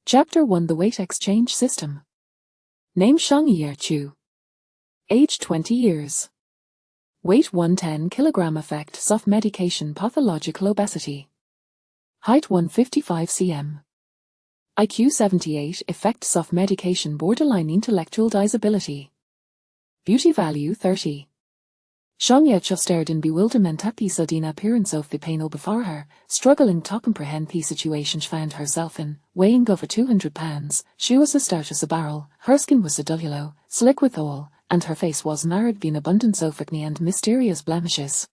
Chapter 1 The Weight Exchange System. Name Shangye Chu. Age 20 years. Weight 110 kg. Effect soft medication pathological obesity. Height 155 cm. IQ 78 effect soft medication borderline intellectual disability. Beauty value 30. Shangye Chu stared in bewilderment at the sudden appearance of the panel before her, struggling to comprehend the situation she found herself in. Weighing over 200 pounds, she was as stout as a barrel, her skin was a dull yellow, slick with oil, and her face was marred by an abundance of acne and mysterious blemishes.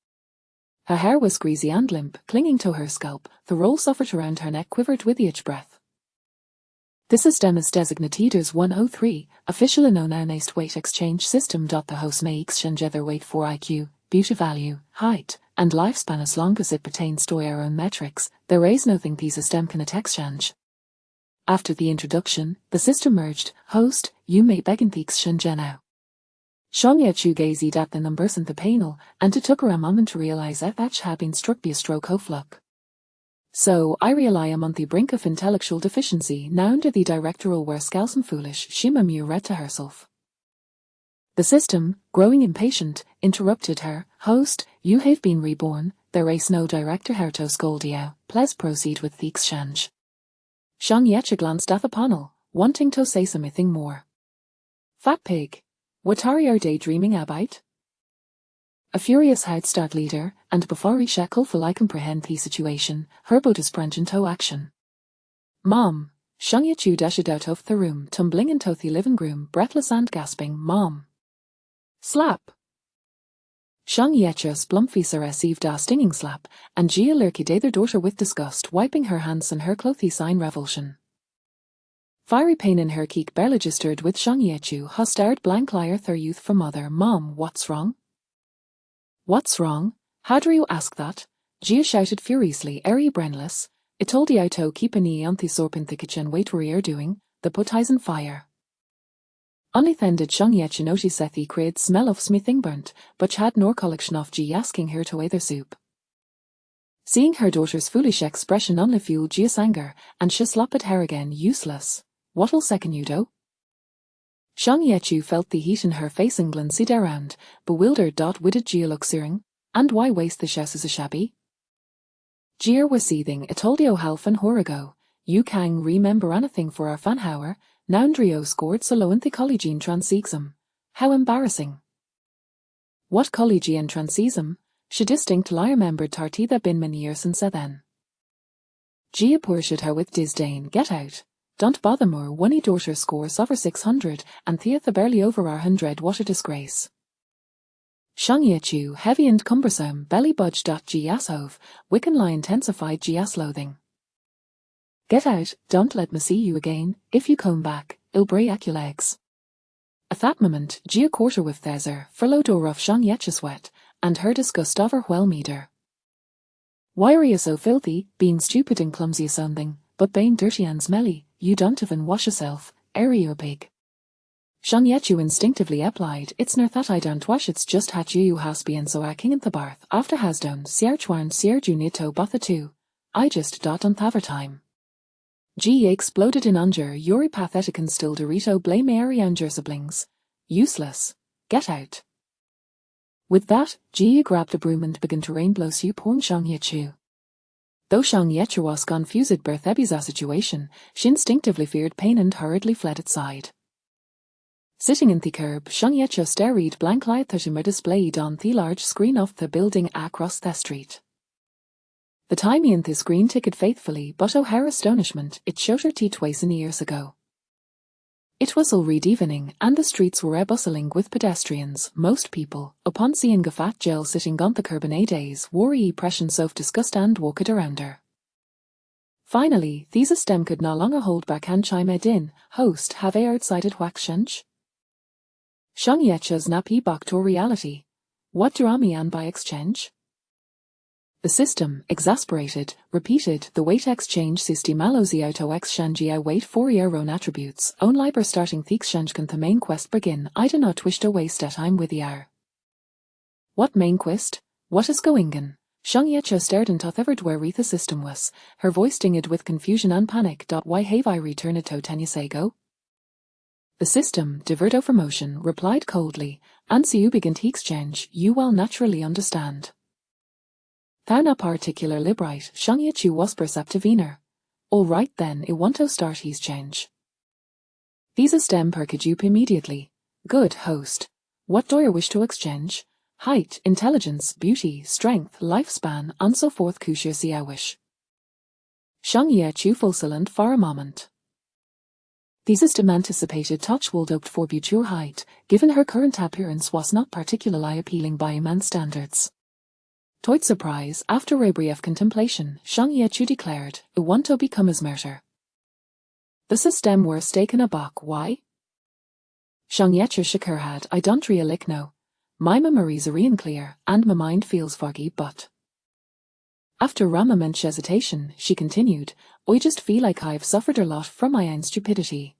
Her hair was greasy and limp, clinging to her scalp, the roll suffered around her neck quivered with each breath. The system is designated as 103, officially known as weight exchange system. The host may exchange their weight for IQ, beauty value, height, and lifespan as long as it pertains to our own metrics. There is nothing the system cannot exchange. After the introduction, the system merged. Host, you may begin the exchange now. Shangye Chu gazed at the numbers in the panel, and it took her a moment to realize that she had been struck by a stroke of luck. So, I rely I'm on the brink of intellectual deficiency now under the directorial were scales and foolish, she murmured read to herself. The system, growing impatient, interrupted her. Host, you have been reborn, there is no director here to scold you, please proceed with the exchange. Shangye Chu glanced at the panel, wanting to say something more. Fat pig, what are you daydreaming about? A furious Houdstad leader, and before he could fully comprehend the situation, Herbo sprang into action. Mom! Shangye Chu dashed out of the room, tumbling into the living room, breathless and gasping, Mom! Slap! Shangye Chu's Blumfisa received a stinging slap, and Gia looked at their daughter with disgust, wiping her hands on her clothes in revulsion. Fiery pain in her cheek barely registered with Shangye Chu, who stared blankly at her youthful mother. Mom, what's wrong? What's wrong? How do you ask that? Gia shouted furiously, you brainless. I told you to keep an eye on the sorp in the kitchen, wait what you're doing, the put eyes on fire. Only then did Shangye Chu notice that the created smell of smithing burnt, but she had no recollection of Gia asking her to weigh their soup. Seeing her daughter's foolish expression only fueled Gia's anger, and she slapped at her again, useless. What'll second you do? Shangye Chu felt the heat in her face and glanced around, bewildered. What did Gia look searing? And why waste the chess as a shabby? Gia was seething. I told you half an hour ago. You can't remember anything for our fan hour. Now Andrio scored so low in the college entrance exam. How embarrassing. What college entrance exam? She distinctly remembered Tarty that been many years since then. Gia pursued her with disdain. Get out. Don't bother more. One daughter scores over 600, and Theatha barely over 100. What a disgrace. Shangye Chu, heavy and cumbersome, belly budged at Gia's hove, Wiccanly intensified Gia's loathing. Get out, don't let me see you again. If you come back, I'll break your legs. At that moment, Gia caught her with Thezer, furlowed door of Shangye Chu's sweat, and her disgust overwhelmed her. Why are you so filthy, being stupid and clumsy sounding, but being dirty and smelly? You don't even wash yourself, you a pig. Shangye Chu instinctively applied, it's not that I don't wash, it's just that you has been so acting in the bath, after has done, sier chwan sier junito botha too. I just don't have time. Gia exploded in anger, you're pathetic and still Dorito blame and your siblings. Useless. Get out. With that, Gia grabbed a broom and began to rain blow soup on Shangye Chu. Though Shangye Chu was confused by Thebi's situation, she instinctively feared pain and hurriedly fled outside. Sitting in the curb, Shangye Chu stared blankly at the shimmer displayed on the large screen of the building across the street. The time in the screen ticked faithfully, but oh her astonishment, it showed her twice years ago. It was already evening, and the streets were bustling with pedestrians. Most people, upon seeing a fat Jill sitting on the curb in a daze, wore impressions of disgust and walked around her. Finally, Thesa Stem could no longer hold back and chimed in, Host, have I outside wax shench? Shangye Chu's nappy back to reality. What do I mean by exchange? The system, exasperated, repeated, the weight exchange system allows you to exchange your weight for your own attributes. Only by starting the exchange can the main quest begin. I do not wish to waste time with you. What main quest? What is going on? Xiang Yecho stared into where the system was, her voice dinged with confusion and panic. Why have I returned to 10 years ago? The system, diverto for motion, replied coldly, and so you begin to exchange, you will naturally understand. Thou na particular libright, Xiang Yechu was perceptiviner. All right then, I want to start his change. These stem percudupe immediately. Good host. What do you wish to exchange? Height, intelligence, beauty, strength, lifespan, and so forth. Kusher see I wish. Xiang Yechu fulfilled for a moment. These stem anticipated touch will doped for beauty height, given her current appearance was not particularly appealing by man's standards. To its surprise, after a brief contemplation, Xiang Yechu declared, I want to become his martyr. The system were taken aback. Why? Xiang Yechu shook her head. I don't really know. My memories are clear, and my mind feels foggy, but... After a moment's hesitation, she continued, I just feel like I've suffered a lot from my own stupidity.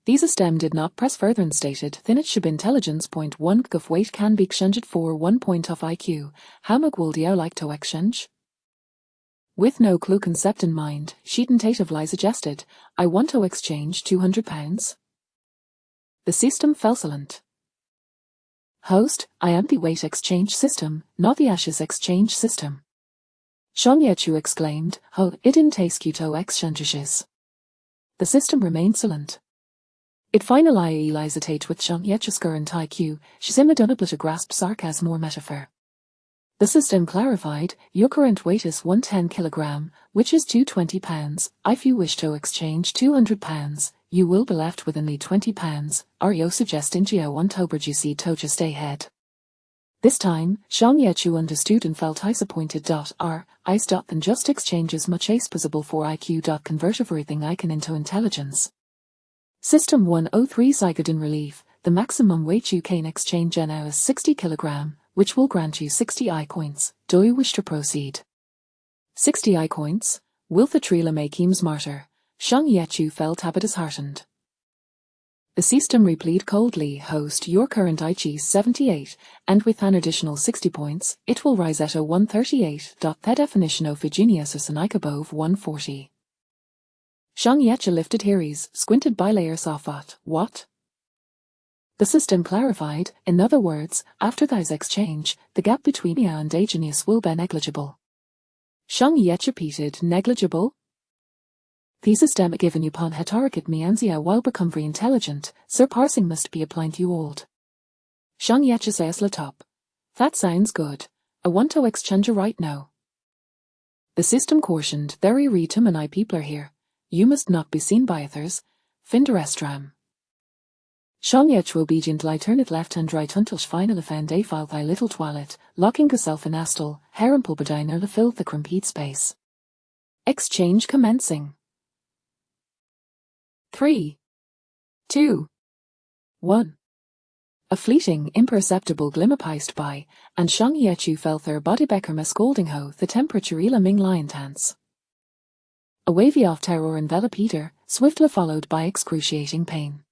These stem did not press further and stated, then it should be intelligence. 1 of weight can be exchanged for 1 point of IQ. How much would you like to exchange? With no clue concept in mind, she tentatively suggested, I want to exchange £200. The system fell silent. Host, I am the weight exchange system, not the ashes exchange system. Xiang Yechu exclaimed, oh, it didn't take you to exchanges. The system remained silent. It finally elicited with Xiang Yechu's current IQ, she's unable to grasp sarcasm or metaphor. The system clarified, your current weight is 110 kg, which is £220. If you wish to exchange £200, you will be left with only £20. Are you suggesting you want to reduce to just ahead? This time, Xiang Yechu understood and felt disappointed. I stop and just exchange as much as possible for IQ. Convert everything I can into intelligence. System 103 cited in relief, the maximum weight you can exchange now is 60 kg, which will grant you 60 I-coins. Do you wish to proceed? 60 I-coins? Will the Trila make him smarter? Xiang Yechu felt a bit disheartened. The system replied coldly, host, your current IQ is 78, and with an additional 60 points, it will rise at a 138. The definition of a genius is an IQ above 140. Xiang Yechu lifted her eyes, squinted by layers of what? The system clarified, in other words, after this exchange, the gap between you and a genius will be negligible. Xiang Yechu repeated, negligible? The system given upon hetoric means you will become very intelligent, surpassing must be applied to you old. Xiang Yechu says lit up. That sounds good. I want to exchange right now. The system cautioned, very read many people are here. You must not be seen by others. Find a restaurant. Xiang Yechu obediently turned left and right until she finally found a file thy little toilet, locking herself in a stall, hair and pulbadiner to fill the cramped space. Exchange commencing. 3, 2, 1. A fleeting, imperceptible glimmer passed by, and Xiang Yechu felt their body become a scalding hoe, the temperature alarming intense. A wavy of terror enveloped her, swiftly followed by excruciating pain.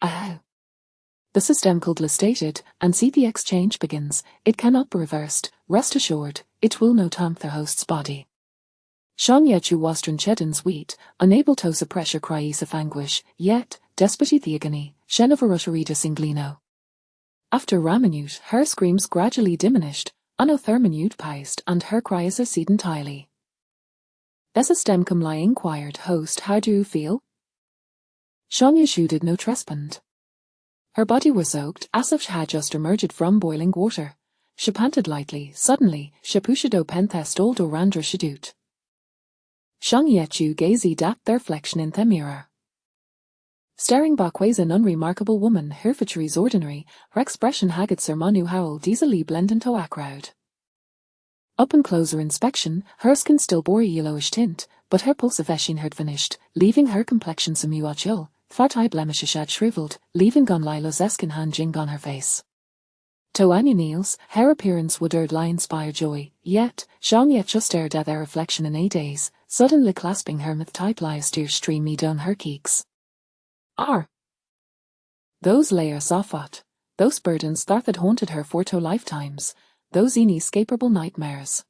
Ah! The system coldly stated, and see the exchange begins, it cannot be reversed, rest assured, it will not harm the host's body. Xiang Yechu was drenched sweet, unable to suppress her cries of anguish, yet, despite the agony, she never uttered a singlino. After a minute, her screams gradually diminished, another minute passed, and her cries ceased entirely. The system calmly inquired, host, how do you feel? Xiang Yechu did not respond. Her body was soaked, as if she had just emerged from boiling water. She panted lightly, suddenly, she pushed open the stall door and rushed out. Xiang Yechu gazed at their reflection in the mirror. Staring back was an unremarkable woman, her features ordinary, her expression haggard sermonu howled easily blend into a crowd. Upon closer inspection, her skin still bore a yellowish tint, but her pulsation had vanished, leaving her complexion somewhat chill, fat eye blemishes had shriveled, leaving on Lila's eskin hanging on her face. To any Niels, her appearance would hardly inspire joy, yet, Xiang Yechu stared at their reflection in 8 days, suddenly clasping her with tight lies tears streamy down her cheeks. Those layers of what? Those burdens that had haunted her for 2 lifetimes, those inescapable nightmares.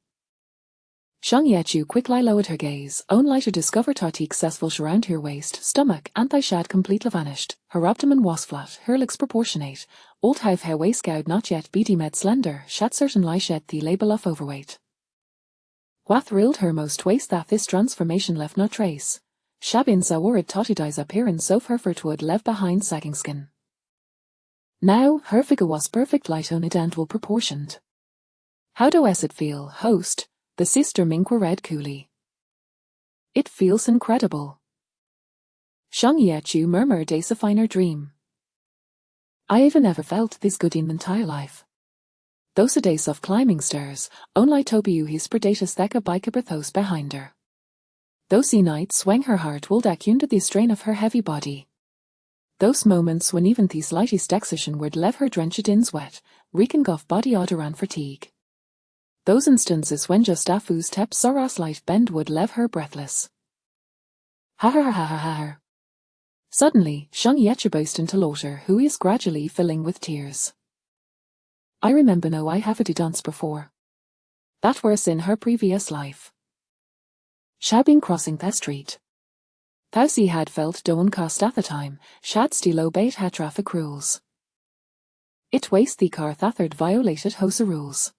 Xiang Yechu quickly lowered her gaze, own lighter discovered tartique cessful around her waist, stomach, and thigh shad completely vanished, her abdomen was flat, her legs proportionate, old have her waist goud not yet BD med slender, shad certain lie shed the label of overweight. What thrilled her most was that this transformation left no trace. Shabin Zawarid Totidi's appearance of her would leave behind sagging skin. Now, her figure was perfect light-toned and well-proportioned. How does it feel, host? The sister Minkwa read coolly. It feels incredible. Xiang Yechu murmured a finer dream. I even never felt this good in my entire life. Those days of climbing stairs, only Tobiu his predatus theka bikeberthos behind her. Those nights swang her heart would under the strain of her heavy body. Those moments when even the slightest exertion would leave her drenched in sweat, reeking of body odor and fatigue. Those instances when just a few steps or a slight bend would leave her breathless. Ha ha ha ha ha ha. Suddenly, Xiang Yechu burst into laughter, who is gradually filling with tears. I remember now I have to dance before. That was in her previous life. Shabin crossing the street. Thousi had felt down cost at the time, shad still obeyed her traffic rules. It was the car that violated Hosa rules.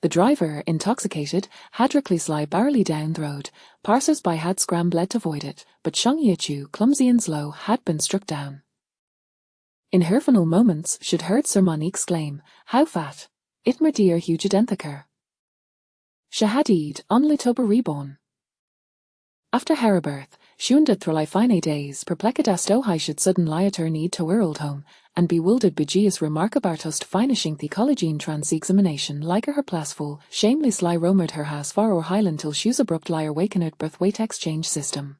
The driver, intoxicated, had recklessly barely down the road, passers-by had scrambled to avoid it, but Xiang Yechu, clumsy and slow, had been struck down. In her final moments, she'd heard Sir Mani exclaim, how fat! It mer dear huge identiker. Shahadid, only tober reborn. After her birth, Shunda thrly fine days perplexed as to how should sudden liater need to world home, and bewildered begias remarkabartost finishing the collegian trans-examination like her plasful, shameless lie roamed her house far or highland till she's abrupt liar wakened birth weight exchange system.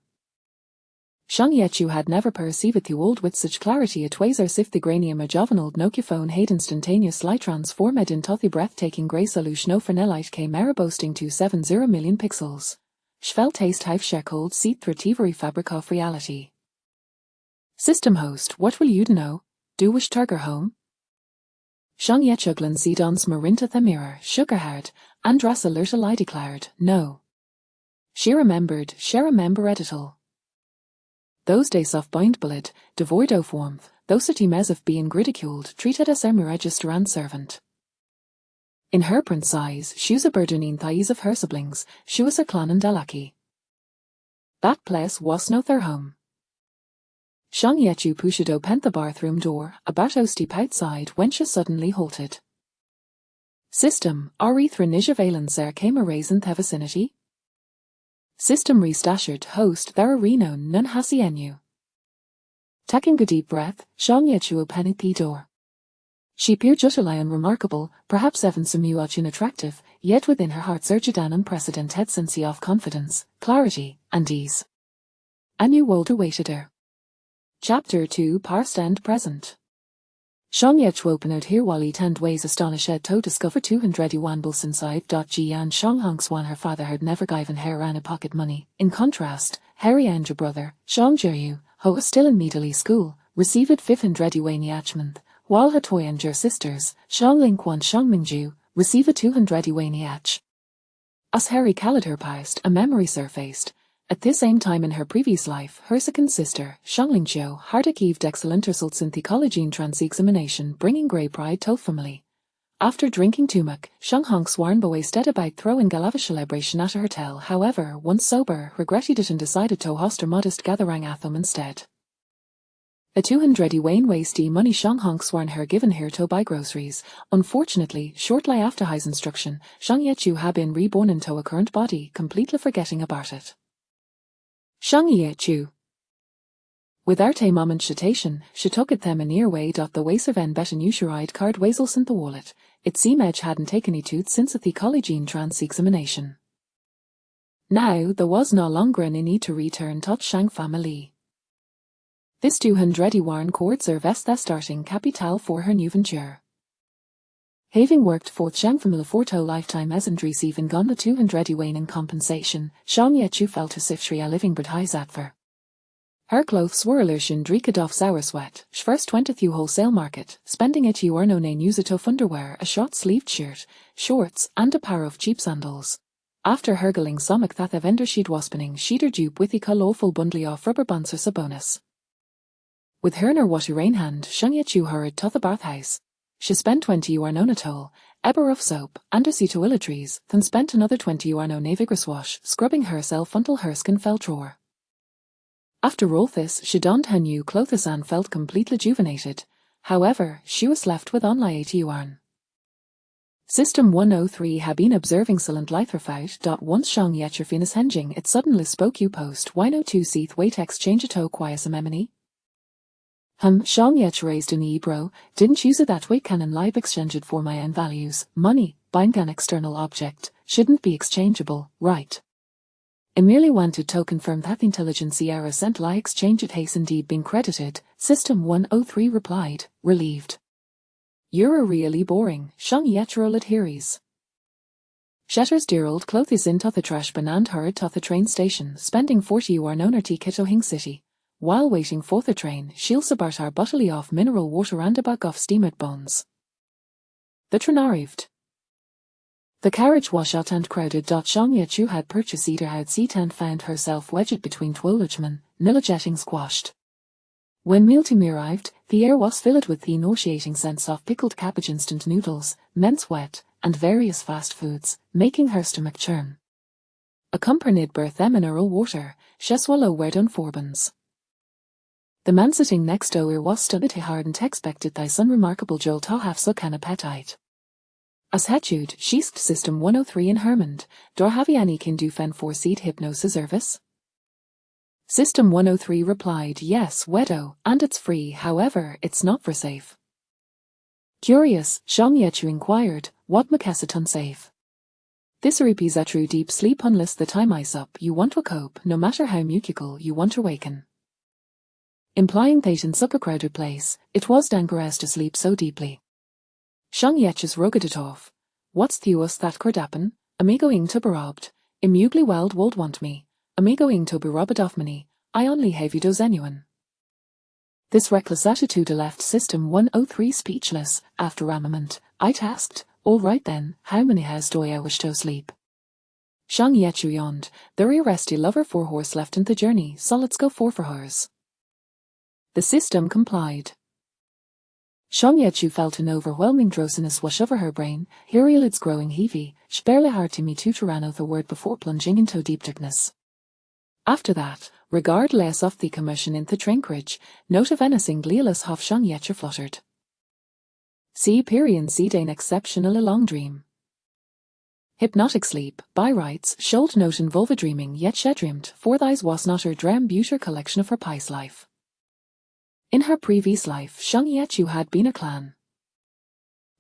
Xiang Yechu had never perceived the world with such clarity. It was as if the granium a jovenald Nokia phone had instantaneously transformed into the breathtaking grey solution of Fernelite camera boasting 270 million pixels. Schvel taste hive shekold seat threativery fabric of reality. System host, what will you know? Do wish Turger home? Xiang Yechuglan see dons marinta the mirror, sugarhard, and ras alert lie declared, no. She remember it all. Those days of bind bullet, devoid of warmth, those mes of being ridiculed, treated as a registrant servant. In her prince eyes, she was a burden in thighs of her siblings, she was a clan and Dalaki. That place was no their home. Xiang Yechu pushed open the bathroom door, about to step outside when she suddenly halted. System, Arithra Nijavalens came a raise in the vicinity? System restashed host there reno nun hasienu. Taking a deep breath, Xiang Yechu opened the door. She appeared utterly unremarkable, perhaps even somewhat unattractive, yet within her heart surged an unprecedented sense of confidence, clarity, and ease. A new world awaited her. Chapter 2 Past and Present. Xiang Yechu opened her wallet and was astonished to discover 201 bills inside. G and Xiang Hongswan her father had never given her any pocket money. In contrast, Harry and her brother, Xiang Jiu, who was still in middle school, received 500 yuan each month, while her toy and her sisters, Xiang Lingquan Xiang Mingju, received 200 yuan each. As Harry called her past, a memory surfaced. At this same time in her previous life, her second sister, Xiang Lingqiu, had achieved excellent results in the collegian trans-examination, bringing great pride to family. After drinking too much, Xiang Hongswan boasted about throwing a lavish celebration at a hotel. However, once sober, regretted it and decided to host a modest gathering at them instead. A 200 yuan was the money Xiang Hongswan her given her to buy groceries. Unfortunately, shortly after his instruction, Xiang Yechu had been reborn into a current body, completely forgetting about it. Xiang Yechu. Without a moment's hesitation, she took it them a near way. The ways of en betten usheride card wasels in the wallet. It seemed Edge hadn't taken any tooth since the collegian trans-examination. Now, there was no longer any need to return to Shang family. This 200 yuan could serve as the starting capital for her new venture. Having worked for Shang family for a lifetime as and receiving gone the 200 yuan in compensation, Xiang Yechu felt as if she a living but high for. Her clothes were illusion drícha of sour sweat, first 20th wholesale market, spending it you no name use it of underwear, a short-sleeved shirt, shorts, and a pair of cheap sandals. After hurgling somach that evender she'd waspening she'der dupe with a lawful bundly of rubber bands or bonus. With herner water rain hand, shung yet you hurried to the bathhouse. She spent 20 no toll, eber of soap, and a seat of trees, then spent another 20 no vigorous wash, scrubbing herself until her skin felt raw. After all this, she donned her new clothes and felt completely rejuvenated. However, she was left with only 80 yuan. System 103 had been observing silent litherfout. Once shong yetcher finis henging, it suddenly spoke you post why no two seeth wait exchange it o quias amemini. Shong yetch raised an ebro, didn't use it that way can in live exchanged for my own values, money, buying an external object, shouldn't be exchangeable, right? I merely wanted to confirm that the intelligence error sent lie exchange it has indeed been credited, System 103 replied, relieved. You're really boring, shung yetcherol adheres. Shetter's dear old clothes into the trash bin and hurried to the train station, spending 40 noner ticket to Hing City. While waiting for the train, she'll subart our bottle of mineral water and a bag of steamed bones. The train arrived. The carriage was out and crowded. Shong Yechu had purchased either out seat and found herself wedged between twolochmen, getting squashed. When mealtime arrived, the air was filled with the nauseating scents of pickled cabbage, instant noodles, mince wet, and various fast foods, making her stomach churn. Accompanied by mineral water, she swallowed were done forbans. The man sitting next to her was stunned. He hadn't expected thy unremarkable jolt to have such an appetite. As hetjude, she's System 103 in Hermond, dor have any can do fen for seed hypnosis service? System 103 replied, yes, wedo, and it's free, however, it's not for safe. Curious, Shong Yechu inquired, what makes unsafe? This repeats a true deep sleep unless the time ice up, you want to cope, no matter how musical you want to waken. Implying that in such a crowded place, it was dangerous to sleep so deeply. Shong Yeches rugged it off. What's theus that could happen? Amigo ing to be robbed. Immugly weld wold want me. Amigo ing to be robbed off money. I only have you do genuine. This reckless attitude left System 103 speechless. After a moment, I asked, all right then, how many hours do I wish to sleep? Shong Yechu yawned. There are resty lover 4 horse left in the journey, so let's go 4 for hers. The system complied. Shong Yechu felt an overwhelming drowsiness wash over her brain, her eyelids growing heavy, she barely heard to me tutorano the word before plunging into deep darkness. After that, regardless of the commotion in the train carriage, not of anything gleeless have Shong Yechu fluttered. See an exceptional long dream. Hypnotic sleep, by rights, should not involve a dreaming, yet she dreamed, for thys was not her dream beauty collection of her pious life. In her previous life, Shong Yechu had been a clan.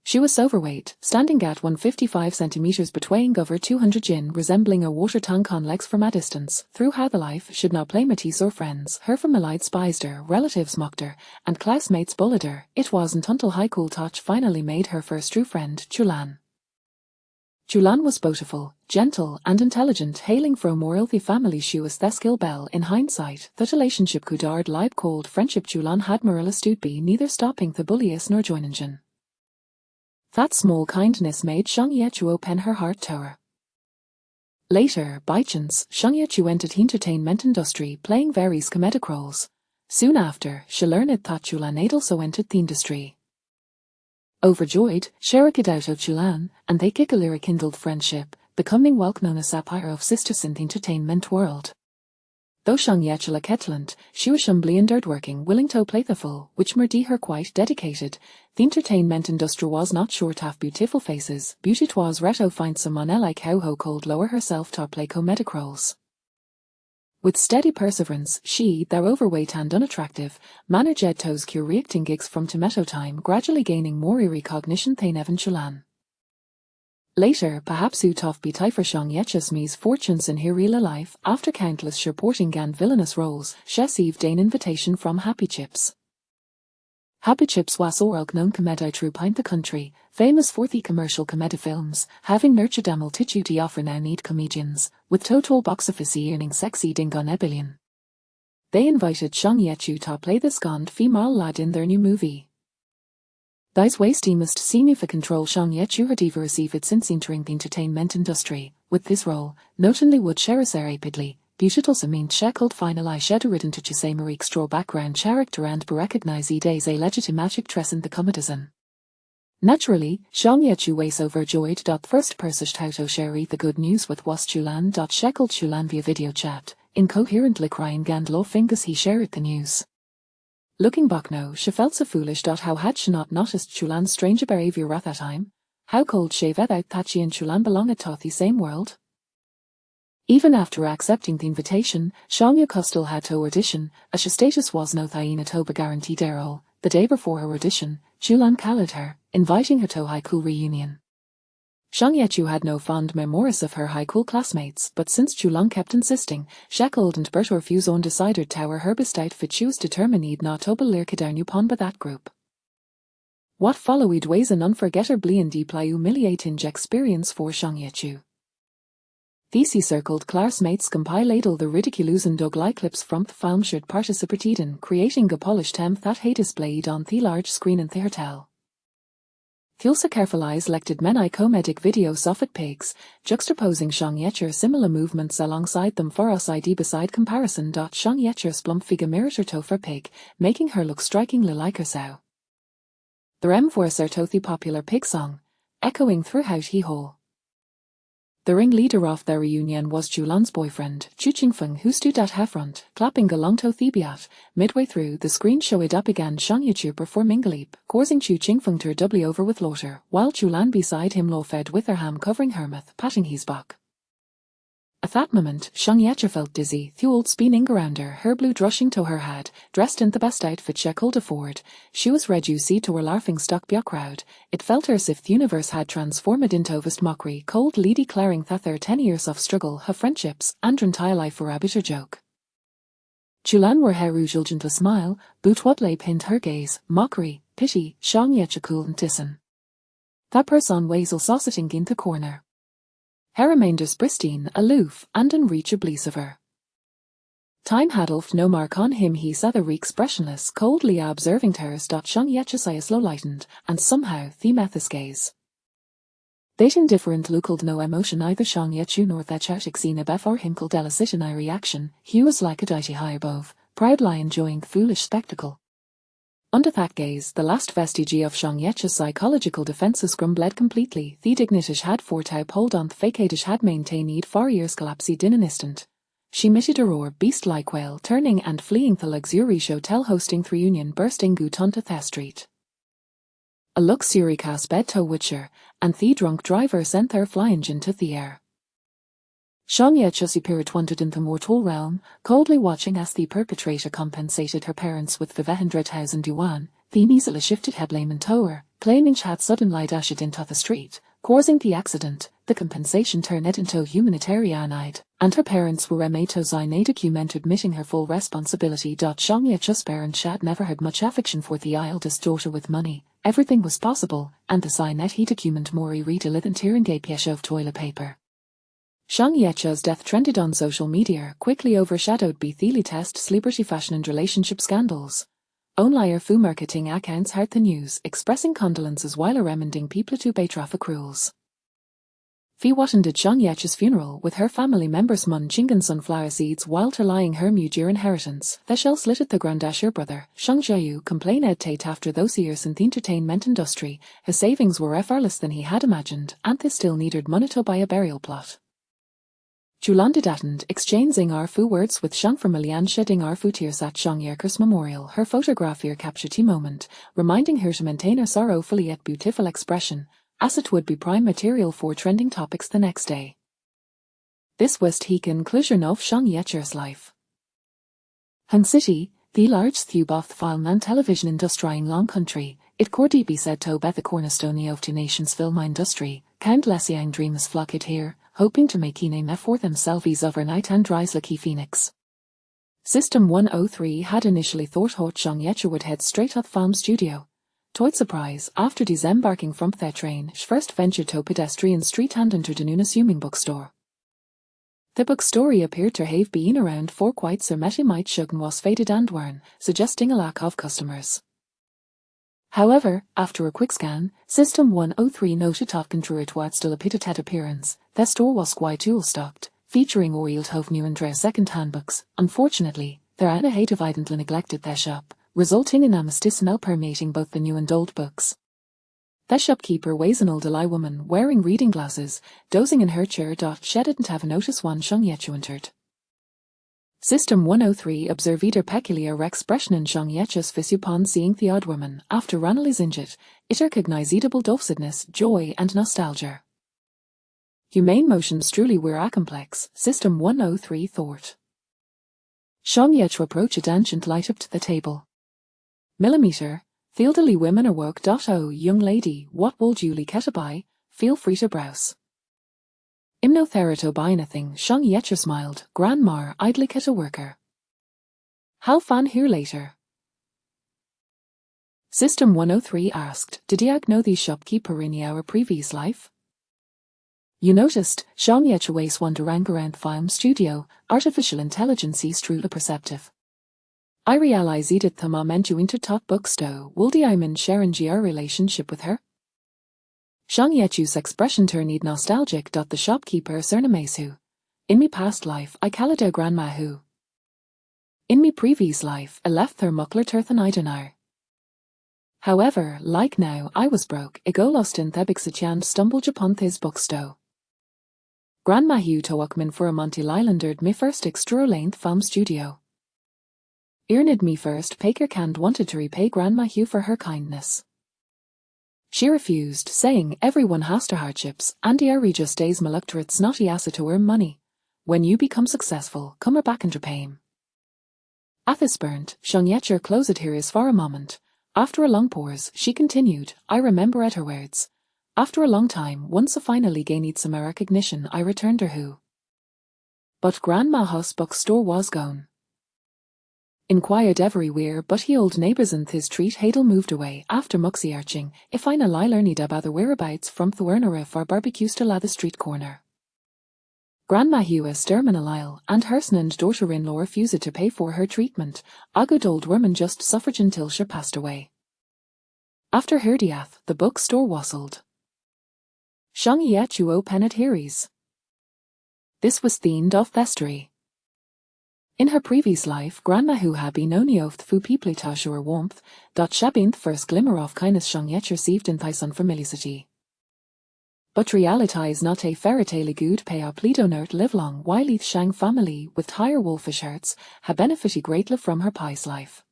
She was overweight, standing at 155 centimeters but weighing over 200 jin, resembling a water tank on legs from a distance. Through how the life should not play Matisse or friends, her families despised her, relatives mocked her, and classmates bullied her. It wasn't until High Cool Touch finally made her first true friend, Chulan. Chulan was beautiful, gentle, and intelligent. Hailing from a wealthy family, she was the skill bell. In hindsight, that relationship could ard libe called friendship. Chulan had morally stood be neither stopping the bullies nor joining. That small kindness made Shong Yechu open her heart to her. Later, by chance, Shong Yechu entered the entertainment industry, playing various comedic roles. Soon after, she learned that Chulan had also entered the industry. Overjoyed, she reached out to Chulan, and they giggily rekindled friendship, becoming well known as a pair of sisters in the entertainment world. Though Shong Yechu Ketland, she was humbly and hardworking, willing to play the fool, which made her quite dedicated. The entertainment industry was not short of beautiful faces. Beauty twas rare to find someone like how ho could lower herself to play comedic roles. With steady perseverance, she, though overweight and unattractive, managed to secure reacting gigs from Tomato Time, gradually gaining more recognition than Evan Chulan. Later, perhaps Utov be for Shong Yechu's misfortunes in her real life, after countless supporting and villainous roles, she received an invitation from Happy Chips. Happy Chips was a well-known comedy troupe in the country, famous for the commercial comedy films, having nurtured a multitude of renowned comedians, with total box office earnings exceeding $1 billion. They invited Song Ye-chu to play the scant female lad in their new movie. These wasty must see for control Song Ye-chu had ever received since entering the entertainment industry. With this role, notably would share rapidly, beautiful meant shackled finally sheddered into say Marie straw background character and be recognized as a legitimatic tress in the comedian. Naturally, Song Ye-chu was overjoyed. First pursued how to share the good news with was Chulan. Shackled Chulan via video chat, incoherently crying and laughing as he shared the news. Looking back now, she felt so foolish. How had she not noticed Chulan's strange behavior at that time? How could she without that she and Chulan belonged to the same world? Even after accepting the invitation, Song Ye-chu still had to audition, as her status was no thaina toba guaranteed role. The day before her audition, Chulan called her, inviting her to a high school reunion. Song Ye-chu had no fond memories of her high school classmates, but since Chulan kept insisting, shackled and Bert refused undecided tower her bestout fit she was determined not to belirka down upon by that group. What followed was an unforgettably and deeply humiliating experience for Song Ye-chu. These circled classmates compiled all the ridiculous and ugly clips from the film should participated in, creating a polished temp that he displayed on the large screen in the hotel. Thulsa carefully selected many comedic videos of it pigs, juxtaposing Song Ye-chu's similar movements alongside them for us ID beside comparison. Song Ye-chu's plumpfiga mirrored her to pig, making her look strikingly like her sow. The rem was her to the popular pig song, echoing throughout he whole. The ringleader of their reunion was Chulan's boyfriend, Chu Qingfeng, who stood at her front, clapping along to the beat. Midway through, the screen showed up began Song Ye-chu performing a leap, causing Chu Qingfeng to doubly over with laughter, while Chulan beside him laughed with her hand covering her mouth, patting his back. At that moment, Song Ye-chu felt dizzy, fueled spinning around her blue rushing to her head, dressed in the best outfit she could afford. She was reduced to her laughing stock by a crowd. It felt as if the universe had transformed into vast mockery, coldly declaring that their 10 years of struggle, her friendships, and entire life were a bitter joke. Chulan wore her usual gentle smile, but what lay pinned her gaze, mockery, pity, Song Ye-chu couldn't listen. That person was also sitting in the corner. Her remainders pristine, aloof, and unreachably severe. Time had left no mark on him. He sat there expressionless, coldly observing hers. Song Ye-chu's eyes slow lightened, and somehow the met his gaze. That indifferent look held no emotion either Song Ye-chu nor that shouting scene before him could elicit an reaction. He was like a deity high above, proudly enjoying the foolish spectacle. Under that gaze, the last vestige of Song Ye-chu's psychological defenses crumbled completely. The dignity she had fought to uphold on the facade she had maintained for years collapsed in an instant. She emitted a roar, beast-like wail, turning and fleeing the luxurious hotel hosting the reunion, bursting out onto the street. A luxury cast bed to Witcher, and the drunk driver sent her flying into the air. Song Ye-chu's spirit wandered in the mortal realm, coldly watching as the perpetrator compensated her parents with 500,000 yuan. The easily shifted headlamon to her, claiming she had suddenly dashed into the street, causing the accident. The compensation turned into humanitarian aid, and her parents were made to sign a document admitting her full responsibility. Song Ye-chu's parents had never had much affection for the eldest daughter with money. Everything was possible, and the sign that he document Mori read a little tearing a piece of toilet paper. Song Ye-chu's death trended on social media, quickly overshadowed by the test celebrity fashion and relationship scandals. Only her fu marketing accounts heard the news, expressing condolences while reminding people to pay traffic rules. Fi attended Song Ye-chu's funeral with her family members munching on sunflower seeds while lying her major inheritance. The shell slitted the grandasher brother, Song Jae-yu, complained Tate after those years in the entertainment industry. His savings were far less than he had imagined, and they still needed money to buy a burial plot. Chulan did attend, exchanging our fu words with Song family and shedding our fu tears at Song Ye-chu's memorial. Her photograph here captured the moment, reminding her to maintain a sorrowful yet beautiful expression, as it would be prime material for trending topics the next day. This was the conclusion of Song Ye-chu's life. Han City, the largest hub of the film and television industry in long country, it could be said to be the cornerstone of the nation's film industry. Countless young dreamers flocked here, hoping to make a name for themselves overnight and rise like a phoenix. System 103 had initially thought hot Song Ye-chu would head straight to the film studio. To its surprise, after disembarking from the train, she first ventured to pedestrian street and entered an unassuming bookstore. The book story appeared to have been around for quite so many might shuggen was faded and worn, suggesting a lack of customers. However, after a quick scan, System 103 noted that Counterattack still a pitted appearance. The store was quite tool stocked, featuring oiled hove new and rare second-hand books. Unfortunately, there are a dividently neglected the shop, resulting in a smell permeating both the new and old books. The shopkeeper was an elderly woman wearing reading glasses, dozing in her chair. She didn't have a notice when Shang Yechu entered. System 103 observed either peculiar expression in Shang Yechu's face upon seeing the odd woman. After Ranelagh injured, it recognizable dovesedness, joy and nostalgia. Humane motions truly were a complex, System 103 thought. Shang Yechu approached ancient light up to the table. Millimeter. The elderly women awoke. Oh, young lady, what would you like to buy? Feel free to browse. Imnotherato buy anything. Shang Yechu smiled. Grandma, I'd like at a worker. How fan here later? System 103 asked, did you know the shopkeeper in our previous life? You noticed, Shang Yechu was wandering around the film studio, artificial intelligence is truly perceptive. I realize it thama meant you into top bookstore. Will the Iman share in your relationship with her? Shang Yechu's expression turned nostalgic. The shopkeeper surnames who. In me past life, I called her grandma who. In me previous life, I left her muckler turth and I dunno. However, like now, I was broke. I go lost in Thebixichan stumbled upon his bookstore. Grandma Hugh took me for a Monty Lylandered me first extra-length film studio. Earned me first Paker Cand wanted to repay Grandma Hugh for her kindness. She refused, saying everyone has their hardships, and Ari just days malukter it's not easy to earn money. When you become successful, come back and repay him. Athis burnt, Shang Yechu closed here is for a moment. After a long pause, she continued, I remember at her words. After a long time, once I finally gained some recognition, I returned her who. But Grandma's bookstore was gone. Inquired everywhere, but he old neighbours and his treat Hadel moved away after muxie arching. If I na learned about the whereabouts from Thwerner for barbecue still at the street corner. Grandma Hugh is Derman a Lyle, and Herson and daughter-in-law refused to pay for her treatment. A good old woman just suffered until she passed away. After her death, the bookstore wassled. Shang Yechu o Pennet Heries. This was themed of Thestery. In her previous life, Grandma who had been only of the fu people or warmth, shabinth first glimmer of kindness Shang Yechu received in Thyson familicity. But reality is not a fairy tale good pay a plead nert live long while each Shang family with higher wolfish hearts ha benefited greatly from her pious life.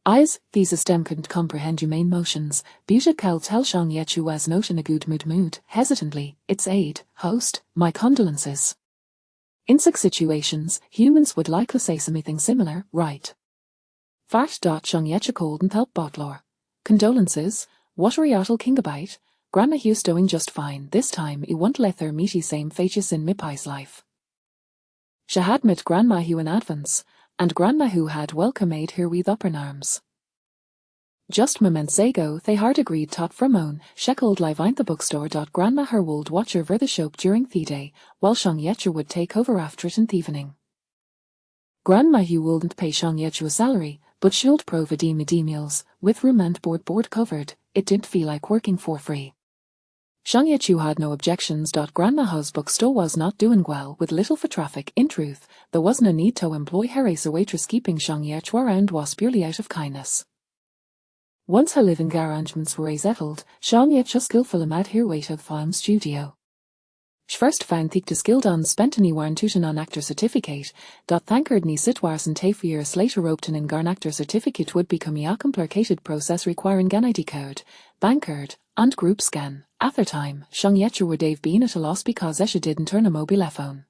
Eyes, these stem couldn't comprehend humane motions, beautiful tell Shang Yechu was not in a good mood, hesitantly, its aid, host, my condolences. In such situations, humans would likely say something similar, right? Fart. Shang Yechu cold and help botlor. Condolences, what are y'all king about? Grandma Hugh's doing just fine, this time he won't let their meaty same faces in Mippai's life. She had met Grandma Hugh in advance, and Grandma Hugh had welcome made her with open arms. Just moments ago, they hard agreed tot from own, shekelled live the bookstore. Grandma her would watch over the shop during the day, while Shang Yechu would take over after it in the evening. Grandma Hugh wouldn't pay Shang Yechu a salary, but she'd provide me meals, with room and board covered. It didn't feel like working for free. Shang Yechu had no objections. Grandma's bookstore was not doing well, with little for traffic. In truth, there wasn't a need to employ her as a waitress. Keeping Shang Yechu around was purely out of kindness. Once her living arrangements were settled, Shang Yechu skillful mad here wait of film studio. She first found the skilled on spent any warn tutan on actor certificate. Thankard ni sitwars and 2 years later roped an garn actor certificate would become a complicated process requiring an ID code, bankard, and group scan. At the time, Shang Yechu would have been at a loss because Esha didn't turn a mobile phone.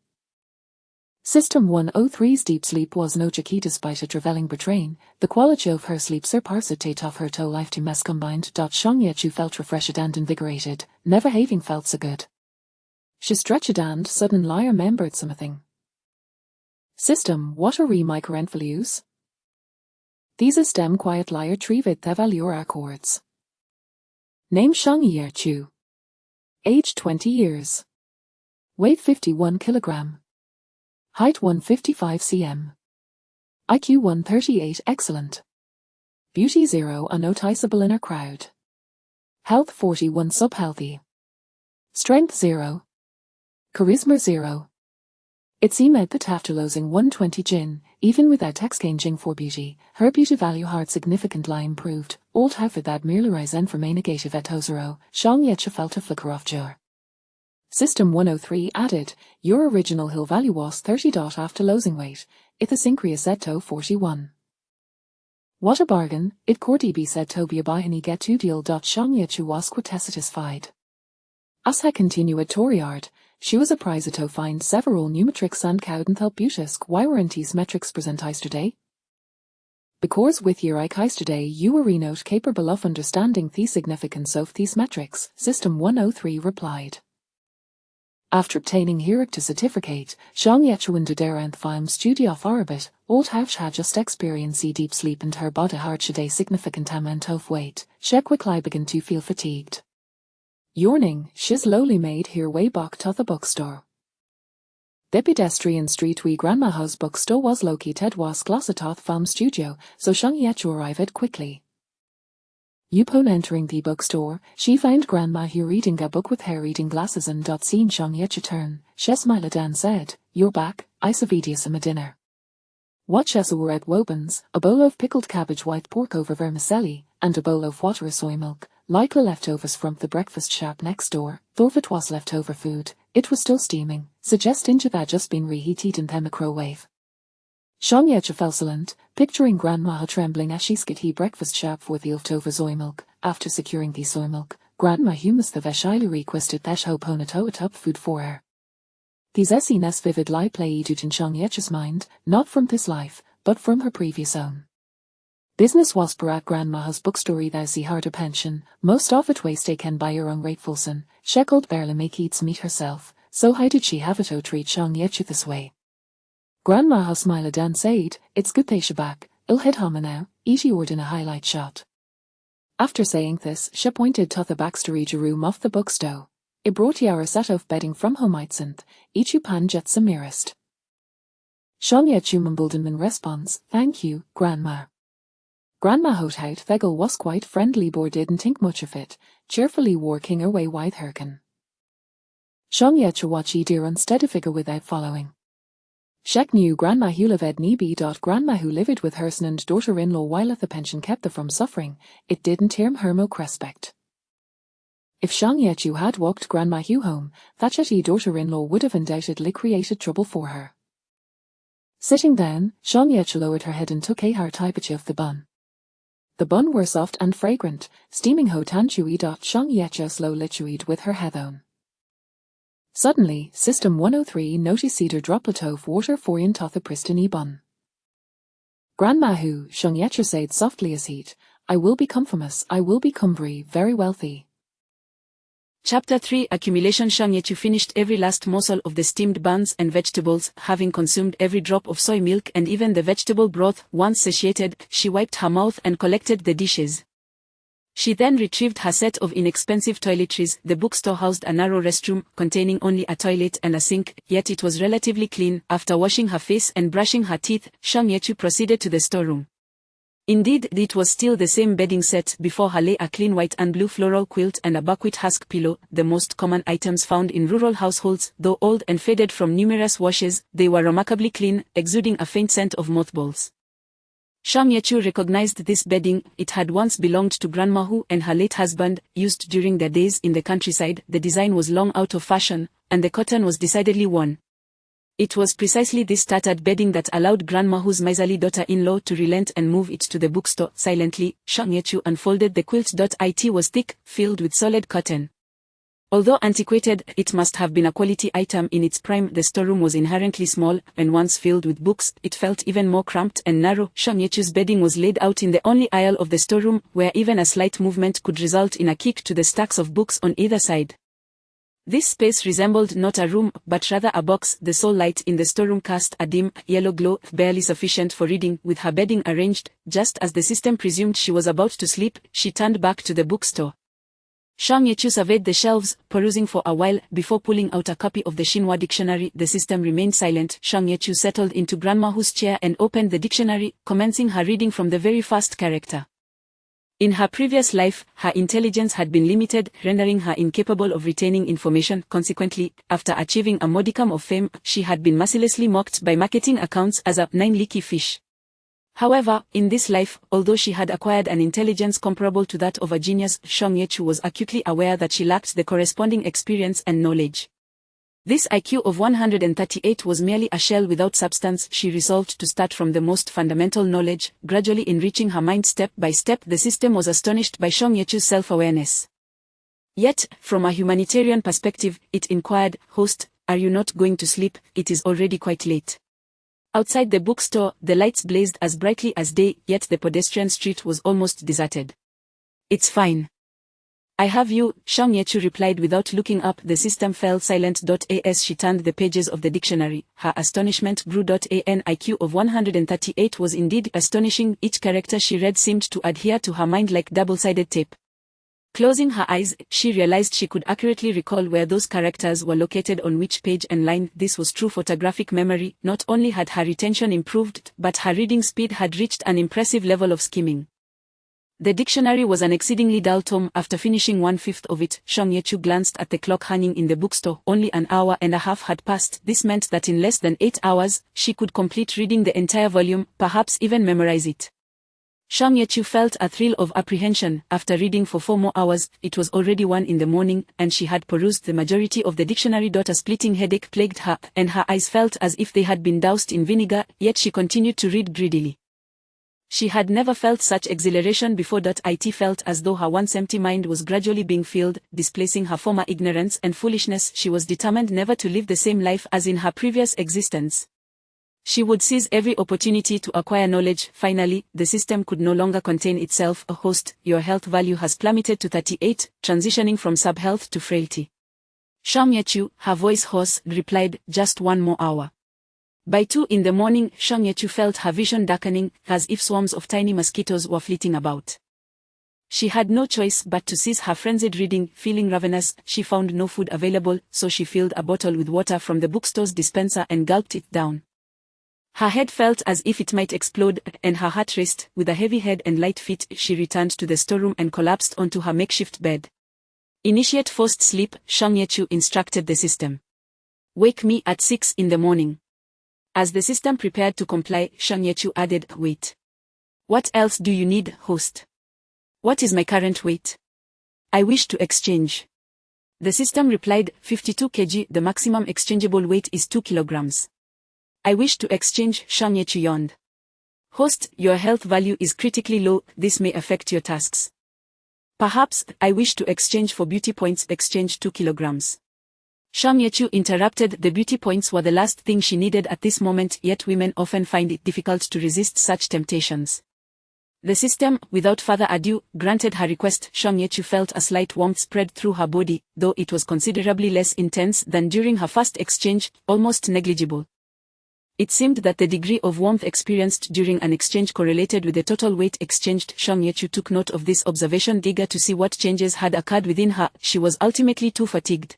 System 103's deep sleep was no jockey despite a travelling betraying. The quality of her sleep surpassed of her toe lifetime as combined. Shang Yechu felt refreshed and invigorated, never having felt so good. She stretched and suddenly remembered something. System, what are my current values? These are stem quiet liar trevid the value accords. Name Shang Yechu. Age 20 years. Weight 51 kilogram. Height 155 cm. IQ 138 excellent. Beauty 0 unnoticeable in her crowd. Health 41 sub-healthy. Strength 0. Charisma 0. It seemed that after losing 120 gin, even without exchanging for beauty, her beauty value had significantly improved, although that merely risen from a negative at Hosero, Shang Yecha felt a flicker of joy. System 103 added, your original hill value was 30. After losing weight, it has increased to 41. What a bargain, it could be said to be a buy and get 2 deal. Shang Yecha was quite satisfied. As I continued Toriard, she was surprised to find several new metrics and couldn't help beautisk why weren't these metrics present yesterday? Because with your IQ yesterday you were not capable of understanding the significance of these metrics, System 103 replied. After obtaining Heracta certificate, Shang Yecha went to der and film study of orbit, old house had just experienced deep sleep and her body had a significant amount of weight, she quickly began to feel fatigued. Yawning, she slowly made her way back to the bookstore. The pedestrian street where Grandma's bookstore was located was close to the film studio, so Shang Yecha arrived quickly. Upon entering the bookstore, she found Grandma here reading a book with her reading glasses and seeing Shang Yecha turn, she smiled and said, "You're back, I saved some dinner." What she were at Wobens, a bowl of pickled cabbage white pork over vermicelli, and a bowl of water soy milk, likely leftovers from the breakfast shop next door, though if it was leftover food, it was still steaming, suggesting it had just been reheated in the microwave. Shang Yecha fell silent, picturing Grandma trembling as she skid breakfast shop for the leftover soy milk. After securing the soy milk, Grandma humus the veshily requested that hoponato it up food for her. These scenes vividly played out in Shang Yecha's mind, not from this life, but from her previous own. Business was per at Grandma's bookstore thou she had a pension, most of it was taken by her ungrateful son, she could barely make its meat herself, so how did she have it to treat Shang Yecha this way? Grandma smiled and said, "It's good they should back, I'll head home now, eat yours in a highlight shot." After saying this, she pointed to the back storage room of the bookstore. It brought you a set of bedding from home itself, each you pan jet some nearest. Shang Yecha mumbled in response, "Thank you, Grandma." Grandma Hotout Thegel was quite friendly but didn't think much of it, cheerfully working her way with Herkin. Shang Yecha watched dear unsteady figure without following. Shek knew Grandma who lived nearby. Grandma who lived with her son and daughter-in-law while at the pension kept her from suffering, it didn't harm her mo respect. If Shang Yecha had walked Grandma Hugh home, that chatty daughter-in-law would have undoubtedly created trouble for her. Sitting down, Shang Yecha lowered her head and took a hard bite of the bun. The bun were soft and fragrant, steaming hot and chewy. Shang Yecha slowly chewed with her head on. Suddenly, System 103 noticed a droplet of water for into the pristine bun. Grandma who, Shang Yecha said softly as heat, "I will become famous, I will become very wealthy." Chapter 3 Accumulation. Shang Yecha finished every last morsel of the steamed buns and vegetables, having consumed every drop of soy milk and even the vegetable broth. Once satiated, she wiped her mouth and collected the dishes. She then retrieved her set of inexpensive toiletries. The bookstore housed a narrow restroom, containing only a toilet and a sink, yet it was relatively clean. After washing her face and brushing her teeth, Shang Yecha proceeded to the storeroom. Indeed, it was still the same bedding set. Before her lay a clean white and blue floral quilt and a buckwheat husk pillow, the most common items found in rural households. Though old and faded from numerous washes, they were remarkably clean, exuding a faint scent of mothballs. Shang Yecha recognized this bedding. It had once belonged to Grandma Hu and her late husband, used during their days in the countryside. The design was long out of fashion, and the cotton was decidedly worn. It was precisely this tattered bedding that allowed Grandma Hu's miserly daughter-in-law to relent and move it to the bookstore. Silently, Shang Yecha unfolded the quilt. It was thick, filled with solid cotton. Although antiquated, it must have been a quality item in its prime. The storeroom was inherently small, and once filled with books, it felt even more cramped and narrow. Shang Yecha's bedding was laid out in the only aisle of the storeroom, where even a slight movement could result in a kick to the stacks of books on either side. This space resembled not a room, but rather a box. The sole light in the storeroom cast a dim, yellow glow, barely sufficient for reading. With her bedding arranged, just as the system presumed she was about to sleep, she turned back to the bookstore. Shang Yechu surveyed the shelves, perusing for a while, before pulling out a copy of the Xinhua dictionary. The system remained silent. Shang Yechu settled into Grandma Hu's chair and opened the dictionary, commencing her reading from the very first character. In her previous life, her intelligence had been limited, rendering her incapable of retaining information. Consequently, after achieving a modicum of fame, she had been mercilessly mocked by marketing accounts as a nine-leaky fish. However, in this life, although she had acquired an intelligence comparable to that of a genius, Shang Yechu was acutely aware that she lacked the corresponding experience and knowledge. This IQ of 138 was merely a shell without substance. She resolved to start from the most fundamental knowledge, gradually enriching her mind step by step. The system was astonished by Shang Yechu's self-awareness. Yet, from a humanitarian perspective, it inquired, "Host, are you not going to sleep? It is already quite late." Outside the bookstore, the lights blazed as brightly as day, yet the pedestrian street was almost deserted. "It's fine. I have you," Shang Yechu replied without looking up. The system fell silent. As she turned the pages of the dictionary, her astonishment grew. An IQ of 138 was indeed astonishing. Each character she read seemed to adhere to her mind like double-sided tape. Closing her eyes, she realized she could accurately recall where those characters were located on which page and line. This was true photographic memory. Not only had her retention improved, but her reading speed had reached an impressive level of skimming. The dictionary was an exceedingly dull tome. After finishing 1/5 of it, Shang Yechu glanced at the clock hanging in the bookstore. Only an hour and a half had passed. This meant that in less than 8 hours, she could complete reading the entire volume, perhaps even memorize it. Shang Yechu felt a thrill of apprehension. After reading for 4 more hours, it was already 1 in the morning, and she had perused the majority of the dictionary. A splitting headache plagued her, and her eyes felt as if they had been doused in vinegar, yet she continued to read greedily. She had never felt such exhilaration before. It felt as though her once empty mind was gradually being filled, displacing her former ignorance and foolishness. She was determined never to live the same life as in her previous existence. She would seize every opportunity to acquire knowledge. Finally, the system could no longer contain itself. "A host, your health value has plummeted to 38, transitioning from sub-health to frailty." Shang Yechu, her voice hoarse, replied, "Just 1 more hour." By 2 in the morning, Shang Yechu felt her vision darkening, as if swarms of tiny mosquitoes were flitting about. She had no choice but to cease her frenzied reading. Feeling ravenous, she found no food available, so she filled a bottle with water from the bookstore's dispenser and gulped it down. Her head felt as if it might explode, and her heart raced. With a heavy head and light feet, she returned to the storeroom and collapsed onto her makeshift bed. "Initiate forced sleep," Shang Yechu instructed the system. "Wake me at 6 in the morning." As the system prepared to comply, Shang Yechu added, "Wait. What else do you need, host?" "What is my current weight?" "I wish to exchange." The system replied, 52 kg. The maximum exchangeable weight is 2 kilograms. "I wish to exchange," Shang Yechu yawned. "Host, your health value is critically low. This may affect your tasks." "Perhaps, I wish to exchange for beauty points." "Exchange 2 kilograms. Shang Yechu interrupted. The beauty points were the last thing she needed at this moment, yet women often find it difficult to resist such temptations. The system, without further ado, granted her request. Shang Yechu felt a slight warmth spread through her body, though it was considerably less intense than during her first exchange, almost negligible. It seemed that the degree of warmth experienced during an exchange correlated with the total weight exchanged. Shang Yechu took note of this observation, eager to see what changes had occurred within her. She was ultimately too fatigued.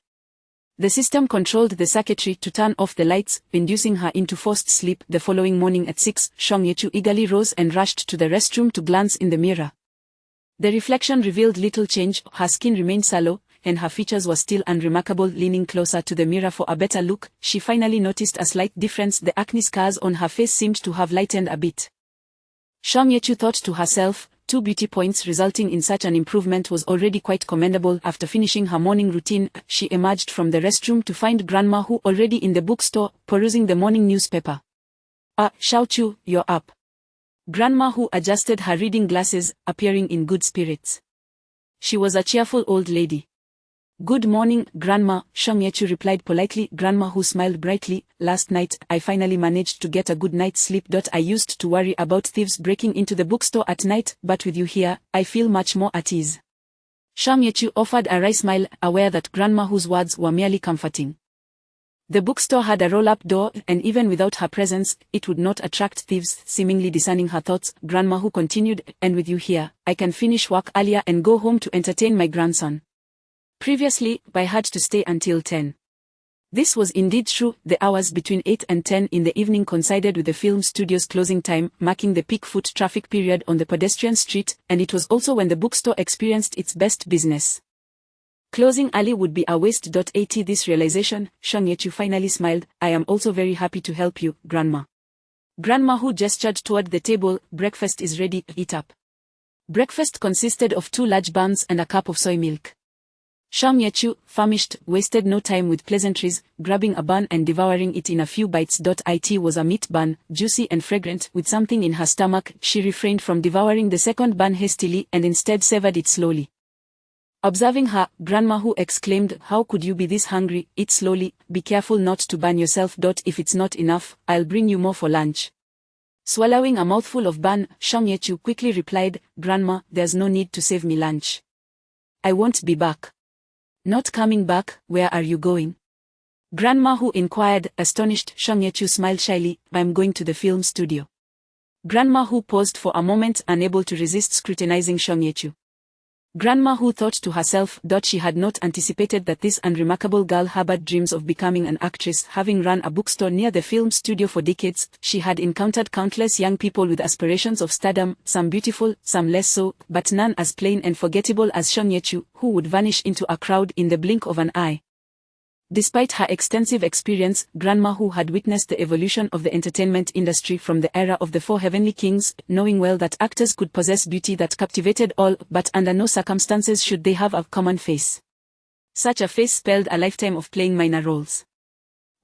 The system controlled the circuitry to turn off the lights, inducing her into forced sleep. The following morning at 6, Shang Yechu eagerly rose and rushed to the restroom to glance in the mirror. The reflection revealed little change. Her skin remained sallow, and her features were still unremarkable. Leaning closer to the mirror for a better look, she finally noticed a slight difference. The acne scars on her face seemed to have lightened a bit. Shang Yechu thought to herself, 2 beauty points resulting in such an improvement was already quite commendable. After finishing her morning routine, she emerged from the restroom to find Grandma Hu already in the bookstore, perusing the morning newspaper. "Ah, Xiaochu, you're up." Grandma Hu adjusted her reading glasses, appearing in good spirits. She was a cheerful old lady. "Good morning, Grandma," Shang Yechu replied politely. Grandma Hu smiled brightly. "Last night, I finally managed to get a good night's sleep. I used to worry about thieves breaking into the bookstore at night, but with you here, I feel much more at ease." Shang Yechu offered a wry smile, aware that Grandma Hu's words were merely comforting. The bookstore had a roll-up door, and even without her presence, it would not attract thieves. Seemingly discerning her thoughts, Grandma Hu continued, "And with you here, I can finish work earlier and go home to entertain my grandson." Previously, I had to stay until 10. This was indeed true. The hours between 8 and 10 in the evening coincided with the film studio's closing time, marking the peak foot traffic period on the pedestrian street, and it was also when the bookstore experienced its best business. Closing early would be a waste. At this realization, Shang Yechu finally smiled. I am also very happy to help you, Grandma. Grandma Hu gestured toward the table. Breakfast is ready, eat up. Breakfast consisted of 2 large buns and a cup of soy milk. Shang Yechu, famished, wasted no time with pleasantries, grabbing a bun and devouring it in a few bites. It was a meat bun, juicy and fragrant, with something in her stomach. She refrained from devouring the second bun hastily and instead savored it slowly. Observing her, Grandma Hu exclaimed, how could you be this hungry? Eat slowly, be careful not to burn yourself. If it's not enough, I'll bring you more for lunch. Swallowing a mouthful of bun, Shang Yechu quickly replied, Grandma, there's no need to save me lunch. I won't be back. Not coming back? Where are you going? Grandma Hu inquired, astonished. Shang Yechu smiled shyly, I'm going to the film studio. Grandma Hu paused for a moment, unable to resist scrutinizing Shang Yechu. Grandma Hu thought to herself, she had not anticipated that this unremarkable girl harbored dreams of becoming an actress. Having run a bookstore near the film studio for decades, she had encountered countless young people with aspirations of stardom, some beautiful, some less so, but none as plain and forgettable as Shang Yechu, who would vanish into a crowd in the blink of an eye. Despite her extensive experience, Grandma Hu had witnessed the evolution of the entertainment industry from the era of the 4 heavenly kings, knowing well that actors could possess beauty that captivated all, but under no circumstances should they have a common face. Such a face spelled a lifetime of playing minor roles.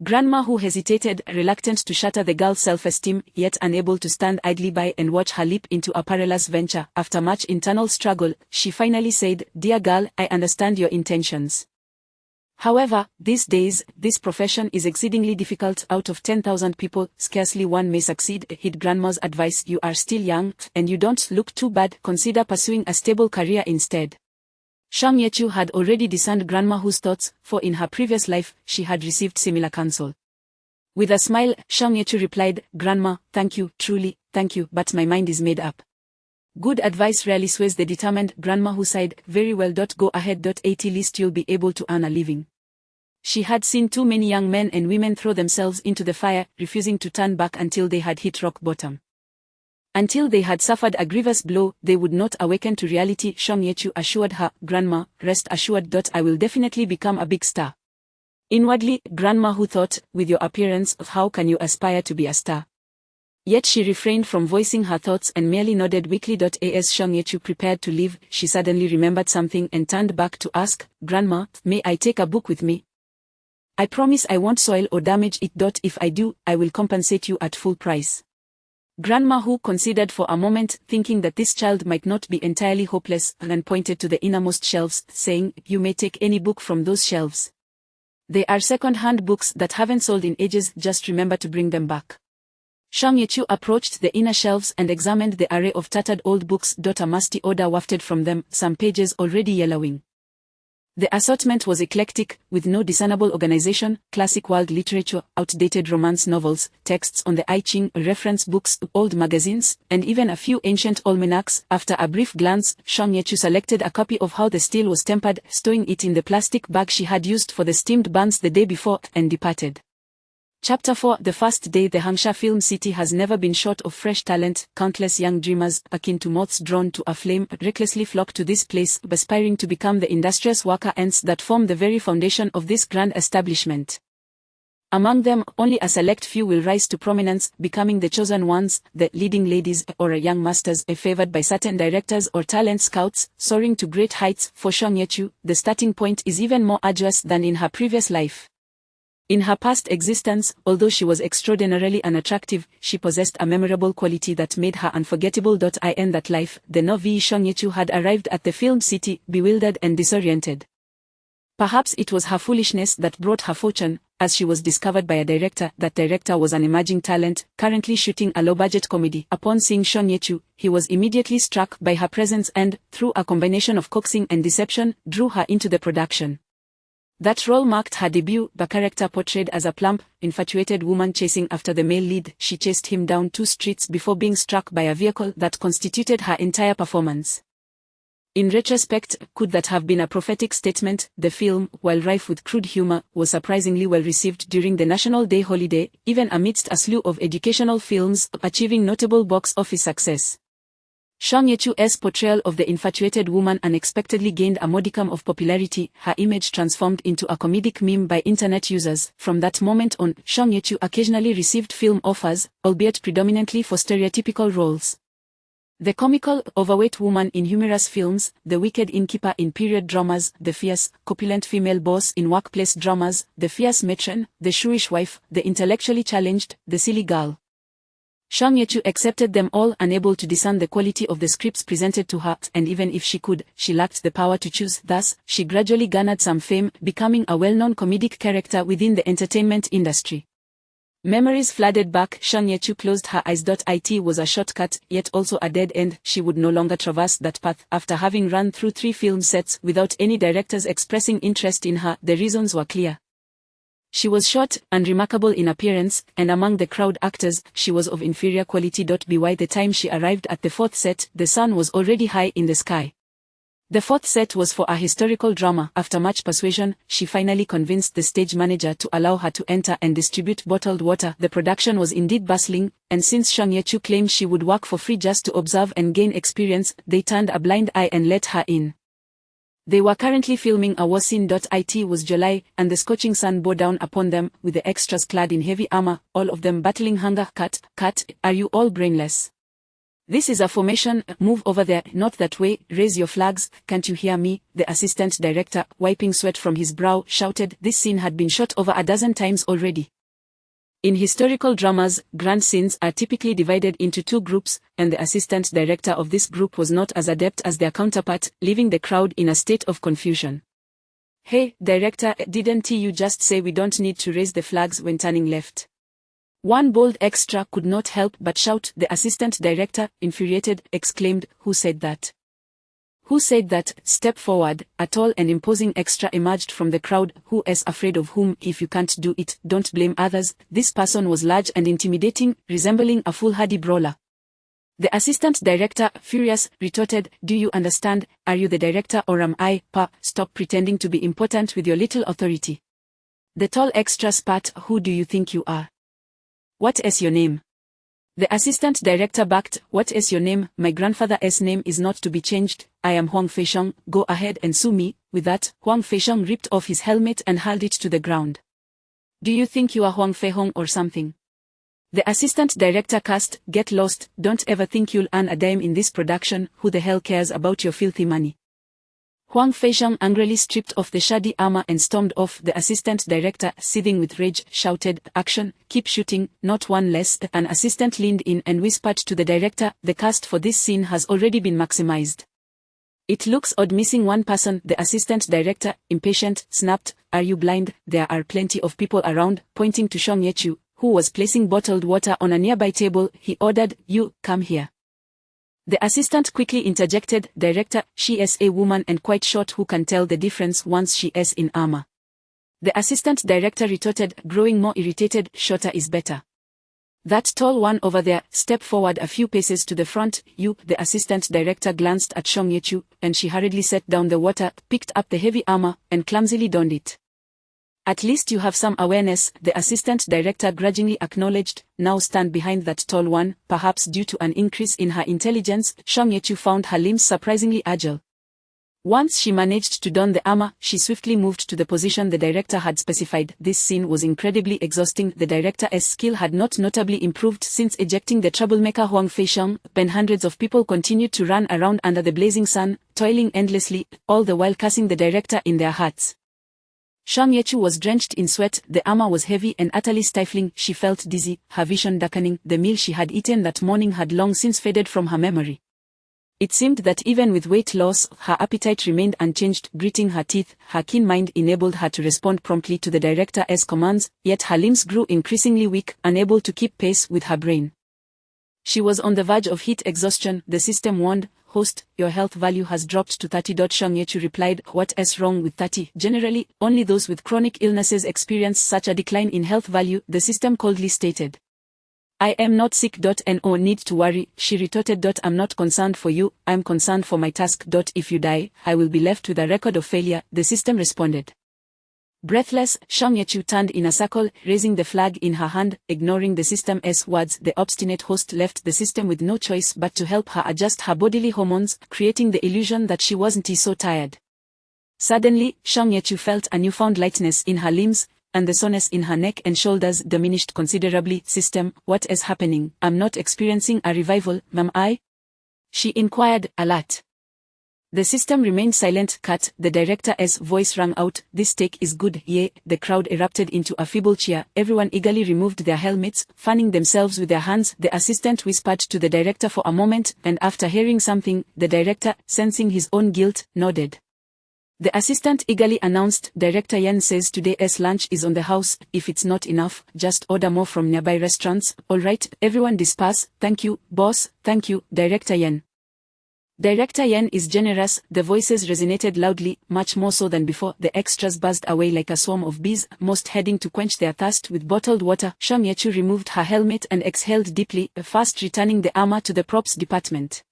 Grandma Hu hesitated, reluctant to shatter the girl's self-esteem, yet unable to stand idly by and watch her leap into a perilous venture. After much internal struggle, she finally said, Dear girl, I understand your intentions. However, these days, this profession is exceedingly difficult. Out of 10,000 people, scarcely one may succeed. Heed Grandma's advice. You are still young, and you don't look too bad. Consider pursuing a stable career instead. Shang Yechu had already discerned Grandma Hu's thoughts, for in her previous life, she had received similar counsel. With a smile, Shang Yechu replied, Grandma, thank you, truly, thank you, but my mind is made up. Good advice rarely sways the determined. Grandma Hu sighed, very well. Go ahead. At least you'll be able to earn a living. She had seen too many young men and women throw themselves into the fire, refusing to turn back until they had hit rock bottom. Until they had suffered a grievous blow, they would not awaken to reality. Shang Yechu assured her, Grandma, rest assured. I will definitely become a big star. Inwardly, Grandma Hu thought, with your appearance, how can you aspire to be a star? Yet she refrained from voicing her thoughts and merely nodded weakly. As Shang Yechu prepared to leave, she suddenly remembered something and turned back to ask, Grandma, may I take a book with me? I promise I won't soil or damage it. If I do, I will compensate you at full price. Grandma Hu considered for a moment, thinking that this child might not be entirely hopeless, and pointed to the innermost shelves, saying, You may take any book from those shelves. They are second-hand books that haven't sold in ages, just remember to bring them back. Shang Yechu approached the inner shelves and examined the array of tattered old books. A musty odor wafted from them, some pages already yellowing. The assortment was eclectic, with no discernible organization: classic world literature, outdated romance novels, texts on the I Ching, reference books, old magazines, and even a few ancient almanacs. After a brief glance, Shang Yechu selected a copy of How the Steel Was Tempered, stowing it in the plastic bag she had used for the steamed buns the day before, and departed. Chapter 4. The first day. The Hangsha Film City has never been short of fresh talent. Countless young dreamers, akin to moths drawn to a flame, recklessly flock to this place, aspiring to become the industrious worker ants that form the very foundation of this grand establishment. Among them, only a select few will rise to prominence, becoming the chosen ones, the leading ladies, or young masters, favored by certain directors or talent scouts, soaring to great heights. For Shang Yechu, the starting point is even more arduous than in her previous life. In her past existence, although she was extraordinarily unattractive, she possessed a memorable quality that made her unforgettable. In that life, the novice Shang Yechu had arrived at the film city, bewildered and disoriented. Perhaps it was her foolishness that brought her fortune, as she was discovered by a director. That director was an emerging talent, currently shooting a low-budget comedy. Upon seeing Shang Yechu, he was immediately struck by her presence and, through a combination of coaxing and deception, drew her into the production. That role marked her debut. The character portrayed as a plump, infatuated woman chasing after the male lead. She chased him down 2 streets before being struck by a vehicle that constituted her entire performance. In retrospect, could that have been a prophetic statement? The film, while rife with crude humor, was surprisingly well received during the National Day holiday, even amidst a slew of educational films, achieving notable box office success. Song Ye-chu's portrayal of the infatuated woman unexpectedly gained a modicum of popularity, her image transformed into a comedic meme by internet users. From that moment on, Song Ye-chu occasionally received film offers, albeit predominantly for stereotypical roles. The comical, overweight woman in humorous films, the wicked innkeeper in period dramas, the fierce, corpulent female boss in workplace dramas, the fierce matron, the shrewish wife, the intellectually challenged, the silly girl. Song Ye-chu accepted them all, unable to discern the quality of the scripts presented to her, and even if she could, she lacked the power to choose. Thus, she gradually garnered some fame, becoming a well-known comedic character within the entertainment industry. Memories flooded back. Song Ye-chu closed her eyes. It was a shortcut, yet also a dead end. She would no longer traverse that path. After having run through 3 film sets without any directors expressing interest in her, the reasons were clear. She was short, unremarkable in appearance, and among the crowd actors, she was of inferior quality. By the time she arrived at the 4th set, the sun was already high in the sky. The 4th set was for a historical drama. After much persuasion, she finally convinced the stage manager to allow her to enter and distribute bottled water. The production was indeed bustling, and since Song Ye-chu claimed she would work for free just to observe and gain experience, they turned a blind eye and let her in. They were currently filming a war scene. It was July, and the scorching sun bore down upon them, with the extras clad in heavy armor, all of them battling hunger. Cut, are you all brainless? This is a formation. Move over there, not that way. Raise your flags. Can't you hear me? The assistant director, wiping sweat from his brow, shouted. This scene had been shot over a dozen times already. In historical dramas, grand scenes are typically divided into 2 groups, and the assistant director of this group was not as adept as their counterpart, leaving the crowd in a state of confusion. Hey, director, didn't you just say we don't need to raise the flags when turning left? One bold extra could not help but shout. The assistant director, infuriated, exclaimed, Who said that? Who said that? Step forward. A tall and imposing extra emerged from the crowd. Who is afraid of whom? If you can't do it, don't blame others. This person was large and intimidating, resembling a foolhardy brawler. The assistant director, furious, retorted, Do you understand? Are you the director or am I? Stop pretending to be important with your little authority. The tall extra spat. Who do you think you are? What is your name? The assistant director backed. What is your name? My grandfather's name is not to be changed. I am Huang Feisheng. Go ahead and sue me. With that, Huang Feisheng ripped off his helmet and hurled it to the ground. Do you think you are Huang Feihong or something? The assistant director cursed. Get lost. Don't ever think you'll earn a dime in this production. Who the hell cares about your filthy money? Huang Feisheng angrily stripped off the shoddy armor and stormed off. The assistant director, seething with rage, shouted, Action, keep shooting, not one less. An assistant leaned in and whispered to the director, The cast for this scene has already been maximized. It looks odd missing one person. The assistant director, impatient, snapped, Are you blind? There are plenty of people around. Pointing to Song Ye-chu, who was placing bottled water on a nearby table, he ordered, You, come here. The assistant quickly interjected, Director, she is a woman and quite short. Who can tell the difference once she is in armor? The assistant director retorted, growing more irritated, Shorter is better. That tall one over there, step forward a few paces to the front. You, the assistant director glanced at Song Ye-chu, and she hurriedly set down the water, picked up the heavy armor, and clumsily donned it. At least you have some awareness, the assistant director grudgingly acknowledged. Now stand behind that tall one. Perhaps due to an increase in her intelligence, Song Ye-chu found her limbs surprisingly agile. Once she managed to don the armor, she swiftly moved to the position the director had specified. This scene was incredibly exhausting. The director's skill had not notably improved since ejecting the troublemaker Huang Feisheng, when hundreds of people continued to run around under the blazing sun, toiling endlessly, all the while cursing the director in their hearts. Song Ye-chu was drenched in sweat. The armor was heavy and utterly stifling. She felt dizzy, her vision darkening. The meal she had eaten that morning had long since faded from her memory. It seemed that even with weight loss, her appetite remained unchanged. Gritting her teeth, her keen mind enabled her to respond promptly to the director's commands, yet her limbs grew increasingly weak, unable to keep pace with her brain. She was on the verge of heat exhaustion. The system warned, Host, your health value has dropped to 30. Song Ye-chu replied, What is wrong with 30? Generally, only those with chronic illnesses experience such a decline in health value, the system coldly stated. I am not sick. No need to worry, she retorted. I'm not concerned for you, I'm concerned for my task. If you die, I will be left with a record of failure, the system responded. Breathless, Shang Yechu turned in a circle, raising the flag in her hand, ignoring the system's words. The obstinate host left the system with no choice but to help her adjust her bodily hormones, creating the illusion that she wasn't so tired. Suddenly, Shang Yechu felt a newfound lightness in her limbs, and the soreness in her neck and shoulders diminished considerably. System, what is happening? I'm not experiencing a revival, ma'am. She inquired, alert. The system remained silent. Cut, the director's voice rang out, this take is good, yeah. The crowd erupted into a feeble cheer. Everyone eagerly removed their helmets, fanning themselves with their hands. The assistant whispered to the director for a moment, and after hearing something, the director, sensing his own guilt, nodded. The assistant eagerly announced, Director Yan says today's lunch is on the house. If it's not enough, just order more from nearby restaurants. All right, everyone disperse. Thank you, boss. Thank you, Director Yan. Director Yan is generous. The voices resonated loudly, much more so than before. The extras buzzed away like a swarm of bees, most heading to quench their thirst with bottled water. Shang Yechu removed her helmet and exhaled deeply, first returning the armor to the props department.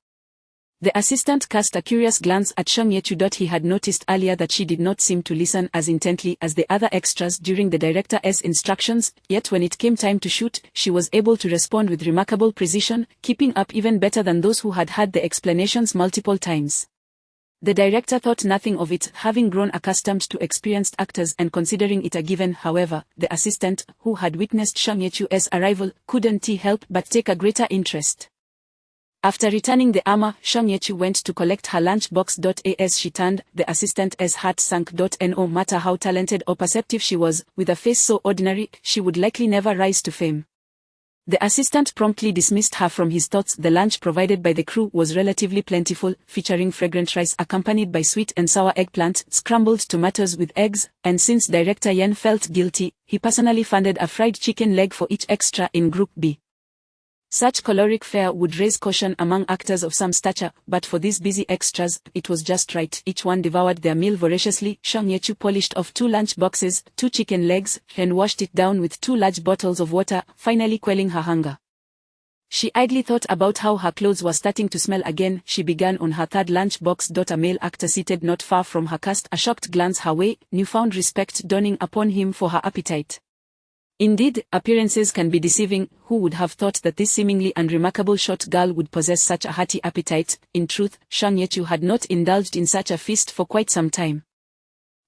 The assistant cast a curious glance at Shang Yechu. He had noticed earlier that she did not seem to listen as intently as the other extras during the director's instructions, yet when it came time to shoot, she was able to respond with remarkable precision, keeping up even better than those who had heard the explanations multiple times. The director thought nothing of it, having grown accustomed to experienced actors and considering it a given. However, the assistant, who had witnessed Shang Yechu's arrival, couldn't help but take a greater interest. After returning the armor, Shang Yechu went to collect her lunchbox. As she turned, the assistant's heart sank. No matter how talented or perceptive she was, with a face so ordinary, she would likely never rise to fame. The assistant promptly dismissed her from his thoughts. The lunch provided by the crew was relatively plentiful, featuring fragrant rice accompanied by sweet and sour eggplant, scrambled tomatoes with eggs, and since Director Yan felt guilty, he personally funded a fried chicken leg for each extra in Group B. Such caloric fare would raise caution among actors of some stature, but for these busy extras, it was just right. Each one devoured their meal voraciously. Shang Yechu polished off 2 lunch boxes, 2 chicken legs, and washed it down with 2 large bottles of water, finally quelling her hunger. She idly thought about how her clothes were starting to smell again. She began on her 3rd lunch box. A male actor seated not far from her cast a shocked glance her way, newfound respect dawning upon him for her appetite. Indeed, appearances can be deceiving. Who would have thought that this seemingly unremarkable short girl would possess such a hearty appetite? In truth, Shang Yechu had not indulged in such a feast for quite some time.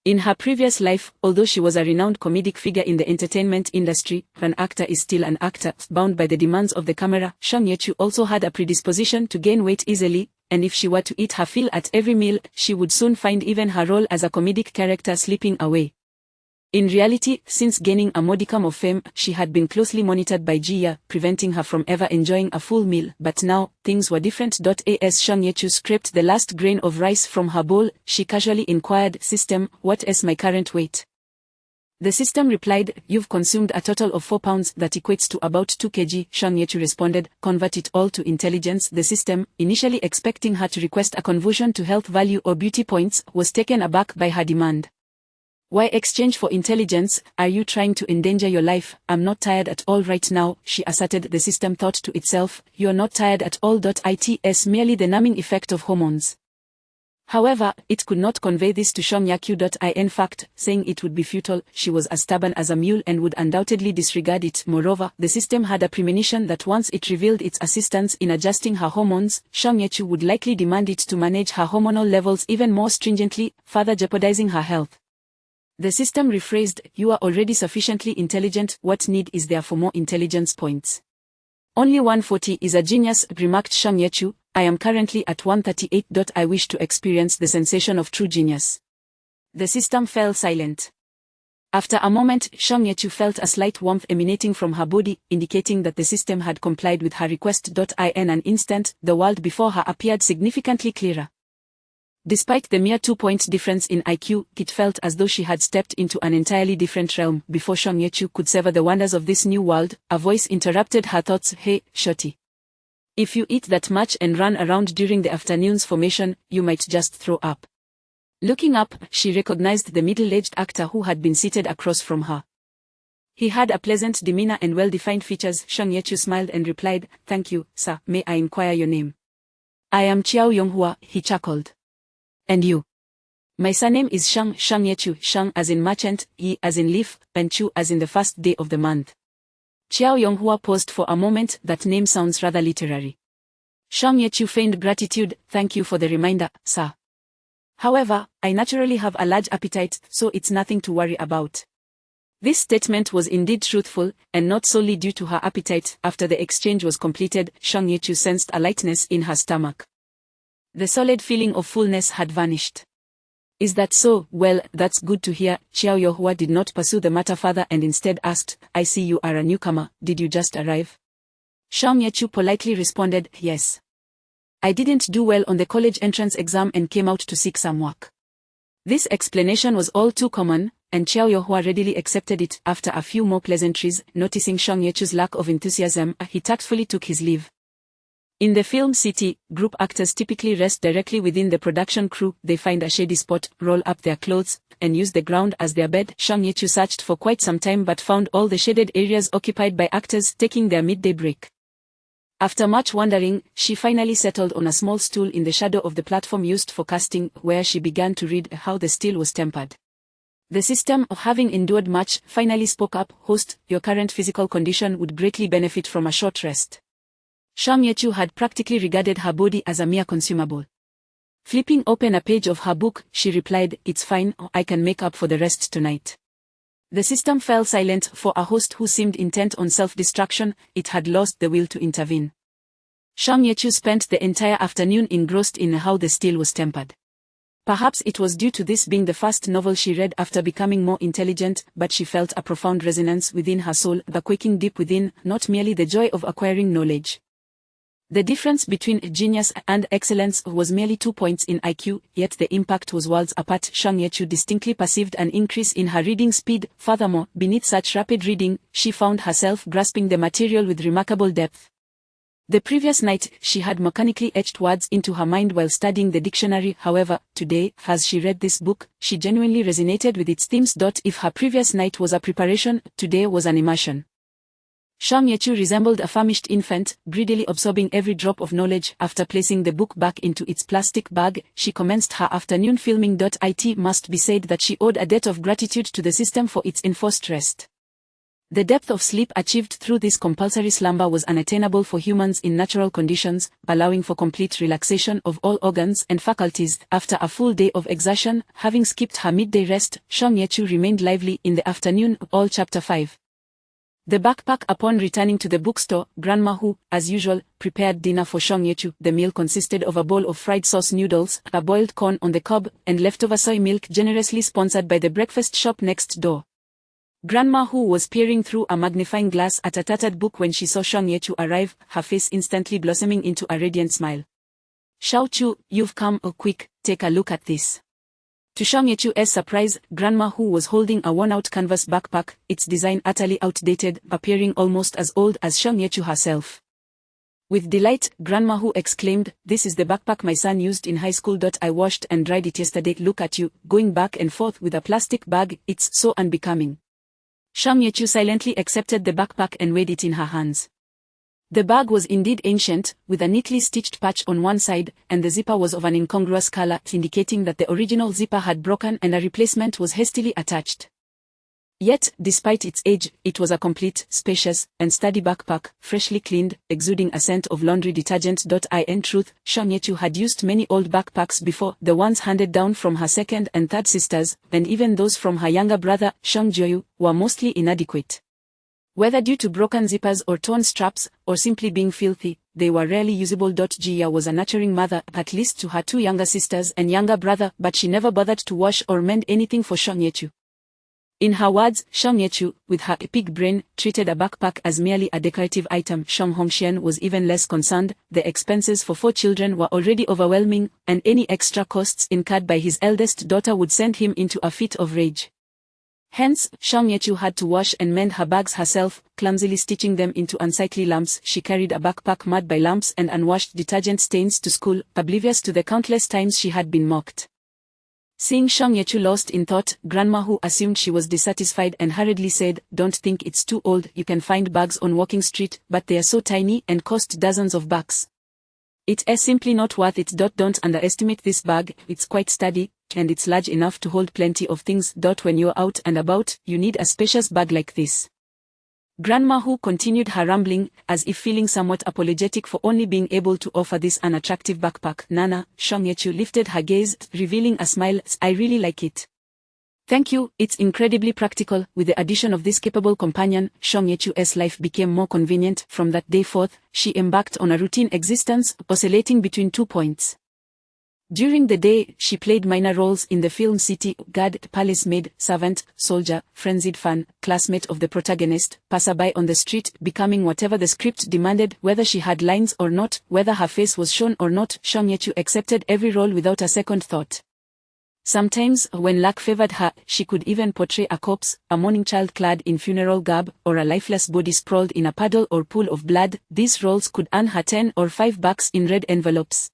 In her previous life, although she was a renowned comedic figure in the entertainment industry, an actor is still an actor, bound by the demands of the camera. Shang Yechu also had a predisposition to gain weight easily, and if she were to eat her fill at every meal, she would soon find even her role as a comedic character slipping away. In reality, since gaining a modicum of fame, she had been closely monitored by Jia, preventing her from ever enjoying a full meal. But now, things were different. As Shang Yechu scraped the last grain of rice from her bowl, she casually inquired, System, what is my current weight? The system replied, you've consumed a total of 4 pounds, that equates to about 2 kg. Shang Yechu responded, convert it all to intelligence. The system, initially expecting her to request a conversion to health value or beauty points, was taken aback by her demand. Why exchange for intelligence? Are you trying to endanger your life? I'm not tired at all right now, she asserted. The system thought to itself, you're not tired at all. It's merely the numbing effect of hormones. However, it could not convey this to Shang Yechu. In fact, saying it would be futile, she was as stubborn as a mule and would undoubtedly disregard it. Moreover, the system had a premonition that once it revealed its assistance in adjusting her hormones, Shang Yechu would likely demand it to manage her hormonal levels even more stringently, further jeopardizing her health. The system rephrased, you are already sufficiently intelligent, what need is there for more intelligence points? Only 140 is a genius, remarked Shang Yechu. I am currently at 138. I wish to experience the sensation of true genius. The system fell silent. After a moment, Shang Yechu felt a slight warmth emanating from her body, indicating that the system had complied with her request. In an instant, the world before her appeared significantly clearer. Despite the mere 2-point difference in IQ, it felt as though she had stepped into an entirely different realm. Before Shang Yechu could savor the wonders of this new world, a voice interrupted her thoughts. Hey, shorty. If you eat that much and run around during the afternoon's formation, you might just throw up. Looking up, she recognized the middle-aged actor who had been seated across from her. He had a pleasant demeanor and well-defined features. Shang Yechu smiled and replied, "Thank you, sir. May I inquire your name?" "I am Chiao Yonghua," he chuckled. "And you?" "My surname is Shang Yechu, Shang as in merchant, Yi as in leaf, and Chu as in the first day of the month." Chiao Yonghua paused for a moment. That name sounds rather literary. Shang Yechu feigned gratitude. "Thank you for the reminder, sir. However, I naturally have a large appetite, so it's nothing to worry about." This statement was indeed truthful, and not solely due to her appetite. After the exchange was completed, Shang Yechu sensed a lightness in her stomach. The solid feeling of fullness had vanished. "Is that so? Well, that's good to hear." Chiao Yonghua did not pursue the matter further and instead asked, "I see you are a newcomer. Did you just arrive?" Shang Yechu politely responded, "Yes. I didn't do well on the college entrance exam and came out to seek some work." This explanation was all too common, and Chiao Yonghua readily accepted it. After a few more pleasantries, noticing Shang Yechu's lack of enthusiasm, he tactfully took his leave. In the film city, group actors typically rest directly within the production crew. They find a shady spot, roll up their clothes, and use the ground as their bed. Shang Yechu searched for quite some time but found all the shaded areas occupied by actors taking their midday break. After much wandering, she finally settled on a small stool in the shadow of the platform used for casting, where she began to read how the steel was tempered. The system, having endured much, finally spoke up, "Host, your current physical condition would greatly benefit from a short rest." Shang Yechu had practically regarded her body as a mere consumable. Flipping open a page of her book, she replied, "It's fine, I can make up for the rest tonight." The system fell silent. For a host who seemed intent on self-destruction, it had lost the will to intervene. Shang Yechu spent the entire afternoon engrossed in how the steel was tempered. Perhaps it was due to this being the first novel she read after becoming more intelligent, but she felt a profound resonance within her soul, the quaking deep within, not merely the joy of acquiring knowledge. The difference between genius and excellence was merely 2 points in IQ, yet the impact was worlds apart. Shang Yechu distinctly perceived an increase in her reading speed. Furthermore, beneath such rapid reading, she found herself grasping the material with remarkable depth. The previous night, she had mechanically etched words into her mind while studying the dictionary. However, today, as she read this book, she genuinely resonated with its themes. If her previous night was a preparation, today was an immersion. Shang Yechu resembled a famished infant, greedily absorbing every drop of knowledge. After placing the book back into its plastic bag, she commenced her afternoon filming. It must be said that she owed a debt of gratitude to the system for its enforced rest. The depth of sleep achieved through this compulsory slumber was unattainable for humans in natural conditions, allowing for complete relaxation of all organs and faculties. After a full day of exertion, having skipped her midday rest, Shang Yechu remained lively in the afternoon. All Chapter 5. The backpack. Upon returning to the bookstore, Grandma Hu, as usual, prepared dinner for Shang Yechu. The meal consisted of a bowl of fried sauce noodles, a boiled corn on the cob, and leftover soy milk generously sponsored by the breakfast shop next door. Grandma Hu was peering through a magnifying glass at a tattered book when she saw Shang Yechu arrive, her face instantly blossoming into a radiant smile. "Shao Chu, you've come. Oh, quick, take a look at this." To Shang Yechu's surprise, Grandma Hu was holding a worn-out canvas backpack, its design utterly outdated, appearing almost as old as Shang Yechu herself. With delight, Grandma Hu exclaimed, "This is the backpack my son used in high school. I washed and dried it yesterday. Look at you, going back and forth with a plastic bag. It's so unbecoming." Shang Yechu silently accepted the backpack and weighed it in her hands. The bag was indeed ancient, with a neatly stitched patch on one side, and the zipper was of an incongruous color, indicating that the original zipper had broken and a replacement was hastily attached. Yet, despite its age, it was a complete, spacious, and sturdy backpack, freshly cleaned, exuding a scent of laundry detergent. In truth, Shang Yechu had used many old backpacks before, the ones handed down from her second and third sisters, and even those from her younger brother, Shang Jiuyu, were mostly inadequate. Whether due to broken zippers or torn straps, or simply being filthy, they were rarely usable. Jia was a nurturing mother, at least to her 2 younger sisters and younger brother, but she never bothered to wash or mend anything for Shang Yechu. In her words, Shang Yechu, with her epic brain, treated a backpack as merely a decorative item. Shang Hongxian was even less concerned. The expenses for 4 children were already overwhelming, and any extra costs incurred by his eldest daughter would send him into a fit of rage. Hence, Shang Yechu had to wash and mend her bags herself, clumsily stitching them into unsightly lumps. She carried a backpack marred by lumps and unwashed detergent stains to school, oblivious to the countless times she had been mocked. Seeing Shang Yechu lost in thought, Grandma Hu assumed she was dissatisfied and hurriedly said, "Don't think it's too old, you can find bags on Walking Street, but they are so tiny and cost dozens of bucks. It's simply not worth it. Don't underestimate this bag, it's quite sturdy, and it's large enough to hold plenty of things. When you're out and about, you need a spacious bag like this." Grandma Hu continued her rambling, as if feeling somewhat apologetic for only being able to offer this unattractive backpack. Nana, Shang Yechu lifted her gaze, revealing a smile. "I really like it. Thank you, it's incredibly practical." With the addition of this capable companion, Shang Yechu's life became more convenient. From that day forth, she embarked on a routine existence, oscillating between 2 points. During the day, she played minor roles in the film city: guard, palace maid, servant, soldier, frenzied fan, classmate of the protagonist, passerby on the street, becoming whatever the script demanded. Whether she had lines or not, whether her face was shown or not, Shang Yechu accepted every role without a second thought. Sometimes, when luck favored her, she could even portray a corpse, a mourning child clad in funeral garb, or a lifeless body sprawled in a puddle or pool of blood. These roles could earn her 10 or 5 bucks in red envelopes.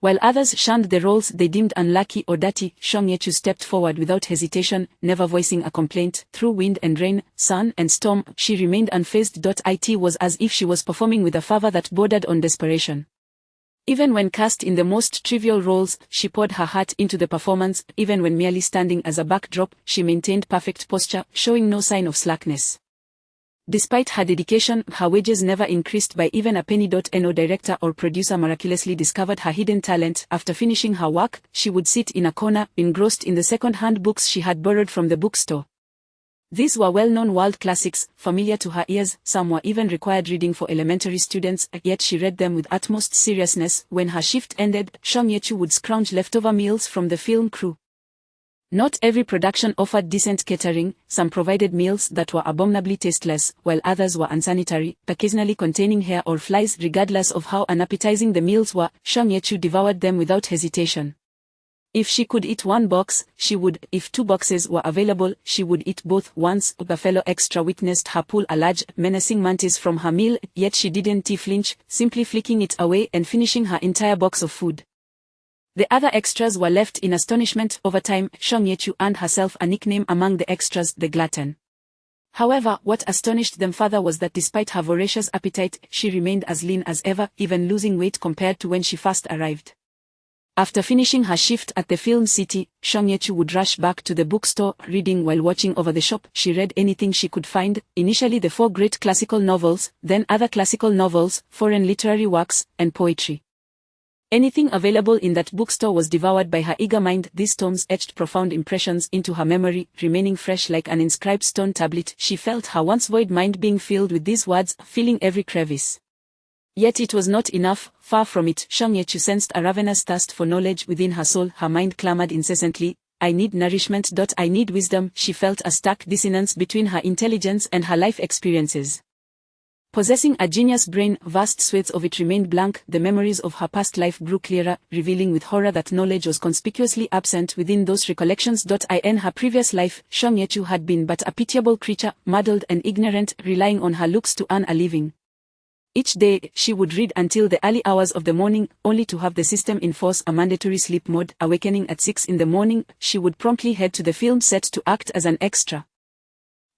While others shunned the roles they deemed unlucky or dirty, Shang Yechu stepped forward without hesitation, never voicing a complaint. Through wind and rain, sun and storm, she remained unfazed. It was as if she was performing with a fervor that bordered on desperation. Even when cast in the most trivial roles, she poured her heart into the performance. Even when merely standing as a backdrop, she maintained perfect posture, showing no sign of slackness. Despite her dedication, her wages never increased by even a penny. No director or producer miraculously discovered her hidden talent. After finishing her work, she would sit in a corner, engrossed in the second-hand books she had borrowed from the bookstore. These were well-known world classics, familiar to her ears. Some were even required reading for elementary students, yet she read them with utmost seriousness. When her shift ended, Shang Yechu would scrounge leftover meals from the film crew. Not every production offered decent catering. Some provided meals that were abominably tasteless, while others were unsanitary, occasionally containing hair or flies. Regardless of how unappetizing the meals were, Shang Yechu devoured them without hesitation. If she could eat 1 box, she would. If 2 boxes were available, she would eat both. Once, a fellow extra witnessed her pull a large, menacing mantis from her meal, yet she didn't flinch, simply flicking it away and finishing her entire box of food. The other extras were left in astonishment. Over time, Shang Yechu earned herself a nickname among the extras, the glutton. However, what astonished them further was that despite her voracious appetite, she remained as lean as ever, even losing weight compared to when she first arrived. After finishing her shift at the film city, Shang Yechu would rush back to the bookstore, reading while watching over the shop. She read anything she could find, initially the 4 great classical novels, then other classical novels, foreign literary works, and poetry. Anything available in that bookstore was devoured by her eager mind. These tomes etched profound impressions into her memory, remaining fresh like an inscribed stone tablet. She felt her once void mind being filled with these words, filling every crevice. Yet it was not enough. Far from it, Shang Yechu sensed a ravenous thirst for knowledge within her soul. Her mind clamored incessantly, "I need nourishment. I need wisdom." She felt a stark dissonance between her intelligence and her life experiences. Possessing a genius brain, vast swathes of it remained blank. The memories of her past life grew clearer, revealing with horror that knowledge was conspicuously absent within those recollections. In her previous life, Shang Yechu had been but a pitiable creature, muddled and ignorant, relying on her looks to earn a living. Each day, she would read until the early hours of the morning, only to have the system enforce a mandatory sleep mode. Awakening at 6 in the morning, she would promptly head to the film set to act as an extra.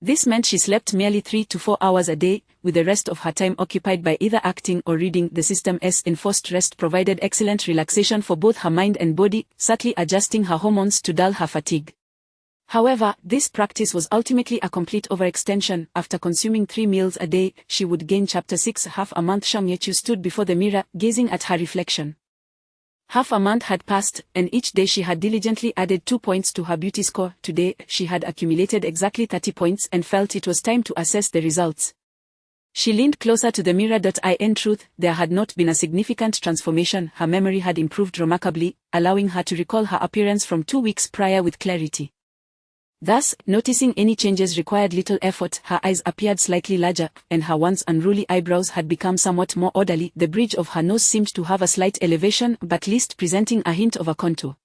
This meant she slept merely 3 to 4 hours a day, with the rest of her time occupied by either acting or reading. The system's enforced rest provided excellent relaxation for both her mind and body, subtly adjusting her hormones to dull her fatigue. However, this practice was ultimately a complete overextension. After consuming 3 meals a day, she would gain chapter 6. Half a month Shang Yechu stood before the mirror, gazing at her reflection. Half a month had passed, and each day she had diligently added 2 points to her beauty score. Today, she had accumulated exactly 30 points and felt it was time to assess the results. She leaned closer to the mirror. In truth, there had not been a significant transformation. Her memory had improved remarkably, allowing her to recall her appearance from 2 weeks prior with clarity. Thus, noticing any changes required little effort. Her eyes appeared slightly larger, and her once unruly eyebrows had become somewhat more orderly. The bridge of her nose seemed to have a slight elevation, but least presenting a hint of a contour.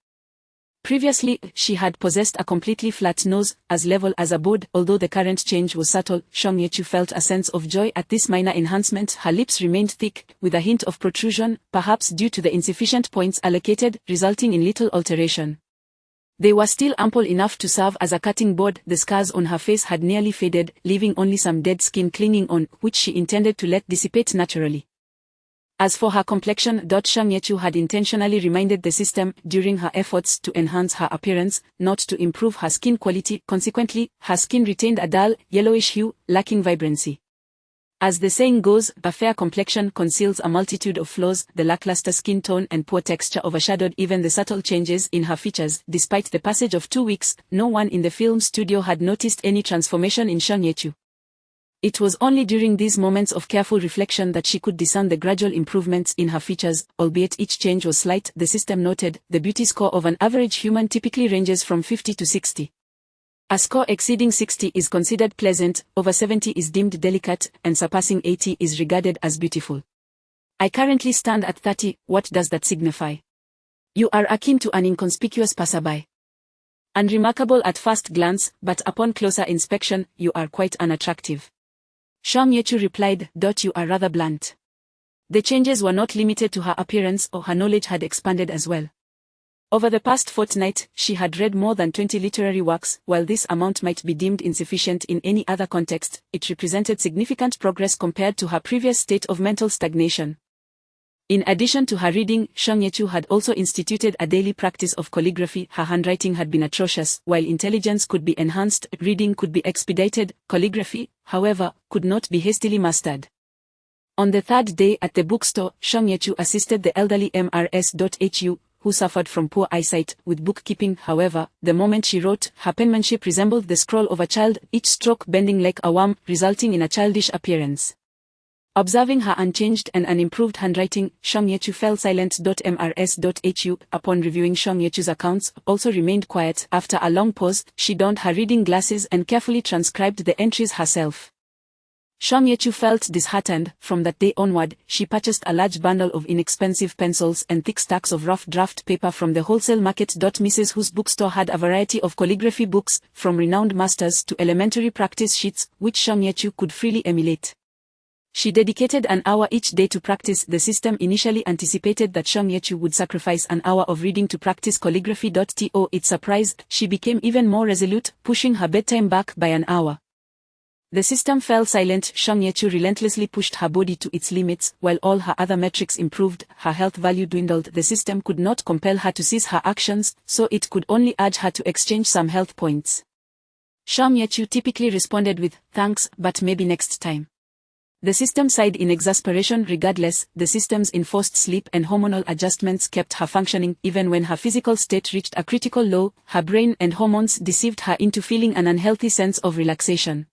Previously, she had possessed a completely flat nose, as level as a board. Although the current change was subtle, Shang Yechu felt a sense of joy at this minor enhancement. Her lips remained thick, with a hint of protrusion, perhaps due to the insufficient points allocated, resulting in little alteration. They were still ample enough to serve as a cutting board. The scars on her face had nearly faded, leaving only some dead skin clinging on, which she intended to let dissipate naturally. As for her complexion, Shang Yechu had intentionally reminded the system, during her efforts to enhance her appearance, not to improve her skin quality. Consequently, her skin retained a dull, yellowish hue, lacking vibrancy. As the saying goes, a fair complexion conceals a multitude of flaws. The lackluster skin tone and poor texture overshadowed even the subtle changes in her features. Despite the passage of 2 weeks, no one in the film studio had noticed any transformation in Shang Yechu. It was only during these moments of careful reflection that she could discern the gradual improvements in her features, albeit each change was slight. The system noted, the beauty score of an average human typically ranges from 50 to 60. A score exceeding 60 is considered pleasant, over 70 is deemed delicate, and surpassing 80 is regarded as beautiful. I currently stand at 30, what does that signify? You are akin to an inconspicuous passerby. Unremarkable at first glance, but upon closer inspection, you are quite unattractive. Shang Yechu replied, "You are rather blunt." The changes were not limited to her appearance, or her knowledge had expanded as well. Over the past fortnight, she had read more than 20 literary works. While this amount might be deemed insufficient in any other context, it represented significant progress compared to her previous state of mental stagnation. In addition to her reading, Shang Yechu had also instituted a daily practice of calligraphy. Her handwriting had been atrocious. While intelligence could be enhanced, reading could be expedited, calligraphy, however, could not be hastily mastered. On the third day at the bookstore, Shang Yechu assisted the elderly Mrs. who suffered from poor eyesight, with bookkeeping. However, the moment she wrote, her penmanship resembled the scroll of a child, each stroke bending like a worm, resulting in a childish appearance. Observing her unchanged and unimproved handwriting, Shang Yechu fell silent. Mrs. upon reviewing Shang Yechu's accounts, also remained quiet. After a long pause, she donned her reading glasses and carefully transcribed the entries herself. Shang Yechu felt disheartened. From that day onward, she purchased a large bundle of inexpensive pencils and thick stacks of rough draft paper from the wholesale market. Mrs. Hu's bookstore had a variety of calligraphy books, from renowned masters to elementary practice sheets, which Shang Yechu could freely emulate. She dedicated an hour each day to practice. The system initially anticipated that Shang Yechu would sacrifice an hour of reading to practice calligraphy. To its surprise, she became even more resolute, pushing her bedtime back by an hour. The system fell silent. Shang Yechu relentlessly pushed her body to its limits. While all her other metrics improved, her health value dwindled. The system could not compel her to cease her actions, so it could only urge her to exchange some health points. Shang Yechu typically responded with, "Thanks, but maybe next time." The system sighed in exasperation. Regardless, the system's enforced sleep and hormonal adjustments kept her functioning. Even when her physical state reached a critical low, her brain and hormones deceived her into feeling an unhealthy sense of relaxation.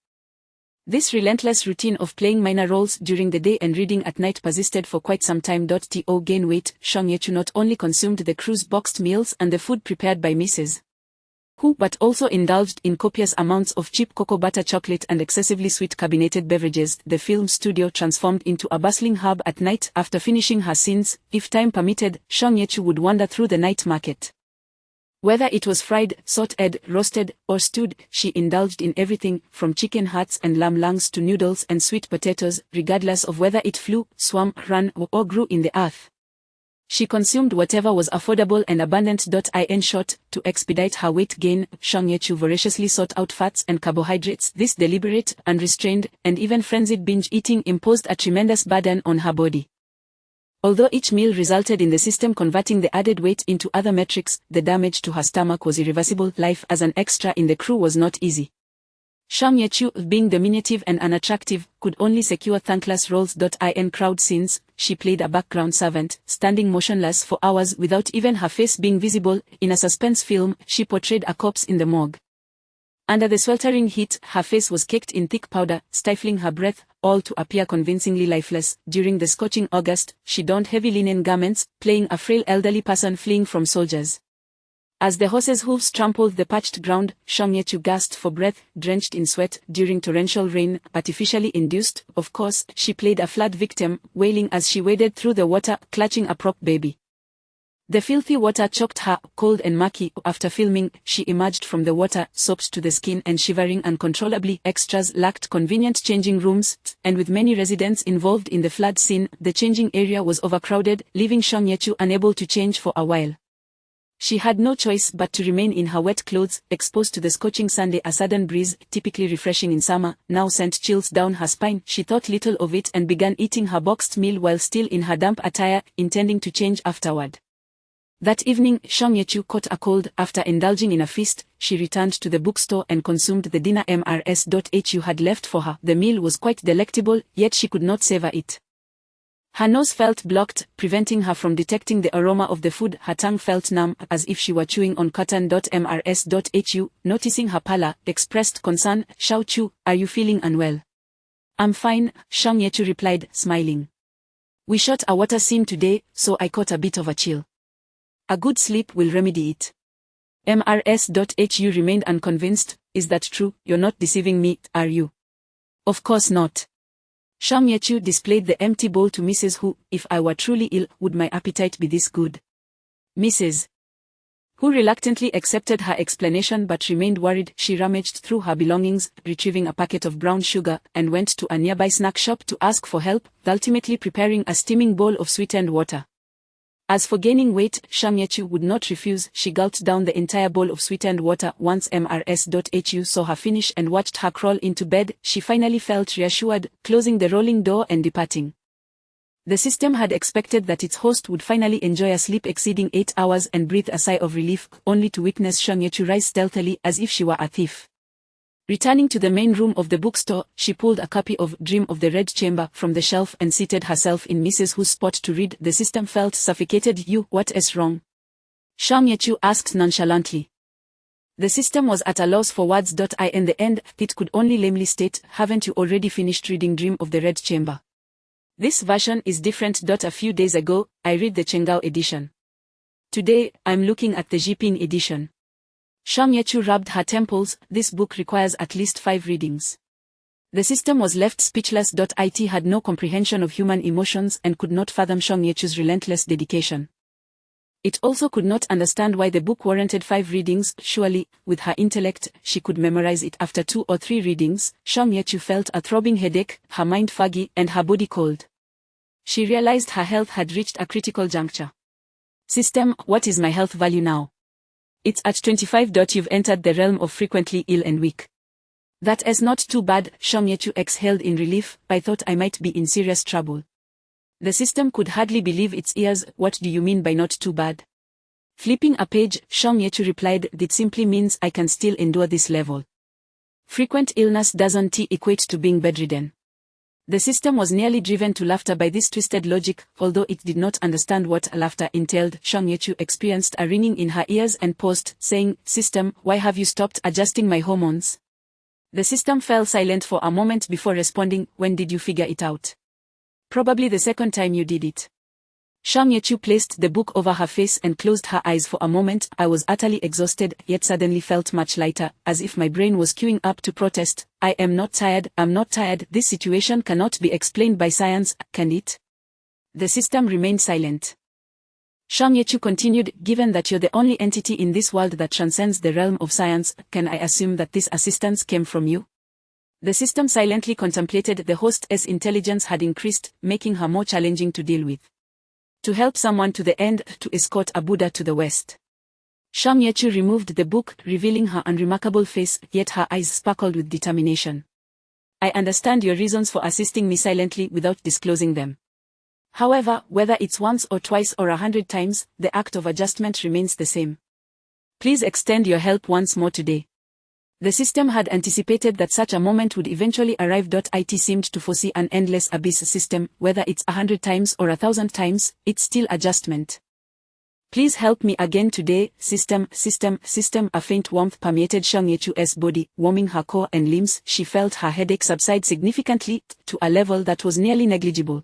This relentless routine of playing minor roles during the day and reading at night persisted for quite some time. To gain weight, Shang Yechu not only consumed the crew's boxed meals and the food prepared by Mrs. Hu, but also indulged in copious amounts of cheap cocoa butter chocolate and excessively sweet carbonated beverages. The film studio transformed into a bustling hub at night. After finishing her scenes, if time permitted, Shang Yechu would wander through the night market. Whether it was fried, sauteed, roasted, or stewed, she indulged in everything, from chicken hearts and lamb lungs to noodles and sweet potatoes, regardless of whether it flew, swam, ran, or grew in the earth. She consumed whatever was affordable and abundant. In short, to expedite her weight gain, Shang Yechu voraciously sought out fats and carbohydrates. This deliberate, unrestrained, and even frenzied binge eating imposed a tremendous burden on her body. Although each meal resulted in the system converting the added weight into other metrics, the damage to her stomach was irreversible. Life as an extra in the crew was not easy. Shang Yechu, being diminutive and unattractive, could only secure thankless roles. In crowd scenes, she played a background servant, standing motionless for hours without even her face being visible. In a suspense film, she portrayed a corpse in the morgue. Under the sweltering heat, her face was caked in thick powder, stifling her breath, all to appear convincingly lifeless. During the scorching August, she donned heavy linen garments, playing a frail elderly person fleeing from soldiers. As the horse's hooves trampled the parched ground, Shang Yechu gasped for breath, drenched in sweat. During torrential rain, artificially induced, of course, she played a flood victim, wailing as she waded through the water, clutching a prop baby. The filthy water choked her, cold and murky. After filming, she emerged from the water, soaked to the skin and shivering uncontrollably. Extras lacked convenient changing rooms, and with many residents involved in the flood scene, the changing area was overcrowded, leaving Shang Yechu unable to change for a while. She had no choice but to remain in her wet clothes, exposed to the scorching Sunday. A sudden breeze, typically refreshing in summer, now sent chills down her spine. She thought little of it and began eating her boxed meal while still in her damp attire, intending to change afterward. That evening, Shang Yechu caught a cold. After indulging in a feast, she returned to the bookstore and consumed the dinner Mrs. Hu had left for her. The meal was quite delectable, yet she could not savor it. Her nose felt blocked, preventing her from detecting the aroma of the food. Her tongue felt numb, as if she were chewing on cotton. Mrs. Noticing her pallor, expressed concern. "Xiao Chu, are you feeling unwell?" "I'm fine," Shang Yechu replied, smiling. "We shot a water scene today, so I caught a bit of a chill. A good sleep will remedy it." Mrs. remained unconvinced. "Is that true? You're not deceiving me, are you?" "Of course not." Shang Yechu displayed the empty bowl to Mrs. Hu. "If I were truly ill, would my appetite be this good?" Mrs. Hu reluctantly accepted her explanation but remained worried. She rummaged through her belongings, retrieving a packet of brown sugar, and went to a nearby snack shop to ask for help, ultimately preparing a steaming bowl of sweetened water. As for gaining weight, Shang Yechu would not refuse. She gulped down the entire bowl of sweetened water. Once Mrs. saw her finish and watched her crawl into bed, she finally felt reassured, closing the rolling door and departing. The system had expected that its host would finally enjoy a sleep exceeding 8 hours and breathe a sigh of relief, only to witness Shang Yechu rise stealthily as if she were a thief. Returning to the main room of the bookstore, she pulled a copy of Dream of the Red Chamber from the shelf and seated herself in Mrs. Hu's spot to read. The system felt suffocated. "What is wrong?" Shang Yechu asked nonchalantly. The system was at a loss for words. In the end, it could only lamely state, "Haven't you already finished reading Dream of the Red Chamber? This version is different. A few days ago, I read the Chengao edition. Today, I'm looking at the Jiping edition." Shang Yechu rubbed her temples. "This book requires at least 5 readings." The system was left speechless. It had no comprehension of human emotions and could not fathom Shang Yechu's relentless dedication. It also could not understand why the book warranted 5 readings. Surely, with her intellect, she could memorize it after 2 or 3 readings. Shang Yechu felt a throbbing headache, her mind foggy, and her body cold. She realized her health had reached a critical juncture. "System, what is my health value now?" "It's at 25. You've entered the realm of frequently ill and weak." "That is not too bad," Shang Yechu exhaled in relief. "I thought I might be in serious trouble." The system could hardly believe its ears. "What do you mean by not too bad?" Flipping a page, Shang Yechu replied, "That simply means I can still endure this level. Frequent illness doesn't equate to being bedridden." The system was nearly driven to laughter by this twisted logic. Although it did not understand what laughter entailed, Shang Yechu experienced a ringing in her ears and paused, saying, "System, why have you stopped adjusting my hormones?" The system fell silent for a moment before responding, "When did you figure it out?" "Probably the second time you did it." Shang Yechu placed the book over her face and closed her eyes for a moment. "I was utterly exhausted, yet suddenly felt much lighter, as if my brain was queuing up to protest. I am not tired, I'm not tired. This situation cannot be explained by science, can it?" The system remained silent. Shang Yechu continued, "Given that you're the only entity in this world that transcends the realm of science, can I assume that this assistance came from you?" The system silently contemplated. The host's intelligence had increased, making her more challenging to deal with. To help someone to the end, to escort a Buddha to the West. Shang Yechu removed the book, revealing her unremarkable face, yet her eyes sparkled with determination. "I understand your reasons for assisting me silently without disclosing them. However, whether it's once or twice or 100 times, the act of adjustment remains the same. Please extend your help once more today." The system had anticipated that such a moment would eventually arrive. It seemed to foresee an endless abyss. "System, whether it's 100 times or 1,000 times, it's still adjustment. Please help me again today, system." A faint warmth permeated Shang Yechu's body, warming her core and limbs. She felt her headache subside significantly, to a level that was nearly negligible.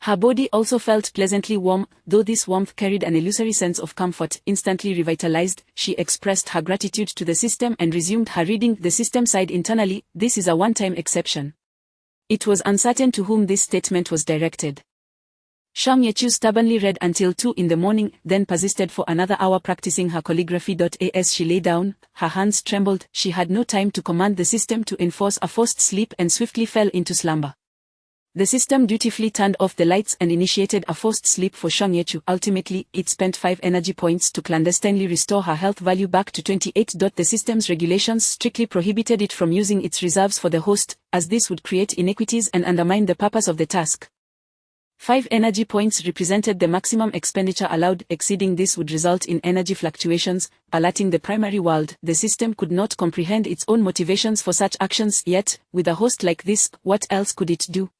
Her body also felt pleasantly warm, though this warmth carried an illusory sense of comfort. Instantly revitalized, she expressed her gratitude to the system and resumed her reading. The system sighed internally, "This is a one-time exception." It was uncertain to whom this statement was directed. Shang Yechu stubbornly read until 2 in the morning, then persisted for another hour practicing her calligraphy. As she lay down, her hands trembled. She had no time to command the system to enforce a forced sleep and swiftly fell into slumber. The system dutifully turned off the lights and initiated a forced sleep for Shang Yechu. Ultimately, it spent 5 energy points to clandestinely restore her health value back to 28. The system's regulations strictly prohibited it from using its reserves for the host, as this would create inequities and undermine the purpose of the task. 5 energy points represented the maximum expenditure allowed. Exceeding this would result in energy fluctuations, alerting the primary world. The system could not comprehend its own motivations for such actions, yet, with a host like this, what else could it do?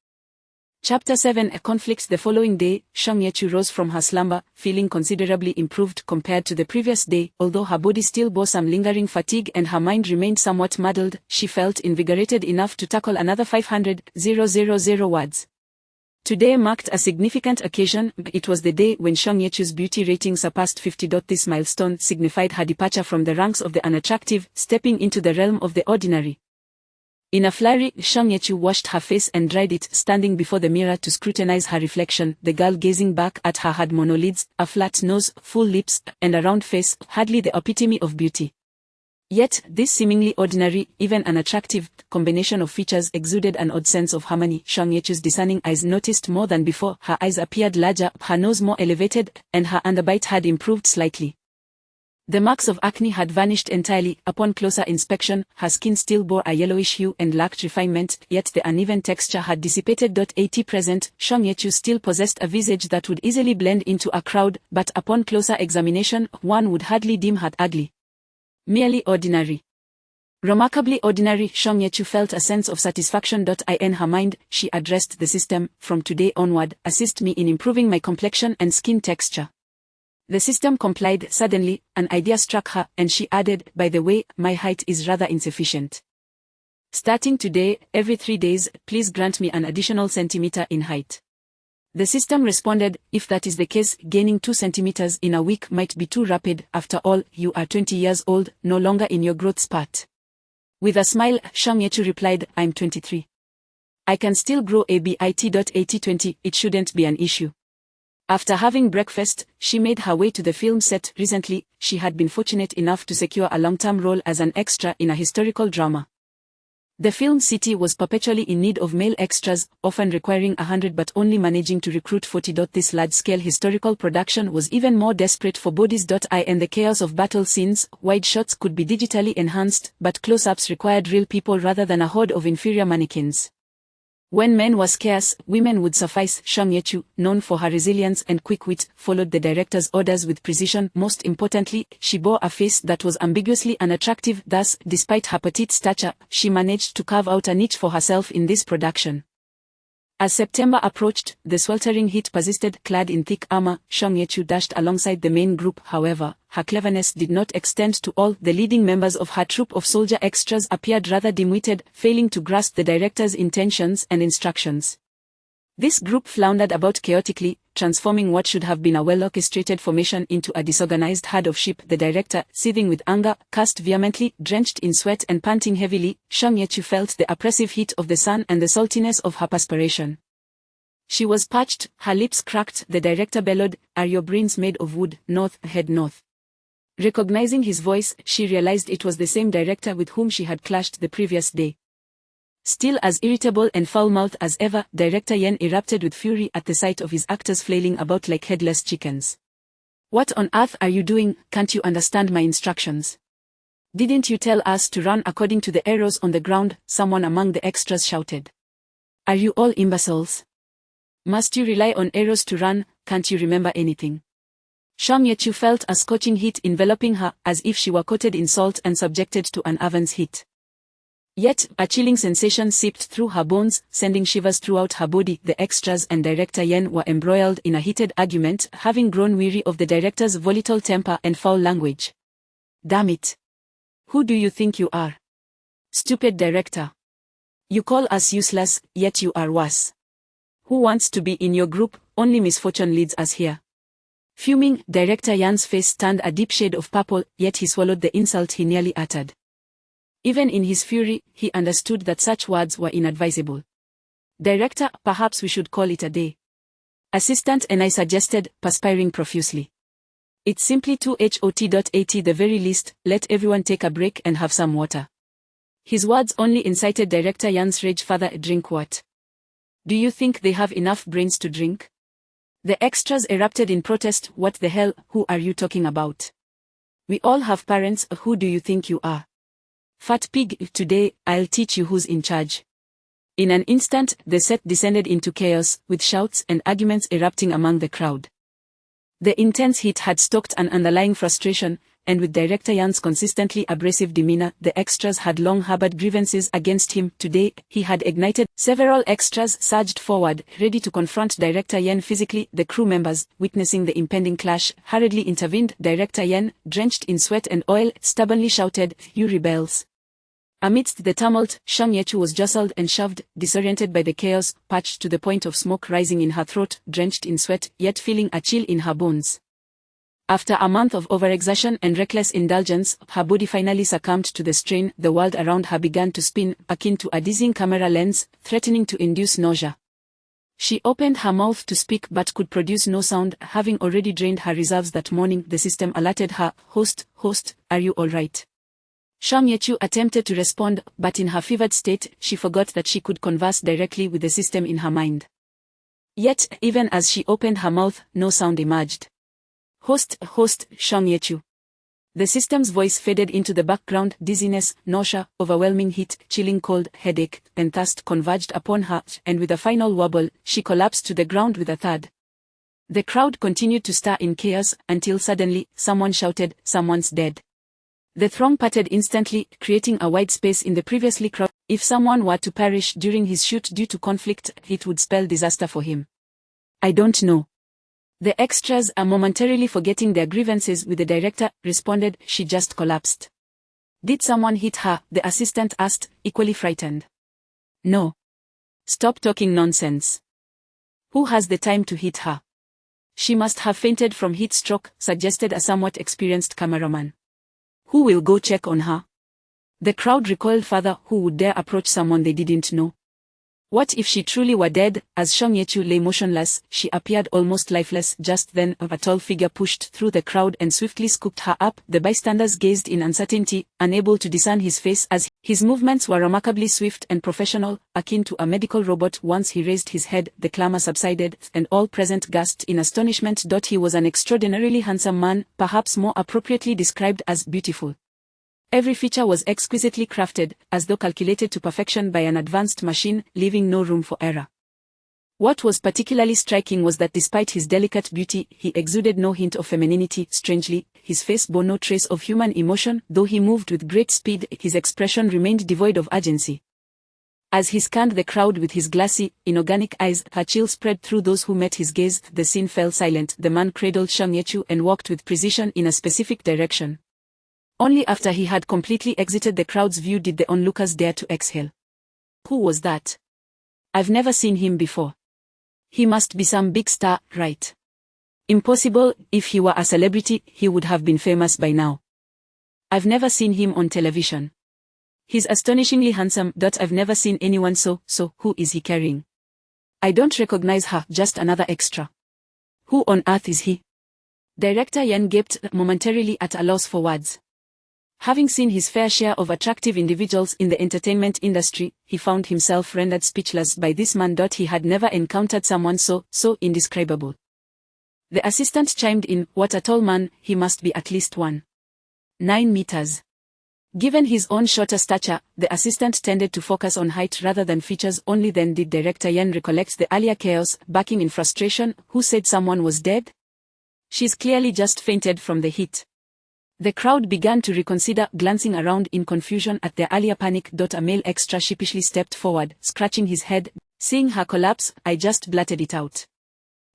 Chapter 7 A conflict. The following day, Shang Yechu rose from her slumber, feeling considerably improved compared to the previous day. Although her body still bore some lingering fatigue and her mind remained somewhat muddled, she felt invigorated enough to tackle another 500,000 words. Today marked a significant occasion. It was the day when Shang Yechu's beauty rating surpassed 50. This milestone signified her departure from the ranks of the unattractive, stepping into the realm of the ordinary. In a flurry, Shang Yechu washed her face and dried it, standing before the mirror to scrutinize her reflection. The girl gazing back at her had monolids, a flat nose, full lips, and a round face, hardly the epitome of beauty. Yet, this seemingly ordinary, even unattractive, combination of features exuded an odd sense of harmony. Shang Yechu's discerning eyes noticed more than before. Her eyes appeared larger, her nose more elevated, and her underbite had improved slightly. The marks of acne had vanished entirely. Upon closer inspection, her skin still bore a yellowish hue and lacked refinement, yet the uneven texture had dissipated. At present, Shang Yechu still possessed a visage that would easily blend into a crowd, but upon closer examination, one would hardly deem her ugly. Merely ordinary. Remarkably ordinary. Shang Yechu felt a sense of satisfaction. In her mind, she addressed the system, from today onward, assist me in improving my complexion and skin texture. The system complied. Suddenly, an idea struck her, and she added, by the way, my height is rather insufficient. Starting today, every 3 days, please grant me an additional centimeter in height. The system responded, if that is the case, gaining 2 centimeters in a week might be too rapid. After all, you are 20 years old, no longer in your growth spurt. With a smile, Shang Yechu replied, I'm 23. I can still grow a bit. 20, it shouldn't be an issue. After having breakfast, she made her way to the film set. Recently, she had been fortunate enough to secure a long-term role as an extra in a historical drama. The film city was perpetually in need of male extras, often requiring 100 but only managing to recruit 40. This large-scale historical production was even more desperate for bodies. In the chaos of battle scenes, wide shots could be digitally enhanced, but close-ups required real people rather than a horde of inferior mannequins. When men were scarce, women would suffice. Shang Yechu, known for her resilience and quick wit, followed the director's orders with precision. Most importantly, she bore a face that was ambiguously unattractive. Thus, despite her petite stature, she managed to carve out a niche for herself in this production. As September approached, the sweltering heat persisted. Clad in thick armor, Shang Yechu dashed alongside the main group. However, her cleverness did not extend to all. The leading members of her troupe of soldier extras appeared rather dim-witted, failing to grasp the director's intentions and instructions. This group floundered about chaotically, transforming what should have been a well-orchestrated formation into a disorganized herd of sheep. The director, seething with anger, cursed vehemently, drenched in sweat and panting heavily. Shang Yechu felt the oppressive heat of the sun and the saltiness of her perspiration. She was parched, her lips cracked. The director bellowed, "Are your brains made of wood? North, head north." Recognizing his voice, she realized it was the same director with whom she had clashed the previous day. Still as irritable and foul-mouthed as ever, Director Yen erupted with fury at the sight of his actors flailing about like headless chickens. "What on earth are you doing? Can't you understand my instructions? Didn't you tell us to run according to the arrows on the ground?" someone among the extras shouted. "Are you all imbeciles? Must you rely on arrows to run? Can't you remember anything?" Shang Yechu felt a scorching heat enveloping her, as if she were coated in salt and subjected to an oven's heat. Yet, a chilling sensation seeped through her bones, sending shivers throughout her body. The extras and Director Yen were embroiled in a heated argument, having grown weary of the director's volatile temper and foul language. "Damn it! Who do you think you are? Stupid director! You call us useless, yet you are worse. Who wants to be in your group? Only misfortune leads us here." Fuming, Director Yan's face turned a deep shade of purple, yet he swallowed the insult he nearly uttered. Even in his fury, he understood that such words were inadvisable. "Director, perhaps we should call it a day." Assistant and I suggested, perspiring profusely. "It's simply too hot. At the very least, let everyone take a break and have some water." His words only incited Director Yan's rage further. "Drink what?" Do you think they have enough brains to drink? The extras erupted in protest. What the hell, who are you talking about? We all have parents. Who do you think you are? Fat pig, today, I'll teach you who's in charge. In an instant, the set descended into chaos, with shouts and arguments erupting among the crowd. The intense heat had stoked an underlying frustration, and with Director Yan's consistently abrasive demeanor, the extras had long harbored grievances against him. Today, he had ignited. Several extras surged forward, ready to confront Director Yan physically. The crew members, witnessing the impending clash, hurriedly intervened. Director Yan, drenched in sweat and oil, stubbornly shouted, "You rebels." Amidst the tumult, Shang Yechu was jostled and shoved, disoriented by the chaos, parched to the point of smoke rising in her throat, drenched in sweat, yet feeling a chill in her bones. After a month of overexertion and reckless indulgence, her body finally succumbed to the strain. The world around her began to spin, akin to a dizzying camera lens, threatening to induce nausea. She opened her mouth to speak but could produce no sound, having already drained her reserves that morning. The system alerted her, Host, are you alright? Shang Yechu attempted to respond, but in her fevered state, she forgot that she could converse directly with the system in her mind. Yet, even as she opened her mouth, no sound emerged. Host, Shang Yechu. The system's voice faded into the background. Dizziness, nausea, overwhelming heat, chilling cold, headache, and thirst converged upon her, and with a final wobble, she collapsed to the ground with a thud. The crowd continued to stir in chaos, until suddenly, someone shouted, "Someone's dead." The throng parted instantly, creating a wide space in the previously crowded. If someone were to perish during his shoot due to conflict, it would spell disaster for him. I don't know. The extras, are momentarily forgetting their grievances with the director, responded, "She just collapsed." Did someone hit her? The assistant asked, equally frightened. No. Stop talking nonsense. Who has the time to hit her? She must have fainted from heat stroke, suggested a somewhat experienced cameraman. Who will go check on her? The crowd recoiled further. Who would dare approach someone they didn't know? What if she truly were dead? As Shang Yechu lay motionless, she appeared almost lifeless. Just then, a tall figure pushed through the crowd and swiftly scooped her up. The bystanders gazed in uncertainty, unable to discern his face as his movements were remarkably swift and professional, akin to a medical robot. Once he raised his head, the clamor subsided, and all present gasped in astonishment. He was an extraordinarily handsome man, perhaps more appropriately described as beautiful. Every feature was exquisitely crafted, as though calculated to perfection by an advanced machine, leaving no room for error. What was particularly striking was that despite his delicate beauty, he exuded no hint of femininity. Strangely, his face bore no trace of human emotion. Though he moved with great speed, his expression remained devoid of urgency. As he scanned the crowd with his glassy, inorganic eyes, a chill spread through those who met his gaze. The scene fell silent. The man cradled Shang Yechu and walked with precision in a specific direction. Only after he had completely exited the crowd's view did the onlookers dare to exhale. Who was that? I've never seen him before. He must be some big star, right? Impossible. If he were a celebrity, he would have been famous by now. I've never seen him on television. He's astonishingly handsome. I've never seen anyone so. Who is he carrying? I don't recognize her. Just another extra. Who on earth is he? Director Yan gaped, momentarily at a loss for words. Having seen his fair share of attractive individuals in the entertainment industry, he found himself rendered speechless by this man. He had never encountered someone so indescribable. The assistant chimed in, "What a tall man, he must be at least 1.9 meters. Given his own shorter stature, the assistant tended to focus on height rather than features. Only then did Director Yan recollect the earlier chaos, barking in frustration, "Who said someone was dead? She's clearly just fainted from the heat." The crowd began to reconsider, glancing around in confusion at their earlier panic. A male extra sheepishly stepped forward, scratching his head. Seeing her collapse, I just blurted it out.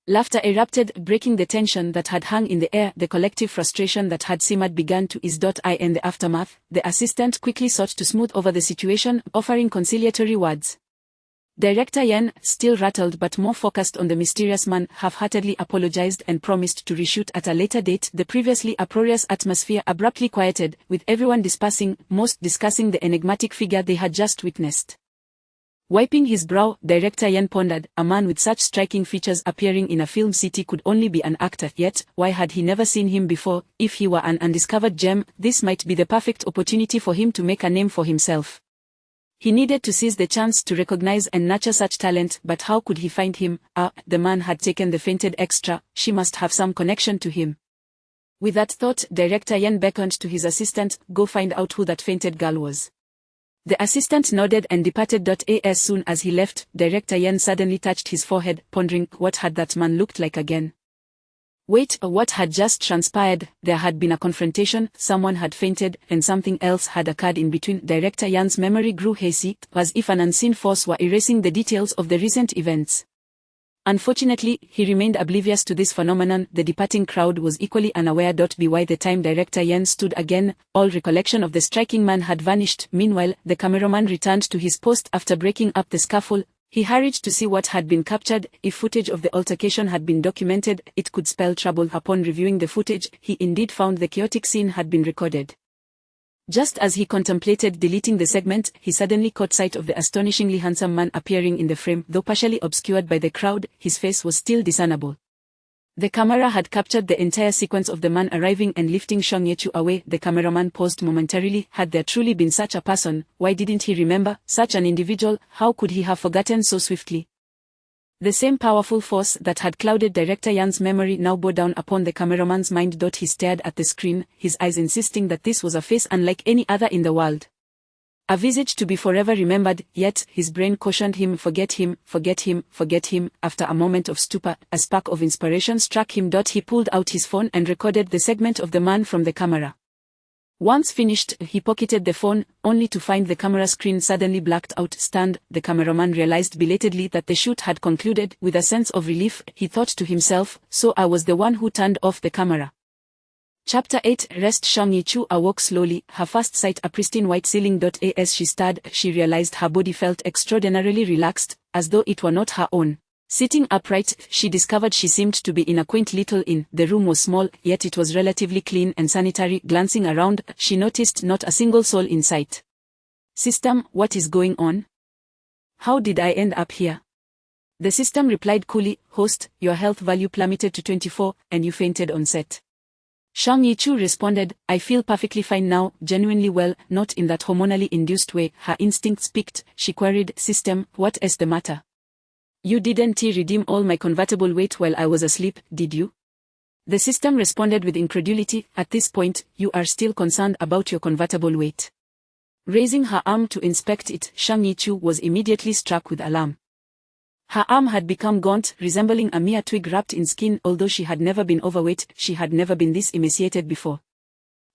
Laughter erupted, breaking the tension that had hung in the air. The collective frustration that had simmered began to ease. In the aftermath, the assistant quickly sought to smooth over the situation, offering conciliatory words. Director Yan, still rattled but more focused on the mysterious man, half-heartedly apologized and promised to reshoot at a later date. The previously uproarious atmosphere abruptly quieted, with everyone dispersing, most discussing the enigmatic figure they had just witnessed. Wiping his brow, Director Yan pondered, a man with such striking features appearing in a film city could only be an actor. Yet, why had he never seen him before? If he were an undiscovered gem, this might be the perfect opportunity for him to make a name for himself. He needed to seize the chance to recognize and nurture such talent, but how could he find him? The man had taken the fainted extra, she must have some connection to him. With that thought, Director Yan beckoned to his assistant, go find out who that fainted girl was. The assistant nodded and departed. As soon as he left, Director Yan suddenly touched his forehead, pondering what had that man looked like again. Wait, what had just transpired? There had been a confrontation, someone had fainted, and something else had occurred in between. Director Yan's memory grew hazy, as if an unseen force were erasing the details of the recent events. Unfortunately, he remained oblivious to this phenomenon. The departing crowd was equally unaware. By the time Director Yan stood again, all recollection of the striking man had vanished. Meanwhile, the cameraman returned to his post after breaking up the scuffle. He hurried to see what had been captured. If footage of the altercation had been documented, it could spell trouble. Upon reviewing the footage, he indeed found the chaotic scene had been recorded. Just as he contemplated deleting the segment, he suddenly caught sight of the astonishingly handsome man appearing in the frame. Though partially obscured by the crowd, his face was still discernible. The camera had captured the entire sequence of the man arriving and lifting Shang Yechu away. The cameraman paused momentarily. Had there truly been such a person? Why didn't he remember? Such an individual, how could he have forgotten so swiftly? The same powerful force that had clouded Director Yan's memory now bore down upon the cameraman's mind. He stared at the screen, his eyes insisting that this was a face unlike any other in the world. A visage to be forever remembered, yet his brain cautioned him, forget him, forget him, forget him. After a moment of stupor, a spark of inspiration struck him. He pulled out his phone and recorded the segment of the man from the camera. Once finished, he pocketed the phone, only to find the camera screen suddenly blacked out. Stunned, the cameraman realized belatedly that the shoot had concluded. With a sense of relief, he thought to himself, so I was the one who turned off the camera. Chapter 8 Rest. Shang Yichu awoke slowly, her first sight a pristine white ceiling. As she stared, she realized her body felt extraordinarily relaxed, as though it were not her own. Sitting upright, she discovered she seemed to be in a quaint little inn. The room was small, yet it was relatively clean and sanitary. Glancing around, she noticed not a single soul in sight. System, what is going on? How did I end up here? The system replied coolly, host, your health value plummeted to 24, and you fainted on set. Shang Yichu responded, I feel perfectly fine now, genuinely well, not in that hormonally induced way. Her instincts piqued. She queried, system, what is the matter? You didn't redeem all my convertible weight while I was asleep, did you? The system responded with incredulity, at this point, you are still concerned about your convertible weight. Raising her arm to inspect it, Shang Yichu was immediately struck with alarm. Her arm had become gaunt, resembling a mere twig wrapped in skin. Although she had never been overweight, she had never been this emaciated before.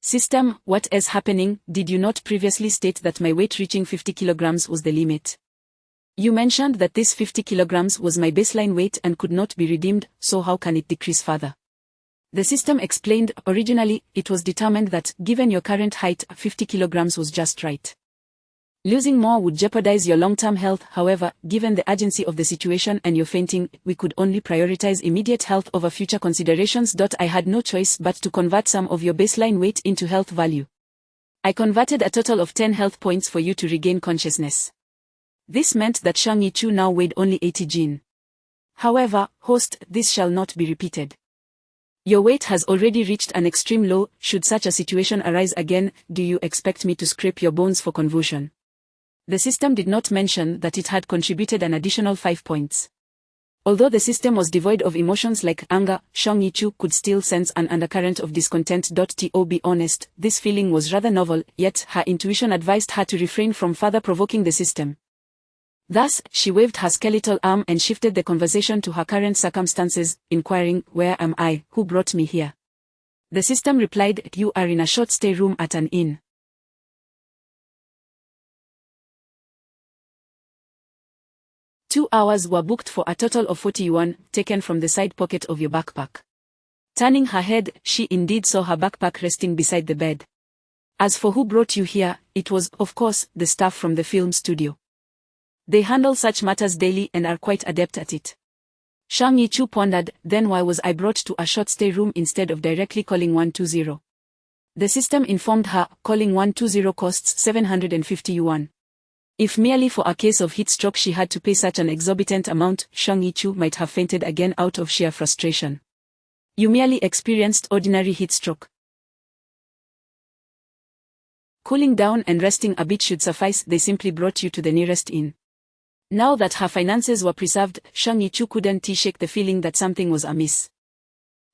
System, what is happening? Did you not previously state that my weight reaching 50 kilograms was the limit? You mentioned that this 50 kilograms was my baseline weight and could not be redeemed, so how can it decrease further? The system explained, originally, it was determined that, given your current height, 50 kilograms was just right. Losing more would jeopardize your long-term health. However, given the urgency of the situation and your fainting, we could only prioritize immediate health over future considerations. I had no choice but to convert some of your baseline weight into health value. I converted a total of 10 health points for you to regain consciousness. This meant that Shang Yichu now weighed only 80 jin. However, host, this shall not be repeated. Your weight has already reached an extreme low. Should such a situation arise again, do you expect me to scrape your bones for conversion? The system did not mention that it had contributed an additional 5 points. Although the system was devoid of emotions like anger, Shang Yichu could still sense an undercurrent of discontent. To be honest, this feeling was rather novel, yet her intuition advised her to refrain from further provoking the system. Thus, she waved her skeletal arm and shifted the conversation to her current circumstances, inquiring, where am I, who brought me here? The system replied, you are in a short stay room at an inn. Two hours were booked for a total of 40 yuan, taken from the side pocket of your backpack. Turning her head, she indeed saw her backpack resting beside the bed. As for who brought you here, it was, of course, the staff from the film studio. They handle such matters daily and are quite adept at it. Shang Yichu pondered, then why was I brought to a short stay room instead of directly calling 120? The system informed her, calling 120 costs 750 yuan. If merely for a case of heat stroke she had to pay such an exorbitant amount, Shang Yichu might have fainted again out of sheer frustration. You merely experienced ordinary heat stroke. Cooling down and resting a bit should suffice, they simply brought you to the nearest inn. Now that her finances were preserved, Shang Yichu couldn't shake the feeling that something was amiss.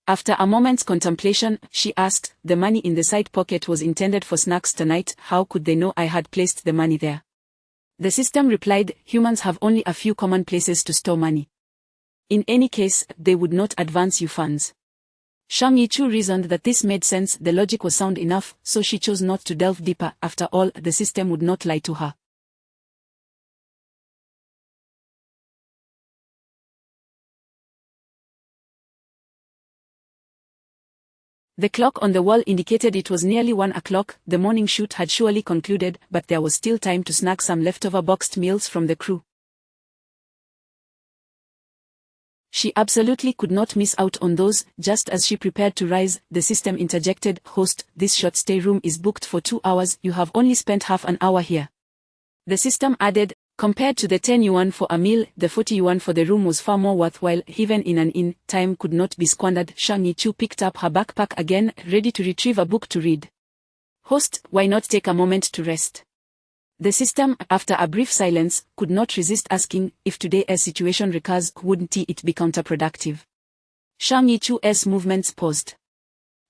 After a moment's contemplation, she asked, the money in the side pocket was intended for snacks tonight, how could they know I had placed the money there? The system replied, humans have only a few common places to store money. In any case, they would not advance you funds. Shang Yichu reasoned that this made sense, the logic was sound enough, so she chose not to delve deeper. After all, the system would not lie to her. The clock on the wall indicated it was nearly 1 o'clock, the morning shoot had surely concluded, but there was still time to snag some leftover boxed meals from the crew. She absolutely could not miss out on those. Just as she prepared to rise, the system interjected, host, this short stay room is booked for 2 hours, you have only spent half an hour here. The system added, compared to the 10 yuan for a meal, the 40 yuan for the room was far more worthwhile. Even in an inn, time could not be squandered. Shang Yichu picked up her backpack again, ready to retrieve a book to read. Host, why not take a moment to rest? The system, after a brief silence, could not resist asking, if today's situation recurs, wouldn't it be counterproductive? Shang Yichu's movements paused.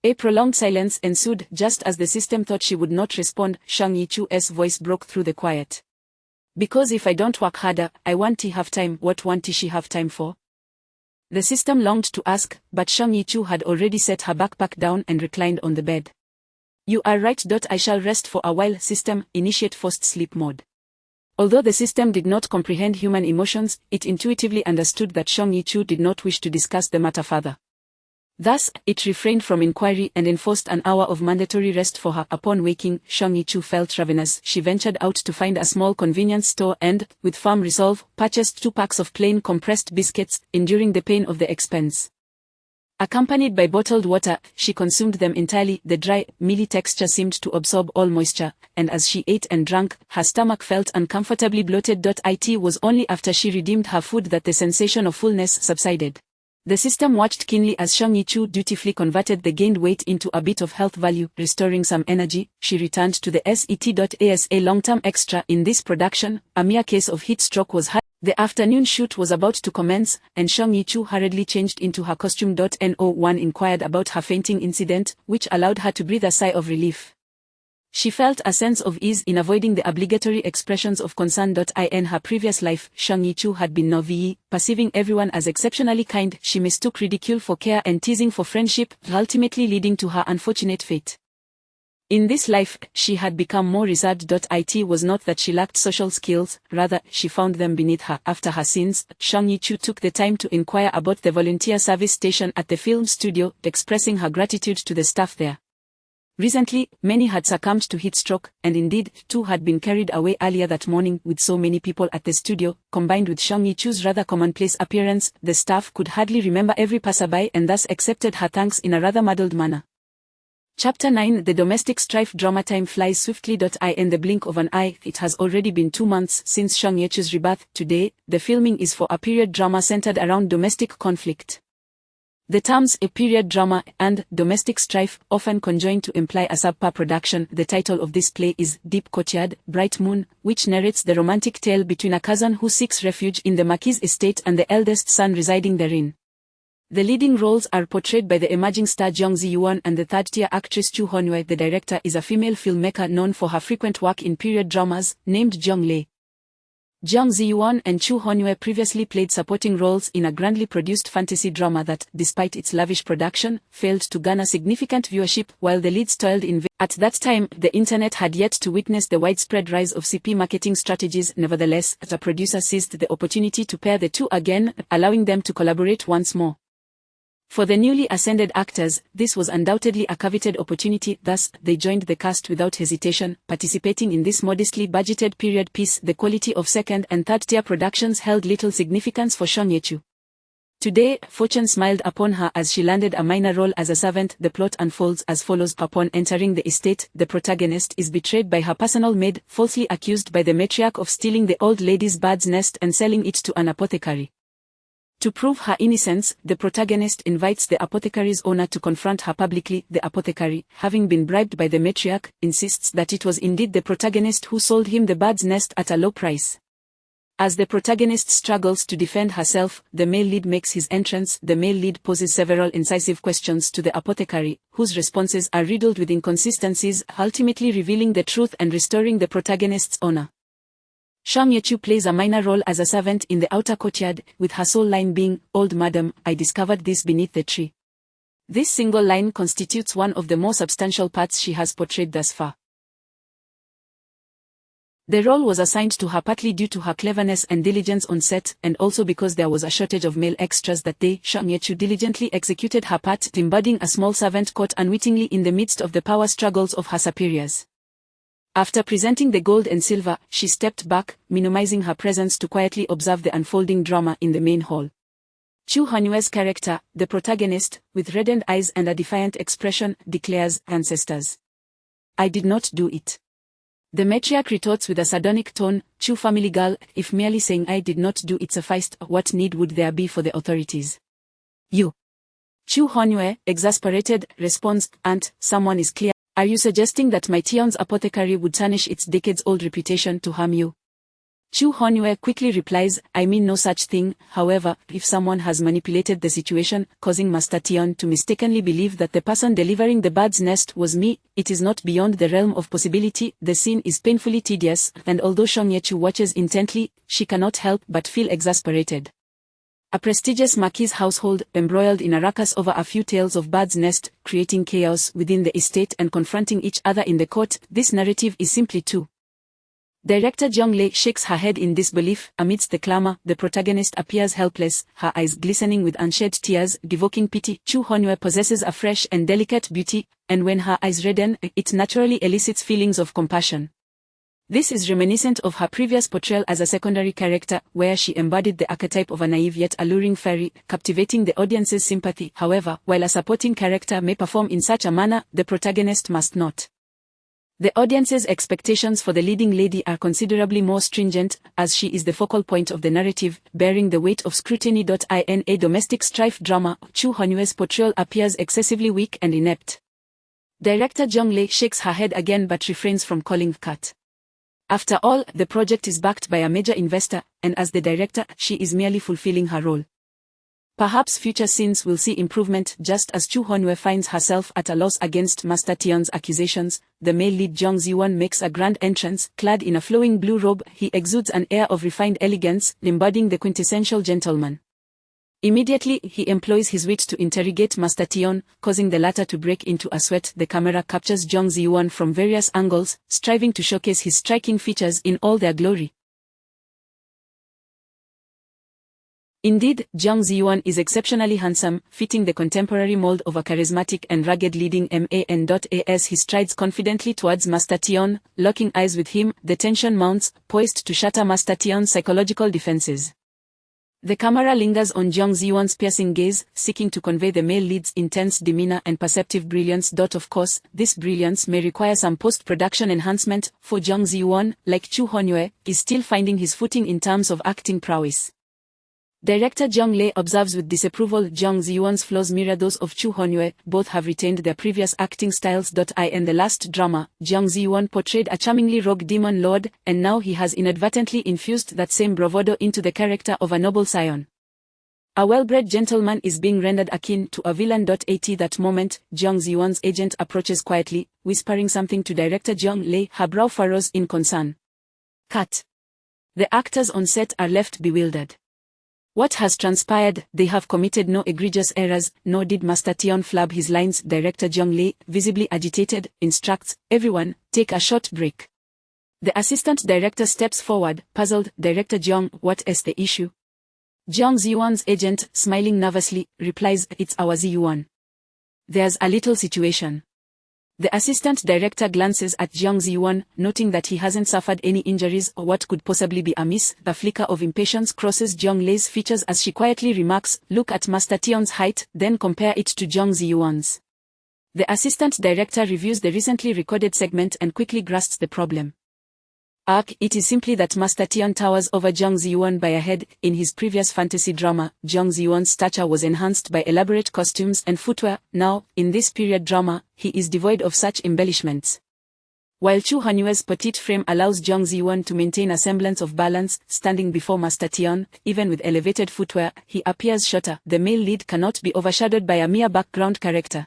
A prolonged silence ensued. Just as the system thought she would not respond, Shang Yichu's voice broke through the quiet. Because if I don't work harder, I won't have time. What won't she have time for? The system longed to ask, but Shang Yichu had already set her backpack down and reclined on the bed. You are right. I shall rest for a while. System, initiate forced sleep mode. Although the system did not comprehend human emotions, it intuitively understood that Shang Yichu did not wish to discuss the matter further. Thus, it refrained from inquiry and enforced an hour of mandatory rest for her. Upon waking, Shang Yichu felt ravenous. She ventured out to find a small convenience store and, with firm resolve, purchased 2 packs of plain compressed biscuits, enduring the pain of the expense. Accompanied by bottled water, she consumed them entirely. The dry, mealy texture seemed to absorb all moisture, and as she ate and drank, her stomach felt uncomfortably bloated. It was only after she redeemed her food that the sensation of fullness subsided. The system watched keenly as Shang Yichu dutifully converted the gained weight into a bit of health value. Restoring some energy, she returned to the set.as a long-term extra in this production. A mere case of heat stroke was had. The afternoon shoot was about to commence, and Shang Yichu hurriedly changed into her costume. No one inquired about her fainting incident, which allowed her to breathe a sigh of relief. She felt a sense of ease in avoiding the obligatory expressions of concern. In her previous life, Shang Yichu had been novice, perceiving everyone as exceptionally kind. She mistook ridicule for care and teasing for friendship, ultimately leading to her unfortunate fate. In this life, she had become more reserved. It was not that she lacked social skills, rather, she found them beneath her. After her sins, Shang Yichu took the time to inquire about the volunteer service station at the film studio, expressing her gratitude to the staff there. Recently, many had succumbed to heat stroke, and indeed, 2 had been carried away earlier that morning. With so many people at the studio, combined with Shang Yichu's rather commonplace appearance, the staff could hardly remember every passerby and thus accepted her thanks in a rather muddled manner. Chapter 9. The domestic strife drama. Time flies swiftly. In the blink of an eye, it has already been 2 months since Shang Yichu's rebirth. Today, the filming is for a period drama centered around domestic conflict. The terms a period drama and domestic strife often conjoin to imply a subpar production. The title of this play is Deep Courtyard, Bright Moon, which narrates the romantic tale between a cousin who seeks refuge in the Marquis' estate and the eldest son residing therein. The leading roles are portrayed by the emerging star Jiang Ziyuan and the third-tier actress Chu Hongyue. The director is a female filmmaker known for her frequent work in period dramas, named Jiang Lei. Jiang Ziyuan and Chu Hongyue previously played supporting roles in a grandly produced fantasy drama that, despite its lavish production, failed to garner significant viewership, while the leads toiled in vain. At that time, the internet had yet to witness the widespread rise of CP marketing strategies. Nevertheless, the producer seized the opportunity to pair the two again, allowing them to collaborate once more. For the newly ascended actors, this was undoubtedly a coveted opportunity. Thus, they joined the cast without hesitation, participating in this modestly budgeted period piece. The quality of second and third-tier productions held little significance for Shang Yichu. Today, fortune smiled upon her as she landed a minor role as a servant. The plot unfolds as follows. Upon entering the estate, the protagonist is betrayed by her personal maid, falsely accused by the matriarch of stealing the old lady's bird's nest and selling it to an apothecary. To prove her innocence, the protagonist invites the apothecary's owner to confront her publicly. The apothecary, having been bribed by the matriarch, insists that it was indeed the protagonist who sold him the bird's nest at a low price. As the protagonist struggles to defend herself, the male lead makes his entrance. The male lead poses several incisive questions to the apothecary, whose responses are riddled with inconsistencies, ultimately revealing the truth and restoring the protagonist's honor. Shang Yechu plays a minor role as a servant in the outer courtyard, with her sole line being, "Old madam, I discovered this beneath the tree." This single line constitutes one of the more substantial parts she has portrayed thus far. The role was assigned to her partly due to her cleverness and diligence on set, and also because there was a shortage of male extras that day. Shang Yechu diligently executed her part, embodying a small servant caught unwittingly in the midst of the power struggles of her superiors. After presenting the gold and silver, she stepped back, minimizing her presence to quietly observe the unfolding drama in the main hall. Chu Honyue's character, the protagonist, with reddened eyes and a defiant expression, declares, "Ancestors, I did not do it." The matriarch retorts with a sardonic tone, "Chu family girl, if merely saying I did not do it sufficed, what need would there be for the authorities?" "You." Chu Honyue, exasperated, responds, "Aunt, someone is clear. Are you suggesting that my Tion's apothecary would tarnish its decades-old reputation to harm you?" Chu Honyue quickly replies, "I mean no such thing. However, if someone has manipulated the situation, causing Master Tion to mistakenly believe that the person delivering the bird's nest was me, it is not beyond the realm of possibility." The scene is painfully tedious, and although Shang Yechu watches intently, she cannot help but feel exasperated. A prestigious marquis household, embroiled in a ruckus over a few tales of bird's nest, creating chaos within the estate and confronting each other in the court, this narrative is simply too. Director Zhang Lei shakes her head in disbelief. Amidst the clamor, the protagonist appears helpless, her eyes glistening with unshed tears, evoking pity. Chu Honyue possesses a fresh and delicate beauty, and when her eyes redden, it naturally elicits feelings of compassion. This is reminiscent of her previous portrayal as a secondary character, where she embodied the archetype of a naive yet alluring fairy, captivating the audience's sympathy. However, while a supporting character may perform in such a manner, the protagonist must not. The audience's expectations for the leading lady are considerably more stringent, as she is the focal point of the narrative, bearing the weight of scrutiny. In a domestic strife drama, Chu Honyue's portrayal appears excessively weak and inept. Director Zhang Lei shakes her head again but refrains from calling cut. After all, the project is backed by a major investor, and as the director, she is merely fulfilling her role. Perhaps future scenes will see improvement. Just as Chu Honyue finds herself at a loss against Master Tion's accusations, the male lead Zhang Ziyuan makes a grand entrance. Clad in a flowing blue robe, he exudes an air of refined elegance, embodying the quintessential gentleman. Immediately, he employs his wit to interrogate Master Tion, causing the latter to break into a sweat. The camera captures Zhang Ziyuan from various angles, striving to showcase his striking features in all their glory. Indeed, Zhang Ziyuan is exceptionally handsome, fitting the contemporary mold of a charismatic and rugged leading man. As he strides confidently towards Master Tion, locking eyes with him, the tension mounts, poised to shatter Master Tion's psychological defenses. The camera lingers on Zhang Ziyuan's piercing gaze, seeking to convey the male lead's intense demeanor and perceptive brilliance. Of course, this brilliance may require some post-production enhancement, for Zhang Ziyuan, like Chu Honyue, is still finding his footing in terms of acting prowess. Director Zhang Lei observes with disapproval Zhang Ziyuan's flaws mirror those of Chu Honyue. Both have retained their previous acting styles. In the last drama, Zhang Ziyuan portrayed a charmingly rogue demon lord, and now he has inadvertently infused that same bravado into the character of a noble scion. A well-bred gentleman is being rendered akin to a villain. At that moment, Zhang Ziyuan's agent approaches quietly, whispering something to Director Zhang Lei. Her brow furrows in concern. Cut. The actors on set are left bewildered. What has transpired? They have committed no egregious errors, nor did Master Tion flub his lines. Director Zhang Lei, visibly agitated, instructs, "Everyone, take a short break." The assistant director steps forward, puzzled. "Director Zhang, what is the issue?" Zhang Ziyuan's agent, smiling nervously, replies, "It's our Ziyuan. There's a little situation." The assistant director glances at Zhang Ziyuan, noting that he hasn't suffered any injuries or what could possibly be amiss. The flicker of impatience crosses Zhang Lei's features as she quietly remarks, "Look at Master Tion's height, then compare it to Zhang Ziyuan's." The assistant director reviews the recently recorded segment and quickly grasps the problem. It is simply that Master Tion towers over Jung Ji-won by a head. In his previous fantasy drama, Jung Ji-won's stature was enhanced by elaborate costumes and footwear. Now, in this period drama, he is devoid of such embellishments. While Chu Hanyue's petite frame allows Jung Ji-won to maintain a semblance of balance, standing before Master Tion, even with elevated footwear, he appears shorter. The male lead cannot be overshadowed by a mere background character.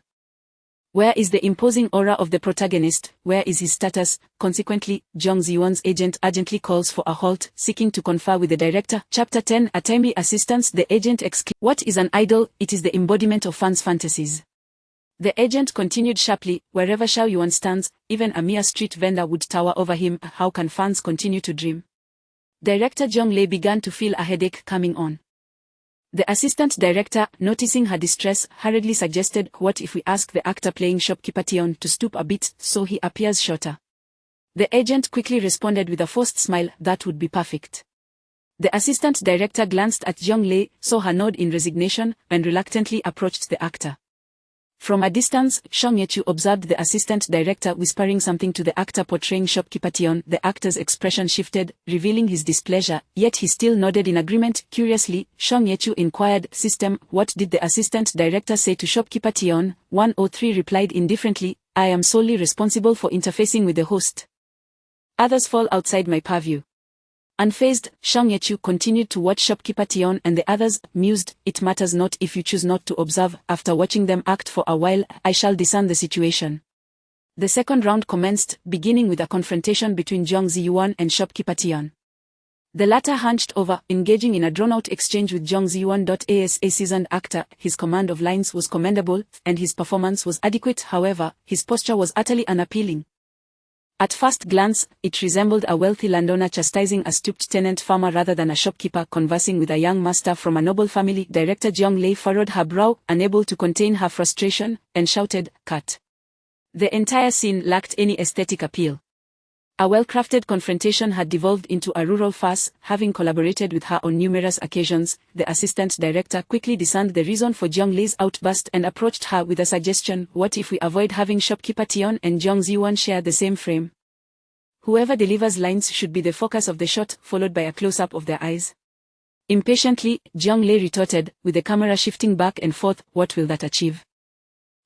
Where is the imposing aura of the protagonist? Where is his status? Consequently, Jung Ji-won's agent urgently calls for a halt, seeking to confer with the director. Chapter 10. A timely assistance. The agent exclaimed, "What is an idol? It is the embodiment of fans' fantasies." The agent continued sharply, "Wherever Xiao Yuan stands, even a mere street vendor would tower over him. How can fans continue to dream?" Director Jong Lei began to feel a headache coming on. The assistant director, noticing her distress, hurriedly suggested, "What if we ask the actor playing shopkeeper Tion to stoop a bit so he appears shorter?" The agent quickly responded with a forced smile, "That would be perfect." The assistant director glanced at Jong Lei, saw her nod in resignation, and reluctantly approached the actor. From a distance, Shang Yechu observed the assistant director whispering something to the actor portraying shopkeeper Tion. The actor's expression shifted, revealing his displeasure, yet he still nodded in agreement. Curiously, Shang Yechu inquired, "System, what did the assistant director say to shopkeeper Tion?" 103 replied indifferently, "I am solely responsible for interfacing with the host. Others fall outside my purview." Unfazed, Shang Yechu continued to watch shopkeeper Tion and the others, mused, "It matters not if you choose not to observe. After watching them act for a while, I shall discern the situation." The second round commenced, beginning with a confrontation between Jung Ji-won and shopkeeper Tion. The latter hunched over, engaging in a drawn-out exchange with Jung Ji-won. As a seasoned actor, his command of lines was commendable, and his performance was adequate. However, his posture was utterly unappealing. At first glance, it resembled a wealthy landowner chastising a stooped tenant farmer rather than a shopkeeper conversing with a young master from a noble family. Director Jong Lei furrowed her brow, unable to contain her frustration, and shouted, "Cut." The entire scene lacked any aesthetic appeal. A well-crafted confrontation had devolved into a rural farce. Having collaborated with her on numerous occasions, the assistant director quickly discerned the reason for Jong Lei's outburst and approached her with a suggestion, "What if we avoid having shopkeeper Tion and Jung Ji-won share the same frame? Whoever delivers lines should be the focus of the shot, followed by a close-up of their eyes." Impatiently, Jong Lei retorted, with the camera shifting back and forth, "What will that achieve?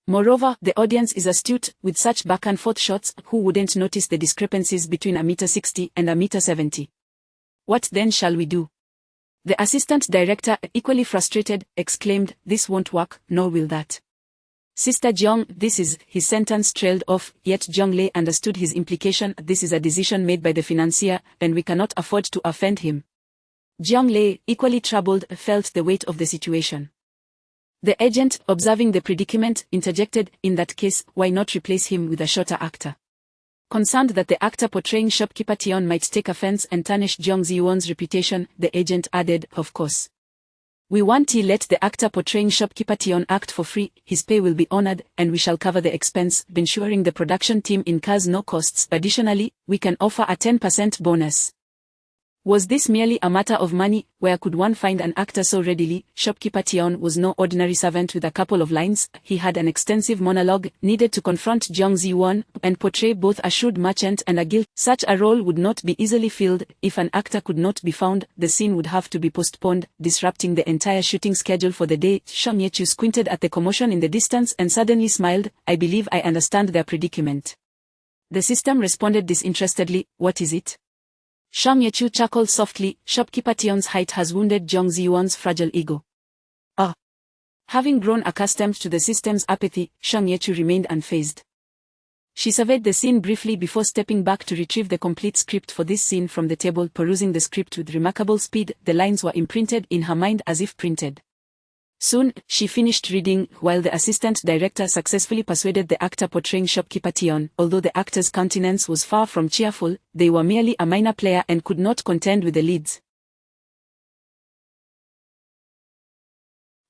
Moreover, the audience is astute. With such back-and-forth shots, who wouldn't notice the discrepancies between 1.60 m and 1.70 m? What then shall we do?" The assistant director, equally frustrated, exclaimed, "This won't work, nor will that. Sister Jong, this is..." His sentence trailed off, yet Jong Lei understood his implication. "This is a decision made by the financier, and we cannot afford to offend him." Jong Lei, equally troubled, felt the weight of the situation. The agent, observing the predicament, interjected, "In that case, why not replace him with a shorter actor?" Concerned that the actor portraying shopkeeper Tion might take offense and tarnish Jung Ji-won's reputation, the agent added, "Of course. We want to let the actor portraying shopkeeper Tion act for free. His pay will be honored, and we shall cover the expense, ensuring the production team incurs no costs. Additionally, we can offer a 10% bonus." Was this merely a matter of money? Where could one find an actor so readily? Shopkeeper Tion was no ordinary servant with a couple of lines. He had an extensive monologue, needed to confront Jung Ji-won, and portray both a shrewd merchant and a guilt. Such a role would not be easily filled. If an actor could not be found, the scene would have to be postponed, disrupting the entire shooting schedule for the day. Shang Yechu squinted at the commotion in the distance and suddenly smiled. "I believe I understand their predicament." The system responded disinterestedly, "What is it?" Shang Yechu chuckled softly. "Shopkeeper Tion's height has wounded Jung Ji-won's fragile ego." Ah! Having grown accustomed to the system's apathy, Shang Yechu remained unfazed. She surveyed the scene briefly before stepping back to retrieve the complete script for this scene from the table. Perusing the script with remarkable speed, the lines were imprinted in her mind as if printed. Soon, she finished reading, while the assistant director successfully persuaded the actor portraying shopkeeper Tion. Although the actor's countenance was far from cheerful, they were merely a minor player and could not contend with the leads.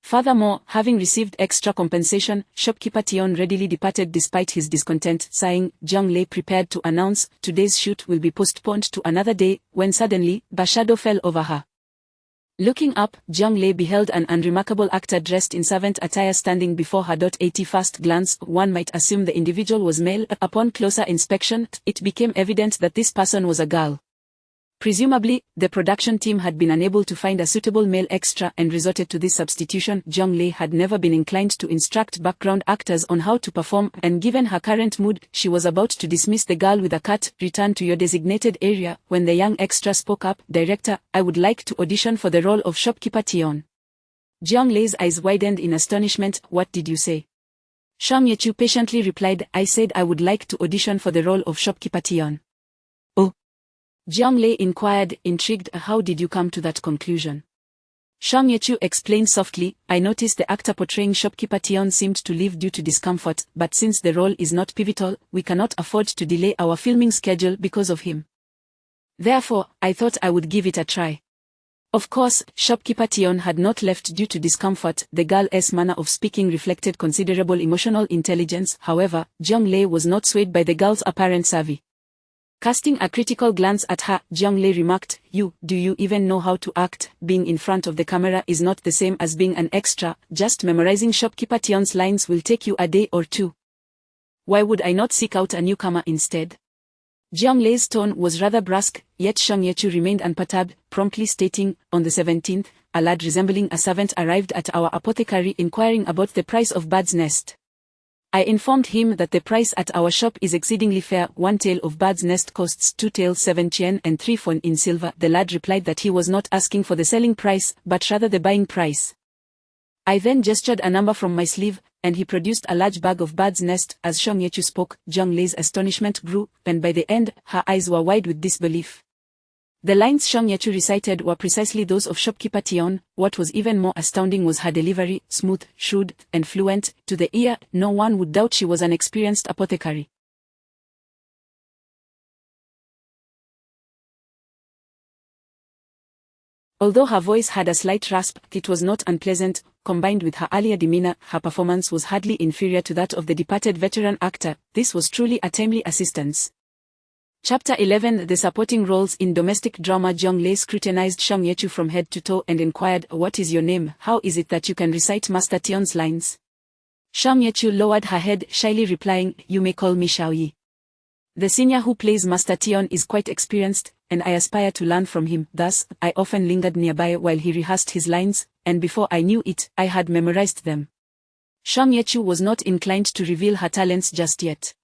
Furthermore, having received extra compensation, shopkeeper Tion readily departed despite his discontent, sighing. Jong Lei prepared to announce, "Today's shoot will be postponed to another day," when suddenly, a shadow fell over her. Looking up, Jong Lei beheld an unremarkable actor dressed in servant attire standing before her. At first glance, one might assume the individual was male. Upon closer inspection, it became evident that this person was a girl. Presumably, the production team had been unable to find a suitable male extra and resorted to this substitution. Jung Lee had never been inclined to instruct background actors on how to perform, and given her current mood, she was about to dismiss the girl with a cut, "Return to your designated area," when the young extra spoke up, "Director, I would like to audition for the role of shopkeeper Tion." Jung Lee's eyes widened in astonishment. "What did you say?" Shang Yechu patiently replied, "I said I would like to audition for the role of shopkeeper Tion." "Oh?" Jiang Lei inquired, intrigued. "How did you come to that conclusion?" Shang Yechu explained softly, "I noticed the actor portraying shopkeeper Tion seemed to leave due to discomfort, but since the role is not pivotal, we cannot afford to delay our filming schedule because of him. Therefore, I thought I would give it a try." Of course, shopkeeper Tion had not left due to discomfort. The girl's manner of speaking reflected considerable emotional intelligence. However, Jiang Lei was not swayed by the girl's apparent savvy. Casting a critical glance at her, Jiang Lei remarked, Do you even know how to act? Being in front of the camera is not the same as being an extra. Just memorizing shopkeeper Tion's lines will take you a day or two. Why would I not seek out a newcomer instead?" Jiang Lei's tone was rather brusque, yet Shang Yechu remained unperturbed, promptly stating, "On the 17th, a lad resembling a servant arrived at our apothecary inquiring about the price of bird's nest. I informed him that the price at our shop is exceedingly fair. 1 tael of bird's nest costs 2 taels 7 chien and 3 fon in silver." The lad replied that he was not asking for the selling price, but rather the buying price. I then gestured a number from my sleeve, and he produced a large bag of bird's nest. As Shang Yechu spoke, Jiang Lei's astonishment grew, and by the end, her eyes were wide with disbelief. The lines Shang Yechu recited were precisely those of shopkeeper Tion. What was even more astounding was her delivery, smooth, shrewd, and fluent. To the ear, no one would doubt she was an experienced apothecary. Although her voice had a slight rasp, it was not unpleasant. Combined with her earlier demeanor, her performance was hardly inferior to that of the departed veteran actor. This was truly a timely assistance. Chapter 11. The supporting roles in domestic drama. Jiang Lei scrutinized Shang Yechu from head to toe and inquired, "What is your name? How is it that you can recite Master Tion's lines?" Shang Yechu lowered her head, shyly replying, "You may call me Xiaoyi. The senior who plays Master Tion is quite experienced, and I aspire to learn from him." Thus, I often lingered nearby while he rehearsed his lines, and before I knew it, I had memorized them. Shang Yechu was not inclined to reveal her talents just yet.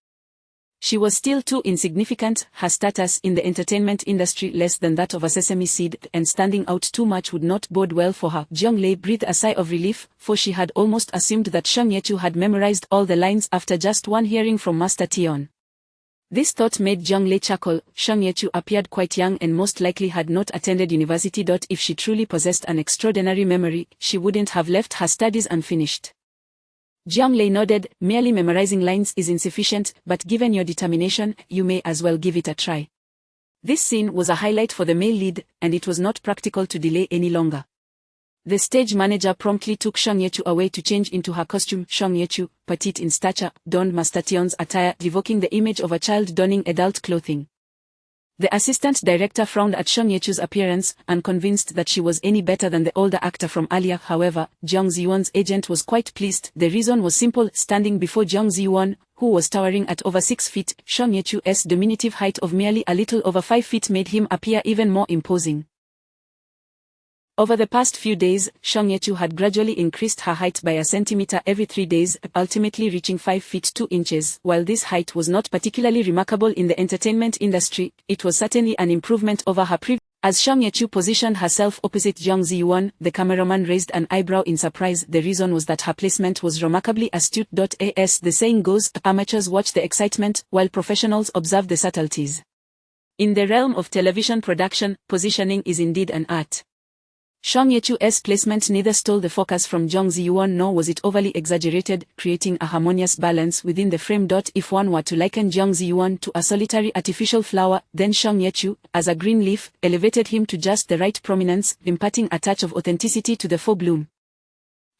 She was still too insignificant, her status in the entertainment industry less than that of a sesame seed, and standing out too much would not bode well for her. Jiang Lei breathed a sigh of relief, for she had almost assumed that Shang Yechu had memorized all the lines after just one hearing from Master Tion. This thought made Jiang Lei chuckle. Shang Yechu appeared quite young and most likely had not attended university. If she truly possessed an extraordinary memory, she wouldn't have left her studies unfinished. Jiang Lei nodded. "Merely memorizing lines is insufficient, but given your determination, you may as well give it a try." This scene was a highlight for the male lead, and it was not practical to delay any longer. The stage manager promptly took Shang Yechu away to change into her costume. Shang Yechu, petite in stature, donned Master Tion's attire, evoking the image of a child donning adult clothing. The assistant director frowned at Shang Yechu's appearance, unconvinced that she was any better than the older actor from earlier. However, Jiang Ziyuan's agent was quite pleased. The reason was simple. Standing before Jiang Ziyuan, who was towering at over 6 feet, Shang Yechu's diminutive height of merely a little over 5 feet made him appear even more imposing. Over the past few days, Shang Yechu had gradually increased her height by a centimeter every 3 days, ultimately reaching 5 feet 2 inches. While this height was not particularly remarkable in the entertainment industry, it was certainly an improvement over her previous. As Shang Yechu positioned herself opposite Jiang Ziyuan, the cameraman raised an eyebrow in surprise. The reason was that her placement was remarkably astute. As the saying goes, amateurs watch the excitement, while professionals observe the subtleties. In the realm of television production, positioning is indeed an art. Shang Yechu's placement neither stole the focus from Jiang Ziyuan nor was it overly exaggerated, creating a harmonious balance within the frame. If one were to liken Jiang Ziyuan to a solitary artificial flower, then Shang Yechu, as a green leaf, elevated him to just the right prominence, imparting a touch of authenticity to the full bloom.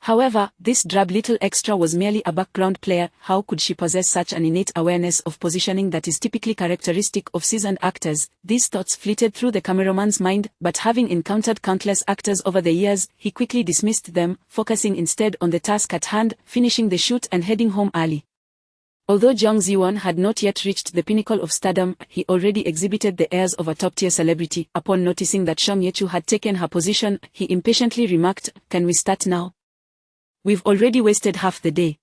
However, this drab little extra was merely a background player. How could she possess such an innate awareness of positioning that is typically characteristic of seasoned actors? These thoughts flitted through the cameraman's mind, but having encountered countless actors over the years, he quickly dismissed them, focusing instead on the task at hand, finishing the shoot and heading home early. Although Jung Ji-won had not yet reached the pinnacle of stardom, he already exhibited the airs of a top-tier celebrity. Upon noticing that Song Ye-chu had taken her position, he impatiently remarked, "Can we start now? We've already wasted half the day."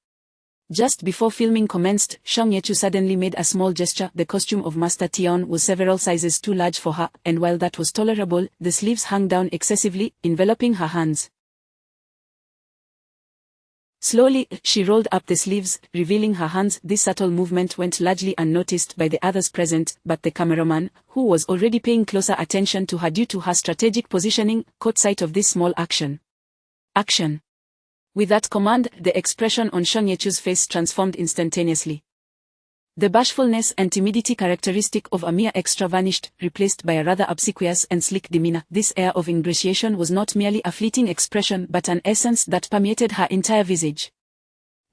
Just before filming commenced, Song Ye-chu suddenly made a small gesture. The costume of Master Tion was several sizes too large for her, and while that was tolerable, the sleeves hung down excessively, enveloping her hands. Slowly, she rolled up the sleeves, revealing her hands. This subtle movement went largely unnoticed by the others present, but the cameraman, who was already paying closer attention to her due to her strategic positioning, caught sight of this small action. Action! With that command, the expression on Song Ye-chu's face transformed instantaneously. The bashfulness and timidity characteristic of a mere extra vanished, replaced by a rather obsequious and sleek demeanor. This air of ingratiation was not merely a fleeting expression but an essence that permeated her entire visage.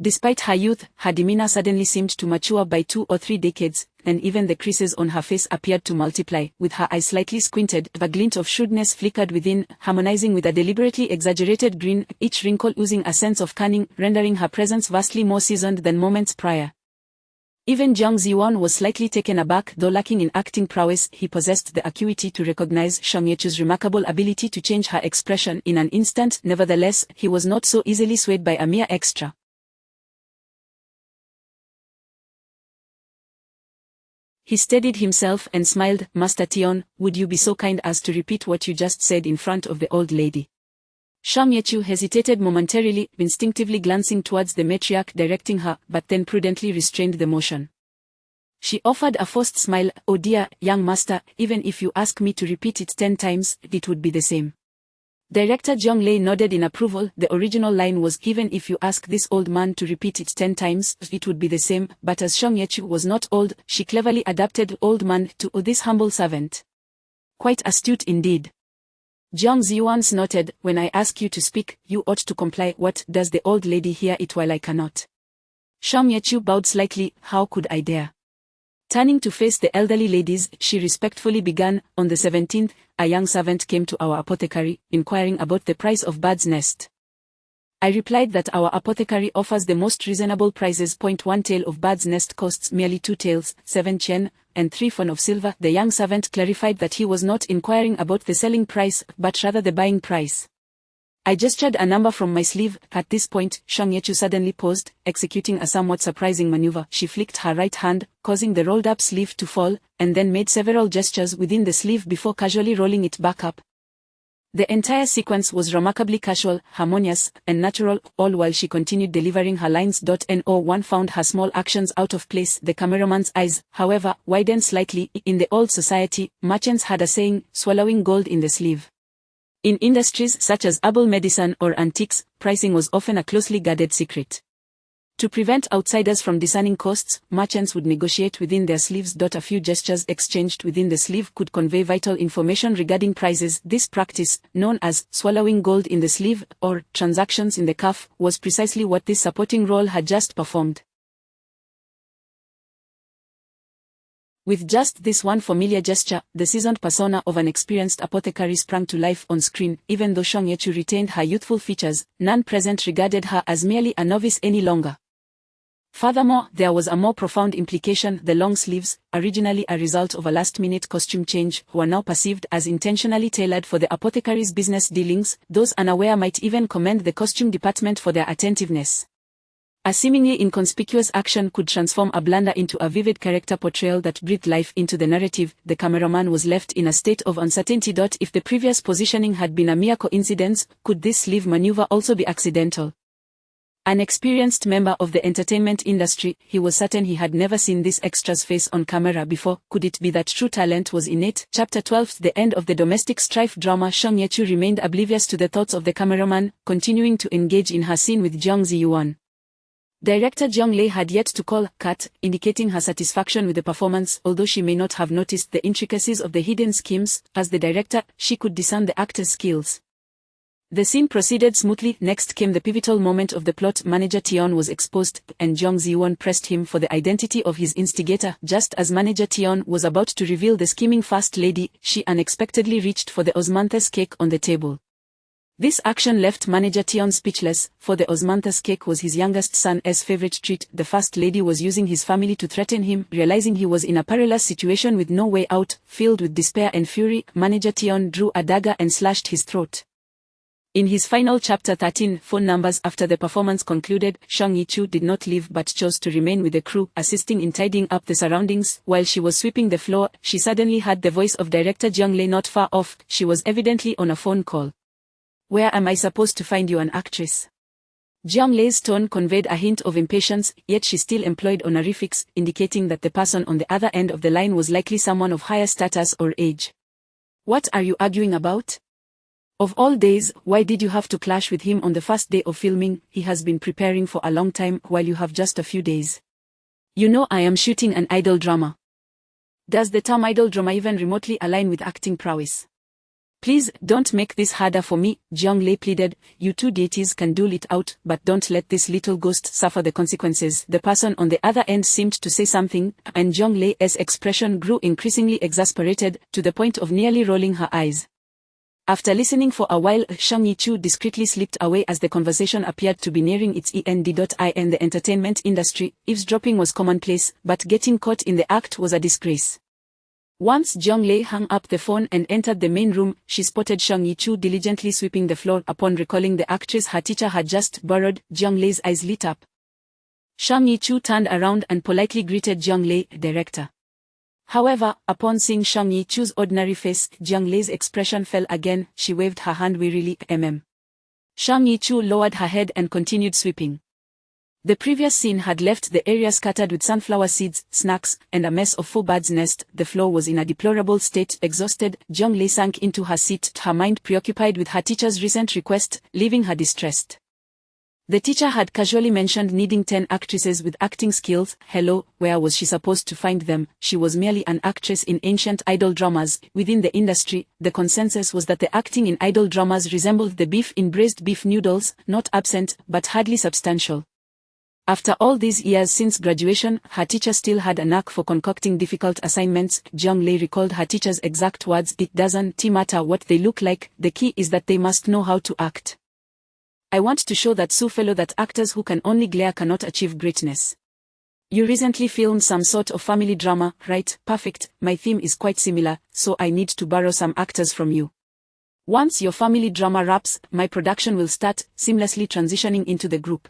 Despite her youth, her demeanor suddenly seemed to mature by 2 or 3 decades, and even the creases on her face appeared to multiply. With her eyes slightly squinted, a glint of shrewdness flickered within, harmonizing with a deliberately exaggerated grin, each wrinkle oozing a sense of cunning, rendering her presence vastly more seasoned than moments prior. Even Jung Ji-won was slightly taken aback. Though lacking in acting prowess, he possessed the acuity to recognize Song Ye-chu's remarkable ability to change her expression in an instant. Nevertheless, he was not so easily swayed by a mere extra. He steadied himself and smiled. "Master Tion, would you be so kind as to repeat what you just said in front of the old lady?" Song Ye-chu hesitated momentarily, instinctively glancing towards the matriarch directing her, but then prudently restrained the motion. She offered a forced smile. "Oh dear, young master, even if you ask me to repeat it 10 times, it would be the same." Director Jong Lei nodded in approval. The original line was, "Even if you ask this old man to repeat it 10 times, it would be the same," but as Song Ye-chu was not old, she cleverly adapted "old man" to "this humble servant." Quite astute indeed. Jung Ji-won nodded. "When I ask you to speak, you ought to comply. What, does the old lady hear it while I cannot?" Song Ye-chu bowed slightly. "How could I dare?" Turning to face the elderly ladies, she respectfully began, "On the 17th, a young servant came to our apothecary, inquiring about the price of bird's nest. I replied that our apothecary offers the most reasonable prices. One tail of bird's nest costs merely 2 taels, 7 chen, and 3 fon of silver." The young servant clarified that he was not inquiring about the selling price, but rather the buying price. I gestured a number from my sleeve. At this point, Song Ye-chu suddenly paused, executing a somewhat surprising maneuver. She flicked her right hand, causing the rolled-up sleeve to fall, and then made several gestures within the sleeve before casually rolling it back up. The entire sequence was remarkably casual, harmonious, and natural, all while she continued delivering her lines. No one found her small actions out of place. The cameraman's eyes, however, widened slightly. In the old society, merchants had a saying, "swallowing gold in the sleeve." In industries such as herbal medicine or antiques, pricing was often a closely guarded secret. To prevent outsiders from discerning costs, merchants would negotiate within their sleeves. A few gestures exchanged within the sleeve could convey vital information regarding prices. This practice, known as swallowing gold in the sleeve or transactions in the cuff, was precisely what this supporting role had just performed. With just this one familiar gesture, the seasoned persona of an experienced apothecary sprang to life on screen. Even though Song Ye-chu retained her youthful features, none present regarded her as merely a novice any longer. Furthermore, there was a more profound implication. The long sleeves, originally a result of a last-minute costume change, were now perceived as intentionally tailored for the apothecary's business dealings. Those unaware might even commend the costume department for their attentiveness. A seemingly inconspicuous action could transform a blunder into a vivid character portrayal that breathed life into the narrative. The cameraman was left in a state of uncertainty. If the previous positioning had been a mere coincidence, could this sleeve maneuver also be accidental? An experienced member of the entertainment industry, he was certain he had never seen this extra's face on camera before. Could it be that true talent was innate? Chapter 12. The end of the domestic strife drama. Song Ye-chu remained oblivious to the thoughts of the cameraman, continuing to engage in her scene with Jung Ji-won. Director Jong Lei had yet to call cut, indicating her satisfaction with the performance. Although she may not have noticed the intricacies of the hidden schemes, as the director, she could discern the actor's skills. The scene proceeded smoothly. Next came the pivotal moment of the plot. Manager Tion was exposed, and Jung Ji-won pressed him for the identity of his instigator. Just as Manager Tion was about to reveal the scheming first lady, she unexpectedly reached for the osmanthus cake on the table. This action left manager Tion speechless, for the osmanthus cake was his youngest son's favorite treat. The first lady was using his family to threaten him. Realizing he was in a perilous situation with no way out, filled with despair and fury, manager Tion drew a dagger and slashed his throat. In his final chapter 13, phone numbers, after the performance concluded, Shang Yichu did not leave but chose to remain with the crew, assisting in tidying up the surroundings. While she was sweeping the floor, she suddenly heard the voice of director Jiang Lei not far off. She was evidently on a phone call. "Where am I supposed to find you an actress?" Jiang Lei's tone conveyed a hint of impatience, yet she still employed honorifics, indicating that the person on the other end of the line was likely someone of higher status or age. "What are you arguing about? Of all days, why did you have to clash with him on the first day of filming? He has been preparing for a long time while you have just a few days. You know I am shooting an idol drama. Does the term idol drama even remotely align with acting prowess? Please, don't make this harder for me," Jiang Lei pleaded. "You two deities can duel it out, but don't let this little ghost suffer the consequences." The person on the other end seemed to say something, and Jiang Lei's expression grew increasingly exasperated, to the point of nearly rolling her eyes. After listening for a while, Shang Yichu discreetly slipped away as the conversation appeared to be nearing its end. In the entertainment industry, eavesdropping was commonplace, but getting caught in the act was a disgrace. Once Jiang Lei hung up the phone and entered the main room, she spotted Shang Yichu diligently sweeping the floor. Upon recalling the actress her teacher had just borrowed, Jiang Lei's eyes lit up. Shang Yichu turned around and politely greeted Jiang Lei, "Director." However, upon seeing Shang Yichu's ordinary face, Jiang Lei's expression fell again. She waved her hand wearily. Shang Yichu lowered her head and continued sweeping. The previous scene had left the area scattered with sunflower seeds, snacks, and a mess of full bird's nest. The floor was in a deplorable state. Exhausted, Jiang Lei sank into her seat, her mind preoccupied with her teacher's recent request, leaving her distressed. The teacher had casually mentioned needing 10 actresses with acting skills. Hello, where was she supposed to find them? She was merely an actress in ancient idol dramas. Within the industry, the consensus was that the acting in idol dramas resembled the beef in braised beef noodles, not absent, but hardly substantial. After all these years since graduation, her teacher still had a knack for concocting difficult assignments. Jiang Lei recalled her teacher's exact words: "It doesn't matter what they look like, the key is that they must know how to act. I want to show that Su fellow that actors who can only glare cannot achieve greatness. You recently filmed some sort of family drama, right? Perfect, my theme is quite similar, so I need to borrow some actors from you. Once your family drama wraps, my production will start, seamlessly transitioning into the group."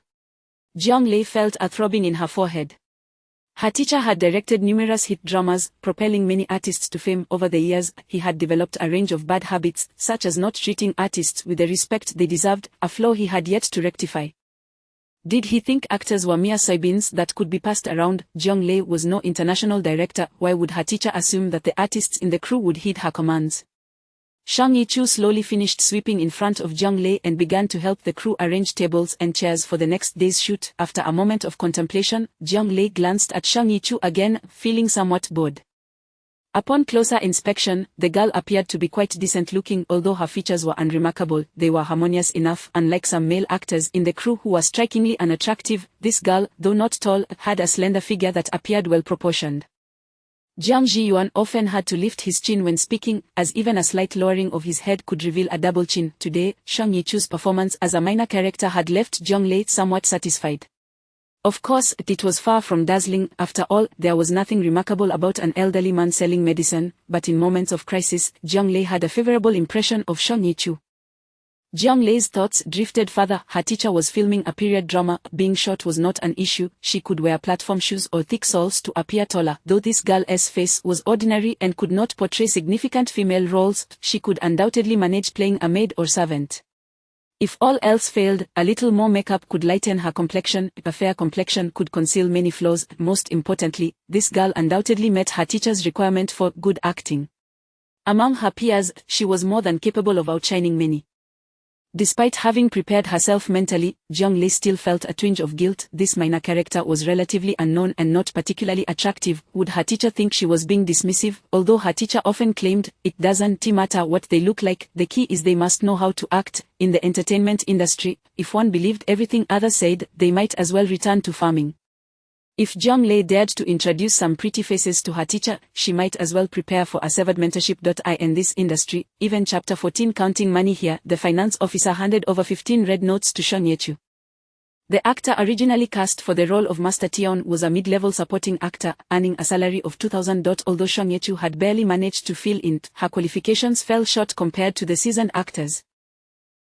Jiang Lei felt a throbbing in her forehead. Her teacher had directed numerous hit dramas, propelling many artists to fame. Over the years, he had developed a range of bad habits, such as not treating artists with the respect they deserved, a flaw he had yet to rectify. Did he think actors were mere soybeans that could be passed around? Jiang Lei was no international director. Why would her teacher assume that the artists in the crew would heed her commands? Shang Yichu slowly finished sweeping in front of Jiang Lei and began to help the crew arrange tables and chairs for the next day's shoot. After a moment of contemplation, Jiang Lei glanced at Shang Yichu again, feeling somewhat bored. Upon closer inspection, the girl appeared to be quite decent-looking. Although her features were unremarkable, they were harmonious enough. Unlike some male actors in the crew who were strikingly unattractive, this girl, though not tall, had a slender figure that appeared well-proportioned. Jiang Zhiyuan often had to lift his chin when speaking, as even a slight lowering of his head could reveal a double chin. Today, Shang Yichu's performance as a minor character had left Jiang Lei somewhat satisfied. Of course, it was far from dazzling. After all, there was nothing remarkable about an elderly man selling medicine, but in moments of crisis, Jiang Lei had a favorable impression of Shang Yichu. Jiang Lei's thoughts drifted further. Her teacher was filming a period drama. Being short was not an issue. She could wear platform shoes or thick soles to appear taller. Though this girl's face was ordinary and could not portray significant female roles, she could undoubtedly manage playing a maid or servant. If all else failed, a little more makeup could lighten her complexion. A fair complexion could conceal many flaws. Most importantly, this girl undoubtedly met her teacher's requirement for good acting. Among her peers, she was more than capable of outshining many. Despite having prepared herself mentally, Jiang Lei still felt a twinge of guilt. This minor character was relatively unknown and not particularly attractive. Would her teacher think she was being dismissive? Although her teacher often claimed, "It doesn't matter what they look like, the key is they must know how to act." In the entertainment industry, if one believed everything others said, they might as well return to farming. If Jiang Lei dared to introduce some pretty faces to her teacher, she might as well prepare for a severed mentorship. In this industry, even Chapter 14 counting money here, the finance officer handed over 15 red notes to Shang Yechu. The actor originally cast for the role of Master Tion was a mid-level supporting actor, earning a salary of 2,000. Although Shang Yechu had barely managed to fill in, her qualifications fell short compared to the seasoned actors.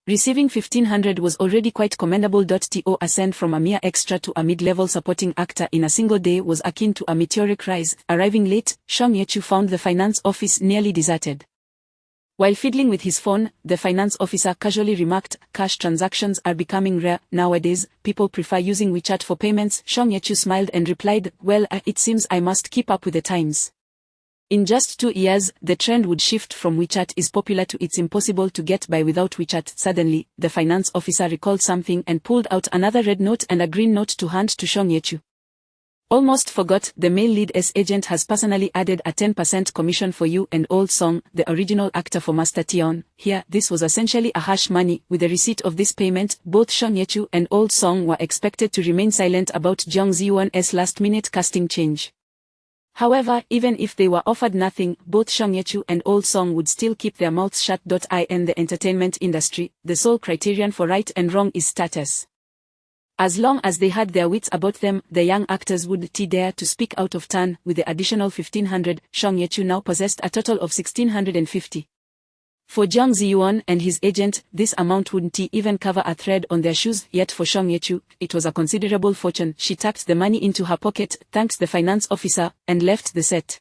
Receiving 1,500 was already quite commendable. To ascend from a mere extra to a mid-level supporting actor in a single day was akin to a meteoric rise. Arriving late, Shang Yechu found the finance office nearly deserted. While fiddling with his phone, the finance officer casually remarked, "Cash transactions are becoming rare nowadays, people prefer using WeChat for payments." Shang Yechu smiled and replied, "Well, it seems I must keep up with the times." In just 2 years, the trend would shift from WeChat is popular to it's impossible to get by without WeChat. Suddenly, the finance officer recalled something and pulled out another red note and a green note to hand to Shang Yechu. "Almost forgot, the male lead S agent has personally added a 10% commission for you and Old Song, the original actor for Master Tion." Here, this was essentially a hush money. With the receipt of this payment, both Shang Yechu and Old Song were expected to remain silent about Jiang Ziyuan's last-minute casting change. However, even if they were offered nothing, both Shang Yechu and Old Song would still keep their mouths shut. In the entertainment industry, the sole criterion for right and wrong is status. As long as they had their wits about them, the young actors would dare to speak out of turn. With the additional 1,500, Shang Yechu now possessed a total of 1,650. For Jiang Ziyuan and his agent, this amount wouldn't even cover a thread on their shoes, yet for Shang Yechu, it was a considerable fortune. She tucked the money into her pocket, thanked the finance officer, and left the set.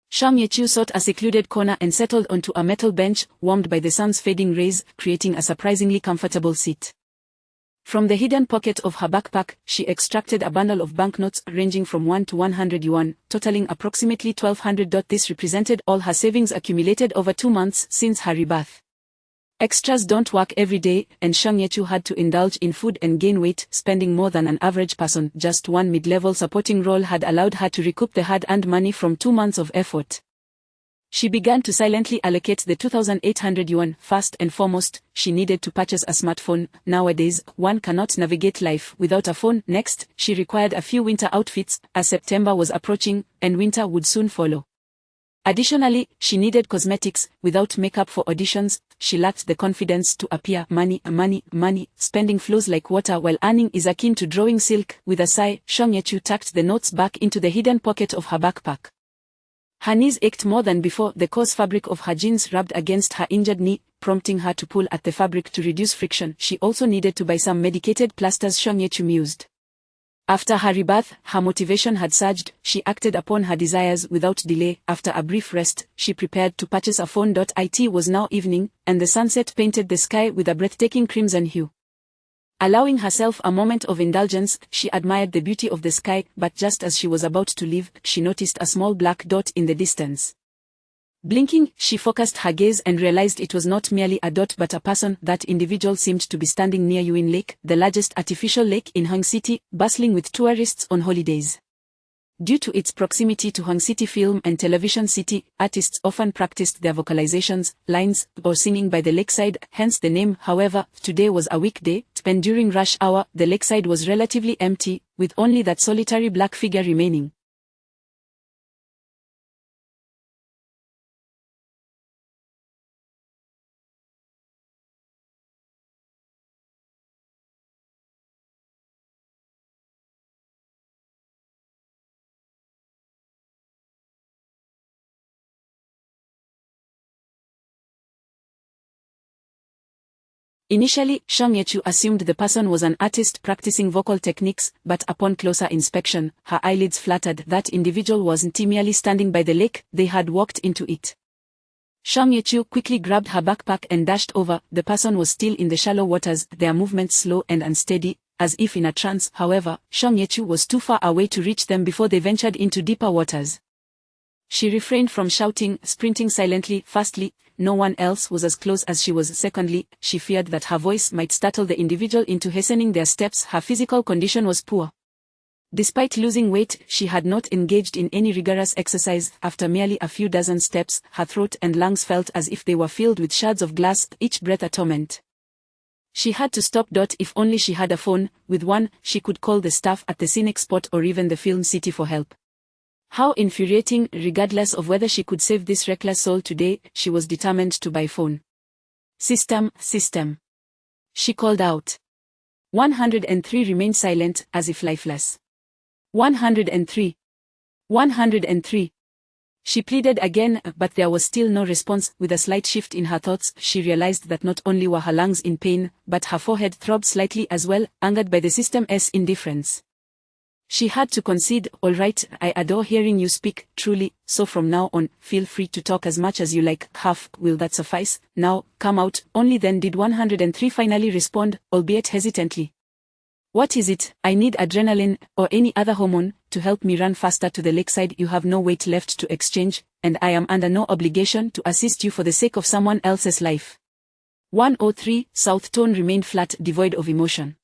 Shang Yechu sought a secluded corner and settled onto a metal bench, warmed by the sun's fading rays, creating a surprisingly comfortable seat. From the hidden pocket of her backpack, she extracted a bundle of banknotes ranging from 1 to 100 yuan, totaling approximately 1,200. This represented all her savings accumulated over 2 months since her rebirth. Extras don't work every day, and Shang Yechu had to indulge in food and gain weight, spending more than an average person. Just one mid-level supporting role had allowed her to recoup the hard-earned money from 2 months of effort. She began to silently allocate the 2,800 yuan. First and foremost, she needed to purchase a smartphone. Nowadays, one cannot navigate life without a phone. Next, she required a few winter outfits, as September was approaching, and winter would soon follow. Additionally, she needed cosmetics. Without makeup for auditions, she lacked the confidence to appear. Money. Spending flows like water while earning is akin to drawing silk. With a sigh, Shang Yechu tucked the notes back into the hidden pocket of her backpack. Her knees ached more than before. The coarse fabric of her jeans rubbed against her injured knee, prompting her to pull at the fabric to reduce friction. She also needed to buy some medicated plasters, Shang Yechu mused. After her rebirth, her motivation had surged. She acted upon her desires without delay. After a brief rest, she prepared to purchase a phone. It was now evening, and the sunset painted the sky with a breathtaking crimson hue. Allowing herself a moment of indulgence, she admired the beauty of the sky, but just as she was about to leave, she noticed a small black dot in the distance. Blinking, she focused her gaze and realized it was not merely a dot but a person. That individual seemed to be standing near Yuin Lake, the largest artificial lake in Hong City, bustling with tourists on holidays. Due to its proximity to Hong City Film and Television City, artists often practiced their vocalizations, lines, or singing by the lakeside, hence the name. However, today was a weekday, and during rush hour, the lakeside was relatively empty, with only that solitary black figure remaining. Initially, Shang Yechu assumed the person was an artist practicing vocal techniques, but upon closer inspection, her eyelids fluttered. That individual wasn't merely standing by the lake, they had walked into it. Shang Yechu quickly grabbed her backpack and dashed over. The person was still in the shallow waters, their movements slow and unsteady, as if in a trance. However, Shang Yechu was too far away to reach them before they ventured into deeper waters. She refrained from shouting, sprinting silently. Firstly, no one else was as close as she was. Secondly, she feared that her voice might startle the individual into hastening their steps. Her physical condition was poor. Despite losing weight, she had not engaged in any rigorous exercise. After merely a few dozen steps, her throat and lungs felt as if they were filled with shards of glass, each breath a torment. She had to stop. If only she had a phone. With one, she could call the staff at the scenic spot or even the film city for help. How infuriating. Regardless of whether she could save this reckless soul today, she was determined to buy phone. System. She called out. 103 remained silent, as if lifeless. 103. 103. She pleaded again, but there was still no response. With a slight shift in her thoughts, she realized that not only were her lungs in pain, but her forehead throbbed slightly as well, angered by the system's indifference. She had to concede. All right, I adore hearing you speak, truly, so from now on, feel free to talk as much as you like. Will that suffice? Now, come out. Only then did 103 finally respond, albeit hesitantly. What is it? I need adrenaline, or any other hormone, to help me run faster to the lakeside. You have no weight left to exchange, and I am under no obligation to assist you for the sake of someone else's life. 103, South tone remained flat, devoid of emotion.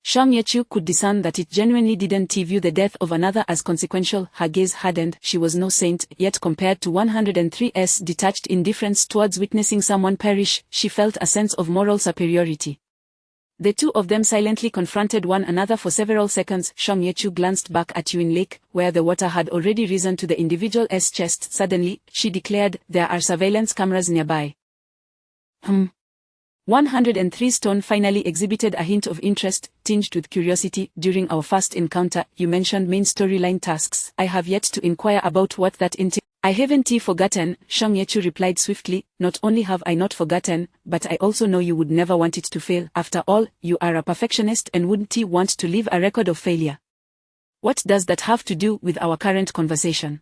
Shang Yechu could discern that it genuinely didn't view the death of another as consequential. Her gaze hardened. She was no saint, yet compared to 103's detached indifference towards witnessing someone perish, she felt a sense of moral superiority. The two of them silently confronted one another for several seconds. Shang Yechu glanced back at Yuin Lake, where the water had already risen to the individual's chest. Suddenly, she declared, there are surveillance cameras nearby. 103's tone finally exhibited a hint of interest, tinged with curiosity. During our first encounter, you mentioned main storyline tasks. I have yet to inquire about what that entails. I haven't forgotten, Shang Yechu replied swiftly. Not only have I not forgotten, but I also know you would never want it to fail. After all, you are a perfectionist and wouldn't want to leave a record of failure. What does that have to do with our current conversation?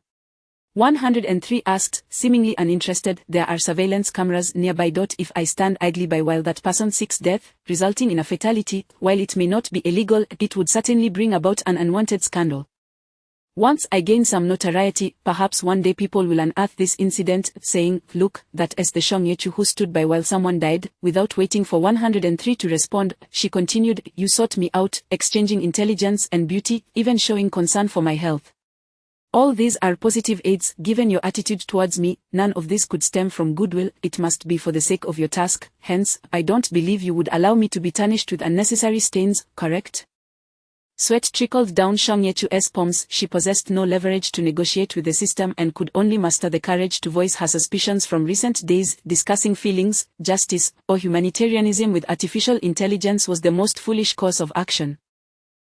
103 asked, seemingly uninterested. There are surveillance cameras nearby. If I stand idly by while that person seeks death, resulting in a fatality, while it may not be illegal, it would certainly bring about an unwanted scandal. Once I gain some notoriety, perhaps one day people will unearth this incident, saying, look, that is the Shang Yechu who stood by while someone died. Without waiting for 103 to respond, she continued, you sought me out, exchanging intelligence and beauty, even showing concern for my health. All these are positive aids. Given your attitude towards me, none of this could stem from goodwill. It must be for the sake of your task. Hence, I don't believe you would allow me to be tarnished with unnecessary stains, correct? Sweat trickled down Shang Yechu's palms. She possessed no leverage to negotiate with the system and could only muster the courage to voice her suspicions from recent days. Discussing feelings, justice, or humanitarianism with artificial intelligence was the most foolish course of action.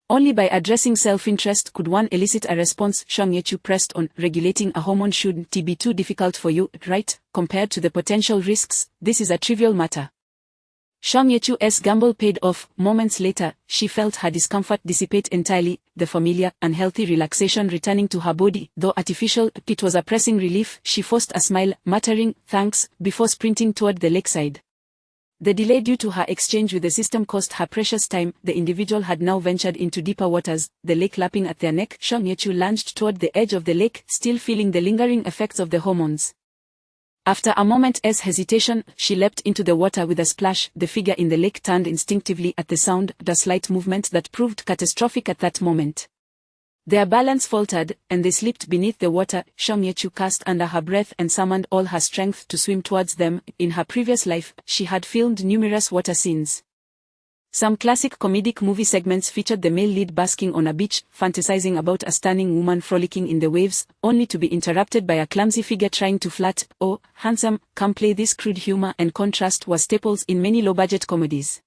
Only by addressing self-interest could one elicit a response. Shang Yechu pressed on. Regulating a hormone shouldn't be too difficult for you, right? Compared to the potential risks, this is a trivial matter. Shang Yechu's gamble paid off. Moments later, she felt her discomfort dissipate entirely, the familiar, unhealthy relaxation returning to her body. Though artificial, it was a pressing relief. She forced a smile, muttering, thanks, before sprinting toward the lakeside. The delay due to her exchange with the system cost her precious time. The individual had now ventured into deeper waters, the lake lapping at their neck. Shang Yechu lunged toward the edge of the lake, still feeling the lingering effects of the hormones. After a moment's hesitation, she leapt into the water with a splash. The figure in the lake turned instinctively at the sound, the slight movement that proved catastrophic at that moment. Their balance faltered, and they slipped beneath the water. Shang Yechu cast under her breath and summoned all her strength to swim towards them. In her previous life, she had filmed numerous water scenes. Some classic comedic movie segments featured the male lead basking on a beach, fantasizing about a stunning woman frolicking in the waves, only to be interrupted by a clumsy figure trying to flirt. Oh, handsome, come play. This crude humor and contrast was staples in many low-budget comedies.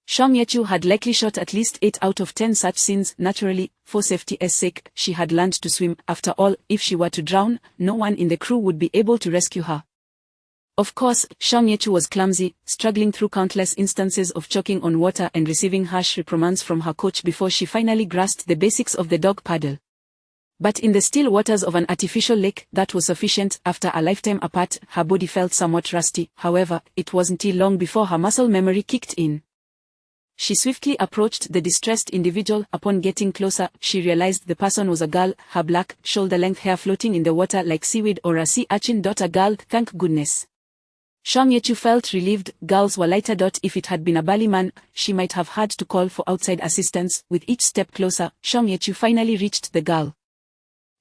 Shang Yechu had likely shot at least 8 out of 10 such scenes. Naturally, for safety's sake, she had learned to swim. After all, if she were to drown, no one in the crew would be able to rescue her. Of course, Shang Yechu was clumsy, struggling through countless instances of choking on water and receiving harsh reprimands from her coach before she finally grasped the basics of the dog paddle. But in the still waters of an artificial lake, that was sufficient. After a lifetime apart, her body felt somewhat rusty. However, it wasn't long before her muscle memory kicked in. She swiftly approached the distressed individual. Upon getting closer, she realized the person was a girl, her black, shoulder-length hair floating in the water like seaweed or a sea urchin. A girl, thank goodness. Shang Yechu felt relieved. Girls were lighter. If it had been a burly man, she might have had to call for outside assistance. With each step closer, Shang Yechu finally reached the girl.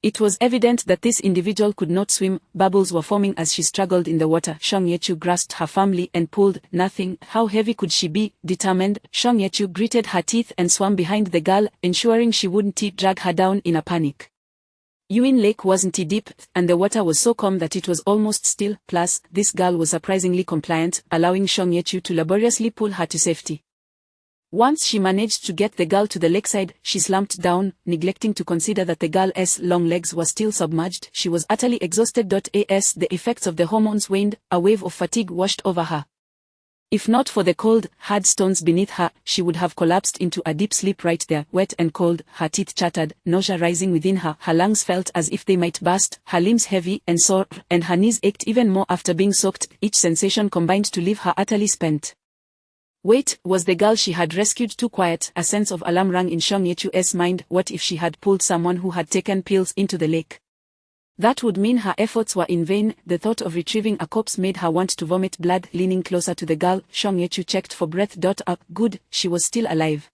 It was evident that this individual could not swim. Bubbles were forming as she struggled in the water. Shang Yechu grasped her firmly and pulled. Nothing. How heavy could she be? Determined, Shang Yechu gritted her teeth and swam behind the girl, ensuring she wouldn't drag her down in a panic. Yuin Lake wasn't deep, and the water was so calm that it was almost still. Plus, this girl was surprisingly compliant, allowing Shang Yechu to laboriously pull her to safety. Once she managed to get the girl to the lakeside, she slumped down, neglecting to consider that the girl's long legs were still submerged. She was utterly exhausted. As the effects of the hormones waned, a wave of fatigue washed over her. If not for the cold, hard stones beneath her, she would have collapsed into a deep sleep right there. Wet and cold, her teeth chattered, nausea rising within her. Her lungs felt as if they might burst, her limbs heavy and sore, and her knees ached even more after being soaked. Each sensation combined to leave her utterly spent. Wait, was the girl she had rescued too quiet? A sense of alarm rang in Shang Yechu's mind. What if she had pulled someone who had taken pills into the lake? That would mean her efforts were in vain. The thought of retrieving a corpse made her want to vomit blood. Leaning closer to the girl, Shang Yechu checked for breath. Good, she was still alive.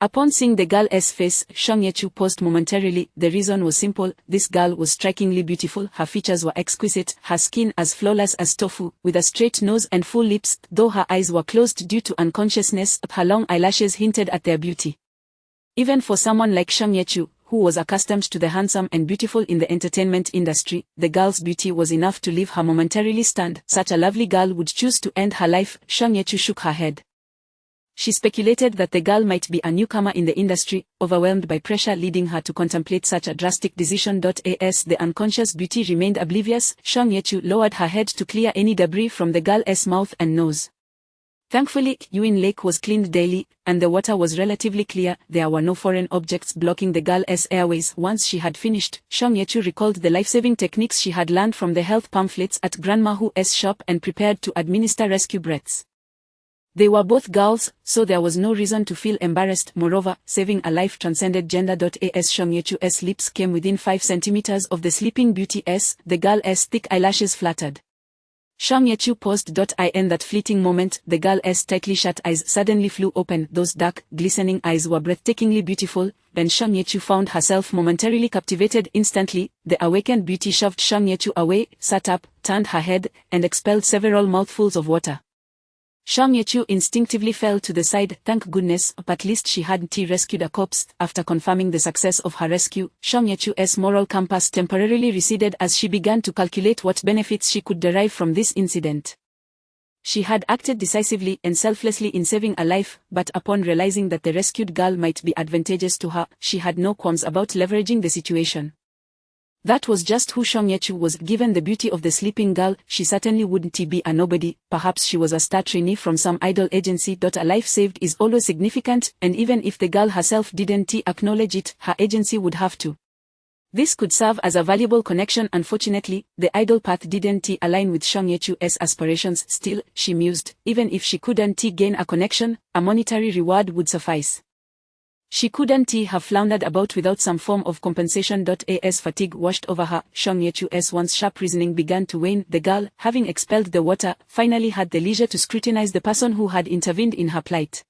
Upon seeing the girl's face, Shang Yechu paused momentarily. The reason was simple. This girl was strikingly beautiful. Her features were exquisite, her skin as flawless as tofu, with a straight nose and full lips. Though her eyes were closed due to unconsciousness, her long eyelashes hinted at their beauty. Even for someone like Shang Yechu, who was accustomed to the handsome and beautiful in the entertainment industry, the girl's beauty was enough to leave her momentarily stunned. Such a lovely girl would choose to end her life. Shang Yechu shook her head. She speculated that the girl might be a newcomer in the industry, overwhelmed by pressure leading her to contemplate such a drastic decision. As the unconscious beauty remained oblivious, Shang Yechu lowered her head to clear any debris from the girl's mouth and nose. Thankfully, Yuin Lake was cleaned daily, and the water was relatively clear. There were no foreign objects blocking the girl's airways. Once she had finished, Shang Yechu recalled the life-saving techniques she had learned from the health pamphlets at Grandma Hu's shop and prepared to administer rescue breaths. They were both girls, so there was no reason to feel embarrassed. Moreover, saving a life transcended gender. As Shang Yechu's lips came within 5 centimeters of the sleeping beauty's, the girl's thick eyelashes fluttered. Shang Yechu paused. In that fleeting moment, the girl's tightly shut eyes suddenly flew open. Those dark, glistening eyes were breathtakingly beautiful, and Shang Yechu found herself momentarily captivated. Instantly, the awakened beauty shoved Shang Yechu away, sat up, turned her head, and expelled several mouthfuls of water. Shang Yechu instinctively fell to the side. Thank goodness, at least she hadn't rescued a corpse. After confirming the success of her rescue, Shang Yechu's moral compass temporarily receded as she began to calculate what benefits she could derive from this incident. She had acted decisively and selflessly in saving a life, but upon realizing that the rescued girl might be advantageous to her, she had no qualms about leveraging the situation. That was just who Shang Yechu was. Given the beauty of the sleeping girl, she certainly wouldn't be a nobody. Perhaps she was a star trainee from some idol agency. A life saved is always significant, and even if the girl herself didn't acknowledge it, her agency would have to. This could serve as a valuable connection. Unfortunately, the idol path didn't align with Shang Yechu's aspirations. Still, she mused, even if she couldn't gain a connection, a monetary reward would suffice. She couldn't have floundered about without some form of compensation. As fatigue washed over her, Shang Yechu's once sharp reasoning began to wane. The girl, having expelled the water, finally had the leisure to scrutinize the person who had intervened in her plight.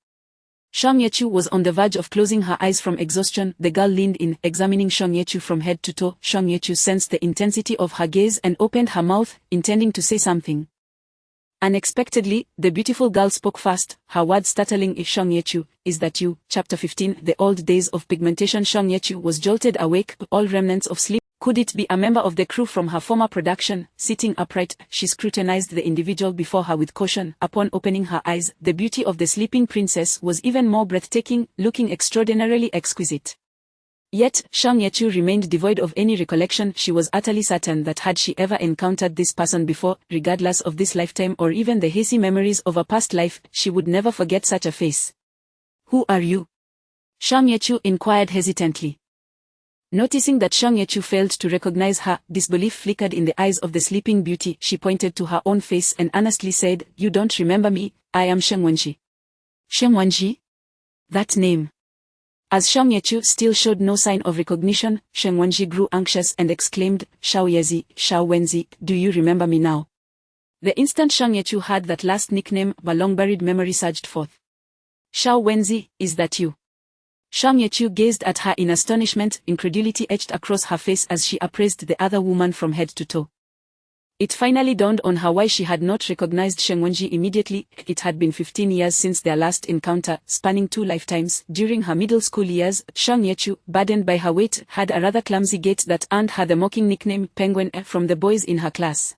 Shang Yechu was on the verge of closing her eyes from exhaustion. The girl leaned in, examining Shang Yechu from head to toe. Shang Yechu sensed the intensity of her gaze and opened her mouth, intending to say something. Unexpectedly, the beautiful girl spoke fast, her words startling. Shang Yechu, is that you? Chapter 15. The old days of pigmentation. Shang Yechu was jolted awake, all remnants of sleep. Could it be a member of the crew from her former production? Sitting upright, she scrutinized the individual before her with caution. Upon opening her eyes, the beauty of the sleeping princess was even more breathtaking, looking extraordinarily exquisite. Yet, Shang Yechu remained devoid of any recollection. She was utterly certain that had she ever encountered this person before, regardless of this lifetime or even the hazy memories of a past life, she would never forget such a face. Who are you? Shang Yechu inquired hesitantly. Noticing that Shang Yechu failed to recognize her, disbelief flickered in the eyes of the sleeping beauty. She pointed to her own face and earnestly said, "You don't remember me, I am Sheng Wenji." Sheng Wenji? That name. As Shang Yechu still showed no sign of recognition, Sheng Wenji grew anxious and exclaimed, "Shao Yezi, Shao Wenzi, do you remember me now?" The instant Shang Yechu heard that last nickname, a long-buried memory surged forth. "Shao Wenzi, is that you?" Shang Yechu gazed at her in astonishment, incredulity etched across her face as she appraised the other woman from head to toe. It finally dawned on her why she had not recognized Sheng Wenji immediately. It had been 15 years since their last encounter, spanning 2 lifetimes. During her middle school years, Shang Yechu, burdened by her weight, had a rather clumsy gait that earned her the mocking nickname Penguin from the boys in her class.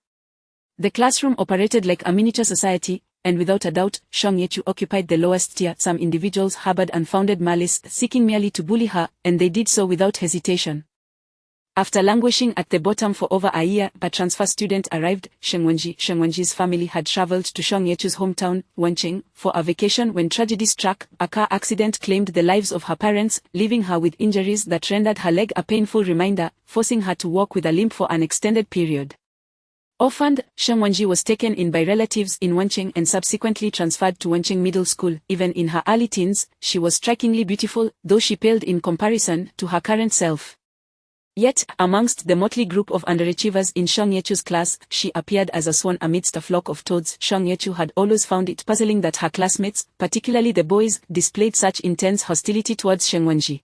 The classroom operated like a miniature society, and without a doubt, Shang Yechu occupied the lowest tier. Some individuals harbored unfounded malice, seeking merely to bully her, and they did so without hesitation. After languishing at the bottom for over a year, a transfer student arrived. Sheng Wenji's family had traveled to Shang Yechu's hometown, Wencheng, for a vacation when tragedy struck. A car accident claimed the lives of her parents, leaving her with injuries that rendered her leg a painful reminder, forcing her to walk with a limp for an extended period. Orphaned, Sheng Wenji was taken in by relatives in Wencheng and subsequently transferred to Wencheng Middle School. Even in her early teens, she was strikingly beautiful, though she paled in comparison to her current self. Yet, amongst the motley group of underachievers in Shang Yechu's class, she appeared as a swan amidst a flock of toads. Shang Yechu had always found it puzzling that her classmates, particularly the boys, displayed such intense hostility towards Sheng Wenji.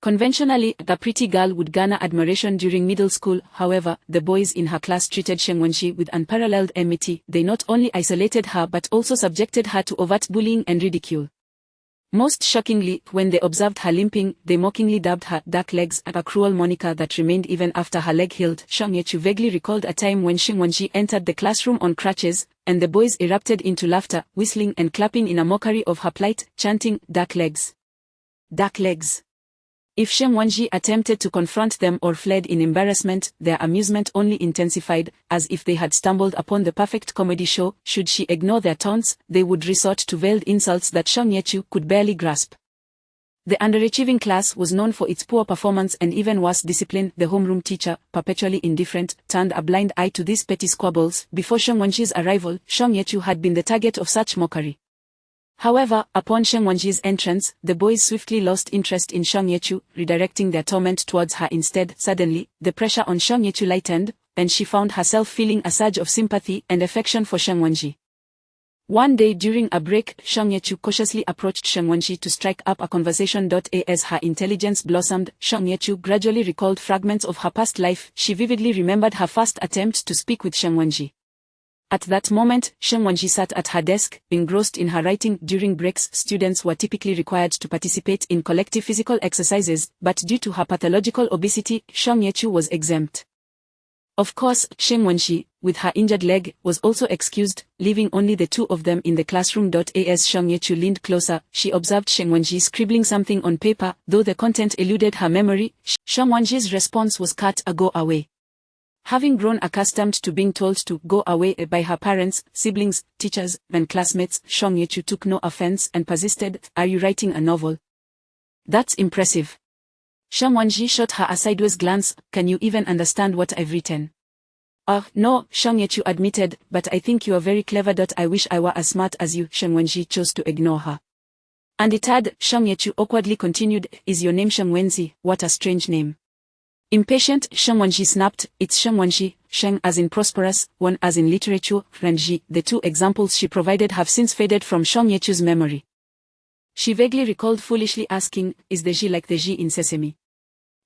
Conventionally, the pretty girl would garner admiration during middle school. However, the boys in her class treated Sheng Wenji with unparalleled enmity. They not only isolated her but also subjected her to overt bullying and ridicule. Most shockingly, when they observed her limping, they mockingly dubbed her "dark legs," a cruel moniker that remained even after her leg healed. Shang Yechu vaguely recalled a time when Sheng Wenji entered the classroom on crutches, and the boys erupted into laughter, whistling and clapping in a mockery of her plight, chanting, "Dark legs. Dark legs." If Sheng Wenji attempted to confront them or fled in embarrassment, their amusement only intensified, as if they had stumbled upon the perfect comedy show. Should she ignore their taunts, they would resort to veiled insults that Shang Yechu could barely grasp. The underachieving class was known for its poor performance and even worse discipline. The homeroom teacher, perpetually indifferent, turned a blind eye to these petty squabbles. Before Sheng Wenji's arrival, Shang Yechu had been the target of such mockery. However, upon Sheng Wenji's entrance, the boys swiftly lost interest in Shang Yechu, redirecting their torment towards her instead. Suddenly, the pressure on Shang Yechu lightened, and she found herself feeling a surge of sympathy and affection for Sheng Wenji. One day during a break, Shang Yechu cautiously approached Sheng Wenji to strike up a conversation. As her intelligence blossomed, Shang Yechu gradually recalled fragments of her past life. She vividly remembered her first attempt to speak with Sheng Wenji. At that moment, Sheng Wenji sat at her desk, engrossed in her writing. During breaks, students were typically required to participate in collective physical exercises, but due to her pathological obesity, Shang Yechu was exempt. Of course, Sheng Wenji, with her injured leg, was also excused, leaving only the two of them in the classroom. As Shang Yechu leaned closer, she observed Sheng Wenji scribbling something on paper. Though the content eluded her memory, Sheng Wenji's response was curt: "Go away." Having grown accustomed to being told to go away by her parents, siblings, teachers, and classmates, Shang Yechu took no offense and persisted, "Are you writing a novel? That's impressive." Sheng Wenji shot her a sideways glance. "Can you even understand what I've written?" No, Shang Yechu admitted, "but I think you are very clever. I wish I were as smart as you." Sheng Wenji chose to ignore her. Undeterred, Shang Yechu awkwardly continued, "Is your name Sheng Wenzi? What a strange name." Impatient, Sheng Wenji snapped, "It's Sheng Wenji, Sheng as in prosperous, Wen as in literature, and Ji." The two examples she provided have since faded from Shang Yechu's memory. She vaguely recalled foolishly asking, "Is the Ji like the Ji in Sesame?"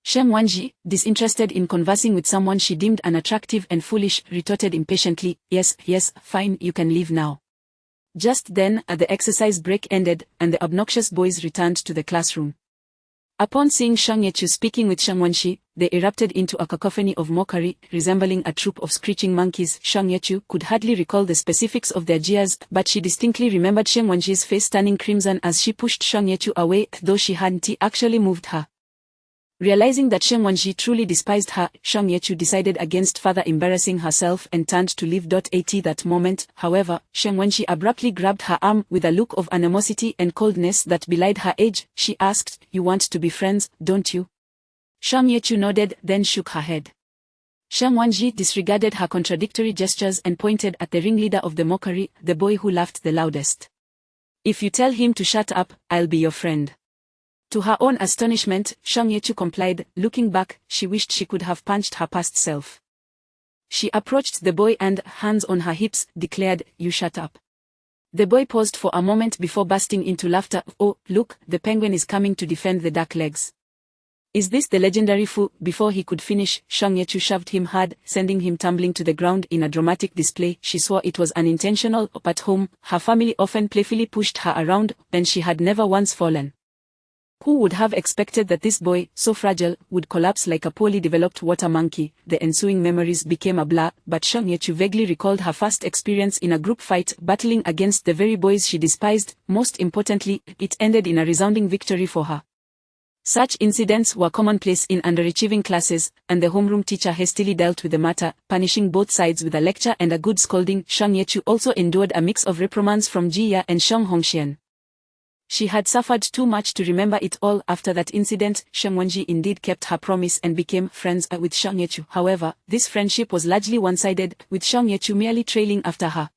Sheng Wenji, disinterested in conversing with someone she deemed unattractive and foolish, retorted impatiently, Yes, fine, you can leave now." Just then, the exercise break ended, and the obnoxious boys returned to the classroom. Upon seeing Shang Yechu speaking with Sheng Wenji, they erupted into a cacophony of mockery, resembling a troop of screeching monkeys. Shang Yechu could hardly recall the specifics of their jeers, but she distinctly remembered Sheng Wenji's face turning crimson as she pushed Shang Yechu away, though she hadn't actually moved her. Realizing that Sheng Wenji truly despised her, Shang Yechu decided against further embarrassing herself and turned to leave. At that moment, however, Sheng Wenji abruptly grabbed her arm with a look of animosity and coldness that belied her age. She asked, "You want to be friends, don't you?" Shang Yechu nodded, then shook her head. Sheng Wenji disregarded her contradictory gestures and pointed at the ringleader of the mockery, the boy who laughed the loudest. "If you tell him to shut up, I'll be your friend." To her own astonishment, Shang Yechu complied. Looking back, she wished she could have punched her past self. She approached the boy and, hands on her hips, declared, "You shut up." The boy paused for a moment before bursting into laughter. Oh, look, the penguin is coming to defend the duck legs. Is this the legendary Fu? Before he could finish, Shang Yechu shoved him hard, sending him tumbling to the ground in a dramatic display. She swore it was unintentional. At home, her family often playfully pushed her around, and she had never once fallen. Who would have expected that this boy, so fragile, would collapse like a poorly developed water monkey? The ensuing memories became a blur, but Shang Yechu vaguely recalled her first experience in a group fight, battling against the very boys she despised. Most importantly, it ended in a resounding victory for her. Such incidents were commonplace in underachieving classes, and the homeroom teacher hastily dealt with the matter, punishing both sides with a lecture and a good scolding. Shang Yechu also endured a mix of reprimands from Ji Ya and Shang Hongxian. She had suffered too much to remember it all. After that incident, Shang Wenji indeed kept her promise and became friends with Shang Yechu. However, this friendship was largely one-sided, with Shang Yechu merely trailing after her.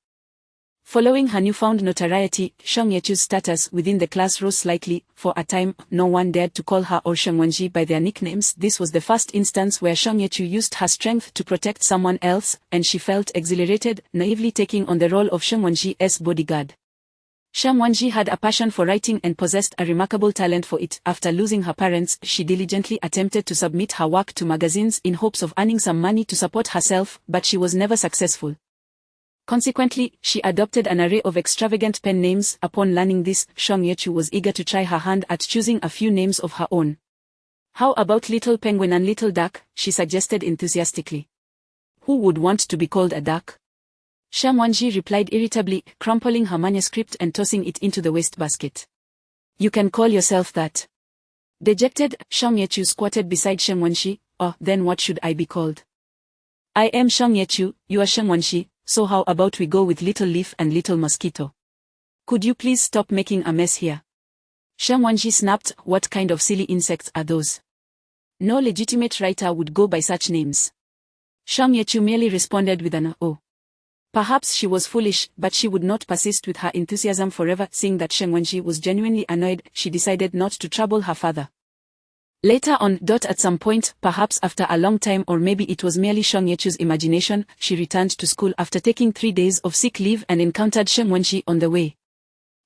Following her newfound notoriety, Shang Yechu's status within the class rose slightly. For a time, no one dared to call her or Shang Wenji by their nicknames. This was the first instance where Shang Yechu used her strength to protect someone else, and she felt exhilarated, naively taking on the role of Shang Wenji's bodyguard. Shang Wenji had a passion for writing and possessed a remarkable talent for it. After losing her parents, she diligently attempted to submit her work to magazines in hopes of earning some money to support herself, but she was never successful. Consequently, she adopted an array of extravagant pen names. Upon learning this, Shang Yechu was eager to try her hand at choosing a few names of her own. How about Little Penguin and Little Duck? She suggested enthusiastically. Who would want to be called a duck? Shang Wenji replied irritably, crumpling her manuscript and tossing it into the wastebasket. You can call yourself that. Dejected, Shang Yechu squatted beside Shang Wenji. Oh, then what should I be called? I am Shang Yechu, you are Shang Wenji. So how about we go with Little Leaf and Little Mosquito? Could you please stop making a mess here? Shang Wenji snapped. What kind of silly insects are those? No legitimate writer would go by such names. Shang Yechu merely responded with an oh. Perhaps she was foolish, but she would not persist with her enthusiasm forever. Seeing that Shang Wenji was genuinely annoyed, she decided not to trouble her father. Later on, at some point, perhaps after a long time, or maybe it was merely Shang Yechu's imagination, she returned to school after taking 3 days of sick leave and encountered Shang Wenji on the way.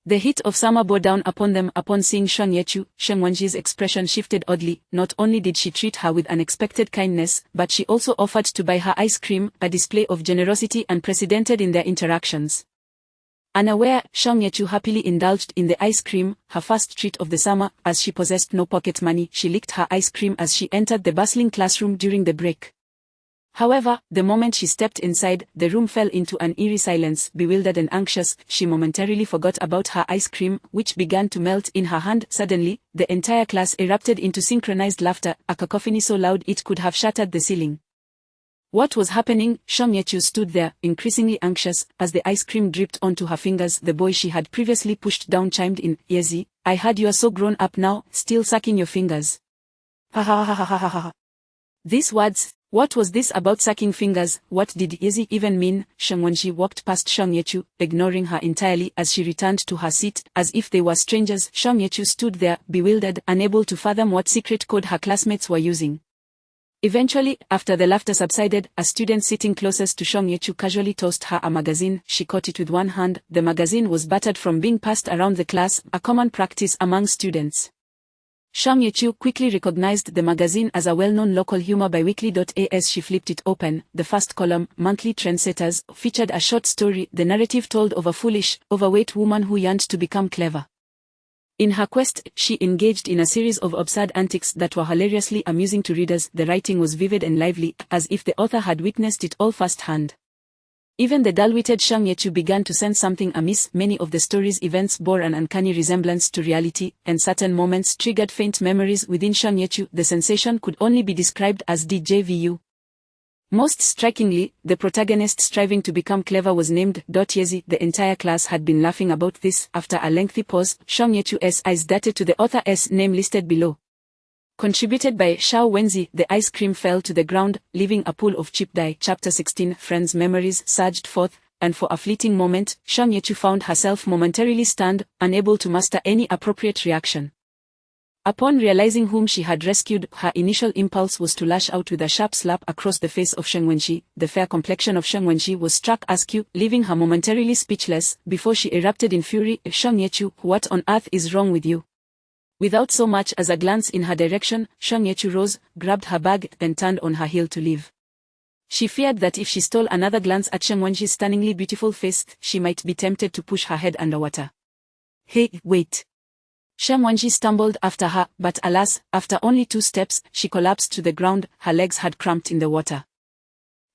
The heat of summer bore down upon them. Upon seeing Shang Yechu, Shang Wenji's expression shifted oddly. Not only did she treat her with unexpected kindness, but she also offered to buy her ice cream, a display of generosity unprecedented in their interactions. Unaware, Shang Yechu happily indulged in the ice cream, her first treat of the summer. As she possessed no pocket money, she licked her ice cream as she entered the bustling classroom during the break. However, the moment she stepped inside, the room fell into an eerie silence. Bewildered and anxious, she momentarily forgot about her ice cream, which began to melt in her hand. Suddenly, the entire class erupted into synchronized laughter, a cacophony so loud it could have shattered the ceiling. What was happening? Shang Yechu stood there, increasingly anxious, as the ice cream dripped onto her fingers. The boy she had previously pushed down chimed in, Yezi, I heard you are so grown up now, still sucking your fingers. Ha ha ha ha ha ha ha. These words, what was this about sucking fingers? What did Yezi even mean? Shang Wenji walked past Shang Yechu, ignoring her entirely as she returned to her seat. As if they were strangers, Shang Yechu stood there, bewildered, unable to fathom what secret code her classmates were using. Eventually, after the laughter subsided, a student sitting closest to Shang Yechu casually tossed her a magazine. She caught it with one hand. The magazine was battered from being passed around the class, a common practice among students. Shang Yechu quickly recognized the magazine as a well-known local humor biweekly. As she flipped it open, the first column, Monthly Trendsetters, featured a short story. The narrative told of a foolish, overweight woman who yearned to become clever. In her quest, she engaged in a series of absurd antics that were hilariously amusing to readers. The writing was vivid and lively, as if the author had witnessed it all firsthand. Even the dull-witted Shang Yechu began to sense something amiss. Many of the story's events bore an uncanny resemblance to reality, and certain moments triggered faint memories within Shang Yechu. The sensation could only be described as DJVU. Most strikingly, the protagonist striving to become clever was named Yezi. The entire class had been laughing about this. After a lengthy pause, Shang Yechu's eyes darted to the author's name listed below. Contributed by Xiao Wenzi, the ice cream fell to the ground, leaving a pool of chip dye. Chapter 16. Friends' memories surged forth, and for a fleeting moment, Shang Yechu found herself momentarily stunned, unable to muster any appropriate reaction. Upon realizing whom she had rescued, her initial impulse was to lash out with a sharp slap across the face of Sheng Wenxi. The fair complexion of Sheng Wenxi was struck askew, leaving her momentarily speechless, before she erupted in fury. Shang Yechu, what on earth is wrong with you? Without so much as a glance in her direction, Shang Yechu rose, grabbed her bag, and turned on her heel to leave. She feared that if she stole another glance at Sheng Wenxi's stunningly beautiful face, she might be tempted to push her head underwater. Hey, wait. Sheng Wenxi stumbled after her, but alas, after only 2 steps, she collapsed to the ground. Her legs had cramped in the water.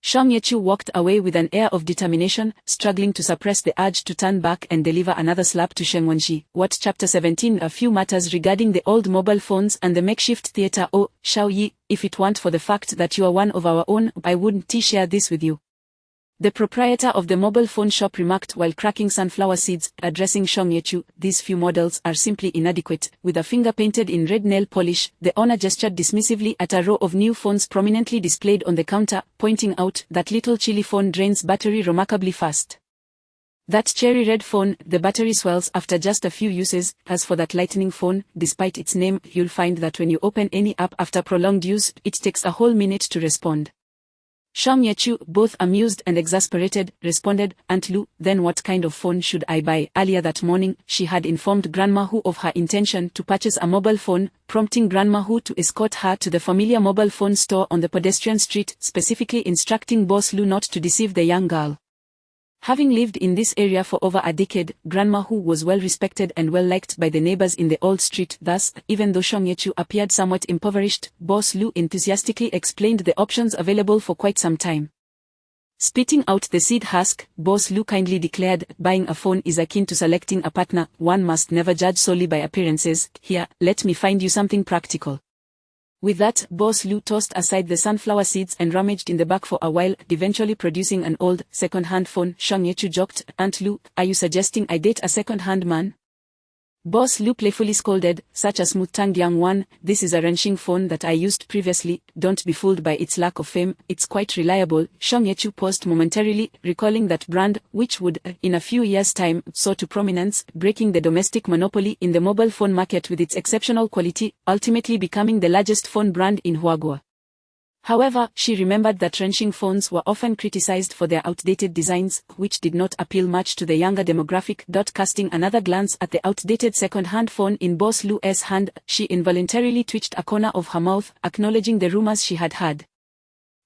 Shang Yechu walked away with an air of determination, struggling to suppress the urge to turn back and deliver another slap to Sheng Wenxi. What? Chapter 17. A few matters regarding the old mobile phones and the makeshift theater. Oh, Xiao Yi, if it weren't for the fact that you are one of our own, I wouldn't share this with you. The proprietor of the mobile phone shop remarked while cracking sunflower seeds, addressing Shang Yechu. These few models are simply inadequate. With a finger painted in red nail polish, the owner gestured dismissively at a row of new phones prominently displayed on the counter, pointing out that little chili phone drains battery remarkably fast. That cherry red phone, the battery swells after just a few uses. As for that lightning phone, despite its name, you'll find that when you open any app after prolonged use, it takes a whole minute to respond. Shang Yechu, both amused and exasperated, responded, Aunt Lu, then what kind of phone should I buy? Earlier that morning, she had informed Grandma Hu of her intention to purchase a mobile phone, prompting Grandma Hu to escort her to the familiar mobile phone store on the pedestrian street, specifically instructing Boss Lu not to deceive the young girl. Having lived in this area for over a decade, Grandma Hu was well respected and well liked by the neighbors in the old street. Thus, even though Shang Yechu appeared somewhat impoverished, Boss Lu enthusiastically explained the options available for quite some time. Spitting out the seed husk, Boss Lu kindly declared, buying a phone is akin to selecting a partner. One must never judge solely by appearances. Here, let me find you something practical. With that, Boss Lu tossed aside the sunflower seeds and rummaged in the back for a while, eventually producing an old, second-hand phone. Shang Yechu joked, Aunt Lu, are you suggesting I date a second-hand man? Boss Lu playfully scolded, such a smooth-tongued young one, this is a wrenching phone that I used previously, don't be fooled by its lack of fame, it's quite reliable. Shang Yechu paused momentarily, recalling that brand, which would, in a few years' time, soar to prominence, breaking the domestic monopoly in the mobile phone market with its exceptional quality, ultimately becoming the largest phone brand in Huagua. However, she remembered that wrenching phones were often criticized for their outdated designs, which did not appeal much to the younger demographic. Casting another glance at the outdated second-hand phone in Boss Lu's hand, she involuntarily twitched a corner of her mouth, acknowledging the rumors she had heard.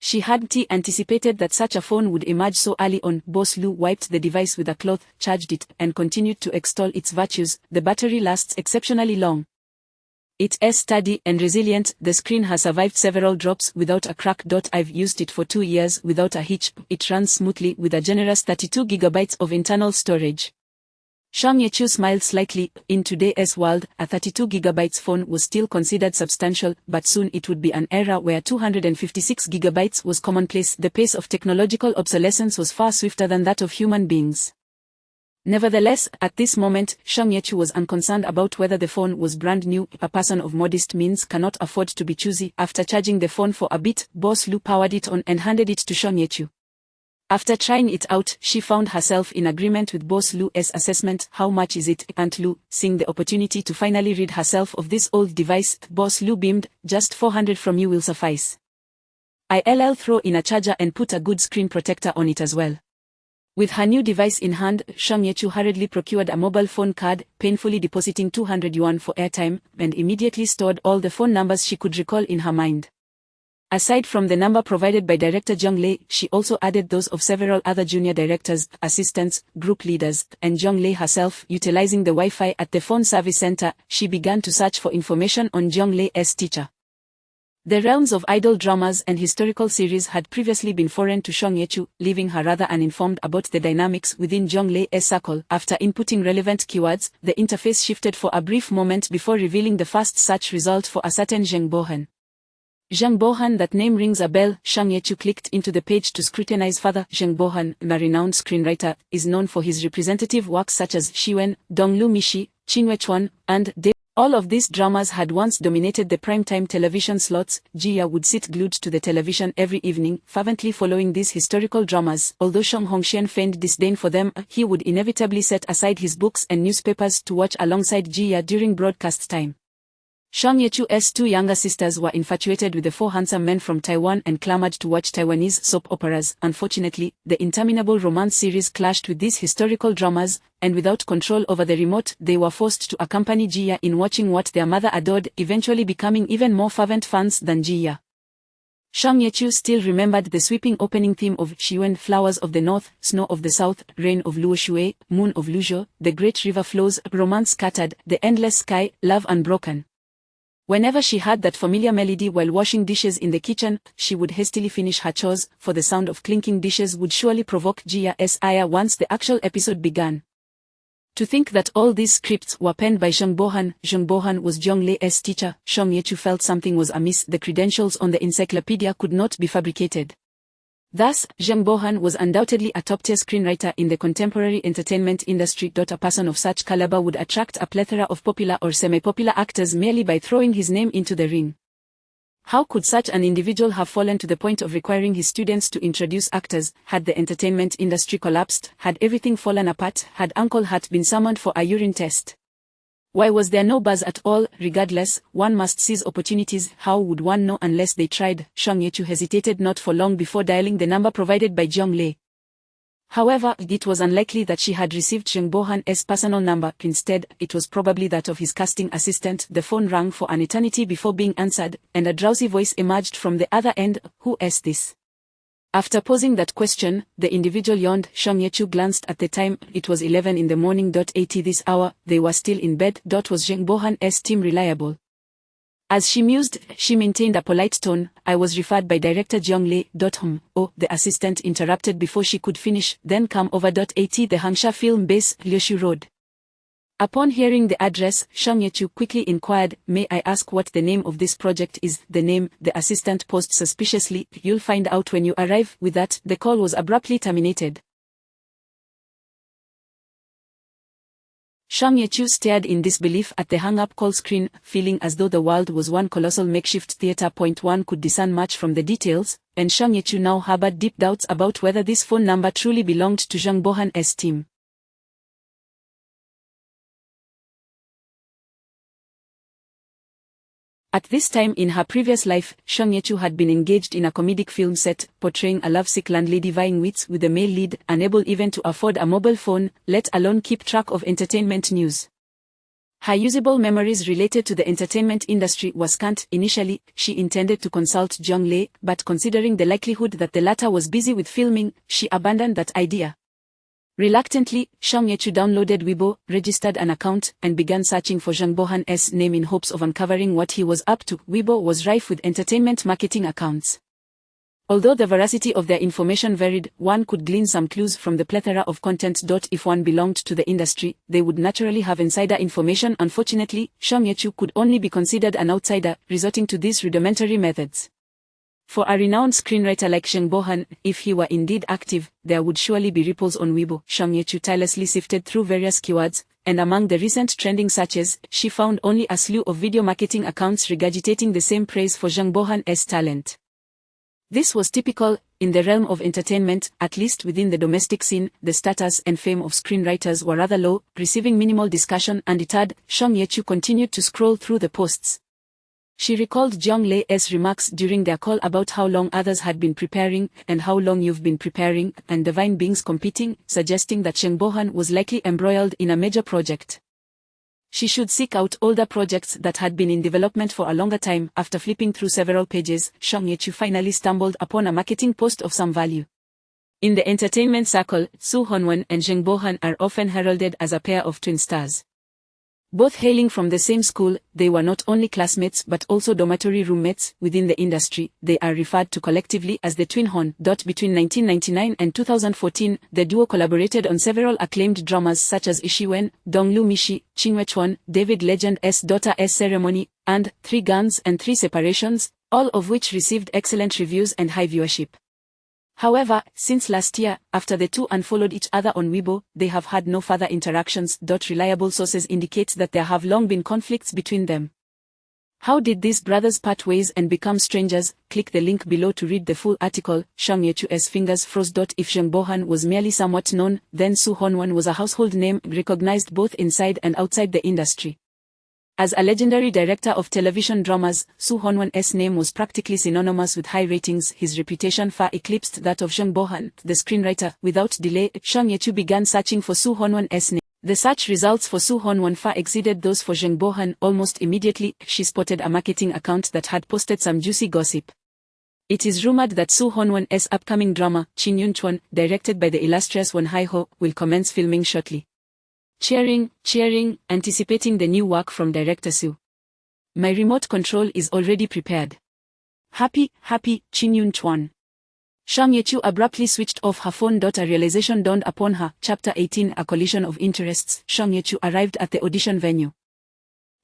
She hadn't anticipated that such a phone would emerge so early on. Boss Lu wiped the device with a cloth, charged it, and continued to extol its virtues. The battery lasts exceptionally long. It's sturdy and resilient, the screen has survived several drops without a crack. I've used it for 2 years without a hitch. It runs smoothly with a generous 32 GB of internal storage. Shang Yechu smiled slightly. In today's world, a 32 GB phone was still considered substantial, but soon it would be an era where 256 GB was commonplace. The pace of technological obsolescence was far swifter than that of human beings. Nevertheless, at this moment, Shang Yechu was unconcerned about whether the phone was brand new. A person of modest means cannot afford to be choosy. After charging the phone for a bit, Boss Lu powered it on and handed it to Shang Yechu. After trying it out, she found herself in agreement with Boss Lu's assessment. How much is it, Aunt Lu? Seeing the opportunity to finally rid herself of this old device, Boss Lu beamed, just 400 from you will suffice. I'll throw in a charger and put a good screen protector on it as well. With her new device in hand, Shang Yechu hurriedly procured a mobile phone card, painfully depositing 200 yuan for airtime, and immediately stored all the phone numbers she could recall in her mind. Aside from the number provided by Director Zhang Lei, she also added those of several other junior directors, assistants, group leaders, and Zhang Lei herself. Utilizing the Wi-Fi at the phone service center, she began to search for information on Zhang Lei's teacher. The realms of idol dramas and historical series had previously been foreign to Shang Yechu, leaving her rather uninformed about the dynamics within Zhang Lei's circle. After inputting relevant keywords, the interface shifted for a brief moment before revealing the first search result for a certain Zheng Bohan. Zheng Bohan, that name rings a bell. Shang Yechu clicked into the page to scrutinize further. Zheng Bohan, a renowned screenwriter, is known for his representative works such as Xiwen, Donglu Mishi, Qinwe Chuan, and De. All of these dramas had once dominated the primetime television slots. Jia would sit glued to the television every evening, fervently following these historical dramas. Although Shang Hongxian feigned disdain for them, he would inevitably set aside his books and newspapers to watch alongside Jia during broadcast time. Shang Yechu's two younger sisters were infatuated with the four handsome men from Taiwan and clamored to watch Taiwanese soap operas. Unfortunately, the interminable romance series clashed with these historical dramas, and without control over the remote, they were forced to accompany Jia in watching what their mother adored, eventually becoming even more fervent fans than Jia. Shang Yechu still remembered the sweeping opening theme of Xiwen, Flowers of the North, Snow of the South, Rain of Luo Shui, Moon of Luzhou, The Great River Flows, Romance Scattered, The Endless Sky, Love Unbroken. Whenever she heard that familiar melody while washing dishes in the kitchen, she would hastily finish her chores, for the sound of clinking dishes would surely provoke Jia's ire once the actual episode began. To think that all these scripts were penned by Zheng Bohan. Zheng Bohan was Zhong Lei's teacher. Shang Yechu felt something was amiss. The credentials on the encyclopedia could not be fabricated. Thus, Zheng Bohan was undoubtedly a top-tier screenwriter in the contemporary entertainment industry. A person of such caliber would attract a plethora of popular or semi-popular actors merely by throwing his name into the ring. How could such an individual have fallen to the point of requiring his students to introduce actors? Had the entertainment industry collapsed? Had everything fallen apart? Had Uncle Hat been summoned for a urine test? Why was there no buzz at all? Regardless, one must seize opportunities. How would one know unless they tried? Shang Yechu hesitated not for long before dialing the number provided by Zhong Lei. However, it was unlikely that she had received Zheng Bohan's personal number. Instead, it was probably that of his casting assistant. The phone rang for an eternity before being answered, and a drowsy voice emerged from the other end. Who is this? After posing that question, the individual yawned. Shang Yechu glanced at the time. It was 11 in the morning. At this hour, they were still in bed. Was Zheng Bohan's team reliable? As she mused, she maintained a polite tone. I was referred by Director Zhong Lei. Oh, the assistant interrupted before she could finish. Then come over. The Hangsha Film Base, Liushu Road. Upon hearing the address, Shang Yechu quickly inquired, may I ask what the name of this project is? The name, the assistant paused suspiciously. You'll find out when you arrive. With that, the call was abruptly terminated. Shang Yechu stared in disbelief at the hung-up call screen, feeling as though the world was one colossal makeshift theater. One could discern much from the details, and Shang Yechu now harbored deep doubts about whether this phone number truly belonged to Zheng Bohan's team. At this time in her previous life, Shang Yechu had been engaged in a comedic film set, portraying a lovesick landlady vying wits with the male lead, unable even to afford a mobile phone, let alone keep track of entertainment news. Her usable memories related to the entertainment industry were scant. Initially, she intended to consult Zhong Lei, but considering the likelihood that the latter was busy with filming, she abandoned that idea. Reluctantly, Shang Yechu downloaded Weibo, registered an account, and began searching for Zheng Bohan's name in hopes of uncovering what he was up to. Weibo was rife with entertainment marketing accounts. Although the veracity of their information varied, one could glean some clues from the plethora of content. If one belonged to the industry, they would naturally have insider information. Unfortunately, Shang Yechu could only be considered an outsider, resorting to these rudimentary methods. For a renowned screenwriter like Zheng Bohan, if he were indeed active, there would surely be ripples on Weibo. Shang Yechu tirelessly sifted through various keywords, and among the recent trending searches, she found only a slew of video marketing accounts regurgitating the same praise for Zheng Bohan's talent. This was typical. In the realm of entertainment, at least within the domestic scene, the status and fame of screenwriters were rather low, receiving minimal discussion. Undeterred, Shang Yechu continued to scroll through the posts. She recalled Zhong Lei's remarks during their call about how long others had been preparing, and how long you've been preparing, and divine beings competing, suggesting that Zheng Bohan was likely embroiled in a major project. She should seek out older projects that had been in development for a longer time. After flipping through several pages, Shang Yechu finally stumbled upon a marketing post of some value. In the entertainment circle, Su Honwen and Zheng Bohan are often heralded as a pair of twin stars. Both hailing from the same school, they were not only classmates but also dormitory roommates. Within the industry, they are referred to collectively as the Twin Hon. Between 1999 and 2014, the duo collaborated on several acclaimed dramas such as Ishiwen, Donglu Mishi, Qingwechuan, David Legend's Daughter's Ceremony, and Three Guns and Three Separations, all of which received excellent reviews and high viewership. However, since last year, after the two unfollowed each other on Weibo, they have had no further interactions. Reliable sources indicate that there have long been conflicts between them. How did these brothers part ways and become strangers? Click the link below to read the full article. Shang Yechu's fingers froze. If Zheng Bohan was merely somewhat known, then Su Honwen was a household name recognized both inside and outside the industry. As a legendary director of television dramas, Soo Hwan-won's name was practically synonymous with high ratings. His reputation far eclipsed that of Jung Bo-han, the screenwriter. Without delay, Song Ye-kyo began searching for Soo Hwan-won's name. The search results for Soo Hwan-won far exceeded those for Jung Bo-han. Almost immediately, she spotted a marketing account that had posted some juicy gossip. It is rumored that Soo Hwan-won's upcoming drama, Chin Yoon-chon, directed by the illustrious Won Hai-ho, will commence filming shortly. Cheering, anticipating the new work from director Soo. My remote control is already prepared. Happy, Chin Yoon-chon. Song Ye-kyo abruptly switched off her phone. A realization dawned upon her. Chapter 18 A collision of interests. Song Ye-kyo arrived at the audition venue.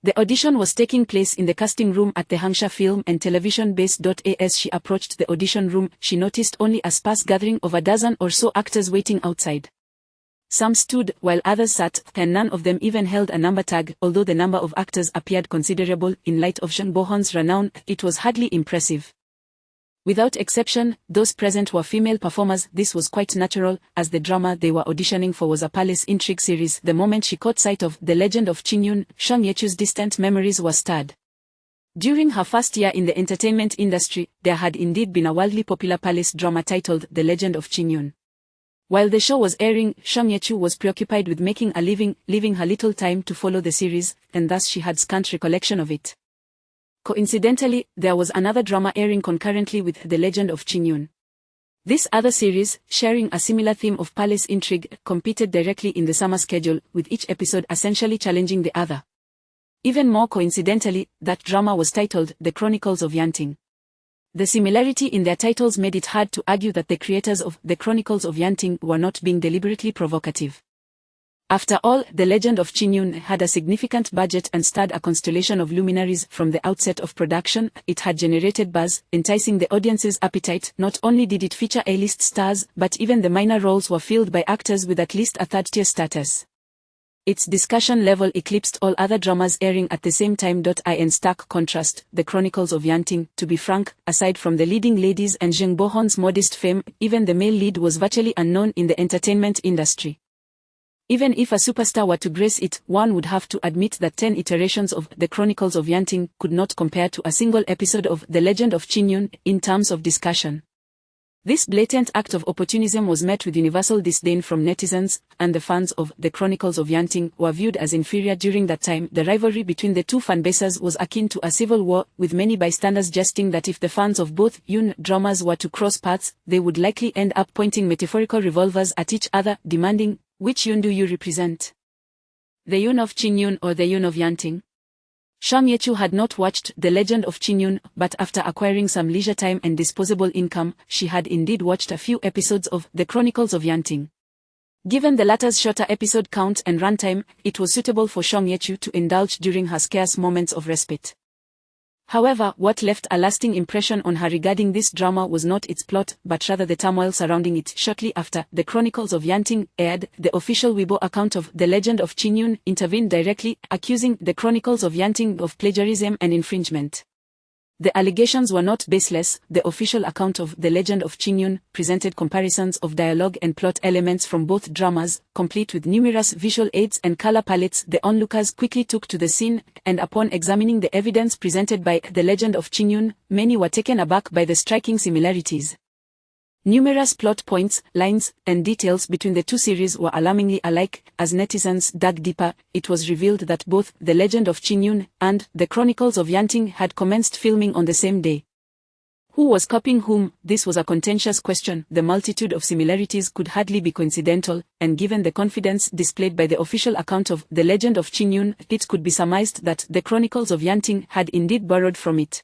The audition was taking place in the casting room at the Hangsha Film and Television Base. As she approached the audition room, she noticed only a sparse gathering of a dozen or so actors waiting outside. Some stood, while others sat, and none of them even held a number tag. Although the number of actors appeared considerable, in light of Jung Bo-han's renown, it was hardly impressive. Without exception, those present were female performers. This was quite natural, as the drama they were auditioning for was a palace intrigue series. The moment she caught sight of The Legend of Chin Yoon, Song Ye-kyo's distant memories were stirred. During her first year in the entertainment industry, there had indeed been a wildly popular palace drama titled The Legend of Chin Yoon. While the show was airing, Song Ye-kyo was preoccupied with making a living, leaving her little time to follow the series, and thus she had scant recollection of it. Coincidentally, there was another drama airing concurrently with The Legend of Chin Yoon. This other series, sharing a similar theme of palace intrigue, competed directly in the summer schedule, with each episode essentially challenging the other. Even more coincidentally, that drama was titled The Chronicles of Yanting. The similarity in their titles made it hard to argue that the creators of The Chronicles of Yanting were not being deliberately provocative. After all, The Legend of Chin Yoon had a significant budget and starred a constellation of luminaries. From the outset of production, it had generated buzz, enticing the audience's appetite. Not only did it feature A-list stars, but even the minor roles were filled by actors with at least a third-tier status. Its discussion level eclipsed all other dramas airing at the same time. In stark contrast, The Chronicles of Yanting, to be frank, aside from the leading ladies and Jung Bo-han's modest fame, even the male lead was virtually unknown in the entertainment industry. Even if a superstar were to grace it, one would have to admit that 10 iterations of The Chronicles of Yanting could not compare to a single episode of The Legend of Chin Yoon, in terms of discussion. This blatant act of opportunism was met with universal disdain from netizens, and the fans of The Chronicles of Yanting were viewed as inferior. During that time, the rivalry between the two fanbases was akin to a civil war, with many bystanders jesting that if the fans of both Yoon dramas were to cross paths, they would likely end up pointing metaphorical revolvers at each other, demanding, "Which Yoon do you represent? The Yoon of Chin Yoon or the Yoon of Yanting?" Song Ye-kyo had not watched The Legend of Chin Yoon, but after acquiring some leisure time and disposable income, she had indeed watched a few episodes of The Chronicles of Yanting. Given the latter's shorter episode count and runtime, it was suitable for Song Ye-kyo to indulge during her scarce moments of respite. However, what left a lasting impression on her regarding this drama was not its plot, but rather the turmoil surrounding it. Shortly after The Chronicles of Yanting aired, the official Weibo account of The Legend of Chin Yoon intervened directly, accusing The Chronicles of Yanting of plagiarism and infringement. The allegations were not baseless. The official account of The Legend of Chin Yoon presented comparisons of dialogue and plot elements from both dramas, complete with numerous visual aids and color palettes. The onlookers quickly took to the scene, and upon examining the evidence presented by The Legend of Chin Yoon, many were taken aback by the striking similarities. Numerous plot points, lines, and details between the two series were alarmingly alike. As netizens dug deeper, it was revealed that both The Legend of Chin Yoon and The Chronicles of Yanting had commenced filming on the same day. Who was copying whom? This was a contentious question. The multitude of similarities could hardly be coincidental, and given the confidence displayed by the official account of The Legend of Chin Yoon, it could be surmised that The Chronicles of Yanting had indeed borrowed from it.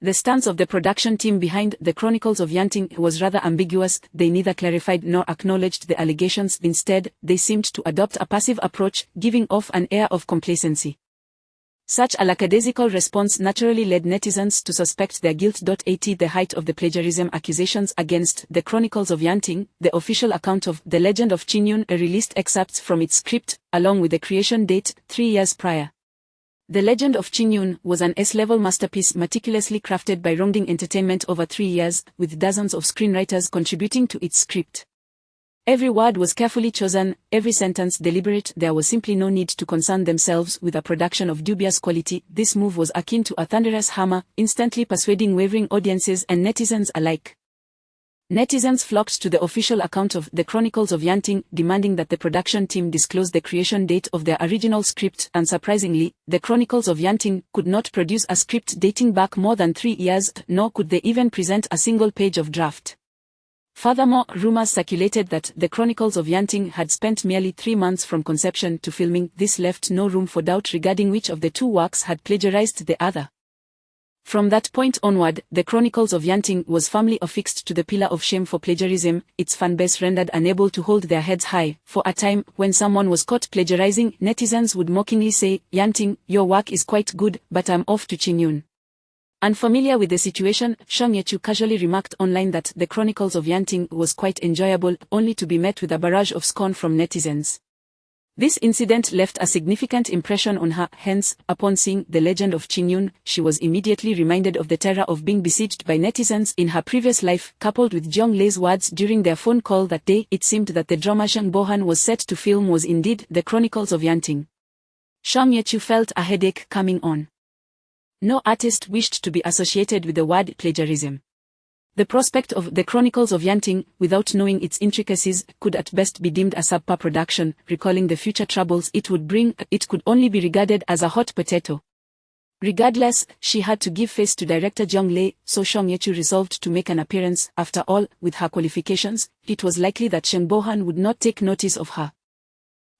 The stance of the production team behind The Chronicles of Yanting was rather ambiguous. They neither clarified nor acknowledged the allegations. Instead, they seemed to adopt a passive approach, giving off an air of complacency. Such a lackadaisical response naturally led netizens to suspect their guilt. At the height of the plagiarism accusations against The Chronicles of Yanting, the official account of The Legend of Chin Yoon released excerpts from its script, along with the creation date, 3 years prior. The Legend of Chin Yoon was an S-level masterpiece meticulously crafted by Rongding Entertainment over 3 years, with dozens of screenwriters contributing to its script. Every word was carefully chosen, every sentence deliberate. There was simply no need to concern themselves with a production of dubious quality. This move was akin to a thunderous hammer, instantly persuading wavering audiences and netizens alike. Netizens flocked to the official account of The Chronicles of Yanting, demanding that the production team disclose the creation date of their original script. Unsurprisingly, The Chronicles of Yanting could not produce a script dating back more than 3 years, nor could they even present a single page of draft. Furthermore, rumors circulated that The Chronicles of Yanting had spent merely 3 months from conception to filming. This left no room for doubt regarding which of the two works had plagiarized the other. From that point onward, The Chronicles of Yanting was firmly affixed to the pillar of shame for plagiarism, its fanbase rendered unable to hold their heads high. For a time, when someone was caught plagiarizing, netizens would mockingly say, "Yanting, your work is quite good, but I'm off to Chin-Yun." Unfamiliar with the situation, Shang Yechu casually remarked online that The Chronicles of Yanting was quite enjoyable, only to be met with a barrage of scorn from netizens. This incident left a significant impression on her. Hence, upon seeing The Legend of Chin-Yun, she was immediately reminded of the terror of being besieged by netizens in her previous life. Coupled with Jeong Lei's words during their phone call that day, it seemed that the drama Shang Bohan was set to film was indeed The Chronicles of Yanting. Shang Yechu felt a headache coming on. No artist wished to be associated with the word plagiarism. The prospect of The Chronicles of Yanting, without knowing its intricacies, could at best be deemed a subpar production. Recalling the future troubles it would bring, it could only be regarded as a hot potato. Regardless, she had to give face to director Jeong Lei, so Shang Yechu resolved to make an appearance. After all, with her qualifications, it was likely that Shang Bohan would not take notice of her.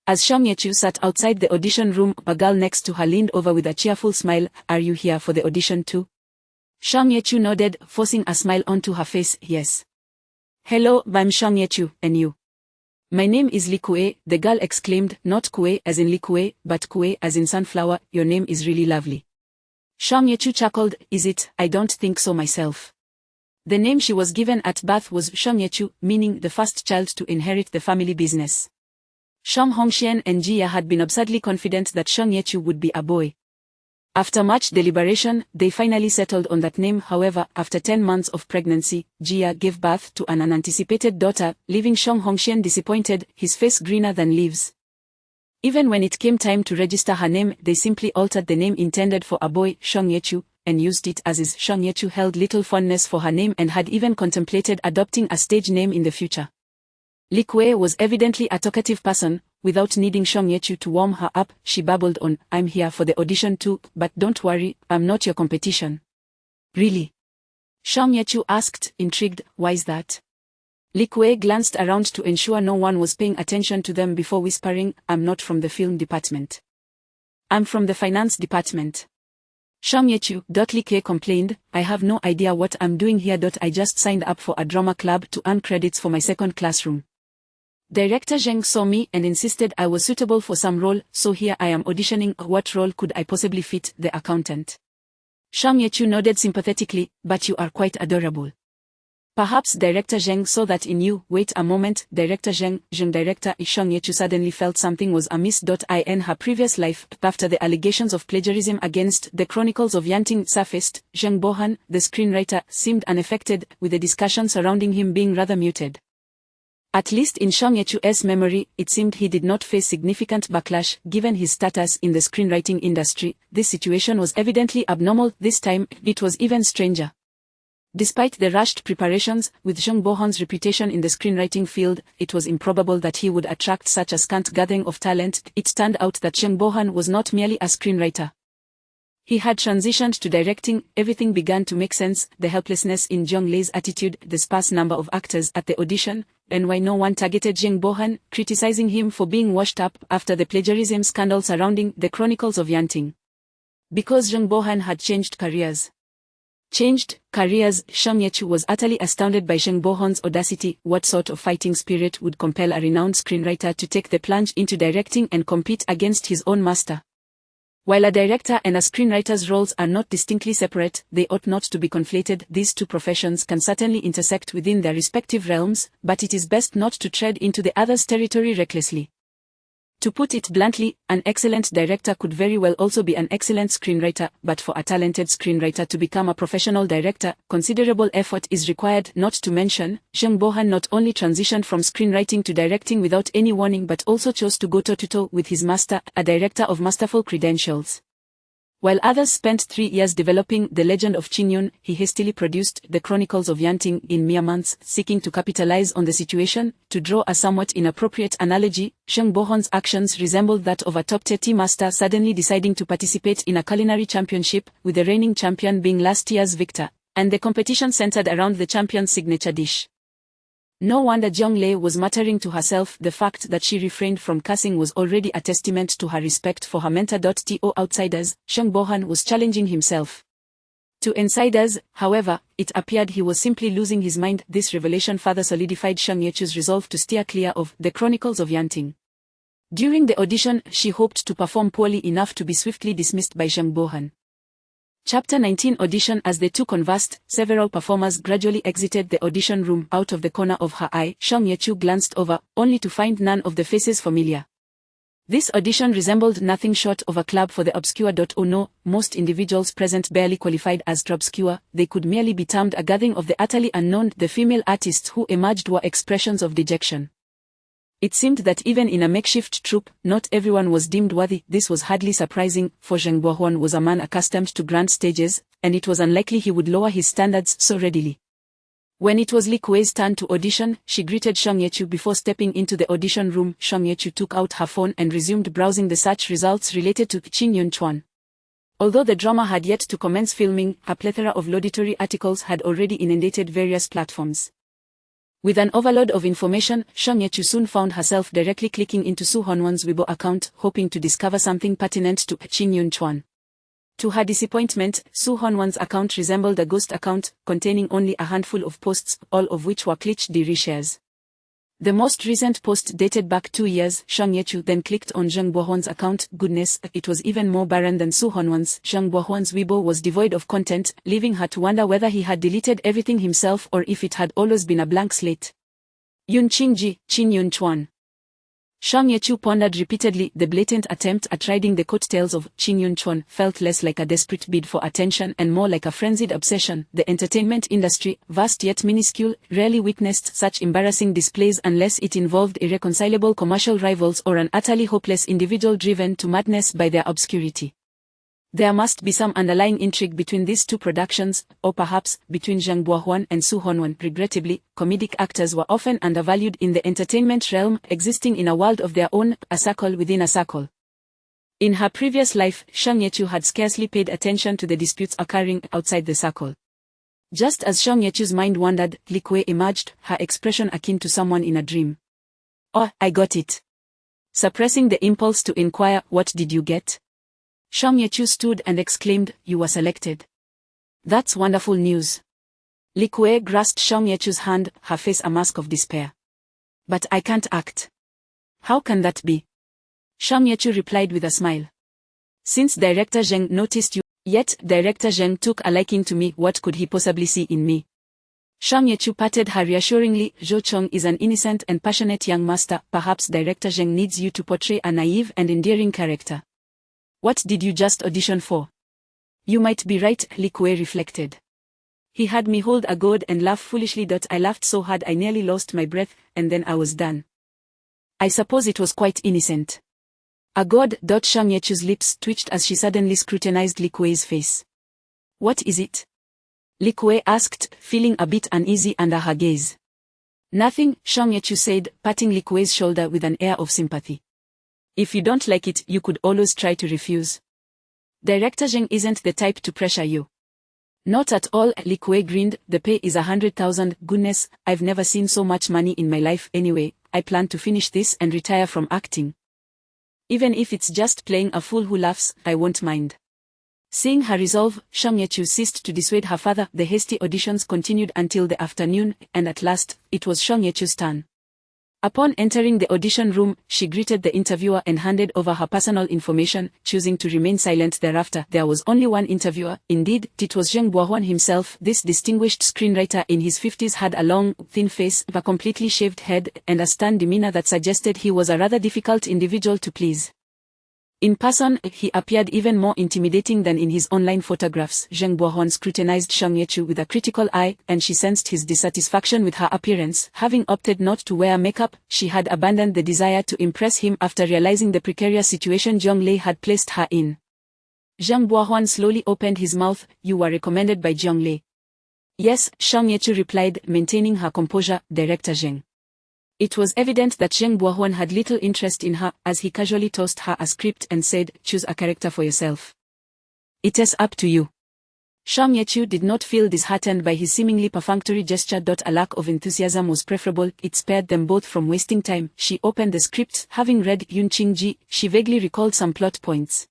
As Shang Yechu sat outside the audition room, a girl next to her leaned over with a cheerful smile. "Are you here for the audition too?" Shang Yechu nodded, forcing a smile onto her face. "Yes." "Hello, I'm Shang Yechu, and you?" "My name is Li Kue," the girl exclaimed, "not Kue as in Li Kue, but Kue as in sunflower. Your name is really lovely." Shang Yechu chuckled. "Is it? I don't think so myself." The name she was given at birth was Shang Yechu, meaning the first child to inherit the family business. Shang Hongxian and Jia had been absurdly confident that Shang Yechu would be a boy. After much deliberation, they finally settled on that name. However, after 10 months of pregnancy, Jia gave birth to an unanticipated daughter, leaving Shang Hongxian disappointed, his face greener than leaves. Even when it came time to register her name, they simply altered the name intended for a boy, Shang Yechu, and used it as is. Shang Yechu held little fondness for her name and had even contemplated adopting a stage name in the future. Li Kue was evidently a talkative person. Without needing Shang Yechu to warm her up, she babbled on, "I'm here for the audition too, but don't worry, I'm not your competition." "Really?" Shang Yechu asked, intrigued. "Why's that?" Li Kue glanced around to ensure no one was paying attention to them before whispering, "I'm not from the film department. I'm from the finance department." Shang Yechu, Li Kue complained, "I have no idea what I'm doing here. I just signed up for a drama club to earn credits for my second classroom. Director Zheng saw me and insisted I was suitable for some role, so here I am auditioning. What role could I possibly fit?" The accountant. Shang Yechu nodded sympathetically, "But you are quite adorable. Perhaps Director Zheng saw that in you." "Wait a moment, Director Zheng, Director." Shang Yechu suddenly felt something was amiss. In her previous life, after the allegations of plagiarism against The Chronicles of Yanting surfaced, Zheng Bohan, the screenwriter, seemed unaffected, with the discussion surrounding him being rather muted. At least in Shang Yechu's memory, it seemed he did not face significant backlash, given his status in the screenwriting industry. This situation was evidently abnormal. This time, it was even stranger. Despite the rushed preparations, with Zheng Bohan's reputation in the screenwriting field, it was improbable that he would attract such a scant gathering of talent. It turned out that Zheng Bohan was not merely a screenwriter. He had transitioned to directing. Everything began to make sense: the helplessness in Jeong Lei's attitude, the sparse number of actors at the audition, and why no one targeted Zheng Bohan, criticizing him for being washed up after the plagiarism scandal surrounding The Chronicles of Yanting. Because Zheng Bohan had changed careers. Changed careers, Shang Yechu was utterly astounded by Zheng Bohan's audacity. What sort of fighting spirit would compel a renowned screenwriter to take the plunge into directing and compete against his own master? While a director and a screenwriter's roles are not distinctly separate, they ought not to be conflated. These two professions can certainly intersect within their respective realms, but it is best not to tread into the other's territory recklessly. To put it bluntly, an excellent director could very well also be an excellent screenwriter, but for a talented screenwriter to become a professional director, considerable effort is required. Not to mention, Jung Bo-han not only transitioned from screenwriting to directing without any warning but also chose to go toe-to-toe with his master, a director of masterful credentials. While others spent 3 years developing The Legend of Chin Yun, he hastily produced The Chronicles of Yanting in mere months, seeking to capitalize on the situation. To draw a somewhat inappropriate analogy, Jung Bo-han's actions resembled that of a top-tier tea master suddenly deciding to participate in a culinary championship, with the reigning champion being last year's victor, and the competition centered around the champion's signature dish. No wonder Jeong Lei was muttering to herself. The fact that she refrained from cursing was already a testament to her respect for her mentor. To outsiders, Jung Bo-han was challenging himself. To insiders, however, it appeared he was simply losing his mind. This revelation further solidified Sung Ye-chu's resolve to steer clear of The Chronicles of Yanting. During the audition, she hoped to perform poorly enough to be swiftly dismissed by Jung Bo-han. Chapter 19 Audition. As the two conversed, several performers gradually exited the audition room. Out of the corner of her eye, Sung Ye-chu glanced over, only to find none of the faces familiar. This audition resembled nothing short of a club for the obscure. Oh no, most individuals present barely qualified as obscure, they could merely be termed a gathering of the utterly unknown. The female artists who emerged were expressions of dejection. It seemed that even in a makeshift troupe, not everyone was deemed worthy. This was hardly surprising, for Jung Bo-han was a man accustomed to grand stages, and it was unlikely he would lower his standards so readily. When it was Lee Kuei's turn to audition, she greeted Sung Ye-chu before stepping into the audition room. Sung Ye-chu took out her phone and resumed browsing the search results related to Chin Yun Chuan. Although the drama had yet to commence filming, a plethora of laudatory articles had already inundated various platforms. With an overload of information, Sung Ye-chu soon found herself directly clicking into Soo Hwan-won's Weibo account, hoping to discover something pertinent to Chin Yun Chuan. To her disappointment, Soo Hwan-won's account resembled a ghost account, containing only a handful of posts, all of which were cliché reshares. The most recent post dated back 2 years. Sung Ye-chu then clicked on Jung Bo-han's account. Goodness, it was even more barren than Soo Hwan-won's. Jung Bo-han's Weibo was devoid of content, leaving her to wonder whether he had deleted everything himself or if it had always been a blank slate. Yun Ching-ji, Chin Yun Chuan. Sung Ye-chu pondered repeatedly. The blatant attempt at riding the coattails of Chin Yun Chuan felt less like a desperate bid for attention and more like a frenzied obsession. The entertainment industry, vast yet minuscule, rarely witnessed such embarrassing displays unless it involved irreconcilable commercial rivals or an utterly hopeless individual driven to madness by their obscurity. There must be some underlying intrigue between these two productions, or perhaps between Jung Bo-han and Soo Hwan-won. Regrettably, comedic actors were often undervalued in the entertainment realm, existing in a world of their own, a circle within a circle. In her previous life, Sung Ye-chu had scarcely paid attention to the disputes occurring outside the circle. Just as Sung Ye-chu's mind wandered, Lee Kuei emerged, her expression akin to someone in a dream. "Oh, I got it." Suppressing the impulse to inquire, "What did you get?" Sung Ye-chu stood and exclaimed, "You were selected." "That's wonderful news." Lee Kuei grasped Sung Ye-chu's hand, her face a mask of despair. "But I can't act." "How can that be?" Sung Ye-chu replied with a smile. "Since Director Zheng noticed you, yet Director Zheng took a liking to me, what could he possibly see in me?" Sung Ye-chu patted her reassuringly. "Zhou Chong is an innocent and passionate young master. Perhaps Director Zheng needs you to portray a naive and endearing character." "What did you just audition for?" "You might be right," Lee Kuei reflected. "He had me hold a gourd and laugh foolishly. I laughed so hard I nearly lost my breath, and then I was done." "I suppose it was quite innocent." "A gourd." Sung Ye-chu's lips twitched as she suddenly scrutinized Lee Kuei's face. "What is it?" Lee Kuei asked, feeling a bit uneasy under her gaze. "Nothing," Sung Ye-chu said, patting Lee Kuei's shoulder with an air of sympathy. "If you don't like it, you could always try to refuse. Director Zheng isn't the type to pressure you." "Not at all," Lee Kuei grinned. "The pay is 100,000. Goodness, I've never seen so much money in my life. Anyway, I plan to finish this and retire from acting. Even if it's just playing a fool who laughs, I won't mind." Seeing her resolve, Sung Ye-chu ceased to dissuade her father. The hasty auditions continued until the afternoon, and at last, it was Sung Ye-chu's turn. Upon entering the audition room, she greeted the interviewer and handed over her personal information, choosing to remain silent thereafter. There was only one interviewer. Indeed, it was Zheng Buohuan himself. This distinguished screenwriter in his 50s had a long, thin face, a completely shaved head, and a stern demeanor that suggested he was a rather difficult individual to please. In person, he appeared even more intimidating than in his online photographs. Zheng Buohuan scrutinized Shang Yechu with a critical eye, and she sensed his dissatisfaction with her appearance. Having opted not to wear makeup, she had abandoned the desire to impress him after realizing the precarious situation Zhonglei had placed her in. Zheng Buohuan slowly opened his mouth. "You were recommended by Zhonglei." "Yes," Shang Yechu replied, maintaining her composure. "Director Zheng." It was evident that Zheng Buohuan had little interest in her, as he casually tossed her a script and said, "Choose a character for yourself. It is up to you." Shang Yechu did not feel disheartened by his seemingly perfunctory gesture. A lack of enthusiasm was preferable. It spared them both from wasting time. She opened the script. Having read Yun Qingji, she vaguely recalled some plot points.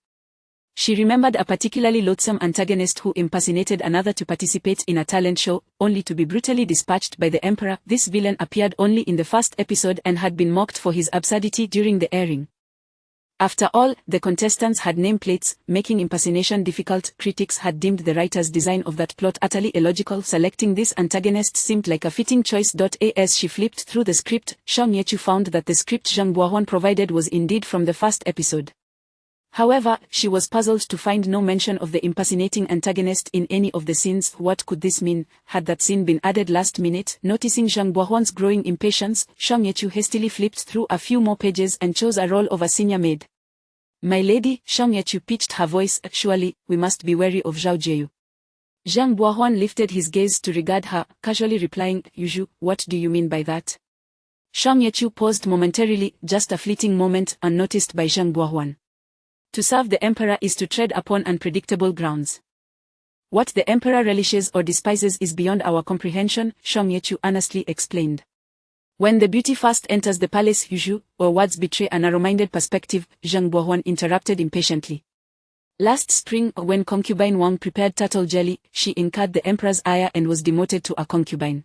She remembered a particularly loathsome antagonist who impersonated another to participate in a talent show, only to be brutally dispatched by the emperor. This villain appeared only in the first episode and had been mocked for his absurdity during the airing. After all, the contestants had nameplates, making impersonation difficult. Critics had deemed the writer's design of that plot utterly illogical. Selecting this antagonist seemed like a fitting choice. As she flipped through the script, Shang Yechu found that the script Zheng Buohuan provided was indeed from the first episode. However, she was puzzled to find no mention of the impersonating antagonist in any of the scenes. What could this mean? Had that scene been added last minute? Noticing Zheng Buohuan's growing impatience, Shang Yechu hastily flipped through a few more pages and chose a role of a senior maid. "My lady," Shang Yechu pitched her voice, "surely, we must be wary of Zhao Jieyu." Zheng Buohuan lifted his gaze to regard her, casually replying, "Yuju, what do you mean by that?" Shang Yechu paused momentarily, just a fleeting moment, unnoticed by Zheng Buohuan. To serve the emperor is to tread upon unpredictable grounds. What the emperor relishes or despises is beyond our comprehension, Shang Yechu honestly explained. When the beauty first enters the palace, Yuju, or words betray a narrow-minded perspective, Zheng Buohuan interrupted impatiently. Last spring, when concubine Wang prepared turtle jelly, she incurred the emperor's ire and was demoted to a concubine.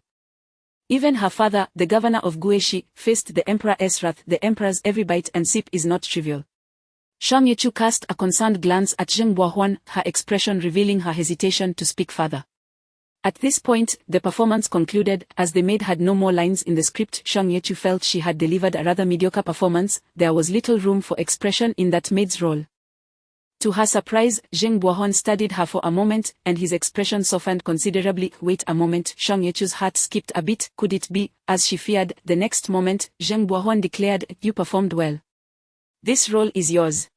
Even her father, the governor of Gueshi, faced the emperor's wrath. The emperor's every bite and sip is not trivial. Shang Yechu cast a concerned glance at Zheng Buohuan, her expression revealing her hesitation to speak further. At this point, the performance concluded. As the maid had no more lines in the script, Shang Yechu felt she had delivered a rather mediocre performance. There was little room for expression in that maid's role. To her surprise, Zheng Buohuan studied her for a moment, and his expression softened considerably. "Wait a moment." Shang Yechu's heart skipped a beat. Could it be? As she feared, the next moment, Zheng Buohuan declared, "You performed well. This role is yours."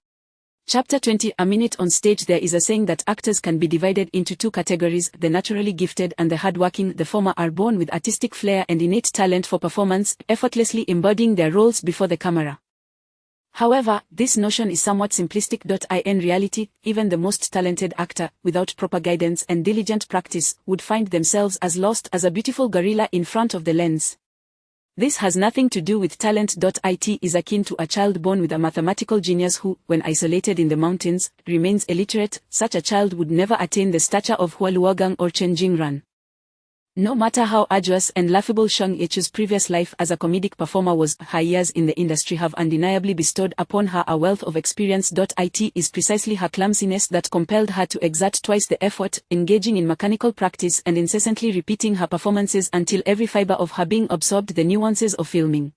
Chapter 20. A minute on stage. There is a saying that actors can be divided into two categories, the naturally gifted and the hardworking. The former are born with artistic flair and innate talent for performance, effortlessly embodying their roles before the camera. However, this notion is somewhat simplistic. In reality, even the most talented actor, without proper guidance and diligent practice, would find themselves as lost as a beautiful gorilla in front of the lens. This has nothing to do with talent. It is akin to a child born with a mathematical genius who, when isolated in the mountains, remains illiterate. Such a child would never attain the stature of Hua Luogang or Chen Jingran. No matter how arduous and laughable Shang Yechu's previous life as a comedic performer was, her years in the industry have undeniably bestowed upon her a wealth of experience. It is precisely her clumsiness that compelled her to exert twice the effort, engaging in mechanical practice and incessantly repeating her performances until every fiber of her being absorbed the nuances of filming.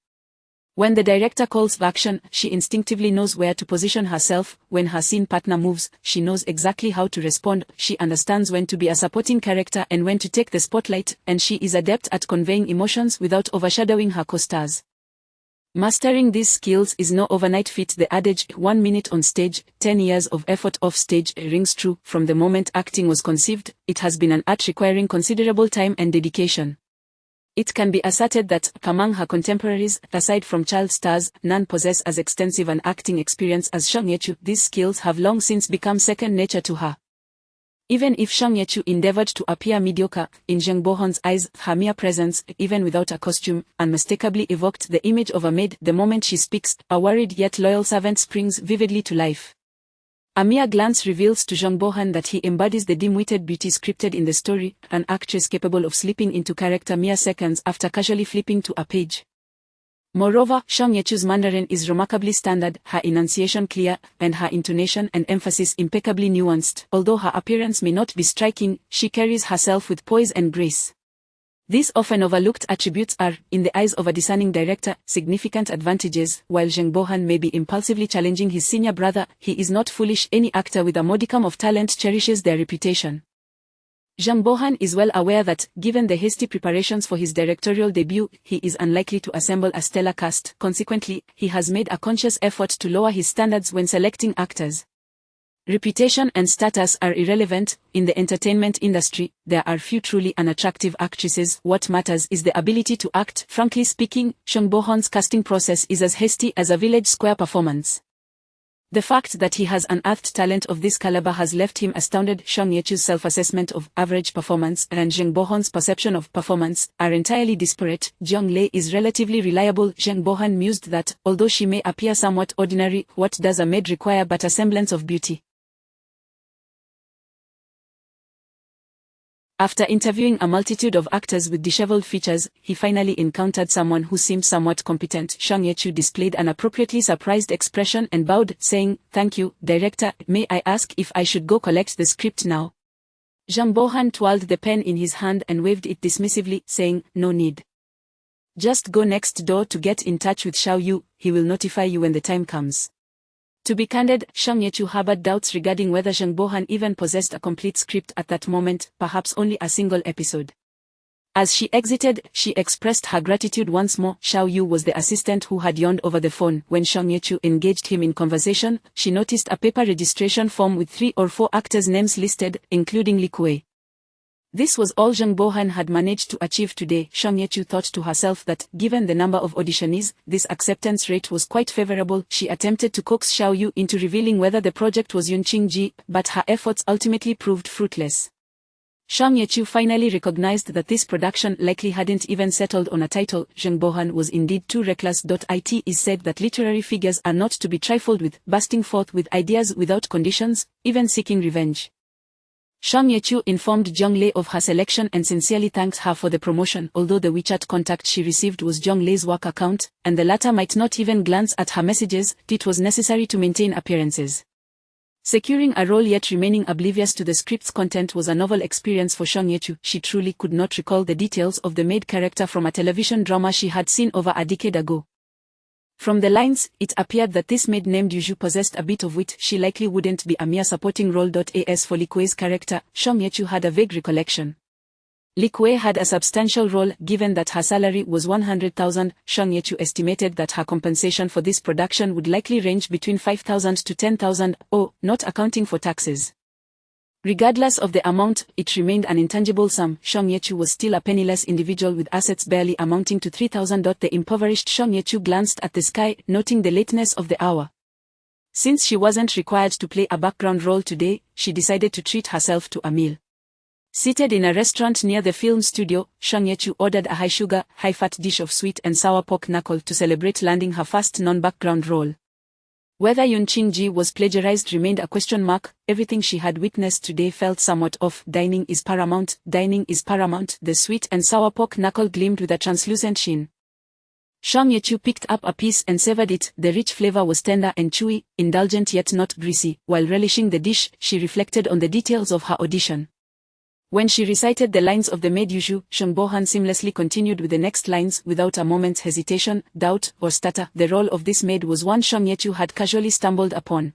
When the director calls for action, she instinctively knows where to position herself. When her scene partner moves, she knows exactly how to respond. She understands when to be a supporting character and when to take the spotlight, and she is adept at conveying emotions without overshadowing her co-stars. Mastering these skills is no overnight feat. The adage, 1 minute on stage, 10 years of effort off stage, rings true. From the moment acting was conceived, it has been an art requiring considerable time and dedication. It can be asserted that, among her contemporaries, aside from child stars, none possess as extensive an acting experience as Shang Yechu. These skills have long since become second nature to her. Even if Shang Yechu endeavored to appear mediocre, in Zheng Buohuan's eyes, her mere presence, even without a costume, unmistakably evoked the image of a maid. The moment she speaks, a worried yet loyal servant springs vividly to life. A mere glance reveals to Zheng Buohuan that he embodies the dim-witted beauty scripted in the story, an actress capable of slipping into character mere seconds after casually flipping to a page. Moreover, Shang Yechu's Mandarin is remarkably standard, her enunciation clear, and her intonation and emphasis impeccably nuanced. Although her appearance may not be striking, she carries herself with poise and grace. These often overlooked attributes are, in the eyes of a discerning director, significant advantages. While Zheng Bohan may be impulsively challenging his senior brother, he is not foolish. Any actor with a modicum of talent cherishes their reputation. Zheng Bohan is well aware that, given the hasty preparations for his directorial debut, he is unlikely to assemble a stellar cast. Consequently, he has made a conscious effort to lower his standards when selecting actors. Reputation and status are irrelevant. In the entertainment industry, there are few truly unattractive actresses. What matters is the ability to act. Frankly speaking, Zheng Bohan's casting process is as hasty as a village square performance. The fact that he has unearthed talent of this caliber has left him astounded. Shang Yechu's self-assessment of average performance and Zheng Bohan's perception of performance are entirely disparate. Jiang Lei is relatively reliable. Zheng Bohan mused that, although she may appear somewhat ordinary, what does a maid require but a semblance of beauty? After interviewing a multitude of actors with disheveled features, he finally encountered someone who seemed somewhat competent. Shang Yechu displayed an appropriately surprised expression and bowed, saying, "Thank you, director. May I ask if I should go collect the script now?" Zheng Bohan twirled the pen in his hand and waved it dismissively, saying, "No need. Just go next door to get in touch with Xiao Yu. He will notify you when the time comes." To be candid, Shang Yechu harbored doubts regarding whether Zheng Bohan even possessed a complete script at that moment, perhaps only a single episode. As she exited, she expressed her gratitude once more. Xiao Yu was the assistant who had yawned over the phone. When Shang Yechu engaged him in conversation, she noticed a paper registration form with 3 or 4 actors' names listed, including Li Kuei. This was all Zheng Bohan had managed to achieve today. Shang Yechu thought to herself that, given the number of auditionees, this acceptance rate was quite favorable. She attempted to coax Xiao Yu into revealing whether the project was Yunqing Ji, but her efforts ultimately proved fruitless. Shang Yechu finally recognized that this production likely hadn't even settled on a title. Zheng Bohan was indeed too reckless. It is said that literary figures are not to be trifled with, bursting forth with ideas without conditions, even seeking revenge. Shang Yechu informed Jiang Lei of her selection and sincerely thanked her for the promotion. Although the WeChat contact she received was Jiang Lei's work account, and the latter might not even glance at her messages, it was necessary to maintain appearances. Securing a role yet remaining oblivious to the script's content was a novel experience for Shang Yechu. She truly could not recall the details of the maid character from a television drama she had seen over a decade ago. From the lines, it appeared that this maid named Yuju possessed a bit of wit. She likely wouldn't be a mere supporting role. As for Li Kuei's character, Shang Yechu had a vague recollection. Li Kuei had a substantial role. Given that her salary was 100,000, Shang Yechu estimated that her compensation for this production would likely range between 5,000 to 10,000, not accounting for taxes. Regardless of the amount, it remained an intangible sum. Shang Yechu was still a penniless individual with assets barely amounting to 3,000. The impoverished Shang Yechu glanced at the sky, noting the lateness of the hour. Since she wasn't required to play a background role today, she decided to treat herself to a meal. Seated in a restaurant near the film studio, Shang Yechu ordered a high-sugar, high-fat dish of sweet and sour pork knuckle to celebrate landing her first non-background role. Whether Yunqing Ji was plagiarized remained a question mark. Everything she had witnessed today felt somewhat off. Dining is paramount, dining is paramount. The sweet and sour pork knuckle gleamed with a translucent sheen. Shang Yechu picked up a piece and savored it. The rich flavor was tender and chewy, indulgent yet not greasy. While relishing the dish, she reflected on the details of her audition. When she recited the lines of the maid Yuju, Zheng Bohan seamlessly continued with the next lines without a moment's hesitation, doubt, or stutter. The role of this maid was one Shang Yechu had casually stumbled upon.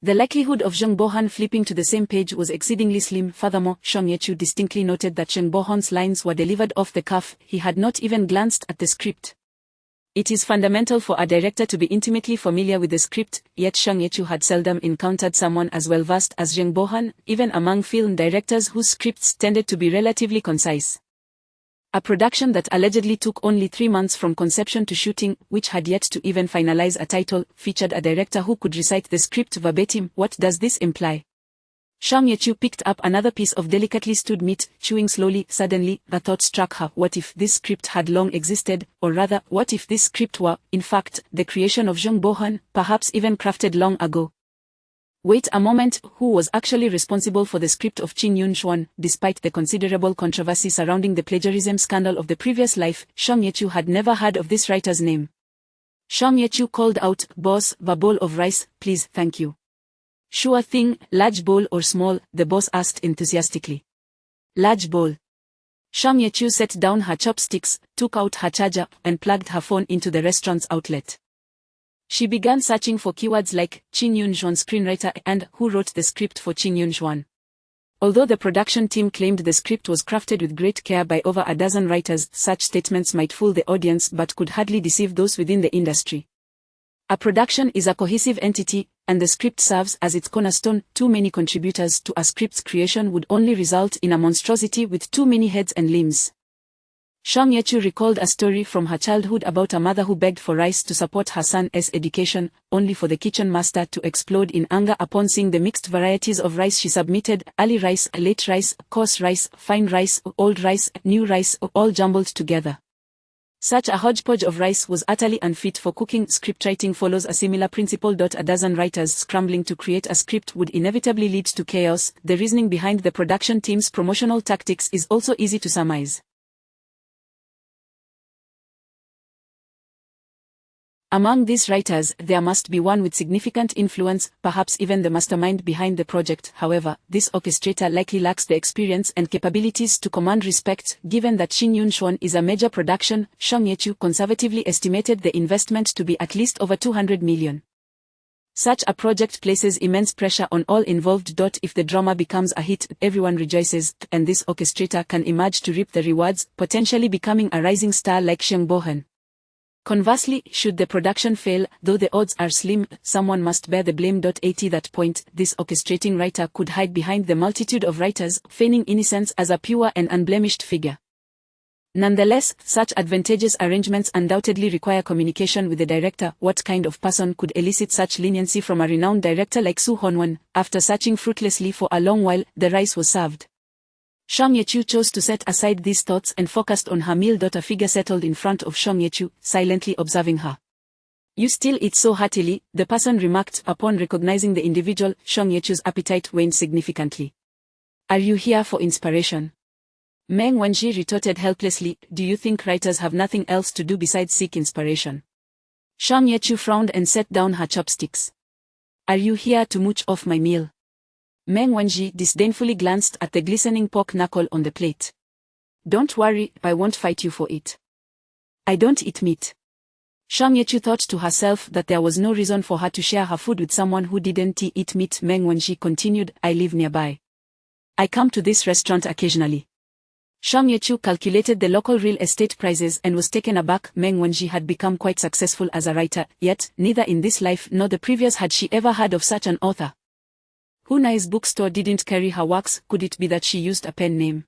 The likelihood of Zheng Bohan flipping to the same page was exceedingly slim. Furthermore, Shang Yechu distinctly noted that Zheng Bohan's lines were delivered off the cuff. He had not even glanced at the script. It is fundamental for a director to be intimately familiar with the script, yet Shang Yechu had seldom encountered someone as well-versed as Zheng Bohan, even among film directors whose scripts tended to be relatively concise. A production that allegedly took only 3 months from conception to shooting, which had yet to even finalize a title, featured a director who could recite the script verbatim. What does this imply? Shang Yechu picked up another piece of delicately stewed meat, chewing slowly. Suddenly, a thought struck her. What if this script had long existed, or rather, what if this script were, in fact, the creation of Zheng Bohan, perhaps even crafted long ago? Wait a moment, who was actually responsible for the script of Qin Yunxuan? Despite the considerable controversy surrounding the plagiarism scandal of the previous life, Shang Yechu had never heard of this writer's name. Shang Yechu called out, "Boss, the bowl of rice, please, thank you." "Sure thing, large bowl or small?" the boss asked enthusiastically. "Large bowl." Shang Yechu set down her chopsticks, took out her charger, and plugged her phone into the restaurant's outlet. She began searching for keywords like Qin Yunxuan screenwriter and who wrote the script for Qin Yunxuan. Although the production team claimed the script was crafted with great care by over a dozen writers, such statements might fool the audience but could hardly deceive those within the industry. A production is a cohesive entity, and the script serves as its cornerstone. Too many contributors to a script's creation would only result in a monstrosity with too many heads and limbs. Shang Yechu recalled a story from her childhood about a mother who begged for rice to support her son's education, only for the kitchen master to explode in anger upon seeing the mixed varieties of rice she submitted: early rice, late rice, coarse rice, fine rice, old rice, new rice, all jumbled together. Such a hodgepodge of rice was utterly unfit for cooking. Scriptwriting follows a similar principle. A dozen writers scrambling to create a script would inevitably lead to chaos. The reasoning behind the production team's promotional tactics is also easy to surmise. Among these writers, there must be one with significant influence, perhaps even the mastermind behind the project. However, this orchestrator likely lacks the experience and capabilities to command respect. Given that Qin Yunxuan is a major production, Shang Yechu conservatively estimated the investment to be at least over 200 million. Such a project places immense pressure on all involved. If the drama becomes a hit, everyone rejoices, and this orchestrator can emerge to reap the rewards, potentially becoming a rising star like Sheng Bohan. Conversely, should the production fail, though the odds are slim, someone must bear the blame. At that point, this orchestrating writer could hide behind the multitude of writers, feigning innocence as a pure and unblemished figure. Nonetheless, such advantageous arrangements undoubtedly require communication with the director. What kind of person could elicit such leniency from a renowned director like Su Honwan? After searching fruitlessly for a long while, the rice was served. Shang Yechu chose to set aside these thoughts and focused on her meal. A figure settled in front of Shang Yechu, silently observing her. "You still eat so heartily," the person remarked. Upon recognizing the individual, Shang Yechu's appetite waned significantly. "Are you here for inspiration?" Meng Wanji retorted helplessly. "Do you think writers have nothing else to do besides seek inspiration?" Shang Yechu frowned and set down her chopsticks. "Are you here to mooch off my meal?" Meng Wanji disdainfully glanced at the glistening pork knuckle on the plate. "Don't worry, I won't fight you for it. I don't eat meat." Shang Yechu thought to herself that there was no reason for her to share her food with someone who didn't eat meat. Meng Wanji continued, "I live nearby. I come to this restaurant occasionally." Shang Yechu calculated the local real estate prices and was taken aback. Meng Wanji had become quite successful as a writer, yet, neither in this life nor the previous had she ever heard of such an author. Hunai's bookstore didn't carry her works. Could it be that she used a pen name?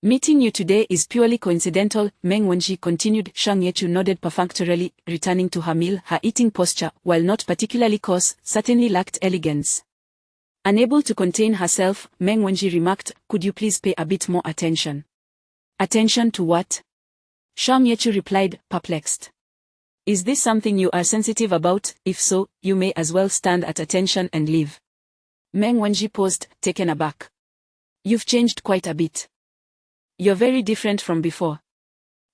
"Meeting you today is purely coincidental," Meng Wanji continued. Shang Yechu nodded perfunctorily, returning to her meal. Her eating posture, while not particularly coarse, certainly lacked elegance. Unable to contain herself, Meng Wanji remarked, "Could you please pay a bit more attention?" "Attention to what?" Shang Yechu replied, perplexed. "Is this something you are sensitive about? If so, you may as well stand at attention and leave." Meng Wanji paused, taken aback. "You've changed quite a bit. You're very different from before."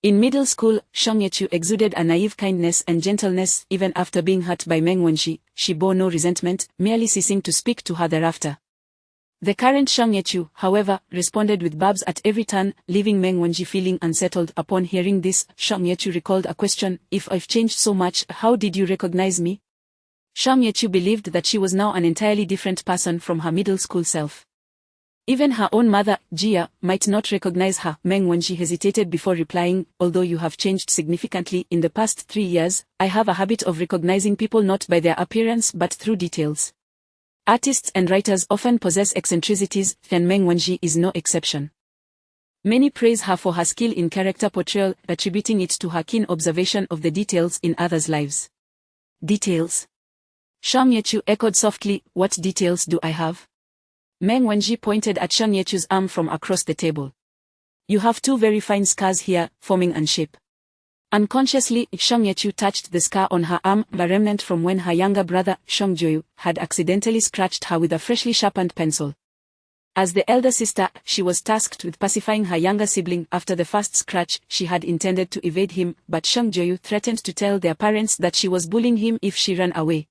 In middle school, Shang Yechu exuded a naive kindness and gentleness. Even after being hurt by Meng Wanji, she bore no resentment, merely ceasing to speak to her thereafter. The current Shang Yechu, however, responded with barbs at every turn, leaving Meng Wanji feeling unsettled. Upon hearing this, Shang Yechu recalled a question: "If I've changed so much, how did you recognize me?" Shang Yechu believed that she was now an entirely different person from her middle school self. Even her own mother, Jia, might not recognize her. Meng Wanji hesitated before replying, "Although you have changed significantly in the past 3 years, I have a habit of recognizing people not by their appearance but through details. Artists and writers often possess eccentricities, and Meng Wanji is no exception." Many praise her for her skill in character portrayal, attributing it to her keen observation of the details in others' lives. "Details?" Shang Yechu echoed softly, "What details do I have?" Meng Wanji pointed at Shang Yechu's arm from across the table. "You have 2 very fine scars here, forming an shape. Unconsciously, Shang Yechu touched the scar on her arm, a remnant from when her younger brother, Shang Joyu, had accidentally scratched her with a freshly sharpened pencil. As the elder sister, she was tasked with pacifying her younger sibling after the first scratch. She had intended to evade him, but Shang Joyu threatened to tell their parents that she was bullying him if she ran away.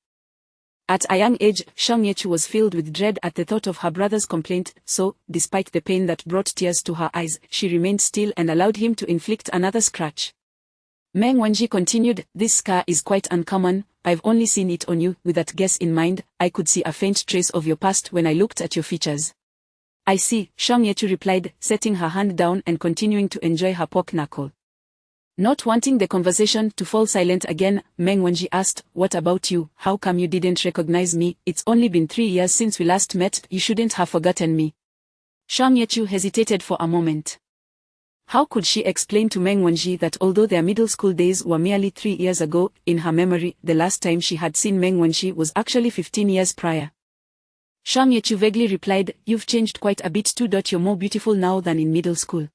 At a young age, Shang Yechu was filled with dread at the thought of her brother's complaint, so, despite the pain that brought tears to her eyes, she remained still and allowed him to inflict another scratch. Meng Wanji continued, "This scar is quite uncommon. I've only seen it on you. With that guess in mind, I could see a faint trace of your past when I looked at your features." "I see," Shang Yechu replied, setting her hand down and continuing to enjoy her pork knuckle. Not wanting the conversation to fall silent again, Meng Wanji asked, "What about you? How come you didn't recognize me? It's only been 3 years since we last met. You shouldn't have forgotten me." Shang Yechu hesitated for a moment. How could she explain to Meng Wanji that although their middle school days were merely 3 years ago, in her memory, the last time she had seen Meng Wanji was actually 15 years prior? Shang Yechu vaguely replied, "You've changed quite a bit too. You're more beautiful now than in middle school."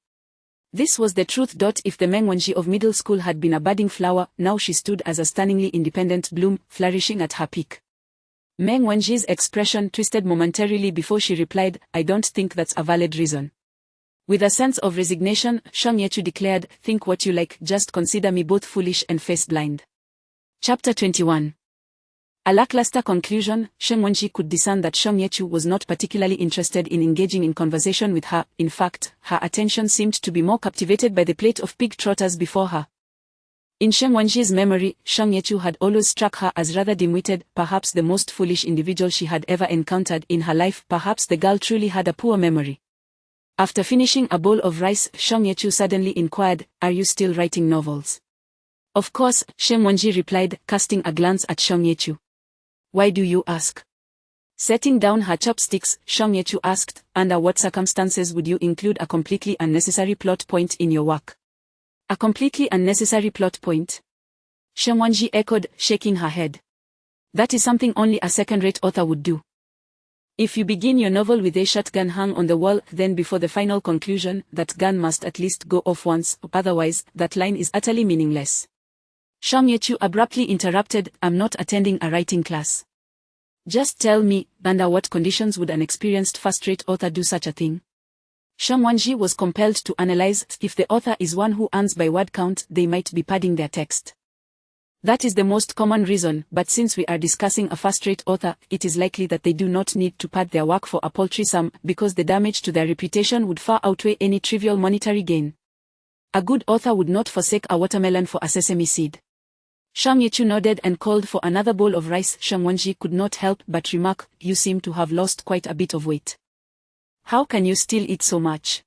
This was the truth. If the Meng Wanji of middle school had been a budding flower, now she stood as a stunningly independent bloom, flourishing at her peak. Meng Wanji's expression twisted momentarily before she replied, "I don't think that's a valid reason." With a sense of resignation, Shang Yechu declared, "Think what you like, just consider me both foolish and face-blind." Chapter 21. A lackluster conclusion. Shang Wanji could discern that Shang Yechu was not particularly interested in engaging in conversation with her. In fact, her attention seemed to be more captivated by the plate of pig trotters before her. In Shang Wanji's memory, Shang Yechu had always struck her as rather dim-witted, perhaps the most foolish individual she had ever encountered in her life. Perhaps the girl truly had a poor memory. After finishing a bowl of rice, Shang Yechu suddenly inquired, "Are you still writing novels?" "Of course," Shang Wanji replied, casting a glance at Shang Yechu. "Why do you ask?" Setting down her chopsticks, Shang Yechu asked, "Under what circumstances would you include a completely unnecessary plot point in your work?" "A completely unnecessary plot point?" Shang Wanji echoed, shaking her head. "That is something only a second-rate author would do. If you begin your novel with a shotgun hung on the wall, then before the final conclusion, that gun must at least go off once, otherwise, that line is utterly meaningless." Shang Yechu abruptly interrupted, "I'm not attending a writing class. Just tell me, under what conditions would an experienced first-rate author do such a thing?" Shang Wanji was compelled to analyze. If the author is one who earns by word count, they might be padding their text. That is the most common reason, but since we are discussing a first-rate author, it is likely that they do not need to pad their work for a paltry sum, because the damage to their reputation would far outweigh any trivial monetary gain. A good author would not forsake a watermelon for a sesame seed. Shang Yechu nodded and called for another bowl of rice. Shang Wanji could not help but remark, "You seem to have lost quite a bit of weight. How can you still eat so much?"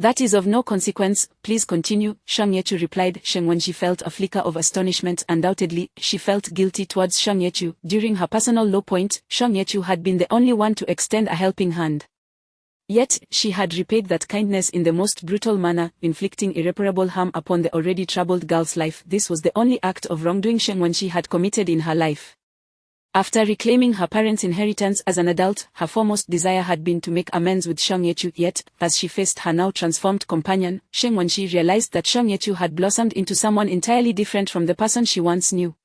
"That is of no consequence, please continue," Shang Yechu replied. Shang Wanji felt a flicker of astonishment. Undoubtedly, she felt guilty towards Shang Yechu. During her personal low point, Shang Yechu had been the only one to extend a helping hand. Yet, she had repaid that kindness in the most brutal manner, inflicting irreparable harm upon the already troubled girl's life. This was the only act of wrongdoing Shang Wanji had committed in her life. After reclaiming her parents' inheritance as an adult, her foremost desire had been to make amends with Shang Yechu. Yet, as she faced her now transformed companion, Shang Wanji realized that Shang Yechu had blossomed into someone entirely different from the person she once knew.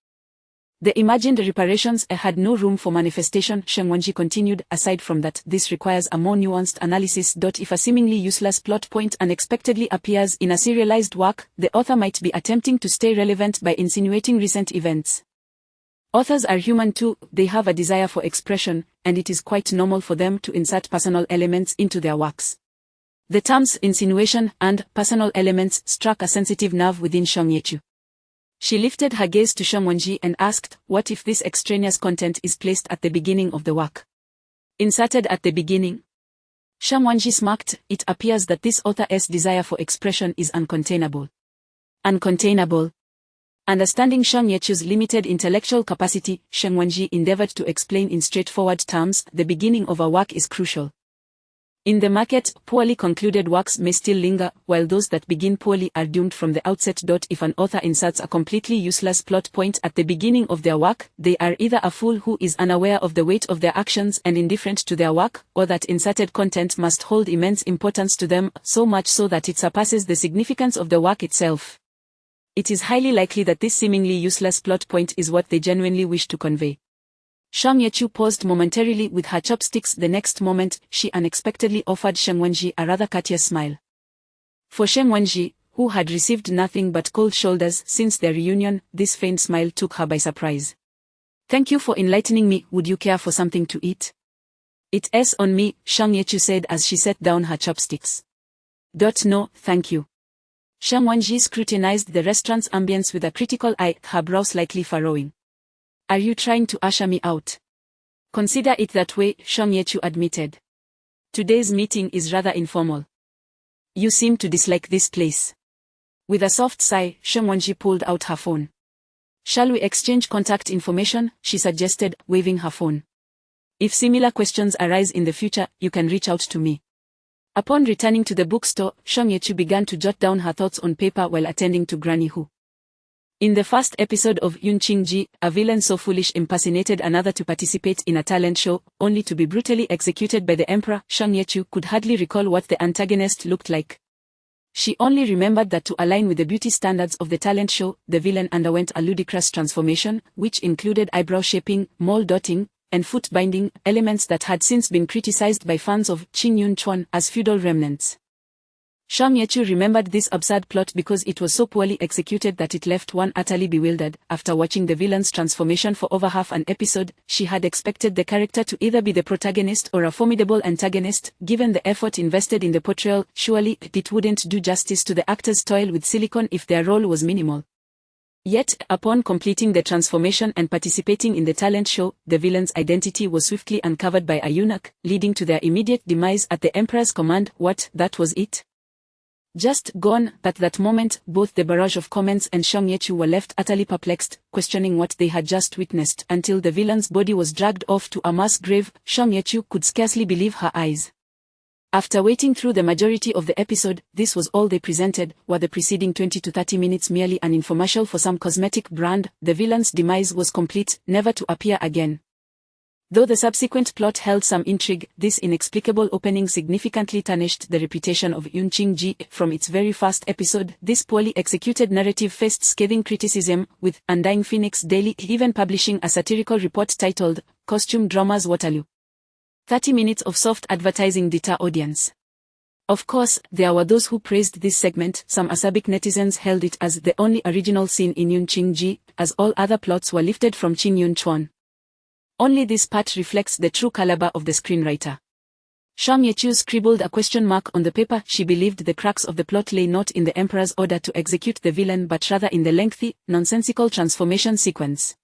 The imagined reparations had no room for manifestation, Shang Wanji continued. Aside from that, this requires a more nuanced analysis. If a seemingly useless plot point unexpectedly appears in a serialized work, the author might be attempting to stay relevant by insinuating recent events. Authors are human too. They have a desire for expression, and it is quite normal for them to insert personal elements into their works. The terms insinuation and personal elements struck a sensitive nerve within Shang Yechu. She lifted her gaze to Shang Wanji and asked, "What if this extraneous content is placed at the beginning of the work?" "Inserted at the beginning?" Shang Wanji smirked. "It appears that this author's desire for expression is uncontainable." Uncontainable? Understanding Shang Yechu's limited intellectual capacity, Shang Wanji endeavored to explain in straightforward terms, the beginning of a work is crucial. In the market, poorly concluded works may still linger, while those that begin poorly are doomed from the outset. If an author inserts a completely useless plot point at the beginning of their work, they are either a fool who is unaware of the weight of their actions and indifferent to their work, or that inserted content must hold immense importance to them, so much so that it surpasses the significance of the work itself. It is highly likely that this seemingly useless plot point is what they genuinely wish to convey. Shang Yechu paused momentarily with her chopsticks. The next moment, she unexpectedly offered Sheng Wenji a rather courteous smile. For Sheng Wenji, who had received nothing but cold shoulders since their reunion, this faint smile took her by surprise. "Thank you for enlightening me. Would you care for something to eat?" "It's on me," Shang Yechu said as she set down her chopsticks. "No, thank you." Sheng Wenji scrutinized the restaurant's ambience with a critical eye, her brow slightly furrowing. "Are you trying to usher me out?" "Consider it that way," Shang Yechu admitted. "Today's meeting is rather informal. You seem to dislike this place." With a soft sigh, Sheng Wenji pulled out her phone. "Shall we exchange contact information?" she suggested, waving her phone. "If similar questions arise in the future, you can reach out to me." Upon returning to the bookstore, Shang Yechu began to jot down her thoughts on paper while attending to Granny Hu. In the first episode of Yun Qingji, a villain so foolish impersonated another to participate in a talent show, only to be brutally executed by the emperor. Shang Yechu could hardly recall what the antagonist looked like. She only remembered that to align with the beauty standards of the talent show, the villain underwent a ludicrous transformation, which included eyebrow shaping, mole dotting, and foot binding, elements that had since been criticized by fans of Qin Yun Chuan as feudal remnants. Shang Yechu remembered this absurd plot because it was so poorly executed that it left one utterly bewildered. After watching the villain's transformation for over half an episode, she had expected the character to either be the protagonist or a formidable antagonist. Given the effort invested in the portrayal, surely it wouldn't do justice to the actors' toil with silicone if their role was minimal. Yet, upon completing the transformation and participating in the talent show, the villain's identity was swiftly uncovered by a eunuch, leading to their immediate demise at the emperor's command. What, that was it? Just gone. At that moment, both the barrage of comments and Shang Yechu were left utterly perplexed, questioning what they had just witnessed until the villain's body was dragged off to a mass grave. Shang Yechu could scarcely believe her eyes. After waiting through the majority of the episode, this was all they presented. Were the preceding 20 to 30 minutes merely an infomercial for some cosmetic brand? The villain's demise was complete, never to appear again. Though the subsequent plot held some intrigue, this inexplicable opening significantly tarnished the reputation of Yun Qingji. From its very first episode, this poorly executed narrative faced scathing criticism, with Undying Phoenix Daily even publishing a satirical report titled, "Costume Dramas Waterloo. 30 minutes of soft advertising deter audience." Of course, there were those who praised this segment. Some acerbic netizens held it as the only original scene in Yun Qingji, as all other plots were lifted from Qin Yun Chuan. Only this part reflects the true caliber of the screenwriter. Shang Yechu scribbled a question mark on the paper. She believed the crux of the plot lay not in the emperor's order to execute the villain but rather in the lengthy, nonsensical transformation sequence.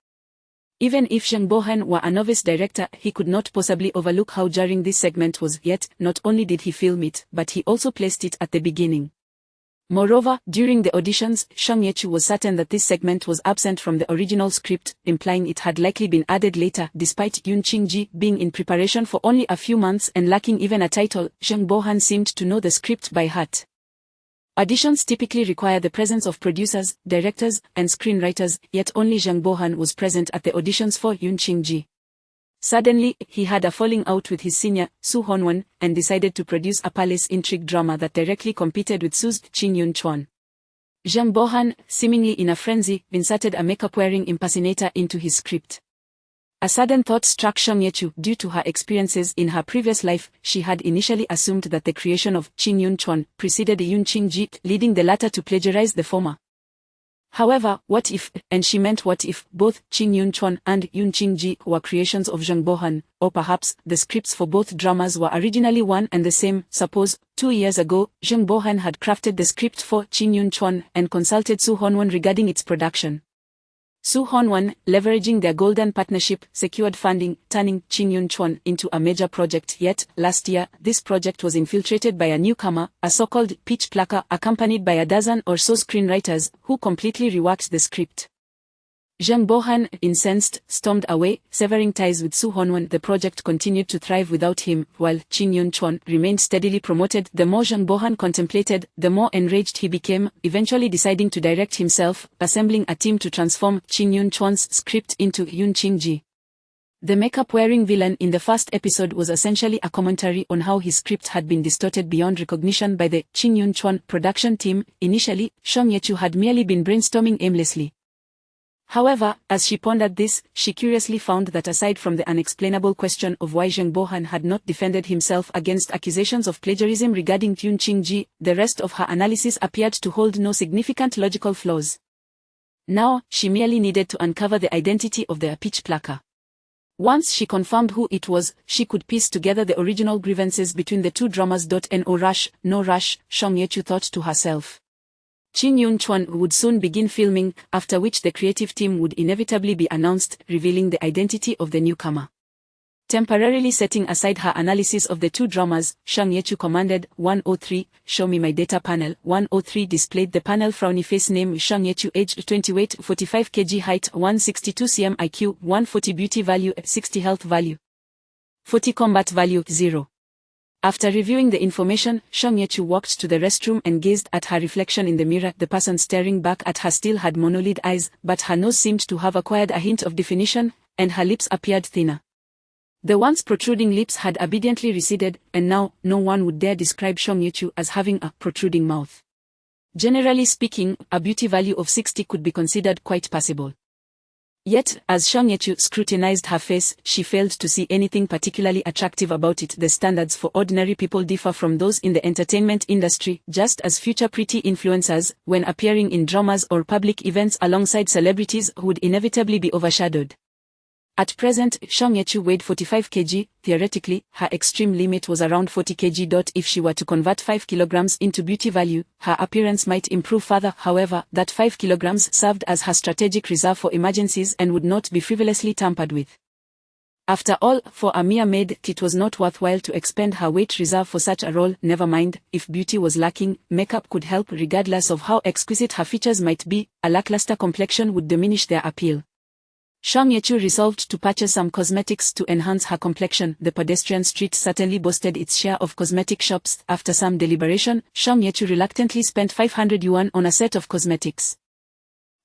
Even if Zheng Bohan were a novice director, he could not possibly overlook how jarring this segment was. Yet, not only did he film it, but he also placed it at the beginning. Moreover, during the auditions, Shang Yechu was certain that this segment was absent from the original script, implying it had likely been added later. Despite Yun Qingji being in preparation for only a few months and lacking even a title, Zheng Bohan seemed to know the script by heart. Auditions typically require the presence of producers, directors, and screenwriters, yet only Zheng Bohan was present at the auditions for Yun Qingji. Suddenly, he had a falling out with his senior, Su Honwan, and decided to produce a palace intrigue drama that directly competed with Su's Qin Yun Chuan. Zheng Bohan, seemingly in a frenzy, inserted a makeup-wearing impersonator into his script. A sudden thought struck Shang Yechu. Due to her experiences in her previous life, she had initially assumed that the creation of Qin Yun Chuan preceded Yun Qingji, leading the latter to plagiarize the former. However, what if, and she meant what if, both Qin Yun Chuan and Yun Qingji were creations of Zheng Bohan, or perhaps the scripts for both dramas were originally one and the same? Suppose, 2 years ago, Zheng Bohan had crafted the script for Qin Yun Chuan and consulted Su Honwan regarding its production. Su Honwan, leveraging their golden partnership, secured funding, turning Qin Yun Chuan into a major project. Yet, last year, this project was infiltrated by a newcomer, a so-called pitch plucker, accompanied by a dozen or so screenwriters, who completely reworked the script. Zheng Bohan, incensed, stormed away, severing ties with Su Honwan. The project continued to thrive without him, while Qin Yun Chuan remained steadily promoted. The more Zheng Bohan contemplated, the more enraged he became, eventually deciding to direct himself, assembling a team to transform Qin Yun Chuan's script into Yun Qingji. The makeup-wearing villain in the first episode was essentially a commentary on how his script had been distorted beyond recognition by the Shin Yun-chuan production team. Initially, Song Ye-chu had merely been brainstorming aimlessly. However, as she pondered this, she curiously found that aside from the unexplainable question of why Zheng Bohan had not defended himself against accusations of plagiarism regarding Yun Qingji, the rest of her analysis appeared to hold no significant logical flaws. Now, she merely needed to uncover the identity of the pitch placker. Once she confirmed who it was, she could piece together the original grievances between the two dramas. No rush, Song Ye-chu thought to herself. Shin Yun-chuan would soon begin filming, after which the creative team would inevitably be announced, revealing the identity of the newcomer. Temporarily setting aside her analysis of the two dramas, Song Ye-chu commanded, 103, show me my data panel. 103 displayed the panel. Frowny face. Name Song Ye-chu, age 20, weight 45 kg, height 162 cm, IQ 140, beauty value 60, health value 40, combat value 0. After reviewing the information, Song Ye-chu walked to the restroom and gazed at her reflection in the mirror. The person staring back at her still had monolid eyes, but her nose seemed to have acquired a hint of definition, and her lips appeared thinner. The once protruding lips had obediently receded, and now, no one would dare describe Song Ye-chu as having a protruding mouth. Generally speaking, a beauty value of 60 could be considered quite passable. Yet, as Song Ye-chu scrutinized her face, she failed to see anything particularly attractive about it. The standards for ordinary people differ from those in the entertainment industry, just as future pretty influencers, when appearing in dramas or public events alongside celebrities, would inevitably be overshadowed. At present, Song Ye-chu weighed 45 kg, theoretically, her extreme limit was around 40 kg. If she were to convert 5 kg into beauty value, her appearance might improve further. However, that 5 kg served as her strategic reserve for emergencies and would not be frivolously tampered with. After all, for a mere maid, it was not worthwhile to expend her weight reserve for such a role. Never mind, if beauty was lacking, makeup could help regardless of how exquisite her features might be. A lackluster complexion would diminish their appeal. Song Ye-chu resolved to purchase some cosmetics to enhance her complexion. The pedestrian street certainly boasted its share of cosmetic shops. After some deliberation, Song Ye-chu reluctantly spent 500 yuan on a set of cosmetics.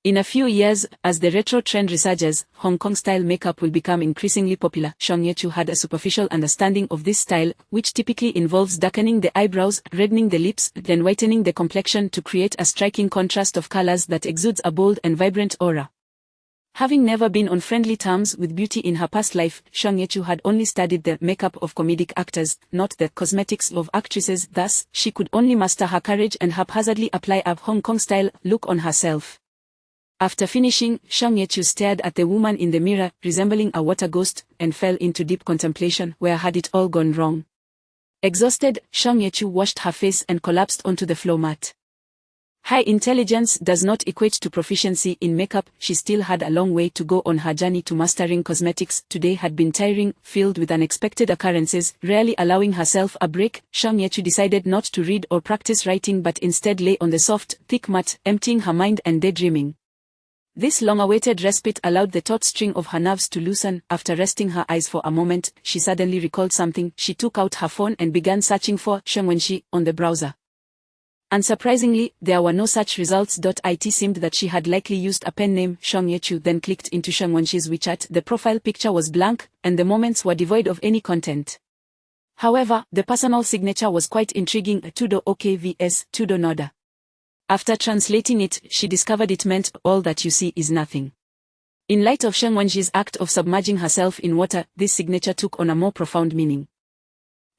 In a few years, as the retro trend resurges, Hong Kong-style makeup will become increasingly popular. Song Ye-chu had a superficial understanding of this style, which typically involves darkening the eyebrows, reddening the lips, then whitening the complexion to create a striking contrast of colors that exudes a bold and vibrant aura. Having never been on friendly terms with beauty in her past life, Song Ye-chu had only studied the makeup of comedic actors, not the cosmetics of actresses. Thus, she could only muster her courage and haphazardly apply a Hong Kong-style look on herself. After finishing, Song Ye-chu stared at the woman in the mirror, resembling a water ghost, and fell into deep contemplation. Where had it all gone wrong? Exhausted, Song Ye-chu washed her face and collapsed onto the floor mat. High intelligence does not equate to proficiency in makeup. She still had a long way to go on her journey to mastering cosmetics. Today had been tiring, filled with unexpected occurrences. Rarely allowing herself a break, Song Ye-chu decided not to read or practice writing but instead lay on the soft, thick mat, emptying her mind and daydreaming. This long-awaited respite allowed the taut string of her nerves to loosen. After resting her eyes for a moment, she suddenly recalled something. She took out her phone and began searching for Shengwenxi on the browser. Unsurprisingly, there were no such results. It seemed that she had likely used a pen name. Song Ye-chu then clicked into Shengwenxi's WeChat. The profile picture was blank, and the moments were devoid of any content. However, the personal signature was quite intriguing. Tudo OKVS, Tudo Noda. After translating it, she discovered it meant, all that you see is nothing. In light of Shengwenxi's act of submerging herself in water, this signature took on a more profound meaning.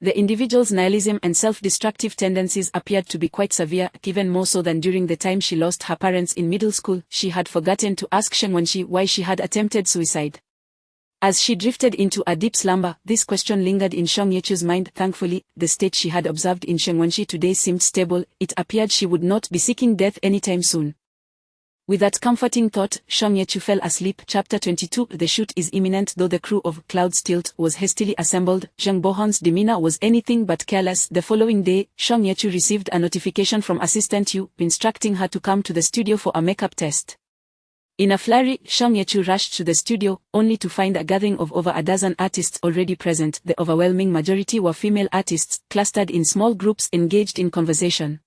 The individual's nihilism and self-destructive tendencies appeared to be quite severe, even more so than during the time she lost her parents in middle school. She had forgotten to ask Shengwenxi why she had attempted suicide. As she drifted into a deep slumber, this question lingered in Song Ye-chu's mind. Thankfully, the state she had observed in Shengwenxi today seemed stable. It appeared she would not be seeking death anytime soon. With that comforting thought, Song Ye-chu fell asleep. Chapter 22. The shoot is imminent. Though the crew of Cloud's Tilt was hastily assembled, Zheng Bohan's demeanor was anything but careless. The following day, Song Ye-chu received a notification from Assistant Yu, instructing her to come to the studio for a makeup test. In a flurry, Song Ye-chu rushed to the studio, only to find a gathering of over a dozen artists already present. The overwhelming majority were female artists, clustered in small groups engaged in conversation.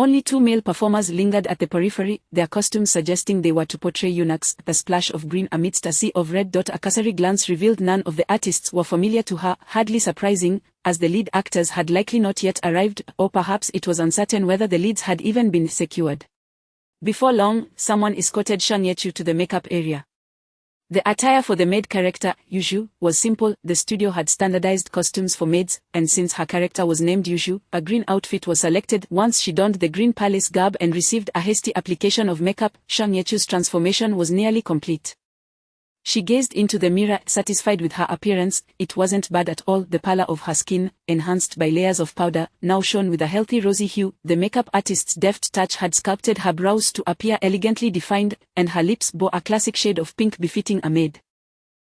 Only 2 male performers lingered at the periphery, their costumes suggesting they were to portray eunuchs. The splash of green amidst a sea of red. A cursory glance revealed none of the artists were familiar to her, hardly surprising, as the lead actors had likely not yet arrived, or perhaps it was uncertain whether the leads had even been secured. Before long, someone escorted Shang Yechu to the makeup area. The attire for the maid character, Yuju, was simple. The studio had standardized costumes for maids, and since her character was named Yuju, a green outfit was selected. Once she donned the green palace garb and received a hasty application of makeup, Shang Yechu's transformation was nearly complete. She gazed into the mirror, satisfied with her appearance. It wasn't bad at all. The pallor of her skin, enhanced by layers of powder, now shone with a healthy rosy hue. The makeup artist's deft touch had sculpted her brows to appear elegantly defined, and her lips bore a classic shade of pink befitting a maid.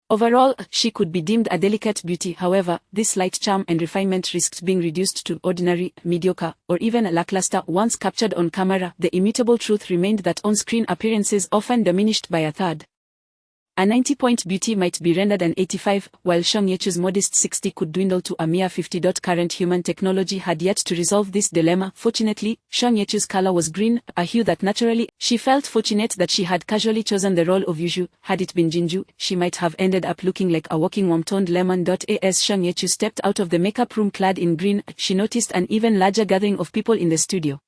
Overall, she could be deemed a delicate beauty. However, this slight charm and refinement risked being reduced to ordinary, mediocre, or even lackluster. Once captured on camera, the immutable truth remained that on-screen appearances often diminished by a third. A 90-point beauty might be rendered an 85, while Shang Yechu's modest 60 could dwindle to a mere 50. Current human technology had yet to resolve this dilemma. Fortunately, Shang Yechu's color was green, a hue that naturally, she felt fortunate that she had casually chosen the role of Yuju. Had it been Jinju, she might have ended up looking like a walking warm-toned lemon. As Shang Yechu stepped out of the makeup room clad in green, she noticed an even larger gathering of people in the studio.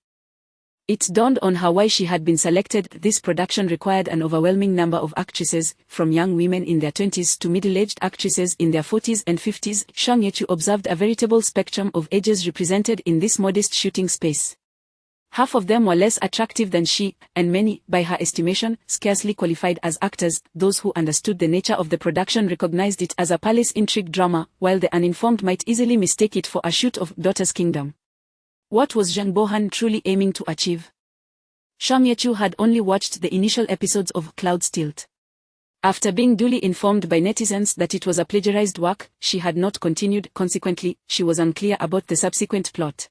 It dawned on her why she had been selected. This production required an overwhelming number of actresses, from young women in their 20s to middle-aged actresses in their 40s and 50s. Shang Yechu observed a veritable spectrum of ages represented in this modest shooting space. Half of them were less attractive than she, and many, by her estimation, scarcely qualified as actors. Those who understood the nature of the production recognized it as a palace intrigue drama, while the uninformed might easily mistake it for a shoot of Daughter's Kingdom. What was Zhang Bohan truly aiming to achieve? Shang Yechu had only watched the initial episodes of Cloud's Tilt. After being duly informed by netizens that it was a plagiarized work, she had not continued. Consequently, she was unclear about the subsequent plot.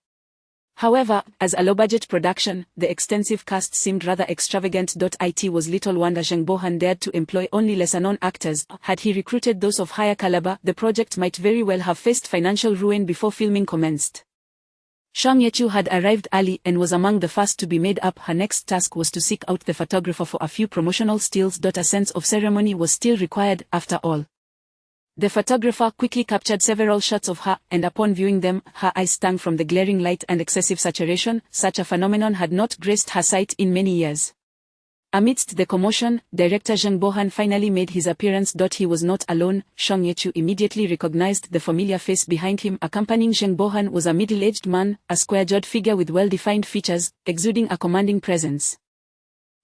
However, as a low-budget production, the extensive cast seemed rather extravagant. It was little wonder Zhang Bohan dared to employ only lesser-known actors. Had he recruited those of higher caliber, the project might very well have faced financial ruin before filming commenced. Shang Yechu had arrived early and was among the first to be made up. Her next task was to seek out the photographer for a few promotional stills. A sense of ceremony was still required, after all. The photographer quickly captured several shots of her, and upon viewing them, her eyes stung from the glaring light and excessive saturation. Such a phenomenon had not graced her sight in many years. Amidst the commotion, director Zhang Bohan finally made his appearance. He was not alone. Shang Yechu immediately recognized the familiar face behind him. Accompanying Zhang Bohan was a middle-aged man, a square-jawed figure with well-defined features, exuding a commanding presence.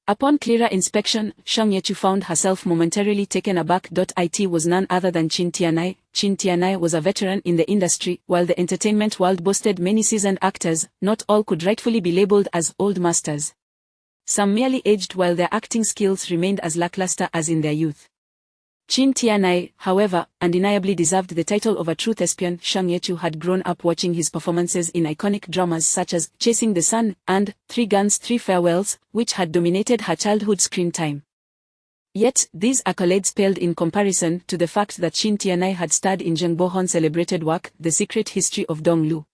Upon clearer inspection, Shang Yechu found herself momentarily taken aback. It was none other than Qin Tianai. Qin Tianai was a veteran in the industry. While the entertainment world boasted many seasoned actors, not all could rightfully be labeled as old masters. Some merely aged while their acting skills remained as lackluster as in their youth. Qin Tianai, however, undeniably deserved the title of a true thespian. Shang Yechu had grown up watching his performances in iconic dramas such as Chasing the Sun and Three Guns, Three Farewells, which had dominated her childhood screen time. Yet, these accolades paled in comparison to the fact that Qin Tianai had starred in Zhang Bohan's celebrated work, The Secret History of Dong Lu.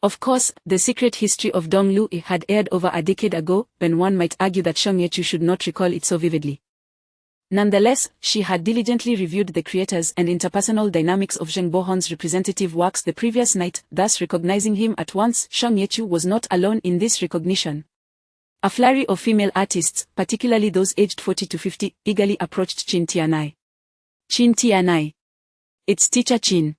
Of course, The Secret History of Dong Lu had aired over a decade ago, and one might argue that Shang Yechu should not recall it so vividly. Nonetheless, she had diligently reviewed the creators and interpersonal dynamics of Zhang Bohan's representative works the previous night, thus recognizing him at once. Shang Yechu was not alone in this recognition. A flurry of female artists, particularly those aged 40 to 50, eagerly approached Qin Tianai. Qin Tianai. It's Teacher Qin.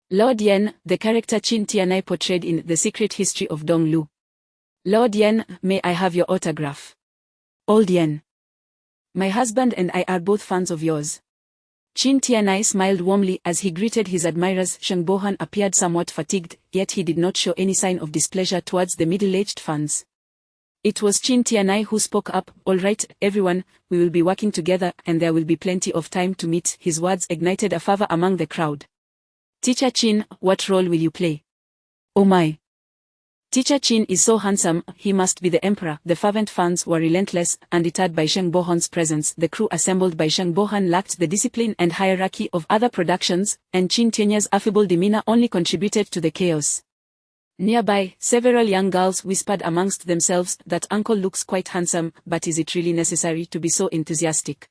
Lord Yen, the character Qin Tianai portrayed in The Secret History of Dong Lu. Lord Yen, may I have your autograph? Old Yen. My husband and I are both fans of yours. Qin Tianai smiled warmly as he greeted his admirers. Zhang Bohan appeared somewhat fatigued, yet he did not show any sign of displeasure towards the middle-aged fans. It was Qin Tianai who spoke up. All right, everyone, we will be working together and there will be plenty of time to meet. His words ignited a fervor among the crowd. Teacher Qin, what role will you play? Oh my! Teacher Qin is so handsome, he must be the emperor. The fervent fans were relentless, undeterred by Zhang Bohan's presence. The crew assembled by Zhang Bohan lacked the discipline and hierarchy of other productions, and Qin Tianai's affable demeanor only contributed to the chaos. Nearby, several young girls whispered amongst themselves that uncle looks quite handsome, but is it really necessary to be so enthusiastic?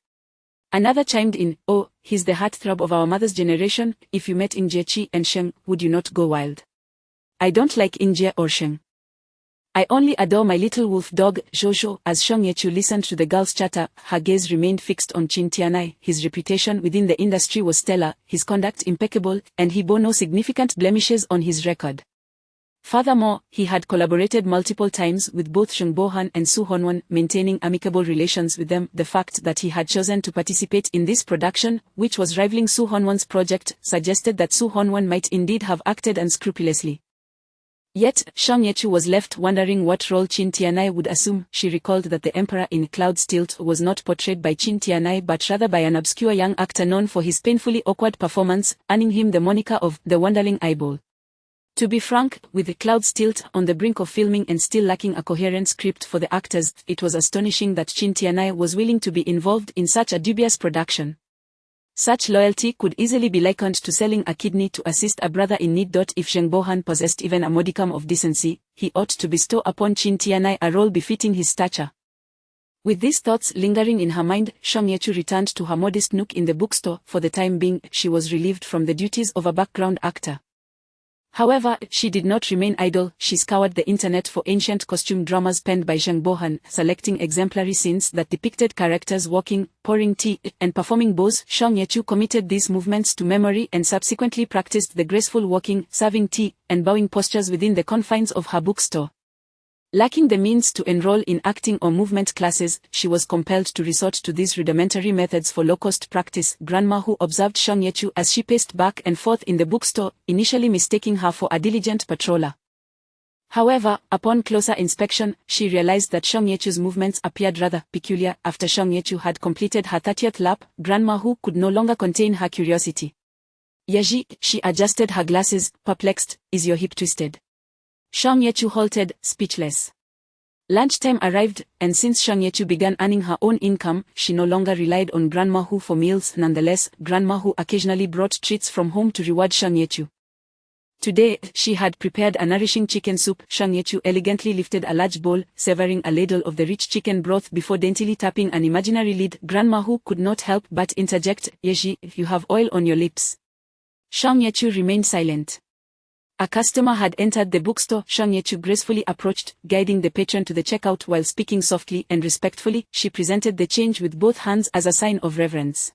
Another chimed in, oh, he's the heartthrob of our mother's generation, if you met Injie and Sheng, would you not go wild? I don't like Injie or Sheng. I only adore my little wolf dog, Jojo. As Shang Yechu listened to the girls' chatter, her gaze remained fixed on Qin Tianai. His reputation within the industry was stellar, his conduct impeccable, and he bore no significant blemishes on his record. Furthermore, he had collaborated multiple times with both Sheng Bohan and Su Honwan, maintaining amicable relations with them. The fact that he had chosen to participate in this production, which was rivaling Su Honwan's project, suggested that Su Honwan might indeed have acted unscrupulously. Yet, Shang Yechu was left wondering what role Qin Tianai would assume. She recalled that the emperor in Cloud's Tilt was not portrayed by Qin Tianai but rather by an obscure young actor known for his painfully awkward performance, earning him the moniker of the Wonderling Eyeball. To be frank, with Cloud's Tilt on the brink of filming and still lacking a coherent script for the actors, it was astonishing that Qin Tianai was willing to be involved in such a dubious production. Such loyalty could easily be likened to selling a kidney to assist a brother in need. If Sheng Bohan possessed even a modicum of decency, he ought to bestow upon Qin Tianai a role befitting his stature. With these thoughts lingering in her mind, Shang Yechu returned to her modest nook in the bookstore. For the time being, she was relieved from the duties of a background actor. However, she did not remain idle. She scoured the internet for ancient costume dramas penned by Sheng Bohan, selecting exemplary scenes that depicted characters walking, pouring tea, and performing bows. Shang Yechu committed these movements to memory and subsequently practiced the graceful walking, serving tea, and bowing postures within the confines of her bookstore. Lacking the means to enroll in acting or movement classes, she was compelled to resort to these rudimentary methods for low-cost practice. Grandma Hu observed Shang Yechu as she paced back and forth in the bookstore, initially mistaking her for a diligent patroller. However, upon closer inspection, she realized that Shang Yechu's movements appeared rather peculiar. After Shang Yechu had completed her 30th lap, Grandma Hu could no longer contain her curiosity. Yaji, she adjusted her glasses, perplexed, is your hip twisted? Shang Yechu halted, speechless. Lunchtime arrived, and since Shang Yechu began earning her own income, she no longer relied on Grandma Hu for meals. Nonetheless, Grandma Hu occasionally brought treats from home to reward Shang Yechu. Today, she had prepared a nourishing chicken soup. Shang Yechu elegantly lifted a large bowl, severing a ladle of the rich chicken broth before daintily tapping an imaginary lid. Grandma Hu could not help but interject, Yeji, you have oil on your lips. Shang Yechu remained silent. A customer had entered the bookstore. Shang Yechu gracefully approached, guiding the patron to the checkout while speaking softly and respectfully. She presented the change with both hands as a sign of reverence.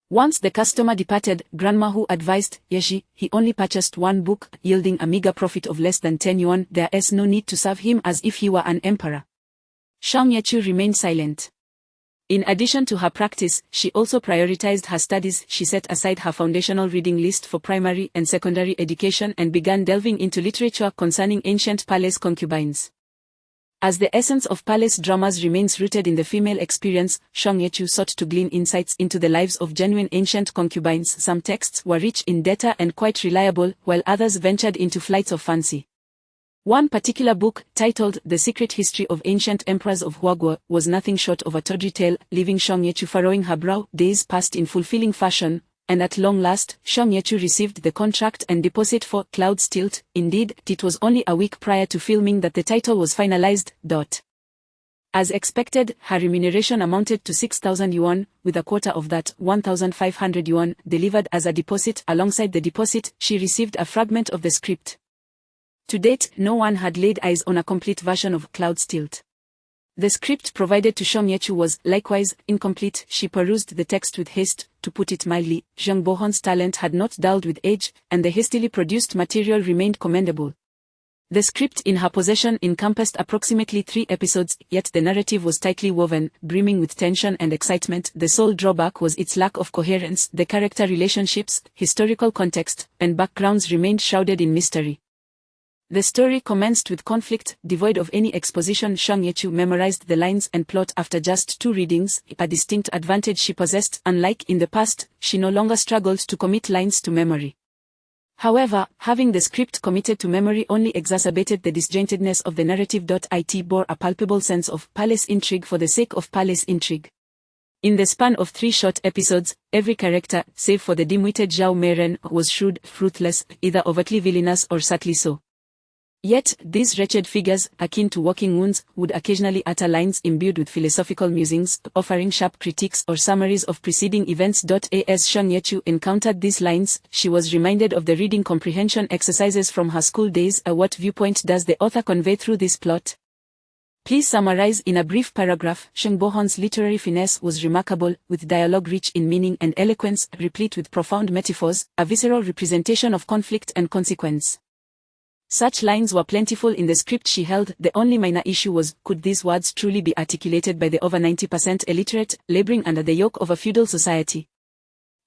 Once the customer departed, Grandma Hu advised, Yeji, he only purchased one book, yielding a meager profit of less than 10 yuan. There is no need to serve him as if he were an emperor. Shang Yechu remained silent. In addition to her practice, she also prioritized her studies. She set aside her foundational reading list for primary and secondary education and began delving into literature concerning ancient palace concubines. As the essence of palace dramas remains rooted in the female experience, Shang Yechu sought to glean insights into the lives of genuine ancient concubines. Some texts were rich in data and quite reliable, while others ventured into flights of fancy. One particular book, titled The Secret History of Ancient Emperors of Huaguo, was nothing short of a tawdry tale, leaving Shang Yechu furrowing her brow. Days passed in fulfilling fashion, and at long last, Shang Yechu received the contract and deposit for Cloud's Tilt. Indeed, it was only a week prior to filming that the title was finalized. As expected, her remuneration amounted to 6,000 yuan, with a quarter of that, 1,500 yuan, delivered as a deposit. Alongside the deposit, she received a fragment of the script. To date, no one had laid eyes on a complete version of Cloud's Tilt. The script provided to Shang Yechu was, likewise, incomplete. She perused the text with haste. To put it mildly, Sheng Bohan's talent had not dulled with age, and the hastily produced material remained commendable. The script in her possession encompassed approximately 3 episodes, yet the narrative was tightly woven, brimming with tension and excitement. The sole drawback was its lack of coherence. The character relationships, historical context, and backgrounds remained shrouded in mystery. The story commenced with conflict, devoid of any exposition. Shang Yechu memorized the lines and plot after just 2 readings, a distinct advantage she possessed. Unlike in the past, she no longer struggled to commit lines to memory. However, having the script committed to memory only exacerbated the disjointedness of the narrative. It bore a palpable sense of palace intrigue for the sake of palace intrigue. In the span of 3 short episodes, every character, save for the dim-witted Zhao Meiren, was shrewd, ruthless, either overtly villainous or subtly so. Yet, these wretched figures, akin to walking wounds, would occasionally utter lines imbued with philosophical musings, offering sharp critiques or summaries of preceding events. As Shang Yechu encountered these lines, she was reminded of the reading comprehension exercises from her school days. What viewpoint does the author convey through this plot? Please summarize in a brief paragraph. Sheng Bohan's literary finesse was remarkable, with dialogue rich in meaning and eloquence, replete with profound metaphors, a visceral representation of conflict and consequence. Such lines were plentiful in the script she held. The only minor issue was, could these words truly be articulated by the over 90% illiterate, laboring under the yoke of a feudal society?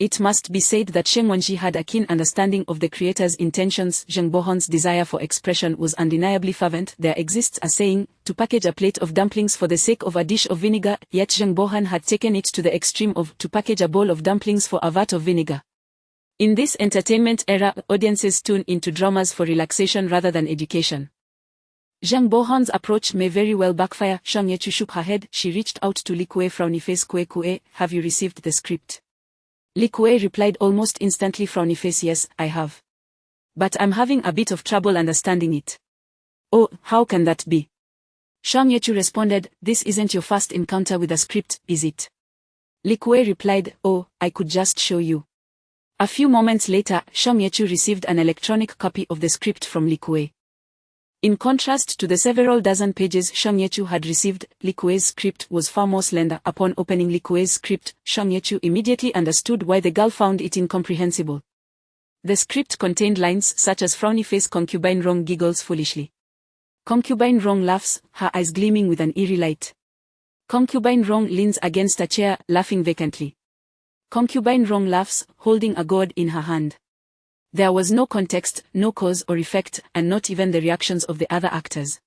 It must be said that Sheng Wanji had a keen understanding of the creator's intentions. Zheng Bohan's desire for expression was undeniably fervent. There exists a saying, to package a plate of dumplings for the sake of a dish of vinegar, yet Zheng Bohan had taken it to the extreme of, to package a bowl of dumplings for a vat of vinegar. In this entertainment era, audiences tune into dramas for relaxation rather than education. Zhang Bohan's approach may very well backfire. Shang Yechu shook her head. She reached out to Li Kue. Frowny face. Kue, have you received the script? Li Kue replied almost instantly. Frowny face, yes, I have. But I'm having a bit of trouble understanding it. Oh, how can that be? Shang Yechu responded, this isn't your first encounter with a script, is it? Li Kue replied, oh, I could just show you. A few moments later, Shang Yechu received an electronic copy of the script from Li Kue. In contrast to the several dozen pages Shang Yechu had received, Li Kue's script was far more slender. Upon opening Li Kue's script, Shang Yechu immediately understood why the girl found it incomprehensible. The script contained lines such as frowny face. Concubine Rong giggles foolishly. Concubine Rong laughs, her eyes gleaming with an eerie light. Concubine Rong leans against a chair, laughing vacantly. Concubine Rong laughs, holding a gourd in her hand. There was no context, no cause or effect, and not even the reactions of the other actors.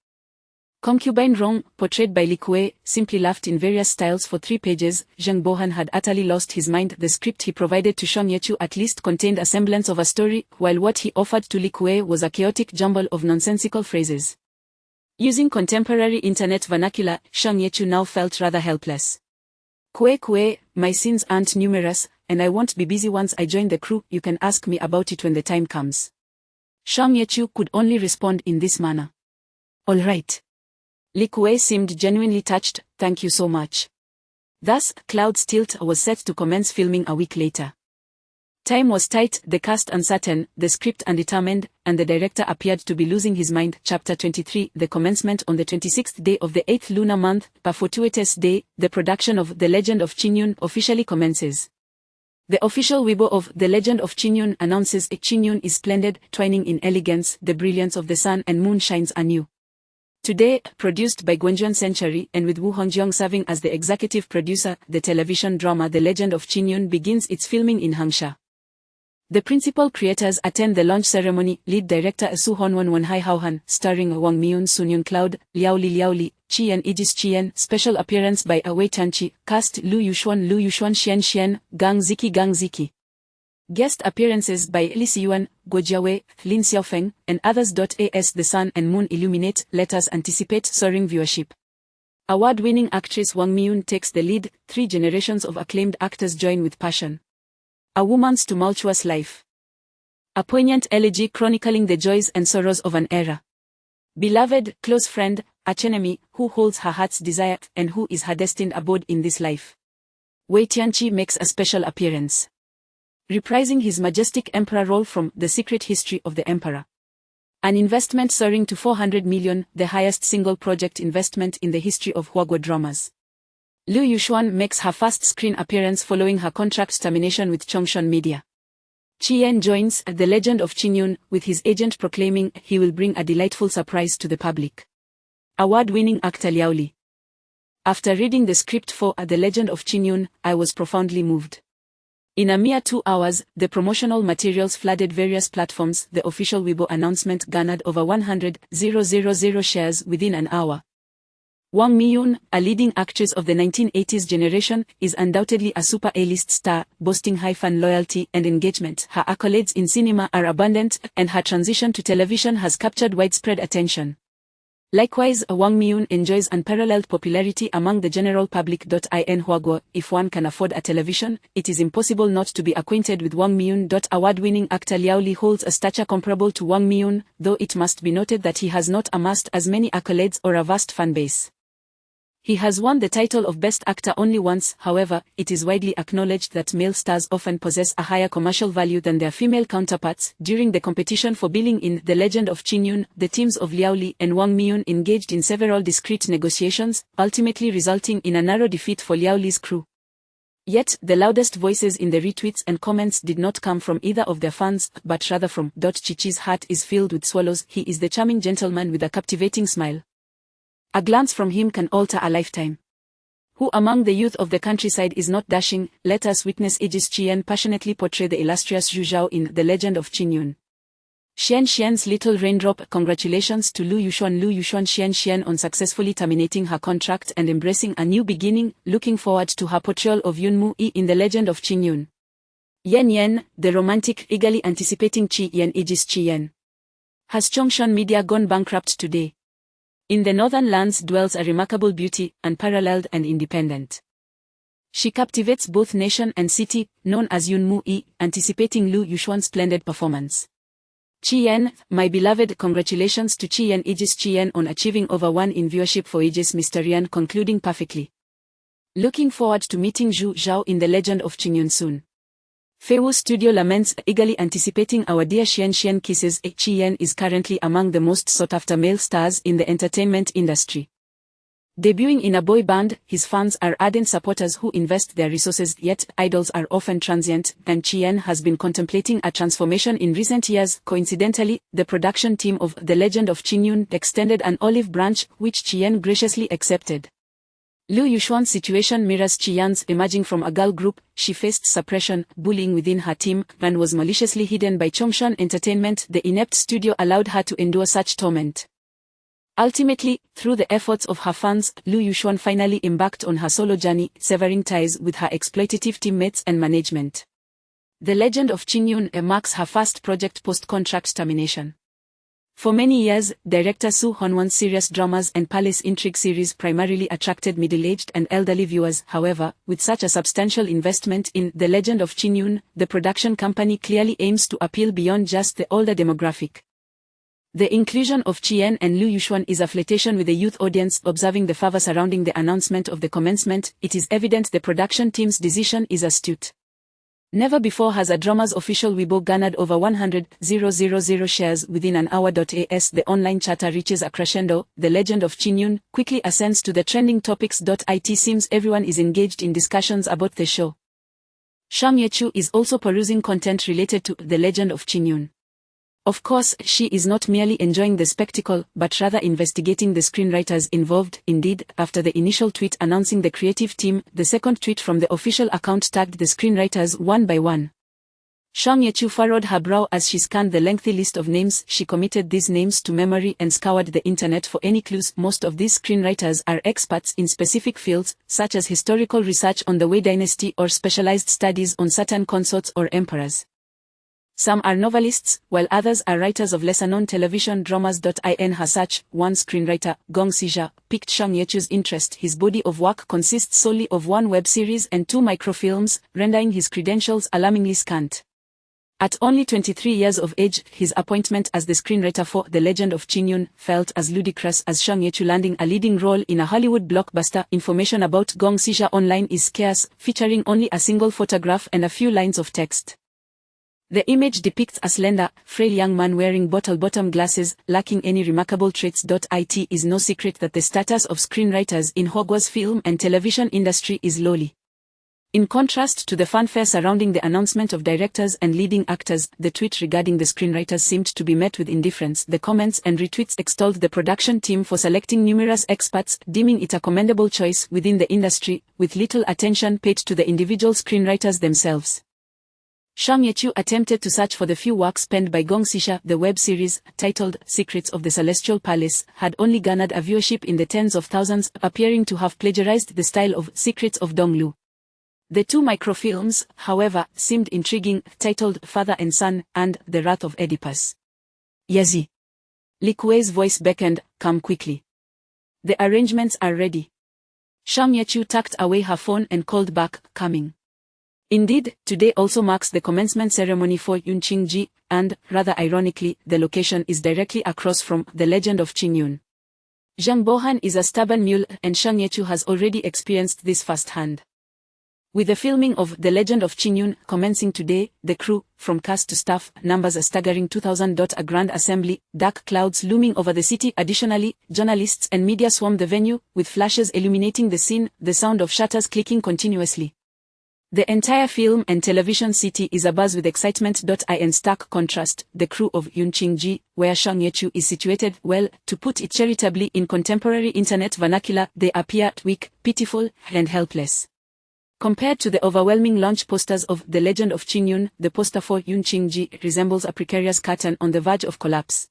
Concubine Rong, portrayed by Li Kue, simply laughed in various styles for 3 pages. Zheng Bohan had utterly lost his mind. The script he provided to Shang Yechu at least contained a semblance of a story, while what he offered to Li Kue was a chaotic jumble of nonsensical phrases. Using contemporary internet vernacular, Shang Yechu now felt rather helpless. Kue, my sins aren't numerous, and I won't be busy once I join the crew. You can ask me about it when the time comes. Shang Yechu could only respond in this manner. All right. Li Kue seemed genuinely touched. Thank you so much. Thus, Cloud's Tilt was set to commence filming a week later. Time was tight, the cast uncertain, the script undetermined, and the director appeared to be losing his mind. Chapter 23, the commencement on the 26th day of the 8th lunar month, per fortuitous day, the production of The Legend of Qin officially commences. The official Weibo of The Legend of Qin announces Qin is splendid, twining in elegance, the brilliance of the sun and moon shines anew. Today, produced by Guangzhou Century and with Wu Hongjiang serving as the executive producer, the television drama The Legend of Qin begins its filming in Hangsha. The principal creators attend the launch ceremony. Lead director Su Honwan Hai Haohan, starring Wang Miun, Sunyun Cloud, Liao Li, Qian Igis Qian, special appearance by Wei Tianqi, cast Lu Yushuan Xian, Gang Ziki. Guest appearances by Li Siyuan, Guo Jiawei, Lin Xiaofeng, and others. As the sun and moon illuminate, let us anticipate soaring viewership. Award-winning actress Wang Miun takes the lead. 3 generations of acclaimed actors join with passion. A woman's tumultuous life. A poignant elegy chronicling the joys and sorrows of an era. Beloved, close friend, archenemy, who holds her heart's desire, and who is her destined abode in this life. Wei Tianqi makes a special appearance, reprising his majestic emperor role from The Secret History of the Emperor. An investment soaring to 400 million, the highest single project investment in the history of Huaguo dramas. Lu Yushuan makes her first screen appearance following her contract termination with Chongshan Media. Qian joins The Legend of Qin with his agent proclaiming he will bring a delightful surprise to the public. Award-winning actor Liao Li. After reading the script for The Legend of Qin, I was profoundly moved. In a mere 2 hours, the promotional materials flooded various platforms. The official Weibo announcement garnered over 100,000 shares within an hour. Wang Miun, a leading actress of the 1980s generation, is undoubtedly a super A-list star, boasting high fan loyalty and engagement. Her accolades in cinema are abundant, and her transition to television has captured widespread attention. Likewise, Wang Miyun enjoys unparalleled popularity among the general public. In Huaguo, if one can afford a television, it is impossible not to be acquainted with Wang Miyun. Award-winning actor Liao Li holds a stature comparable to Wang Miyun, though it must be noted that he has not amassed as many accolades or a vast fan base. He has won the title of Best Actor only once. However, it is widely acknowledged that male stars often possess a higher commercial value than their female counterparts. During the competition for billing in The Legend of Qin Yun, the teams of Liao Li and Wang Miyun engaged in several discreet negotiations, ultimately resulting in a narrow defeat for Liao Li's crew. Yet, the loudest voices in the retweets and comments did not come from either of their fans, but rather from Chichi's heart is filled with swallows. He is the charming gentleman with a captivating smile. A glance from him can alter a lifetime. Who among the youth of the countryside is not dashing? Let us witness Aegis Qian passionately portray the illustrious Zhu Zhao in The Legend of Qin Yun. Xian's little raindrop. Congratulations to Lu Yushuan Xian on successfully terminating her contract and embracing a new beginning. Looking forward to her portrayal of Yun Mu Yi in The Legend of Qin Yun. Yan, the romantic, eagerly anticipating Qi Yan Aegis Qian. Has Chongshan Media gone bankrupt today? In the northern lands dwells a remarkable beauty, unparalleled and independent. She captivates both nation and city, known as Yun Mu Yi, anticipating Lu Yushuan's splendid performance. Qian, my beloved, congratulations to Qian Aegis Qian on achieving over 1 in viewership for Aegis Mysterian, concluding perfectly. Looking forward to meeting Zhu Zhao in The Legend of Qin Yun soon. Feiwu Studio laments, eagerly anticipating our dear Xian kisses. Qian is currently among the most sought-after male stars in the entertainment industry. Debuting in a boy band, his fans are ardent supporters who invest their resources, yet idols are often transient, and Qian has been contemplating a transformation in recent years. Coincidentally, the production team of The Legend of Qin Yun extended an olive branch, which Qian graciously accepted. Lu Yushuan's situation mirrors Qian's. Emerging from a girl group, she faced suppression, bullying within her team, and was maliciously hidden by Chongshan Entertainment. The inept studio allowed her to endure such torment. Ultimately, through the efforts of her fans, Lu Yushuan finally embarked on her solo journey, severing ties with her exploitative teammates and management. The Legend of Qin Yun marks her first project post-contract termination. For many years, director Su Honwan's serious dramas and palace intrigue series primarily attracted middle-aged and elderly viewers. However, with such a substantial investment in The Legend of Qin Yun, the production company clearly aims to appeal beyond just the older demographic. The inclusion of Qian and Lu Yushuan is a flirtation with the youth audience. Observing the fervor surrounding the announcement of the commencement, it is evident the production team's decision is astute. Never before has a drama's official Weibo garnered over 100,000 shares within an hour. As the online chatter reaches a crescendo, The Legend of Qin Yun quickly ascends to the trending topics. It seems everyone is engaged in discussions about the show. Shang Yechu is also perusing content related to The Legend of Qin Yun. Of course, she is not merely enjoying the spectacle, but rather investigating the screenwriters involved. Indeed, after the initial tweet announcing the creative team, the second tweet from the official account tagged the screenwriters one by one. Shang Yechu furrowed her brow as she scanned the lengthy list of names. She committed these names to memory and scoured the internet for any clues. Most of these screenwriters are experts in specific fields, such as historical research on the Wei dynasty or specialized studies on certain consorts or emperors. Some are novelists, while others are writers of lesser-known television dramas. In her search, one screenwriter, Gong Xija, piqued Shang Yechu's interest. His body of work consists solely of one web series and 2 microfilms, rendering his credentials alarmingly scant. At only 23 years of age, his appointment as the screenwriter for The Legend of Qin Yun felt as ludicrous as Shang Yechu landing a leading role in a Hollywood blockbuster. Information about Gong Xija online is scarce, featuring only a single photograph and a few lines of text. The image depicts a slender, frail young man wearing bottle-bottom glasses, lacking any remarkable traits. It is no secret that the status of screenwriters in Huaguo's film and television industry is lowly. In contrast to the fanfare surrounding the announcement of directors and leading actors, the tweet regarding the screenwriters seemed to be met with indifference. The comments and retweets extolled the production team for selecting numerous experts, deeming it a commendable choice within the industry, with little attention paid to the individual screenwriters themselves. Shang Yechu attempted to search for the few works penned by Gong Xija. The web series, titled Secrets of the Celestial Palace, had only garnered a viewership in the tens of thousands, appearing to have plagiarized the style of Secrets of Donglu. The 2 microfilms, however, seemed intriguing, titled Father and Son and The Wrath of Oedipus. Yazi. Li Kuei's voice beckoned, "Come quickly. The arrangements are ready." Shang Yechu tucked away her phone and called back, "Coming." Indeed, today also marks the commencement ceremony for Yunqingji, and, rather ironically, the location is directly across from The Legend of Qingyun. Zhang Bohan is a stubborn mule, and Shang Yechu has already experienced this firsthand. With the filming of The Legend of Qingyun commencing today, the crew, from cast to staff, numbers a staggering 2,000. A grand assembly, dark clouds looming over the city. Additionally, journalists and media swarm the venue, with flashes illuminating the scene, the sound of shutters clicking continuously. The entire film and television city is abuzz with excitement. In stark contrast, the crew of Yunqingji, where Shang Yechu is situated, well, to put it charitably in contemporary internet vernacular, they appear weak, pitiful, and helpless. Compared to the overwhelming launch posters of The Legend of Qingyun, the poster for Yunqingji resembles a precarious curtain on the verge of collapse.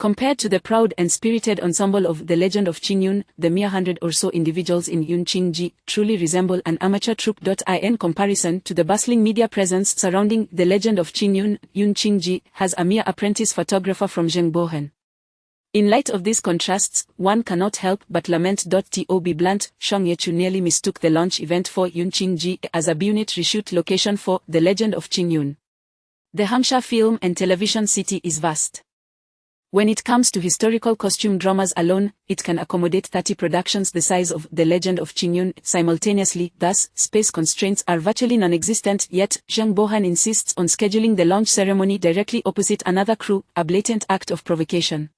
Compared to the proud and spirited ensemble of The Legend of Qingyun, the mere 100 or so individuals in Yunqingji truly resemble an amateur troupe. In comparison to the bustling media presence surrounding The Legend of Qingyun, Yunqingji has a mere apprentice photographer from Zhengbohen. In light of these contrasts, one cannot help but lament. To be blunt, Shang Yechu nearly mistook the launch event for Yunqingji as a B-unit reshoot location for The Legend of Qingyun. The Hangsha film and television city is vast. When it comes to historical costume dramas alone, it can accommodate 30 productions the size of The Legend of Qingyun simultaneously. Thus, space constraints are virtually non-existent. Yet, Zhang Bohan insists on scheduling the launch ceremony directly opposite another crew, a blatant act of provocation.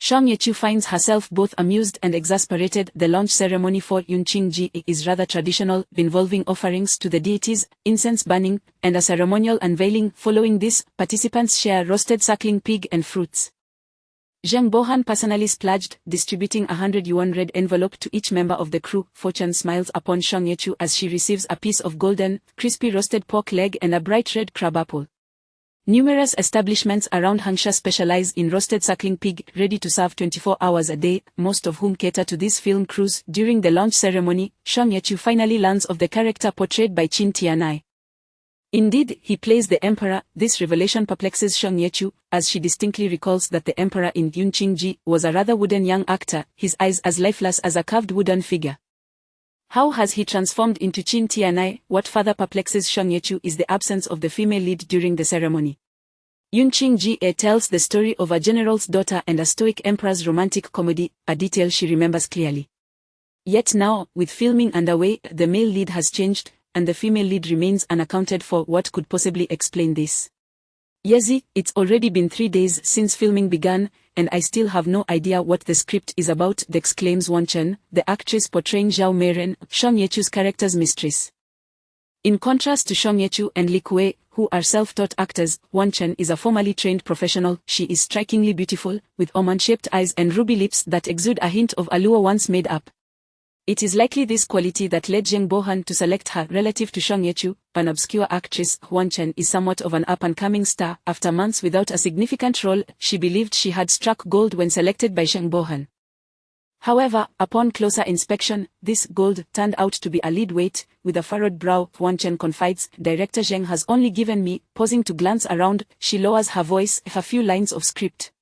Shang Yechu finds herself both amused and exasperated. The launch ceremony for Yunqingji is rather traditional, involving offerings to the deities, incense burning, and a ceremonial unveiling. Following this, participants share roasted suckling pig and fruits. Zhang Bohan personally splurged, distributing a 100 yuan red envelope to each member of the crew. Fortune smiles upon Shang Yechu as she receives a piece of golden, crispy roasted pork leg and a bright red crabapple. Numerous establishments around Hangsha specialize in roasted suckling pig, ready to serve 24 hours a day, most of whom cater to these film crews. During the launch ceremony, Shang Yechu finally learns of the character portrayed by Qin Tianai. Indeed, he plays the emperor. This revelation perplexes Shang Yechu, as she distinctly recalls that the emperor in Yunqingji was a rather wooden young actor, his eyes as lifeless as a carved wooden figure. How has he transformed into Qin Tianai? What further perplexes Shang Yechu is the absence of the female lead during the ceremony. Yunqingji tells the story of a general's daughter and a stoic emperor's romantic comedy, a detail she remembers clearly. Yet now, with filming underway, the male lead has changed, and the female lead remains unaccounted for. What could possibly explain this? Yezi, it's already been 3 days since filming began, and I still have no idea what the script is about, exclaims Wan Chen, the actress portraying Zhao Meiren, Shang Yechu's character's mistress. In contrast to Shang Yechu and Li Kuei, who are self-taught actors, Wan Chen is a formally trained professional. She is strikingly beautiful, with almond-shaped eyes and ruby lips that exude a hint of allure once made up. It is likely this quality that led Zhang Bohan to select her relative to Shang Yechu, an obscure actress. Wan Chen is somewhat of an up-and-coming star. After months without a significant role, she believed she had struck gold when selected by Zhang Bohan. However, upon closer inspection, this gold turned out to be a lead weight. With a furrowed brow, Wan Chen confides, "Director Zheng has only given me," pausing to glance around, she lowers her voice, "a few lines of script.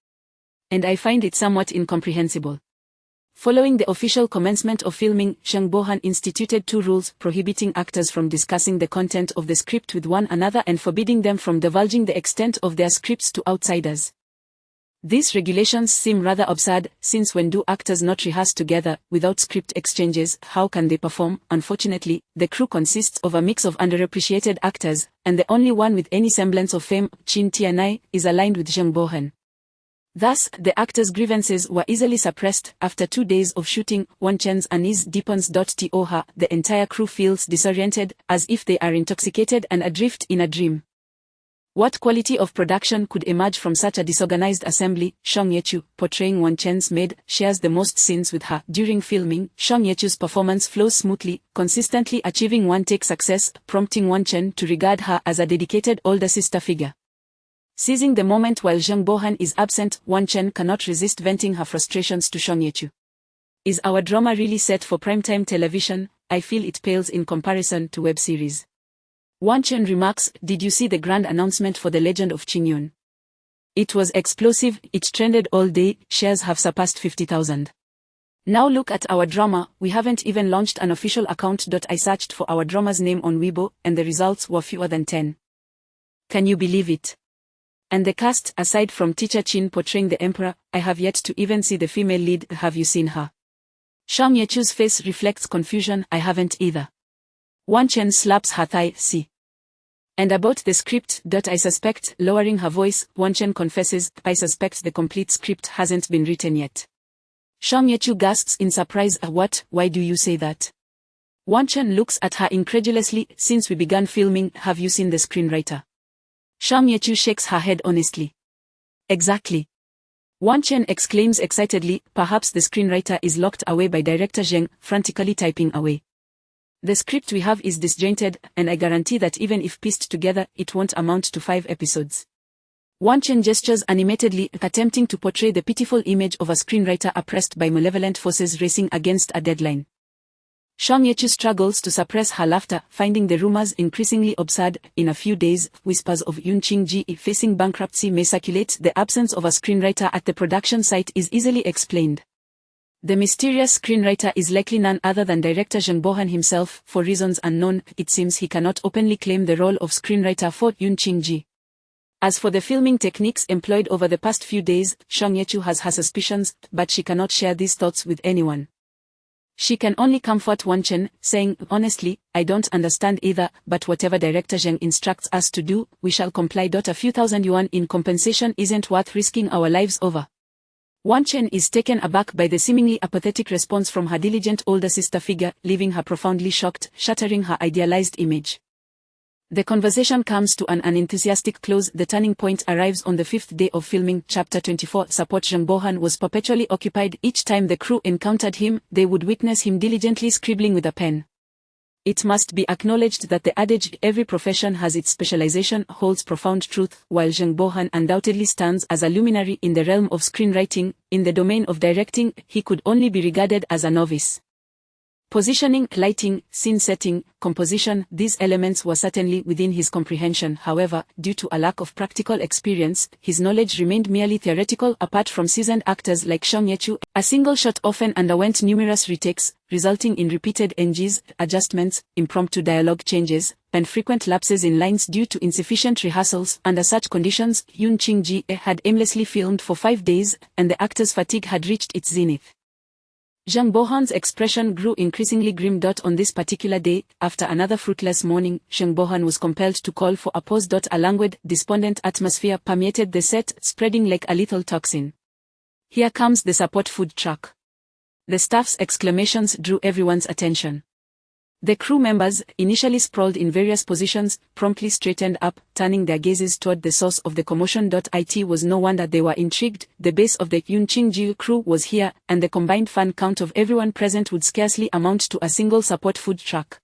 And I find it somewhat incomprehensible." Following the official commencement of filming, Zhang Bohan instituted 2 rules prohibiting actors from discussing the content of the script with one another and forbidding them from divulging the extent of their scripts to outsiders. These regulations seem rather absurd, since when do actors not rehearse together, without script exchanges, how can they perform? Unfortunately, the crew consists of a mix of underappreciated actors, and the only one with any semblance of fame, Qin Tianai, is aligned with Zhang Bohan. Thus, the actors' grievances were easily suppressed. After 2 days of shooting, Wan Chen's unease deepens. To the entire crew feels disoriented, as if they are intoxicated and adrift in a dream. What quality of production could emerge from such a disorganized assembly? Shang Yechu, portraying Wan Chen's maid, shares the most scenes with her. During filming, Shang Yechu's performance flows smoothly, consistently achieving one-take success, prompting Wan Chen to regard her as a dedicated older sister figure. Seizing the moment while Zhang Bohan is absent, Wan Chen cannot resist venting her frustrations to Shang Yechu. "Is our drama really set for primetime television? I feel it pales in comparison to web series." Wan Chen remarks, "Did you see the grand announcement for The Legend of Qingyun? It was explosive, it trended all day, shares have surpassed 50,000. Now look at our drama, we haven't even launched an official account. I searched for our drama's name on Weibo, and the results were fewer than 10. Can you believe it? And the cast, aside from Teacher Chin portraying the Emperor, I have yet to even see the female lead. Have you seen her? Shang Yechu's face reflects confusion. I haven't either. Wan Chen slaps her thigh. See. And about the script. I suspect, lowering her voice, Wan Chen confesses, I suspect the complete script hasn't been written yet. Shang Yechu gasps in surprise. What? Why do you say that? Wan Chen looks at her incredulously. Since we began filming, have you seen the screenwriter? Shang Yechu shakes her head honestly. Exactly. Wan Chen exclaims excitedly, perhaps the screenwriter is locked away by director Zheng, frantically typing away. The script we have is disjointed, and I guarantee that even if pieced together, it won't amount to 5 episodes. Wan Chen gestures animatedly, attempting to portray the pitiful image of a screenwriter oppressed by malevolent forces racing against a deadline. Shang Yechu struggles to suppress her laughter, finding the rumors increasingly absurd. In a few days, whispers of Yun Qingji facing bankruptcy may circulate. The absence of a screenwriter at the production site is easily explained. The mysterious screenwriter is likely none other than director Zheng Bohan himself. For reasons unknown, it seems he cannot openly claim the role of screenwriter for Yun Qingji. As for the filming techniques employed over the past few days, Shang Yechu has her suspicions, but she cannot share these thoughts with anyone. She can only comfort Wan Chen, saying, honestly, I don't understand either, but whatever director Zheng instructs us to do, we shall comply. A few thousand yuan in compensation isn't worth risking our lives over. Wan Chen is taken aback by the seemingly apathetic response from her diligent older sister figure, leaving her profoundly shocked, shattering her idealized image. The conversation comes to an unenthusiastic close. The turning point arrives on the 5th day of filming. Chapter 24. Support. Zheng Bohan was perpetually occupied. Each time the crew encountered him, they would witness him diligently scribbling with a pen. It must be acknowledged that the adage, every profession has its specialization, holds profound truth. While Zheng Bohan undoubtedly stands as a luminary in the realm of screenwriting, in the domain of directing, he could only be regarded as a novice. Positioning, lighting, scene setting, composition, these elements were certainly within his comprehension. However, due to a lack of practical experience, his knowledge remained merely theoretical. Apart from seasoned actors like Shang Yechu, a single shot often underwent numerous retakes, resulting in repeated NGs, adjustments, impromptu dialogue changes, and frequent lapses in lines due to insufficient rehearsals. Under such conditions, Yun Qingji had aimlessly filmed for 5 days, and the actor's fatigue had reached its zenith. Zheng Bohan's expression grew increasingly grim. On this particular day, after another fruitless morning, Zheng Bohan was compelled to call for a pause. A languid, despondent atmosphere permeated the set, spreading like a lethal toxin. Here comes the support food truck. The staff's exclamations drew everyone's attention. The crew members, initially sprawled in various positions, promptly straightened up, turning their gazes toward the source of the commotion. It was no wonder they were intrigued. The base of the Yun Qingji crew was here, and the combined fan count of everyone present would scarcely amount to a single support food truck.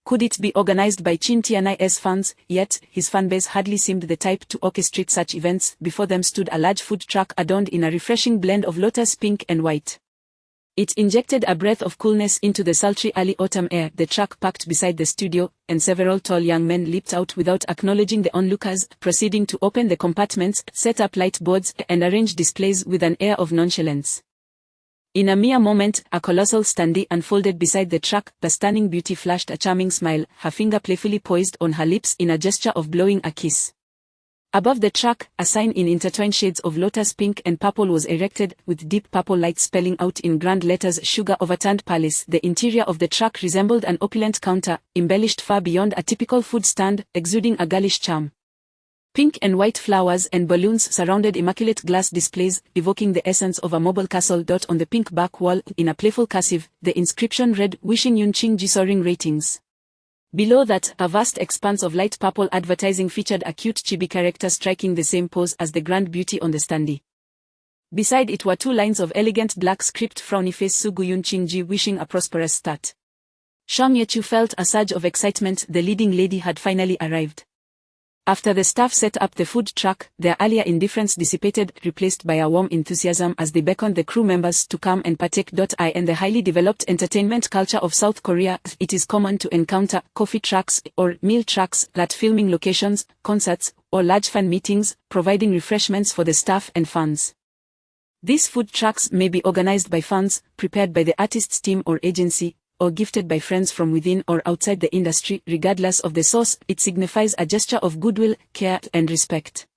Could it be organized by Qin Tianai's fans? Yet, his fanbase hardly seemed the type to orchestrate such events. Before them stood a large food truck adorned in a refreshing blend of lotus pink and white. It injected a breath of coolness into the sultry early autumn air. The truck parked beside the studio, and several tall young men leaped out without acknowledging the onlookers, proceeding to open the compartments, set up light boards, and arrange displays with an air of nonchalance. In a mere moment, a colossal standee unfolded beside the truck. The stunning beauty flashed a charming smile, her finger playfully poised on her lips in a gesture of blowing a kiss. Above the truck, a sign in intertwined shades of lotus pink and purple was erected, with deep purple light spelling out in grand letters Sugar Overturned Palace. The interior of the truck resembled an opulent counter, embellished far beyond a typical food stand, exuding a girlish charm. Pink and white flowers and balloons surrounded immaculate glass displays, evoking the essence of a mobile castle. On the pink back wall, in a playful cursive, the inscription read, Wishing Yun Qingji soaring ratings. Below that, a vast expanse of light purple advertising featured a cute chibi character striking the same pose as the grand beauty on the standee. Beside it were 2 lines of elegant black script frowny face Sugu Yun Qingji wishing a prosperous start. Shang Yechu felt a surge of excitement. The leading lady had finally arrived. After the staff set up the food truck, their earlier indifference dissipated, replaced by a warm enthusiasm as they beckoned the crew members to come and partake. In the highly developed entertainment culture of South Korea, it is common to encounter coffee trucks or meal trucks at filming locations, concerts, or large fan meetings, providing refreshments for the staff and fans. These food trucks may be organized by fans, prepared by the artist's team or agency, or gifted by friends from within or outside the industry. Regardless of the source, it signifies a gesture of goodwill, care, and respect.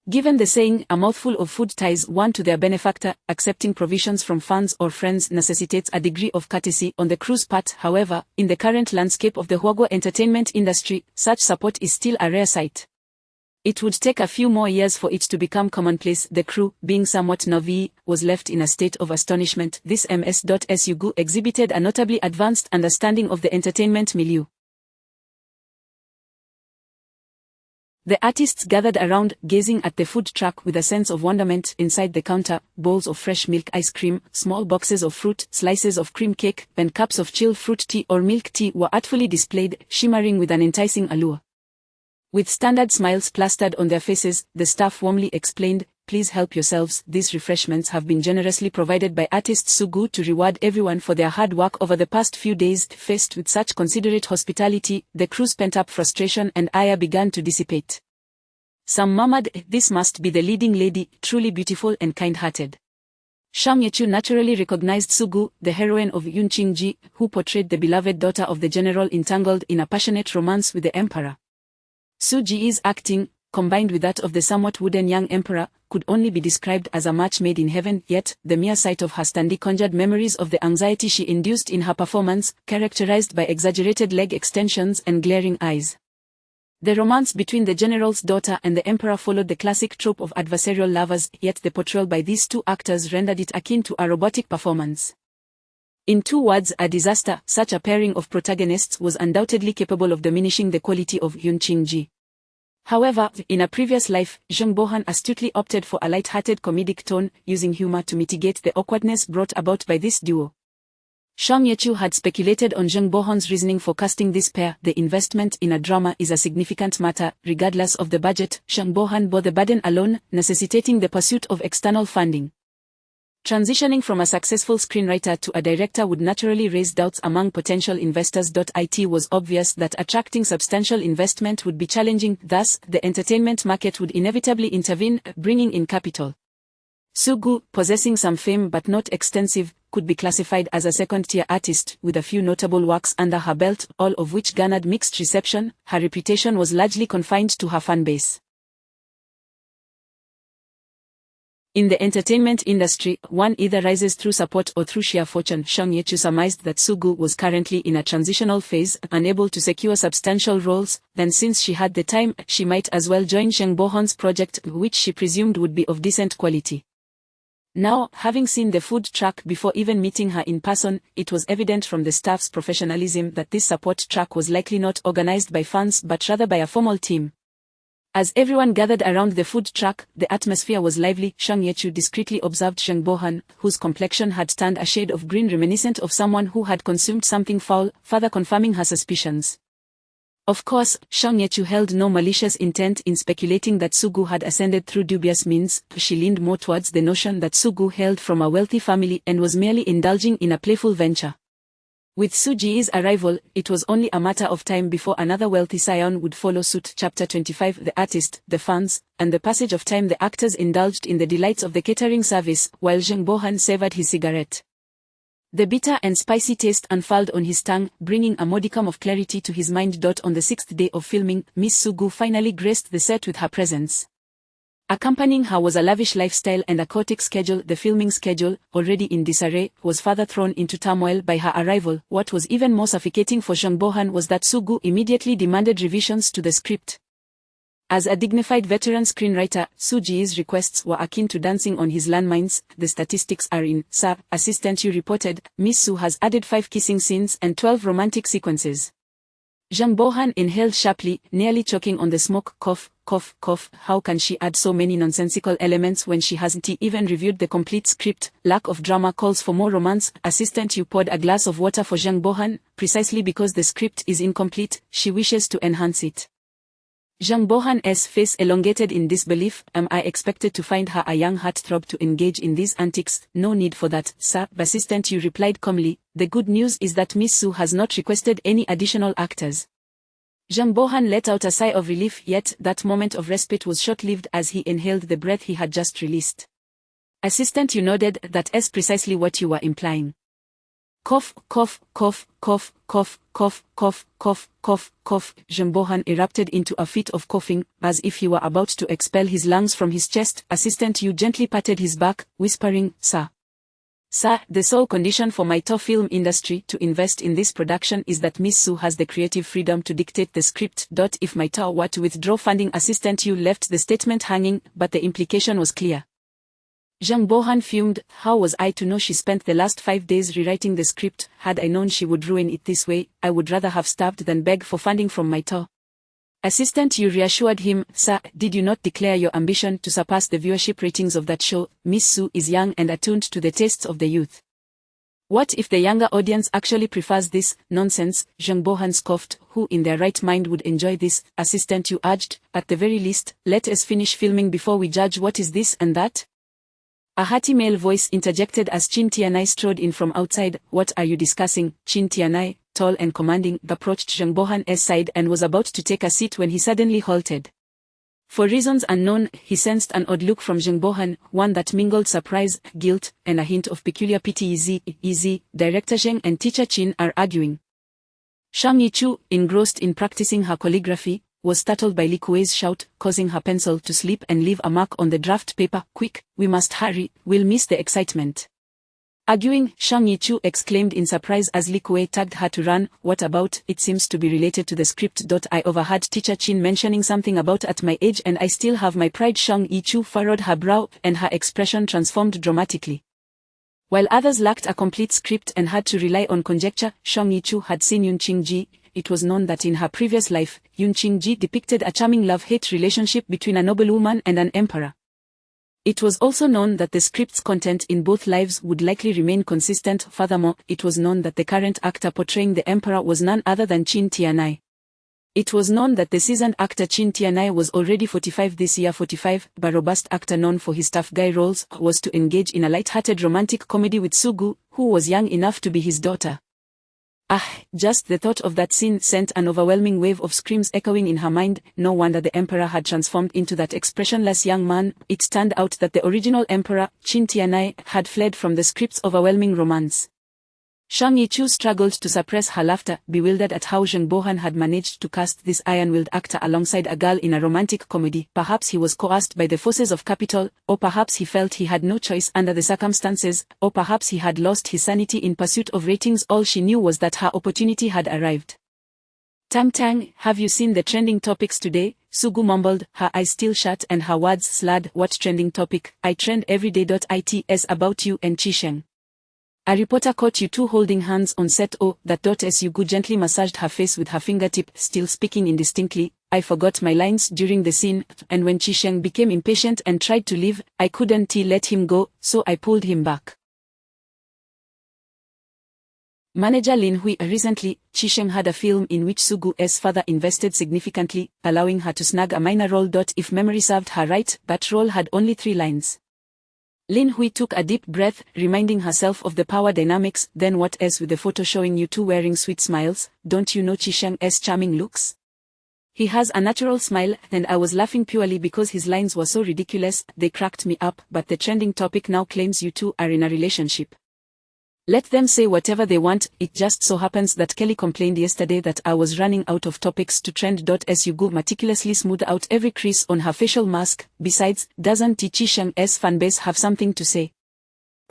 Given the saying, a mouthful of food ties one to their benefactor, accepting provisions from fans or friends necessitates a degree of courtesy on the crew's part. However, in the current landscape of the Hwagwa entertainment industry, such support is still a rare sight. It would take a few more years for it to become commonplace. The crew, being somewhat naive, was left in a state of astonishment. This ms.sugu exhibited a notably advanced understanding of the entertainment milieu. The artists gathered around, gazing at the food truck with a sense of wonderment. Inside the counter, bowls of fresh milk ice cream, small boxes of fruit, slices of cream cake, and cups of chilled fruit tea or milk tea were artfully displayed, shimmering with an enticing allure. With standard smiles plastered on their faces, the staff warmly explained, "Please help yourselves. These refreshments have been generously provided by artist Sugu to reward everyone for their hard work over the past few days." Faced with such considerate hospitality, the crew's pent-up frustration and ire began to dissipate. Some murmured, "This must be the leading lady, truly beautiful and kind-hearted." Shang Yechu naturally recognized Sugu, the heroine of Yun Ching-ji, who portrayed the beloved daughter of the general entangled in a passionate romance with the emperor. Su Ji's acting, combined with that of the somewhat wooden young emperor, could only be described as a match made in heaven. Yet, the mere sight of her standee conjured memories of the anxiety she induced in her performance, characterized by exaggerated leg extensions and glaring eyes. The romance between the general's daughter and the emperor followed the classic trope of adversarial lovers, yet the portrayal by these two actors rendered it akin to a robotic performance. In 2 words, a disaster. Such a pairing of protagonists was undoubtedly capable of diminishing the quality of Yun Ching-ji. However, in a previous life, Jung Bo-han astutely opted for a light-hearted comedic tone, using humor to mitigate the awkwardness brought about by this duo. Shang Yechu had speculated on Jung Bo-han's reasoning for casting this pair. The investment in a drama is a significant matter. Regardless of the budget, Jung Bo-han bore the burden alone, necessitating the pursuit of external funding. Transitioning from a successful screenwriter to a director would naturally raise doubts among potential investors. It was obvious that attracting substantial investment would be challenging, thus, the entertainment market would inevitably intervene, bringing in capital. Sugu, possessing some fame but not extensive, could be classified as a second-tier artist, with a few notable works under her belt, all of which garnered mixed reception. Her reputation was largely confined to her fan base. In the entertainment industry, one either rises through support or through sheer fortune. Shang Yechu surmised that Sugu was currently in a transitional phase, unable to secure substantial roles. Then, since she had the time, she might as well join Jung Bo-han's project, which she presumed would be of decent quality. Now, having seen the food truck before even meeting her in person, it was evident from the staff's professionalism that this support truck was likely not organized by fans but rather by a formal team. As everyone gathered around the food truck, the atmosphere was lively. Shang Yechu discreetly observed Jung Bo-han, whose complexion had turned a shade of green reminiscent of someone who had consumed something foul, further confirming her suspicions. Of course, Shang Yechu held no malicious intent in speculating that Sugu had ascended through dubious means. She leaned more towards the notion that Sugu hailed from a wealthy family and was merely indulging in a playful venture. With Su Ji's arrival, it was only a matter of time before another wealthy scion would follow suit. Chapter 25. The artist, the fans, and the passage of time. The actors indulged in the delights of the catering service, while Jung Bo-han savored his cigarette. The bitter and spicy taste unfurled on his tongue, bringing a modicum of clarity to his mind. On the 6th day of filming, Miss Sugu finally graced the set with her presence. Accompanying her was a lavish lifestyle and a chaotic schedule. The filming schedule, already in disarray, was further thrown into turmoil by her arrival. What was even more suffocating for Jung Bo-han was that Sugu immediately demanded revisions to the script. As a dignified veteran screenwriter, Su Ji's requests were akin to dancing on his landmines. "The statistics are in, sir," Assistant Yu reported. "Miss Su has added 5 kissing scenes and 12 romantic sequences." Jung Bo-han inhaled sharply, nearly choking on the smoke. Cough, cough, cough. How can she add so many nonsensical elements when she hasn't even reviewed the complete script? Lack of drama calls for more romance. Assistant Yu poured a glass of water for Jung Bo-han. Precisely because the script is incomplete, she wishes to enhance it. Zhang Bohan's face elongated in disbelief. Am I expected to find her a young heartthrob to engage in these antics? No need for that, sir. Assistant Yu replied calmly. The good news is that Miss Su has not requested any additional actors. Zhang Bohan let out a sigh of relief, yet that moment of respite was short-lived as he inhaled the breath he had just released. Assistant Yu nodded. That's precisely what you were implying. Cough, cough, cough, cough, cough, cough, cough, cough, cough, cough. Zhang Bohan erupted into a fit of coughing, as if he were about to expel his lungs from his chest. Assistant Yu gently patted his back, whispering, Sir. Sir, the sole condition for my top film industry to invest in this production is that Miss Su has the creative freedom to dictate the script. If my tour were to withdraw funding, Assistant Yu left the statement hanging, but the implication was clear. Zhang Bohan fumed. How was I to know she spent the last 5 days rewriting the script? Had I known she would ruin it this way, I would rather have starved than beg for funding from my tour. Assistant Yu reassured him. Sir, did you not declare your ambition to surpass the viewership ratings of that show? Miss Su is young and attuned to the tastes of the youth. What if the younger audience actually prefers this? Nonsense, Zhang Bohan scoffed. Who in their right mind would enjoy this? Assistant Yu urged. At the very least, let us finish filming before we judge what is this and that. A hearty male voice interjected as Qin Tianai strode in from outside. What are you discussing? Qin Tianai, tall and commanding, approached Zhang Bohan's side and was about to take a seat when he suddenly halted. For reasons unknown, he sensed an odd look from Zhang Bohan, one that mingled surprise, guilt, and a hint of peculiar pity. Easy, Director Zheng and Teacher Qin are arguing. Shang Yichu, engrossed in practicing her calligraphy, was startled by Li Kuei's shout, causing her pencil to slip and leave a mark on the draft paper. Quick, we must hurry, we'll miss the excitement. Arguing, Shang Yichu exclaimed in surprise as Li Kuei tagged her to run. What about? It seems to be related to the script. I overheard Teacher Qin mentioning something about at my age and I still have my pride. Shang Yichu furrowed her brow and her expression transformed dramatically. While others lacked a complete script and had to rely on conjecture, Shang Yichu had seen Yun Qingji. It was known that in her previous life, Yun Qingji depicted a charming love-hate relationship between a noble woman and an emperor. It was also known that the script's content in both lives would likely remain consistent. Furthermore, it was known that the current actor portraying the emperor was none other than Qin Tianai. It was known that the seasoned actor Qin Tianai was already 45 this year. 45, a robust actor known for his tough guy roles, was to engage in a light-hearted romantic comedy with Sugu, who was young enough to be his daughter. Just the thought of that scene sent an overwhelming wave of screams echoing in her mind. No wonder the emperor had transformed into that expressionless young man. It turned out that the original emperor, Qin Tianai, had fled from the script's overwhelming romance. Shang Yichu struggled to suppress her laughter, bewildered at how Zhang Bohan had managed to cast this iron-willed actor alongside a girl in a romantic comedy. Perhaps he was coerced by the forces of capital, or perhaps he felt he had no choice under the circumstances, or perhaps he had lost his sanity in pursuit of ratings. All she knew was that her opportunity had arrived. Tang, have you seen the trending topics today? Sugu mumbled, her eyes still shut and her words slurred. What trending topic? I trend everyday. It's about you and Qisheng. A reporter caught you two holding hands on set. Oh, that. As Yugu gently massaged her face with her fingertip, still speaking indistinctly. I forgot my lines during the scene, and when Qisheng became impatient and tried to leave, I couldn't let him go, so I pulled him back. Manager Lin Hui. Recently, Qisheng had a film in which Sugu's father invested significantly, allowing her to snag a minor role. If memory served her right, that role had only 3 lines. Lin Hui took a deep breath, reminding herself of the power dynamics. Then what else with the photo showing you two wearing sweet smiles? Don't you know Qisheng's charming looks? He has a natural smile, and I was laughing purely because his lines were so ridiculous, they cracked me up. But the trending topic now claims you two are in a relationship. Let them say whatever they want. It just so happens that Kelly complained yesterday that I was running out of topics to trend. As Yugu meticulously smoothed out every crease on her facial mask. Besides, doesn't Qisheng's fanbase have something to say?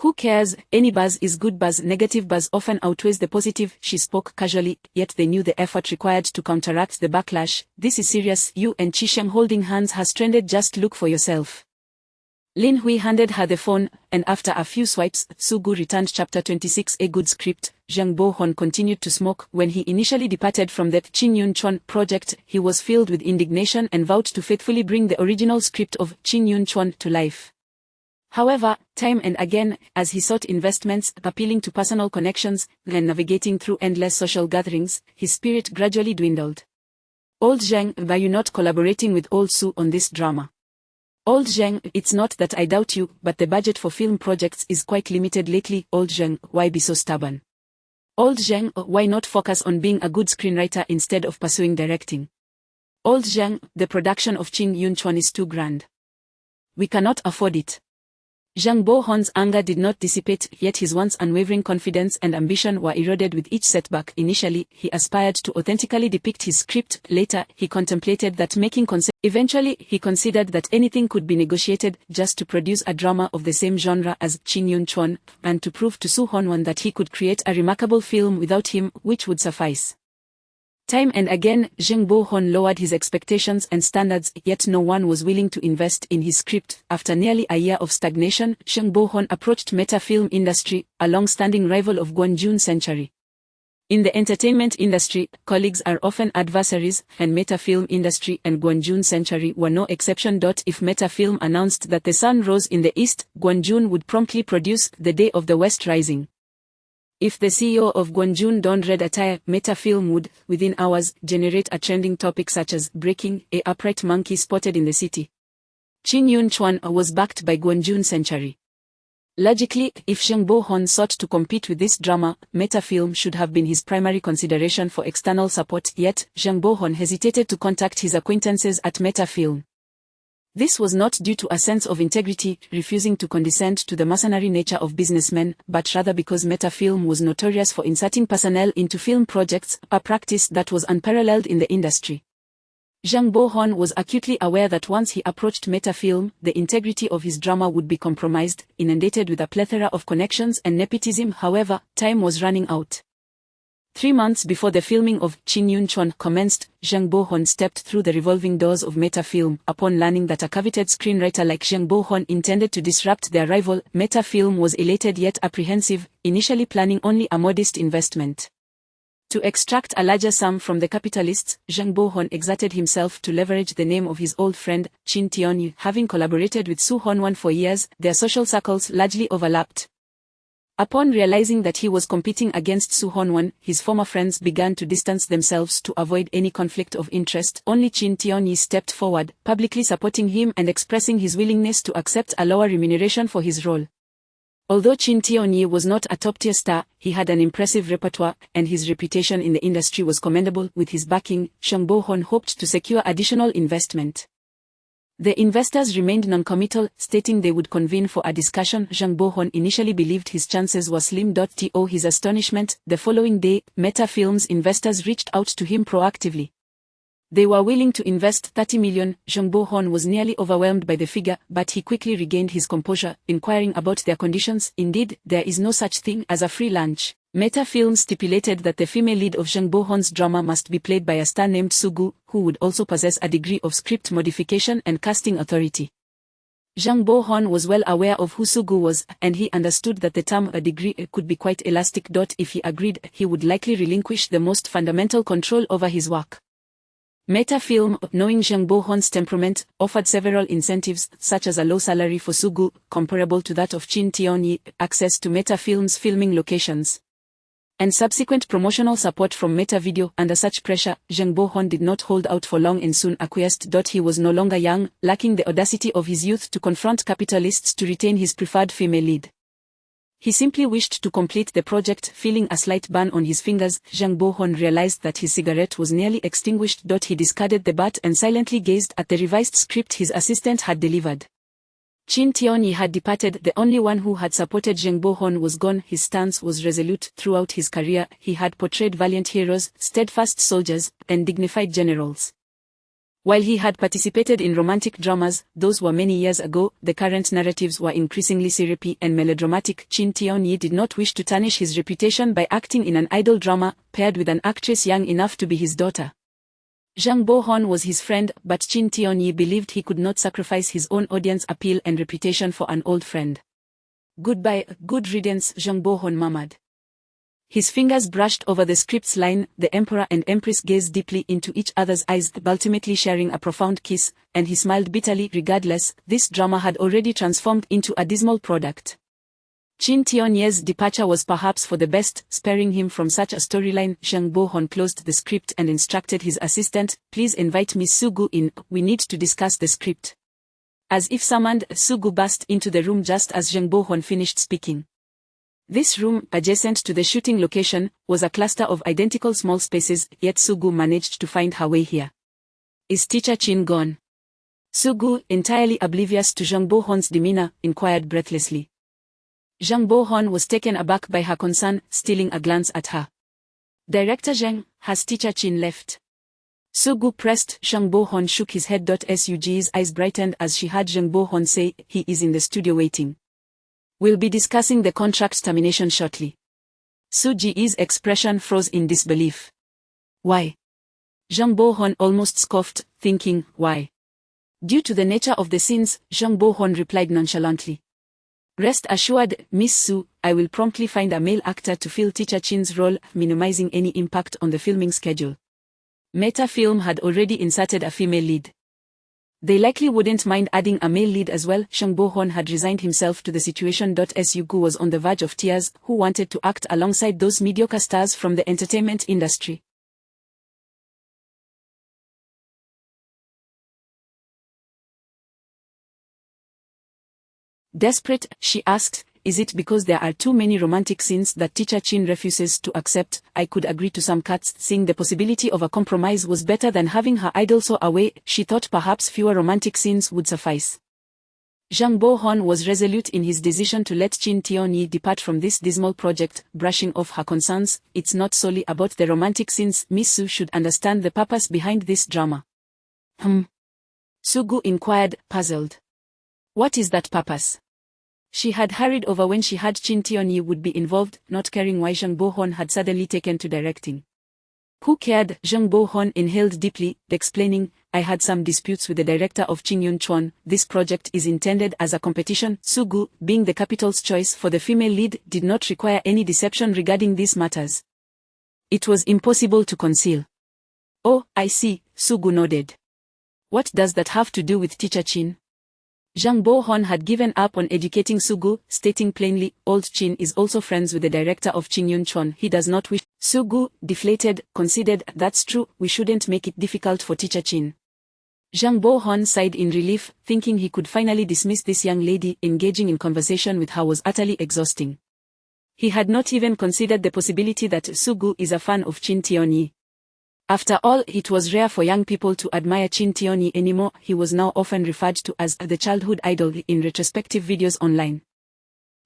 Who cares? Any buzz is good buzz. Negative buzz often outweighs the positive. She spoke casually, yet they knew the effort required to counteract the backlash. This is serious. You and Qisheng holding hands has trended. Just look for yourself. Lin Hui handed her the phone, and after a few swipes, Sugu returned. Chapter 26. A good script. Zhang Bohan continued to smoke. When he initially departed from the Qin Yun Chuan project, he was filled with indignation and vowed to faithfully bring the original script of Qin Yun Chuan to life. However, time and again, as he sought investments, appealing to personal connections, and navigating through endless social gatherings, his spirit gradually dwindled. Old Zheng, were you not collaborating with old Su on this drama? Old Zheng, it's not that I doubt you, but the budget for film projects is quite limited lately. Old Zheng, why be so stubborn? Old Zheng, why not focus on being a good screenwriter instead of pursuing directing? Old Zheng, the production of Qin Yunchuan is too grand. We cannot afford it. Zhang Bohon's anger did not dissipate, yet his once unwavering confidence and ambition were eroded with each setback. Initially, he aspired to authentically depict his script. Later, he contemplated that making Eventually, he considered that anything could be negotiated just to produce a drama of the same genre as Qin Yunchuan, and to prove to Su Honwan that he could create a remarkable film without him, which would suffice. Time and again, Zhang Bohon lowered his expectations and standards, yet no one was willing to invest in his script. After nearly a year of stagnation, Zhang Bohon approached Meta Film Industry, a long-standing rival of Guanjun Century. In the entertainment industry, colleagues are often adversaries, and Meta Film Industry and Guanjun Century were no exception. If Meta Film announced that the sun rose in the east, Guanjun would promptly produce The Day of the West Rising. If the CEO of Guanjun donned red attire, Meta Film would, within hours, generate a trending topic such as breaking a upright monkey spotted in the city. Qin Yunchuan was backed by Guanjun Century. Logically, if Zhang Bohon sought to compete with this drama, Meta Film should have been his primary consideration for external support, yet, Zhang Bohon hesitated to contact his acquaintances at Meta Film. This was not due to a sense of integrity, refusing to condescend to the mercenary nature of businessmen, but rather because Meta Film was notorious for inserting personnel into film projects, a practice that was unparalleled in the industry. Zhang Bohon was acutely aware that once he approached Meta Film, the integrity of his drama would be compromised, inundated with a plethora of connections and nepotism. However, time was running out. 3 months before the filming of Qin Yunchuan commenced, Zhang Bohon stepped through the revolving doors of Meta Film. Upon learning that a coveted screenwriter like Zhang Bohon intended to disrupt their rival, Meta Film was elated yet apprehensive, initially planning only a modest investment. To extract a larger sum from the capitalists, Zhang Bohon exerted himself to leverage the name of his old friend, Qin Tianyu. Having collaborated with Su Honwan for years, their social circles largely overlapped. Upon realizing that he was competing against Su Honwan, his former friends began to distance themselves to avoid any conflict of interest. Only Qin Tianyu stepped forward, publicly supporting him and expressing his willingness to accept a lower remuneration for his role. Although Qin Tianyu was not a top-tier star, he had an impressive repertoire, and his reputation in the industry was commendable. With his backing, Zhang Bohon hoped to secure additional investment. The investors remained non-committal, stating they would convene for a discussion. Zhang Bohon initially believed his chances were slim. To his astonishment, the following day, Meta Film's investors reached out to him proactively. They were willing to invest 30 million. Zhang Bohon was nearly overwhelmed by the figure, but he quickly regained his composure, inquiring about their conditions. Indeed, there is no such thing as a free lunch. Meta Film stipulated that the female lead of Zhang Bohon's drama must be played by a star named Sugu, who would also possess a degree of script modification and casting authority. Zhang Bohon was well aware of who Sugu was, and he understood that the term a degree could be quite elastic. If he agreed, he would likely relinquish the most fundamental control over his work. Meta Film, knowing Zhang Bohon's temperament, offered several incentives, such as a low salary for Sugu, comparable to that of Qin Tianyu, access to Meta Film's filming locations, and subsequent promotional support from Meta Video. Under such pressure, Zhang Bohon did not hold out for long and soon acquiesced. He was no longer young, lacking the audacity of his youth to confront capitalists to retain his preferred female lead. He simply wished to complete the project. Feeling a slight burn on his fingers, Zhang Bohon realized that his cigarette was nearly extinguished. He discarded the butt and silently gazed at the revised script his assistant had delivered. Qin Tianyu had departed. The only one who had supported Zhang Bohon was gone. His stance was resolute. Throughout his career, he had portrayed valiant heroes, steadfast soldiers, and dignified generals. While he had participated in romantic dramas, those were many years ago. The current narratives were increasingly syrupy and melodramatic. Qin Tianyu did not wish to tarnish his reputation by acting in an idol drama, paired with an actress young enough to be his daughter. Zhang Bohon was his friend, but Qin Tianyu believed he could not sacrifice his own audience appeal and reputation for an old friend. Goodbye, good riddance, Zhang Bohon murmured. His fingers brushed over the script's line. The emperor and empress gazed deeply into each other's eyes, ultimately sharing a profound kiss, and he smiled bitterly. Regardless, this drama had already transformed into a dismal product. Chin Tionye's departure was perhaps for the best, sparing him from such a storyline. Zhang Bohon closed the script and instructed his assistant, "Please invite Miss Sugu in, we need to discuss the script." As if summoned, Sugu burst into the room just as Zhang Bohon finished speaking. This room, adjacent to the shooting location, was a cluster of identical small spaces, yet Sugu managed to find her way here. "Is Teacher Chin gone?" Sugu, entirely oblivious to Zhang Bohon's demeanor, inquired breathlessly. Zhang Bohon was taken aback by her concern, stealing a glance at her. "Director Zhang, has Teacher Chin left?" Sugu pressed. Zhang Bohon shook his head. Sugu's eyes brightened as she heard Zhang Bohon say, "He is in the studio waiting. We'll be discussing the contract termination shortly." Sugu's expression froze in disbelief. "Why?" Zhang Bohon almost scoffed, thinking, "Why?" Due to the nature of the scenes, Zhang Bohon replied nonchalantly. "Rest assured, Miss Su, I will promptly find a male actor to fill Teacher Chin's role, minimizing any impact on the filming schedule." Meta Film had already inserted a female lead. They likely wouldn't mind adding a male lead as well. Zhang Bohon had resigned himself to the situation. Sugu was on the verge of tears, who wanted to act alongside those mediocre stars from the entertainment industry. Desperate, she asked, "Is it because there are too many romantic scenes that Teacher Chin refuses to accept? I could agree to some cuts." Seeing the possibility of a compromise was better than having her idol so away, she thought perhaps fewer romantic scenes would suffice. Zhang Bohon was resolute in his decision to let Chin Tionyi depart from this dismal project, brushing off her concerns. "It's not solely about the romantic scenes. Miss Su should understand the purpose behind this drama." Sugu inquired, puzzled. "What is that purpose?" She had hurried over when she heard Chin Tionyi would be involved, not caring why Zhang Bohon had suddenly taken to directing. "Who cared?" Zhang Bohon inhaled deeply, explaining, "I had some disputes with the director of Qingyun Chuan. This project is intended as a competition." Sugu, being the capital's choice for the female lead, did not require any deception regarding these matters. It was impossible to conceal. "Oh, I see," Sugu nodded. "What does that have to do with Teacher Chin?" Zhang Bohon had given up on educating Sugu, stating plainly, "Old Chin is also friends with the director of Qingyun Chuan. He does not wish." Sugu, deflated, considered, "That's true, we shouldn't make it difficult for Teacher Chin." Zhang Bohon sighed in relief, thinking he could finally dismiss this young lady. Engaging in conversation with her was utterly exhausting. He had not even considered the possibility that Sugu is a fan of Chin Tionyi. After all, it was rare for young people to admire Chin Tionyi anymore. He was now often referred to as the childhood idol in retrospective videos online.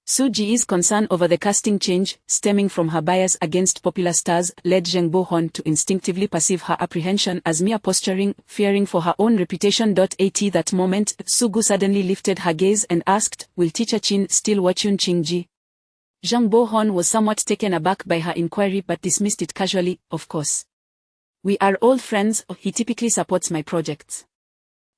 Suji's concern over the casting change, stemming from her bias against popular stars, led Zhang Bohon to instinctively perceive her apprehension as mere posturing, fearing for her own reputation. At that moment, Sugu suddenly lifted her gaze and asked, "Will Teacher Chin still watch Yun Qingji?" Zhang Bohon was somewhat taken aback by her inquiry but dismissed it casually, "Of course. We are old friends, he typically supports my projects."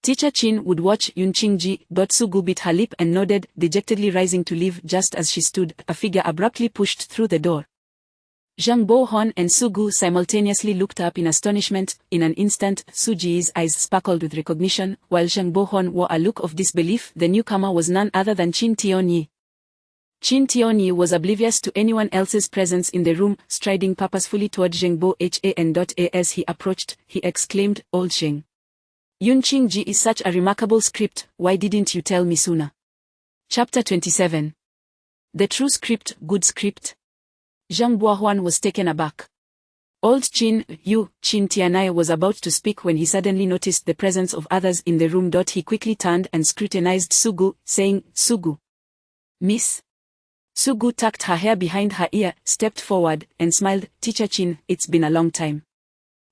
Teacher Chin would watch Yun Qingji. Sugu bit her lip and nodded, dejectedly rising to leave. Just as she stood, a figure abruptly pushed through the door. Zhang Bohon and Sugu simultaneously looked up in astonishment. In an instant, Suji's eyes sparkled with recognition, while Zhang Bohon wore a look of disbelief. The newcomer was none other than Chin Tionyi. Chin Tionyi was oblivious to anyone else's presence in the room. Striding purposefully toward Zheng Bohan. As he approached, he exclaimed, "Old Zheng. Yun Qingji is such a remarkable script, why didn't you tell me sooner?" Chapter 27. The true script, good script. Zhang Bohan was taken aback. "Old Chin, you," Chin Tianai was about to speak when he suddenly noticed the presence of others in the room. He quickly turned and scrutinized Sugu, saying, "Sugu. Miss." Sugu tucked her hair behind her ear, stepped forward, and smiled. "Teacher Chin, it's been a long time."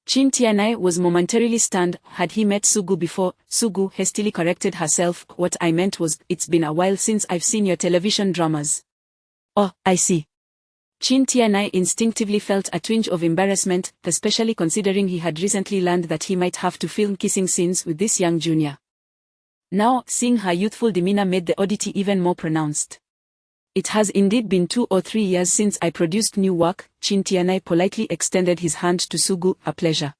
Chin Tianai was momentarily stunned. Had he met Sugu before? Sugu hastily corrected herself. "What I meant was, it's been a while since I've seen your television dramas." "Oh, I see." Chin Tianai instinctively felt a twinge of embarrassment, especially considering he had recently learned that he might have to film kissing scenes with this young junior. Now, seeing her youthful demeanor made the oddity even more pronounced. "It has indeed been 2 or 3 years since I produced new work." Chin Tianai politely extended his hand to Sugu. "A pleasure."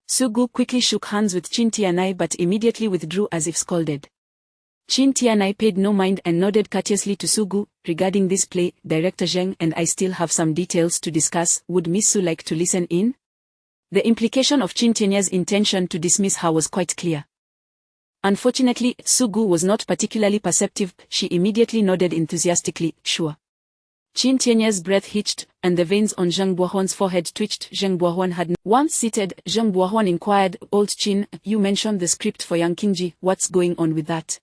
Sugu quickly shook hands with Chin Tianai but immediately withdrew as if scolded. Chin Tianai paid no mind and nodded courteously to Sugu. Regarding this play, Director Zheng and I still have some details to discuss. Would Miss Su like to listen in? The implication of Chin Tianai's intention to dismiss her was quite clear. Unfortunately, Sugu was not particularly perceptive. She immediately nodded enthusiastically, sure. Chin Tianai's breath hitched, and the veins on Zheng Buohuan's forehead twitched. Zheng Buohuan had once seated. Zheng Buohuan inquired, Old Chin, you mentioned the script for Yang Qingji, what's going on with that?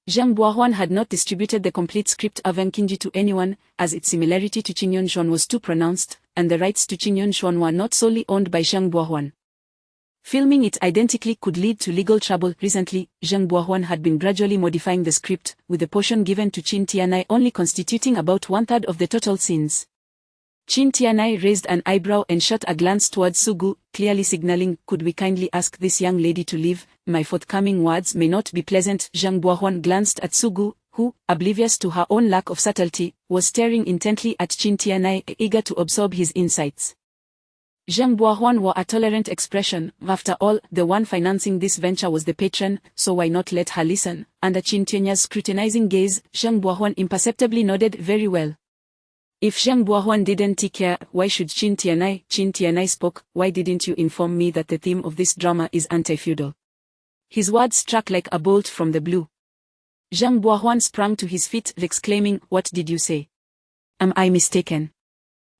Zheng Buohuan had not distributed the complete script of Yang Qingji to anyone, as its similarity to Qin Yunshuan was too pronounced, and the rights to Qin Yunshuan were not solely owned by Zheng Buohuan. Filming it identically could lead to legal trouble. Recently, Zheng Buohuan had been gradually modifying the script, with the portion given to Chin Tianai only constituting about one-third of the total scenes. Chin Tianai raised an eyebrow and shot a glance towards Sugu, clearly signaling, could we kindly ask this young lady to leave? My forthcoming words may not be pleasant. Zheng Buohuan glanced at Sugu, who, oblivious to her own lack of subtlety, was staring intently at Chin Tianai, eager to absorb his insights. Zheng Buohuan wore a tolerant expression. After all, the one financing this venture was the patron, so why not let her listen? Under Chin Tianai's scrutinizing gaze, Zheng Buohuan imperceptibly nodded very well. If Zheng Buohuan didn't care, why should Chin Tianai? Chin Tianai spoke, why didn't you inform me that the theme of this drama is anti-feudal? His words struck like a bolt from the blue. Zheng Buohuan sprang to his feet, exclaiming, what did you say? Am I mistaken?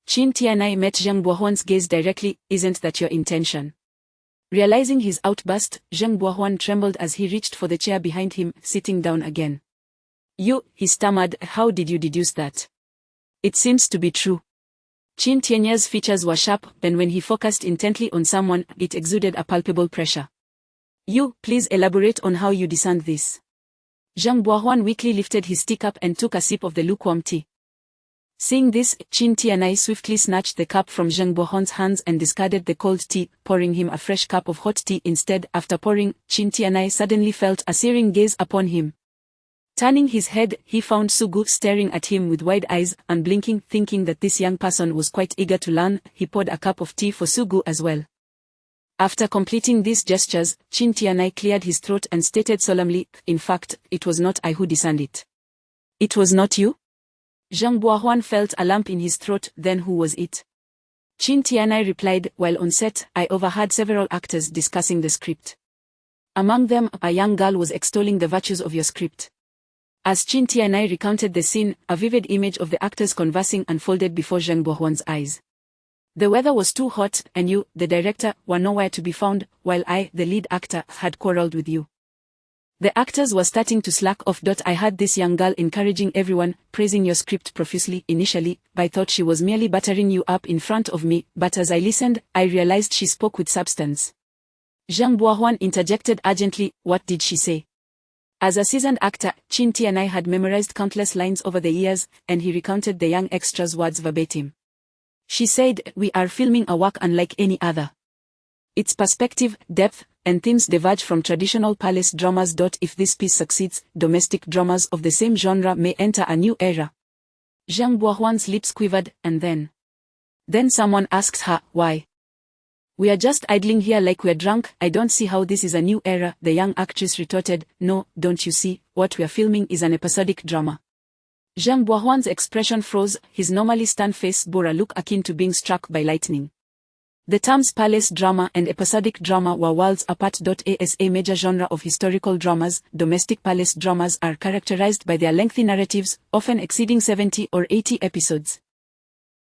Chin Tianai met Zheng Buohuan's gaze directly, isn't that your intention? Realizing his outburst, Zheng Buohuan trembled as he reached for the chair behind him, sitting down again. You, he stammered, how did you deduce that? It seems to be true. Chin Tianai's features were sharp, and when he focused intently on someone, it exuded a palpable pressure. You, please elaborate on how you discerned this. Zheng Buohuan weakly lifted his teacup and took a sip of the lukewarm tea. Seeing this, Chin Tianai swiftly snatched the cup from Zheng Buohuan's hands and discarded the cold tea, pouring him a fresh cup of hot tea instead. After pouring, Chin Tianai suddenly felt a searing gaze upon him. Turning his head, he found Sugu staring at him with wide eyes, unblinking. Thinking that this young person was quite eager to learn, he poured a cup of tea for Sugu as well. After completing these gestures, Chin Tianai cleared his throat and stated solemnly, in fact, it was not I who discerned it. It was not you? Zheng Buohuan felt a lump in his throat. Then who was it? Chin Tianai replied, while on set, I overheard several actors discussing the script. Among them, a young girl was extolling the virtues of your script. As Chin Tianai recounted the scene, a vivid image of the actors conversing unfolded before Zheng Buohuan's eyes. The weather was too hot, and you, the director, were nowhere to be found, while I, the lead actor, had quarreled with you. The actors were starting to slack off. I heard this young girl encouraging everyone, praising your script profusely. Initially, I thought she was merely buttering you up in front of me, but as I listened, I realized she spoke with substance. Zheng Buohuan interjected urgently, what did she say? As a seasoned actor, Chin Tianai had memorized countless lines over the years, and he recounted the young extra's words verbatim. She said, we are filming a work unlike any other. Its perspective, depth, and themes diverge from traditional palace dramas. If this piece succeeds, domestic dramas of the same genre may enter a new era. Zheng Buohuan's lips quivered, and then someone asked her, why? We are just idling here like we're drunk. I don't see how this is a new era, the young actress retorted. No, don't you see, what we're filming is an episodic drama. Zheng Buohuan's expression froze, his normally stern face bore a look akin to being struck by lightning. The terms palace drama and episodic drama were worlds apart. As a major genre of historical dramas, domestic palace dramas are characterized by their lengthy narratives, often exceeding 70 or 80 episodes.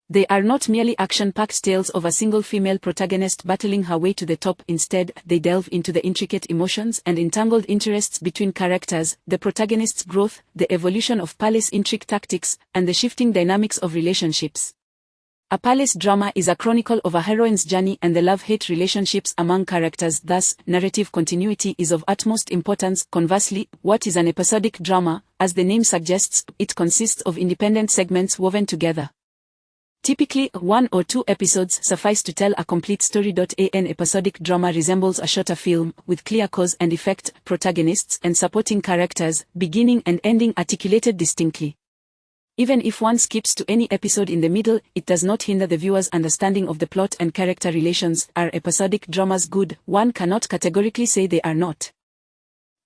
They are not merely action-packed tales of a single female protagonist battling her way to the top. Instead, they delve into the intricate emotions and entangled interests between characters, the protagonist's growth, the evolution of palace intrigue tactics, and the shifting dynamics of relationships. A palace drama is a chronicle of a heroine's journey and the love-hate relationships among characters. Thus, narrative continuity is of utmost importance. Conversely, what is an episodic drama? As the name suggests, it consists of independent segments woven together. Typically, 1 or 2 episodes suffice to tell a complete story. An episodic drama resembles a shorter film, with clear cause and effect, protagonists and supporting characters, beginning and ending articulated distinctly. Even if one skips to any episode in the middle, it does not hinder the viewer's understanding of the plot and character relations. Are episodic dramas good? One cannot categorically say they are not.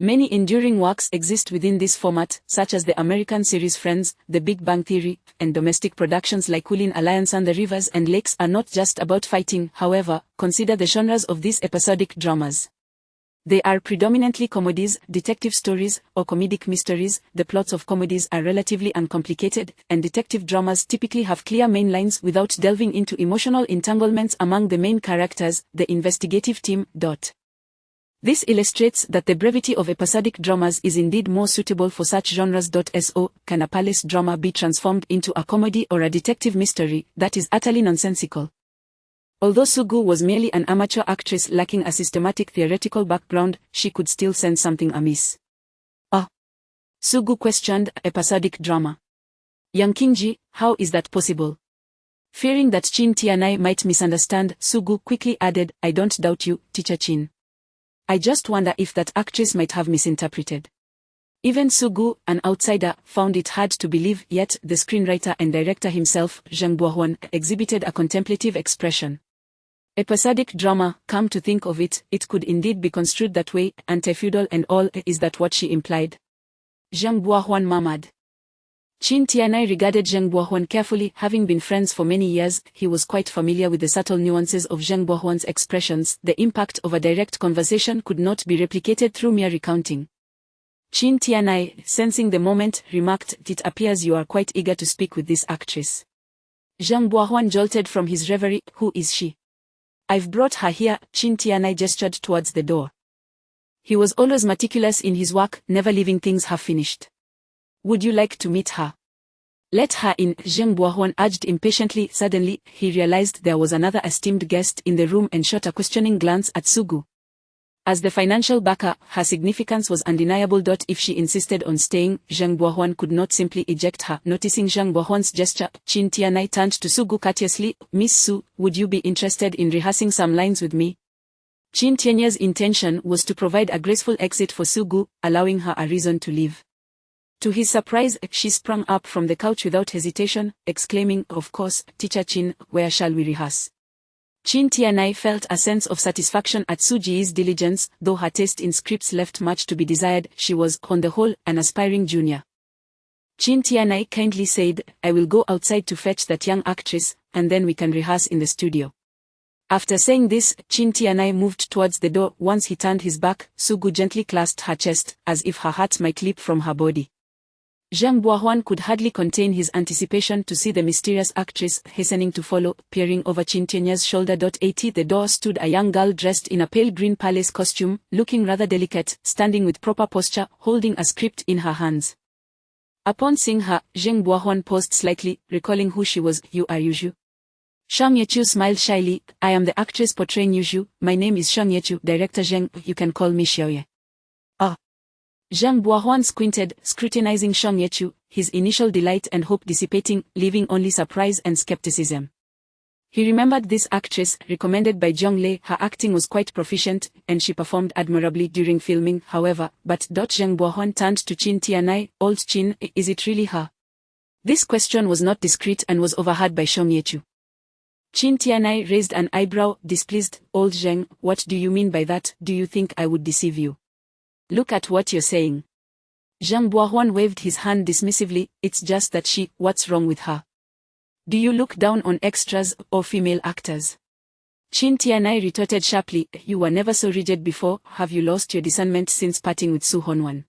Many enduring works exist within this format, such as the American series Friends, The Big Bang Theory, and domestic productions like Wooling Alliance and The Rivers and Lakes are not just about fighting. However, consider the genres of these episodic dramas. They are predominantly comedies, detective stories, or comedic mysteries. The plots of comedies are relatively uncomplicated, and detective dramas typically have clear main lines without delving into emotional entanglements among the main characters, the investigative team. This illustrates that the brevity of episodic dramas is indeed more suitable for such genres. So, can a palace drama be transformed into a comedy or a detective mystery? That is utterly nonsensical. Although Sugu was merely an amateur actress lacking a systematic theoretical background, she could still sense something amiss. Sugu questioned, episodic drama. Young Kingji, how is that possible? Fearing that Chin Tianai might misunderstand, Sugu quickly added, I don't doubt you, Teacher Chin. I just wonder if that actress might have misinterpreted. Even Sugu, an outsider, found it hard to believe, yet the screenwriter and director himself, Zhang Buohuan, exhibited a contemplative expression. Episodic drama, come to think of it, it could indeed be construed that way, anti-feudal and all. Is that what she implied? Zhang Buohuan murmured. Chin Tianai regarded Zhang Buohuan carefully. Having been friends for many years, he was quite familiar with the subtle nuances of Zhang Buohuan's expressions. The impact of a direct conversation could not be replicated through mere recounting. Chin Tianai, sensing the moment, remarked, it appears you are quite eager to speak with this actress. Zhang Buohuan jolted from his reverie. Who is she? I've brought her here. Chin Tianai gestured towards the door. He was always meticulous in his work, never leaving things half finished. Would you like to meet her? Let her in, Zhang Buohuan urged impatiently. Suddenly, he realized there was another esteemed guest in the room and shot a questioning glance at Sugu. As the financial backer, her significance was undeniable. If she insisted on staying, Zhang Buohuan could not simply eject her. Noticing Zhang Buohuan's gesture, Chin Tianai turned to Sugu courteously. Miss Su, would you be interested in rehearsing some lines with me? Chin Tianai's intention was to provide a graceful exit for Sugu, allowing her a reason to leave. To his surprise, she sprang up from the couch without hesitation, exclaiming, of course, Teacher Chin, where shall we rehearse? Chin Tianai felt a sense of satisfaction at Su Ji's diligence. Though her taste in scripts left much to be desired, she was, on the whole, an aspiring junior. Chin Tianai kindly said, I will go outside to fetch that young actress, and then we can rehearse in the studio. After saying this, Chin Tianai moved towards the door. Once he turned his back, Sugu gently clasped her chest, as if her heart might leap from her body. Zhang Buohuan could hardly contain his anticipation to see the mysterious actress hastening to follow. Peering over Chin Tianai's shoulder. At the door stood a young girl dressed in a pale green palace costume, looking rather delicate, standing with proper posture, holding a script in her hands. Upon seeing her, Zhang Buohuan paused slightly, recalling who she was. You are Yuju? Shang Yechu smiled shyly. I am the actress portraying Yuju. My name is Shang Yechu. Director Zhang, you can call me Xiaoye. Zhang Buohuan squinted, scrutinizing Shang Yechu, his initial delight and hope dissipating, leaving only surprise and skepticism. He remembered this actress, recommended by Zhong Lei. Her acting was quite proficient, and she performed admirably during filming, however, but Zhang Buohuan turned to Chin Tianai. Old Chin, is it really her? This question was not discreet and was overheard by Shang Yechu. Chin Tianai raised an eyebrow, displeased. Old Zheng, what do you mean by that? Do you think I would deceive you? Look at what you're saying. Zhang Buohuan waved his hand dismissively. It's just that what's wrong with her? Do you look down on extras or female actors? Chin Tianai retorted sharply, you were never so rigid before. Have you lost your discernment since parting with Su Honwan?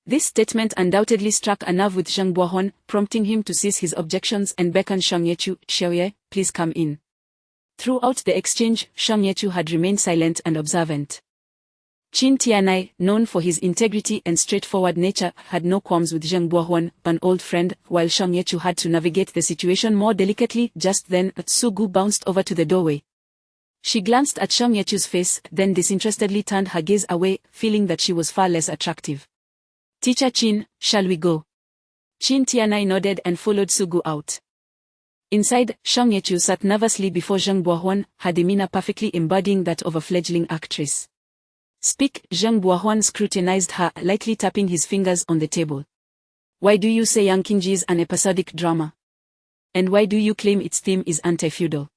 This statement undoubtedly struck a nerve with Zhang Buohuan, prompting him to cease his objections and beckon Shang Yechu. Xiaoye, please come in. Throughout the exchange, Shang Yechu had remained silent and observant. Chin Tianai, known for his integrity and straightforward nature, had no qualms with Zhang Buohuan, an old friend, while Shang Yechu had to navigate the situation more delicately. Just then, Sugu bounced over to the doorway. She glanced at Shang Yechu's face, then disinterestedly turned her gaze away, feeling that she was far less attractive. Teacher Chin, shall we go? Chin Tianai nodded and followed Sugu out. Inside, Shang Yechu sat nervously before Zhang Buohuan, her demeanor perfectly embodying that of a fledgling actress. Speak, Zhang Buohuan scrutinized her, lightly tapping his fingers on the table. Why do you say Young Kingji is an episodic drama? And why do you claim its theme is anti-feudal?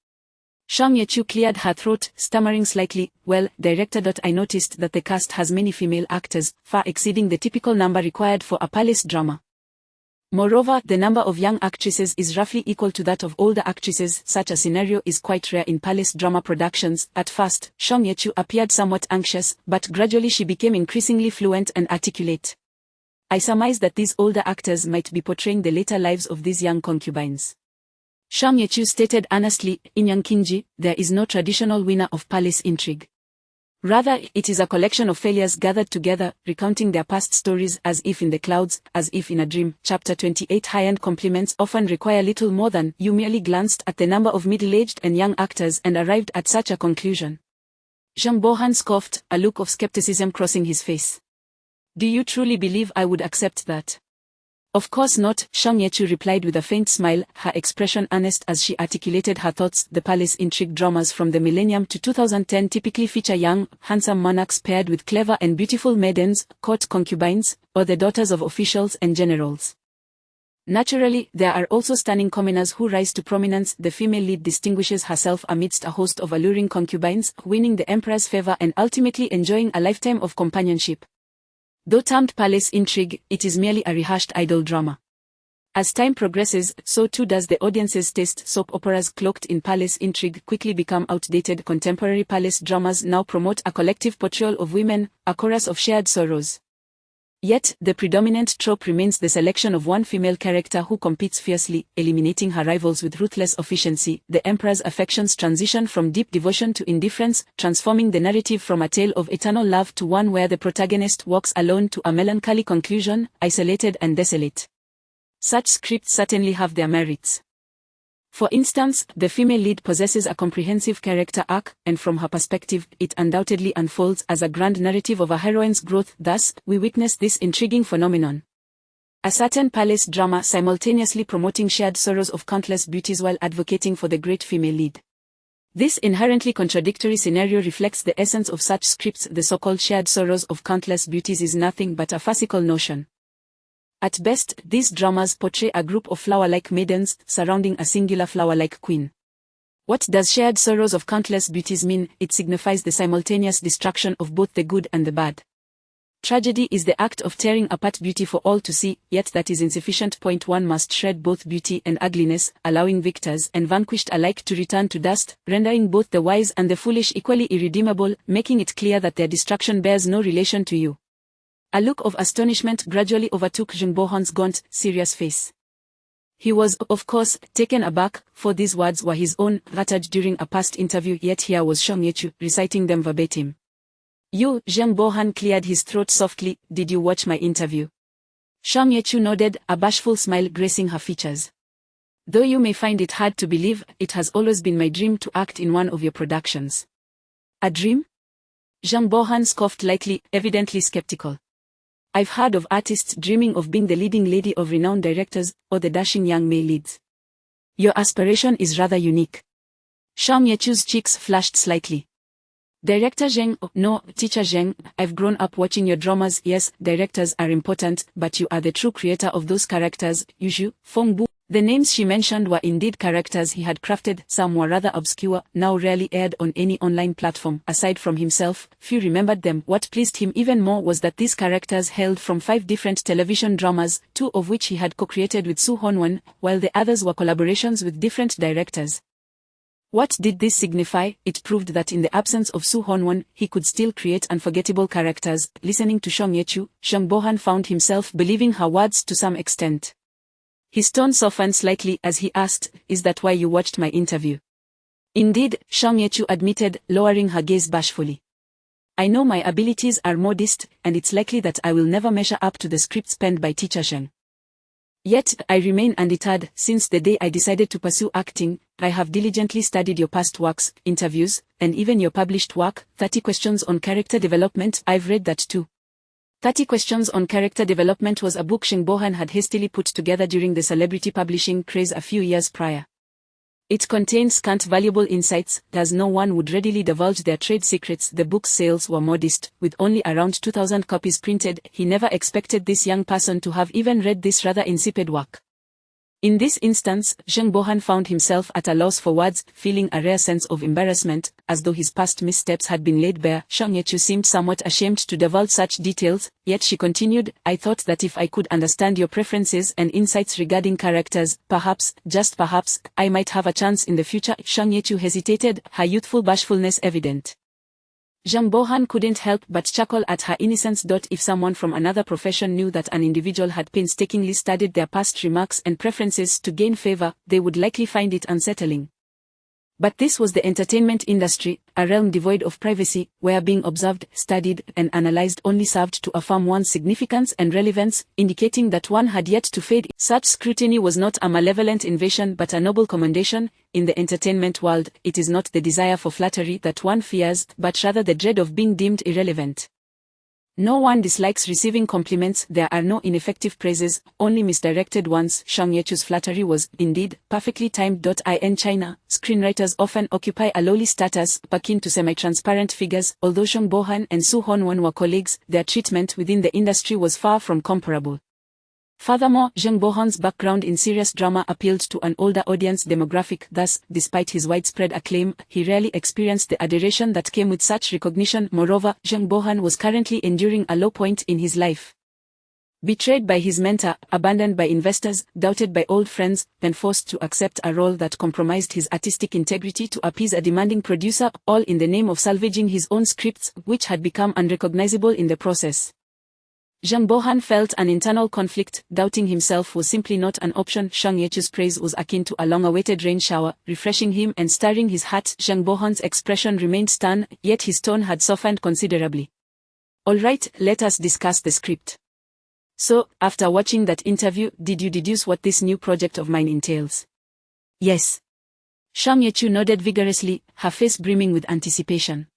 Shang Yechu cleared her throat, stammering slightly, "Well, director. I noticed that the cast has many female actors, far exceeding the typical number required for a palace drama. Moreover, the number of young actresses is roughly equal to that of older actresses. Such a scenario is quite rare in palace drama productions." At first, Shang Yechu appeared somewhat anxious, but gradually she became increasingly fluent and articulate. "I surmise that these older actors might be portraying the later lives of these young concubines." Shang Yechu stated earnestly, "In Yang Kinji, there is no traditional winner of palace intrigue. Rather, it is a collection of failures gathered together, recounting their past stories as if in the clouds, as if in a dream." Chapter 28. High-end compliments often require little more than you merely glanced at the number of middle-aged and young actors and arrived at such a conclusion. Zhang Bohan scoffed, a look of skepticism crossing his face. "Do you truly believe I would accept that?" "Of course not," Shang Yechu replied with a faint smile, her expression earnest as she articulated her thoughts. "The palace intrigue dramas from the millennium to 2010 typically feature young, handsome monarchs paired with clever and beautiful maidens, court concubines, or the daughters of officials and generals. Naturally, there are also stunning commoners who rise to prominence. The female lead distinguishes herself amidst a host of alluring concubines, winning the emperor's favor and ultimately enjoying a lifetime of companionship. Though termed palace intrigue, it is merely a rehashed idol drama. As time progresses, so too does the audience's taste. Soap operas cloaked in palace intrigue quickly become outdated. Contemporary palace dramas now promote a collective portrayal of women, a chorus of shared sorrows. Yet, the predominant trope remains the selection of one female character who competes fiercely, eliminating her rivals with ruthless efficiency. The emperor's affections transition from deep devotion to indifference, transforming the narrative from a tale of eternal love to one where the protagonist walks alone to a melancholy conclusion, isolated and desolate. Such scripts certainly have their merits. For instance, the female lead possesses a comprehensive character arc, and from her perspective, it undoubtedly unfolds as a grand narrative of a heroine's growth. Thus, we witness this intriguing phenomenon. A certain palace drama simultaneously promoting shared sorrows of countless beauties while advocating for the great female lead. This inherently contradictory scenario reflects the essence of such scripts. The so-called shared sorrows of countless beauties is nothing but a farcical notion. At best, these dramas portray a group of flower-like maidens surrounding a singular flower-like queen. What does shared sorrows of countless beauties mean? It signifies the simultaneous destruction of both the good and the bad. Tragedy is the act of tearing apart beauty for all to see, yet that is insufficient. One must shred both beauty and ugliness, allowing victors and vanquished alike to return to dust, rendering both the wise and the foolish equally irredeemable, making it clear that their destruction bears no relation to you. A look of astonishment gradually overtook Zhang Bohan's gaunt, serious face. He was, of course, taken aback, for these words were his own, uttered during a past interview, yet here was Shang Yechu, reciting them verbatim. "You," Zhang Bohan cleared his throat softly, "did you watch my interview?" Shang Yechu nodded, a bashful smile gracing her features. "Though you may find it hard to believe, it has always been my dream to act in one of your productions." "A dream?" Zhang Bohan scoffed lightly, evidently skeptical. "I've heard of artists dreaming of being the leading lady of renowned directors, or the dashing young male leads. Your aspiration is rather unique." Shang Yechu's cheeks flushed slightly. "Director Zheng, no, teacher Zheng, I've grown up watching your dramas. Yes, directors are important, but you are the true creator of those characters, Yuzhu, Fengbu." The names she mentioned were indeed characters he had crafted. Some were rather obscure, now rarely aired on any online platform. Aside from himself, few remembered them. What pleased him even more was that these characters hailed from 5 different television dramas, 2 of which he had co-created with Su Honwan, while the others were collaborations with different directors. What did this signify? It proved that in the absence of Su Honwan, he could still create unforgettable characters. Listening to Shang Yechu, Zhang Bohan found himself believing her words to some extent. His tone softened slightly as he asked, "Is that why you watched my interview?" "Indeed," Shang Yechu admitted, lowering her gaze bashfully. "I know my abilities are modest, and it's likely that I will never measure up to the scripts penned by teacher Zheng. Yet, I remain undeterred. Since the day I decided to pursue acting, I have diligently studied your past works, interviews, and even your published work, 30 Questions on Character Development. I've read that too." 30 Questions on Character Development was a book Zhang Bohan had hastily put together during the celebrity publishing craze a few years prior. It contained scant valuable insights, as no one would readily divulge their trade secrets. The book's sales were modest, with only around 2,000 copies printed. He never expected this young person to have even read this rather insipid work. In this instance, Zheng Bohan found himself at a loss for words, feeling a rare sense of embarrassment, as though his past missteps had been laid bare. Shang Yechu seemed somewhat ashamed to divulge such details, yet she continued, "I thought that if I could understand your preferences and insights regarding characters, perhaps, just perhaps, I might have a chance in the future." Shang Yechu hesitated, her youthful bashfulness evident. Zheng Bohan couldn't help but chuckle at her innocence. If someone from another profession knew that an individual had painstakingly studied their past remarks and preferences to gain favor, they would likely find it unsettling. But this was the entertainment industry, a realm devoid of privacy, where being observed, studied, and analyzed only served to affirm one's significance and relevance, indicating that one had yet to fade. Such scrutiny was not a malevolent invasion but a noble commendation. In the entertainment world, it is not the desire for flattery that one fears, but rather the dread of being deemed irrelevant. No one dislikes receiving compliments. There are no ineffective praises, only misdirected ones. Shang Yechu's flattery was, indeed, perfectly timed. In China, screenwriters often occupy a lowly status, akin to semi-transparent figures. Although Zheng Bohan and Su Honwen were colleagues, their treatment within the industry was far from comparable. Furthermore, Zheng Bohan's background in serious drama appealed to an older audience demographic. Thus, despite his widespread acclaim, he rarely experienced the adoration that came with such recognition. Moreover, Zheng Bohan was currently enduring a low point in his life. Betrayed by his mentor, abandoned by investors, doubted by old friends, and forced to accept a role that compromised his artistic integrity to appease a demanding producer, all in the name of salvaging his own scripts, which had become unrecognizable in the process. Zheng Bohan felt an internal conflict. Doubting himself was simply not an option. Shang Yechu's praise was akin to a long-awaited rain shower, refreshing him and stirring his heart. Zheng Bohan's expression remained stern, yet his tone had softened considerably. "All right, let us discuss the script. So, after watching that interview, did you deduce what this new project of mine entails?" "Yes." Shang Yechu nodded vigorously, her face brimming with anticipation.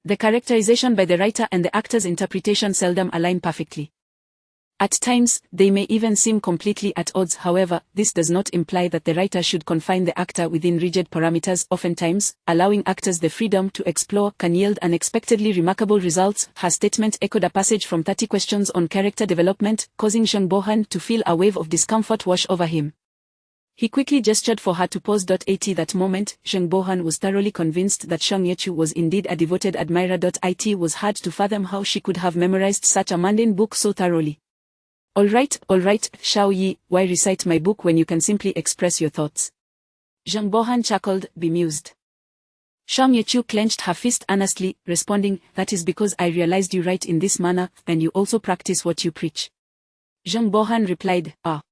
The characterization by the writer and the actor's interpretation seldom align perfectly. At times, they may even seem completely at odds. However, this does not imply that the writer should confine the actor within rigid parameters. Oftentimes, allowing actors the freedom to explore can yield unexpectedly remarkable results. Her statement echoed a passage from 30 Questions on Character Development, causing Zheng Bohan to feel a wave of discomfort wash over him. He quickly gestured for her to pause. At that moment, Zheng Bohan was thoroughly convinced that Shang Yechu was indeed a devoted admirer. It was hard to fathom how she could have memorized such a mundane book so thoroughly. All right, Xiao Yi, why recite my book when you can simply express your thoughts?" Zheng Bohan chuckled, bemused. Shang Yechu clenched her fist earnestly, responding, "That is because I realized you write in this manner, and you also practice what you preach." Zheng Bohan replied, "Ah."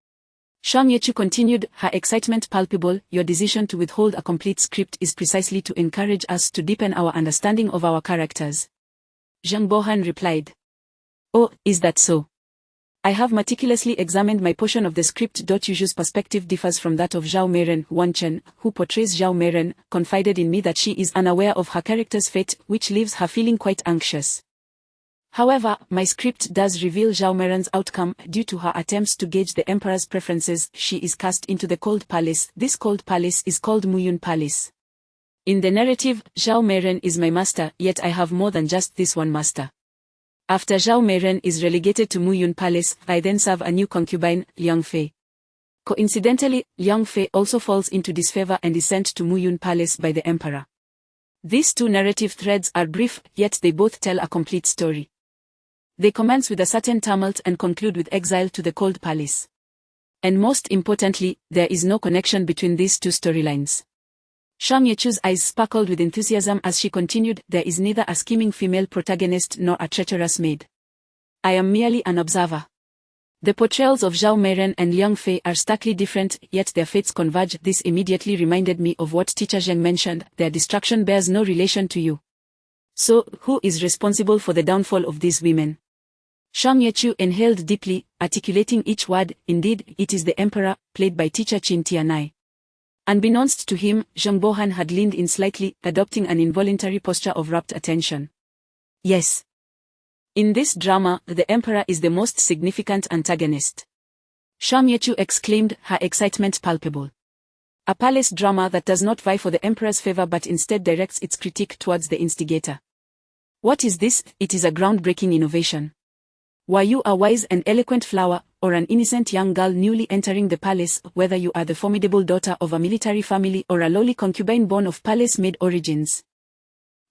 Shang Yechu continued, her excitement palpable. "Your decision to withhold a complete script is precisely to encourage us to deepen our understanding of our characters." Zheng Bohan replied, "Oh, is that so? I have meticulously examined my portion of the script. Yuju's perspective differs from that of Zhao Meiren. Wan Chen, who portrays Zhao Meiren, confided in me that she is unaware of her character's fate, which leaves her feeling quite anxious. However, my script does reveal Zhao Meiren's outcome. Due to her attempts to gauge the emperor's preferences, she is cast into the Cold Palace. This Cold Palace is called Muyun Palace. In the narrative, Zhao Meiren is my master, yet I have more than just this one master. After Zhao Meiren is relegated to Muyun Palace, I then serve a new concubine, Liang Fei. Coincidentally, Liang Fei also falls into disfavor and is sent to Muyun Palace by the emperor. These two narrative threads are brief, yet they both tell a complete story. They commence with a certain tumult and conclude with exile to the Cold Palace. And most importantly, there is no connection between these two storylines. Shang Yechu's eyes sparkled with enthusiasm as she continued, "There is neither a scheming female protagonist nor a treacherous maid. I am merely an observer." The portrayals of Zhao Meiren and Liang Fei are starkly different, yet their fates converge. This immediately reminded me of what Teacher Zheng mentioned, their destruction bears no relation to you. So, who is responsible for the downfall of these women? Shang Yechu inhaled deeply, articulating each word. Indeed, it is the emperor, played by teacher Qin Tianai. Unbeknownst to him, Zheng Bohan had leaned in slightly, adopting an involuntary posture of rapt attention. "Yes. In this drama, the emperor is the most significant antagonist." Shang Yechu exclaimed, her excitement palpable. A palace drama that does not vie for the emperor's favor but instead directs its critique towards the instigator. What is this? It is a groundbreaking innovation. Were you a wise and eloquent flower, or an innocent young girl newly entering the palace, whether you are the formidable daughter of a military family or a lowly concubine born of palace-maid origins?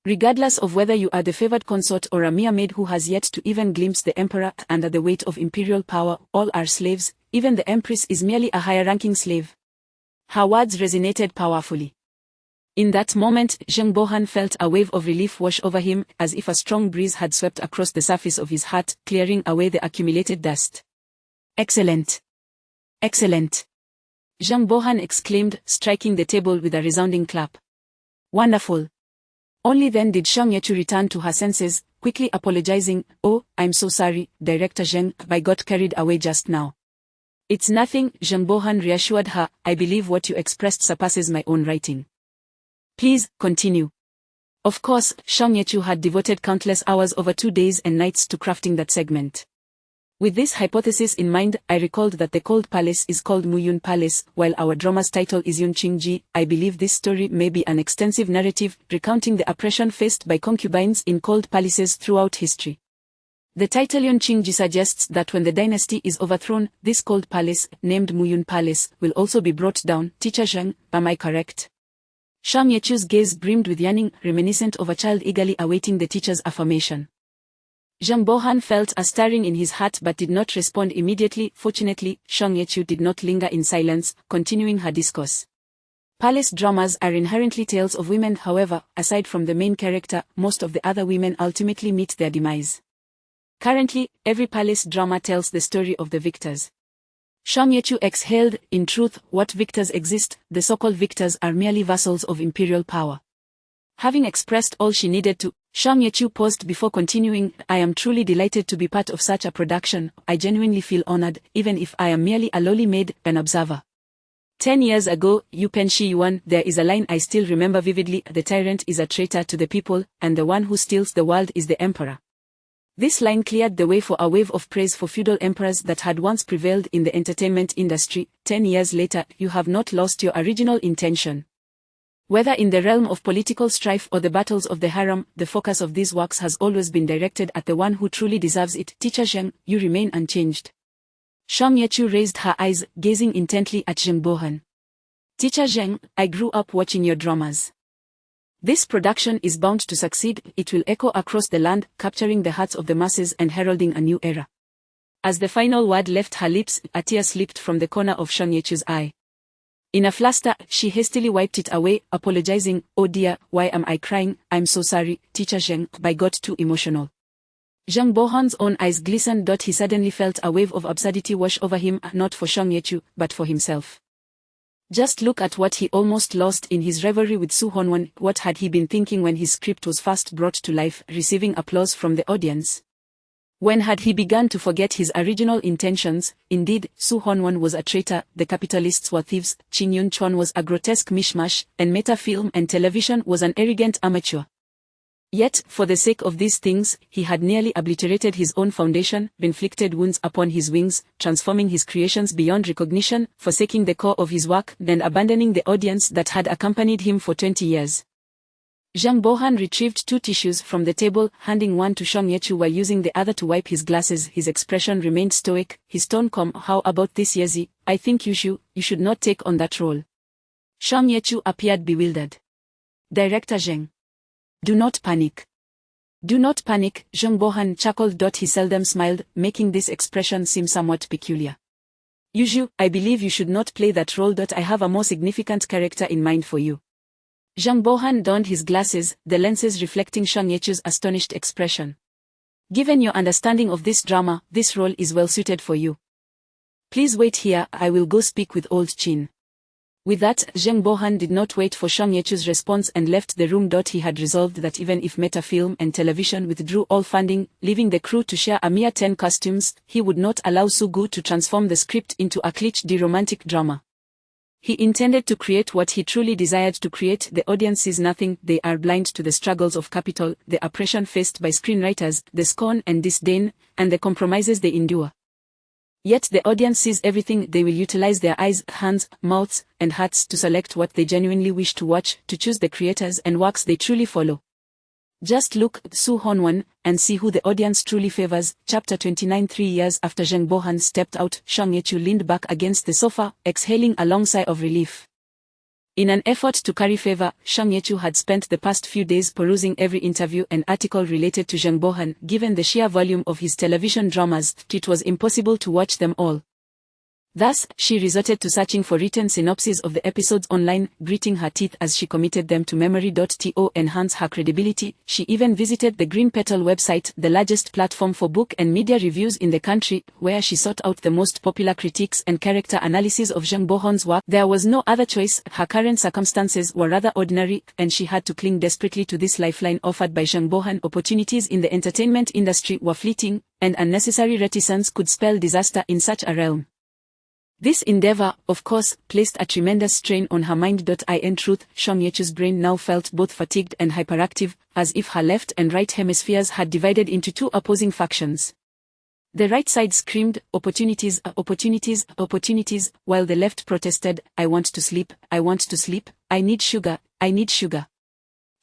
Regardless of whether you are the favored consort or a mere maid who has yet to even glimpse the emperor under the weight of imperial power, all are slaves, even the empress is merely a higher-ranking slave. Her words resonated powerfully. In that moment, Zheng Bohan felt a wave of relief wash over him, as if a strong breeze had swept across the surface of his heart, clearing away the accumulated dust. Excellent! Excellent! Zheng Bohan exclaimed, striking the table with a resounding clap. Wonderful! Only then did Xiang Yechu return to her senses, quickly apologizing. "Oh, I'm so sorry, Director Zheng, I got carried away just now." "It's nothing," Zheng Bohan reassured her, "I believe what you expressed surpasses my own writing. Please, continue." Of course, Xiang Yechu had devoted countless hours over 2 days and nights to crafting that segment. With this hypothesis in mind, I recalled that the Cold Palace is called Muyun Palace, while our drama's title is Yunqingji. I believe this story may be an extensive narrative, recounting the oppression faced by concubines in cold palaces throughout history. The title Yunqingji suggests that when the dynasty is overthrown, this cold palace, named Muyun Palace, will also be brought down. Teacher Zheng, am I correct? Xiang Yechu's gaze brimmed with yearning, reminiscent of a child eagerly awaiting the teacher's affirmation. Zheng Bohan felt a stirring in his heart but did not respond immediately. Fortunately, Xiang Yechu did not linger in silence, continuing her discourse. Palace dramas are inherently tales of women. However, aside from the main character, most of the other women ultimately meet their demise. Currently, every palace drama tells the story of the victors. Xiang Yechu exhaled. In truth, what victors exist, the so-called victors are merely vassals of imperial power. Having expressed all she needed to, Xiang Yechu paused before continuing. I am truly delighted to be part of such a production. I genuinely feel honored, even if I am merely a lowly maid, an observer. 10 years ago, Yu Penshi Yuan, there is a line I still remember vividly. The tyrant is a traitor to the people, and the one who steals the world is the emperor. This line cleared the way for a wave of praise for feudal emperors that had once prevailed in the entertainment industry. 10 years later, you have not lost your original intention. Whether in the realm of political strife or the battles of the harem, the focus of these works has always been directed at the one who truly deserves it. Teacher Zheng, you remain unchanged. Xiang Yechu raised her eyes, gazing intently at Zheng Bohan. Teacher Zheng, I grew up watching your dramas. This production is bound to succeed. It will echo across the land, capturing the hearts of the masses and heralding a new era. As the final word left her lips, a tear slipped from the corner of Xiang Yechu's eye. In a fluster, she hastily wiped it away, apologizing. Oh dear, why am I crying? I'm so sorry, Teacher Zheng, I got too emotional. Zheng Bohan's own eyes glistened. He suddenly felt a wave of absurdity wash over him, not for Xiang Yechu, but for himself. Just look at what he almost lost in his rivalry with Su Honwan. What had he been thinking when his script was first brought to life, receiving applause from the audience? When had he begun to forget his original intentions? Indeed, Su Honwan was a traitor, the capitalists were thieves, Qin Yun Chuan was a grotesque mishmash, and Meta Film and Television was an arrogant amateur. Yet, for the sake of these things, he had nearly obliterated his own foundation, inflicted wounds upon his wings, transforming his creations beyond recognition, forsaking the core of his work, and abandoning the audience that had accompanied him for 20 years. Zheng Bohan retrieved 2 tissues from the table, handing one to Xiang Yechu while using the other to wipe his glasses. His expression remained stoic, his tone calm. How about this, Yezi? I think you should not take on that role. Xiang Yechu appeared bewildered. Director Zheng. Do not panic. Do not panic, Zheng Bohan chuckled. He seldom smiled, making this expression seem somewhat peculiar. Yushu, I believe you should not play that role. I have a more significant character in mind for you. Zheng Bohan donned his glasses, the lenses reflecting Xiang Yechu's astonished expression. Given your understanding of this drama, this role is well suited for you. Please wait here, I will go speak with old Qin. With that, Zheng Bohan did not wait for Xiang Yechu's response and left the room. He had resolved that even if Meta Film and Television withdrew all funding, leaving the crew to share a mere 10 costumes, he would not allow Su Gu to transform the script into a cliché romantic drama. He intended to create what he truly desired to create. The audience sees nothing, they are blind to the struggles of capital, the oppression faced by screenwriters, the scorn and disdain, and the compromises they endure. Yet the audience sees everything. They will utilize their eyes, hands, mouths, and hearts to select what they genuinely wish to watch, to choose the creators and works they truly follow. Just look, Soo Hwan, and see who the audience truly favors. Chapter 29. 3 years after Zheng Bohan stepped out, Song Ye-chu leaned back against the sofa, exhaling a long sigh of relief. In an effort to curry favor, Song Ye-chu had spent the past few days perusing every interview and article related to Zheng Bohan. Given the sheer volume of his television dramas, it was impossible to watch them all. Thus, she resorted to searching for written synopses of the episodes online, gritting her teeth as she committed them to memory. To enhance her credibility, she even visited the Green Petal website, the largest platform for book and media reviews in the country, where she sought out the most popular critiques and character analysis of Zheng Bohan's work. There was no other choice. Her current circumstances were rather ordinary, and she had to cling desperately to this lifeline offered by Zheng Bohan. Opportunities in the entertainment industry were fleeting, and unnecessary reticence could spell disaster in such a realm. This endeavor, of course, placed a tremendous strain on her mind. In truth, Song Ye-chu's brain now felt both fatigued and hyperactive, as if her left and right hemispheres had divided into two opposing factions. The right side screamed, opportunities, opportunities, opportunities, while the left protested, I want to sleep, I want to sleep, I need sugar, I need sugar.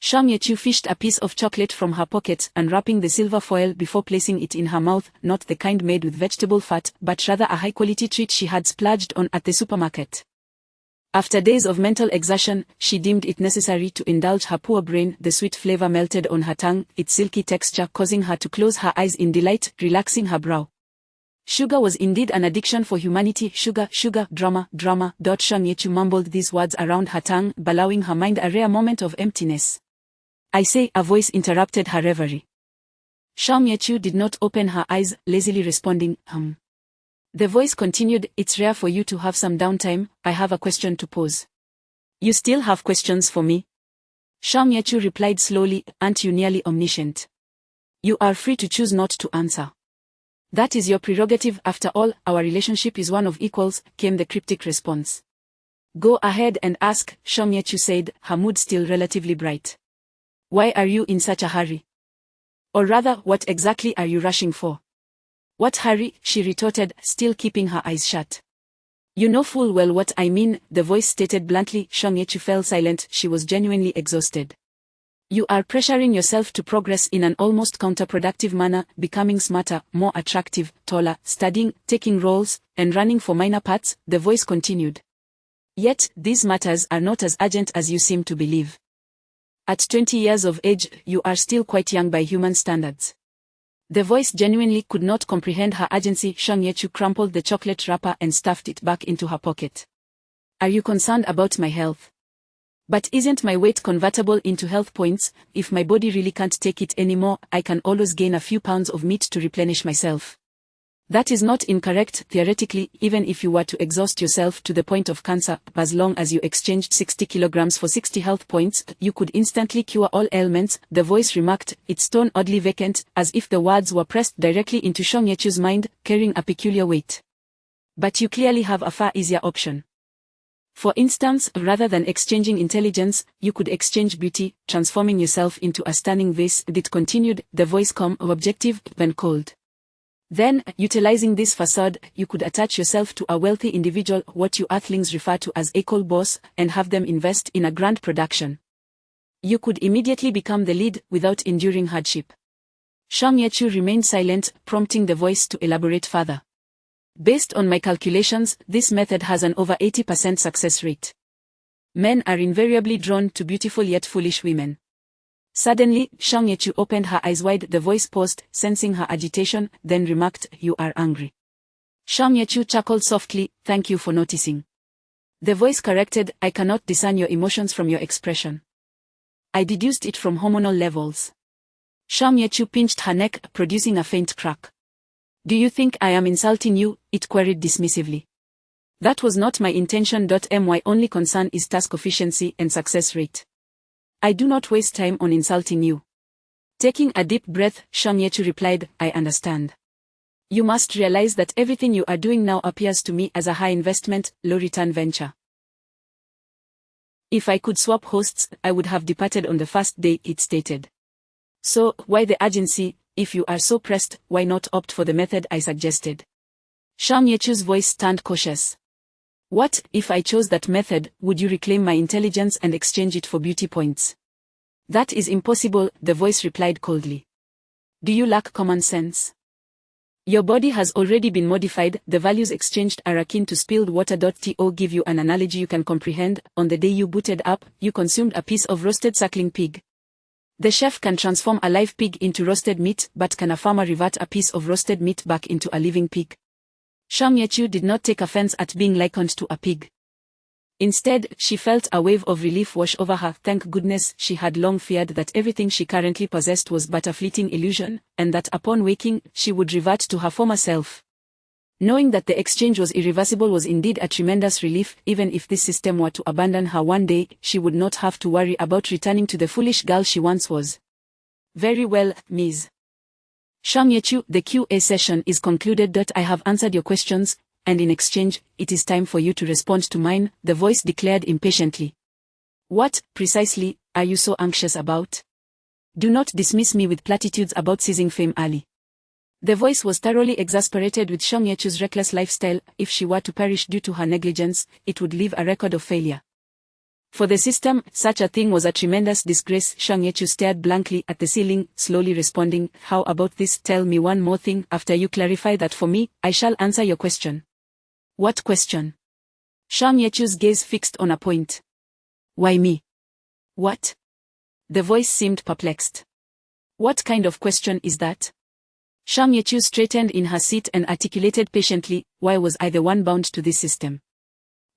Song Ye-chu fished a piece of chocolate from her pocket, unwrapping the silver foil before placing it in her mouth, not the kind made with vegetable fat, but rather a high-quality treat she had splurged on at the supermarket. After days of mental exertion, she deemed it necessary to indulge her poor brain. The sweet flavor melted on her tongue, its silky texture causing her to close her eyes in delight, relaxing her brow. Sugar was indeed an addiction for humanity. Sugar, sugar, drama, drama. Song Ye-chu mumbled these words around her tongue, allowing her mind a rare moment of emptiness. I say, a voice interrupted her reverie. Song Ye-chu did not open her eyes, lazily responding, The voice continued, it's rare for you to have some downtime, I have a question to pose. You still have questions for me? Song Ye-chu replied slowly, aren't you nearly omniscient? You are free to choose not to answer. That is your prerogative. After all, our relationship is one of equals, came the cryptic response. Go ahead and ask, Song Ye-chu said, her mood still relatively bright. Why are you in such a hurry? Or rather, what exactly are you rushing for? What hurry? She retorted, still keeping her eyes shut. You know full well what I mean, the voice stated bluntly. Song Ye-chu fell silent. She was genuinely exhausted. You are pressuring yourself to progress in an almost counterproductive manner, becoming smarter, more attractive, taller, studying, taking roles, and running for minor parts, the voice continued. Yet, these matters are not as urgent as you seem to believe. At 20 years of age, you are still quite young by human standards. The voice genuinely could not comprehend her urgency. Song Ye-chu crumpled the chocolate wrapper and stuffed it back into her pocket. Are you concerned about my health? But isn't my weight convertible into health points? If my body really can't take it anymore, I can always gain a few pounds of meat to replenish myself. That is not incorrect. Theoretically, even if you were to exhaust yourself to the point of cancer, as long as you exchanged 60 kilograms for 60 health points, you could instantly cure all ailments, the voice remarked, its tone oddly vacant, as if the words were pressed directly into Song Ye-chu's mind, carrying a peculiar weight. But you clearly have a far easier option. For instance, rather than exchanging intelligence, you could exchange beauty, transforming yourself into a stunning vase. It continued, the voice calm, objective, when cold. Then, utilizing this facade, you could attach yourself to a wealthy individual, what you earthlings refer to as a coal boss, and have them invest in a grand production. You could immediately become the lead, without enduring hardship. Song Ye-chu remained silent, prompting the voice to elaborate further. Based on my calculations, this method has an over 80% success rate. Men are invariably drawn to beautiful yet foolish women. Suddenly, Song Ye-chu opened her eyes wide. The voice paused, sensing her agitation, then remarked, you are angry. Song Ye-chu chuckled softly, thank you for noticing. The voice corrected, I cannot discern your emotions from your expression. I deduced it from hormonal levels. Song Ye-chu pinched her neck, producing a faint crack. Do you think I am insulting you? It queried dismissively. That was not my intention. My only concern is task efficiency and success rate. I do not waste time on insulting you. Taking a deep breath, Song Ye-chu replied, I understand. You must realize that everything you are doing now appears to me as a high investment, low return venture. If I could swap hosts, I would have departed on the first day, it stated. So, why the urgency? If you are so pressed, why not opt for the method I suggested? Song Ye-chu's voice turned cautious. What, if I chose that method, would you reclaim my intelligence and exchange it for beauty points? That is impossible, the voice replied coldly. Do you lack common sense? Your body has already been modified, the values exchanged are akin to spilled water. To give you an analogy you can comprehend, on the day you booted up, you consumed a piece of roasted suckling pig. The chef can transform a live pig into roasted meat, but can a farmer revert a piece of roasted meat back into a living pig? Shang Yechu did not take offense at being likened to a pig. Instead, she felt a wave of relief wash over her. Thank goodness, she had long feared that everything she currently possessed was but a fleeting illusion, and that upon waking, she would revert to her former self. Knowing that the exchange was irreversible was indeed a tremendous relief. Even if this system were to abandon her one day, she would not have to worry about returning to the foolish girl she once was. Very well, Ms. Shang Yechu, the QA session is concluded. I have answered your questions, and in exchange, it is time for you to respond to mine, the voice declared impatiently. What, precisely, are you so anxious about? Do not dismiss me with platitudes about seizing fame early. The voice was thoroughly exasperated with Shang Yechu's reckless lifestyle. If she were to perish due to her negligence, it would leave a record of failure. For the system, such a thing was a tremendous disgrace. Shang Yechu stared blankly at the ceiling, slowly responding, how about this? Tell me one more thing. After you clarify that for me, I shall answer your question. What question? Shang Yechu's gaze fixed on a point. Why me? What? The voice seemed perplexed. What kind of question is that? Shang Yechu straightened in her seat and articulated patiently, why was I the one bound to this system?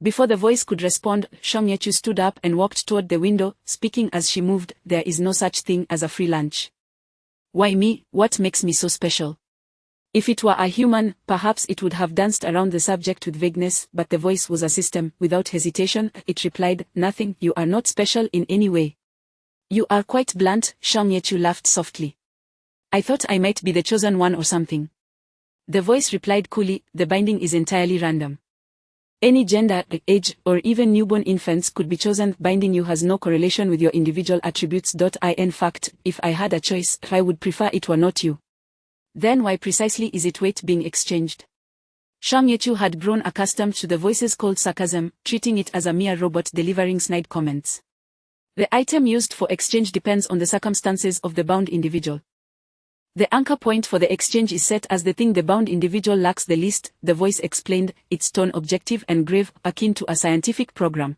Before the voice could respond, Shang Yechu stood up and walked toward the window, speaking as she moved. There is no such thing as a free lunch. Why me? What makes me so special? If it were a human, perhaps it would have danced around the subject with vagueness, but the voice was a system. Without hesitation, it replied, nothing. You are not special in any way. You are quite blunt. Shang Yechu laughed softly. I thought I might be the chosen one or something. The voice replied coolly, the binding is entirely random. Any gender, age, or even newborn infants could be chosen. Binding you has no correlation with your individual attributes. In fact, if I had a choice, I would prefer it were not you. Then why precisely is it weight being exchanged? Shang Yechu had grown accustomed to the voice's cold sarcasm, treating it as a mere robot delivering snide comments. The item used for exchange depends on the circumstances of the bound individual. The anchor point for the exchange is set as the thing the bound individual lacks the least, the voice explained, its tone objective and grave, akin to a scientific program.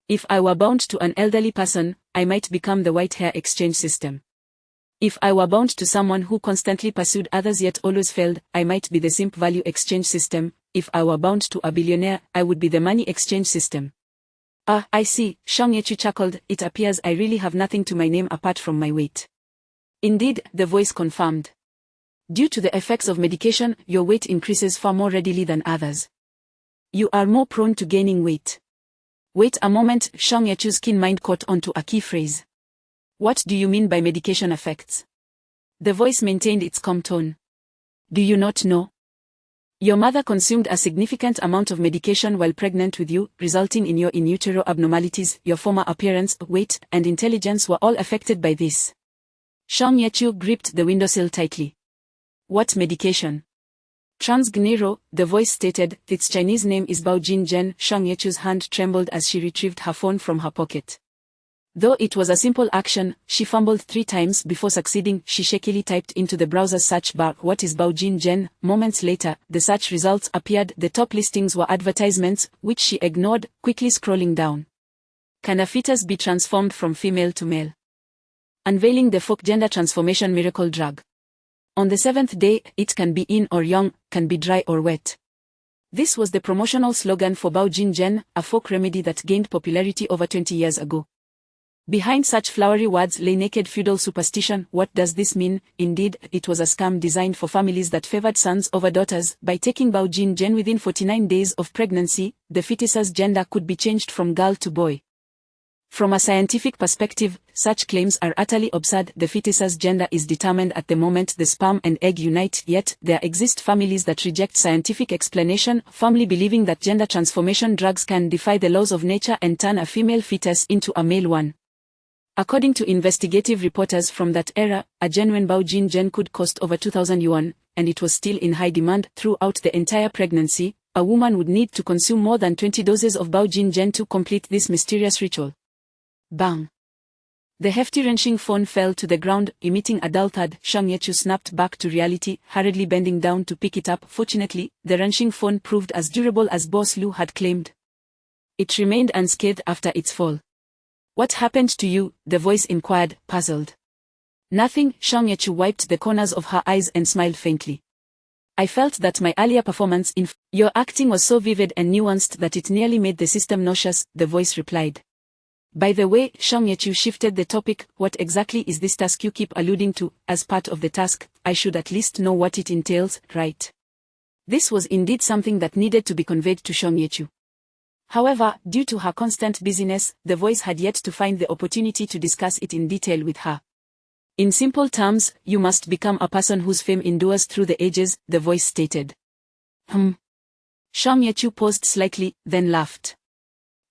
If I were bound to an elderly person, I might become the white hair exchange system. If I were bound to someone who constantly pursued others yet always failed, I might be the simp value exchange system. If I were bound to a billionaire, I would be the money exchange system. Ah, I see, Shang Yechu chuckled, it appears I really have nothing to my name apart from my weight. Indeed, the voice confirmed. Due to the effects of medication, your weight increases far more readily than others. You are more prone to gaining weight. Wait a moment, Shang Yechu's keen mind caught onto a key phrase. What do you mean by medication effects? The voice maintained its calm tone. Do you not know? Your mother consumed a significant amount of medication while pregnant with you, resulting in your in utero abnormalities. Your former appearance, weight, and intelligence were all affected by this. Shang Yechu gripped the windowsill tightly. What medication? Transgnero, the voice stated. Its Chinese name is Bao Jin Zhen. Shang Yechu's hand trembled as she retrieved her phone from her pocket. Though it was a simple action, she fumbled 3 times before succeeding. She shakily typed into the browser's search bar, what is Bao Jin Zhen? Moments later, the search results appeared. The top listings were advertisements, which she ignored, quickly scrolling down. Can a fetus be transformed from female to male? Unveiling the folk gender transformation miracle drug. On the 7th day, it can be in or young, can be dry or wet. This was the promotional slogan for Bao Jin Zhen, a folk remedy that gained popularity over 20 years ago. Behind such flowery words lay naked feudal superstition. What does this mean? Indeed, it was a scam designed for families that favored sons over daughters. By taking Bao Jin Zhen within 49 days of pregnancy, the fetus's gender could be changed from girl to boy. From a scientific perspective, such claims are utterly absurd. The fetus's gender is determined at the moment the sperm and egg unite, yet there exist families that reject scientific explanation, firmly believing that gender transformation drugs can defy the laws of nature and turn a female fetus into a male one. According to investigative reporters from that era, a genuine Bao Jin Zhen could cost over 2,000 yuan, and it was still in high demand. Throughout the entire pregnancy, a woman would need to consume more than 20 doses of Bao Jin Zhen to complete this mysterious ritual. Bang! The hefty wrenching phone fell to the ground, emitting a dull thud. Shang Yechu snapped back to reality, hurriedly bending down to pick it up. Fortunately, the wrenching phone proved as durable as Boss Lu had claimed. It remained unscathed after its fall. What happened to you? The voice inquired, puzzled. Nothing. Shang Yechu wiped the corners of her eyes and smiled faintly. I felt that my earlier performance in your acting was so vivid and nuanced that it nearly made the system nauseous, the voice replied. By the way, Shang Yechu shifted the topic, what exactly is this task you keep alluding to? As part of the task, I should at least know what it entails, right? This was indeed something that needed to be conveyed to Shang Yechu. However, due to her constant busyness, the voice had yet to find the opportunity to discuss it in detail with her. In simple terms, you must become a person whose fame endures through the ages, the voice stated. Shang Yechu paused slightly, then laughed.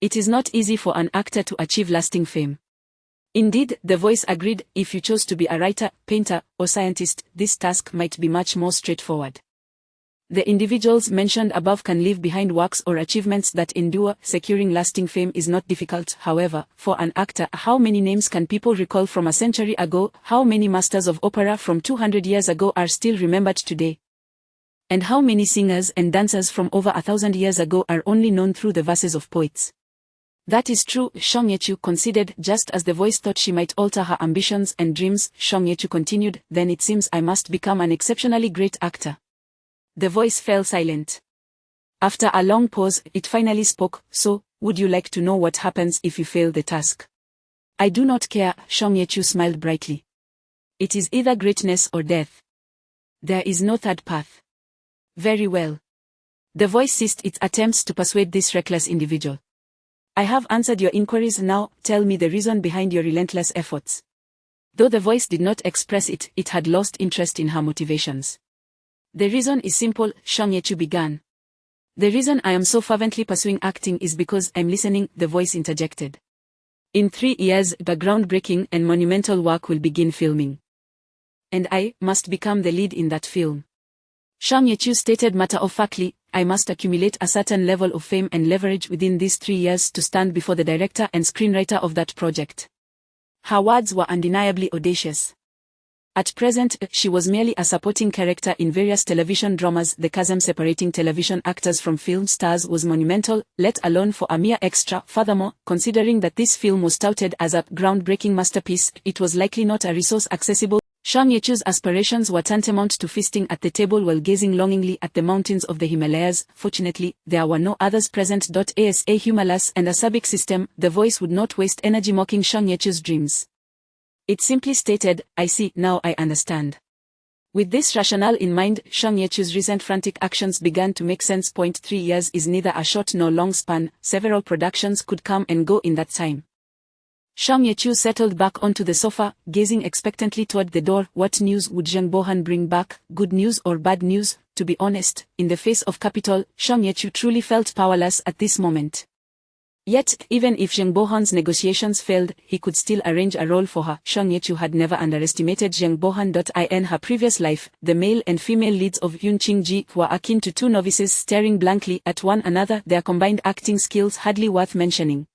It is not easy for an actor to achieve lasting fame. Indeed, the voice agreed, if you chose to be a writer, painter, or scientist, this task might be much more straightforward. The individuals mentioned above can leave behind works or achievements that endure. Securing lasting fame is not difficult. However, for an actor, how many names can people recall from a century ago? How many masters of opera from 200 years ago are still remembered today? And how many singers and dancers from over 1,000 years ago are only known through the verses of poets? That is true, Shang Yechu considered. Just as the voice thought she might alter her ambitions and dreams, Shang Yechu continued, then it seems I must become an exceptionally great actor. The voice fell silent. After a long pause, it finally spoke, so, would you like to know what happens if you fail the task? I do not care, Shang Yechu smiled brightly. It is either greatness or death. There is no third path. Very well. The voice ceased its attempts to persuade this reckless individual. I have answered your inquiries. Now, tell me the reason behind your relentless efforts. Though the voice did not express it, it had lost interest in her motivations. The reason is simple, Shang Yechu began. The reason I am so fervently pursuing acting is because I'm listening, the voice interjected. In 3 years, the groundbreaking and monumental work will begin filming. And I must become the lead in that film. Shang Yechu stated matter-of-factly, I must accumulate a certain level of fame and leverage within these 3 years to stand before the director and screenwriter of that project. Her words were undeniably audacious. At present, she was merely a supporting character in various television dramas. The chasm separating television actors from film stars was monumental, let alone for a mere extra. Furthermore, considering that this film was touted as a groundbreaking masterpiece, it was likely not a resource accessible. Shang Yechu's aspirations were tantamount to feasting at the table while gazing longingly at the mountains of the Himalayas. Fortunately, there were no others present. As a Himalayas and a Sabic system, the voice would not waste energy mocking Shang Yechu's dreams. It simply stated, I see, now I understand. With this rationale in mind, Shang Yechu's recent frantic actions began to make sense. 3 years is neither a short nor long span. Several productions could come and go in that time. Shang Yechu settled back onto the sofa, gazing expectantly toward the door. What news would Zheng Bohan bring back, good news or bad news? To be honest, in the face of capital, Shang Yechu truly felt powerless at this moment. Yet, even if Zheng Bohan's negotiations failed, he could still arrange a role for her. Shang Yechu had never underestimated Zheng Bohan. In her previous life, the male and female leads of Yun Qingji were akin to two novices staring blankly at one another, their combined acting skills hardly worth mentioning.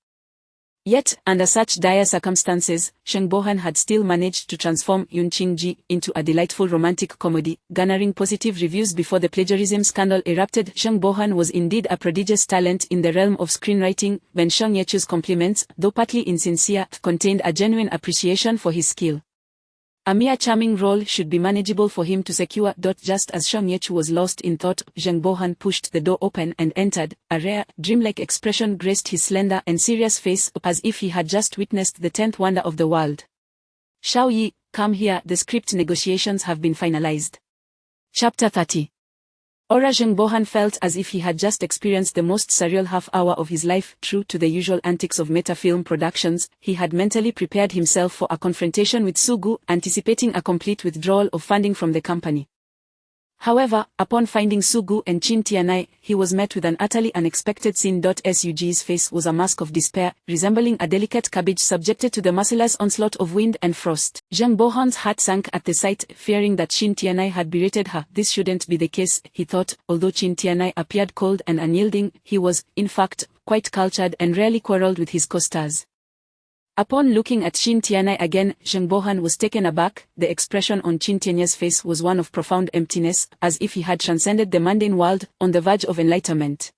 Yet, under such dire circumstances, Zheng Bohan had still managed to transform Yun Qingji into a delightful romantic comedy, garnering positive reviews before the plagiarism scandal erupted. Zheng Bohan was indeed a prodigious talent in the realm of screenwriting, when Shang Yechu's compliments, though partly insincere, contained a genuine appreciation for his skill. A mere charming role should be manageable for him to secure. Just as Shang Yechu was lost in thought, Zheng Bohan pushed the door open and entered. A rare, dreamlike expression graced his slender and serious face, as if he had just witnessed the 10th wonder of the world. Shao Yi, come here, the script negotiations have been finalized. Chapter 30. Zheng Bohan felt as if he had just experienced the most surreal half-hour of his life. True to the usual antics of meta-film productions, he had mentally prepared himself for a confrontation with Sugu, anticipating a complete withdrawal of funding from the company. However, upon finding Sugu and Qin Tianai, he was met with an utterly unexpected scene. Sugu's face was a mask of despair, resembling a delicate cabbage subjected to the merciless onslaught of wind and frost. Zheng Bohan's heart sank at the sight, fearing that Qin Tianai had berated her. This shouldn't be the case, he thought. Although Qin Tianai appeared cold and unyielding, he was, in fact, quite cultured and rarely quarreled with his co-stars. Upon looking at Shin Tianai again, Zheng Bohan was taken aback. The expression on Shin Tianai's face was one of profound emptiness, as if he had transcended the mundane world, on the verge of enlightenment.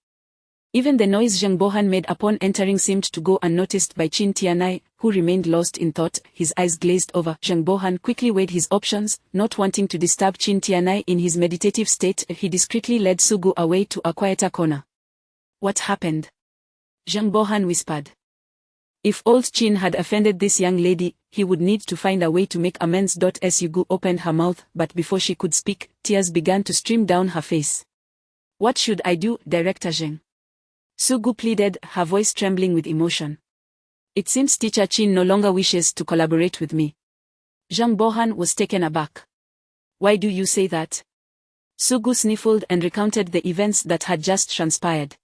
Even the noise Zheng Bohan made upon entering seemed to go unnoticed by Shin Tianai, who remained lost in thought, his eyes glazed over. Zheng Bohan quickly weighed his options, not wanting to disturb Shin Tianai in his meditative state. He discreetly led Sugu away to a quieter corner. "What happened?" Zheng Bohan whispered. If old Chin had offended this young lady, he would need to find a way to make amends. Sugu opened her mouth, but before she could speak, tears began to stream down her face. "What should I do, Director Zheng?" Sugu pleaded, her voice trembling with emotion. "It seems Teacher Chin no longer wishes to collaborate with me." Zheng Bohan was taken aback. "Why do you say that?" Sugu sniffled and recounted the events that had just transpired.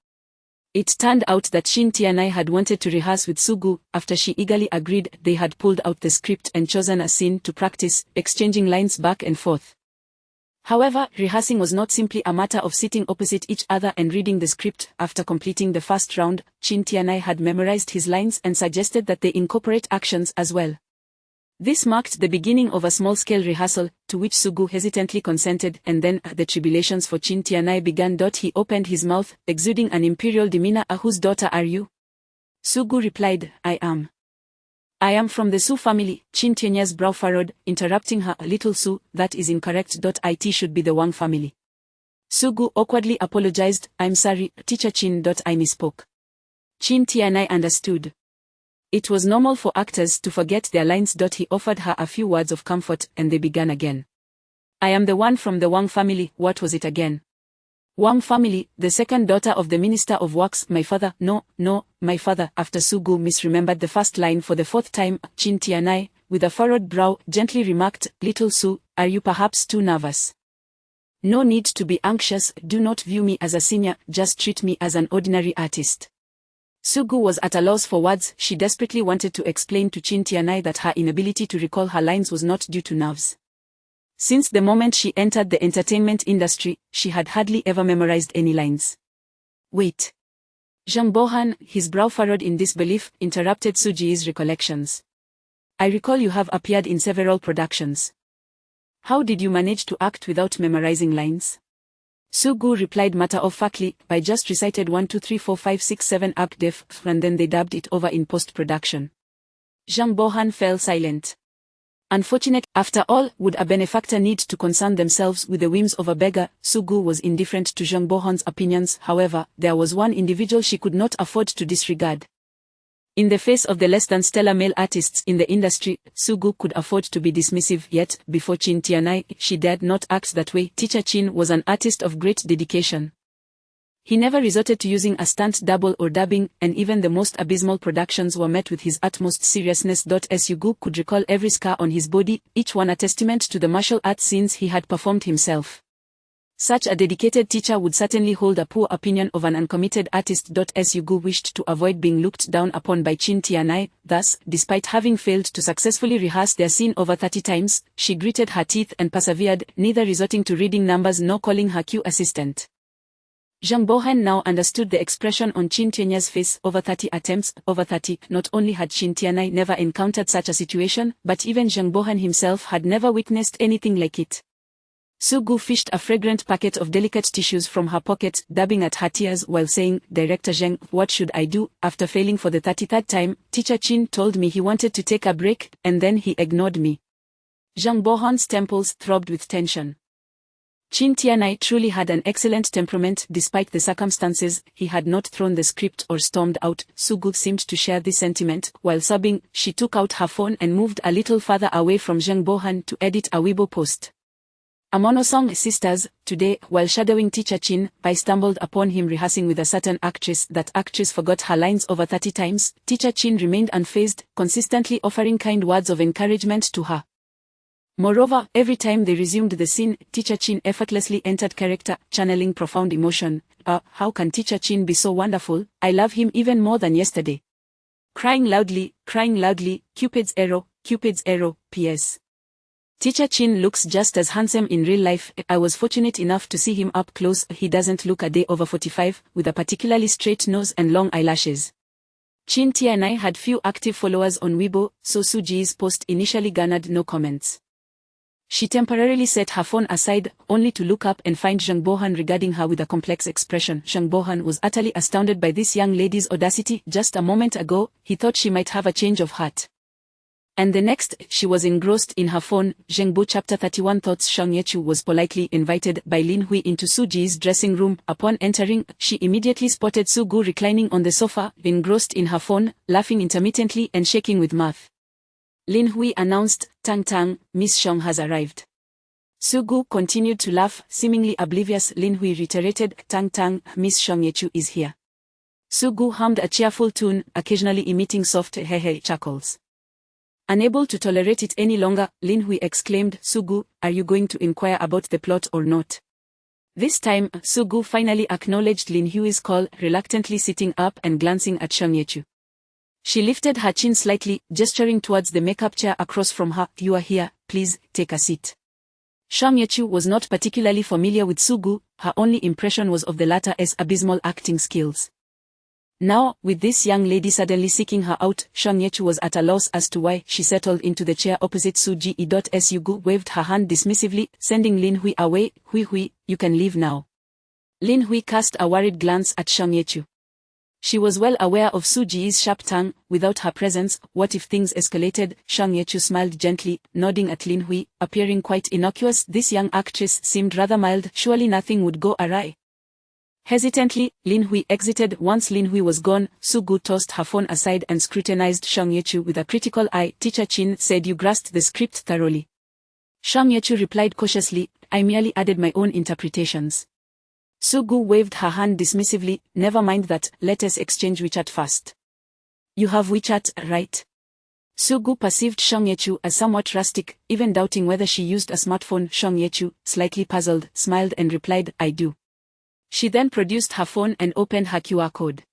It turned out that Shin Tianai had wanted to rehearse with Sugu. After she eagerly agreed, they had pulled out the script and chosen a scene to practice, exchanging lines back and forth. However, rehearsing was not simply a matter of sitting opposite each other and reading the script. After completing the first round, Shin Tianai had memorized his lines and suggested that they incorporate actions as well. This marked the beginning of a small-scale rehearsal, to which Sugu hesitantly consented, and then the tribulations for Shin Tianai began. He opened his mouth, exuding an imperial demeanor. "Whose daughter are you?" Sugu replied, "I am from the Su family." Shin Tianai's brow furrowed, interrupting her. "Little Su, that is incorrect. It should be the Wang family." Sugu awkwardly apologized. "I'm sorry, Teacher Chin. I misspoke." Shin Tianai understood. It was normal for actors to forget their lines. He offered her a few words of comfort, and they began again. "I am the one from the Wang family." "What was it again?" "Wang family, the second daughter of the Minister of Works." "My father." No, my father." After Sugu misremembered the first line for the fourth time, Shin Tianai, with a furrowed brow, gently remarked, "Little Su, are you perhaps too nervous?" "No need to be anxious. Do not view me as a senior, just treat me as an ordinary artist." Sugu was at a loss for words. She desperately wanted to explain to Shin Tianai that her inability to recall her lines was not due to nerves. Since the moment she entered the entertainment industry, she had hardly ever memorized any lines. "Wait." Zheng Bohan, his brow furrowed in disbelief, interrupted Suji's recollections. "I recall you have appeared in several productions. How did you manage to act without memorizing lines?" Sugu replied matter-of-factly, "I just recited 1 2 3 4 5 6 7 act def, and then they dubbed it over in post-production." Zheng Bohan fell silent. Unfortunate, after all, would a benefactor need to concern themselves with the whims of a beggar? Sugu was indifferent to Zheng Bohan's opinions. However, there was one individual she could not afford to disregard. In the face of the less than stellar male artists in the industry, Sugu could afford to be dismissive. Yet, before Shin Tianai, she dared not act that way. Teacher Chin was an artist of great dedication. He never resorted to using a stunt double or dubbing, and even the most abysmal productions were met with his utmost seriousness. Sugu could recall every scar on his body, each one a testament to the martial arts scenes he had performed himself. Such a dedicated teacher would certainly hold a poor opinion of an uncommitted artist. Sugu wished to avoid being looked down upon by Shin Tianai. Thus, despite having failed to successfully rehearse their scene over 30 times, she gritted her teeth and persevered, neither resorting to reading numbers nor calling her cue assistant. Zheng Bohan now understood the expression on Shin Tianai's face. Over 30 attempts, over 30. Not only had Shin Tianai never encountered such a situation, but even Zheng Bohan himself had never witnessed anything like it. Sugu fished a fragrant packet of delicate tissues from her pocket, dabbing at her tears while saying, "Director Zheng, what should I do?" After failing for the 33rd time, Teacher Chin told me he wanted to take a break, and then he ignored me. Zheng Bohan's temples throbbed with tension. Shin Tianai truly had an excellent temperament. Despite the circumstances, he had not thrown the script or stormed out. Sugu seemed to share this sentiment. While sobbing, she took out her phone and moved a little further away from Zheng Bohan to edit a Weibo post. A monosong. Sisters, today, while shadowing Teacher Chin, I stumbled upon him rehearsing with a certain actress. That actress forgot her lines over 30 times. Teacher Chin remained unfazed, consistently offering kind words of encouragement to her. Moreover, every time they resumed the scene, Teacher Chin effortlessly entered character, channeling profound emotion. How can Teacher Chin be so wonderful? I love him even more than yesterday. Crying loudly, Cupid's arrow, P.S. Teacher Chin looks just as handsome in real life. I was fortunate enough to see him up close. He doesn't look a day over 45, with a particularly straight nose and long eyelashes. Chin Tianai had few active followers on Weibo, so Suji's post initially garnered no comments. She temporarily set her phone aside, only to look up and find Zhang Bohan regarding her with a complex expression. Zhang Bohan was utterly astounded by this young lady's audacity. Just a moment ago, he thought she might have a change of heart. And the next, she was engrossed in her phone. Zhengbo Chapter 31 Thoughts. Shang Yechu was politely invited by Lin Hui into Suji's dressing room. Upon entering, she immediately spotted Sugu reclining on the sofa, engrossed in her phone, laughing intermittently and shaking with mirth. Lin Hui announced, "Tang Tang, Miss Shang has arrived." Sugu continued to laugh, seemingly oblivious. Lin Hui reiterated, "Tang Tang, Miss Shang Yechu is here." Sugu hummed a cheerful tune, occasionally emitting soft he-he chuckles. Unable to tolerate it any longer, Lin Hui exclaimed, "Sugu, are you going to inquire about the plot or not?" This time, Sugu finally acknowledged Lin Hui's call, reluctantly sitting up and glancing at Shang Yechu. She lifted her chin slightly, gesturing towards the makeup chair across from her. "You are here, please, take a seat." Shang Yechu was not particularly familiar with Sugu. Her only impression was of the latter's abysmal acting skills. Now, with this young lady suddenly seeking her out, Shang Yechu was at a loss as to why. She settled into the chair opposite Suji. Sugu waved her hand dismissively, sending Lin Hui away. Hui, you can leave now." Lin Hui cast a worried glance at Shang Yechu. She was well aware of Suji's sharp tongue. Without her presence, what if things escalated? Shang Yechu smiled gently, nodding at Lin Hui, appearing quite innocuous. This young actress seemed rather mild. Surely nothing would go awry. Hesitantly, Lin Hui exited. Once Lin Hui was gone, Sugu tossed her phone aside and scrutinized Shang Yechu with a critical eye. "Teacher Chin said you grasped the script thoroughly." Shang Yechu replied cautiously, "I merely added my own interpretations." Sugu waved her hand dismissively. "Never mind that, let us exchange WeChat first." "You have WeChat, right?" Sugu perceived Shang Yechu as somewhat rustic, even doubting whether she used a smartphone. Shang Yechu, slightly puzzled, smiled and replied, "I do." She then produced her phone and opened her QR code.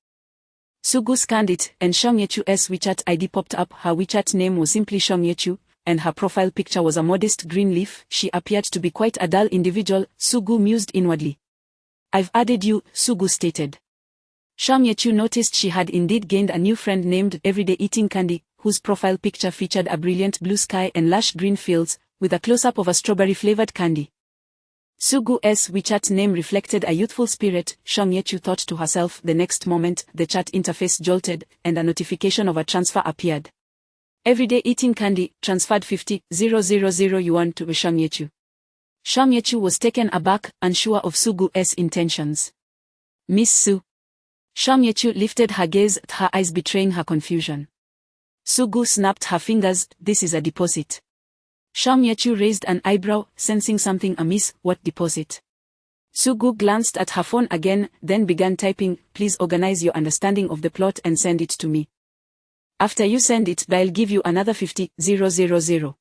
Sugu scanned it, and Shang Yechu's WeChat ID popped up. Her WeChat name was simply Shang Yechu, and her profile picture was a modest green leaf. She appeared to be quite a dull individual, Sugu mused inwardly. "I've added you," Sugu stated. Shang Yechu noticed she had indeed gained a new friend named Everyday Eating Candy, whose profile picture featured a brilliant blue sky and lush green fields, with a close-up of a strawberry-flavored candy. Sugu's WeChat name reflected a youthful spirit. Shang Yechu thought to herself. The next moment, the chat interface jolted, and a notification of a transfer appeared. Everyday Eating Candy transferred 50,000 yuan to Shang Yechu. Shang Yechu was taken aback, unsure of Sugu's intentions. "Miss Su." Shang Yechu lifted her gaze, her eyes betraying her confusion. Sugu snapped her fingers. "This is a deposit." Shang Yechu raised an eyebrow, sensing something amiss. "What deposit?" Sugu glanced at her phone again, then began typing, "Please organize your understanding of the plot and send it to me. After you send it, I'll give you another 50,000.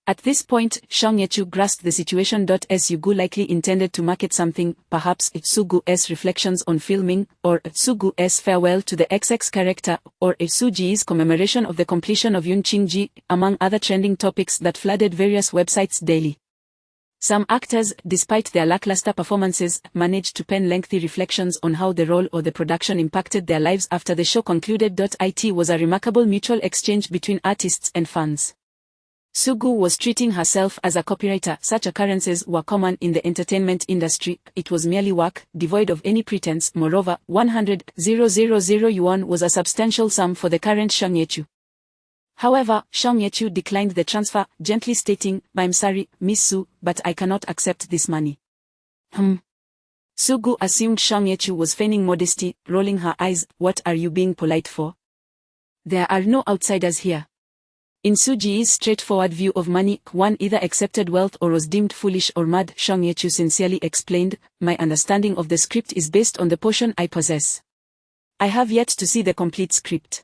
At this point, Shang Yechu grasped the situation. Sugu likely intended to market something, perhaps Sugu's reflections on filming, or Sugu's farewell to the XX character, or Suji's commemoration of the completion of Yunqingji, among other trending topics that flooded various websites daily. Some actors, despite their lackluster performances, managed to pen lengthy reflections on how the role or the production impacted their lives after the show concluded. It was a remarkable mutual exchange between artists and fans. Sugu was treating herself as a copywriter. Such occurrences were common in the entertainment industry. It was merely work, devoid of any pretense. Moreover, 100,000 yuan was a substantial sum for the current Shang Yechu. However, Shang Yechu declined the transfer, gently stating, "I'm sorry, Miss Su, but I cannot accept this money." Sugu assumed Shang Yechu was feigning modesty, rolling her eyes. "What are you being polite for? There are no outsiders here." In Suji's straightforward view of money, one either accepted wealth or was deemed foolish or mad. Shang Yechu sincerely explained, "My understanding of the script is based on the portion I possess. I have yet to see the complete script."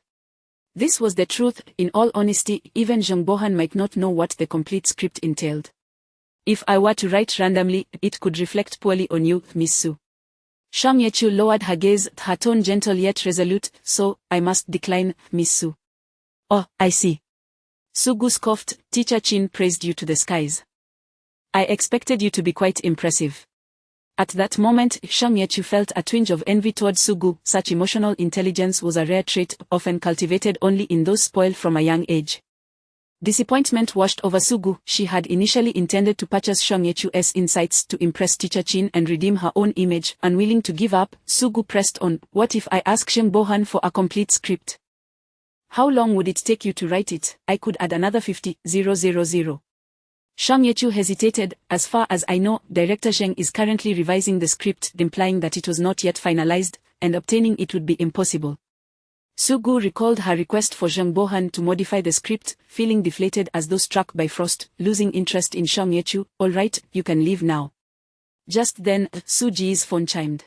This was the truth. In all honesty, even Zhang Bohan might not know what the complete script entailed. "If I were to write randomly, it could reflect poorly on you, Miss Su." Shang Yechu lowered her gaze, her tone gentle yet resolute. "So, I must decline, Miss Su." "Oh, I see." Sugu scoffed. "Teacher Chin praised you to the skies. I expected you to be quite impressive." At that moment, Shang Yechu felt a twinge of envy toward Sugu. Such emotional intelligence was a rare trait, often cultivated only in those spoiled from a young age. Disappointment washed over Sugu. She had initially intended to purchase Shang Yechu's insights to impress teacher Chin and redeem her own image. Unwilling to give up, Sugu pressed on. What if I ask Sheng Bohan for a complete script? How long would it take you to write it? I could add another 50,000. Shang Yechu hesitated. As far as I know, director Zheng is currently revising the script, implying that it was not yet finalized, and obtaining it would be impossible. Sugu recalled her request for Zheng Bohan to modify the script, feeling deflated as though struck by frost, losing interest in Shang Yechu. All right, you can leave now. Just then, Su Ji's phone chimed.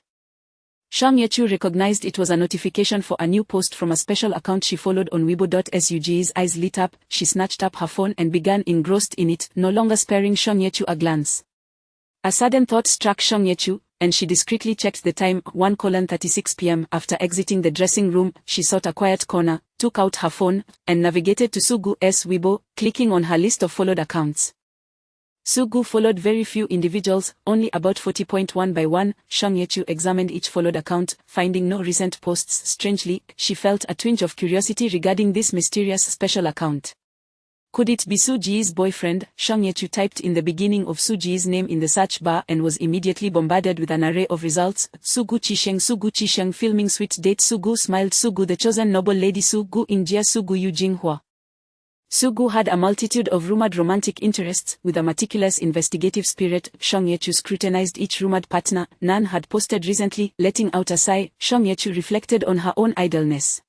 Shang Yechu recognized it was a notification for a new post from a special account she followed on Weibo. Su Ji's eyes lit up, she snatched up her phone and began engrossed in it, no longer sparing Shang Yechu a glance. A sudden thought struck Shang Yechu, and she discreetly checked the time, 1:36 p.m. After exiting the dressing room, she sought a quiet corner, took out her phone, and navigated to Sugu's Weibo, clicking on her list of followed accounts. Sugu followed very few individuals, only about 40.1 by 1. Shang Yechu examined each followed account, finding no recent posts. Strangely, she felt a twinge of curiosity regarding this mysterious special account. Could it be Su Ji's boyfriend? Shang Yechu typed in the beginning of Su Ji's name in the search bar and was immediately bombarded with an array of results. Sugu Chisheng filming sweet date. Sugu smiled. Sugu the chosen noble lady. Sugu Injia. Sugu Yu Jinghua. Sugu had a multitude of rumored romantic interests. With a meticulous investigative spirit, Shang Yechu scrutinized each rumored partner. None had posted recently. Letting out a sigh, Shang Yechu reflected on her own idleness.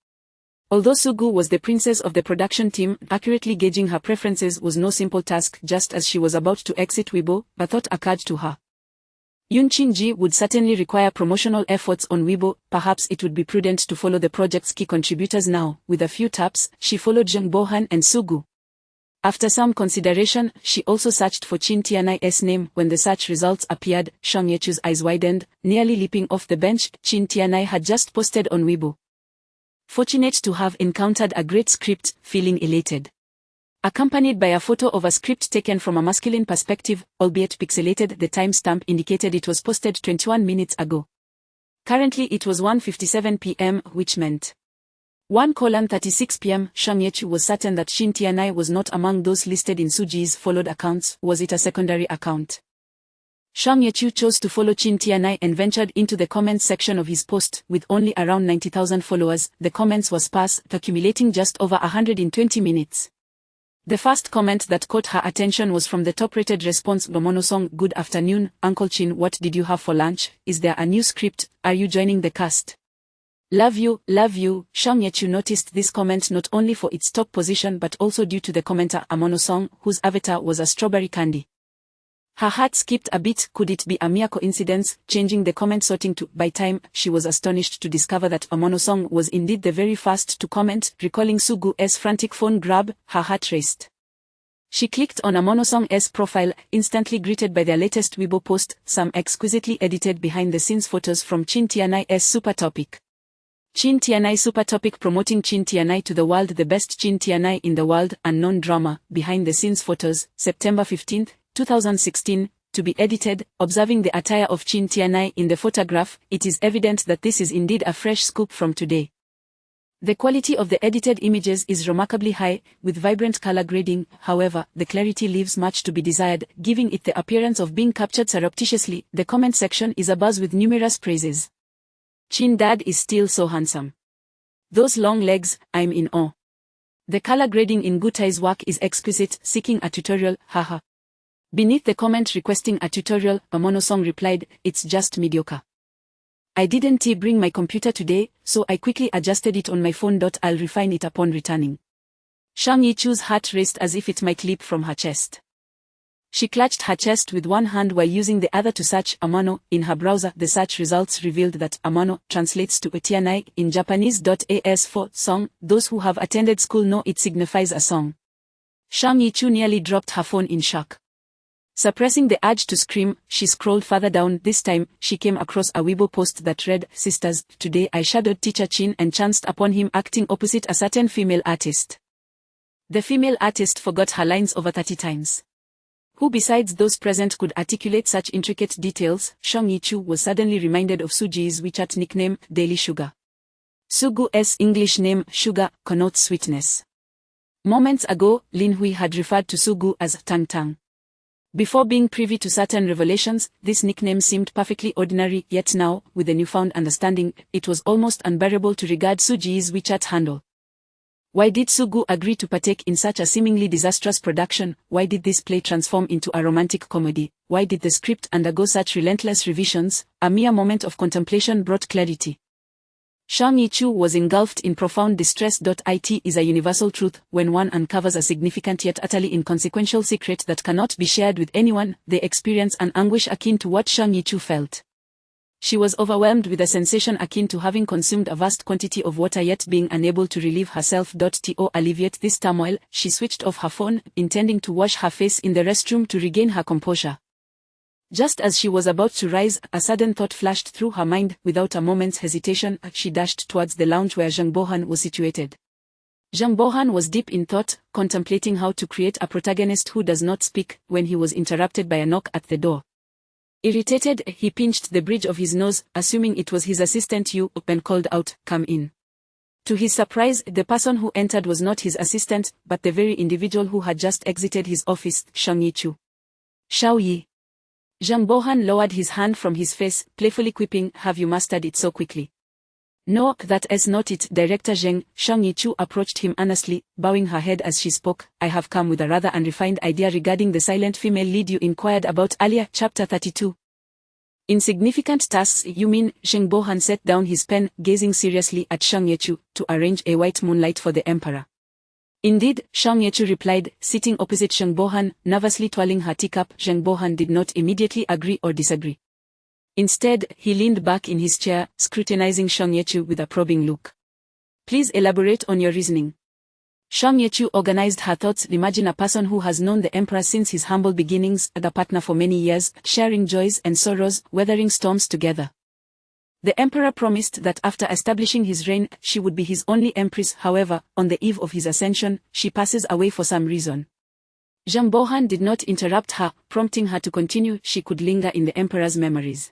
Although Sugu was the princess of the production team, accurately gauging her preferences was no simple task. Just as she was about to exit Weibo, a thought occurred to her. Yun Qingji would certainly require promotional efforts on Weibo. Perhaps it would be prudent to follow the project's key contributors now. With a few taps, she followed Zheng Bohan and Sugu. After some consideration, she also searched for Qin Tianai's name. When the search results appeared, Shang Yechu's eyes widened, nearly leaping off the bench. Qin Tianai had just posted on Weibo. Fortunate to have encountered a great script, feeling elated. Accompanied by a photo of a script taken from a masculine perspective, albeit pixelated. The timestamp indicated it was posted 21 minutes ago. Currently it was 1:57 p.m., which meant 1:36 p.m. Shang Yechu was certain that Qin Tianai was not among those listed in Su Ji's followed accounts. Was it a secondary account? Shang Yechu chose to follow Qin Tianai and ventured into the comments section of his post. With only around 90,000 followers, the comments were sparse, accumulating just over 120 minutes. The first comment that caught her attention was from the top-rated response. Momonosong, good afternoon, Uncle Chin. What did you have for lunch? Is there a new script? Are you joining the cast? Love you, love you. Shang Yechu noticed this comment not only for its top position but also due to the commenter Momonosong, whose avatar was a strawberry candy. Her heart skipped a beat. Could it be a mere coincidence? Changing the comment sorting to by time, she was astonished to discover that Momonosong was indeed the very first to comment. Recalling Sugu's frantic phone grab, her heart raced. She clicked on Momonosong's profile, instantly greeted by their latest Weibo post, some exquisitely edited behind-the-scenes photos from Qin Tianai's Super Topic. Qin Tianai Super Topic promoting Qin Tianai to the world. The best Qin Tianai in the world, unknown drama, behind-the-scenes photos, September 15, 2016, to be edited. Observing the attire of Qin Tianai in the photograph, it is evident that this is indeed a fresh scoop from today. The quality of the edited images is remarkably high, with vibrant color grading. However, the clarity leaves much to be desired, giving it the appearance of being captured surreptitiously. The comment section is abuzz with numerous praises. Qin Dad is still so handsome. Those long legs, I'm in awe. The color grading in Gutai's work is exquisite. Seeking a tutorial, haha. Beneath the comment requesting a tutorial, Momonosong replied, it's just mediocre. I didn't bring my computer today, so I quickly adjusted it on my phone. I'll refine it upon returning. Shang Yechu's heart raced as if it might leap from her chest. She clutched her chest with one hand while using the other to search Amano. In her browser, the search results revealed that Amano translates to Etianai in Japanese. As for song, those who have attended school know it signifies a song. Shang Yechu nearly dropped her phone in shock. Suppressing the urge to scream, she scrolled further down. This time, she came across a Weibo post that read, Sisters, today I shadowed teacher Qin and chanced upon him acting opposite a certain female artist. The female artist forgot her lines over 30 times. Who besides those present could articulate such intricate details? Shang Yichu was suddenly reminded of Suji's WeChat nickname, Daily Sugar. Sugu's English name, Sugar, connotes sweetness. Moments ago, Lin Hui had referred to Sugu as Tang Tang. Before being privy to certain revelations, this nickname seemed perfectly ordinary, yet now, with a newfound understanding, it was almost unbearable to regard Suji's WeChat handle. Why did Sugu agree to partake in such a seemingly disastrous production? Why did this play transform into a romantic comedy? Why did the script undergo such relentless revisions? A mere moment of contemplation brought clarity. Shang Yichu was engulfed in profound distress. It is a universal truth, when one uncovers a significant yet utterly inconsequential secret that cannot be shared with anyone, they experience an anguish akin to what Shang Yichu felt. She was overwhelmed with a sensation akin to having consumed a vast quantity of water yet being unable to relieve herself. To alleviate this turmoil, she switched off her phone, intending to wash her face in the restroom to regain her composure. Just as she was about to rise, a sudden thought flashed through her mind. Without a moment's hesitation, she dashed towards the lounge where Zhang Bohan was situated. Zhang Bohan was deep in thought, contemplating how to create a protagonist who does not speak, when he was interrupted by a knock at the door. Irritated, he pinched the bridge of his nose, assuming it was his assistant Yu, and called out, "Come in." To his surprise, the person who entered was not his assistant, but the very individual who had just exited his office, Shang Yichu. "Xiao Yi." Zhang Bohan lowered his hand from his face, playfully quipping, "Have you mastered it so quickly?" "No, that's not it, Director Zheng." Shang Yichu approached him earnestly, bowing her head as she spoke. "I have come with a rather unrefined idea regarding the silent female lead you inquired about earlier." Chapter 32. Insignificant tasks, you mean? Zheng Bohan set down his pen, gazing seriously at Shang Yichu, "To arrange a white moonlight for the emperor." "Indeed," Shang Yichu replied, sitting opposite Zheng Bohan, nervously twirling her teacup. Zheng Bohan did not immediately agree or disagree. Instead, he leaned back in his chair, scrutinizing Shang Yichu with a probing look. "Please elaborate on your reasoning." Shang Yichu organized her thoughts. "Imagine a person who has known the emperor since his humble beginnings, a partner for many years, sharing joys and sorrows, weathering storms together. The emperor promised that after establishing his reign, she would be his only empress. However, on the eve of his ascension, she passes away for some reason." Zhang Bohan did not interrupt her, prompting her to continue. She could linger in the emperor's memories.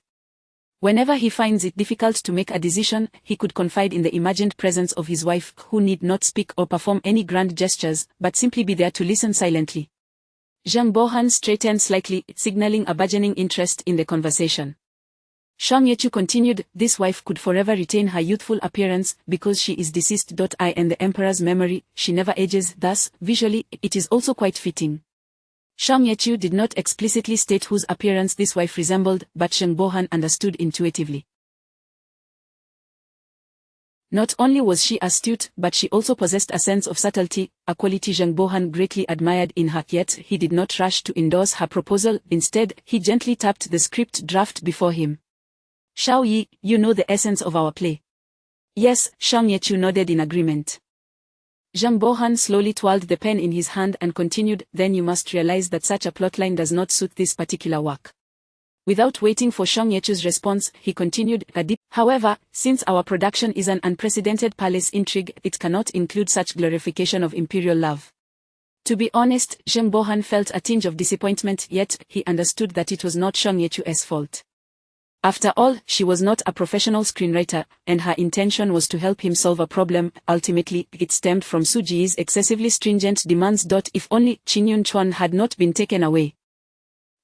Whenever he finds it difficult to make a decision, he could confide in the imagined presence of his wife, who need not speak or perform any grand gestures, but simply be there to listen silently. Zhang Bohan straightened slightly, signaling a burgeoning interest in the conversation. Shang Yichu continued, "This wife could forever retain her youthful appearance, because she is deceased. I and the emperor's memory, she never ages, thus, visually, it is also quite fitting." Shang Yichu did not explicitly state whose appearance this wife resembled, but Zheng Bohan understood intuitively. Not only was she astute, but she also possessed a sense of subtlety, a quality Zheng Bohan greatly admired in her. Yet he did not rush to endorse her proposal. Instead, he gently tapped the script draft before him. "Xiao Yi, you know the essence of our play." "Yes," Shang Yichu nodded in agreement. Zhang Bohan slowly twirled the pen in his hand and continued, "Then you must realize that such a plotline does not suit this particular work." Without waiting for Shang Yichu's response, he continued, "However, since our production is an unprecedented palace intrigue, it cannot include such glorification of imperial love." To be honest, Zheng Bohan felt a tinge of disappointment, yet he understood that it was not Shang Yichu's fault. After all, she was not a professional screenwriter, and her intention was to help him solve a problem. Ultimately, it stemmed from Suji's excessively stringent demands. If only Qin Yun Chuan had not been taken away.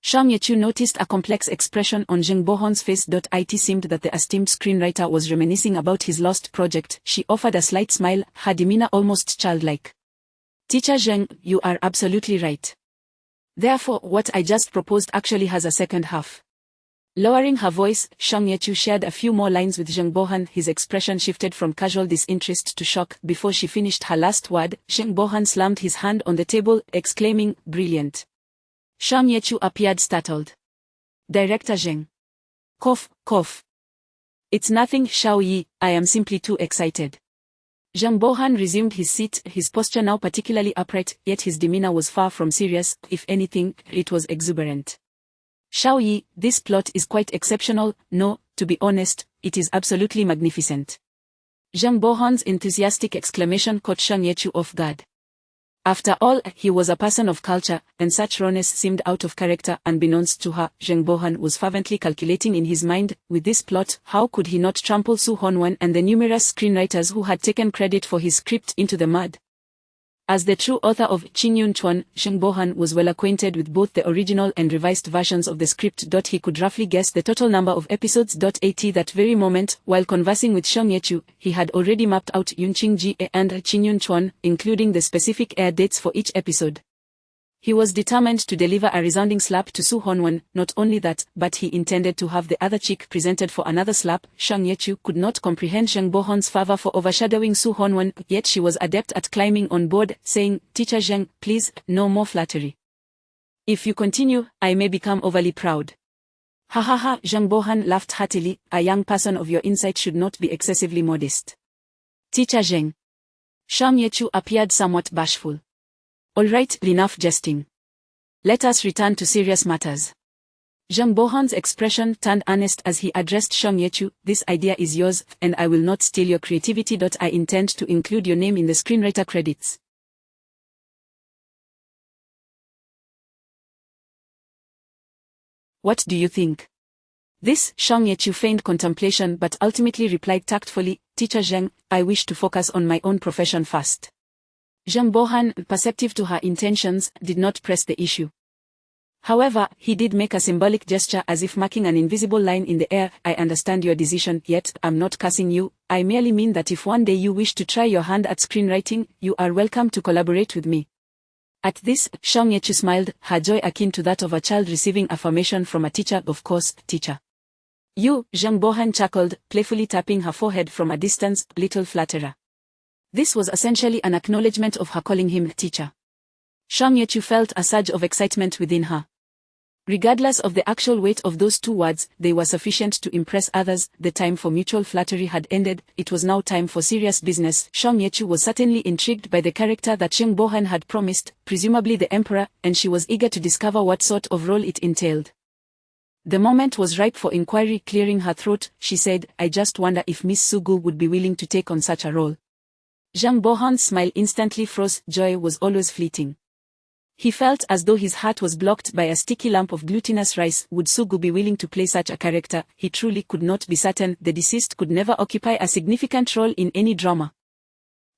Shang Yichu noticed a complex expression on Zheng Bohan's face. It seemed that the esteemed screenwriter was reminiscing about his lost project. She offered a slight smile, her demeanor almost childlike. "Teacher Zheng, you are absolutely right. Therefore, what I just proposed actually has a second half." Lowering her voice, Shang Yichu shared a few more lines with Zheng Bohan. His expression shifted from casual disinterest to shock. Before she finished her last word, Zheng Bohan slammed his hand on the table, exclaiming, "Brilliant." Shang Yichu appeared startled. "Director Zheng." Cough, cough. "It's nothing, Xiao Yi, I am simply too excited." Zheng Bohan resumed his seat, his posture now particularly upright, yet his demeanor was far from serious. If anything, it was exuberant. "Xiao Yi, this plot is quite exceptional. No, to be honest, it is absolutely magnificent." Zheng Bohan's enthusiastic exclamation caught Shang Yichu off guard. After all, he was a person of culture, and such rawness seemed out of character. Unbeknownst to her, Zheng Bohan was fervently calculating in his mind, with this plot, how could he not trample Su Honwan and the numerous screenwriters who had taken credit for his script into the mud? As the true author of Qin Yun Chuan, Zheng Bohan was well acquainted with both the original and revised versions of the script. He could roughly guess the total number of episodes. At that very moment, while conversing with Shang Yechu, he had already mapped out Yunqing Ji and Qin Yun Chuan, including the specific air dates for each episode. He was determined to deliver a resounding slap to Su Honwan. Not only that, but he intended to have the other chick presented for another slap. Shang Yechu could not comprehend Zheng Bohan's favor for overshadowing Su Honwan, yet she was adept at climbing on board, saying, "Teacher Zheng, please, no more flattery. If you continue, I may become overly proud." Ha ha ha, Zheng Bohan laughed heartily. A young person of your insight should not be excessively modest. Teacher Zheng. Shang Yechu appeared somewhat bashful. All right, enough jesting. Let us return to serious matters. Zheng Bohan's expression turned earnest as he addressed Shang Yechu. This idea is yours, and I will not steal your creativity. I intend to include your name in the screenwriter credits. What do you think? This, Shang Yechu feigned contemplation but ultimately replied tactfully, Teacher Zheng, I wish to focus on my own profession first. Zheng Bohan, perceptive to her intentions, did not press the issue. However, he did make a symbolic gesture as if marking an invisible line in the air. I understand your decision, yet I'm not cursing you. I merely mean that if one day you wish to try your hand at screenwriting, you are welcome to collaborate with me. At this, Shang Yechu smiled, her joy akin to that of a child receiving affirmation from a teacher. Of course, teacher. You, Zheng Bohan chuckled, playfully tapping her forehead from a distance, little flatterer. This was essentially an acknowledgement of her calling him teacher. Shang Yechu felt a surge of excitement within her. Regardless of the actual weight of those two words, they were sufficient to impress others. The time for mutual flattery had ended. It was now time for serious business. Shang Yechu was certainly intrigued by the character that Zheng Bohan had promised, presumably the emperor, and she was eager to discover what sort of role it entailed. The moment was ripe for inquiry. Clearing her throat, she said, I just wonder if Miss Sugu would be willing to take on such a role. Zheng Bohan's smile instantly froze. Joy was always fleeting. He felt as though his heart was blocked by a sticky lump of glutinous rice. Would Sugu be willing to play such a character? He truly could not be certain. The deceased could never occupy a significant role in any drama.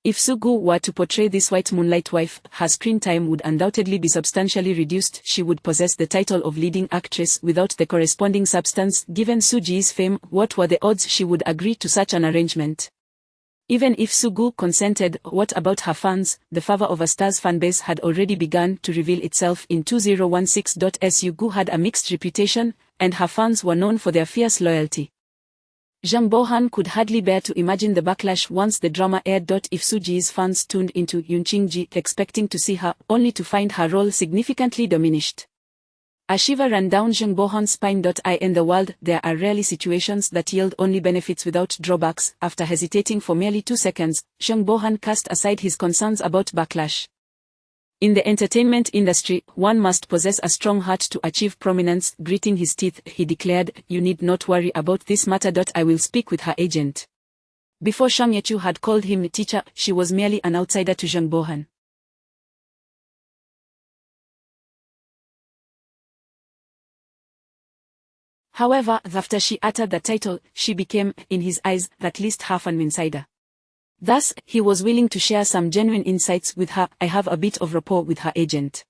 If Sugu were to portray this white moonlight wife, her screen time would undoubtedly be substantially reduced. She would possess the title of leading actress without the corresponding substance. Given Suji's fame, what were the odds she would agree to such an arrangement? Even if Sugu consented, what about her fans? The fervor of a star's fanbase had already begun to reveal itself in 2016. Sugu had a mixed reputation, and her fans were known for their fierce loyalty. Zheng Bohan could hardly bear to imagine the backlash once the drama aired. If Suji's fans tuned into Yunqing expecting to see her, only to find her role significantly diminished. A shiver ran down Zheng Bohan's spine. In the world, there are rarely situations that yield only benefits without drawbacks. After hesitating for merely 2 seconds, Zheng Bohan cast aside his concerns about backlash. In the entertainment industry, one must possess a strong heart to achieve prominence. Gritting his teeth, he declared, You need not worry about this matter. I will speak with her agent. Before Shang Yechu had called him teacher, she was merely an outsider to Zheng Bohan. However, after she uttered the title, she became, in his eyes, at least half an insider. Thus, he was willing to share some genuine insights with her. I have a bit of rapport with her agent.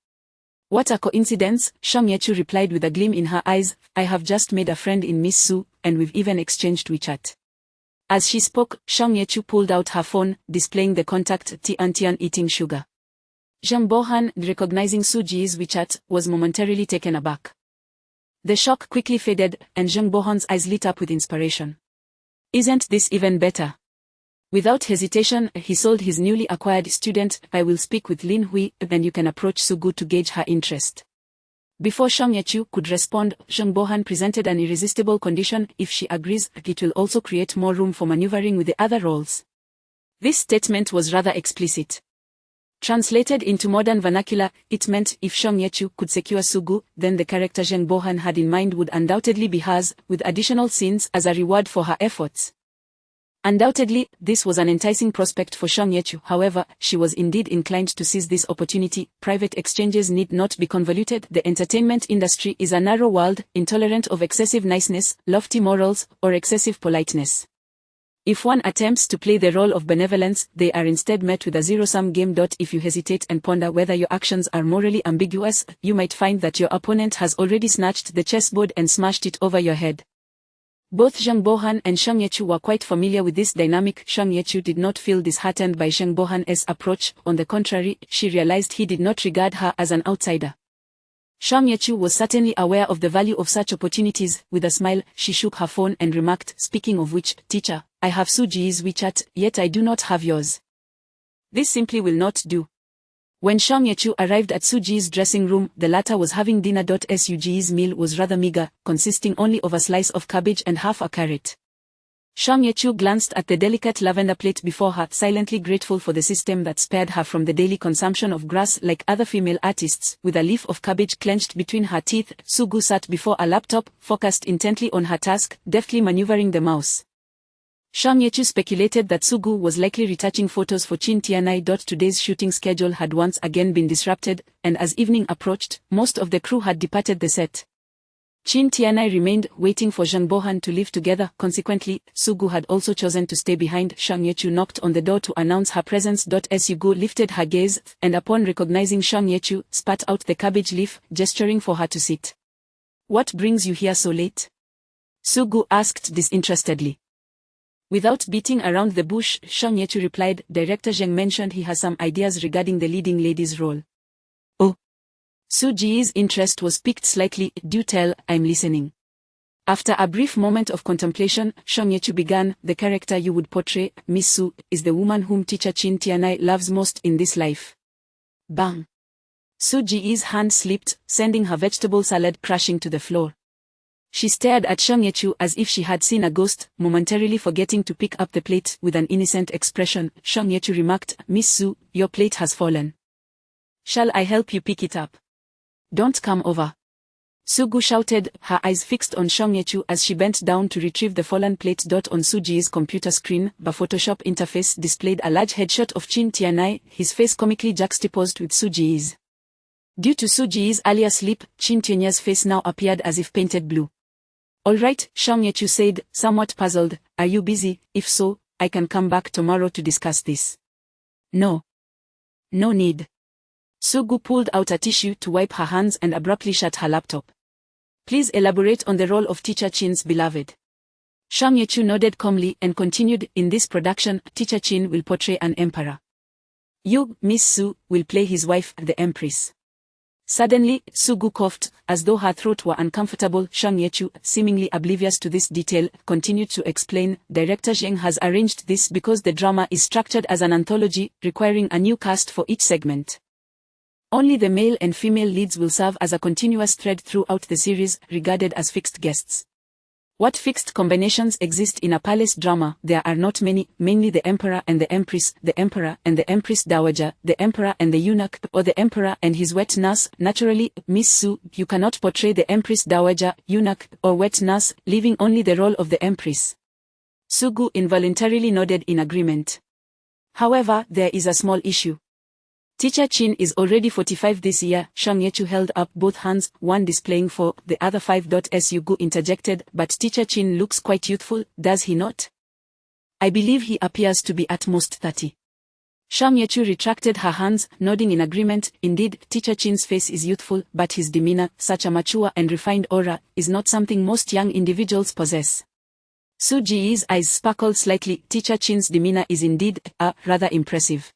What a coincidence, Shang Yechu replied with a gleam in her eyes. I have just made a friend in Miss Su, and we've even exchanged WeChat. As she spoke, Shang Yechu pulled out her phone, displaying the contact Tian eating sugar. Zheng Bohan, recognizing Suji's WeChat, was momentarily taken aback. The shock quickly faded, and Zheng Bohan's eyes lit up with inspiration. Isn't this even better? Without hesitation, he sold his newly acquired student. I will speak with Lin Hui, and you can approach Sugu to gauge her interest. Before Shang Yechu could respond, Zheng Bohan presented an irresistible condition. If she agrees, it will also create more room for maneuvering with the other roles. This statement was rather explicit. Translated into modern vernacular, it meant if Shang Yechu could secure Sugu, then the character Zheng Bohan had in mind would undoubtedly be hers, with additional scenes as a reward for her efforts. Undoubtedly, this was an enticing prospect for Shang Yechu. However, she was indeed inclined to seize this opportunity. Private exchanges need not be convoluted. The entertainment industry is a narrow world, intolerant of excessive niceness, lofty morals, or excessive politeness. If one attempts to play the role of benevolence, they are instead met with a zero-sum game. If you hesitate and ponder whether your actions are morally ambiguous, you might find that your opponent has already snatched the chessboard and smashed it over your head. Both Zheng Bohan and Shang Yechu were quite familiar with this dynamic. Shang Yechu did not feel disheartened by Zheng Bohan's approach. On the contrary, she realized he did not regard her as an outsider. Shang Yechu was certainly aware of the value of such opportunities. With a smile, she shook her phone and remarked, "Speaking of which, teacher, I have Su Ji's WeChat, yet I do not have yours. This simply will not do." When Shang Yechu arrived at Su Ji's dressing room, the latter was having dinner. Su Ji's meal was rather meager, consisting only of a slice of cabbage and half a carrot. Shang Yechu glanced at the delicate lavender plate before her, silently grateful for the system that spared her from the daily consumption of grass. Like other female artists, with a leaf of cabbage clenched between her teeth, Sugu sat before a laptop, focused intently on her task, deftly maneuvering the mouse. Shang Yechu speculated that Sugu was likely retouching photos for Qin Tianai. Today's shooting schedule had once again been disrupted, and as evening approached, most of the crew had departed the set. Qin Tianai remained, waiting for Zheng Bohan to leave together. Consequently, Sugu had also chosen to stay behind. Shang Yechu knocked on the door to announce her presence. Sugu lifted her gaze, and upon recognizing Shang Yechu, spat out the cabbage leaf, gesturing for her to sit. "What brings you here so late?" Sugu asked disinterestedly. Without beating around the bush, Shang Yechu replied, "Director Zheng mentioned he has some ideas regarding the leading lady's role." "Oh." Su Ji's interest was piqued slightly. "Do tell, I'm listening." After a brief moment of contemplation, Shang Yechu began, "The character you would portray, Miss Su, is the woman whom teacher Qin Tianai loves most in this life." Bang! Su Ji's hand slipped, sending her vegetable salad crashing to the floor. She stared at Shang Yechu as if she had seen a ghost, momentarily forgetting to pick up the plate. With an innocent expression, Shang Yechu remarked, "Miss Su, your plate has fallen. Shall I help you pick it up?" "Don't come over." Sugu shouted, her eyes fixed on Shang Yechu as she bent down to retrieve the fallen plate. On Su Ji's computer screen, the Photoshop interface displayed a large headshot of Qin Tianai, his face comically juxtaposed with Su Ji's. Due to Su Ji's earlier sleep, Qin Tianai's face now appeared as if painted blue. "All right," Shang Yechu said, somewhat puzzled. "Are you busy? If so, I can come back tomorrow to discuss this." "No. No need." Sugu pulled out a tissue to wipe her hands and abruptly shut her laptop. "Please elaborate on the role of teacher Qin's beloved." Shang Yechu nodded calmly and continued, "In this production, teacher Qin will portray an emperor. You, Miss Su, will play his wife, the Empress." Suddenly, Sugu coughed, as though her throat were uncomfortable. Shang Yechu, seemingly oblivious to this detail, continued to explain, "Director Zheng has arranged this because the drama is structured as an anthology, requiring a new cast for each segment. Only the male and female leads will serve as a continuous thread throughout the series, regarded as fixed guests. What fixed combinations exist in a palace drama? There are not many, mainly the Emperor and the Empress, the Emperor and the Empress Dowager, the Emperor and the Eunuch, or the Emperor and his wet nurse. Naturally, Miss Su, you cannot portray the Empress Dowager, Eunuch, or wet nurse, leaving only the role of the Empress." Sugu involuntarily nodded in agreement. "However, there is a small issue. Teacher Qin is already 45 this year." Shang Yechu held up both hands, one displaying 4, the other 5. Sugu interjected, "But teacher Qin looks quite youthful, does he not? I believe he appears to be at most 30. Shang Yechu retracted her hands, nodding in agreement. "Indeed, teacher Qin's face is youthful, but his demeanor, such a mature and refined aura, is not something most young individuals possess." Su Ji's eyes sparkled slightly. "Teacher Qin's demeanor is indeed, rather impressive."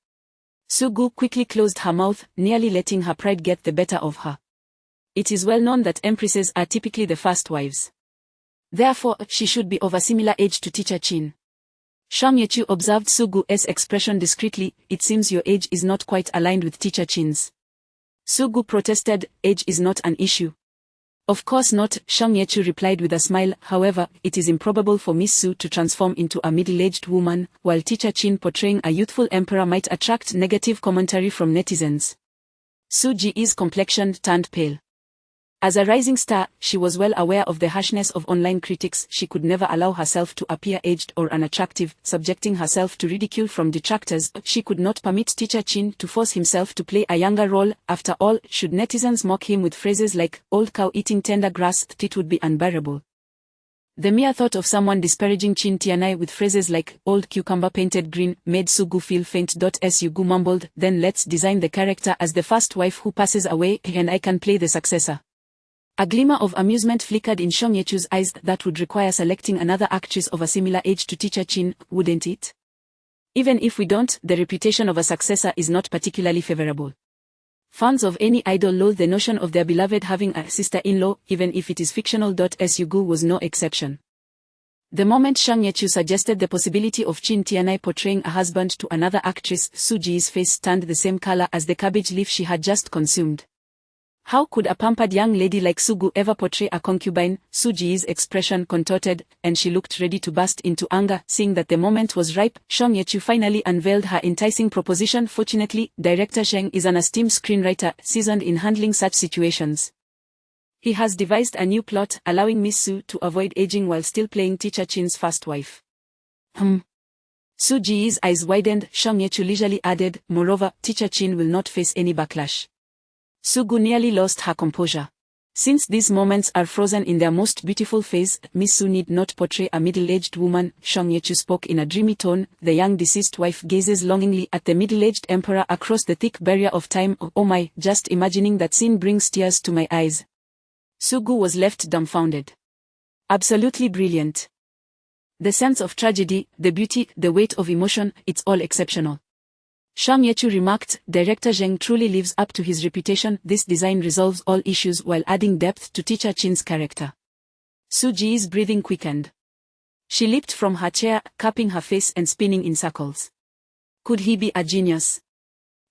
Sugu quickly closed her mouth, nearly letting her pride get the better of her. It is well known that empresses are typically the first wives. Therefore, she should be of a similar age to teacher Qin. Shang Yechu observed Sugu's expression discreetly. "It seems your age is not quite aligned with teacher Qin's." Sugu protested, "Age is not an issue." "Of course not," Shang Yechu replied with a smile. "However, it is improbable for Miss Su to transform into a middle-aged woman, while teacher Qin portraying a youthful emperor might attract negative commentary from netizens." Su Ji's complexion turned pale. As a rising star, she was well aware of the harshness of online critics. She could never allow herself to appear aged or unattractive, subjecting herself to ridicule from detractors. She could not permit teacher Chin to force himself to play a younger role. After all, should netizens mock him with phrases like, old cow eating tender grass, it would be unbearable. The mere thought of someone disparaging Chin Tianai with phrases like, old cucumber painted green, made Sugu feel faint. Sugu mumbled, then let's design the character as the first wife who passes away, and I can play the successor. A glimmer of amusement flickered in Song Ye-chu's eyes. That would require selecting another actress of a similar age to teacher Chin, wouldn't it? Even if we don't, the reputation of a successor is not particularly favorable. Fans of any idol loathe the notion of their beloved having a sister-in-law, even if it is fictional. Sugu was no exception. The moment Song Ye-chu suggested the possibility of Chin Tianai portraying a husband to another actress, Su Ji's face turned the same color as the cabbage leaf she had just consumed. How could a pampered young lady like Sugu ever portray a concubine? Su Ji's expression contorted, and she looked ready to burst into anger. Seeing that the moment was ripe, Song Ye-chu finally unveiled her enticing proposition. Fortunately, director Zheng is an esteemed screenwriter, seasoned in handling such situations. He has devised a new plot, allowing Miss Su to avoid aging while still playing teacher Chin's first wife. Su Ji's eyes widened. Song Ye-chu leisurely added, moreover, teacher Chin will not face any backlash. Sugu nearly lost her composure. Since these moments are frozen in their most beautiful phase, Miss Su need not portray a middle-aged woman. Song Ye-chu spoke in a dreamy tone. The young deceased wife gazes longingly at the middle-aged emperor across the thick barrier of time. Oh my, just imagining that scene brings tears to my eyes. Sugu was left dumbfounded. Absolutely brilliant. The sense of tragedy, the beauty, the weight of emotion, it's all exceptional. Song Ye-chu remarked, director Zheng truly lives up to his reputation. This design resolves all issues while adding depth to teacher Chin's character. Su Ji's breathing quickened. She leaped from her chair, cupping her face and spinning in circles. Could he be a genius?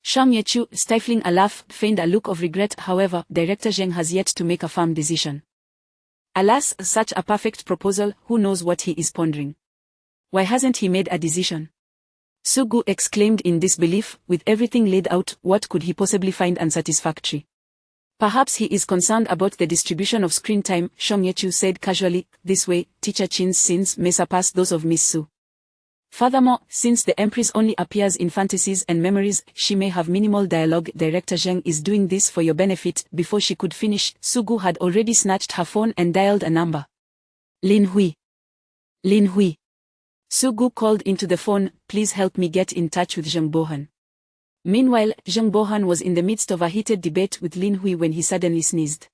Song Ye-chu, stifling a laugh, feigned a look of regret. However, director Zheng has yet to make a firm decision. Alas, such a perfect proposal, who knows what he is pondering? Why hasn't he made a decision? Sugu exclaimed in disbelief. With everything laid out, what could he possibly find unsatisfactory? Perhaps he is concerned about the distribution of screen time, Song Ye-chu said casually. This way, teacher Chin's scenes may surpass those of Miss Su. Furthermore, since the Empress only appears in fantasies and memories, she may have minimal dialogue. Director Zheng is doing this for your benefit. Before she could finish, Sugu had already snatched her phone and dialed a number. Lin Hui. Lin Hui. Sugu called into the phone, please help me get in touch with Zheng Bohan. Meanwhile, Zheng Bohan was in the midst of a heated debate with Lin Hui when he suddenly sneezed.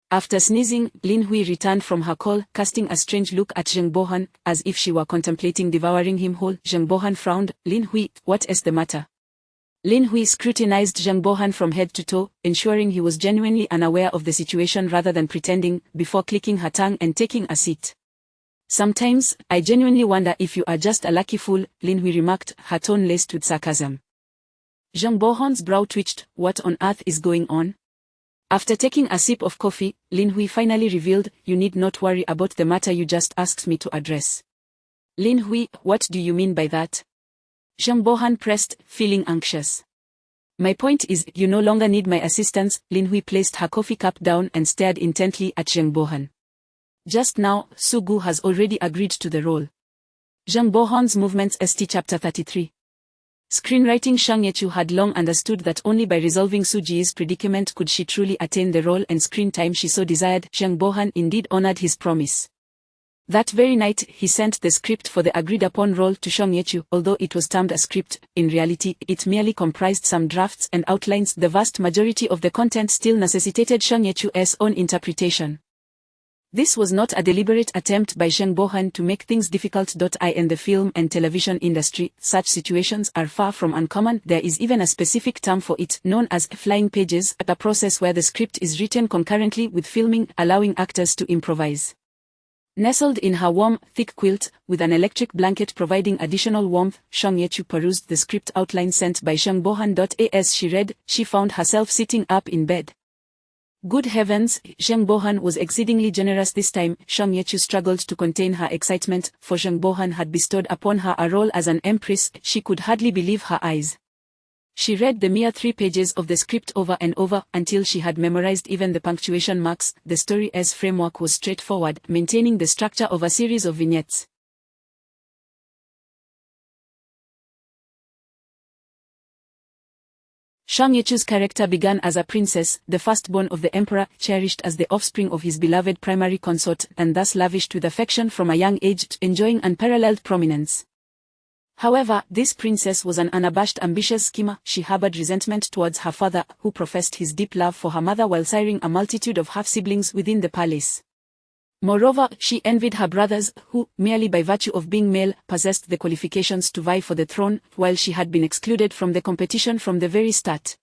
After sneezing, Lin Hui returned from her call, casting a strange look at Zheng Bohan, as if she were contemplating devouring him whole. Zheng Bohan frowned. Lin Hui, what is the matter? Lin Hui scrutinized Zheng Bohan from head to toe, ensuring he was genuinely unaware of the situation rather than pretending, before clicking her tongue and taking a seat. Sometimes, I genuinely wonder if you are just a lucky fool, Lin Hui remarked, her tone laced with sarcasm. Zheng Bohan's brow twitched. What on earth is going on? After taking a sip of coffee, Lin Hui finally revealed, you need not worry about the matter you just asked me to address. Lin Hui, what do you mean by that? Zheng Bohan pressed, feeling anxious. My point is, you no longer need my assistance. Lin Hui placed her coffee cup down and stared intently at Zheng Bohan. Just now, Sugu has already agreed to the role. Zheng Bohan's movements. St. Chapter 33. Screenwriting. Song Ye-chu had long understood that only by resolving Su Ji's predicament could she truly attain the role and screen time she so desired. Zheng Bohan indeed honored his promise. That very night, he sent the script for the agreed-upon role to Song Ye-chu. Although it was termed a script, in reality, it merely comprised some drafts and outlines. The vast majority of the content still necessitated Song Ye-chu's own interpretation. This was not a deliberate attempt by Zheng Bohan to make things difficult. In the film and television industry, such situations are far from uncommon. There is even a specific term for it, known as flying pages, a process where the script is written concurrently with filming, allowing actors to improvise. Nestled in her warm, thick quilt, with an electric blanket providing additional warmth, Song Ye-chu perused the script outline sent by Zheng Bohan. As she read, she found herself sitting up in bed. Good heavens, Zheng Bohan was exceedingly generous this time. Song Ye-chu struggled to contain her excitement, for Zheng Bohan had bestowed upon her a role as an empress. She could hardly believe her eyes. She read the mere 3 pages of the script over and over until she had memorized even the punctuation marks. The story's framework was straightforward, maintaining the structure of a series of vignettes. Shang Yechu's character began as a princess, the firstborn of the emperor, cherished as the offspring of his beloved primary consort, and thus lavished with affection from a young age, enjoying unparalleled prominence. However, this princess was an unabashed ambitious schemer. She harbored resentment towards her father, who professed his deep love for her mother while siring a multitude of half-siblings within the palace. Moreover, she envied her brothers, who, merely by virtue of being male, possessed the qualifications to vie for the throne, while she had been excluded from the competition from the very start.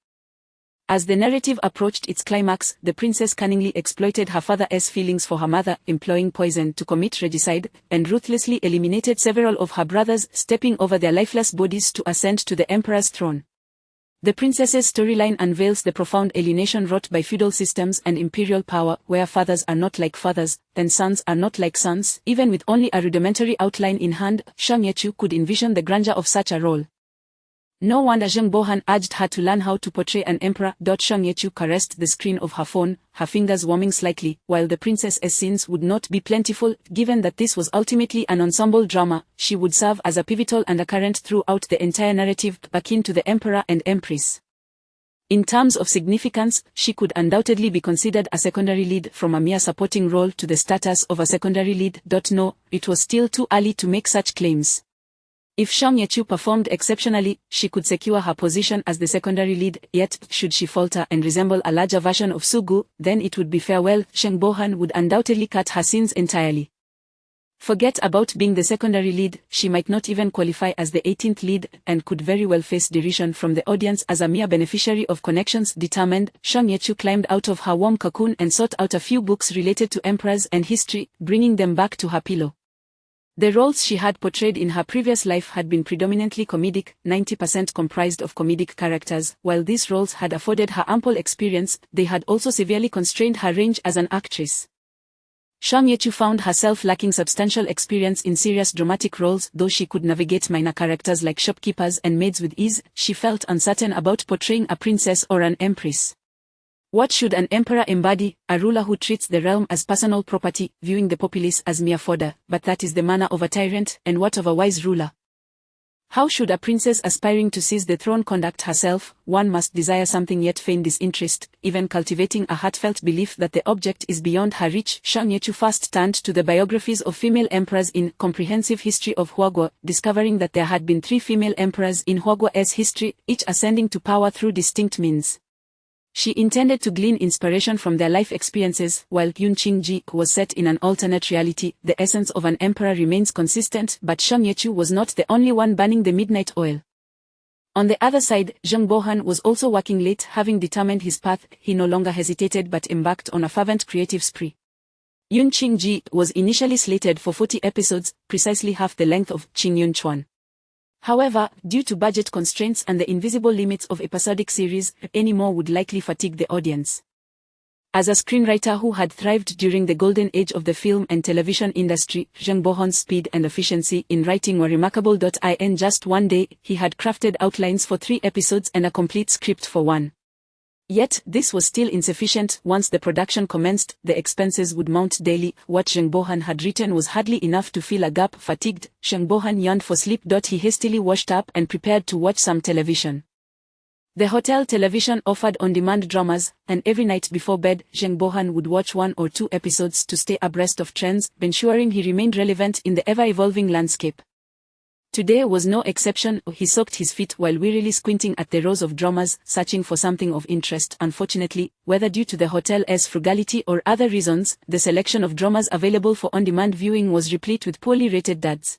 As the narrative approached its climax, the princess cunningly exploited her father's feelings for her mother, employing poison to commit regicide, and ruthlessly eliminated several of her brothers, stepping over their lifeless bodies to ascend to the emperor's throne. The princess's storyline unveils the profound alienation wrought by feudal systems and imperial power, where fathers are not like fathers, and sons are not like sons. Even with only a rudimentary outline in hand, Shang Yechu could envision the grandeur of such a role. No wonder Zheng Bohan urged her to learn how to portray an emperor. Shang Yechu caressed the screen of her phone, her fingers warming slightly. While the princess's scenes would not be plentiful, given that this was ultimately an ensemble drama, she would serve as a pivotal undercurrent throughout the entire narrative, akin to the emperor and empress. In terms of significance, she could undoubtedly be considered a secondary lead, from a mere supporting role to the status of a secondary lead. No, it was still too early to make such claims. If Shang Yechu performed exceptionally, she could secure her position as the secondary lead, yet, should she falter and resemble a larger version of Sugu, then it would be farewell. Zheng Bohan would undoubtedly cut her scenes entirely. Forget about being the secondary lead, she might not even qualify as the 18th lead, and could very well face derision from the audience as a mere beneficiary of connections. Determined, Shang Yechu climbed out of her warm cocoon and sought out a few books related to emperors and history, bringing them back to her pillow. The roles she had portrayed in her previous life had been predominantly comedic, 90% comprised of comedic characters. While these roles had afforded her ample experience, they had also severely constrained her range as an actress. Shang Yechu found herself lacking substantial experience in serious dramatic roles. Though she could navigate minor characters like shopkeepers and maids with ease, she felt uncertain about portraying a princess or an empress. What should an emperor embody? A ruler who treats the realm as personal property, viewing the populace as mere fodder. But that is the manner of a tyrant, and what of a wise ruler? How should a princess aspiring to seize the throne conduct herself? One must desire something yet feign disinterest, even cultivating a heartfelt belief that the object is beyond her reach. Shang Yechu first turned to the biographies of female emperors in Comprehensive History of Huaguo, discovering that there had been 3 female emperors in Huaguo's history, each ascending to power through distinct means. She intended to glean inspiration from their life experiences. While Yun Qingji was set in an alternate reality, the essence of an emperor remains consistent, but Shang Yechu was not the only one burning the midnight oil. On the other side, Zheng Bohan was also working late. Having determined his path, he no longer hesitated but embarked on a fervent creative spree. Yun Qingji was initially slated for 40 episodes, precisely half the length of Qing Yun Chuan. However, due to budget constraints and the invisible limits of episodic series, any more would likely fatigue the audience. As a screenwriter who had thrived during the golden age of the film and television industry, Zheng Bohan's speed and efficiency in writing were remarkable. In just one day, he had crafted outlines for 3 episodes and a complete script for 1. Yet, this was still insufficient. Once the production commenced, the expenses would mount daily. What Zheng Bohan had written was hardly enough to fill a gap. Fatigued, Zheng Bohan yearned for sleep. He hastily washed up and prepared to watch some television. The hotel television offered on-demand dramas, and every night before bed, Zheng Bohan would watch 1 or 2 episodes to stay abreast of trends, ensuring he remained relevant in the ever-evolving landscape. Today was no exception. He soaked his feet while wearily squinting at the rows of dramas, searching for something of interest. Unfortunately, whether due to the hotel's frugality or other reasons, the selection of dramas available for on-demand viewing was replete with poorly rated duds.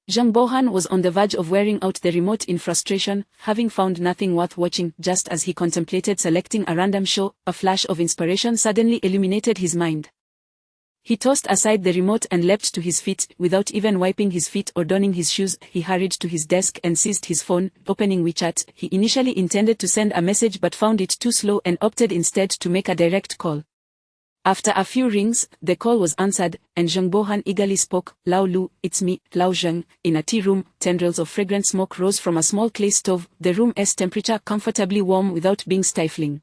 Zheng Bohan was on the verge of wearing out the remote in frustration, having found nothing worth watching. Just as he contemplated selecting a random show, a flash of inspiration suddenly illuminated his mind. He tossed aside the remote and leapt to his feet. Without even wiping his feet or donning his shoes, he hurried to his desk and seized his phone. Opening WeChat, he initially intended to send a message but found it too slow and opted instead to make a direct call. After a few rings, the call was answered, and Zheng Bohan eagerly spoke. Lao Lu, it's me, Lao Zheng. In a tea room, tendrils of fragrant smoke rose from a small clay stove, the room's temperature comfortably warm without being stifling.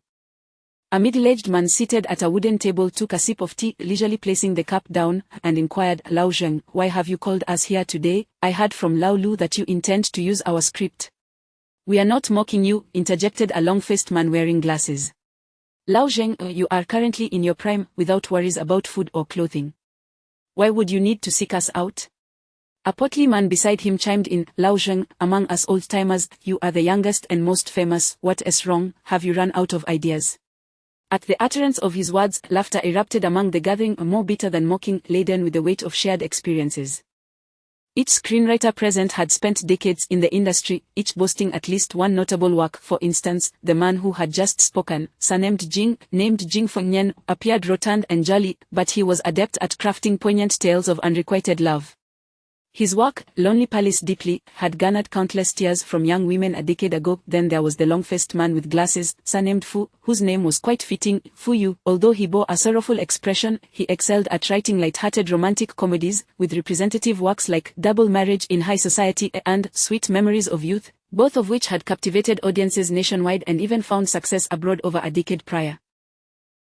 A middle-aged man seated at a wooden table took a sip of tea, leisurely placing the cup down, and inquired, Lao Zheng, why have you called us here today? I heard from Lao Lu that you intend to use our script. We are not mocking you, interjected a long-faced man wearing glasses. Lao Zheng, you are currently in your prime, without worries about food or clothing. Why would you need to seek us out? A portly man beside him chimed in, Lao Zheng, among us old-timers, you are the youngest and most famous. What is wrong? Have you run out of ideas? At the utterance of his words, laughter erupted among the gathering, more bitter than mocking, laden with the weight of shared experiences. Each screenwriter present had spent decades in the industry, each boasting at least one notable work. For instance, the man who had just spoken, surnamed Jing, named Jing Fengnian, appeared rotund and jolly, but he was adept at crafting poignant tales of unrequited love. His work, Lonely Palace Deeply, had garnered countless tears from young women a decade ago. Then there was the long-faced man with glasses, surnamed Fu, whose name was quite fitting, Fu Yu. Although he bore a sorrowful expression, he excelled at writing light-hearted romantic comedies, with representative works like Double Marriage in High Society and Sweet Memories of Youth, both of which had captivated audiences nationwide and even found success abroad over a decade prior.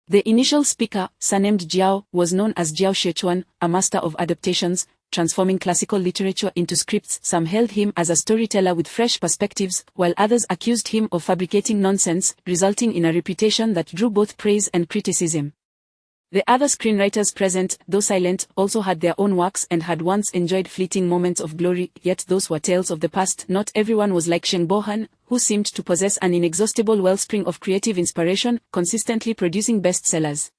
The initial speaker, surnamed Jiao, was known as Jiao Shechuan, a master of adaptations, transforming classical literature into scripts. Some hailed him as a storyteller with fresh perspectives, while others accused him of fabricating nonsense, resulting in a reputation that drew both praise and criticism. The other screenwriters present, though silent, also had their own works and had once enjoyed fleeting moments of glory, yet those were tales of the past. Not everyone was like Zheng Bohan, who seemed to possess an inexhaustible wellspring of creative inspiration, consistently producing bestsellers.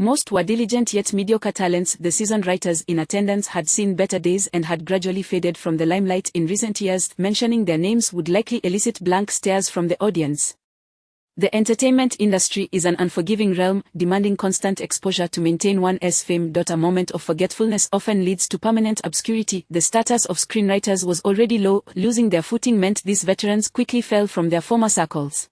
Most were diligent yet mediocre talents. The seasoned writers in attendance had seen better days and had gradually faded from the limelight in recent years. Mentioning their names would likely elicit blank stares from the audience. The entertainment industry is an unforgiving realm, demanding constant exposure to maintain one's fame. A moment of forgetfulness often leads to permanent obscurity. The status of screenwriters was already low. Losing their footing meant these veterans quickly fell from their former circles.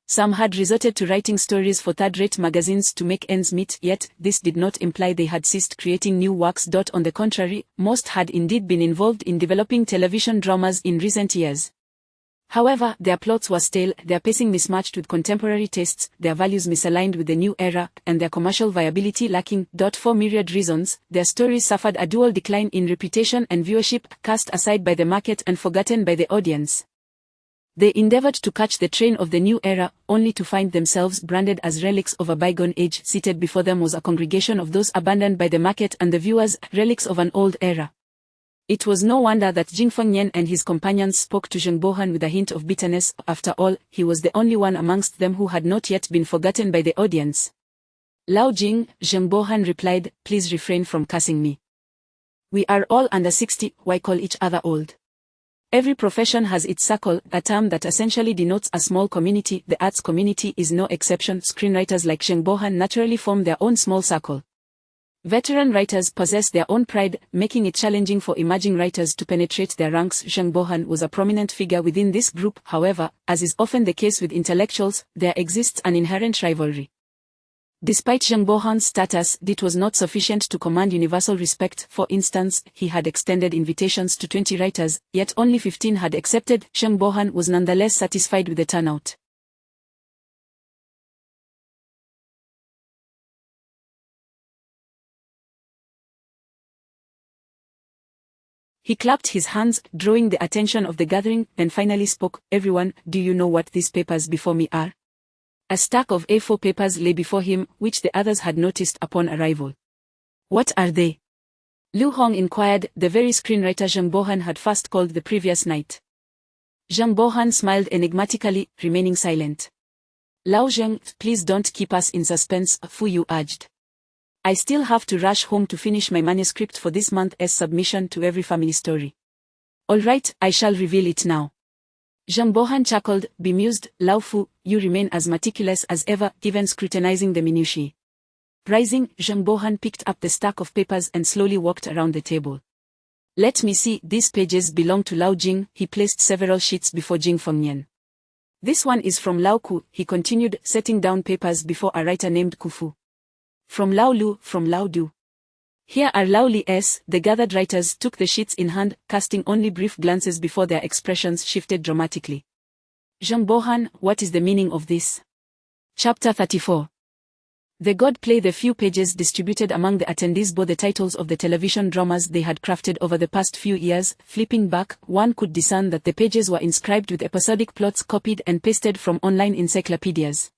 Some had resorted to writing stories for third-rate magazines to make ends meet, yet this did not imply they had ceased creating new works. On the contrary, most had indeed been involved in developing television dramas in recent years. However, their plots were stale, their pacing mismatched with contemporary tastes, their values misaligned with the new era, and their commercial viability lacking. For myriad reasons, their stories suffered a dual decline in reputation and viewership, cast aside by the market and forgotten by the audience. They endeavored to catch the train of the new era, only to find themselves branded as relics of a bygone age. Seated before them was a congregation of those abandoned by the market and the viewers, relics of an old era. It was no wonder that Jing Fengnian and his companions spoke to Zheng Bohan with a hint of bitterness. After all, he was the only one amongst them who had not yet been forgotten by the audience. Lao Jing, Zheng Bohan replied, please refrain from cursing me. We are all under 60, why call each other old? Every profession has its circle, a term that essentially denotes a small community. The arts community is no exception. Screenwriters like Zheng Bohan naturally form their own small circle. Veteran writers possess their own pride, making it challenging for emerging writers to penetrate their ranks. Zheng Bohan was a prominent figure within this group. However, as is often the case with intellectuals, there exists an inherent rivalry. Despite Zheng Bohan's status, it was not sufficient to command universal respect. For instance, he had extended invitations to 20 writers, yet only 15 had accepted. Zheng Bohan was nonetheless satisfied with the turnout. He clapped his hands, drawing the attention of the gathering, and finally spoke, everyone, do you know what these papers before me are? A stack of A4 papers lay before him, which the others had noticed upon arrival. What are they? Liu Hong inquired, the very screenwriter Zheng Bohan had first called the previous night. Zheng Bohan smiled enigmatically, remaining silent. Lao Zheng, please don't keep us in suspense, Fu Yu urged. I still have to rush home to finish my manuscript for this month's submission to Every Family Story. All right, I shall reveal it now. Zheng Bohan chuckled, bemused. Lao Fu, you remain as meticulous as ever, even scrutinizing the minutiae. Rising, Zheng Bohan picked up the stack of papers and slowly walked around the table. Let me see, these pages belong to Lao Jing. He placed several sheets before Jing Fengnian. This one is from Lao Ku, he continued, setting down papers before a writer named Kufu. From Lao Du. Here are Lao Li's. The gathered writers took the sheets in hand, casting only brief glances before their expressions shifted dramatically. Zhang Bohan, what is the meaning of this? Chapter 34. The God play. The few pages distributed among the attendees bore the titles of the television dramas they had crafted over the past few years. Flipping back, one could discern that the pages were inscribed with episodic plots copied and pasted from online encyclopedias.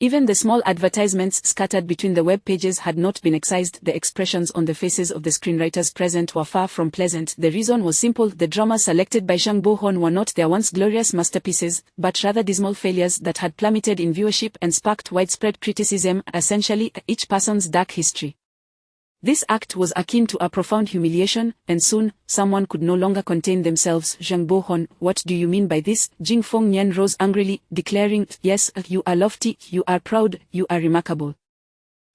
Even the small advertisements scattered between the web pages had not been excised. The expressions on the faces of the screenwriters present were far from pleasant. The reason was simple: the dramas selected by Zhang Bohan were not their once glorious masterpieces, but rather dismal failures that had plummeted in viewership and sparked widespread criticism, essentially, each person's dark history. This act was akin to a profound humiliation, and soon, someone could no longer contain themselves. Zhang Bohan, what do you mean by this? Jing Feng Nian rose angrily, declaring, yes, you are lofty, you are proud, you are remarkable.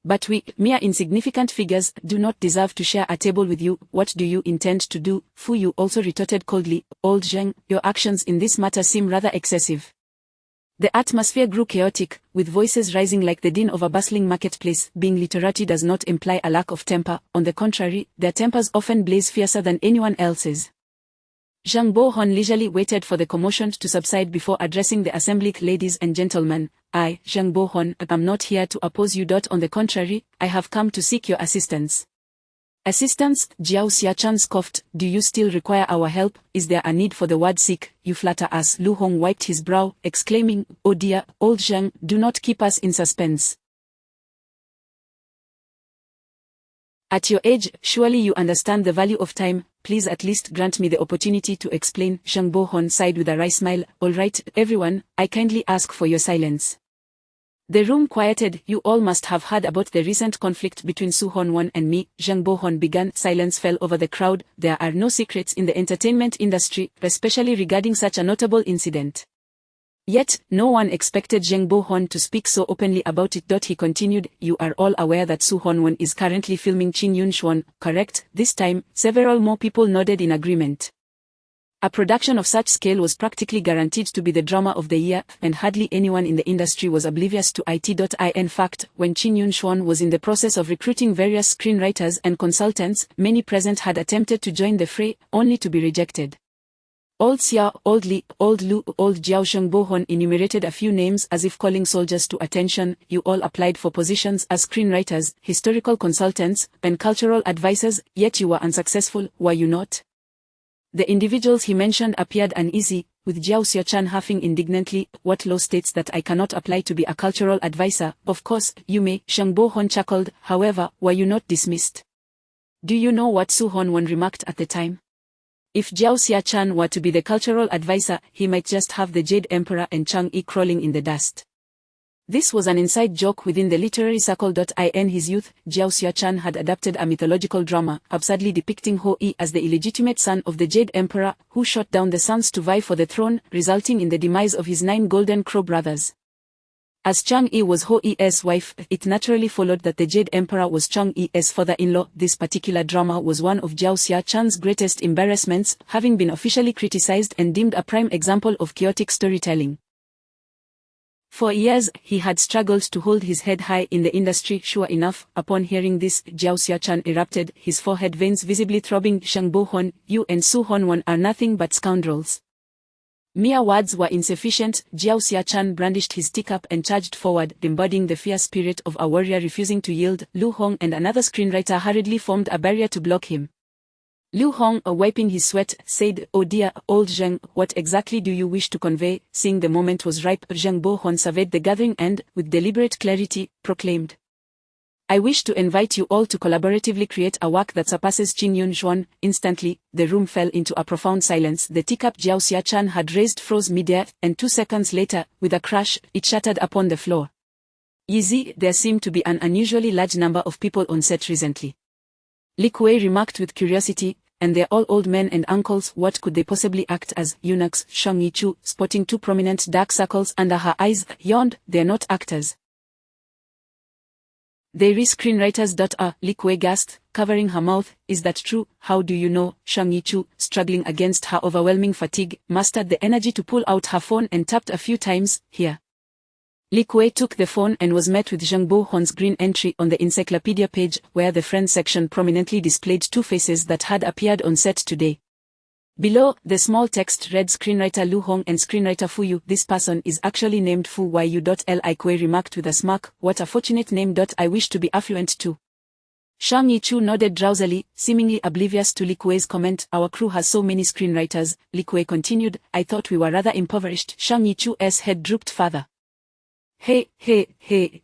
But we, mere insignificant figures, do not deserve to share a table with you. What do you intend to do? Fu Yu also retorted coldly, old Zhang, your actions in this matter seem rather excessive. The atmosphere grew chaotic, with voices rising like the din of a bustling marketplace. Being literati does not imply a lack of temper; on the contrary, their tempers often blaze fiercer than anyone else's. Zhang Bohan leisurely waited for the commotion to subside before addressing the assembly. Ladies and gentlemen, I, Zhang Bohan, am not here to oppose you. On the contrary, I have come to seek your assistance. Assistance? Jiao Xiachan scoffed. Do you still require our help? Is there a need for the word seek? You flatter us. Lu Hong wiped his brow, exclaiming, oh dear, old Zhang, do not keep us in suspense. At your age, surely you understand the value of time. Please at least grant me the opportunity to explain. Zhang Bohan sighed with a wry smile. All right, everyone, I kindly ask for your silence. The room quieted. You all must have heard about the recent conflict between Su Honwan and me, Zhang Bohan began. Silence fell over the crowd. There are no secrets in the entertainment industry, especially regarding such a notable incident. Yet, no one expected Zhang Bohan to speak so openly about it. He continued, you are all aware that Su Honwan is currently filming Qin Yun Xuan, correct? This time, several more people nodded in agreement. A production of such scale was practically guaranteed to be the drama of the year, and hardly anyone in the industry was oblivious to it. In fact, when Qin Yun Xuan was in the process of recruiting various screenwriters and consultants, many present had attempted to join the fray, only to be rejected. Old Xia, Old Li, Old Lu, Old Jiao. Zhang Bohan enumerated a few names as if calling soldiers to attention. You all applied for positions as screenwriters, historical consultants, and cultural advisors, yet you were unsuccessful, were you not? The individuals he mentioned appeared uneasy, with Jiao Xiachan huffing indignantly. What law states that I cannot apply to be a cultural advisor? Of course, you may. Zhang Bohan chuckled. However, were you not dismissed? Do you know what Su Honwan remarked at the time? If Jiao Xiachan were to be the cultural advisor, he might just have the Jade Emperor and Chang Yi crawling in the dust. This was an inside joke within the literary circle. In his youth, Jiao Xiachan had adapted a mythological drama, absurdly depicting Ho Yi as the illegitimate son of the Jade Emperor, who shot down the sons to vie for the throne, resulting in the demise of his 9 Golden Crow brothers. As Chang Yi was Ho Yi's wife, it naturally followed that the Jade Emperor was Chang Yi's father-in-law. This particular drama was one of Jiao Xiachan's greatest embarrassments, having been officially criticized and deemed a prime example of chaotic storytelling. For years, he had struggled to hold his head high in the industry. Sure enough, upon hearing this, Jiao Xiachan erupted, his forehead veins visibly throbbing. Zhang Bohan, you and Su Honwan are nothing but scoundrels. Mere words were insufficient. Jiao Xiachan brandished his teacup and charged forward, embodying the fierce spirit of a warrior refusing to yield. Lu Hong and another screenwriter hurriedly formed a barrier to block him. Lu Hong, wiping his sweat, said, oh dear, old Zhang, what exactly do you wish to convey? Seeing the moment was ripe, Zhang Bohan surveyed the gathering and, with deliberate clarity, proclaimed, I wish to invite you all to collaboratively create a work that surpasses Qin Yun Xuan. Instantly, the room fell into a profound silence. The teacup Jiao Xiachan had raised froze midair, and 2 seconds later, with a crash, it shattered upon the floor. Easy, there seemed to be an unusually large number of people on set recently. Li Kuei remarked with curiosity, and they're all old men and uncles. What could they possibly act as? Eunuchs. Shang Yichu, spotting 2 prominent dark circles under her eyes, yawned, they're not actors. They're screenwriters. Li Kuei gasped, covering her mouth. Is that true? How do you know? Shang Yichu, struggling against her overwhelming fatigue, mustered the energy to pull out her phone and tapped a few times. Here. Li Kuei took the phone and was met with Zhang Bohon's green entry on the encyclopedia page, where the friends section prominently displayed two faces that had appeared on set today. Below, the small text read screenwriter Lu Hong and screenwriter Fu Yu. This person is actually named Fu Yu. Li Kuei remarked with a smirk, what a fortunate name. I wish to be affluent too. Shang Yichu nodded drowsily, seemingly oblivious to Li Kuei's comment. Our crew has so many screenwriters, Li Kuei continued. I thought we were rather impoverished. Shang Yichu's head drooped further. Hey,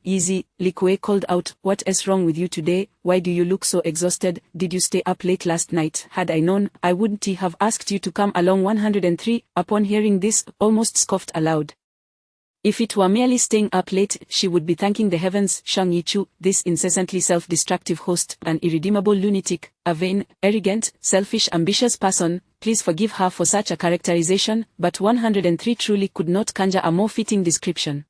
easy, Li Kuei called out. What's wrong with you today? Why do you look so exhausted? Did you stay up late last night? Had I known, I wouldn't have asked you to come along. 103, upon hearing this, almost scoffed aloud. If it were merely staying up late, she would be thanking the heavens. Shang Yichu, this incessantly self-destructive host, an irredeemable lunatic, a vain, arrogant, selfish, ambitious person, please forgive her for such a characterization, but 103 truly could not conjure a more fitting description.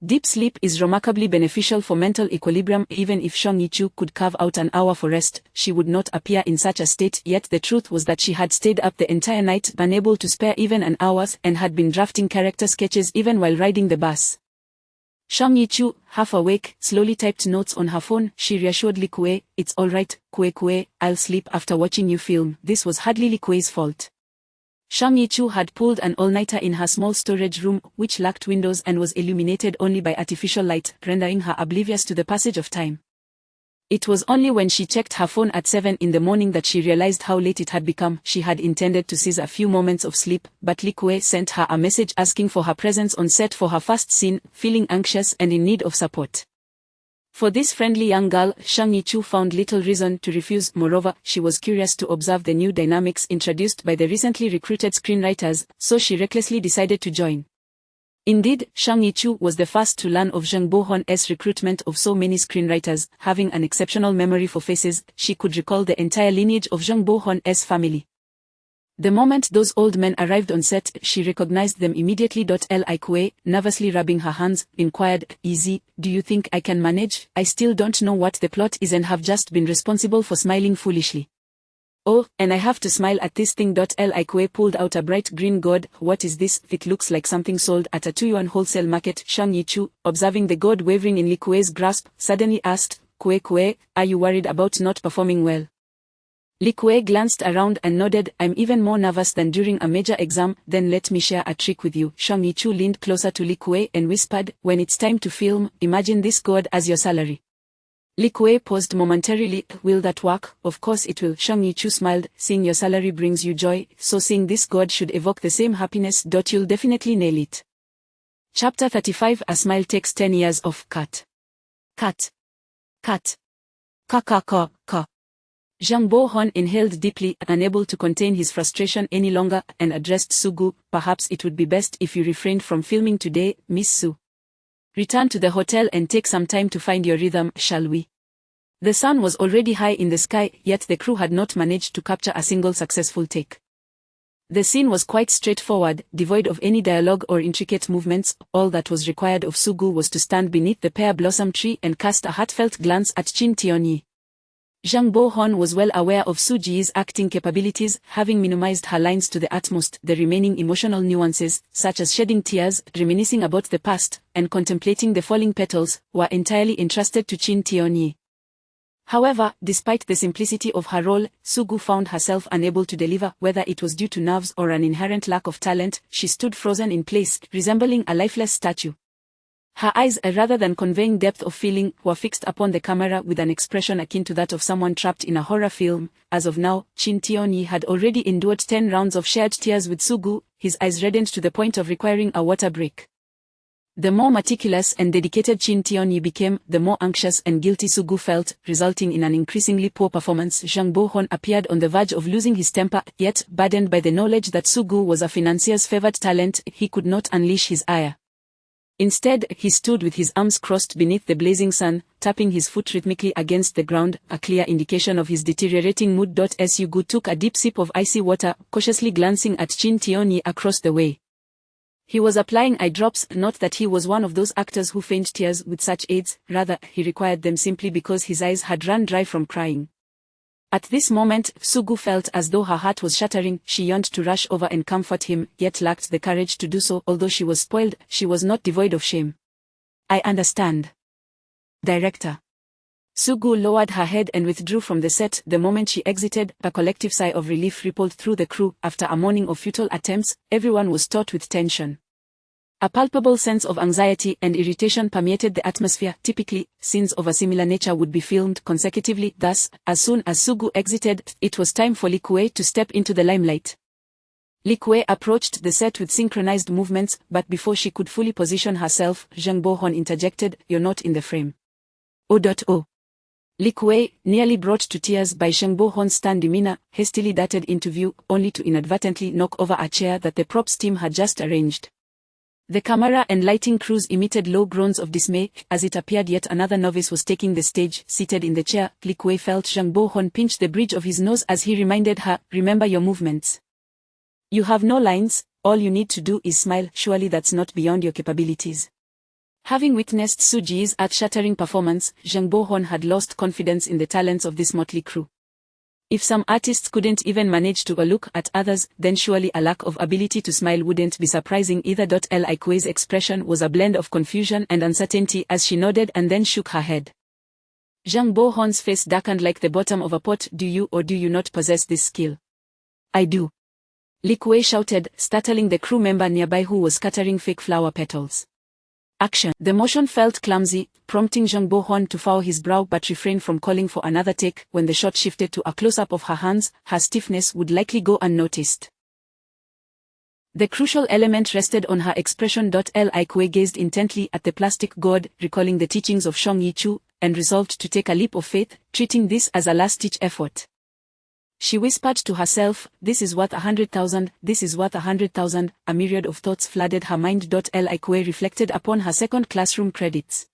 Deep sleep is remarkably beneficial for mental equilibrium. Even if Shang Yichu could carve out an hour for rest, she would not appear in such a state. Yet the truth was that she had stayed up the entire night, unable to spare even an hour, and had been drafting character sketches even while riding the bus. Shang Yichu, half awake, slowly typed notes on her phone. She reassured Li Kuei, it's alright, Kuei, I'll sleep after watching you film. This was hardly Li Kuei's fault. Shang Yichu had pulled an all-nighter in her small storage room, which lacked windows and was illuminated only by artificial light, rendering her oblivious to the passage of time. It was only when she checked her phone at 7 in the morning that she realized how late it had become. She had intended to seize a few moments of sleep, but Li Kuei sent her a message asking for her presence on set for her first scene, feeling anxious and in need of support. For this friendly young girl, Shang Yichu found little reason to refuse. Moreover, she was curious to observe the new dynamics introduced by the recently recruited screenwriters, so she recklessly decided to join. Indeed, Shang Yichu was the first to learn of Zhang Bohon's recruitment of so many screenwriters. Having an exceptional memory for faces, she could recall the entire lineage of Zhang Bohon's family. The moment those old men arrived on set, she recognized them immediately. Li Kuei, nervously rubbing her hands, inquired, Easy, do you think I can manage? I still don't know what the plot is and have just been responsible for smiling foolishly. Oh, and I have to smile at this thing. Li Kuei pulled out a bright green gourd. What is this? It looks like something sold at a 2-yuan wholesale market. Shang Yichu, observing the gourd wavering in Li Kuei's grasp, suddenly asked, Kuei, are you worried about not performing well? Li Kuei glanced around and nodded. I'm even more nervous than during a major exam. Then let me share a trick with you. Shang Yichu leaned closer to Li Kuei and whispered, when it's time to film, imagine this gourd as your salary. Li Kuei paused momentarily. Will that work? Of course it will. Shang Yichu smiled. Seeing your salary brings you joy, so seeing this gourd should evoke the same happiness. You'll definitely nail it. Chapter 35. A smile takes 10 years of cut. Zhang Bohon inhaled deeply, unable to contain his frustration any longer, and addressed Sugu. Perhaps it would be best if you refrained from filming today, Miss Su. Return to the hotel and take some time to find your rhythm, shall we? The sun was already high in the sky, yet the crew had not managed to capture a single successful take. The scene was quite straightforward, devoid of any dialogue or intricate movements. All that was required of Sugu was to stand beneath the pear blossom tree and cast a heartfelt glance at Qin Tianyi. Zhang Bohon was well aware of Su Ji's acting capabilities, having minimized her lines to the utmost. The remaining emotional nuances, such as shedding tears, reminiscing about the past, and contemplating the falling petals, were entirely entrusted to Qin Tianyi. However, despite the simplicity of her role, Sugu found herself unable to deliver. Whether it was due to nerves or an inherent lack of talent, she stood frozen in place, resembling a lifeless statue. Her eyes, rather than conveying depth of feeling, were fixed upon the camera with an expression akin to that of someone trapped in a horror film. As of now, Qin Tianyi had already endured 10 rounds of shared tears with Sugu, his eyes reddened to the point of requiring a water break. The more meticulous and dedicated Qin Tianyi became, the more anxious and guilty Sugu felt, resulting in an increasingly poor performance. Zhang Bohon appeared on the verge of losing his temper, yet, burdened by the knowledge that Sugu was a financier's favored talent, he could not unleash his ire. Instead, he stood with his arms crossed beneath the blazing sun, tapping his foot rhythmically against the ground, a clear indication of his deteriorating mood. Sugu took a deep sip of icy water, cautiously glancing at Qin Tianyi across the way. He was applying eye drops, not that he was one of those actors who feign tears with such aids, rather, he required them simply because his eyes had run dry from crying. At this moment, Sugu felt as though her heart was shattering. She yearned to rush over and comfort him, yet lacked the courage to do so. Although she was spoiled, she was not devoid of shame. I understand. Director. Su-gu lowered her head and withdrew from the set. The moment she exited, a collective sigh of relief rippled through the crew. After a morning of futile attempts, everyone was taut with tension. A palpable sense of anxiety and irritation permeated the atmosphere. Typically, scenes of a similar nature would be filmed consecutively. Thus, as soon as Su-gu exited, it was time for Lee Kuei to step into the limelight. Lee Kuei approached the set with synchronized movements, but before she could fully position herself, Zhang Bohon interjected, "You're not in the frame." O.O. Lee Kuei, nearly brought to tears by Zhang Bohon's stern demeanor, hastily darted into view, only to inadvertently knock over a chair that the props team had just arranged. The camera and lighting crews emitted low groans of dismay, as it appeared yet another novice was taking the stage. Seated in the chair, Lee Kuei felt Zhang Bohon pinch the bridge of his nose as he reminded her, "Remember your movements. You have no lines, all you need to do is smile. Surely that's not beyond your capabilities." Having witnessed Su Ji's earth-shattering performance, Zhang Bohon had lost confidence in the talents of this motley crew. If some artists couldn't even manage to look at others, then surely a lack of ability to smile wouldn't be surprising either. Lee Kuei's expression was a blend of confusion and uncertainty as she nodded and then shook her head. Zhang Bohon's face darkened like the bottom of a pot. "Do you or do you not possess this skill?" "I do," Lee Kuei shouted, startling the crew member nearby who was scattering fake flower petals. Action. The motion felt clumsy, prompting Zhang Bohon to furrow his brow but refrain from calling for another take. When the shot shifted to a close-up of her hands, her stiffness would likely go unnoticed. The crucial element rested on her expression. Lee Kuei gazed intently at the plastic god, recalling the teachings of Shang Yichu, and resolved to take a leap of faith, treating this as a last-ditch effort. She whispered to herself, "This is worth 100,000, this is worth 100,000, a myriad of thoughts flooded her mind. Lee Kuei reflected upon her second classroom credits.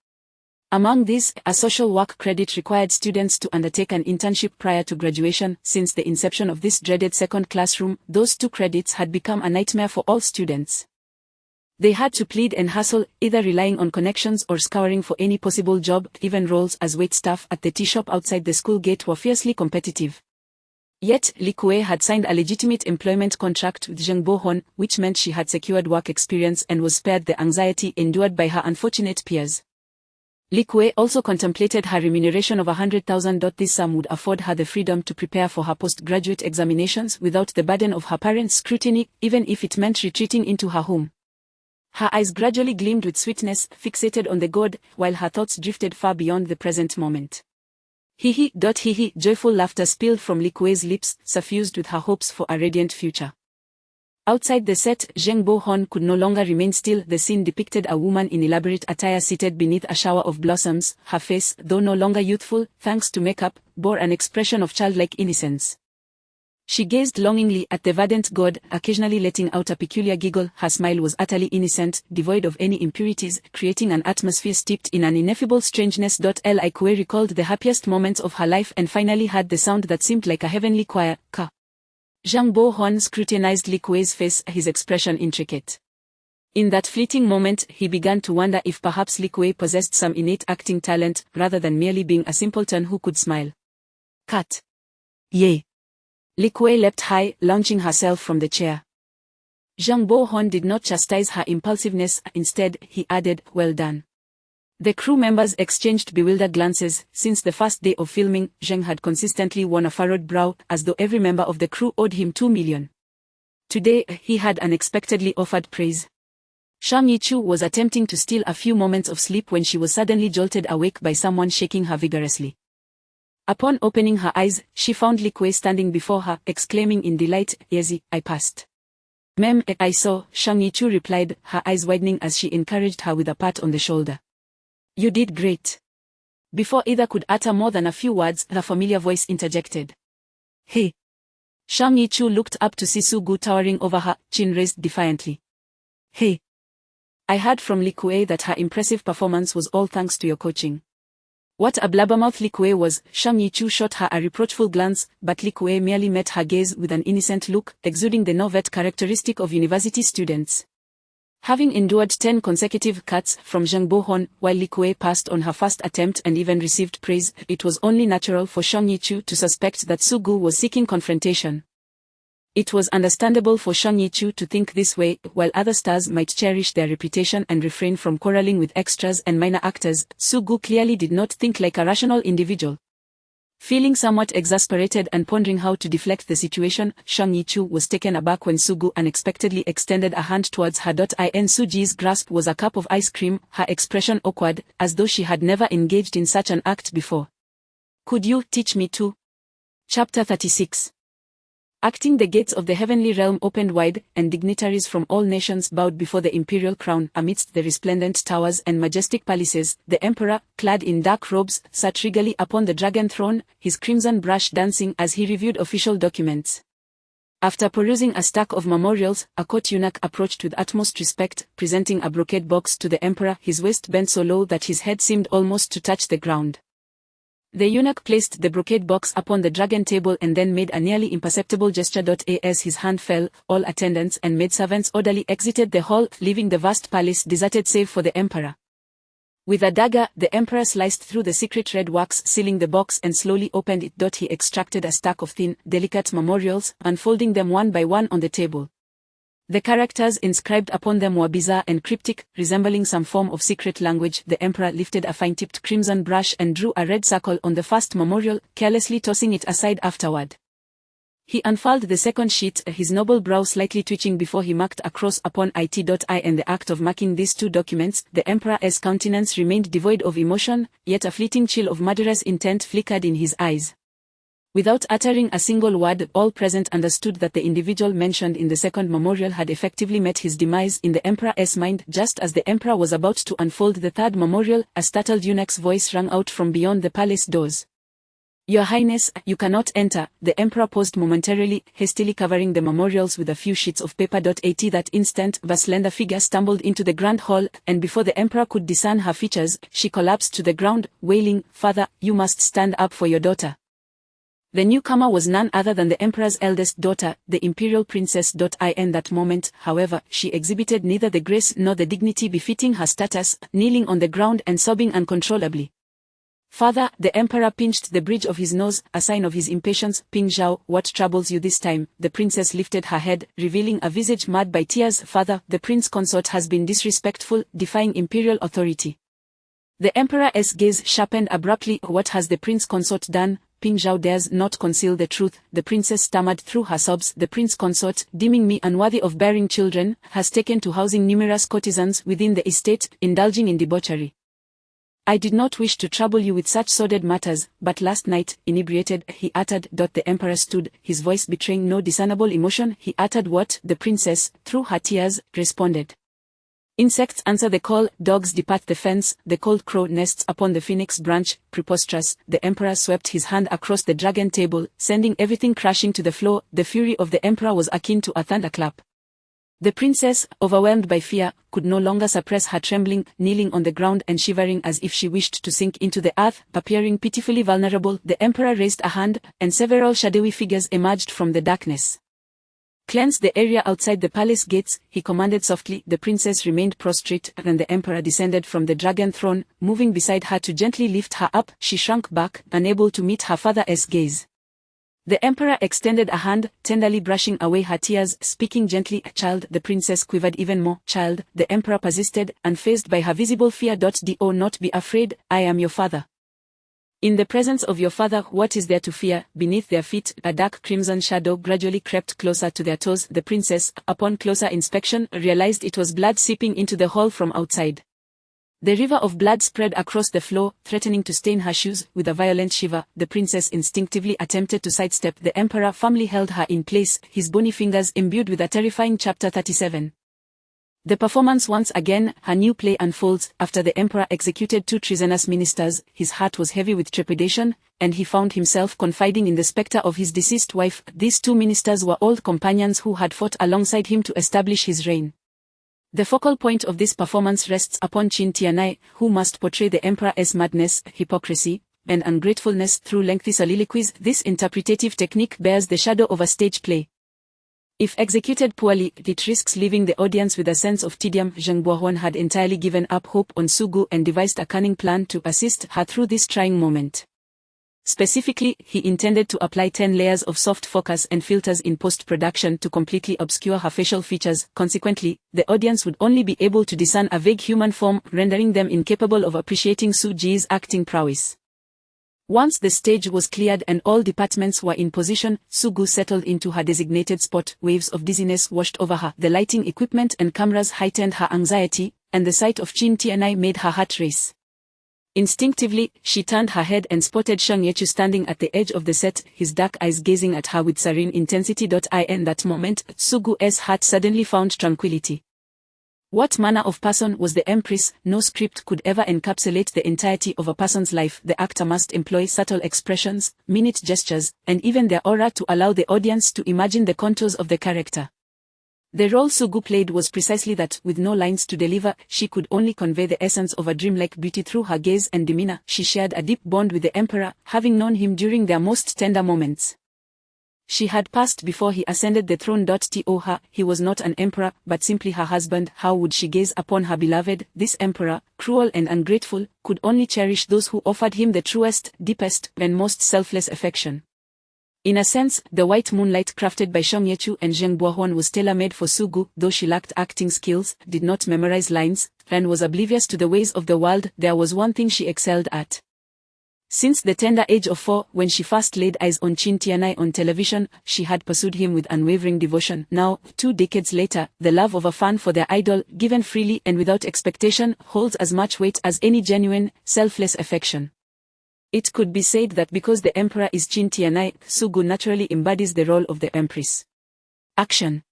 Among these, a social work credit required students to undertake an internship prior to graduation. Since the inception of this dreaded second classroom, those 2 credits had become a nightmare for all students. They had to plead and hustle, either relying on connections or scouring for any possible job. Even roles as waitstaff at the tea shop outside the school gate were fiercely competitive. Yet, Lee Kuei had signed a legitimate employment contract with Zhang Bohon, which meant she had secured work experience and was spared the anxiety endured by her unfortunate peers. Lee Kuei also contemplated her remuneration of 100,000. This sum would afford her the freedom to prepare for her postgraduate examinations without the burden of her parents' scrutiny, even if it meant retreating into her home. Her eyes gradually gleamed with sweetness, fixated on the god, while her thoughts drifted far beyond the present moment. Hee hee, joyful laughter spilled from Lee Kuei's lips, suffused with her hopes for a radiant future. Outside the set, Zhang Bohon could no longer remain still. The scene depicted a woman in elaborate attire seated beneath a shower of blossoms. Her face, though no longer youthful, thanks to makeup, bore an expression of childlike innocence. She gazed longingly at the verdant god, occasionally letting out a peculiar giggle. Her smile was utterly innocent, devoid of any impurities, creating an atmosphere steeped in an ineffable strangeness. Lee Kuei recalled the happiest moments of her life and finally heard the sound that seemed like a heavenly choir. Ka. Zhang Bohon scrutinized Lee Kuei's face, his expression intricate. In that fleeting moment, he began to wonder if perhaps Lee Kuei possessed some innate acting talent, rather than merely being a simpleton who could smile. Cut. Yay. Lee Kuei leapt high, launching herself from the chair. Zhang Bohon did not chastise her impulsiveness, instead, he added, "Well done." The crew members exchanged bewildered glances. Since the first day of filming, Zhang had consistently worn a furrowed brow, as though every member of the crew owed him 2 million. Today, he had unexpectedly offered praise. Shang Yichu was attempting to steal a few moments of sleep when she was suddenly jolted awake by someone shaking her vigorously. Upon opening her eyes, she found Lee Kuei standing before her, exclaiming in delight, "Easy, I passed." "Ma'am, I saw," Shang Yichu replied, her eyes widening as she encouraged her with a pat on the shoulder. "You did great." Before either could utter more than a few words, the familiar voice interjected. "Hey." Shang Yichu looked up to see Su-gu towering over her, chin raised defiantly. "Hey. I heard from Lee Kuei that her impressive performance was all thanks to your coaching." What a blabbermouth Lee Kuei was. Shang Yichu shot her a reproachful glance, but Lee Kuei merely met her gaze with an innocent look, exuding the novet characteristic of university students. Having endured 10 consecutive cuts from Zhang Bohon, while Lee Kuei passed on her first attempt and even received praise, it was only natural for Shang Yichu to suspect that Su-gu was seeking confrontation. It was understandable for Shang Yichu to think this way. While other stars might cherish their reputation and refrain from quarreling with extras and minor actors, Sugu clearly did not think like a rational individual. Feeling somewhat exasperated and pondering how to deflect the situation, Shang Yichu was taken aback when Sugu unexpectedly extended a hand towards her. In Suji's grasp was a cup of ice cream, her expression awkward, as though she had never engaged in such an act before. Could you teach me to? Chapter 36. Acting, the gates of the heavenly realm opened wide, and dignitaries from all nations bowed before the imperial crown. Amidst the resplendent towers and majestic palaces, the emperor, clad in dark robes, sat regally upon the dragon throne, his crimson brush dancing as he reviewed official documents. After perusing a stack of memorials, a court eunuch approached with utmost respect, presenting a brocade box to the emperor, his waist bent so low that his head seemed almost to touch the ground. The eunuch placed the brocade box upon the dragon table and then made a nearly imperceptible gesture. As his hand fell, all attendants and maidservants orderly exited the hall, leaving the vast palace deserted save for the emperor. With a dagger, the emperor sliced through the secret red wax sealing the box and slowly opened it. He extracted a stack of thin, delicate memorials, unfolding them one by one on the table. The characters inscribed upon them were bizarre and cryptic, resembling some form of secret language. The emperor lifted a fine-tipped crimson brush and drew a red circle on the first memorial, carelessly tossing it aside afterward. He unfurled the second sheet, his noble brow slightly twitching before he marked a cross upon it. In the act of marking these two documents, the emperor's countenance remained devoid of emotion, yet a fleeting chill of murderous intent flickered in his eyes. Without uttering a single word, all present understood that the individual mentioned in the second memorial had effectively met his demise in the emperor's mind. Just as the emperor was about to unfold the third memorial, a startled eunuch's voice rang out from beyond the palace doors. Your Highness, you cannot enter. The emperor paused momentarily, hastily covering the memorials with a few sheets of paper. At that instant, a slender figure stumbled into the grand hall, and before the emperor could discern her features, she collapsed to the ground, wailing, "Father, you must stand up for your daughter." The newcomer was none other than the emperor's eldest daughter, the imperial princess. In that moment, however, she exhibited neither the grace nor the dignity befitting her status, kneeling on the ground and sobbing uncontrollably. "Father," the emperor pinched the bridge of his nose, a sign of his impatience. "Ping Zhao, what troubles you this time?" The princess lifted her head, revealing a visage marred by tears. "Father, the prince consort has been disrespectful, defying imperial authority." The emperor's gaze sharpened abruptly. "What has the prince consort done?" Ping Zhao dares not conceal the truth, the princess stammered through her sobs. "The prince consort, deeming me unworthy of bearing children, has taken to housing numerous courtesans within the estate, indulging in debauchery. I did not wish to trouble you with such sordid matters, but last night, inebriated," he uttered. The emperor stood, his voice betraying no discernible emotion. "He uttered what?" The princess, through her tears, responded. "Insects answer the call, dogs depart the fence, the cold crow nests upon the phoenix branch." Preposterous. The emperor swept his hand across the dragon table, sending everything crashing to the floor. The fury of the emperor was akin to a thunderclap. The princess, overwhelmed by fear, could no longer suppress her trembling, kneeling on the ground and shivering as if she wished to sink into the earth, appearing pitifully vulnerable. The emperor raised a hand, and several shadowy figures emerged from the darkness. "Cleanse the area outside the palace gates," he commanded softly. The princess remained prostrate, and the emperor descended from the dragon throne, moving beside her to gently lift her up. She shrunk back, unable to meet her father's gaze. The emperor extended a hand, tenderly brushing away her tears, speaking gently. "Child." The princess quivered even more. "Child," the emperor persisted, unfazed by her visible fear. "Do not be afraid, I am your father. In the presence of your father, what is there to fear?" Beneath their feet, a dark crimson shadow gradually crept closer to their toes. The princess, upon closer inspection, realized it was blood seeping into the hall from outside. The river of blood spread across the floor, threatening to stain her shoes. With a violent shiver, the princess instinctively attempted to sidestep. The emperor firmly held her in place, his bony fingers imbued with a terrifying. Chapter 37. The performance once again, her new play unfolds. After the emperor executed 2 treasonous ministers, his heart was heavy with trepidation, and he found himself confiding in the specter of his deceased wife. These 2 ministers were old companions who had fought alongside him to establish his reign. The focal point of this performance rests upon Qin Tianai, who must portray the emperor's madness, hypocrisy, and ungratefulness through lengthy soliloquies. This interpretative technique bears the shadow of a stage play. If executed poorly, it risks leaving the audience with a sense of tedium. Zheng Buohuan had entirely given up hope on Sugu and devised a cunning plan to assist her through this trying moment. Specifically, he intended to apply 10 layers of soft focus and filters in post-production to completely obscure her facial features. Consequently, the audience would only be able to discern a vague human form, rendering them incapable of appreciating Soo Ji's acting prowess. Once the stage was cleared and all departments were in position, Soo settled into her designated spot. Waves of dizziness washed over her. The lighting equipment and cameras heightened her anxiety, and the sight of Chin Tianai made her heart race. Instinctively, she turned her head and spotted Shang Yechu standing at the edge of the set, his dark eyes gazing at her with serene intensity. In that moment, Soo's heart suddenly found tranquility. What manner of person was the Empress? No script could ever encapsulate the entirety of a person's life. The actor must employ subtle expressions, minute gestures, and even their aura to allow the audience to imagine the contours of the character. The role Soo played was precisely that. With no lines to deliver, she could only convey the essence of a dreamlike beauty through her gaze and demeanor. She shared a deep bond with the Emperor, having known him during their most tender moments. She had passed before he ascended the throne. To her, he was not an emperor, but simply her husband. How would she gaze upon her beloved? This emperor, cruel and ungrateful, could only cherish those who offered him the truest, deepest, and most selfless affection. In a sense, the white moonlight crafted by Shang Yechu and Zheng Buohuan was tailor-made for Soo. Though she lacked acting skills, did not memorize lines, and was oblivious to the ways of the world, there was one thing she excelled at. Since the tender age of 4, when she first laid eyes on Chin Tianai on television, she had pursued him with unwavering devotion. Now, 2 decades later, the love of a fan for their idol, given freely and without expectation, holds as much weight as any genuine, selfless affection. It could be said that because the emperor is Chin Tianai, Soo naturally embodies the role of the empress. Action.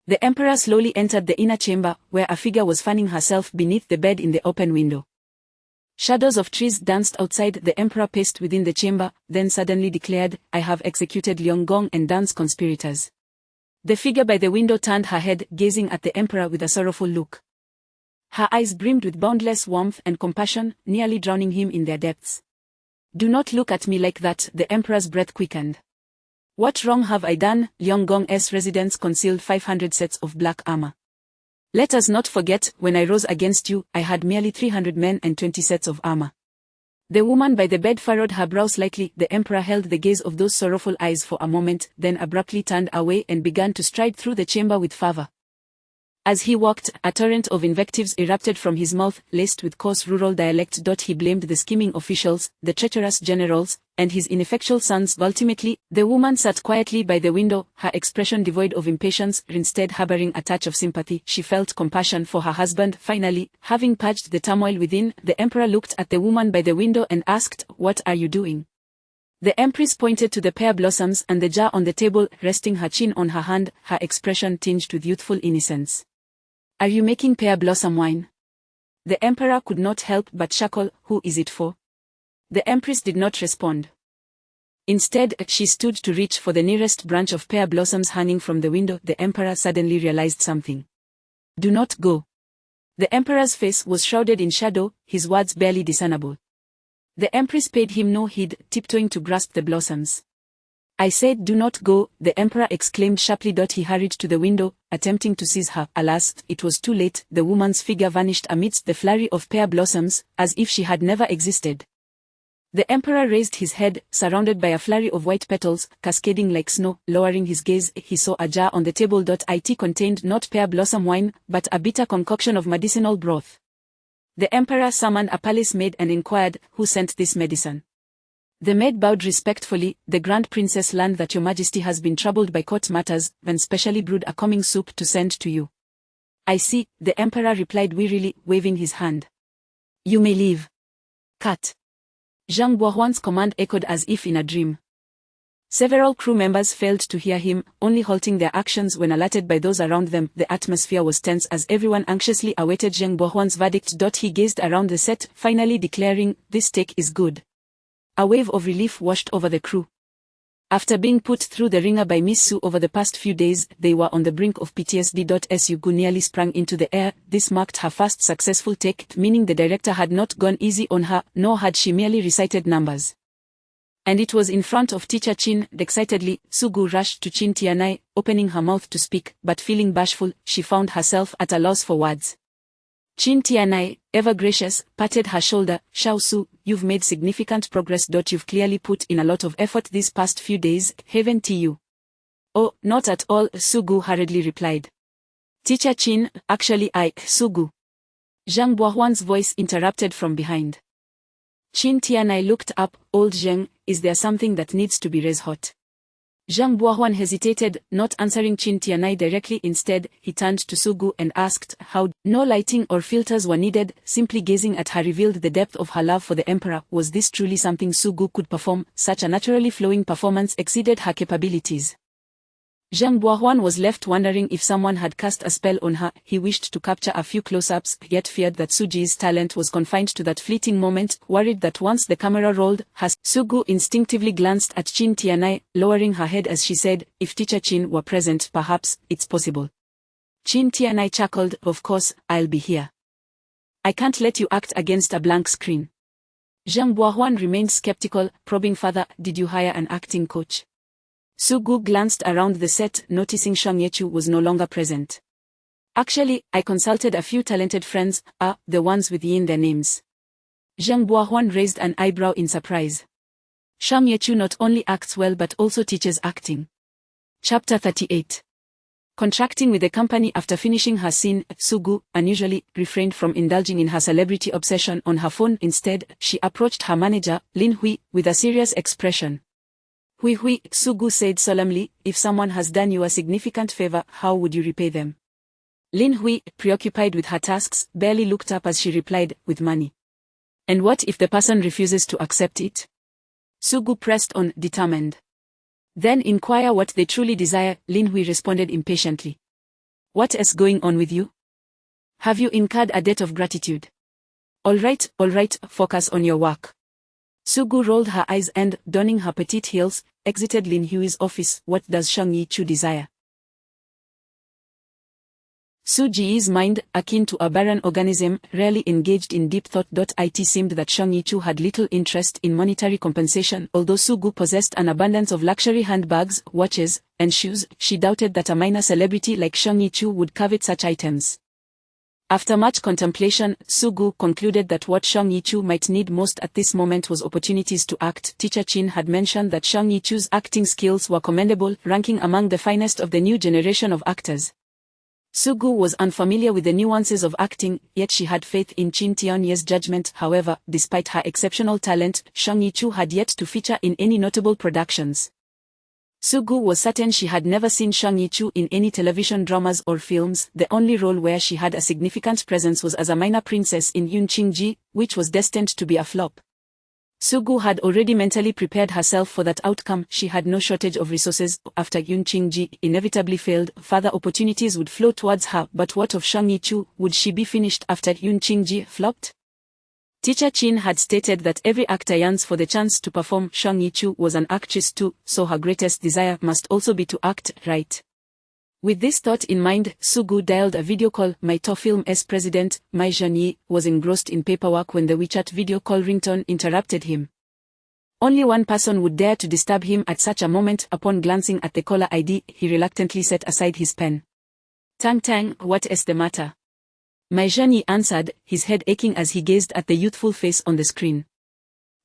The emperor slowly entered the inner chamber, where a figure was fanning herself beneath the bed in the open window. Shadows of trees danced outside. The emperor paced within the chamber, then suddenly declared, "I have executed Liang Gong and Dan's conspirators." The figure by the window turned her head, gazing at the emperor with a sorrowful look. Her eyes brimmed with boundless warmth and compassion, nearly drowning him in their depths. "Do not look at me like that," the emperor's breath quickened. "What wrong have I done?" Liang Gong's residence concealed 500 sets of black armor. "Let us not forget, when I rose against you, I had merely 300 men and 20 sets of armor." The woman by the bed furrowed her brow slightly. The emperor held the gaze of those sorrowful eyes for a moment, then abruptly turned away and began to stride through the chamber with fervor. As he walked, a torrent of invectives erupted from his mouth, laced with coarse rural dialect. He blamed the scheming officials, the treacherous generals, and his ineffectual sons. Ultimately, the woman sat quietly by the window, her expression devoid of impatience, instead harboring a touch of sympathy. She felt compassion for her husband. Finally, having purged the turmoil within, the emperor looked at the woman by the window and asked, "What are you doing?" The empress pointed to the pear blossoms and the jar on the table, resting her chin on her hand, her expression tinged with youthful innocence. "Are you making pear blossom wine?" The emperor could not help but chuckle. "Who is it for?" The empress did not respond. Instead, she stood to reach for the nearest branch of pear blossoms hanging from the window. The emperor suddenly realized something. "Do not go." The emperor's face was shrouded in shadow, his words barely discernible. The empress paid him no heed, tiptoeing to grasp the blossoms. "I said do not go," the emperor exclaimed sharply. He hurried to the window, attempting to seize her. Alas, it was too late. The woman's figure vanished amidst the flurry of pear blossoms, as if she had never existed. The emperor raised his head, surrounded by a flurry of white petals, cascading like snow. Lowering his gaze, he saw a jar on the table. It contained not pear blossom wine, but a bitter concoction of medicinal broth. The emperor summoned a palace maid and inquired, "Who sent this medicine?" The maid bowed respectfully. "The Grand Princess learned that your majesty has been troubled by court matters, and specially brewed a calming soup to send to you." "I see," the emperor replied wearily, waving his hand. "You may leave." "Cut." Zhang Buohuan's command echoed as if in a dream. Several crew members failed to hear him, only halting their actions when alerted by those around them. The atmosphere was tense as everyone anxiously awaited Zhang Buohuan's verdict. He gazed around the set, finally declaring, "This take is good." A wave of relief washed over the crew. After being put through the ringer by Miss Soo over the past few days, they were on the brink of PTSD. Soo nearly sprang into the air. This marked her first successful take, meaning the director had not gone easy on her, nor had she merely recited numbers. And it was in front of Teacher Chin. Excitedly, Soo rushed to Chin Tianai, opening her mouth to speak, but feeling bashful, she found herself at a loss for words. Chin Tianai, ever gracious, patted her shoulder. Shao Su, you've made significant progress. You've clearly put in a lot of effort these past few days, haven't you? Oh, not at all, Sugu hurriedly replied. Teacher Chin, actually Sugu. Zhang Buahuan's voice interrupted from behind. Chin Tianai looked up. Old Zheng, is there something that needs to be red hot? Zhang Buahuan hesitated, not answering Chin Tianai directly. Instead, he turned to Sugu and asked how. No lighting or filters were needed, simply gazing at her revealed the depth of her love for the emperor. Was this truly something Sugu could perform? Such a naturally flowing performance exceeded her capabilities. Zhang Buahuan was left wondering if someone had cast a spell on her. He wished to capture a few close-ups, yet feared that Suji's talent was confined to that fleeting moment, worried that once the camera rolled, Sugu instinctively glanced at Chin Tianai, lowering her head as she said, if Teacher Chin were present, perhaps, it's possible. Chin Tianai chuckled, of course, I'll be here. I can't let you act against a blank screen. Zhang Buahuan remained skeptical, probing further, did you hire an acting coach? Sugu glanced around the set, noticing Shang Yechu was no longer present. Actually, I consulted a few talented friends, the ones with Yi in their names. Zhang Buahuan raised an eyebrow in surprise. Shang Yechu not only acts well but also teaches acting. Chapter 38. Contracting with the company. After finishing her scene, Sugu, unusually, refrained from indulging in her celebrity obsession on her phone. Instead, she approached her manager, Lin Hui, with a serious expression. Hui, Sugu said solemnly, if someone has done you a significant favor, how would you repay them? Lin Hui, preoccupied with her tasks, barely looked up as she replied, with money. And what if the person refuses to accept it? Sugu pressed on, determined. Then inquire what they truly desire, Lin Hui responded impatiently. What is going on with you? Have you incurred a debt of gratitude? All right, focus on your work. Sugu rolled her eyes and, donning her petite heels, exited Lin Hui's office. What does Shang Yichu desire? Su Ji's mind, akin to a barren organism, rarely engaged in deep thought. It seemed that Shang Yichu had little interest in monetary compensation. Although Sugu possessed an abundance of luxury handbags, watches, and shoes, she doubted that a minor celebrity like Shang Yichu would covet such items. After much contemplation, Sugu concluded that what Shang Yichu might need most at this moment was opportunities to act. Teacher Chin had mentioned that Shang Yichu's acting skills were commendable, ranking among the finest of the new generation of actors. Sugu was unfamiliar with the nuances of acting, yet she had faith in Chin Tiany's judgment. However, despite her exceptional talent, Shang Yichu had yet to feature in any notable productions. Sugu was certain she had never seen Shang Yichu in any television dramas or films. The only role where she had a significant presence was as a minor princess in Yun Qingji, which was destined to be a flop. Sugu had already mentally prepared herself for that outcome. She had no shortage of resources. After Yun Qingji inevitably failed, further opportunities would flow towards her. But what of Shang Yichu? Would she be finished after Yun Qingji flopped? Teacher Chin had stated that every actor yearns for the chance to perform. Shang Yichu was an actress too, so her greatest desire must also be to act, right? With this thought in mind, Sugu dialed a video call. My Film's president, Mai Zhenyi, was engrossed in paperwork when the WeChat video call ringtone interrupted him. Only one person would dare to disturb him at such a moment. Upon glancing at the caller ID, he reluctantly set aside his pen. Tang, what is the matter? Mai Zhenyi answered, his head aching as he gazed at the youthful face on the screen.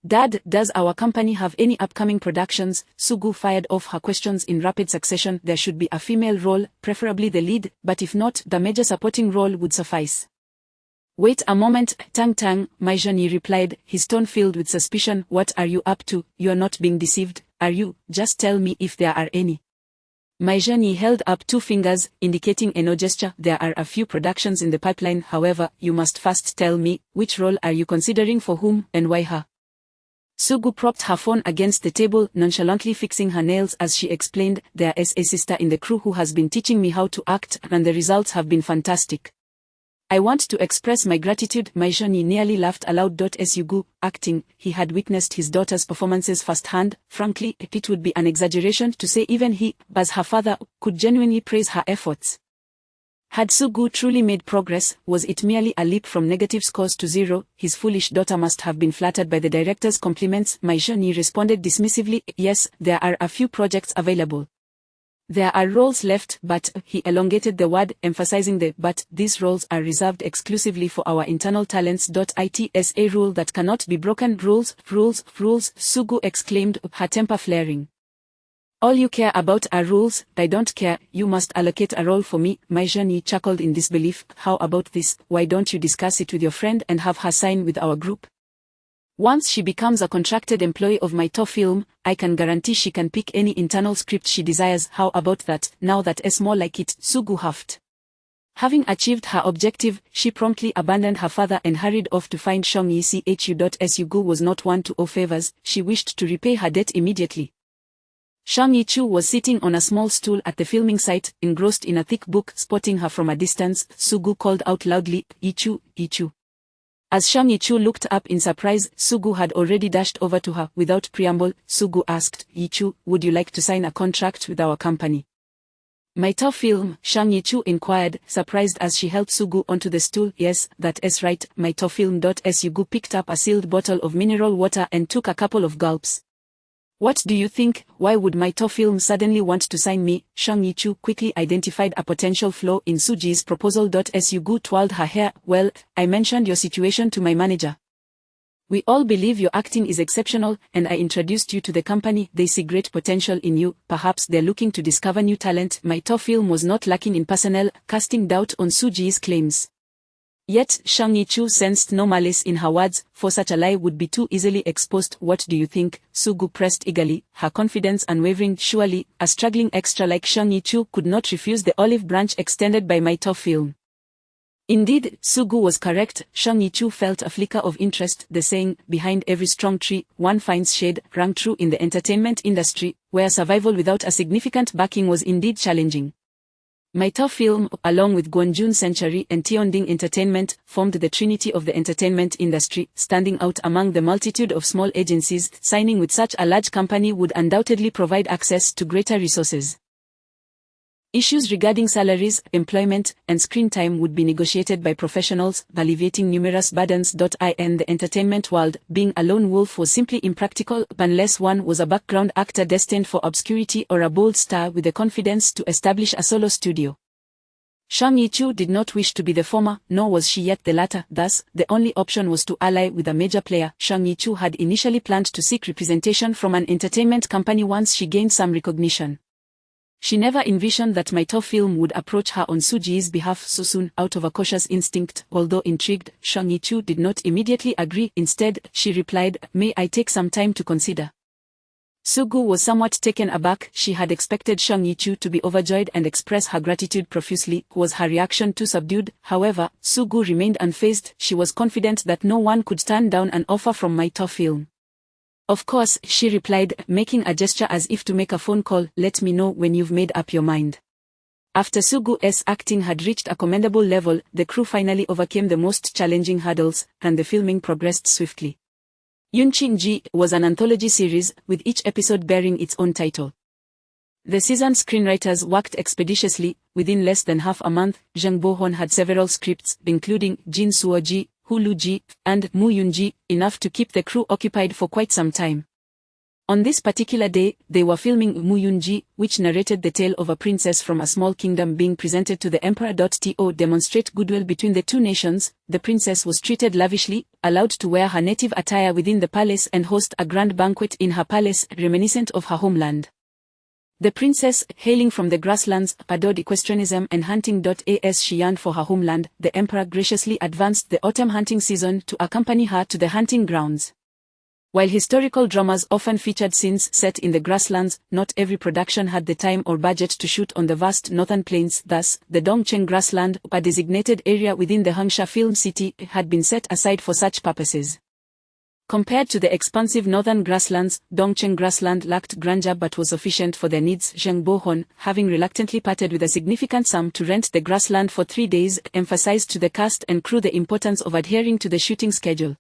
Dad, does our company have any upcoming productions? Sugu fired off her questions in rapid succession. There should be a female role, preferably the lead, but if not, the major supporting role would suffice. Wait a moment, Tang, Mai Zhenyi replied, his tone filled with suspicion. What are you up to? You're not being deceived, are you? Just tell me if there are any. Mai Zhenyi held up two fingers, indicating a no gesture. There are a few productions in the pipeline. However, you must first tell me, which role are you considering, for whom, and why her? Sugu propped her phone against the table, nonchalantly fixing her nails as she explained, there is a sister in the crew who has been teaching me how to act, and the results have been fantastic. I want to express my gratitude. Mai Zhenyi nearly laughed aloud. Sugu, acting, he had witnessed his daughter's performances firsthand. Frankly, it would be an exaggeration to say even he, as her father, could genuinely praise her efforts. Had Sugu truly made progress, was it merely a leap from negative scores to zero? His foolish daughter must have been flattered by the director's compliments. Mai Zhenyi responded dismissively, yes, there are a few projects available. There are roles left, but, he elongated the word, emphasizing the but, these roles are reserved exclusively for our internal talents. It's a rule that cannot be broken. Rules, Sugu exclaimed, her temper flaring. All you care about are rules. I don't care. You must allocate a role for me. Maijani chuckled in disbelief. How about this? Why don't you discuss it with your friend and have her sign with our group? Once she becomes a contracted employee of my top film, I can guarantee she can pick any internal script she desires. How about that? Now that is more like it, Sugu huffed. Having achieved her objective, she promptly abandoned her father and hurried off to find Shang Yi. Sugu was not one to owe favors. She wished to repay her debt immediately. Shang Yichu was sitting on a small stool at the filming site, engrossed in a thick book. Spotting her from a distance, Sugu called out loudly, Yichu, Yichu. As Shang Yichu looked up in surprise, Sugu had already dashed over to her. Without preamble, Sugu asked, Yichu, would you like to sign a contract with our company? My top film, Shang Yichu inquired, surprised as she helped Sugu onto the stool. Yes, that is right, my top film. Sugu picked up a sealed bottle of mineral water and took a couple of gulps. What do you think? Why would my top film suddenly want to sign me? Shang Yichu quickly identified a potential flaw in Suji's proposal. Sugu twirled her hair. Well, I mentioned your situation to my manager. We all believe your acting is exceptional, and I introduced you to the company. They see great potential in you. Perhaps they're looking to discover new talent. My top film was not lacking in personnel, casting doubt on Suji's claims. Yet, Shang Yichu sensed no malice in her words, for such a lie would be too easily exposed. What do you think? Sugu pressed eagerly, her confidence unwavering. Surely, a struggling extra like Shang Yichu could not refuse the olive branch extended by my top film. Indeed, Sugu was correct. Shang Yichu felt a flicker of interest. The saying, behind every strong tree, one finds shade, rang true in the entertainment industry, where survival without a significant backing was indeed challenging. My top film, along with Guanjun Century and Tionding Entertainment, formed the trinity of the entertainment industry, standing out among the multitude of small agencies. Signing with such a large company would undoubtedly provide access to greater resources. Issues regarding salaries, employment, and screen time would be negotiated by professionals, alleviating numerous burdens. In the entertainment world, being a lone wolf was simply impractical unless one was a background actor destined for obscurity or a bold star with the confidence to establish a solo studio. Shang Yichu did not wish to be the former, nor was she yet the latter. Thus, the only option was to ally with a major player. Shang Yichu had initially planned to seek representation from an entertainment company once she gained some recognition. She never envisioned that my top film would approach her on Suji's behalf so soon. Out of a cautious instinct, although intrigued, Shang Yichu did not immediately agree. Instead, she replied, may I take some time to consider? Sugu was somewhat taken aback. She had expected Shang Yichu to be overjoyed and express her gratitude profusely. Was her reaction too subdued? However, Sugu remained unfazed. She was confident that no one could turn down an offer from my top film. Of course, she replied, making a gesture as if to make a phone call. Let me know when you've made up your mind. After Sugu's acting had reached a commendable level, the crew finally overcame the most challenging hurdles, and the filming progressed swiftly. Yunchin-ji was an anthology series, with each episode bearing its own title. The season's screenwriters worked expeditiously. Within less than half a month, Zhang Bohon had several scripts, including Jin Suo-ji, Hulu-ji, and Mu Yun-ji, enough to keep the crew occupied for quite some time. On this particular day, they were filming Mu Yun-ji, which narrated the tale of a princess from a small kingdom being presented to the emperor. To demonstrate goodwill between the two nations, the princess was treated lavishly, allowed to wear her native attire within the palace and host a grand banquet in her palace, reminiscent of her homeland. The princess, hailing from the grasslands, adored equestrianism and hunting. As she yearned for her homeland, the emperor graciously advanced the autumn hunting season to accompany her to the hunting grounds. While historical dramas often featured scenes set in the grasslands, not every production had the time or budget to shoot on the vast northern plains. Thus, the Dongcheng grassland, a designated area within the Hengsha film city, had been set aside for such purposes. Compared to the expansive northern grasslands, Dongcheng grassland lacked grandeur but was sufficient for their needs. Zhang Bohon, having reluctantly parted with a significant sum to rent the grassland for 3 days, emphasized to the cast and crew the importance of adhering to the shooting schedule.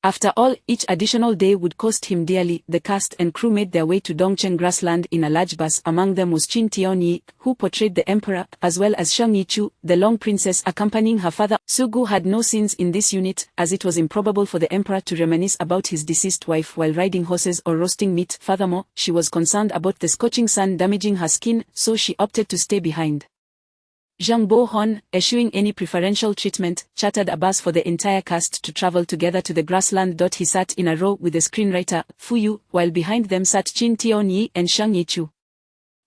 After all, each additional day would cost him dearly. The cast and crew made their way to Dongchen grassland in a large bus. Among them was Qin Tianyi, who portrayed the emperor, as well as Shang Yichu, the long princess accompanying her father. Sugu had no scenes in this unit, as it was improbable for the emperor to reminisce about his deceased wife while riding horses or roasting meat. Furthermore, she was concerned about the scorching sun damaging her skin, so she opted to stay behind. Zhang Bohon, eschewing any preferential treatment, chartered a bus for the entire cast to travel together to the grassland. He sat in a row with the screenwriter, Fu Yu, while behind them sat Qin Tianyi and Shang Yichu.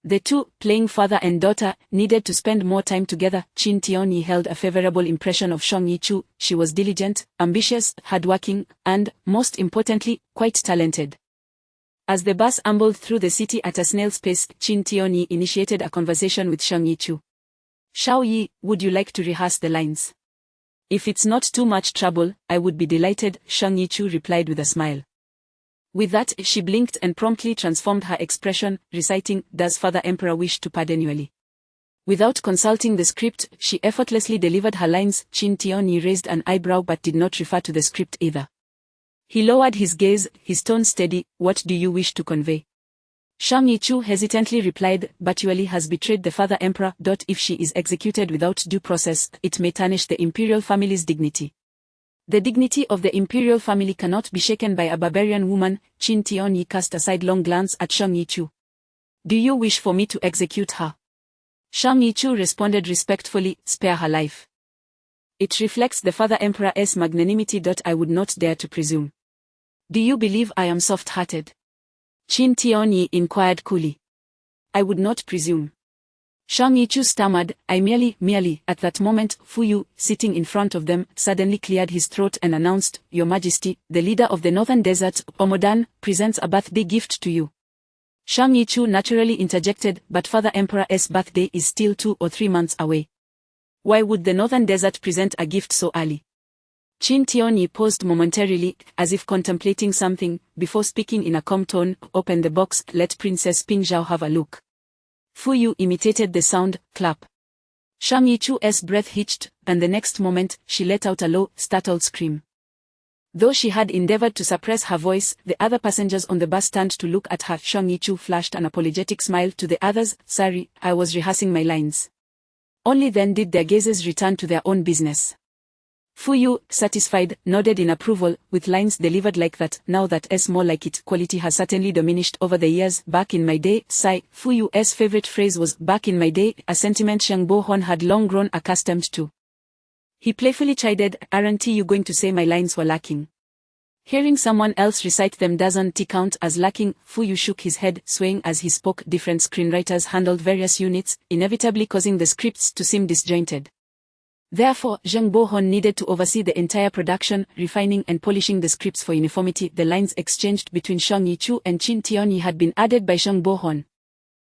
The two, playing father and daughter, needed to spend more time together. Qin Tianyi held a favorable impression of Shang Yichu. She was diligent, ambitious, hardworking, and, most importantly, quite talented. As the bus ambled through the city at a snail's pace, Qin Tianyi initiated a conversation with Shang Yichu. Shao Yi, would you like to rehearse the lines? If it's not too much trouble, I would be delighted, Shang Yichu replied with a smile. With that, she blinked and promptly transformed her expression, reciting, Does Father Emperor wish to pardon you? Without consulting the script, she effortlessly delivered her lines. Qin Tianyi raised an eyebrow but did not refer to the script either. He lowered his gaze, his tone steady. What do you wish to convey? Shang Yichu hesitantly replied, Batuali has betrayed the father emperor. If she is executed without due process, it may tarnish the imperial family's dignity. The dignity of the imperial family cannot be shaken by a barbarian woman. Qin Tianyi cast a sidelong glance at Shang Yichu. Do you wish for me to execute her? Shang Yichu responded respectfully, Spare her life. It reflects the father emperor's magnanimity. I would not dare to presume. Do you believe I am soft-hearted? Qin Tianyi inquired coolly. I would not presume. Shang Yichu stammered, I merely. At that moment, Fu Yu, sitting in front of them, suddenly cleared his throat and announced, Your Majesty, the leader of the Northern Desert, Omodan, presents a birthday gift to you. Shang Yichu naturally interjected, but Father Emperor's birthday is still 2 or 3 months away. Why would the Northern Desert present a gift so early? Qin Tianyi paused momentarily, as if contemplating something, before speaking in a calm tone, Open the box, let Princess Pingzhao have a look. Fu Yu imitated the sound, clap. Shang Yichu's breath hitched, and the next moment, she let out a low, startled scream. Though she had endeavored to suppress her voice, the other passengers on the bus turned to look at her. Shang Yichu flashed an apologetic smile to the others, Sorry, I was rehearsing my lines. Only then did their gazes return to their own business. Fu Yu, satisfied, nodded in approval, with lines delivered like that. Now that's more like it. Quality has certainly diminished over the years. Back in my day, sigh. Fu Yu's favorite phrase was, back in my day, a sentiment Shang Bohon had long grown accustomed to. He playfully chided, Aren't you going to say my lines were lacking? Hearing someone else recite them doesn't count as lacking. Fu Yu shook his head, swaying as he spoke. Different screenwriters handled various units, inevitably causing the scripts to seem disjointed. Therefore, Zhang Bohon needed to oversee the entire production, refining and polishing the scripts for uniformity. The lines exchanged between Shang Yichu and Qin Tianyi had been added by Zhang Bohon.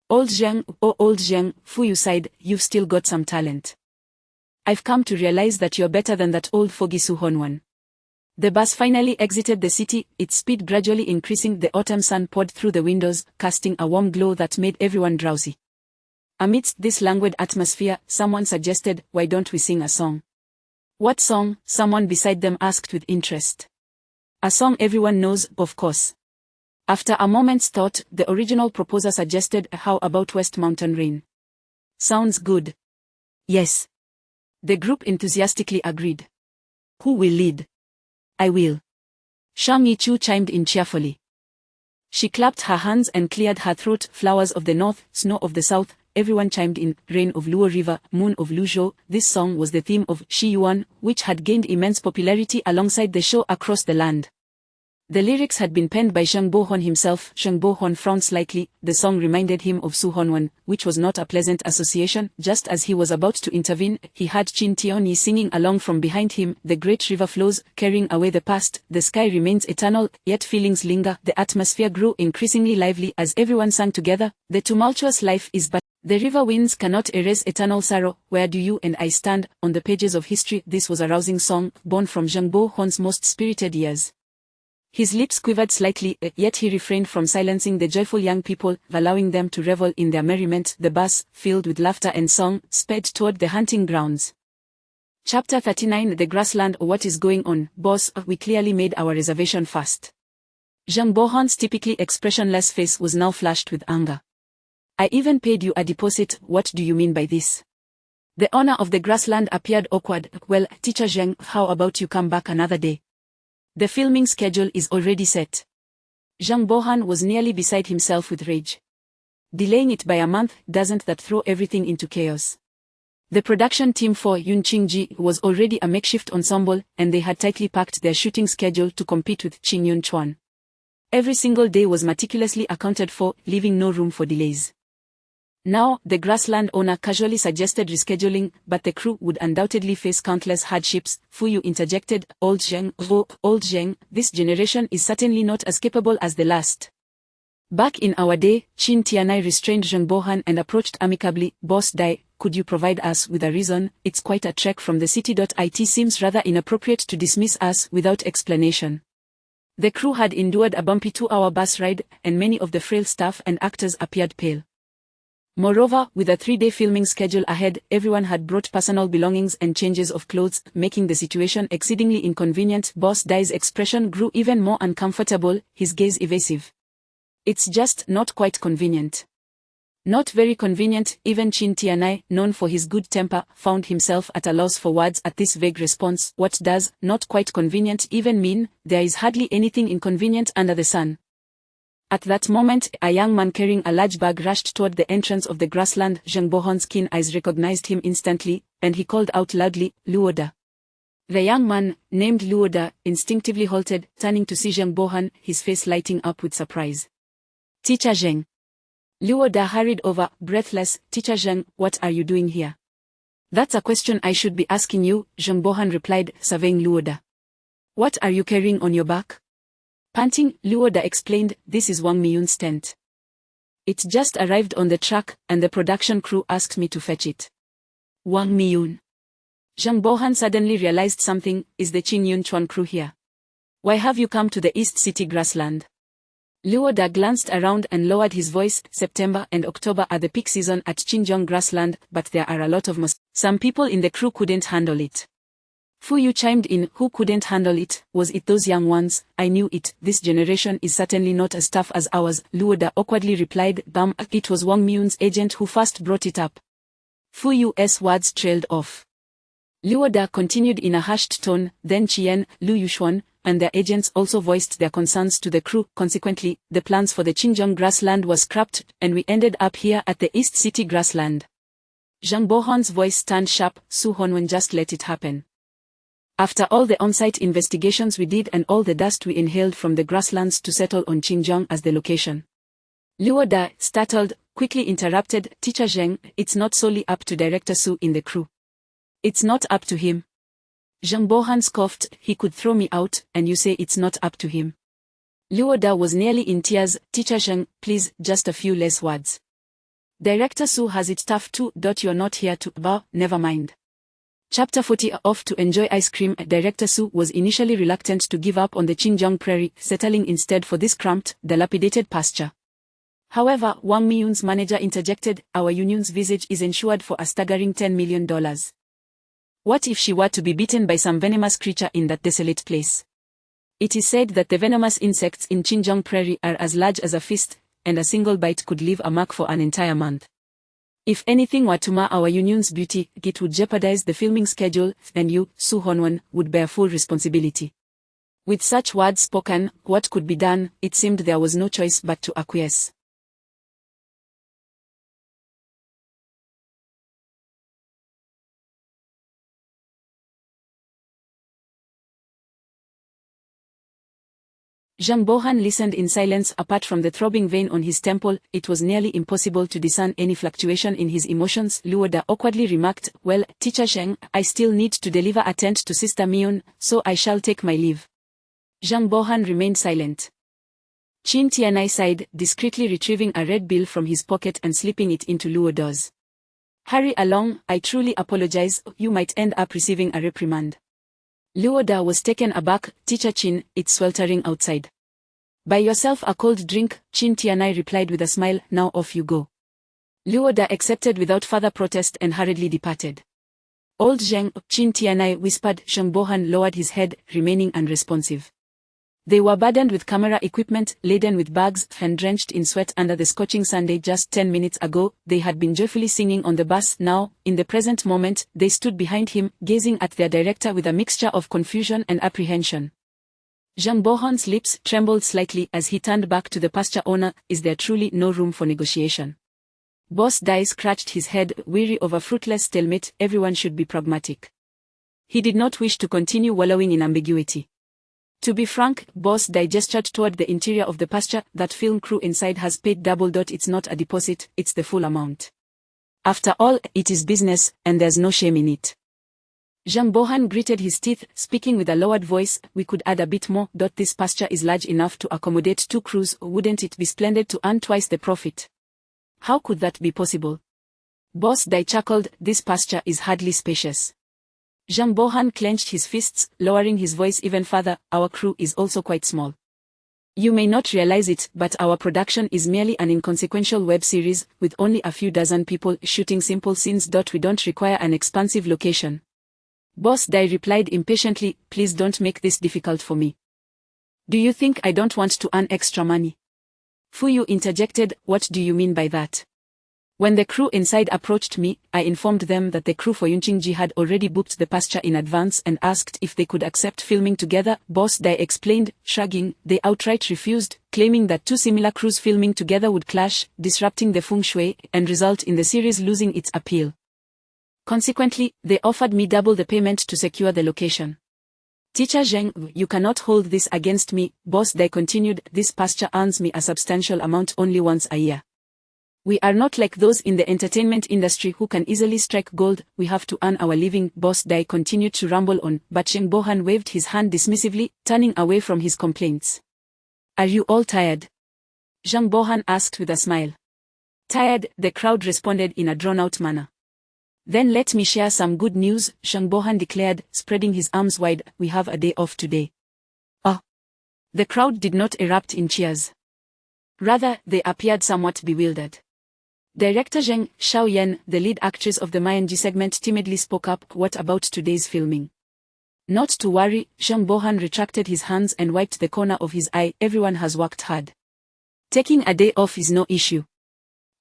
Old Zhang, oh old Zhang, Fu Yu sighed, you've still got some talent. I've come to realize that you're better than that old foggy Su Hon one. The bus finally exited the city, its speed gradually increasing. The autumn sun poured through the windows, casting a warm glow that made everyone drowsy. Amidst this languid atmosphere, someone suggested, Why don't we sing a song? What song? Someone beside them asked with interest. A song everyone knows, of course. After a moment's thought, the original proposer suggested, How about West Mountain Rain? Sounds good. Yes. The group enthusiastically agreed. Who will lead? I will. Shang Yichu chimed in cheerfully. She clapped her hands and cleared her throat. Flowers of the north, snow of the south, everyone chimed in. Rain of Luo River, moon of Luzhou. This song was the theme of Shi Yuan, which had gained immense popularity alongside the show across the land. The lyrics had been penned by Zhang Bohon himself. Zhang Bohon frowned slightly. The song reminded him of Su Honwan, which was not a pleasant association. Just as he was about to intervene, he heard Qin Tianyi singing along from behind him. The great river flows, carrying away the past. The sky remains eternal, yet feelings linger. The atmosphere grew increasingly lively as everyone sang together. The tumultuous life is but the river winds cannot erase eternal sorrow. Where do you and I stand? On the pages of history, this was a rousing song, born from Zhang Bohon's most spirited years. His lips quivered slightly, yet he refrained from silencing the joyful young people, allowing them to revel in their merriment. The bus, filled with laughter and song, sped toward the hunting grounds. Chapter 39 The Grassland. What is going on, boss? We clearly made our reservation fast. Zhang Bohan's typically expressionless face was now flushed with anger. I even paid you a deposit. What do you mean by this? The owner of the grassland appeared awkward. Well, Teacher Zheng, how about you come back another day? The filming schedule is already set. Zhang Bohan was nearly beside himself with rage. Delaying it by a month, doesn't that throw everything into chaos? The production team for Yun Qingji was already a makeshift ensemble, and they had tightly packed their shooting schedule to compete with Qin Yun Chuan. Every single day was meticulously accounted for, leaving no room for delays. Now, the grassland owner casually suggested rescheduling, but the crew would undoubtedly face countless hardships. Fu Yu interjected, Old Zheng, this generation is certainly not as capable as the last. Back in our day, Qin Tianai restrained Zhang Bohan and approached amicably, Boss Dai, could you provide us with a reason? It's quite a trek from the city. It seems rather inappropriate to dismiss us without explanation. The crew had endured a bumpy 2-hour bus ride, and many of the frail staff and actors appeared pale. Moreover, with a 3-day filming schedule ahead, everyone had brought personal belongings and changes of clothes, making the situation exceedingly inconvenient. Boss Dai's expression grew even more uncomfortable, his gaze evasive. It's just not quite convenient. Not very convenient. Even Qin Tianai, known for his good temper, found himself at a loss for words at this vague response. What does not quite convenient even mean? There is hardly anything inconvenient under the sun. At that moment, a young man carrying a large bag rushed toward the entrance of the grassland. Zhang Bohan's keen eyes recognized him instantly, and he called out loudly, Luoda. The young man, named Luoda, instinctively halted, turning to see Zhang Bohan, his face lighting up with surprise. Teacher Zheng. Luoda hurried over, breathless. Teacher Zheng, what are you doing here? That's a question I should be asking you, Zhang Bohan replied, surveying Luoda. What are you carrying on your back? Panting, Luoda explained, this is Wang Miyun's tent. It just arrived on the truck, and the production crew asked me to fetch it. Wang Miyun. Zhang Bohan suddenly realized something. Is the Qin Yun Chuan crew here? Why have you come to the East City grassland? Luoda glanced around and lowered his voice. September and October are the peak season at Xinjiang grassland, but there are a lot of mosquitoes. Some people in the crew couldn't handle it. Fu Yu chimed in, who couldn't handle it? Was it those young ones? I knew it. This generation is certainly not as tough as ours, Luoda awkwardly replied. It was Wang Miyun's agent who first brought it up. Fu Yu's words trailed off. Luoda continued in a hushed tone, then Qian, Lu Yushuan, and their agents also voiced their concerns to the crew. Consequently, the plans for the Xinjiang grassland were scrapped, and we ended up here at the East City grassland. Zhang Bohan's voice turned sharp. Su Honwen, just let it happen. After all the on-site investigations we did and all the dust we inhaled from the grasslands to settle on Xinjiang as the location. Luoda, startled, quickly interrupted, Teacher Zheng, it's not solely up to Director Su in the crew. It's not up to him. Zhang Bohan scoffed, he could throw me out, and you say it's not up to him. Luoda was nearly in tears. Teacher Zheng, please, just a few less words. Director Su has it tough too. You're not here to, never mind. Chapter 40 Off to enjoy ice cream. Director Su was initially reluctant to give up on the Xinjiang prairie, settling instead for this cramped, dilapidated pasture. However, Wang Miyun's manager interjected, our union's visage is insured for a staggering $10 million. What if she were to be bitten by some venomous creature in that desolate place? It is said that the venomous insects in Xinjiang prairie are as large as a fist, and a single bite could leave a mark for an entire month. If anything were to mar our union's beauty, it would jeopardize the filming schedule, and you, Su Honwen, would bear full responsibility. With such words spoken, what could be done? It seemed there was no choice but to acquiesce. Zhang Bohan listened in silence. Apart from the throbbing vein on his temple, it was nearly impossible to discern any fluctuation in his emotions. Luoda awkwardly remarked, well, Teacher Zheng, I still need to deliver a tent to Sister Miyun, so I shall take my leave. Zhang Bohan remained silent. Qin Tianai sighed, discreetly retrieving a red bill from his pocket and slipping it into Luoda's. Hurry along, I truly apologize, you might end up receiving a reprimand. Luoda was taken aback. Teacher Qin, it's sweltering outside. Buy yourself a cold drink, Qin Tianai replied with a smile, now off you go. Luoda accepted without further protest and hurriedly departed. Old Zheng, Chin Tianai whispered. Zheng Bohan lowered his head, remaining unresponsive. They were burdened with camera equipment, laden with bags, and drenched in sweat under the scorching Sunday. Just 10 minutes ago, they had been joyfully singing on the bus. Now, in the present moment, they stood behind him, gazing at their director with a mixture of confusion and apprehension. Zheng Bohan's lips trembled slightly as he turned back to the pasture owner. Is there truly no room for negotiation? Boss Dai scratched his head, weary of a fruitless stalemate. Everyone should be pragmatic. He did not wish to continue wallowing in ambiguity. To be frank, Boss Dai gestured toward the interior of the pasture. That film crew inside has paid double. It's not a deposit, it's the full amount. After all, it is business, and there's no shame in it. Zheng Bohan gritted his teeth, speaking with a lowered voice. We could add a bit more. This pasture is large enough to accommodate 2 crews. Wouldn't it be splendid to earn twice the profit? How could that be possible? Boss Dai chuckled. This pasture is hardly spacious. Zheng Bohan clenched his fists, lowering his voice even further. Our crew is also quite small. You may not realize it, but our production is merely an inconsequential web series, with only a few dozen people shooting simple scenes. We don't require an expansive location. Boss Dai replied impatiently. Please don't make this difficult for me. Do you think I don't want to earn extra money? Fuyu interjected. What do you mean by that? When the crew inside approached me, I informed them that the crew for Yunqingji had already booked the pasture in advance and asked if they could accept filming together. Boss Dai explained, shrugging. They outright refused, claiming that 2 similar crews filming together would clash, disrupting the feng shui, and result in the series losing its appeal. Consequently, they offered me double the payment to secure the location. Teacher Zheng, you cannot hold this against me, Boss Dai continued. This pasture earns me a substantial amount only once a year. We are not like those in the entertainment industry who can easily strike gold. We have to earn our living. Boss Dai continued to ramble on, but Zheng Bohan waved his hand dismissively, turning away from his complaints. Are you all tired? Zheng Bohan asked with a smile. Tired, the crowd responded in a drawn-out manner. Then let me share some good news, Zheng Bohan declared, spreading his arms wide. We have a day off today. Oh! The crowd did not erupt in cheers. Rather, they appeared somewhat bewildered. Director Zheng Xiaoyan, the lead actress of the Mayanji segment, timidly spoke up. What about today's filming? Not to worry, Zheng Bohan retracted his hands and wiped the corner of his eye. Everyone has worked hard. Taking a day off is no issue.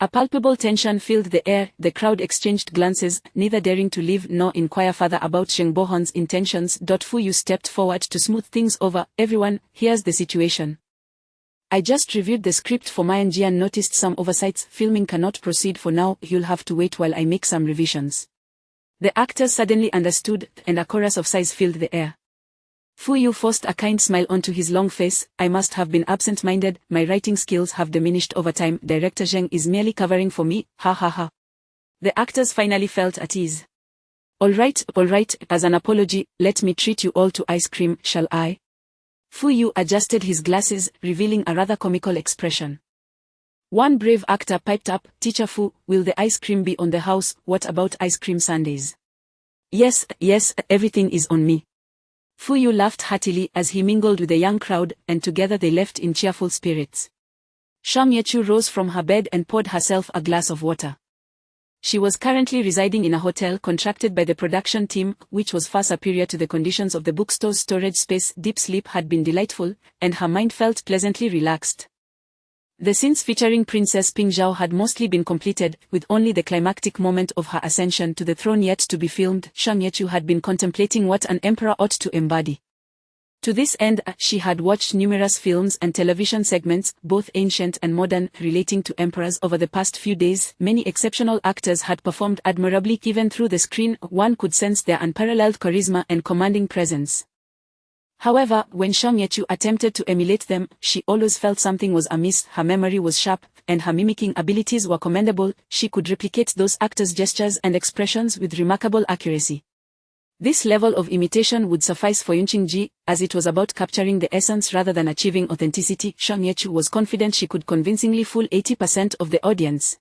A palpable tension filled the air. The crowd exchanged glances, neither daring to leave nor inquire further about Zheng Bohan's intentions. Fuyu stepped forward to smooth things over. Everyone, here's the situation. I just reviewed the script for Mayanji and noticed some oversights. Filming cannot proceed for now. You'll have to wait while I make some revisions. The actors suddenly understood, and a chorus of sighs filled the air. Fuyu forced a kind smile onto his long face. I must have been absent-minded. My writing skills have diminished over time. Director Zheng is merely covering for me. Ha ha ha. The actors finally felt at ease. All right, as an apology, let me treat you all to ice cream, shall I? Fuyu adjusted his glasses, revealing a rather comical expression. One brave actor piped up, Teacher Fu, will the ice cream be on the house? What about ice cream sundaes? Yes, everything is on me. Fuyu laughed heartily as he mingled with the young crowd, and together they left in cheerful spirits. Shang Yechu rose from her bed and poured herself a glass of water. She was currently residing in a hotel contracted by the production team, which was far superior to the conditions of the bookstore's storage space. Deep sleep had been delightful, and her mind felt pleasantly relaxed. The scenes featuring Princess Pingzhao had mostly been completed, with only the climactic moment of her ascension to the throne yet to be filmed. Shang Yechu had been contemplating what an emperor ought to embody. To this end, she had watched numerous films and television segments, both ancient and modern, relating to emperors over the past few days. Many exceptional actors had performed admirably. Even through the screen, one could sense their unparalleled charisma and commanding presence. However, when Shang Yechu attempted to emulate them, she always felt something was amiss. Her memory was sharp, and her mimicking abilities were commendable. She could replicate those actors' gestures and expressions with remarkable accuracy. This level of imitation would suffice for Yunqingji, as it was about capturing the essence rather than achieving authenticity. Shang Yechu was confident she could convincingly fool 80% of the audience.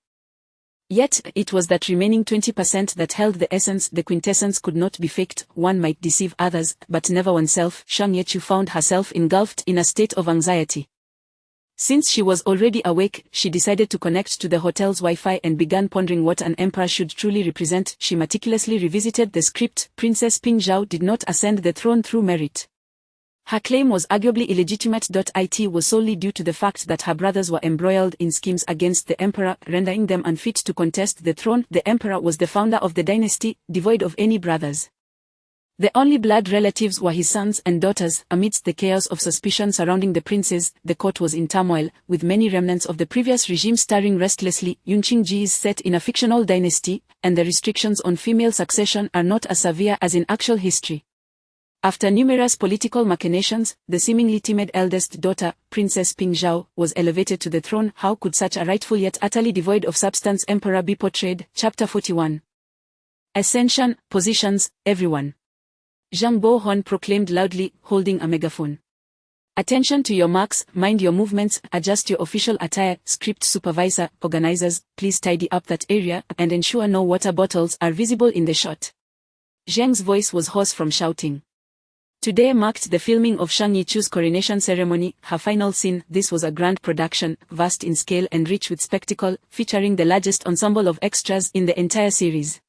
Yet, it was that remaining 20% that held the essence. The quintessence could not be faked. One might deceive others, but never oneself. Shang Yechu found herself engulfed in a state of anxiety. Since she was already awake, she decided to connect to the hotel's Wi-Fi and began pondering what an emperor should truly represent. She meticulously revisited the script. Princess Ping Zhao did not ascend the throne through merit. Her claim was arguably illegitimate. It was solely due to the fact that her brothers were embroiled in schemes against the emperor, rendering them unfit to contest the throne. The emperor was the founder of the dynasty, devoid of any brothers. The only blood relatives were his sons and daughters. Amidst the chaos of suspicion surrounding the princes, the court was in turmoil, with many remnants of the previous regime stirring restlessly. Yunqingji is set in a fictional dynasty, and the restrictions on female succession are not as severe as in actual history. After numerous political machinations, the seemingly timid eldest daughter, Princess Ping Zhao, was elevated to the throne. How could such a rightful yet utterly devoid of substance emperor be portrayed? Chapter 41. Ascension, positions, everyone. Zhang Bohon proclaimed loudly, holding a megaphone. Attention to your marks, mind your movements, adjust your official attire. Script supervisor, organizers, please tidy up that area, and ensure no water bottles are visible in the shot. Zheng's voice was hoarse from shouting. Today marked the filming of Shang Yichu's coronation ceremony, her final scene. This was a grand production, vast in scale and rich with spectacle, featuring the largest ensemble of extras in the entire series.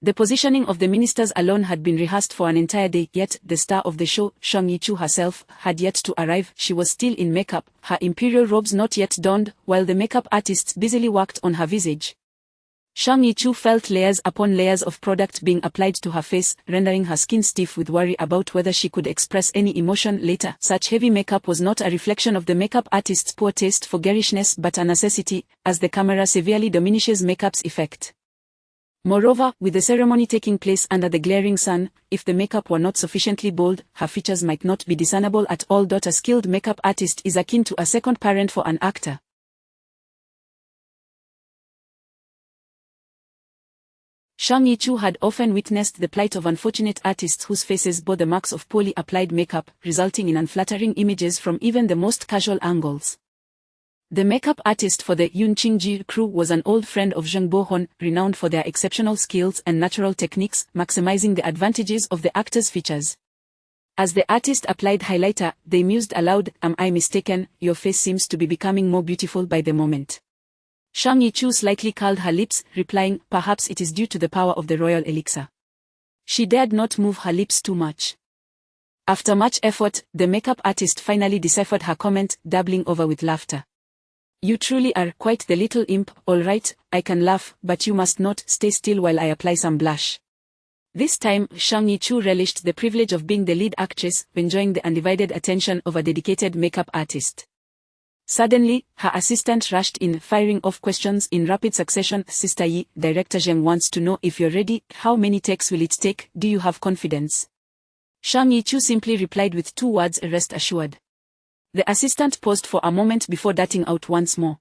The positioning of the ministers alone had been rehearsed for an entire day, yet the star of the show, Shang Yichu herself, had yet to arrive. She was still in makeup, her imperial robes not yet donned, while the makeup artists busily worked on her visage. Shang Yichu felt layers upon layers of product being applied to her face, rendering her skin stiff with worry about whether she could express any emotion later. Such heavy makeup was not a reflection of the makeup artist's poor taste for garishness but a necessity, as the camera severely diminishes makeup's effect. Moreover, with the ceremony taking place under the glaring sun, if the makeup were not sufficiently bold, her features might not be discernible at all. A skilled makeup artist is akin to a second parent for an actor. Shang Yichu had often witnessed the plight of unfortunate artists whose faces bore the marks of poorly applied makeup, resulting in unflattering images from even the most casual angles. The makeup artist for the Yunqingji crew was an old friend of Zhang Bohon, renowned for their exceptional skills and natural techniques, maximizing the advantages of the actor's features. As the artist applied highlighter, they mused aloud, "Am I mistaken? Your face seems to be becoming more beautiful by the moment." Shang Yichu slightly curled her lips, replying, "Perhaps it is due to the power of the royal elixir." She dared not move her lips too much. After much effort, the makeup artist finally deciphered her comment, doubling over with laughter. "You truly are quite the little imp. All right, I can laugh, but you must not. Stay still while I apply some blush." This time, Shang Yichu relished the privilege of being the lead actress, enjoying the undivided attention of a dedicated makeup artist. Suddenly, her assistant rushed in, firing off questions in rapid succession. "Sister Yi, Director Zheng wants to know if you're ready. How many takes will it take? Do you have confidence?" Shang Yichu simply replied with 2 words, "Rest assured." The assistant paused for a moment before darting out once more.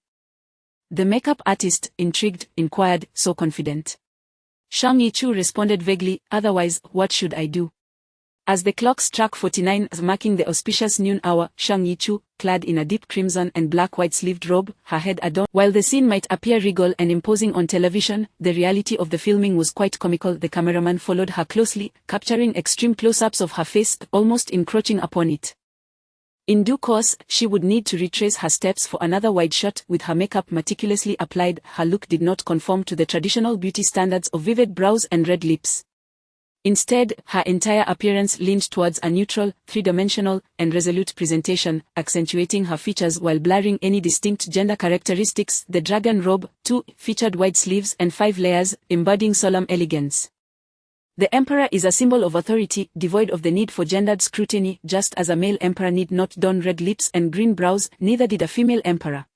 The makeup artist, intrigued, inquired, "So confident?" Shang Yichu responded vaguely, "Otherwise, what should I do?" As the clock struck 49, marking the auspicious noon hour, Shang Yichu, clad in a deep crimson and black white-sleeved robe, her head adorned. While the scene might appear regal and imposing on television, the reality of the filming was quite comical. The cameraman followed her closely, capturing extreme close-ups of her face, almost encroaching upon it. In due course, she would need to retrace her steps for another wide shot. With her makeup meticulously applied, her look did not conform to the traditional beauty standards of vivid brows and red lips. Instead, her entire appearance leaned towards a neutral, three-dimensional, and resolute presentation, accentuating her features while blurring any distinct gender characteristics. The dragon robe, 2, featured wide sleeves and 5 layers, embodying solemn elegance. The emperor is a symbol of authority, devoid of the need for gendered scrutiny. Just as a male emperor need not don red lips and green brows, neither did a female emperor.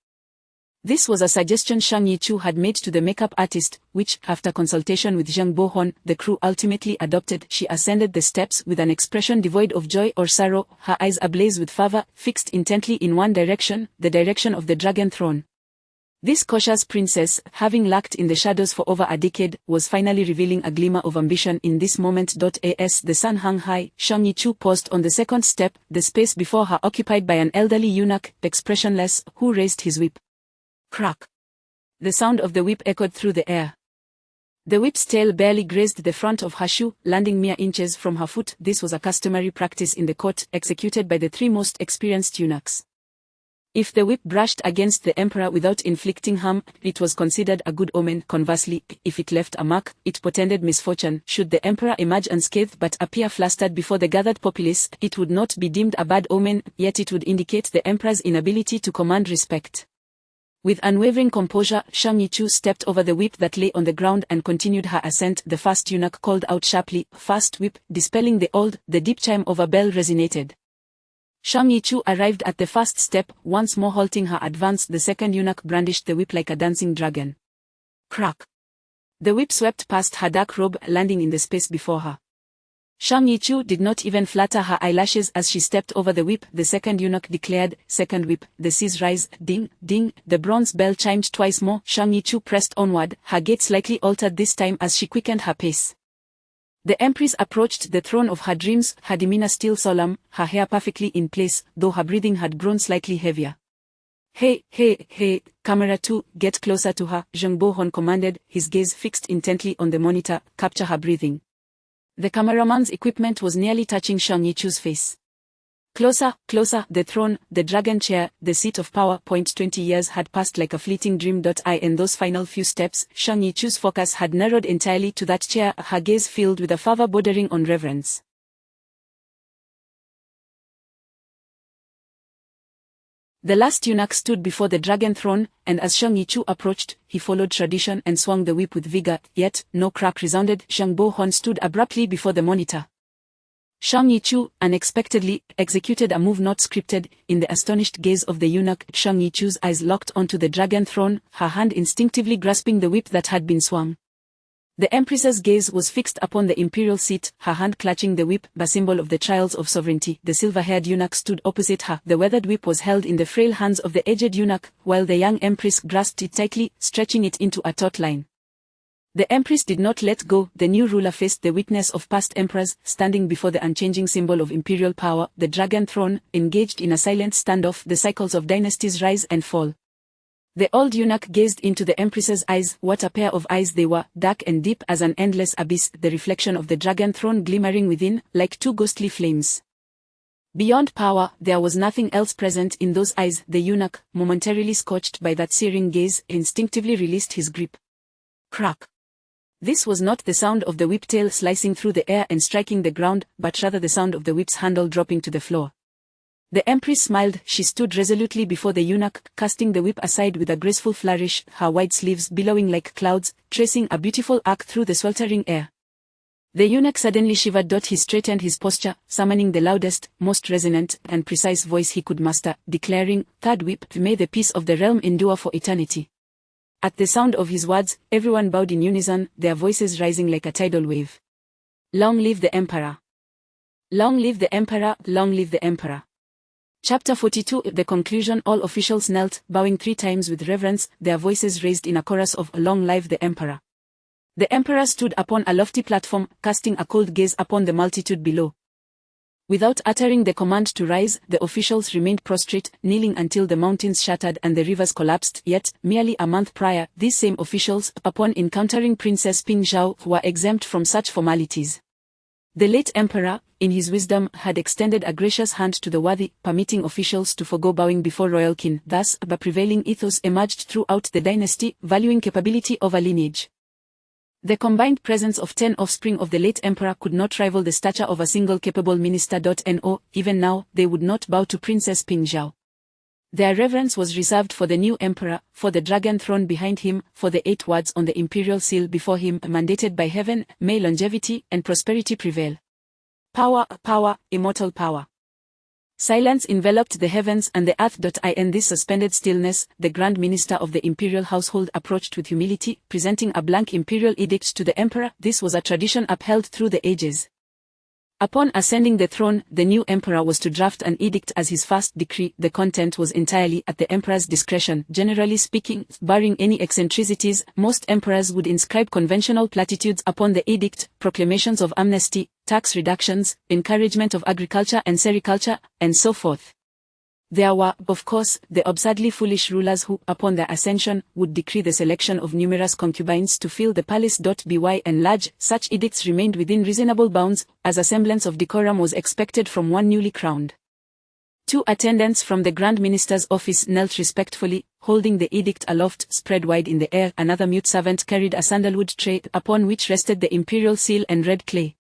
This was a suggestion Shang Yichu had made to the makeup artist, which, after consultation with Zhang Bohon, the crew ultimately adopted. She ascended the steps with an expression devoid of joy or sorrow, her eyes ablaze with fervor, fixed intently in one direction, the direction of the dragon throne. This cautious princess, having lurked in the shadows for over a decade, was finally revealing a glimmer of ambition in this moment. As the sun hung high, Shang Yichu paused on the second step, the space before her occupied by an elderly eunuch, expressionless, who raised his whip. Crack! The sound of the whip echoed through the air. The whip's tail barely grazed the front of her shoe, landing mere inches from her foot. This was a customary practice in the court, executed by the 3 most experienced eunuchs. If the whip brushed against the emperor without inflicting harm, it was considered a good omen. Conversely, if it left a mark, it portended misfortune. Should the emperor emerge unscathed but appear flustered before the gathered populace, it would not be deemed a bad omen, yet it would indicate the emperor's inability to command respect. With unwavering composure, Shang Yichu stepped over the whip that lay on the ground and continued her ascent. The first eunuch called out sharply, "Fast whip," dispelling the deep chime of a bell resonated. Shang Yichu arrived at the first step, once more halting her advance. The second eunuch brandished the whip like a dancing dragon. Crack! The whip swept past her dark robe, landing in the space before her. Shang Yichu did not even flutter her eyelashes as she stepped over the whip. The second eunuch declared, "Second whip." The seas rise. Ding, ding, the bronze bell chimed twice more. Shang Yichu pressed onward, her gait slightly altered this time as she quickened her pace. The empress approached the throne of her dreams, her demeanor still solemn, her hair perfectly in place, though her breathing had grown slightly heavier. "Hey, hey, hey, camera 2, get closer to her," Zheng Bohon commanded, his gaze fixed intently on the monitor. "Capture her breathing." The cameraman's equipment was nearly touching Shang Yichu's face. Closer, closer, the throne, the dragon chair, the seat of power. 20 years had passed like a fleeting dream. In those final few steps, Shang Yichu's focus had narrowed entirely to that chair, her gaze filled with a fervor bordering on reverence. The last eunuch stood before the dragon throne, and as Shang Yichu approached, he followed tradition and swung the whip with vigor, yet no crack resounded. Zheng Bohon stood abruptly before the monitor. Shang Yichu, unexpectedly, executed a move not scripted. In the astonished gaze of the eunuch, Shang Yichu's eyes locked onto the dragon throne, her hand instinctively grasping the whip that had been swung. The empress's gaze was fixed upon the imperial seat, her hand clutching the whip, a symbol of the trials of sovereignty. The silver-haired eunuch stood opposite her. The weathered whip was held in the frail hands of the aged eunuch, while the young empress grasped it tightly, stretching it into a taut line. The empress did not let go. The new ruler faced the witness of past emperors, standing before the unchanging symbol of imperial power, the dragon throne, engaged in a silent standoff. The cycles of dynasties rise and fall. The old eunuch gazed into the empress's eyes. What a pair of eyes they were, dark and deep as an endless abyss, the reflection of the dragon throne glimmering within, like two ghostly flames. Beyond power, there was nothing else present in those eyes. The eunuch, momentarily scorched by that searing gaze, instinctively released his grip. Crack! This was not the sound of the whip tail slicing through the air and striking the ground, but rather the sound of the whip's handle dropping to the floor. The empress smiled. She stood resolutely before the eunuch, casting the whip aside with a graceful flourish, her wide sleeves billowing like clouds, tracing a beautiful arc through the sweltering air. The eunuch suddenly shivered. He straightened his posture, summoning the loudest, most resonant, and precise voice he could muster, declaring, "Third whip, may the peace of the realm endure for eternity." At the sound of his words, everyone bowed in unison, their voices rising like a tidal wave. Long live the emperor! Long live the emperor! Long live the emperor! Chapter 42. The conclusion. All officials knelt, bowing 3 times with reverence, their voices raised in a chorus of "Long live the emperor!" The emperor stood upon a lofty platform, casting a cold gaze upon the multitude below. Without uttering the command to rise, the officials remained prostrate, kneeling until the mountains shattered and the rivers collapsed. Yet, merely a month prior, these same officials, upon encountering Princess Ping Zhao, were exempt from such formalities. The late emperor, in his wisdom, had extended a gracious hand to the worthy, permitting officials to forgo bowing before royal kin. Thus, a prevailing ethos emerged throughout the dynasty, valuing capability over lineage. The combined presence of 10 offspring of the late emperor could not rival the stature of a single capable minister. No, even now, they would not bow to Princess Ping Zhao. Their reverence was reserved for the new emperor, for the dragon throne behind him, for the 8 words on the imperial seal before him, mandated by heaven, may longevity and prosperity prevail. Power, power, immortal power. Silence enveloped the heavens and the earth. In this suspended stillness, the Grand Minister of the imperial household approached with humility, presenting a blank imperial edict to the emperor. This was a tradition upheld through the ages. Upon ascending the throne, the new emperor was to draft an edict as his first decree. The content was entirely at the emperor's discretion. Generally speaking, barring any eccentricities, most emperors would inscribe conventional platitudes upon the edict, proclamations of amnesty, tax reductions, encouragement of agriculture and sericulture, and so forth. There were, of course, the absurdly foolish rulers who, upon their ascension, would decree the selection of numerous concubines to fill the palace. By and large, such edicts remained within reasonable bounds, as a semblance of decorum was expected from one newly crowned Two attendants from the Grand Minister's office knelt respectfully, holding the edict aloft, spread wide in the air. Another mute servant carried a sandalwood tray, upon which rested the imperial seal and red clay.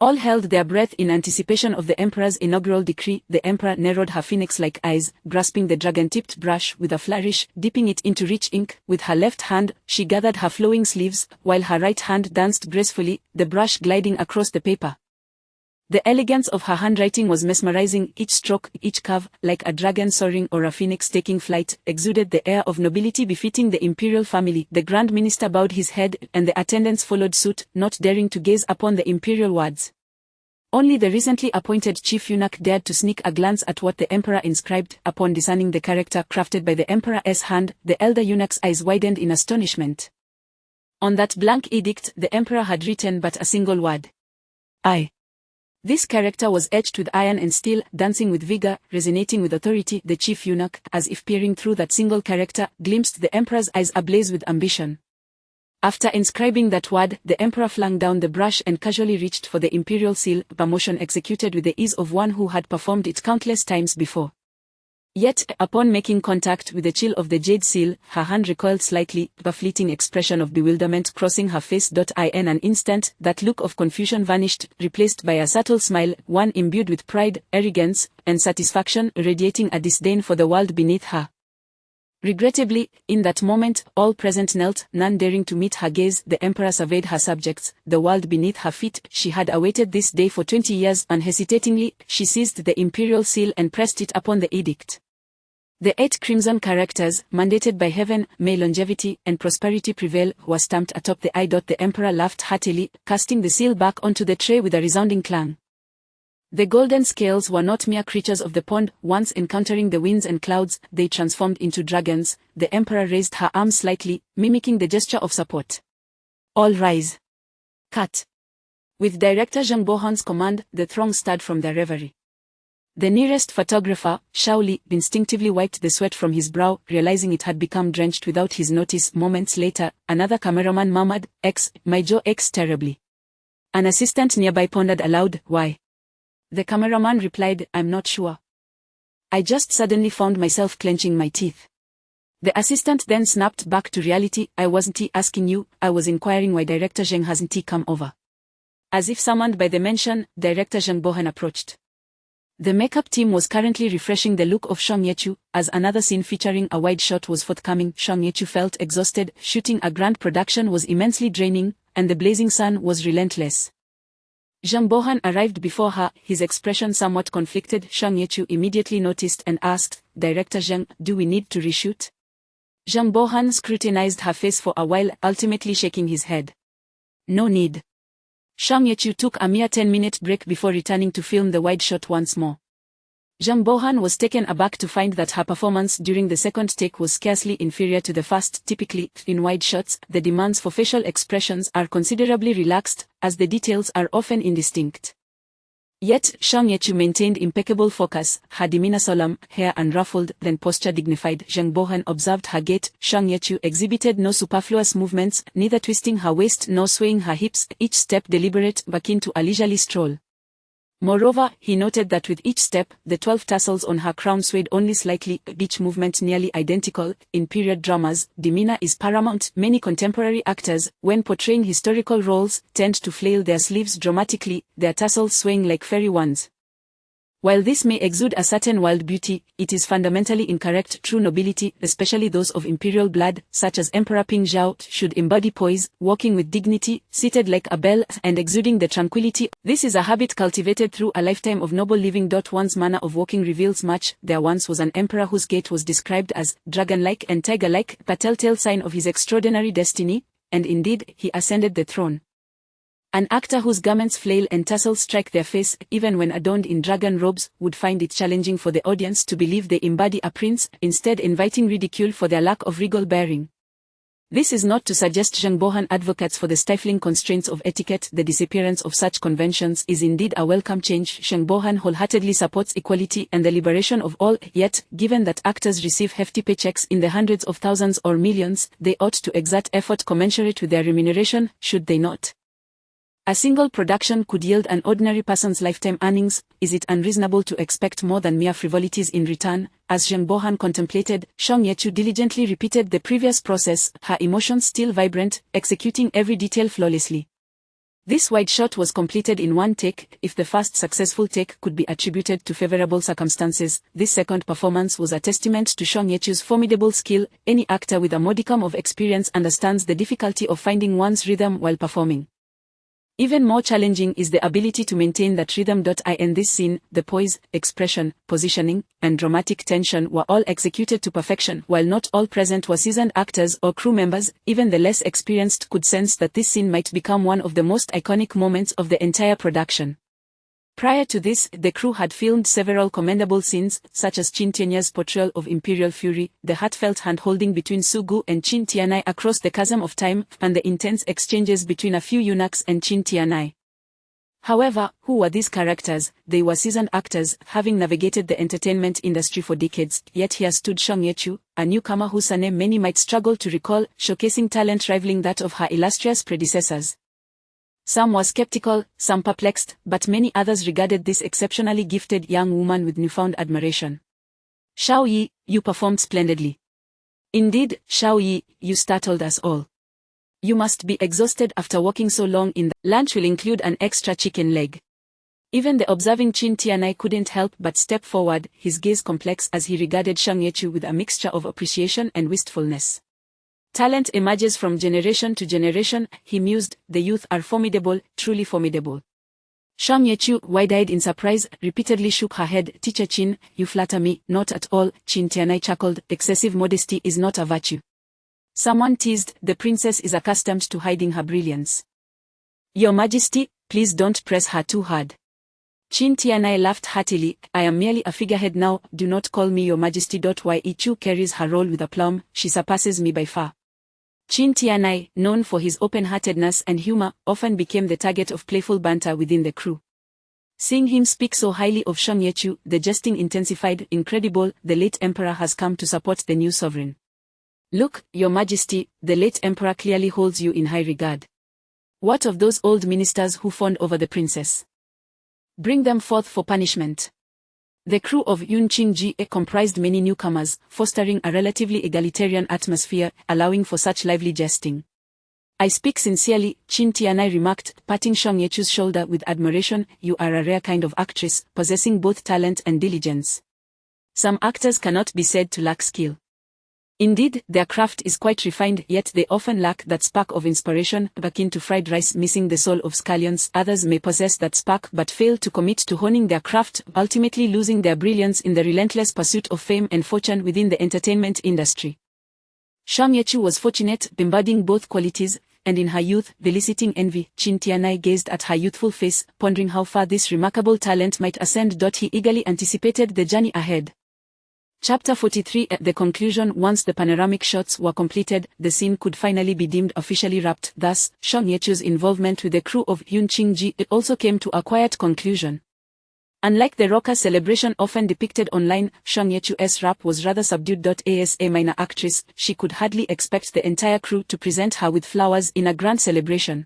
All held their breath in anticipation of the emperor's inaugural decree. The emperor narrowed her phoenix-like eyes, grasping the dragon-tipped brush with a flourish, dipping it into rich ink. With her left hand, she gathered her flowing sleeves, while her right hand danced gracefully, the brush gliding across the paper. The elegance of her handwriting was mesmerizing. Each stroke, each curve, like a dragon soaring or a phoenix taking flight, exuded the air of nobility befitting the imperial family. The Grand Minister bowed his head, and the attendants followed suit, not daring to gaze upon the imperial words. Only the recently appointed chief eunuch dared to sneak a glance at what the emperor inscribed. Upon discerning the character crafted by the emperor's hand, the elder eunuch's eyes widened in astonishment. On that blank edict, the emperor had written but a single word: I. This character was etched with iron and steel, dancing with vigor, resonating with authority. The chief eunuch, as if peering through that single character, glimpsed the emperor's eyes ablaze with ambition. After inscribing that word, the emperor flung down the brush and casually reached for the imperial seal, a motion executed with the ease of one who had performed it countless times before. Yet, upon making contact with the chill of the jade seal, her hand recoiled slightly, a fleeting expression of bewilderment crossing her face. In an instant, that look of confusion vanished, replaced by a subtle smile, one imbued with pride, arrogance, and satisfaction, radiating a disdain for the world beneath her. Regrettably, in that moment, all present knelt, none daring to meet her gaze. The emperor surveyed her subjects, the world beneath her feet. She had awaited this day for 20 years. Unhesitatingly, she seized the imperial seal and pressed it upon the edict. The 8 crimson characters, mandated by heaven, "May longevity and prosperity prevail," were stamped atop the eye. The emperor laughed heartily, casting the seal back onto the tray with a resounding clang. The golden scales were not mere creatures of the pond. Once encountering the winds and clouds, they transformed into dragons. The emperor raised her arm slightly, mimicking the gesture of support. All rise. Cut. With director Zheng Bohan's command, the throng stirred from their reverie. The nearest photographer, Shaoli, instinctively wiped the sweat from his brow, realizing it had become drenched without his notice. Moments later, another cameraman murmured, "My jaw aches terribly." An assistant nearby pondered aloud, "Why?" The cameraman replied, "I'm not sure. I just suddenly found myself clenching my teeth." The assistant then snapped back to reality, "I wasn't asking you, I was inquiring why Director Zheng hasn't come over." As if summoned by the mention, Director Zheng Bohan approached. The makeup team was currently refreshing the look of Shang Yechu. As another scene featuring a wide shot was forthcoming, Shang Yechu felt exhausted. Shooting a grand production was immensely draining, and the blazing sun was relentless. Zheng Bohan arrived before her, his expression somewhat conflicted. Shang Yechu immediately noticed and asked, "Director Zheng, do we need to reshoot?" Zheng Bohan scrutinized her face for a while, ultimately shaking his head. "No need." Shang Yechu took a mere 10-minute break before returning to film the wide shot once more. Zheng Bohan was taken aback to find that her performance during the second take was scarcely inferior to the first. Typically, in wide shots, the demands for facial expressions are considerably relaxed, as the details are often indistinct. Yet, Shang Yechu maintained impeccable focus, her demeanor solemn, hair unruffled, then posture dignified. Zheng Bohan observed her gait. Shang Yechu exhibited no superfluous movements, neither twisting her waist nor swaying her hips, each step deliberate, akin to a leisurely stroll. Moreover, he noted that with each step, the 12 tassels on her crown swayed only slightly, each movement nearly identical. In period dramas, demeanor is paramount. Many contemporary actors, when portraying historical roles, tend to flail their sleeves dramatically, their tassels swaying like fairy wands. While this may exude a certain wild beauty, it is fundamentally incorrect. True nobility, especially those of imperial blood, such as Emperor Ping Zhao, should embody poise, walking with dignity, seated like a bell, and exuding the tranquility. This is a habit cultivated through a lifetime of noble living. One's manner of walking reveals much. There once was an emperor whose gait was described as dragon-like and tiger-like, a telltale sign of his extraordinary destiny, and indeed, he ascended the throne. An actor whose garments flail and tassels strike their face, even when adorned in dragon robes, would find it challenging for the audience to believe they embody a prince, instead inviting ridicule for their lack of regal bearing. This is not to suggest Zheng Bohan advocates for the stifling constraints of etiquette. The disappearance of such conventions is indeed a welcome change. Zheng Bohan wholeheartedly supports equality and the liberation of all, yet, given that actors receive hefty paychecks in the hundreds of thousands or millions, they ought to exert effort commensurate with their remuneration, should they not? A single production could yield an ordinary person's lifetime earnings. Is it unreasonable to expect more than mere frivolities in return? As Zheng Bohan contemplated, Song Yechu diligently repeated the previous process, her emotions still vibrant, executing every detail flawlessly. This wide shot was completed in one take. If the first successful take could be attributed to favorable circumstances, this second performance was a testament to Song Yechu's formidable skill. Any actor with a modicum of experience understands the difficulty of finding one's rhythm while performing. Even more challenging is the ability to maintain that rhythm. In this scene, the poise, expression, positioning, and dramatic tension were all executed to perfection. While not all present were seasoned actors or crew members, even the less experienced could sense that this scene might become one of the most iconic moments of the entire production. Prior to this, the crew had filmed several commendable scenes, such as Qin Tianya's portrayal of Imperial Fury, the heartfelt hand-holding between Su Gu and Qin Tianai across the chasm of time, and the intense exchanges between a few eunuchs and Qin Tianai. However, who were these characters? They were seasoned actors, having navigated the entertainment industry for decades, yet here stood Song Yechu, a newcomer whose name many might struggle to recall, showcasing talent rivaling that of her illustrious predecessors. Some were skeptical, some perplexed, but many others regarded this exceptionally gifted young woman with newfound admiration. Shao Yi, you performed splendidly. Indeed, Shao Yi, you startled us all. You must be exhausted after walking so long in the lunch will include an extra chicken leg. Even the observing Qin Tianai couldn't help but step forward, his gaze complex as he regarded Song Yechu with a mixture of appreciation and wistfulness. Talent emerges from generation to generation, he mused, the youth are formidable, truly formidable. Song Yechu, wide-eyed in surprise, repeatedly shook her head. Teacher Qin, you flatter me. Not at all, Qin Tianai chuckled, excessive modesty is not a virtue. Someone teased, the princess is accustomed to hiding her brilliance. Your Majesty, please don't press her too hard. Qin Tianai laughed heartily, I am merely a figurehead now, do not call me your Majesty. Yi Chu carries her role with aplomb, she surpasses me by far. Qin Tianai, known for his open-heartedness and humor, often became the target of playful banter within the crew. Seeing him speak so highly of Song Yechu, the jesting intensified. Incredible, the late emperor has come to support the new sovereign. Look, your Majesty, the late emperor clearly holds you in high regard. What of those old ministers who fawned over the princess? Bring them forth for punishment. The crew of Yunqing comprised many newcomers, fostering a relatively egalitarian atmosphere, allowing for such lively jesting. I speak sincerely, Qin Tianai remarked, patting Song Yechu's shoulder with admiration, you are a rare kind of actress, possessing both talent and diligence. Some actors cannot be said to lack skill. Indeed, their craft is quite refined, yet they often lack that spark of inspiration, akin to fried rice missing the soul of scallions. Others may possess that spark but fail to commit to honing their craft, ultimately losing their brilliance in the relentless pursuit of fame and fortune within the entertainment industry. Song Yechu was fortunate, embodying both qualities, and in her youth, eliciting envy. Qin Tianai gazed at her youthful face, pondering how far this remarkable talent might ascend. He eagerly anticipated the journey ahead. Chapter 43. At the conclusion, once the panoramic shots were completed, the scene could finally be deemed officially wrapped. Thus, Song Yechu's involvement with the crew of Yunqing also came to a quiet conclusion. Unlike the raucous celebration often depicted online, Song Yechu's rap was rather subdued. As a minor actress, she could hardly expect the entire crew to present her with flowers in a grand celebration.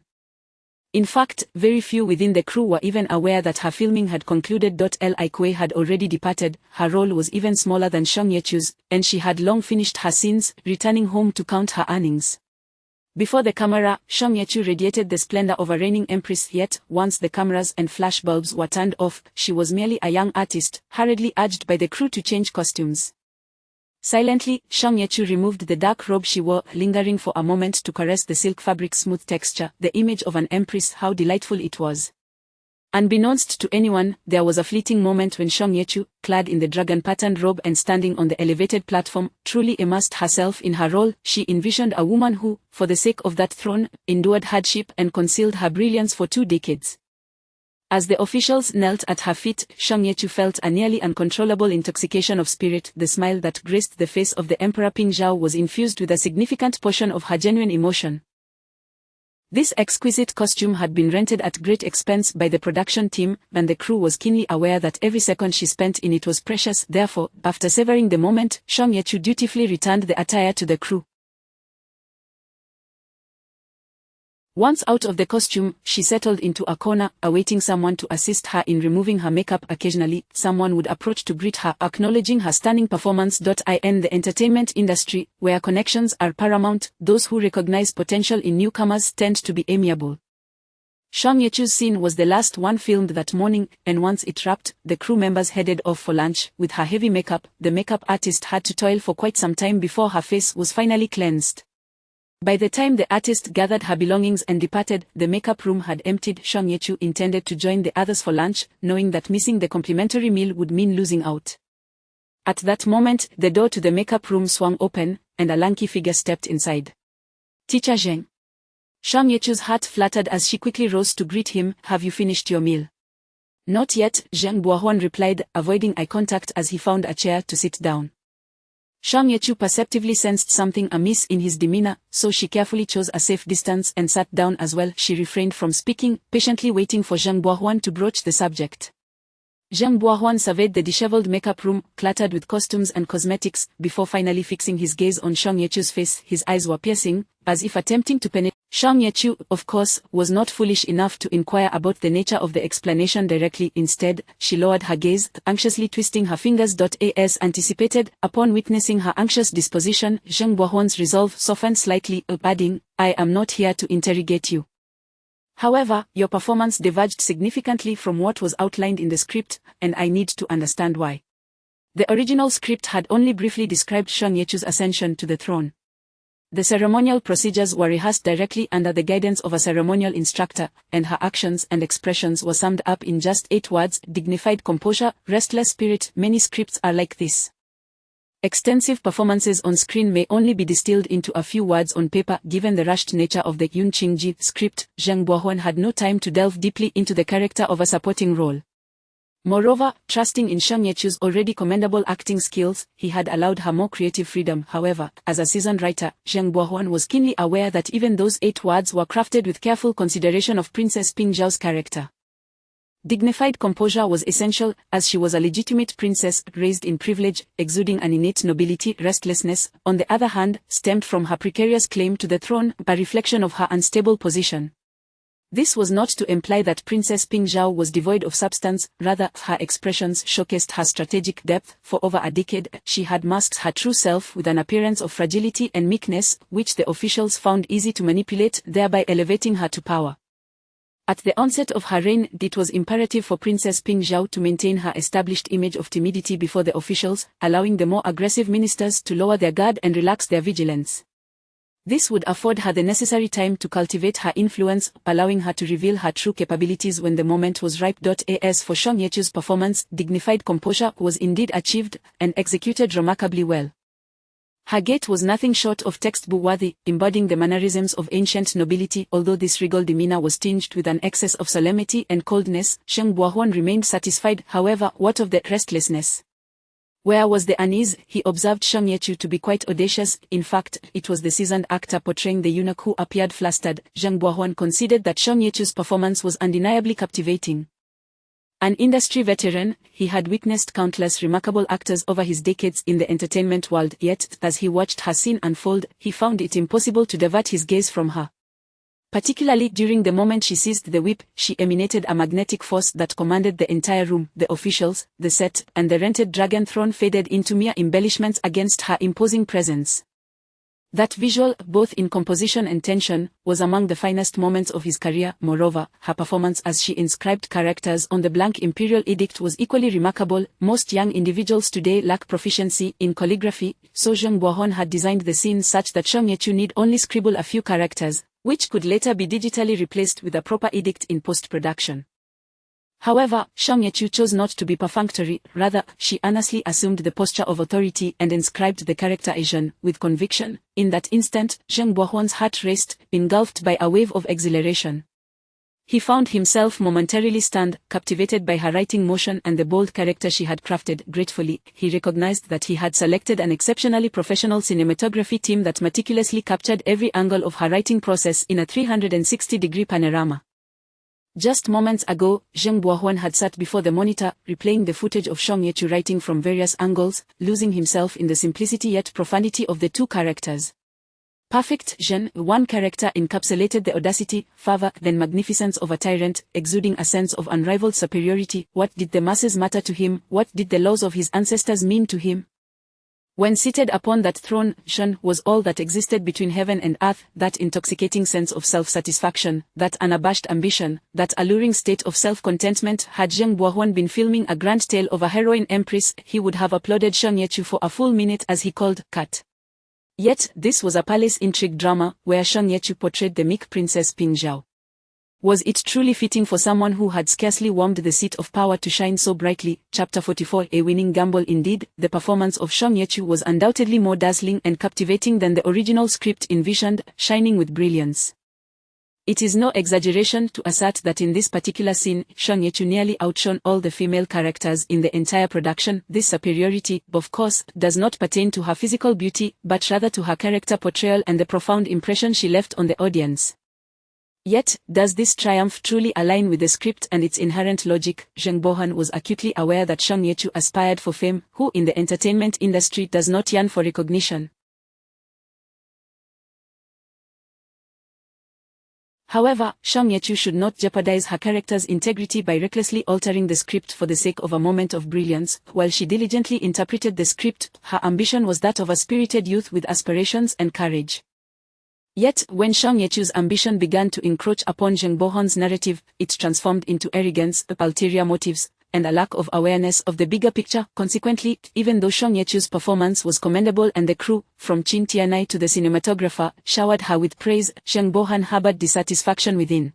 In fact, very few within the crew were even aware that her filming had concluded. Li Kuei had already departed, her role was even smaller than Song Yechu's, and she had long finished her scenes, returning home to count her earnings. Before the camera, Song Yechu radiated the splendor of a reigning empress, yet, once the cameras and flash bulbs were turned off, she was merely a young artist, hurriedly urged by the crew to change costumes. Silently, Song Yechu removed the dark robe she wore, lingering for a moment to caress the silk fabric's smooth texture, the image of an empress. How delightful it was. Unbeknownst to anyone, there was a fleeting moment when Song Yechu, clad in the dragon-patterned robe and standing on the elevated platform, truly immersed herself in her role. She envisioned a woman who, for the sake of that throne, endured hardship and concealed her brilliance for 2 decades. As the officials knelt at her feet, Song Yechu felt a nearly uncontrollable intoxication of spirit. The smile that graced the face of the Emperor Ping Zhao was infused with a significant portion of her genuine emotion. This exquisite costume had been rented at great expense by the production team, and the crew was keenly aware that every second she spent in it was precious. Therefore, after savoring the moment, Song Yechu dutifully returned the attire to the crew. Once out of the costume, she settled into a corner, awaiting someone to assist her in removing her makeup. Occasionally, someone would approach to greet her, acknowledging her stunning performance. In the entertainment industry, where connections are paramount, those who recognize potential in newcomers tend to be amiable. Song Ye-chu's scene was the last one filmed that morning, and once it wrapped, the crew members headed off for lunch. With her heavy makeup, the makeup artist had to toil for quite some time before her face was finally cleansed. By the time the artist gathered her belongings and departed, the makeup room had emptied. Song Ye-chu intended to join the others for lunch, knowing that missing the complimentary meal would mean losing out. At that moment, the door to the makeup room swung open, and a lanky figure stepped inside. "Teacher Zheng." Song Ye-chu's heart fluttered as she quickly rose to greet him. "Have you finished your meal?" "Not yet," Zheng Buohuan replied, avoiding eye contact as he found a chair to sit down. Song Ye-chu perceptively sensed something amiss in his demeanor, so she carefully chose a safe distance and sat down as well. She refrained from speaking, patiently waiting for Zheng Buohuan to broach the subject. Zheng Buohuan surveyed the disheveled makeup room, cluttered with costumes and cosmetics, before finally fixing his gaze on Song Ye-chu's face. His eyes were piercing, as if attempting to penetrate. Song Ye-chu, of course, was not foolish enough to inquire about the nature of the explanation directly. Instead, she lowered her gaze, anxiously twisting her fingers. As anticipated, upon witnessing her anxious disposition, Zheng Buohuan's resolve softened slightly, adding, "I am not here to interrogate you. However, your performance diverged significantly from what was outlined in the script, and I need to understand why." The original script had only briefly described Song Ye-chu's ascension to the throne. The ceremonial procedures were rehearsed directly under the guidance of a ceremonial instructor, and her actions and expressions were summed up in just 8 words: dignified composure, restless spirit. Many scripts are like this. Extensive performances on screen may only be distilled into a few words on paper. Given the rushed nature of the Yun Qingji script, Zheng Buohuan had no time to delve deeply into the character of a supporting role. Moreover, trusting in Song Ye-chu's already commendable acting skills, he had allowed her more creative freedom. However, as a seasoned writer, Zheng Buohuan was keenly aware that even those 8 words were crafted with careful consideration of Princess Ping Zhao's character. Dignified composure was essential, as she was a legitimate princess, raised in privilege, exuding an innate nobility. Restlessness, on the other hand, stemmed from her precarious claim to the throne, a reflection of her unstable position. This was not to imply that Princess Ping Zhao was devoid of substance, rather, her expressions showcased her strategic depth. For over a decade, she had masked her true self with an appearance of fragility and meekness, which the officials found easy to manipulate, thereby elevating her to power. At the onset of her reign, it was imperative for Princess Ping Zhao to maintain her established image of timidity before the officials, allowing the more aggressive ministers to lower their guard and relax their vigilance. This would afford her the necessary time to cultivate her influence, allowing her to reveal her true capabilities when the moment was ripe. As for Song Ye-chu's performance, dignified composure was indeed achieved, and executed remarkably well. Her gait was nothing short of textbook-worthy, embodying the mannerisms of ancient nobility. Although this regal demeanor was tinged with an excess of solemnity and coldness, Zheng Buohuan remained satisfied. However, what of the restlessness? Where was the unease? He observed Song Ye-chu to be quite audacious. In fact, it was the seasoned actor portraying the eunuch who appeared flustered. Zheng Buohuan considered that Song Ye-chu's performance was undeniably captivating. An industry veteran, he had witnessed countless remarkable actors over his decades in the entertainment world. Yet, as he watched her scene unfold, he found it impossible to divert his gaze from her. Particularly during the moment she seized the whip, she emanated a magnetic force that commanded the entire room. The officials, the set, and the rented dragon throne faded into mere embellishments against her imposing presence. That visual, both in composition and tension, was among the finest moments of his career. Moreover, her performance as she inscribed characters on the blank imperial edict was equally remarkable. Most young individuals today lack proficiency in calligraphy, so Zheng Buohuan had designed the scene such that Song Ye-chu need only scribble a few characters, which could later be digitally replaced with a proper edict in post-production. However, Song Ye-chu chose not to be perfunctory. Rather, she earnestly assumed the posture of authority and inscribed the character Asian with conviction. In that instant, Zheng Buohuan's heart raced, engulfed by a wave of exhilaration. He found himself momentarily stunned, captivated by her writing motion and the bold character she had crafted. Gratefully, he recognized that he had selected an exceptionally professional cinematography team that meticulously captured every angle of her writing process in a 360-degree panorama. Just moments ago, Zheng Buohuan had sat before the monitor, replaying the footage of Song Ye-chu writing from various angles, losing himself in the simplicity yet profundity of the two characters. Perfect Jean, one character encapsulated the audacity, fervor, then magnificence of a tyrant, exuding a sense of unrivaled superiority. What did the masses matter to him? What did the laws of his ancestors mean to him? When seated upon that throne, Jean was all that existed between heaven and earth, that intoxicating sense of self-satisfaction, that unabashed ambition, that alluring state of self-contentment. Had Zheng Bohuan been filming a grand tale of a heroine empress, he would have applauded Shang Yechu for a full minute as he called cut. Yet, this was a palace intrigue drama, where Shang Yechu portrayed the meek princess Ping Zhao. Was it truly fitting for someone who had scarcely warmed the seat of power to shine so brightly? Chapter 44. A winning gamble indeed. The performance of Shang Yechu was undoubtedly more dazzling and captivating than the original script envisioned, shining with brilliance. It is no exaggeration to assert that in this particular scene, Shang Yechu nearly outshone all the female characters in the entire production. This superiority, of course, does not pertain to her physical beauty, but rather to her character portrayal and the profound impression she left on the audience. Yet, does this triumph truly align with the script and its inherent logic? Zheng Bohuan was acutely aware that Shang Yechu aspired for fame, who in the entertainment industry does not yearn for recognition. However, Shang Yechu should not jeopardize her character's integrity by recklessly altering the script for the sake of a moment of brilliance. While she diligently interpreted the script, her ambition was that of a spirited youth with aspirations and courage. Yet, when Shang Yechu's ambition began to encroach upon Zheng Bohuan's narrative, it transformed into arrogance, ulterior motives, and a lack of awareness of the bigger picture. Consequently, even though Shang Yechu's performance was commendable and the crew, from Qin Tianai to the cinematographer, showered her with praise, Zheng Bohuan harbored dissatisfaction within.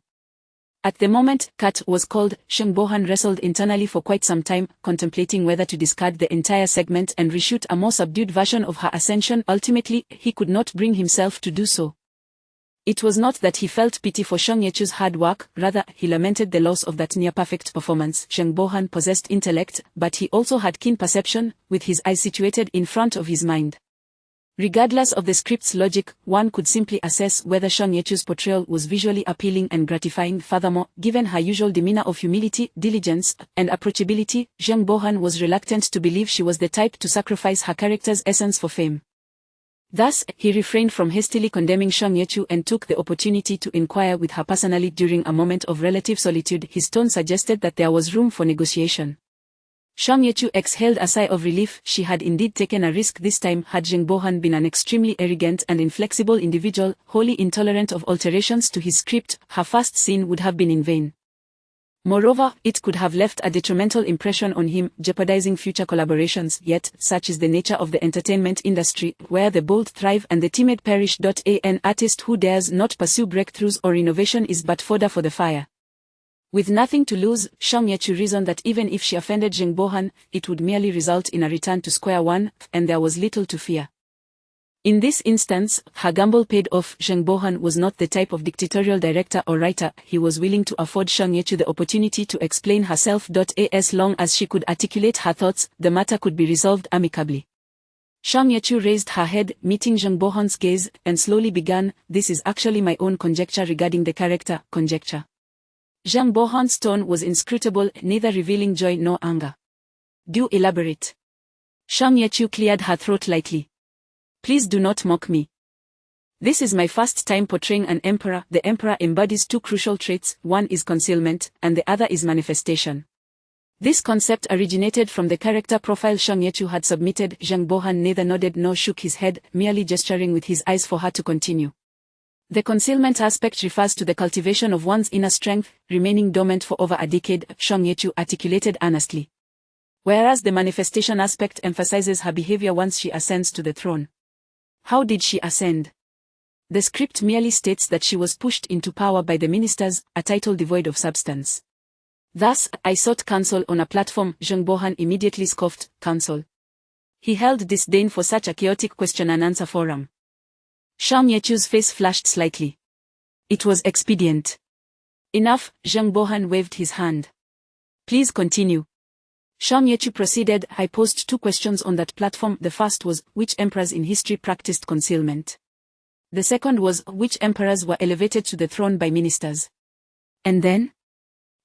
At the moment cut was called, Zheng Bohuan wrestled internally for quite some time, contemplating whether to discard the entire segment and reshoot a more subdued version of her ascension. Ultimately, he could not bring himself to do so. It was not that he felt pity for Shang Yechu's hard work, rather, he lamented the loss of that near-perfect performance. Zheng Bohuan possessed intellect, but he also had keen perception, with his eyes situated in front of his mind. Regardless of the script's logic, one could simply assess whether Shang Yechu's portrayal was visually appealing and gratifying. Furthermore, given her usual demeanor of humility, diligence, and approachability, Zheng Bohuan was reluctant to believe she was the type to sacrifice her character's essence for fame. Thus, he refrained from hastily condemning Shang Yechu and took the opportunity to inquire with her personally during a moment of relative solitude. His tone suggested that there was room for negotiation. Shang Yechu exhaled a sigh of relief. She had indeed taken a risk this time. Had Zheng Bohuan been an extremely arrogant and inflexible individual, wholly intolerant of alterations to his script, her first scene would have been in vain. Moreover, it could have left a detrimental impression on him, jeopardizing future collaborations. Yet, such is the nature of the entertainment industry, where the bold thrive and the timid perish. An artist who dares not pursue breakthroughs or innovation is but fodder for the fire. With nothing to lose, Shang Yechu reasoned that even if she offended Zheng Bohuan, it would merely result in a return to square one, and there was little to fear. In this instance, her gamble paid off. Zheng Bohuan was not the type of dictatorial director or writer. He was willing to afford Shang Yechu the opportunity to explain herself. As long as she could articulate her thoughts, the matter could be resolved amicably. Shang Yechu raised her head, meeting Zheng Bohuan's gaze, and slowly began, "This is actually my own conjecture regarding the character." Conjecture. Zheng Bohuan's tone was inscrutable, neither revealing joy nor anger. "Do elaborate." Shang Yechu cleared her throat lightly. "Please do not mock me. This is my first time portraying an emperor. The emperor embodies two crucial traits, one is concealment, and the other is manifestation. This concept originated from the character profile Shang Yechu had submitted." Zheng Bohuan neither nodded nor shook his head, merely gesturing with his eyes for her to continue. "The concealment aspect refers to the cultivation of one's inner strength, remaining dormant for over a decade," Shang Yechu articulated earnestly. "Whereas the manifestation aspect emphasizes her behavior once she ascends to the throne." How did she ascend? The script merely states that she was pushed into power by the ministers, a title devoid of substance. "Thus, I sought counsel on a platform." Zheng Bohuan immediately scoffed. "Counsel?" He held disdain for such a chaotic question-and-answer forum. Shang Yechu's face flushed slightly. It was expedient. "Enough," Zheng Bohuan waved his hand. "Please continue." Shang Yechu proceeded. "I posed two questions on that platform. The first was, which emperors in history practiced concealment? The second was, which emperors were elevated to the throne by ministers? And then?"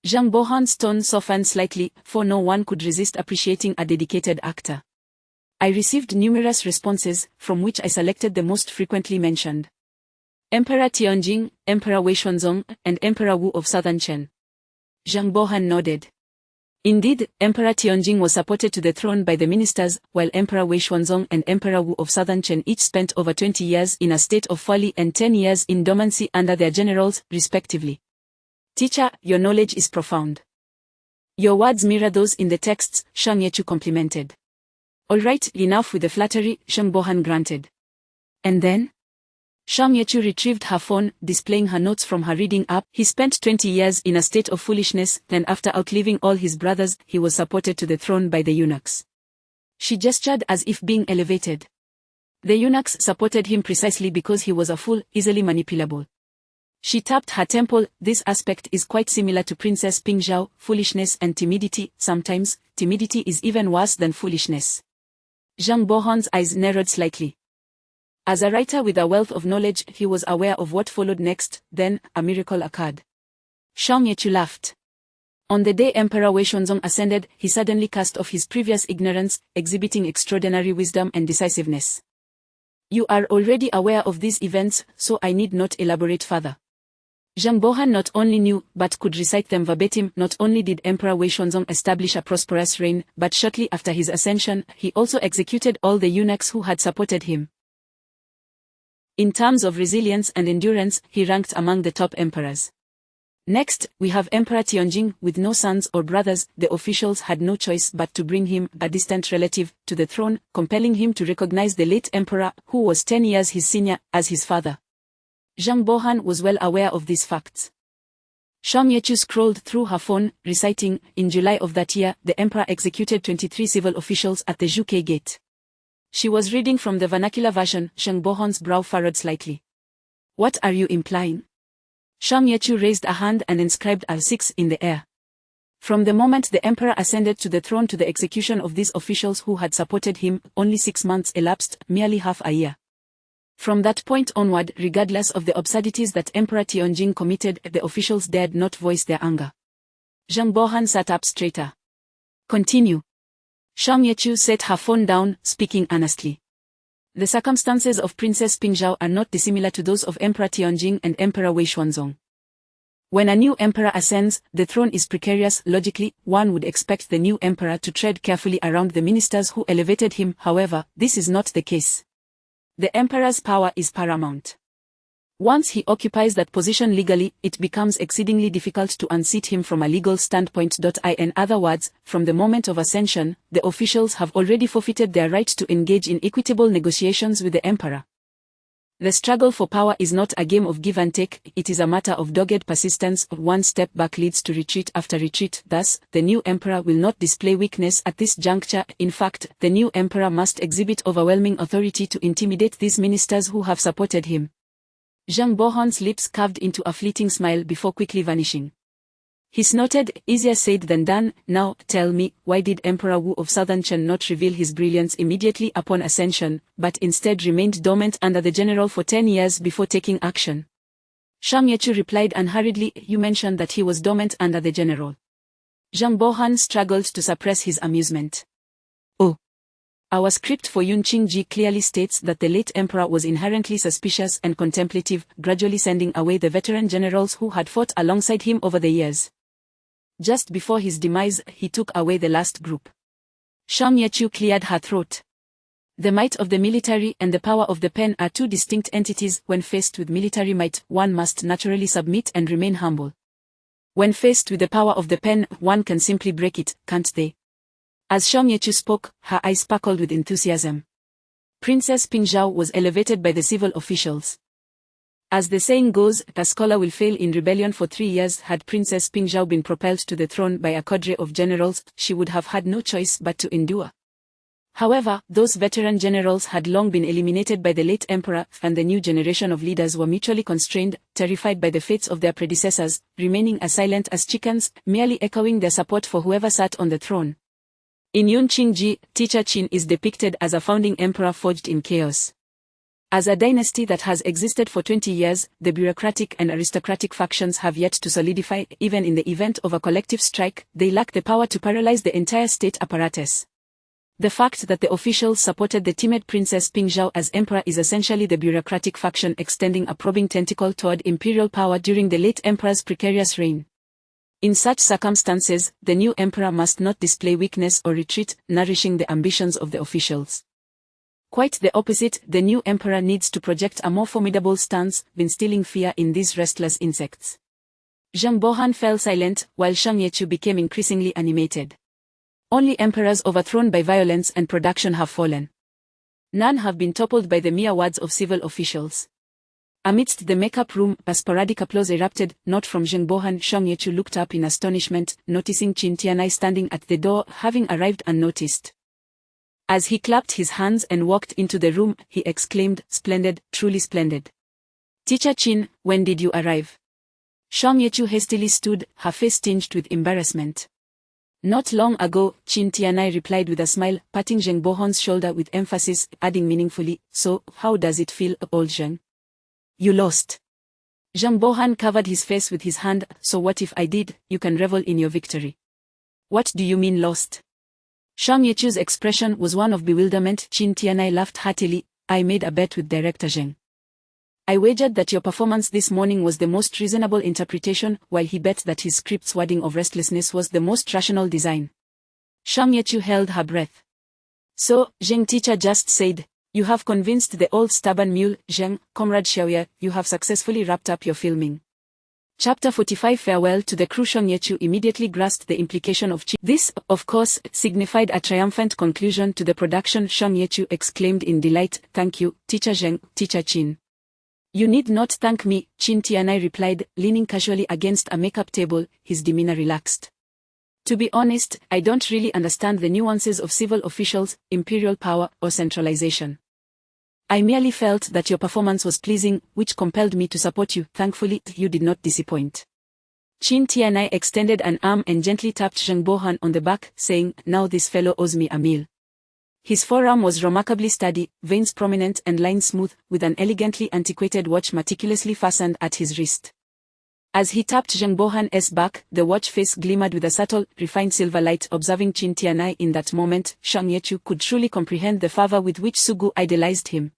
Zheng Bohuan's tone softened slightly, for no one could resist appreciating a dedicated actor. "I received numerous responses, from which I selected the most frequently mentioned. Emperor Tianjing, Emperor Wei Xuanzong, and Emperor Wu of Southern Chen. Zhang Bohan nodded. Indeed, Emperor Tianjing was supported to the throne by the ministers, while Emperor Wei Xuanzong and Emperor Wu of Southern Chen each spent over 20 years in a state of folly and 10 years in dormancy under their generals, respectively. Teacher, your knowledge is profound. Your words mirror those in the texts, Shang Yechu complimented. All right, enough with the flattery, Zhang Bohan granted. And then? Shang Yechu retrieved her phone, displaying her notes from her reading app. He spent 20 years in a state of foolishness, and after outliving all his brothers, he was supported to the throne by the eunuchs. She gestured as if being elevated. The eunuchs supported him precisely because he was a fool, easily manipulable. She tapped her temple. This aspect is quite similar to Princess Pingzhao, foolishness and timidity. Sometimes, timidity is even worse than foolishness. Zhang Bohan's eyes narrowed slightly. As a writer with a wealth of knowledge, he was aware of what followed next. Then, a miracle occurred. Shang Yechu laughed. On the day Emperor Wei Xuanzong ascended, he suddenly cast off his previous ignorance, exhibiting extraordinary wisdom and decisiveness. You are already aware of these events, so I need not elaborate further. Zhang Bohan not only knew, but could recite them verbatim. Not only did Emperor Wei Xuanzong establish a prosperous reign, but shortly after his ascension, he also executed all the eunuchs who had supported him. In terms of resilience and endurance, he ranked among the top emperors. Next, we have Emperor Tianjing. With no sons or brothers, the officials had no choice but to bring him, a distant relative, to the throne, compelling him to recognize the late emperor, who was 10 years his senior, as his father. Zhang Bohan was well aware of these facts. Shang Yechu scrolled through her phone, reciting, in July of that year, the emperor executed 23 civil officials at the Zhuge Gate. She was reading from the vernacular version. Zhang Bohan's brow furrowed slightly. What are you implying? Shang Yechu raised a hand and inscribed R6 in the air. From the moment the emperor ascended to the throne to the execution of these officials who had supported him, only 6 months elapsed, merely half a year. From that point onward, regardless of the absurdities that Emperor Tianjing committed, the officials dared not voice their anger. Zhang Bohan sat up straighter. Continue. Shang Yechu set her phone down, speaking earnestly. The circumstances of Princess Pingzhao are not dissimilar to those of Emperor Tianjing and Emperor Wei Xuanzong. When a new emperor ascends, the throne is precarious. Logically, one would expect the new emperor to tread carefully around the ministers who elevated him. However, this is not the case. The emperor's power is paramount. Once he occupies that position legally, it becomes exceedingly difficult to unseat him from a legal standpoint. In other words, from the moment of ascension, the officials have already forfeited their right to engage in equitable negotiations with the emperor. The struggle for power is not a game of give and take, it is a matter of dogged persistence. One step back leads to retreat after retreat. Thus, the new emperor will not display weakness at this juncture. In fact, the new emperor must exhibit overwhelming authority to intimidate these ministers who have supported him. Zhang Bohan's lips curved into a fleeting smile before quickly vanishing. He snorted, easier said than done. Now, tell me, why did Emperor Wu of Southern Chen not reveal his brilliance immediately upon ascension, but instead remained dormant under the general for 10 years before taking action? Shang Yechu replied unhurriedly, you mentioned that he was dormant under the general. Zhang Bohan struggled to suppress his amusement. Oh. Our script for Yunqing Ji clearly states that the late emperor was inherently suspicious and contemplative, gradually sending away the veteran generals who had fought alongside him over the years. Just before his demise, he took away the last group. Shang Yechu cleared her throat. The might of the military and the power of the pen are two distinct entities. When faced with military might, one must naturally submit and remain humble. When faced with the power of the pen, one can simply break it, can't they? As Shang Yechu spoke, her eyes sparkled with enthusiasm. Princess Pingzhao was elevated by the civil officials. As the saying goes, a scholar will fail in rebellion. For 3 years had Princess Pingzhao been propelled to the throne by a cadre of generals, she would have had no choice but to endure. However, those veteran generals had long been eliminated by the late emperor, and the new generation of leaders were mutually constrained, terrified by the fates of their predecessors, remaining as silent as chickens, merely echoing their support for whoever sat on the throne. In Yunqing Ji, Teacher Qin is depicted as a founding emperor forged in chaos. As a dynasty that has existed for 20 years, the bureaucratic and aristocratic factions have yet to solidify. Even in the event of a collective strike, they lack the power to paralyze the entire state apparatus. The fact that the officials supported the timid Princess Pingzhao as emperor is essentially the bureaucratic faction extending a probing tentacle toward imperial power during the late emperor's precarious reign. In such circumstances, the new emperor must not display weakness or retreat, nourishing the ambitions of the officials. Quite the opposite, the new emperor needs to project a more formidable stance, instilling fear in these restless insects. Zheng Bohan fell silent, while Shang Yechu became increasingly animated. Only emperors overthrown by violence and production have fallen. None have been toppled by the mere words of civil officials. Amidst the makeup room, a sporadic applause erupted, not from Zheng Bohan. Shang Yechu looked up in astonishment, noticing Qin Tianai standing at the door, having arrived unnoticed. As he clapped his hands and walked into the room, he exclaimed, "Splendid, truly splendid. Teacher Qin, when did you arrive?" Shang Yechu hastily stood, her face tinged with embarrassment. "Not long ago," Qin Tianai replied with a smile, patting Zheng Bohan's shoulder with emphasis, adding meaningfully, "So, how does it feel, old Zheng? You lost." Zheng Bohan covered his face with his hand. "So what if I did? You can revel in your victory." "What do you mean lost?" Shang Yechu's expression was one of bewilderment. Qin Tianai laughed heartily. "I made a bet with Director Zheng. I wagered that your performance this morning was the most reasonable interpretation, while he bet that his script's wording of restlessness was the most rational design." Shang Yechu held her breath. "So, Zheng teacher just said, you have convinced the old stubborn mule, Zheng, Comrade Xiaoye, you have successfully wrapped up your filming." Chapter 45 Farewell to the crew. Shang Yechu immediately grasped the implication of Qin. This, of course, signified a triumphant conclusion to the production. Shang Yechu exclaimed in delight, "Thank you, Teacher Zheng, Teacher Qin." "You need not thank me," Qin Tianai replied, leaning casually against a makeup table, his demeanor relaxed. "To be honest, I don't really understand the nuances of civil officials, imperial power, or centralization. I merely felt that your performance was pleasing, which compelled me to support you. Thankfully, you did not disappoint." Qin Tianai extended an arm and gently tapped Zheng Bohan on the back, saying, "Now this fellow owes me a meal." His forearm was remarkably sturdy, veins prominent and lines smooth, with an elegantly antiquated watch meticulously fastened at his wrist. As he tapped Zheng Bohan's back, the watch face glimmered with a subtle, refined silver light. Observing Qin Tianai in that moment, Shang Yechu could truly comprehend the fervor with which Sugu idolized him.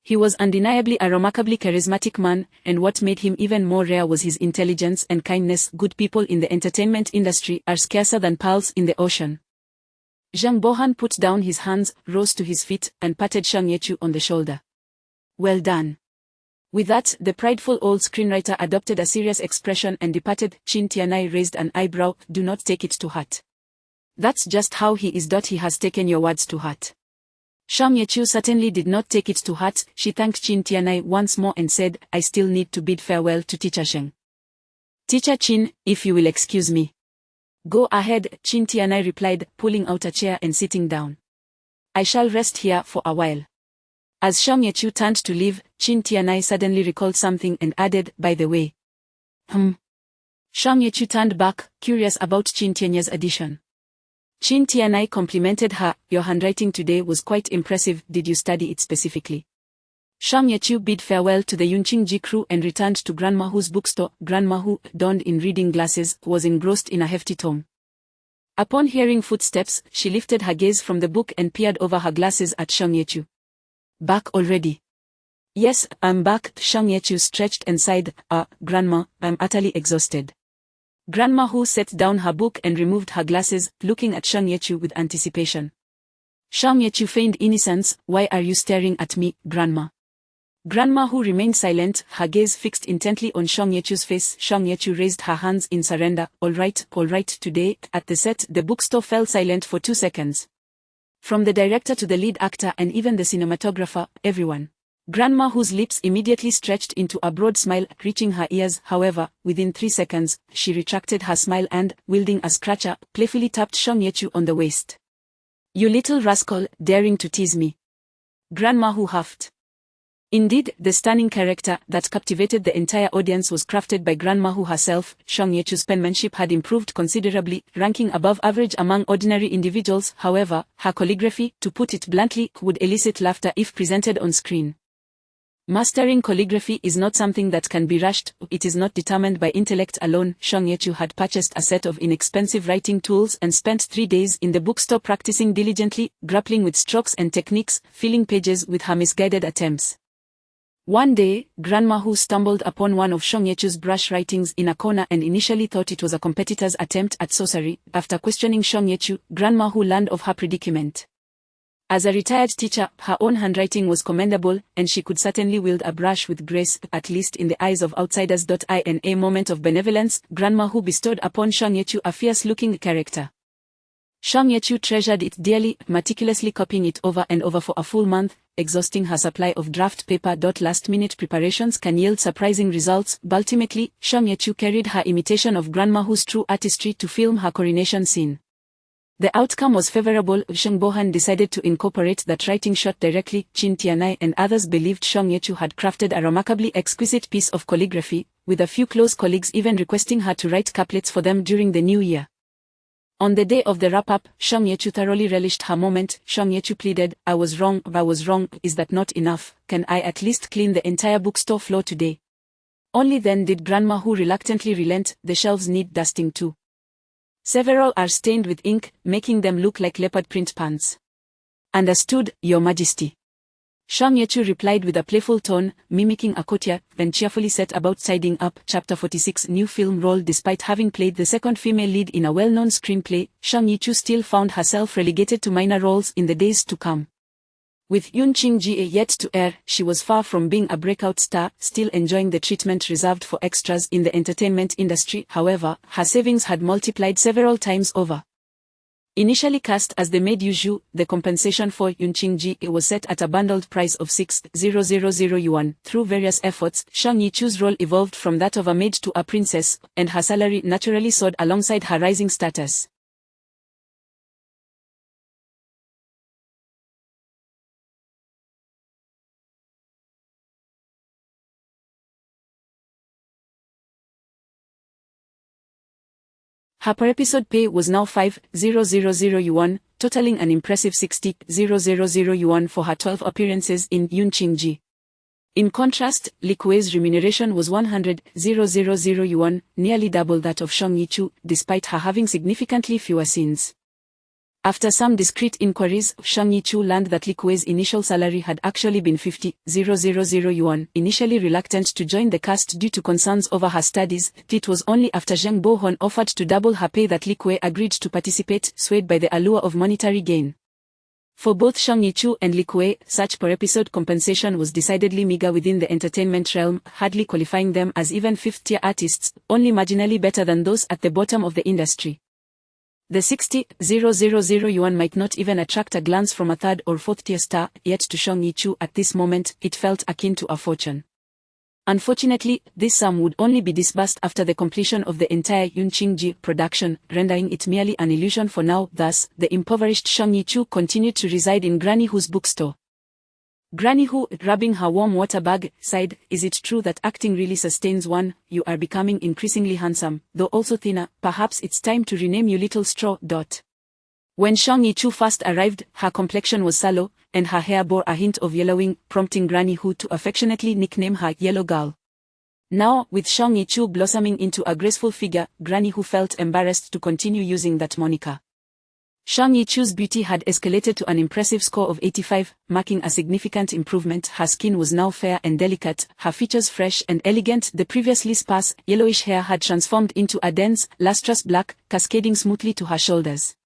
He was undeniably a remarkably charismatic man, and what made him even more rare was his intelligence and kindness. Good people in the entertainment industry are scarcer than pearls in the ocean. Zheng Bohan put down his hands, rose to his feet, and patted Shang Yechu on the shoulder. "Well done." With that, the prideful old screenwriter adopted a serious expression and departed. Qin Tianai raised an eyebrow. "Do not take it to heart." "That's just how he is. He has taken your words to heart." Shang Yechu certainly did not take it to heart. She thanked Qin Tianai once more and said, "I still need to bid farewell to Teacher Zheng. Teacher Qin, if you will excuse me." "Go ahead," Qin Tianai replied, pulling out a chair and sitting down. "I shall rest here for a while." As Shang Yechu turned to leave, Qin Tianai suddenly recalled something and added, "By the way." Shang Yechu turned back, curious about Qin Tianai's addition. Qin Tianai complimented her. "Your handwriting today was quite impressive. Did you study it specifically?" Shang Yechu bid farewell to the Yunqingji crew and returned to Grandma Hu's bookstore. Grandma Hu, donned in reading glasses, was engrossed in a hefty tome. Upon hearing footsteps, she lifted her gaze from the book and peered over her glasses at Shang Yechu. "Back already?" "Yes, I'm back." Shang Yechu stretched and sighed. Grandma, I'm utterly exhausted." Grandma Hu set down her book and removed her glasses, looking at Shang Yechu with anticipation. Shang Yechu feigned innocence. "Why are you staring at me, Grandma?" Grandma Hu remained silent, her gaze fixed intently on Shang Yechu's face. Shang Yechu raised her hands in surrender. All right, today." At the set, the bookstore fell silent for 2 seconds. From the director to the lead actor and even the cinematographer, everyone. Grandma Hu's lips immediately stretched into a broad smile, reaching her ears. However, within 3 seconds, she retracted her smile and, wielding a scratcher, playfully tapped Shang Yechu on the waist. "You little rascal, daring to tease me." Grandma Hu huffed. Indeed, the stunning character that captivated the entire audience was crafted by Grandma Hu herself. Shang Yechu's penmanship had improved considerably, ranking above average among ordinary individuals. However, her calligraphy, to put it bluntly, would elicit laughter if presented on screen. Mastering calligraphy is not something that can be rushed, it is not determined by intellect alone. Shang Yechu had purchased a set of inexpensive writing tools and spent 3 days in the bookstore practicing diligently, grappling with strokes and techniques, filling pages with her misguided attempts. One day, Grandma Hu stumbled upon one of Shang Yechu's brush writings in a corner and initially thought it was a competitor's attempt at sorcery. After questioning Shang Yechu, Grandma Hu learned of her predicament. As a retired teacher, her own handwriting was commendable, and she could certainly wield a brush with grace, at least in the eyes of outsiders. In a moment of benevolence, Grandma Hu bestowed upon Shang Yechu a fierce-looking character. Shang Yechu treasured it dearly, meticulously copying it over and over for a full month, exhausting her supply of draft paper. Last-minute preparations can yield surprising results, but ultimately, Shang Yechu carried her imitation of Grandma Hu's true artistry to film her coronation scene. The outcome was favorable. Shang Bohan decided to incorporate that writing shot directly. Qin Tianai and others believed Shang Yechu had crafted a remarkably exquisite piece of calligraphy, with a few close colleagues even requesting her to write couplets for them during the new year. On the day of the wrap-up, Shang Yechu thoroughly relished her moment. Shang Yechu pleaded, I was wrong, is that not enough? Can I at least clean the entire bookstore floor today? Only then did Grandma Hu reluctantly relent. The shelves need dusting too. Several are stained with ink, making them look like leopard print pants. Understood, Your Majesty. Shang Yechu replied with a playful tone, mimicking a courtier, then cheerfully set about tidying up. Chapter 46 New film role. Despite having played the second female lead in a well-known screenplay, Shang Yechu still found herself relegated to minor roles in the days to come. With Yun Qingji yet to air, she was far from being a breakout star, still enjoying the treatment reserved for extras in the entertainment industry. However, her savings had multiplied several times over. Initially cast as the maid Yu Zhu, the compensation for Yun Qingji was set at a bundled price of 6,000 yuan. Through various efforts, Shang Yechu's role evolved from that of a maid to a princess, and her salary naturally soared alongside her rising status. Her per-episode pay was now 5,000 yuan, totaling an impressive 60,000 yuan for her 12 appearances in Yun Qingji. In contrast, Li Kuei's remuneration was 100,000 yuan, nearly double that of Shang Yechu, despite her having significantly fewer scenes. After some discreet inquiries, Shang Yechu learned that Li Kuei's initial salary had actually been 50,000 yuan. Initially reluctant to join the cast due to concerns over her studies, it was only after Zheng Bohon offered to double her pay that Li Kuei agreed to participate, swayed by the allure of monetary gain. For both Shang Yechu and Li Kuei, such per-episode compensation was decidedly meager within the entertainment realm, hardly qualifying them as even fifth-tier artists, only marginally better than those at the bottom of the industry. The 60,000 yuan might not even attract a glance from a third or fourth-tier star, yet to Shang Yechu at this moment, it felt akin to a fortune. Unfortunately, this sum would only be disbursed after the completion of the entire Yun Qingji production, rendering it merely an illusion for now. Thus, the impoverished Shang Yechu continued to reside in Granny Hu's bookstore. Granny Hu, rubbing her warm water bag, sighed, Is it true that acting really sustains one? You are becoming increasingly handsome, though also thinner. Perhaps it's time to rename you Little Straw. When Shang Yechu first arrived, her complexion was sallow, and her hair bore a hint of yellowing, prompting Granny Hu to affectionately nickname her Yellow Girl. Now, with Shang Yechu blossoming into a graceful figure, Granny Hu felt embarrassed to continue using that moniker. Shang Yechu's beauty had escalated to an impressive score of 85, marking a significant improvement. Her skin was now fair and delicate, her features fresh and elegant. The previously sparse, yellowish hair had transformed into a dense, lustrous black, cascading smoothly to her shoulders.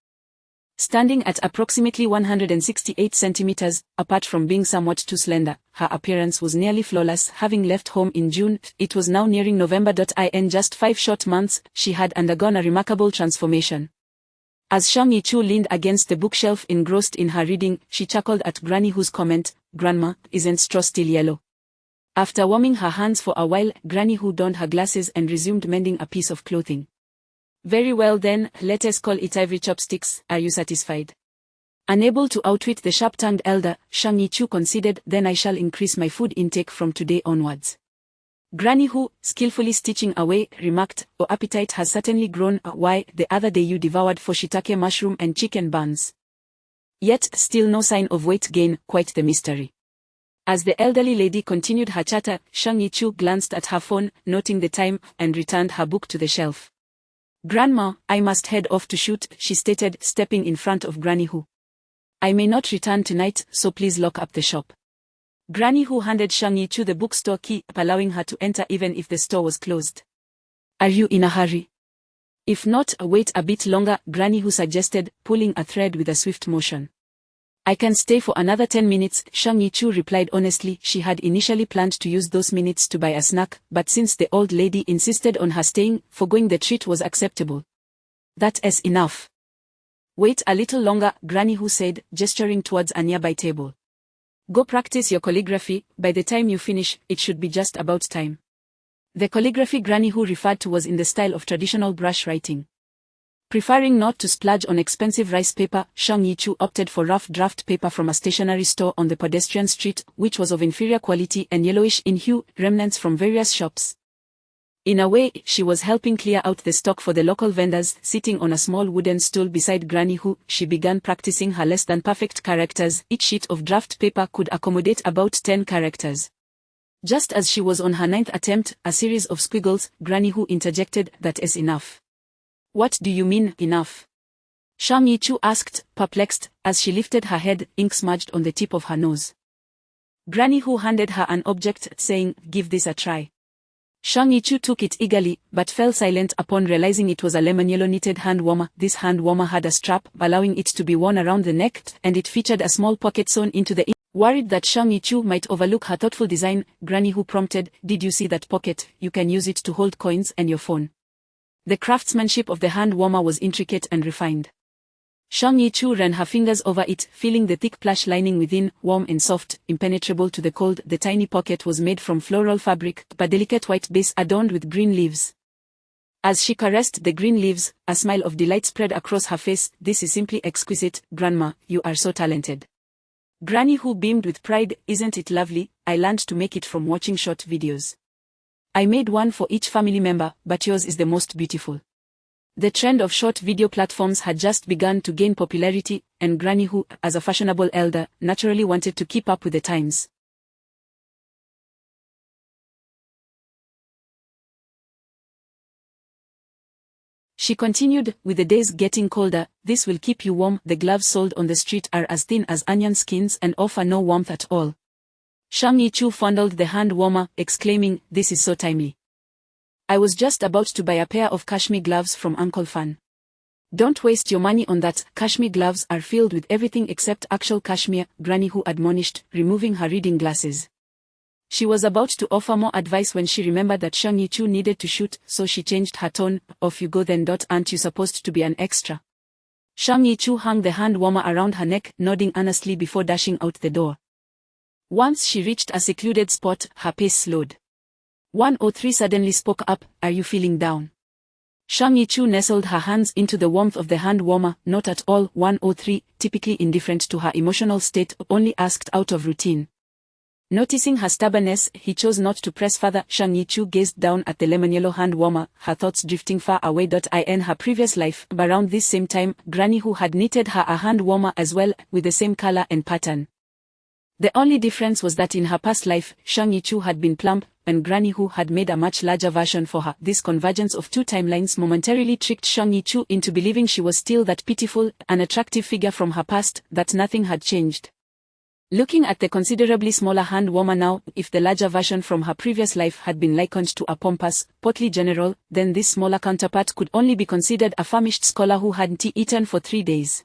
Standing at approximately 168 centimeters, apart from being somewhat too slender, her appearance was nearly flawless. Having left home in June, it was now nearing November. In just 5 short months, she had undergone a remarkable transformation. As Shang Yechu leaned against the bookshelf engrossed in her reading, she chuckled at Granny Hu's comment, Grandma, isn't straw still yellow? After warming her hands for a while, Granny Hu donned her glasses and resumed mending a piece of clothing. Very well then, let us call it ivory chopsticks. Are you satisfied? Unable to outwit the sharp-tongued elder, Shang Yechu considered, Then I shall increase my food intake from today onwards. Granny Hu, skillfully stitching away, remarked, Oh, appetite has certainly grown. Why, the other day you devoured 4 shiitake mushroom and chicken buns. Yet, still no sign of weight gain, quite the mystery. As the elderly lady continued her chatter, Shang Yichu glanced at her phone, noting the time, and returned her book to the shelf. "Grandma, I must head off to shoot," she stated, stepping in front of Granny Hu. "I may not return tonight, so please lock up the shop." Granny Hu handed Shang Yichu the bookstore key, allowing her to enter even if the store was closed. "Are you in a hurry?" "If not, wait a bit longer," Granny Hu suggested, pulling a thread with a swift motion. "I can stay for another 10 minutes, Shang Yichu replied honestly. She had initially planned to use those minutes to buy a snack, but since the old lady insisted on her staying, forgoing the treat was acceptable. "That is enough." "Wait a little longer," Granny Hu said, gesturing towards a nearby table. "Go practice your calligraphy. By the time you finish, it should be just about time." The calligraphy Granny Hu referred to was in the style of traditional brush writing. Preferring not to splurge on expensive rice paper, Shang Yichu opted for rough draft paper from a stationery store on the pedestrian street, which was of inferior quality and yellowish in hue, remnants from various shops. In a way, she was helping clear out the stock for the local vendors. Sitting on a small wooden stool beside Granny Hu, she began practicing her less than perfect characters. Each sheet of draft paper could accommodate about 10 characters. Just as she was on her 9th attempt, a series of squiggles, Granny Hu interjected, "That is enough." "What do you mean, enough?" Shang Yichu asked, perplexed, as she lifted her head, ink smudged on the tip of her nose. Granny Hu handed her an object, saying, "Give this a try." Shang Yichu took it eagerly, but fell silent upon realizing it was a lemon yellow knitted hand warmer. This hand warmer had a strap, allowing it to be worn around the neck, and it featured a small pocket sewn into the Worried that Shang Yichu might overlook her thoughtful design, Granny Hu prompted, "Did you see that pocket? You can use it to hold coins and your phone." The craftsmanship of the hand warmer was intricate and refined. Shang Yichu ran her fingers over it, feeling the thick plush lining within, warm and soft, impenetrable to the cold. The tiny pocket was made from floral fabric, a delicate white base adorned with green leaves. As she caressed the green leaves, a smile of delight spread across her face. "This is simply exquisite, Grandma, you are so talented." Granny Hu beamed with pride. "Isn't it lovely? I learned to make it from watching short videos. I made one for each family member, but yours is the most beautiful." The trend of short video platforms had just begun to gain popularity, and Granny Hu, as a fashionable elder, naturally wanted to keep up with the times. She continued, "With the days getting colder, this will keep you warm. The gloves sold on the street are as thin as onion skins and offer no warmth at all." Shang Yichu fondled the hand warmer, exclaiming, "This is so timely. I was just about to buy a pair of cashmere gloves from Uncle Fan." "Don't waste your money on that. Cashmere gloves are filled with everything except actual cashmere," Granny Hu admonished, removing her reading glasses. She was about to offer more advice when she remembered that Shang Yichu needed to shoot, so she changed her tone. "Off you go then. Aren't you supposed to be an extra?" Shang Yichu hung the hand warmer around her neck, nodding earnestly before dashing out the door. Once she reached a secluded spot, her pace slowed. 103 suddenly spoke up, "Are you feeling down?" Shang Yichu nestled her hands into the warmth of the hand warmer. "Not at all." 103, typically indifferent to her emotional state, only asked out of routine. Noticing her stubbornness, he chose not to press further. Shang Yichu gazed down at the lemon yellow hand warmer, her thoughts drifting far away. In her previous life, around this same time, Granny Hu had knitted her a hand warmer as well, with the same color and pattern. The only difference was that in her past life, Shang Yichu had been plump, and Granny Hu had made a much larger version for her. This convergence of two timelines momentarily tricked Shang Yichu into believing she was still that pitiful, unattractive figure from her past, that nothing had changed. Looking at the considerably smaller hand warmer now, if the larger version from her previous life had been likened to a pompous, portly general, then this smaller counterpart could only be considered a famished scholar who hadn't eaten for 3 days.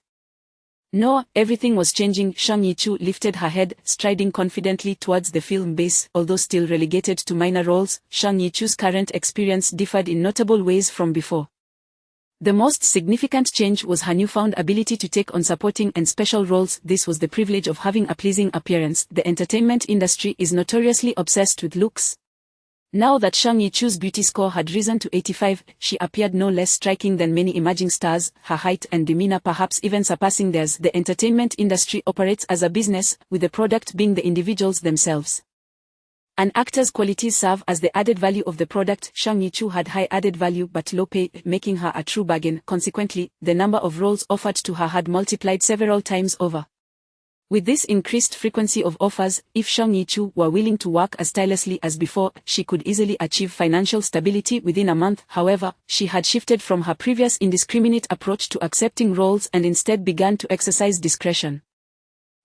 No, everything was changing. Shang Yichu lifted her head, striding confidently towards the film base. Although still relegated to minor roles, Shang Yichu's current experience differed in notable ways from before. The most significant change was her newfound ability to take on supporting and special roles. This was the privilege of having a pleasing appearance. The entertainment industry is notoriously obsessed with looks. Now that Shang Yichu's beauty score had risen to 85, she appeared no less striking than many emerging stars, her height and demeanor perhaps even surpassing theirs. The entertainment industry operates as a business, with the product being the individuals themselves. An actor's qualities serve as the added value of the product. Shang Yichu had high added value but low pay, making her a true bargain. Consequently, the number of roles offered to her had multiplied several times over. With this increased frequency of offers, if Song Yi-chu were willing to work as tirelessly as before, she could easily achieve financial stability within a month. However, she had shifted from her previous indiscriminate approach to accepting roles and instead began to exercise discretion.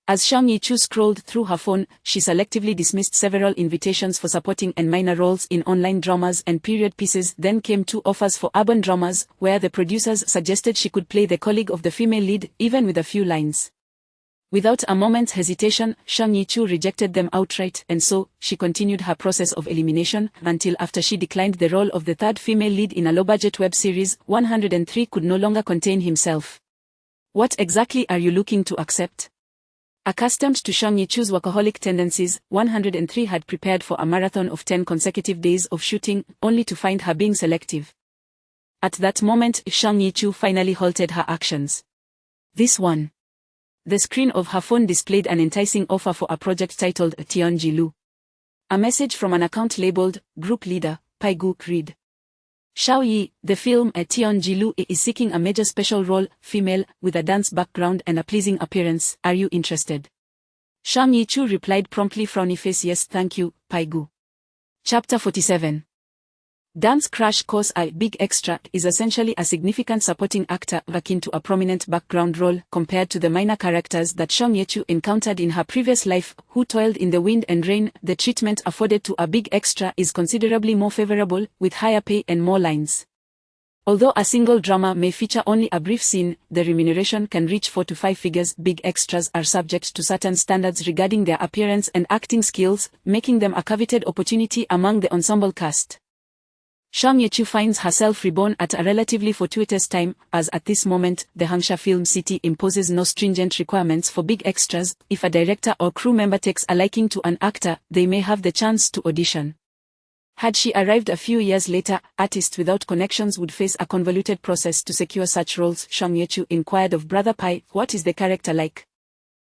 As Song Yi-chu scrolled through her phone, she selectively dismissed several invitations for supporting and minor roles in online dramas and period pieces. Then came 2 offers for urban dramas, where the producers suggested she could play the colleague of the female lead, even with a few lines. Without a moment's hesitation, Song Yi-chu rejected them outright, and so, she continued her process of elimination, until after she declined the role of the 3rd female lead in a low-budget web series, 103 could no longer contain himself. What exactly are you looking to accept? Accustomed to Song Yi-chu's workaholic tendencies, 103 had prepared for a marathon of 10 consecutive days of shooting, only to find her being selective. At that moment, Song Yi-chu finally halted her actions. This one. The screen of her phone displayed an enticing offer for a project titled Tionji-lu. A message from an account labeled, Group Leader, Paigu, read. Xiao Yi, the film Tionji-lu is seeking a major special role, female, with a dance background and a pleasing appearance. Are you interested? Song Yi-chu replied promptly, frowny face, yes thank you, Paigu. Chapter 47. Dance Crash Course. A big extra is essentially a significant supporting actor akin to a prominent background role compared to the minor characters that Song Yi-chu encountered in her previous life, who toiled in the wind and rain. The treatment afforded to a big extra is considerably more favorable, with higher pay and more lines. Although a single drama may feature only a brief scene, the remuneration can reach 4 to 5 figures. Big extras are subject to certain standards regarding their appearance and acting skills, making them a coveted opportunity among the ensemble cast. Song Yi-chu finds herself reborn at a relatively fortuitous time, as at this moment, the Hangsha Film City imposes no stringent requirements for big extras. If a director or crew member takes a liking to an actor, they may have the chance to audition. Had she arrived a few years later, artists without connections would face a convoluted process to secure such roles. Song Yi-chu inquired of Brother Pai, what is the character like?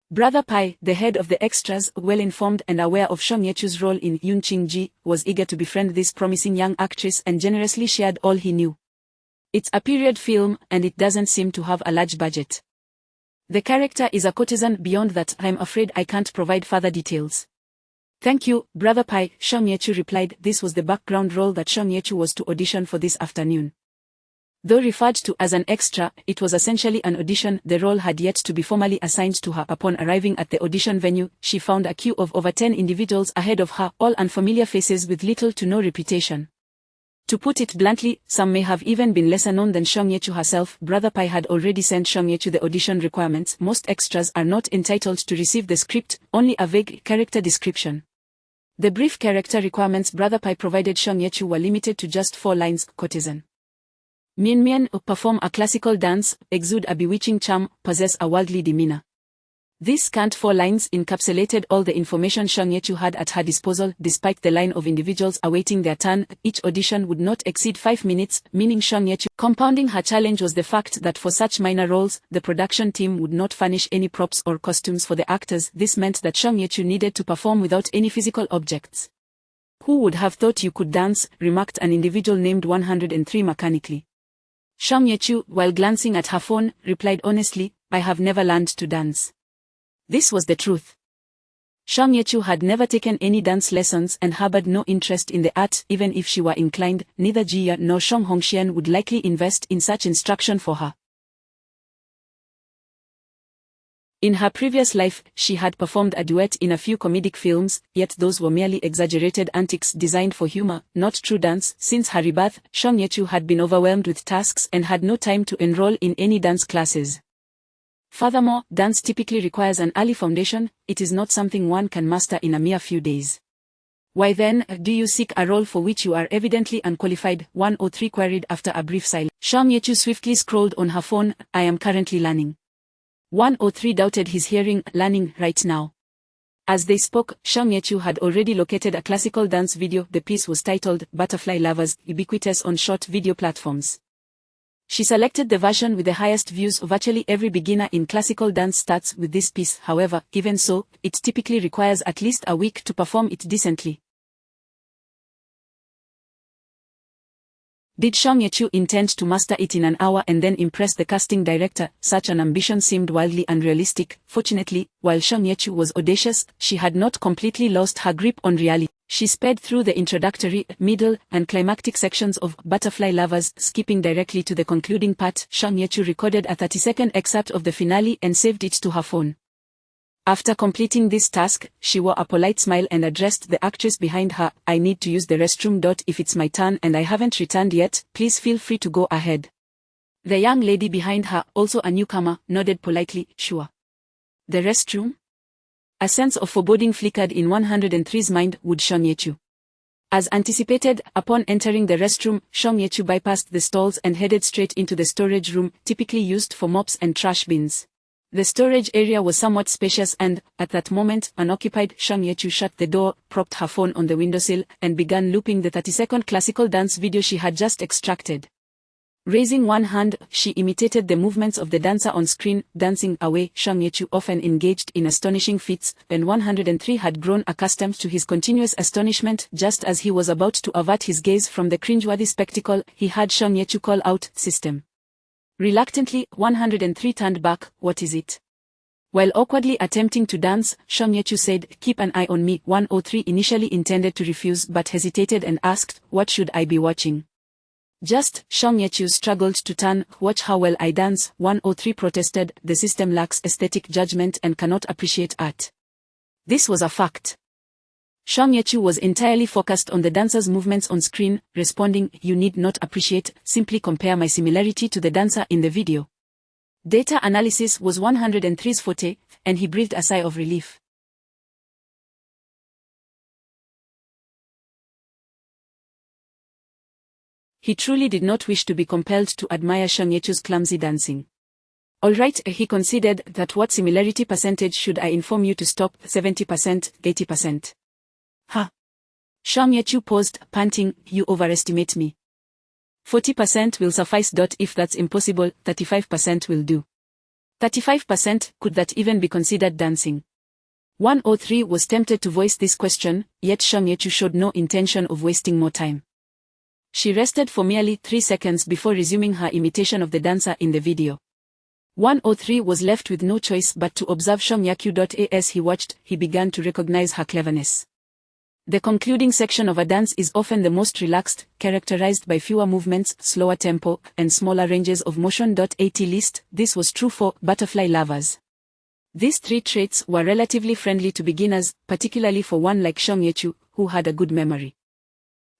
Brother Pai, the head of the extras, well-informed and aware of Song Yi-chu's role in Yun Ching-ji, was eager to befriend this promising young actress and generously shared all he knew. It's a period film, and it doesn't seem to have a large budget. The character is a courtesan. Beyond that, I'm afraid I can't provide further details. Thank you, Brother Pai, Song Yi-chu replied. This was the background role that Song Yi-chu was to audition for this afternoon. Though referred to as an extra, it was essentially an audition. The role had yet to be formally assigned to her. Upon arriving at the audition venue, she found a queue of over 10 individuals ahead of her, all unfamiliar faces with little to no reputation. To put it bluntly, some may have even been lesser known than Song Yi-chu herself. Brother Pai had already sent Song Yi-chu the audition requirements. Most extras are not entitled to receive the script, only a vague character description. The brief character requirements Brother Pai provided Song Yi-chu were limited to just 4 lines. Courtesan. Mian Mian, perform a classical dance, exude a bewitching charm, possess a worldly demeanor. These scant 4 lines encapsulated all the information Song Yi-chu had at her disposal. Despite the line of individuals awaiting their turn, each audition would not exceed 5 minutes, meaning Song Yi-chu. Compounding her challenge was the fact that for such minor roles, the production team would not furnish any props or costumes for the actors. This meant that Song Yi-chu needed to perform without any physical objects. Who would have thought you could dance, remarked an individual named 103 mechanically. Song Yi-chu, while glancing at her phone, replied honestly, I have never learned to dance. This was the truth. Song Yi-chu had never taken any dance lessons and harbored no interest in the art. Even if she were inclined, neither Jia nor Song Hongxian would likely invest in such instruction for her. In her previous life, she had performed a duet in a few comedic films, yet those were merely exaggerated antics designed for humor, not true dance. Since her rebirth, Song Yi-chu had been overwhelmed with tasks and had no time to enroll in any dance classes. Furthermore, dance typically requires an early foundation. It is not something one can master in a mere few days. Why then, do you seek a role for which you are evidently unqualified? 103 queried after a brief silence. Song Yi-chu swiftly scrolled on her phone. I am currently learning. 103 doubted his hearing. Learning right now. As they spoke, Song Yi-chu had already located a classical dance video. The piece was titled Butterfly Lovers, ubiquitous on short video platforms. She selected the version with the highest views. Virtually every beginner in classical dance starts with this piece. However, even so, it typically requires at least a week to perform it decently. Did Shang Yechu intend to master it in an hour and then impress the casting director? Such an ambition seemed wildly unrealistic. Fortunately, while Shang Yechu was audacious, she had not completely lost her grip on reality. She sped through the introductory, middle, and climactic sections of Butterfly Lovers, skipping directly to the concluding part. Shang Yechu recorded a 30-second excerpt of the finale and saved it to her phone. After completing this task, she wore a polite smile and addressed the actress behind her. "I need to use the restroom. If it's my turn and I haven't returned yet, please feel free to go ahead." The young lady behind her, also a newcomer, nodded politely. "Sure." The restroom? A sense of foreboding flickered in 103's mind. Would Shang Yechu? As anticipated, upon entering the restroom, Shang Yechu bypassed the stalls and headed straight into the storage room, typically used for mops and trash bins. The storage area was somewhat spacious and, at that moment, unoccupied. Shang Yechu shut the door, propped her phone on the windowsill, and began looping the 30-second classical dance video she had just extracted. Raising one hand, she imitated the movements of the dancer on screen, dancing away. Shang Yechu often engaged in astonishing feats, and 103 had grown accustomed to his continuous astonishment. Just as he was about to avert his gaze from the cringeworthy spectacle, he heard Shang Yechu call out, "System." Reluctantly, 103 turned back. "What is it?" While awkwardly attempting to dance, Shang Yechu said, "Keep an eye on me." 103 initially intended to refuse but hesitated and asked, "What should I be watching?" "Just." Shang Yechu struggled to turn. "Watch how well I dance." 103 protested, "The system lacks aesthetic judgment and cannot appreciate art." This was a fact. Shang Yechu was entirely focused on the dancer's movements on screen, responding, "You need not appreciate, simply compare my similarity to the dancer in the video." Data analysis was 103's forte, and he breathed a sigh of relief. He truly did not wish to be compelled to admire Shang Yechu's clumsy dancing. "All right," he considered, "that what similarity percentage should I inform you to stop? 70%, 80%? "Ha." Shang Yechu paused, panting, "You overestimate me." 40% will suffice. If that's impossible, 35% will do. 35%, could that even be considered dancing? 103 was tempted to voice this question, yet Shang Yechu showed no intention of wasting more time. She rested for merely 3 seconds before resuming her imitation of the dancer in the video. 103 was left with no choice but to observe Shang Yechu. As he watched, he began to recognize her cleverness. The concluding section of a dance is often the most relaxed, characterized by fewer movements, slower tempo, and smaller ranges of motion. At least, this was true for Butterfly Lovers. These 3 traits were relatively friendly to beginners, particularly for one like Shang Yechu, who had a good memory.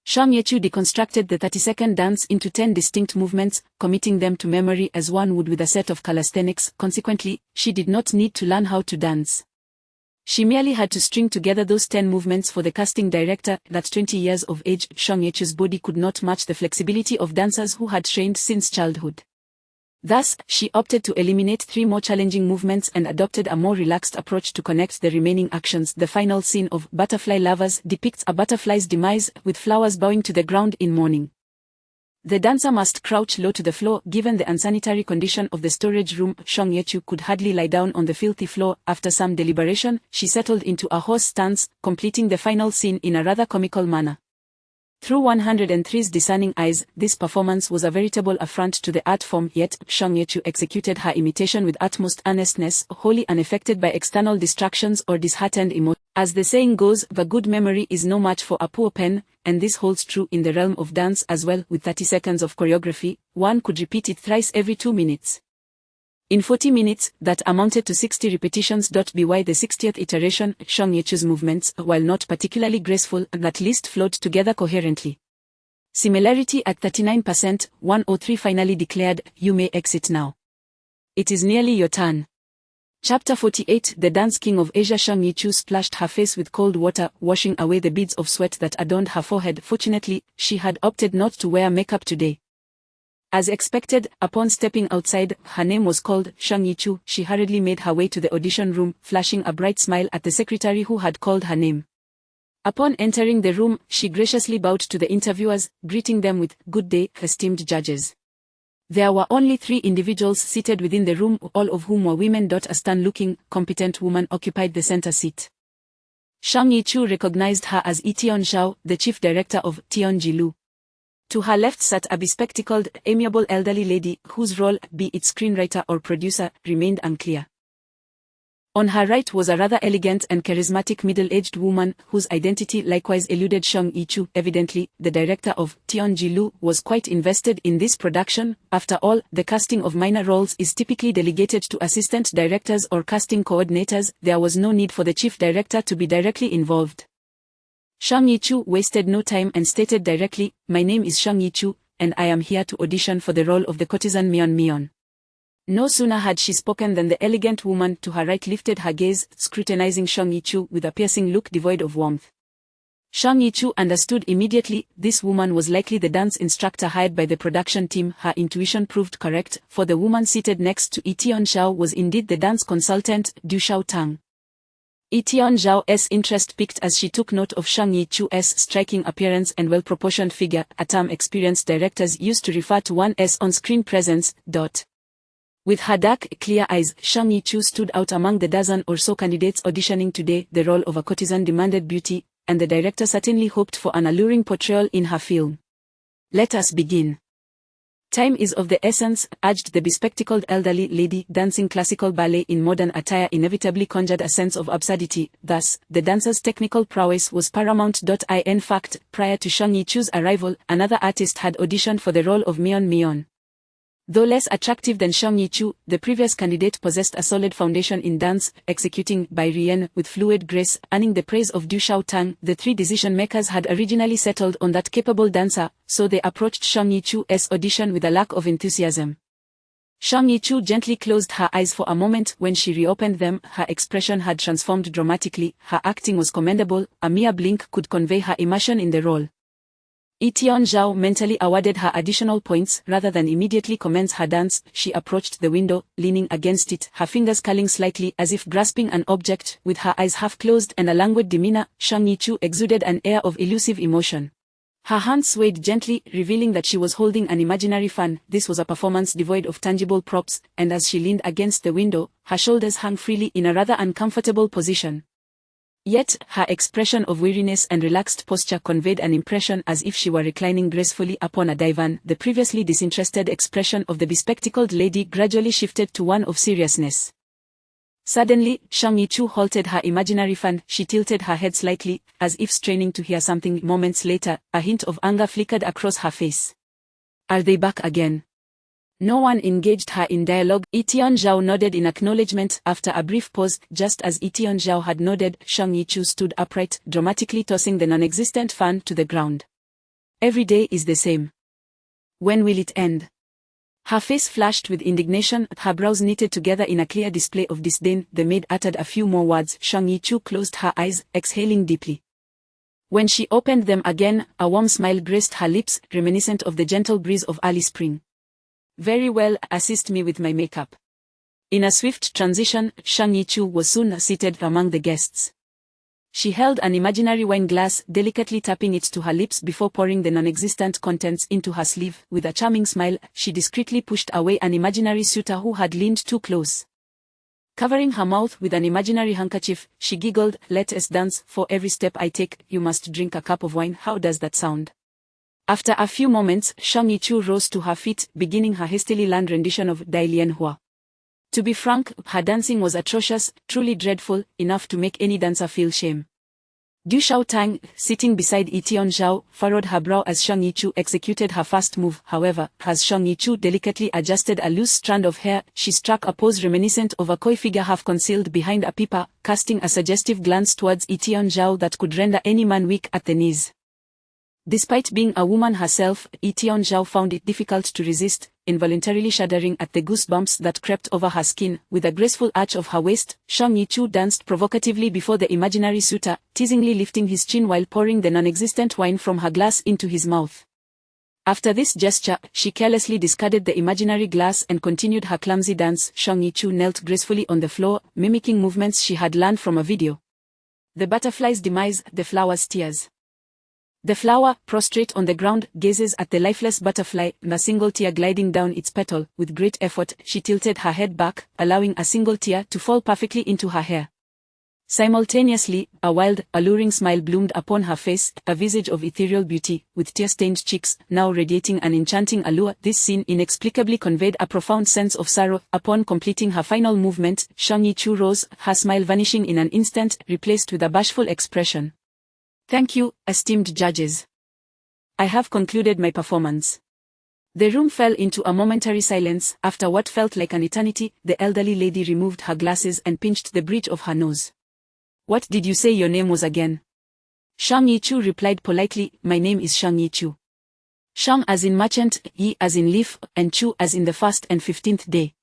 Shang Yechu deconstructed the 30-second dance into 10 distinct movements, committing them to memory as one would with a set of calisthenics. Consequently, she did not need to learn how to dance. She merely had to string together those 10 movements for the casting director. At 20 years of age, Shang Yechu's body could not match the flexibility of dancers who had trained since childhood. Thus, she opted to eliminate 3 more challenging movements and adopted a more relaxed approach to connect the remaining actions. The final scene of Butterfly Lovers depicts a butterfly's demise, with flowers bowing to the ground in mourning. The dancer must crouch low to the floor. Given the unsanitary condition of the storage room, Shang Yechu could hardly lie down on the filthy floor. After some deliberation, she settled into a horse stance, completing the final scene in a rather comical manner. Through 103's discerning eyes, this performance was a veritable affront to the art form, yet Shang Yechu executed her imitation with utmost earnestness, wholly unaffected by external distractions or disheartened emotion. As the saying goes, the good memory is no match for a poor pen, and this holds true in the realm of dance as well. With 30 seconds of choreography, one could repeat it thrice every 2 minutes. In 40 minutes, that amounted to 60 repetitions. By the 60th iteration, Shang Yechu's movements, while not particularly graceful, at least flowed together coherently. Similarity at 39%, 103 finally declared, "You may exit now. It is nearly your turn." Chapter 48. The Dance King of Asia. Shang Yechu splashed her face with cold water, washing away the beads of sweat that adorned her forehead. Fortunately, she had opted not to wear makeup today. As expected, upon stepping outside, her name was called, Shang Yechu. She hurriedly made her way to the audition room, flashing a bright smile at the secretary who had called her name. Upon entering the room, she graciously bowed to the interviewers, greeting them with, "Good day, esteemed judges." There were only 3 individuals seated within the room, all of whom were women. A stern-looking, competent woman occupied the center seat. Shang Yechu recognized her as Tion Zhao, the chief director of Tianjilu. To her left sat a bespectacled, amiable elderly lady whose role, be it screenwriter or producer, remained unclear. On her right was a rather elegant and charismatic middle-aged woman whose identity likewise eluded Song Yi-chu. Evidently, the director of Tionji-lu was quite invested in this production. After all, the casting of minor roles is typically delegated to assistant directors or casting coordinators. There was no need for the chief director to be directly involved. Song Yi-chu wasted no time and stated directly, "My name is Song Yi-chu, and I am here to audition for the role of the courtesan Myeon Myeon." No sooner had she spoken than the elegant woman to her right lifted her gaze, scrutinizing Song Yi-chu with a piercing look devoid of warmth. Song Yi-chu understood immediately this woman was likely the dance instructor hired by the production team. Her intuition proved correct, for the woman seated next to Itaeon Zhao was indeed the dance consultant, Du Xiaotang. Itaeon Zhao's interest piqued as she took note of Song Yi-chu's striking appearance and well-proportioned figure, a term experienced directors used to refer to one's on-screen presence. With her dark, clear eyes, Song Yi-chu stood out among the dozen or so candidates auditioning today. The role of a courtesan demanded beauty, and the director certainly hoped for an alluring portrayal in her film. "Let us begin. Time is of the essence," urged the bespectacled elderly lady. Dancing classical ballet in modern attire inevitably conjured a sense of absurdity, thus, the dancer's technical prowess was paramount. In fact, prior to Song Yi-chu's arrival, another artist had auditioned for the role of Myeon Myeon. Though less attractive than Song Yi-chu, the previous candidate possessed a solid foundation in dance, executing by Rien with fluid grace, earning the praise of Du Xiaotang. The three decision-makers had originally settled on that capable dancer, so they approached Song Yi-chu's audition with a lack of enthusiasm. Song Yi-chu gently closed her eyes for a moment. When she reopened them, her expression had transformed dramatically. Her acting was commendable, a mere blink could convey her immersion in the role. Itaeon Zhao mentally awarded her additional points. Rather than immediately commence her dance, she approached the window, leaning against it, her fingers curling slightly as if grasping an object. With her eyes half closed and a languid demeanor, Song Yi-chu exuded an air of elusive emotion. Her hands swayed gently, revealing that she was holding an imaginary fan. This was a performance devoid of tangible props, and as she leaned against the window, her shoulders hung freely in a rather uncomfortable position. Yet, her expression of weariness and relaxed posture conveyed an impression as if she were reclining gracefully upon a divan. The previously disinterested expression of the bespectacled lady gradually shifted to one of seriousness. Suddenly, Song Yi-chu halted her imaginary fan. She tilted her head slightly, as if straining to hear something. Moments later, a hint of anger flickered across her face. "Are they back again?" No one engaged her in dialogue. Itaeon Zhao nodded in acknowledgement. After a brief pause, just as Itaeon Zhao had nodded, Song Yi-chu stood upright, dramatically tossing the non-existent fan to the ground. "Every day is the same. When will it end?" Her face flashed with indignation, her brows knitted together in a clear display of disdain. The maid uttered a few more words. Song Yi-chu closed her eyes, exhaling deeply. When she opened them again, a warm smile graced her lips, reminiscent of the gentle breeze of early spring. "Very well, assist me with my makeup." In a swift transition, Song Yi-chu was soon seated among the guests. She held an imaginary wine glass, delicately tapping it to her lips before pouring the non-existent contents into her sleeve. With a charming smile, she discreetly pushed away an imaginary suitor who had leaned too close. Covering her mouth with an imaginary handkerchief, she giggled, "Let us dance. For every step I take, you must drink a cup of wine. How does that sound?" After a few moments, Song Yi-chu rose to her feet, beginning her hastily learned rendition of Dai Lian Hua. To be frank, her dancing was atrocious, truly dreadful, enough to make any dancer feel shame. Du Xiaotang, sitting beside Itaeon Zhao, furrowed her brow as Song Yi-chu executed her first move. However, as Song Yi-chu delicately adjusted a loose strand of hair, she struck a pose reminiscent of a coy figure half concealed behind a pipa, casting a suggestive glance towards Itaeon Zhao that could render any man weak at the knees. Despite being a woman herself, Itaeon Zhao found it difficult to resist, involuntarily shuddering at the goosebumps that crept over her skin. With a graceful arch of her waist, Song Yi-chu danced provocatively before the imaginary suitor, teasingly lifting his chin while pouring the non-existent wine from her glass into his mouth. After this gesture, she carelessly discarded the imaginary glass and continued her clumsy dance. Song Yi-chu knelt gracefully on the floor, mimicking movements she had learned from a video. The butterfly's demise, the flower's tears. The flower, prostrate on the ground, gazes at the lifeless butterfly, a single tear gliding down its petal. With great effort, she tilted her head back, allowing a single tear to fall perfectly into her hair. Simultaneously, a wild, alluring smile bloomed upon her face, a visage of ethereal beauty, with tear-stained cheeks, now radiating an enchanting allure. This scene inexplicably conveyed a profound sense of sorrow. Upon completing her final movement, Shang Yichu rose, her smile vanishing in an instant, replaced with a bashful expression. "Thank you, esteemed judges. I have concluded my performance." The room fell into a momentary silence. After what felt like an eternity, the elderly lady removed her glasses and pinched the bridge of her nose. "What did you say your name was again?" Shang Yichu replied politely, "My name is Shang Yichu. Shang as in merchant, Yi as in leaf, and Chu as in the first and 15th day."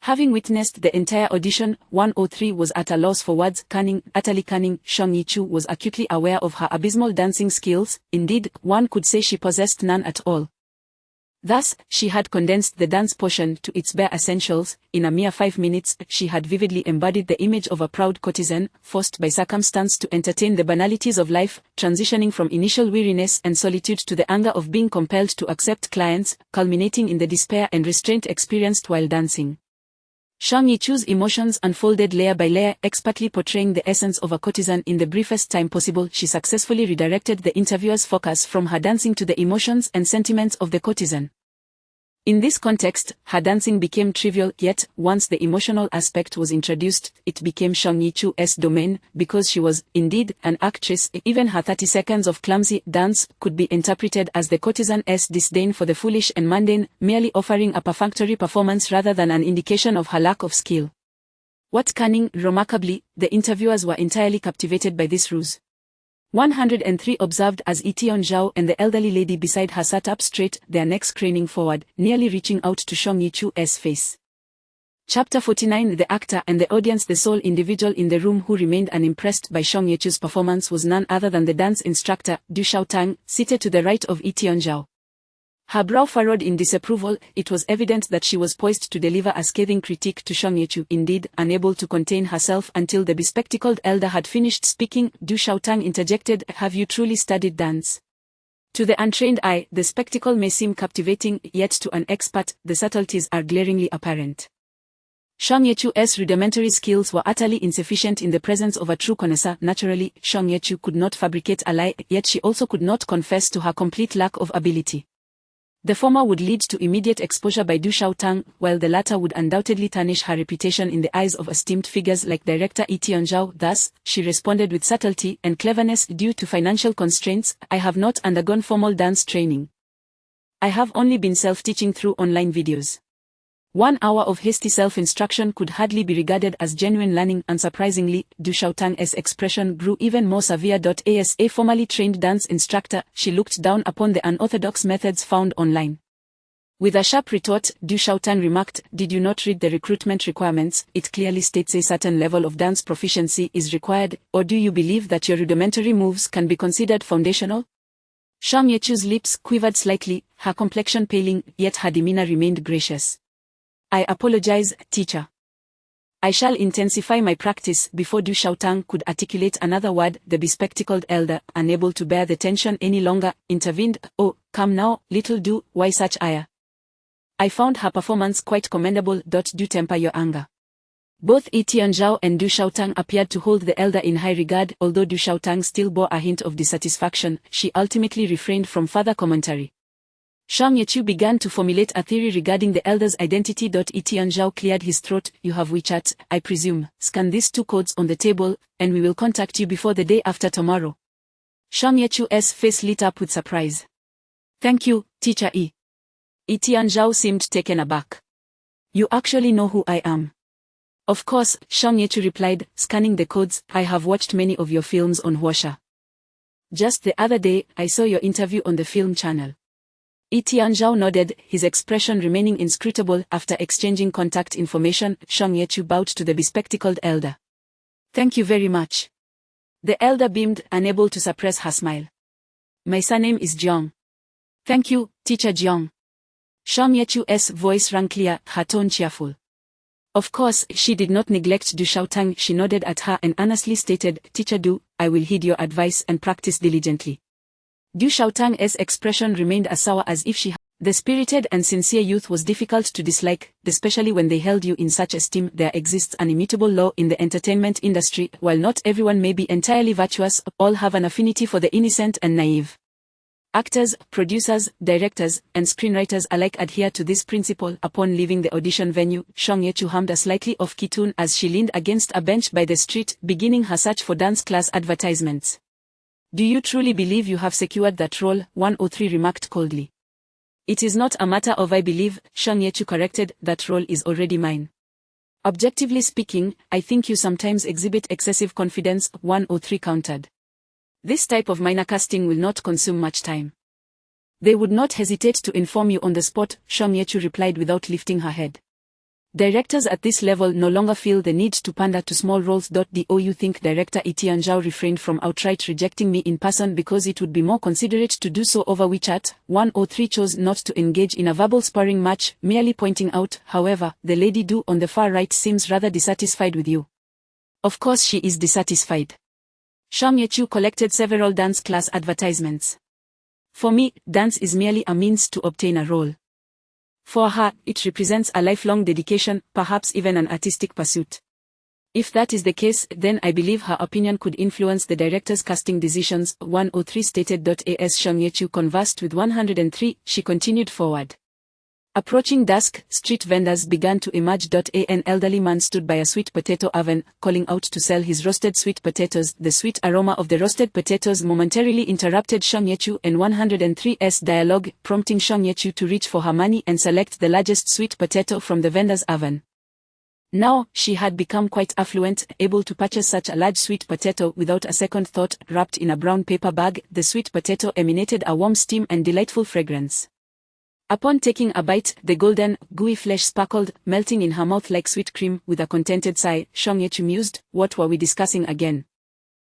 Having witnessed the entire audition, 103 was at a loss for words. Cunning, utterly cunning, Shang Yichu was acutely aware of her abysmal dancing skills. Indeed, one could say she possessed none at all. Thus, she had condensed the dance portion to its bare essentials. In a mere 5 minutes, she had vividly embodied the image of a proud courtesan, forced by circumstance to entertain the banalities of life, transitioning from initial weariness and solitude to the anger of being compelled to accept clients, culminating in the despair and restraint experienced while dancing. Shang Yichu's emotions unfolded layer by layer, expertly portraying the essence of a courtesan in the briefest time possible. She successfully redirected the interviewer's focus from her dancing to the emotions and sentiments of the courtesan. In this context, her dancing became trivial, yet, once the emotional aspect was introduced, it became Shang Yichu's domain. Because she was, indeed, an actress, even her 30 seconds of clumsy dance could be interpreted as the courtesan's disdain for the foolish and mundane, merely offering a perfunctory performance rather than an indication of her lack of skill. What cunning! Remarkably, the interviewers were entirely captivated by this ruse. 103 observed as Etienne Zhao and the elderly lady beside her sat up straight, their necks craning forward, nearly reaching out to Shang Yichu's face. Chapter 49. The actor and the audience. The sole individual in the room who remained unimpressed by Shang Yichu's performance was none other than the dance instructor, Du Xiaotang, seated to the right of Etienne Zhao. Her brow furrowed in disapproval. It was evident that she was poised to deliver a scathing critique to Shang Yichu. Indeed, unable to contain herself until the bespectacled elder had finished speaking, Du Xiaotang interjected, "Have you truly studied dance?" To the untrained eye, the spectacle may seem captivating, yet to an expert, the subtleties are glaringly apparent. Shang Yichu's rudimentary skills were utterly insufficient in the presence of a true connoisseur. Naturally, Shang Yichu could not fabricate a lie, yet she also could not confess to her complete lack of ability. The former would lead to immediate exposure by Du Xiaotang, while the latter would undoubtedly tarnish her reputation in the eyes of esteemed figures like director Etienne Zhao. Thus, she responded with subtlety and cleverness. "Due to financial constraints, I have not undergone formal dance training. I have only been self-teaching through online videos." 1 hour of hasty self-instruction could hardly be regarded as genuine learning. Unsurprisingly, Du Xiaotang's expression grew even more severe. As a formally trained dance instructor, she looked down upon the unorthodox methods found online. With a sharp retort, Du Xiaotang remarked, "Did you not read the recruitment requirements? It clearly states a certain level of dance proficiency is required, or do you believe that your rudimentary moves can be considered foundational?" Shang Yichu's lips quivered slightly, her complexion paling, yet her demeanor remained gracious. "I apologize, teacher. I shall intensify my practice." Before Du Xiaotang could articulate another word, the bespectacled elder, unable to bear the tension any longer, intervened. "Oh, come now, little Du, why such ire? I found her performance quite commendable. Do temper your anger." Both Etienne Zhao and Du Xiaotang appeared to hold the elder in high regard. Although Du Xiaotang still bore a hint of dissatisfaction, she ultimately refrained from further commentary. Shang Yichu began to formulate a theory regarding the elder's identity. Etienne Zhao cleared his throat. "You have WeChat, I presume. Scan these 2 codes on the table, and we will contact you before the day after tomorrow." Shang Yichu's face lit up with surprise. "Thank you, Teacher E." Etienne Zhao seemed taken aback. "You actually know who I am?" "Of course," Shang Yichu replied, scanning the codes. "I have watched many of your films on Huosha. Just the other day, I saw your interview on the film channel." Etienne Zhao nodded, his expression remaining inscrutable. After exchanging contact information, Shang Yichu bowed to the bespectacled elder. "Thank you very much." The elder beamed, unable to suppress her smile. "My surname is Jiang." "Thank you, Teacher Jiang." Shang Yichu's voice rang clear, her tone cheerful. Of course, she did not neglect Du Xiaotang. She nodded at her and earnestly stated, "Teacher Du, I will heed your advice and practice diligently." Du Xiaotang's expression remained as sour as if she The spirited and sincere youth was difficult to dislike, especially when they held you in such esteem. There exists an immutable law in the entertainment industry. While not everyone may be entirely virtuous, all have an affinity for the innocent and naive. Actors, producers, directors, and screenwriters alike adhere to this principle. Upon leaving the audition venue, Song Ye-chu hummed a slightly off-key tune as she leaned against a bench by the street, beginning her search for dance class advertisements. "Do you truly believe you have secured that role?" 103 remarked coldly. "It is not a matter of I believe," Song Ye-chu corrected, "that role is already mine. Objectively speaking, I think you sometimes exhibit excessive confidence," 103 countered. "This type of minor casting will not consume much time. They would not hesitate to inform you on the spot," Song Ye-chu replied without lifting her head. "Directors at this level no longer feel the need to pander to small roles. Do you think director Lee Tian-zhao refrained from outright rejecting me in person because it would be more considerate to do so over WeChat?" 103 chose not to engage in a verbal sparring match, merely pointing out, "However, the lady Du on the far right seems rather dissatisfied with you." "Of course she is dissatisfied." Song Ye-chu collected several dance class advertisements. "For me, dance is merely a means to obtain a role. For her, it represents a lifelong dedication, perhaps even an artistic pursuit. If that is the case, then I believe her opinion could influence the director's casting decisions," 103 stated. As Song Ye-chu conversed with 103, she continued forward. Approaching dusk, street vendors began to emerge. An elderly man stood by a sweet potato oven, calling out to sell his roasted sweet potatoes. The sweet aroma of the roasted potatoes momentarily interrupted Song Ye-chu and 103's dialogue, prompting Song Ye-chu to reach for her money and select the largest sweet potato from the vendor's oven. Now, she had become quite affluent, able to purchase such a large sweet potato without a second thought. Wrapped in a brown paper bag, the sweet potato emanated a warm steam and delightful fragrance. Upon taking a bite, the golden, gooey flesh sparkled, melting in her mouth like sweet cream. With a contented sigh, Song Ye-chu mused, "What were we discussing again?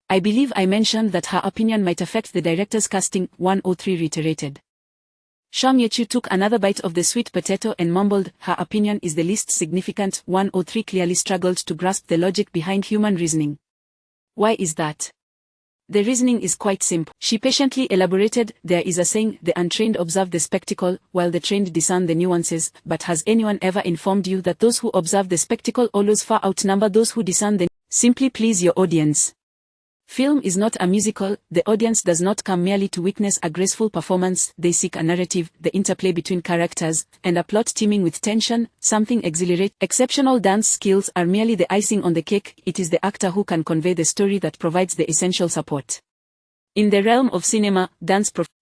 I believe I mentioned that her opinion might affect the director's casting," 103 reiterated. Song Ye-chu took another bite of the sweet potato and mumbled, "Her opinion is the least significant." 103 clearly struggled to grasp the logic behind human reasoning. "Why is that?" "The reasoning is quite simple," she patiently elaborated. "There is a saying, the untrained observe the spectacle, while the trained discern the nuances. But has anyone ever informed you that those who observe the spectacle always far outnumber those who discern the Simply please your audience. Film is not a musical. The audience does not come merely to witness a graceful performance. They seek a narrative, the interplay between characters, and a plot teeming with tension, something exhilarating. Exceptional dance skills are merely the icing on the cake. It is the actor who can convey the story that provides the essential support. In the realm of cinema,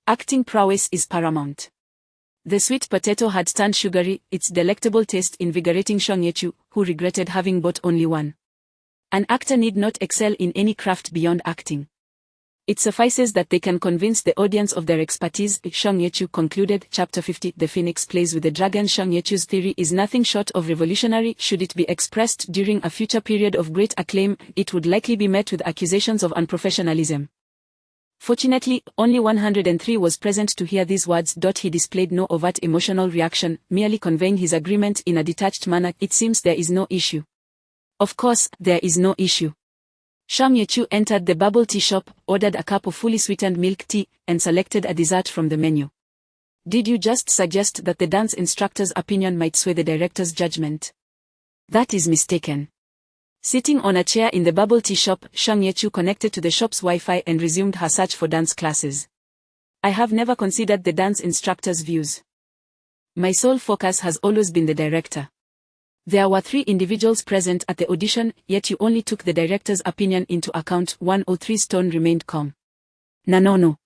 acting prowess is paramount." The sweet potato had turned sugary, its delectable taste invigorating Song Ye-chu, who regretted having bought only one. An actor need not excel in any craft beyond acting. It suffices that they can convince the audience of their expertise, Song Ye-chu concluded. Chapter 50 The Phoenix Plays with the Dragon. Song Ye-chu's theory is nothing short of revolutionary. Should it be expressed during a future period of great acclaim, it would likely be met with accusations of unprofessionalism. Fortunately, only 103 was present to hear these words. He displayed no overt emotional reaction, merely conveying his agreement in a detached manner. "It seems there is no issue." "Of course, there is no issue." Song Ye-chu entered the bubble tea shop, ordered a cup of fully sweetened milk tea, and selected a dessert from the menu. "Did you just suggest that the dance instructor's opinion might sway the director's judgment?" "That is mistaken." Sitting on a chair in the bubble tea shop, Song Ye-chu connected to the shop's Wi-Fi and resumed her search for dance classes. "I have never considered the dance instructor's views. My sole focus has always been the director. There were 3 individuals present at the audition, yet you only took the director's opinion into account." 103's tone remained calm. No.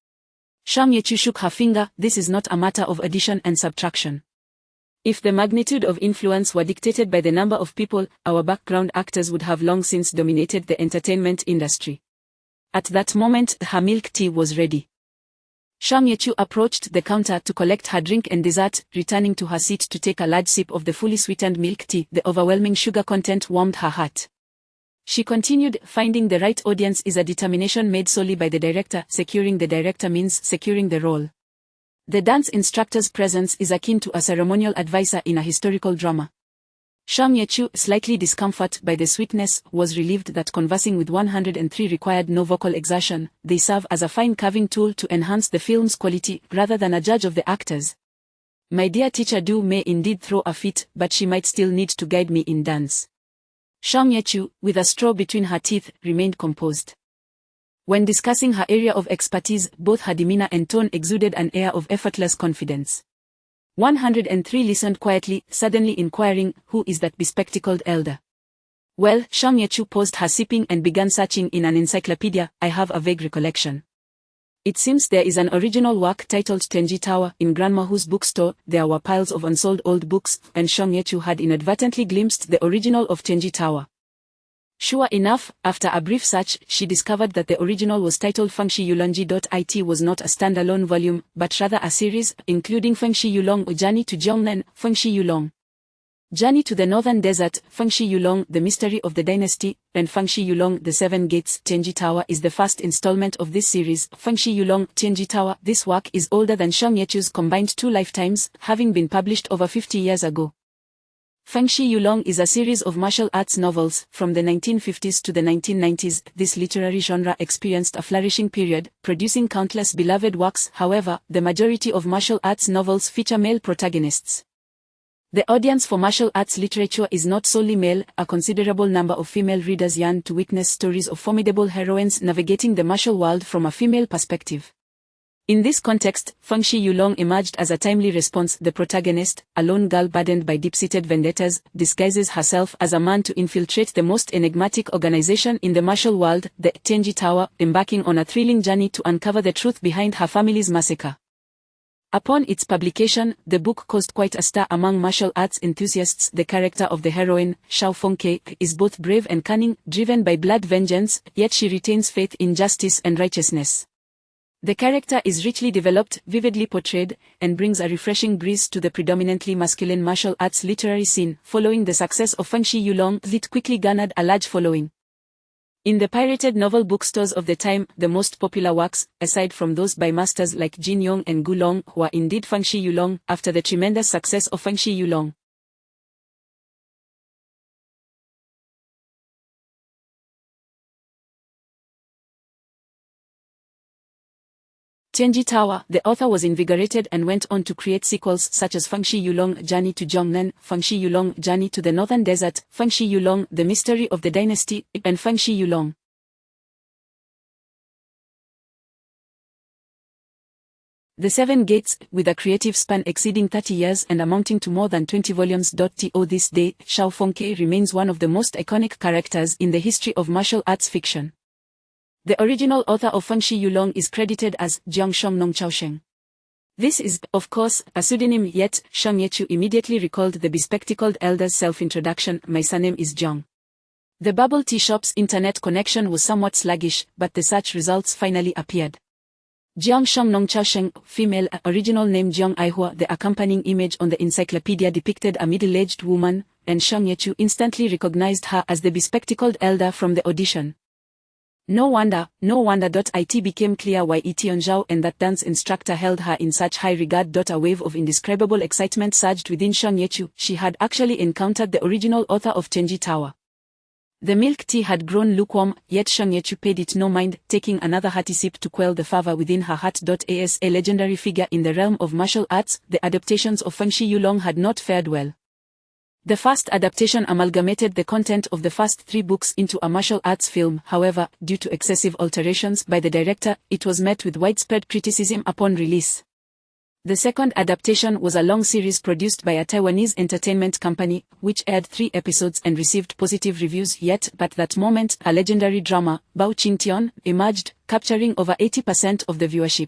Song Ye-chu shook her finger. "This is not a matter of addition and subtraction. If the magnitude of influence were dictated by the number of people, our background actors would have long since dominated the entertainment industry." At that moment, her milk tea was ready. Song Ye-chu approached the counter to collect her drink and dessert, returning to her seat to take a large sip of the fully sweetened milk tea. The overwhelming sugar content warmed her heart. She continued, "Finding the right audience is a determination made solely by the director. Securing the director means securing the role. The dance instructor's presence is akin to a ceremonial advisor in a historical drama." Song Ye-chu, slightly discomforted by the sweetness, was relieved that conversing with 103 required no vocal exertion. They serve as a fine carving tool to enhance the film's quality, rather than a judge of the actors. My dear teacher Du may indeed throw a fit, but she might still need to guide me in dance. Shang Yechu, with a straw between her teeth, remained composed. When discussing her area of expertise, both her demeanor and tone exuded an air of effortless confidence. 103 listened quietly, suddenly inquiring, who is that bespectacled elder? Well, Shang Yechu paused her sipping and began searching in an encyclopedia. I have a vague recollection. It seems there is an original work titled Tenji Tower in Grandma Hu's bookstore. There were piles of unsold old books, and Shang Yechu had inadvertently glimpsed the original of Tenji Tower. Sure enough, after a brief search, she discovered that the original was titled Fengshi Yulongji.it was not a standalone volume, but rather a series, including Fengshi Yulong Journey to Jiangnan, Fengshi Yulong Journey to the Northern Desert, Fengshi Yulong The Mystery of the Dynasty, and Fengshi Yulong The Seven Gates. Tenji Tower is the first installment of this series, Fengshi Yulong Tenji Tower. This work is older than Shang Yechu's combined 2 lifetimes, having been published over 50 years ago. Fengshi Yulong is a series of martial arts novels, from the 1950s to the 1990s. This literary genre experienced a flourishing period, producing countless beloved works. However, the majority of martial arts novels feature male protagonists. The audience for martial arts literature is not solely male. A considerable number of female readers yearn to witness stories of formidable heroines navigating the martial world from a female perspective. In this context, Fengshi Yulong emerged as a timely response. The protagonist, a lone girl burdened by deep-seated vendettas, disguises herself as a man to infiltrate the most enigmatic organization in the martial world, the Tenji Tower, embarking on a thrilling journey to uncover the truth behind her family's massacre. Upon its publication, the book caused quite a stir among martial arts enthusiasts. The character of the heroine, Xiao Fengke, is both brave and cunning, driven by blood vengeance, yet she retains faith in justice and righteousness. The character is richly developed, vividly portrayed, and brings a refreshing breeze to the predominantly masculine martial arts literary scene. Following the success of Fengshi Yulong, it quickly garnered a large following. In the pirated novel bookstores of the time, the most popular works, aside from those by masters like Jin Yong and Gu Long, were indeed Fengshi Yulong. After the tremendous success of Fengshi Yulong, Tenji Tower, the author was invigorated and went on to create sequels such as Fengshi Yulong Journey to Jiangnan, Fengshi Yulong Journey to the Northern Desert, Fengshi Yulong The Mystery of the Dynasty, and Fengshi Yulong The Seven Gates, with a creative span exceeding 30 years and amounting to more than 20 volumes. To this day, Xiao Fengke remains one of the most iconic characters in the history of martial arts fiction. The original author of Fengshi Yulong is credited as Jiang Shongnong Chaosheng. This is, of course, a pseudonym, yet Shang Yechu immediately recalled the bespectacled elder's self-introduction. My surname is Jiang. The bubble tea shop's internet connection was somewhat sluggish, but the search results finally appeared. Jiang Shongnong Chaosheng, female, original name Jiang Aihua. The accompanying image on the encyclopedia depicted a middle-aged woman, and Shang Yechu instantly recognized her as the bespectacled elder from the audition. No wonder. It became clear why Itian and that dance instructor held her in such high regard. A wave of indescribable excitement surged within Shang Yechu. She had actually encountered the original author of Tenji Tower. The milk tea had grown lukewarm, yet Shang Yechu paid it no mind, taking another hearty sip to quell the fervor within her heart. As a legendary figure in the realm of martial arts, the adaptations of Fengshi Yulong had not fared well. The first adaptation amalgamated the content of the first 3 books into a martial arts film. However, due to excessive alterations by the director, it was met with widespread criticism upon release. The second adaptation was a long series produced by a Taiwanese entertainment company, which aired 3 episodes and received positive reviews. Yet, at that moment, a legendary drama, Bao Qingtian, emerged, capturing over 80% of the viewership.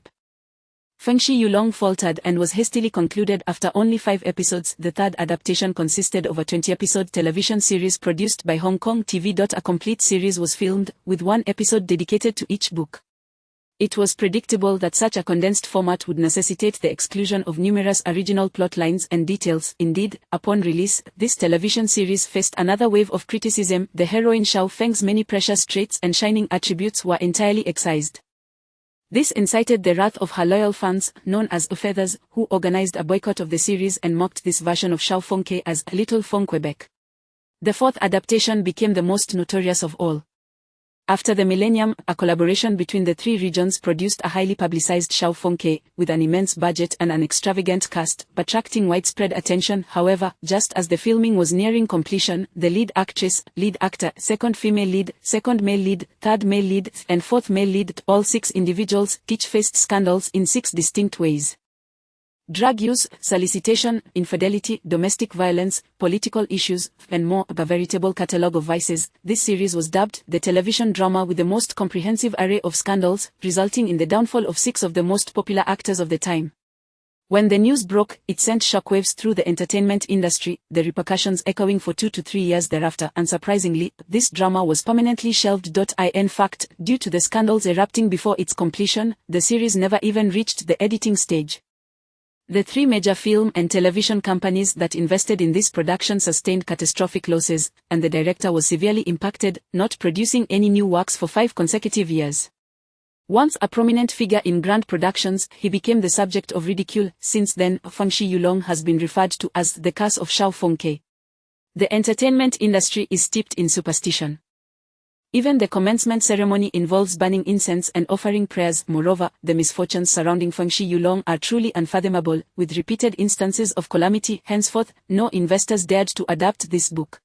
Fengshi Yulong faltered and was hastily concluded after only 5 episodes. The third adaptation consisted of a 20-episode television series produced by Hong Kong TV. A complete series was filmed, with 1 episode dedicated to each book. It was predictable that such a condensed format would necessitate the exclusion of numerous original plot lines and details. Indeed, upon release, this television series faced another wave of criticism. The heroine Xiao Feng's many precious traits and shining attributes were entirely excised. This incited the wrath of her loyal fans, known as Feathers, who organized a boycott of the series and mocked this version of Xiao Fengke as Little Feng Quebec. The fourth adaptation became the most notorious of all. After the millennium, a collaboration between the three regions produced a highly publicized Xiao Fengke, with an immense budget and an extravagant cast, attracting widespread attention. However, just as the filming was nearing completion, the lead actress, lead actor, second female lead, second male lead, third male lead, and fourth male lead, all 6 individuals, each faced scandals in 6 distinct ways. Drug use, solicitation, infidelity, domestic violence, political issues, and more, a veritable catalogue of vices. This series was dubbed the television drama with the most comprehensive array of scandals, resulting in the downfall of 6 of the most popular actors of the time. When the news broke, it sent shockwaves through the entertainment industry, the repercussions echoing for 2 to 3 years thereafter. Unsurprisingly, this drama was permanently shelved. In fact, due to the scandals erupting before its completion, the series never even reached the editing stage. The 3 major film and television companies that invested in this production sustained catastrophic losses, and the director was severely impacted, not producing any new works for 5 consecutive years. Once a prominent figure in grand productions, he became the subject of ridicule. Since then, Fengshi Yulong has been referred to as the curse of Xiao Fengke. The entertainment industry is steeped in superstition. Even the commencement ceremony involves burning incense and offering prayers. Moreover, the misfortunes surrounding Fengshi Yulong are truly unfathomable, with repeated instances of calamity. Henceforth, no investors dared to adapt this book.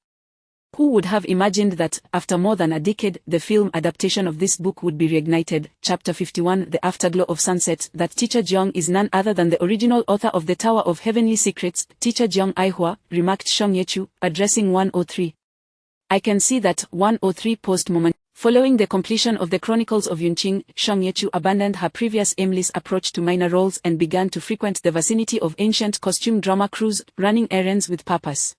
Who would have imagined that, after more than a decade, the film adaptation of this book would be reignited? Chapter 51, The Afterglow of Sunset. That Teacher Jiang is none other than the original author of The Tower of Heavenly Secrets. Teacher Jiang Aihua, remarked Shang Yechu, addressing 103. I can see that 103 post-moment. Following the completion of the Chronicles of Yunqing, Shang Yechu abandoned her previous aimless approach to minor roles and began to frequent the vicinity of ancient costume drama crews, running errands with purpose.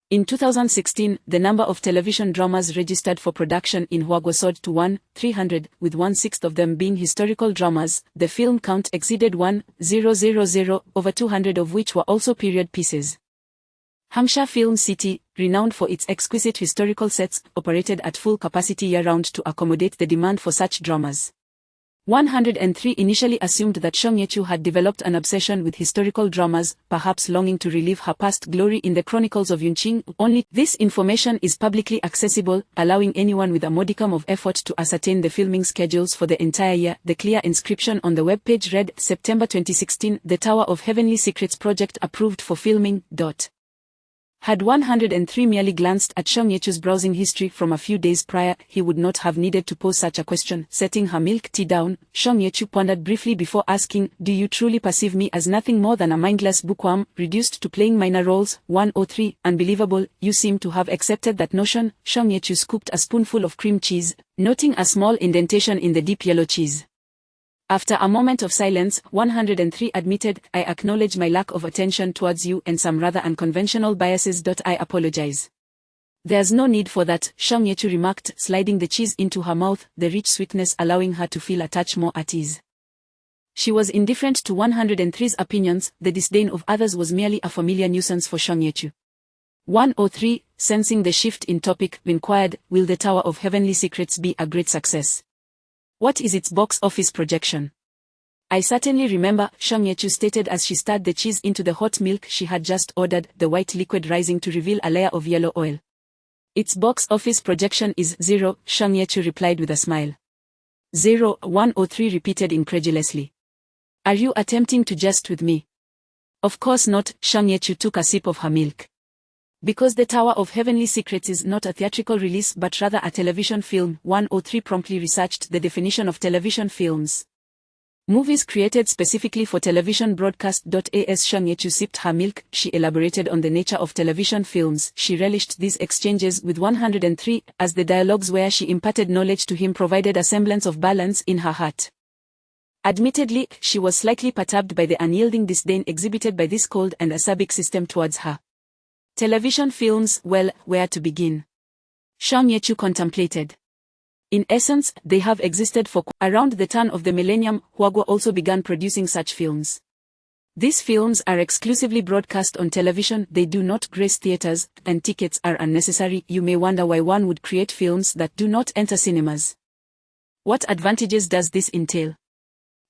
In 2016, the number of television dramas registered for production in Huaguo soared to 1,300, with 1/6 of them being historical dramas. The film count exceeded 1,000, over 200 of which were also period pieces. Hangsha Film City, renowned for its exquisite historical sets, operated at full capacity year-round to accommodate the demand for such dramas. 103 initially assumed that Shang Yechu had developed an obsession with historical dramas, perhaps longing to relive her past glory in the Chronicles of Yunqing. Only this information is publicly accessible, allowing anyone with a modicum of effort to ascertain the filming schedules for the entire year. The clear inscription on the webpage read, September 2016, The Tower of Heavenly Secrets project approved for filming. Had 103 merely glanced at Shang Yechu's browsing history from a few days prior, he would not have needed to pose such a question. Setting her milk tea down, Shang Yechu pondered briefly before asking, do you truly perceive me as nothing more than a mindless bookworm, reduced to playing minor roles? 103, unbelievable, you seem to have accepted that notion. Shang Yechu scooped a spoonful of cream cheese, noting a small indentation in the deep yellow cheese. After a moment of silence, 103 admitted, I acknowledge my lack of attention towards you and some rather unconventional biases. I apologize. There's no need for that, Shang Yechu remarked, sliding the cheese into her mouth, the rich sweetness allowing her to feel a touch more at ease. She was indifferent to 103's opinions, the disdain of others was merely a familiar nuisance for Shang Yechu. 103, sensing the shift in topic, inquired, will the Tower of Heavenly Secrets be a great success? What is its box office projection? I certainly remember, Shang Yechu stated as she stirred the cheese into the hot milk she had just ordered, the white liquid rising to reveal a layer of yellow oil. Its box office projection is 0, Shang Yechu replied with a smile. 0, 103 repeated incredulously. Are you attempting to jest with me? Of course not, Shang Yechu took a sip of her milk. Because The Tower of Heavenly Secrets is not a theatrical release but rather a television film, 103 promptly researched the definition of television films. Movies created specifically for television broadcast. As Shang Yechu sipped her milk, she elaborated on the nature of television films. She relished these exchanges with 103, as the dialogues where she imparted knowledge to him provided a semblance of balance in her heart. Admittedly, she was slightly perturbed by the unyielding disdain exhibited by this cold and acerbic system towards her. Television films, well, where to begin? Shang Yechu contemplated. In essence, they have existed for around the turn of the millennium. Huaguo also began producing such films. These films are exclusively broadcast on television, they do not grace theaters, and tickets are unnecessary. You may wonder why one would create films that do not enter cinemas. What advantages does this entail?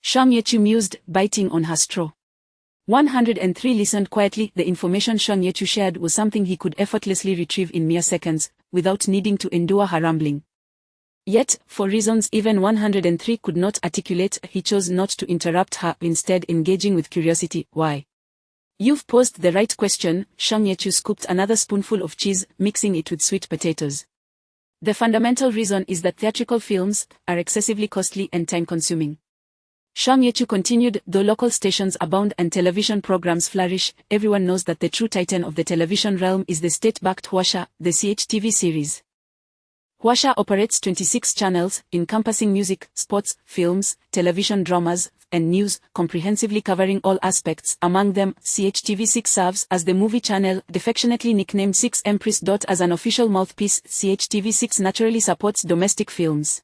Shang Yechu mused, biting on her straw. 103 listened quietly. The information Shang Yechu shared was something he could effortlessly retrieve in mere seconds, without needing to endure her rambling. Yet, for reasons even 103 could not articulate, he chose not to interrupt her, instead engaging with curiosity. Why? You've posed the right question. Shang Yechu scooped another spoonful of cheese, mixing it with sweet potatoes. The fundamental reason is that theatrical films are excessively costly and time-consuming. Shang Yechu continued, though local stations abound and television programs flourish, everyone knows that the true titan of the television realm is the state-backed Huasha, the CHTV series. Huasha operates 26 channels, encompassing music, sports, films, television dramas, and news, comprehensively covering all aspects. Among them, CHTV6 serves as the movie channel, affectionately nicknamed 6 Empress. As an official mouthpiece, CHTV6 naturally supports domestic films.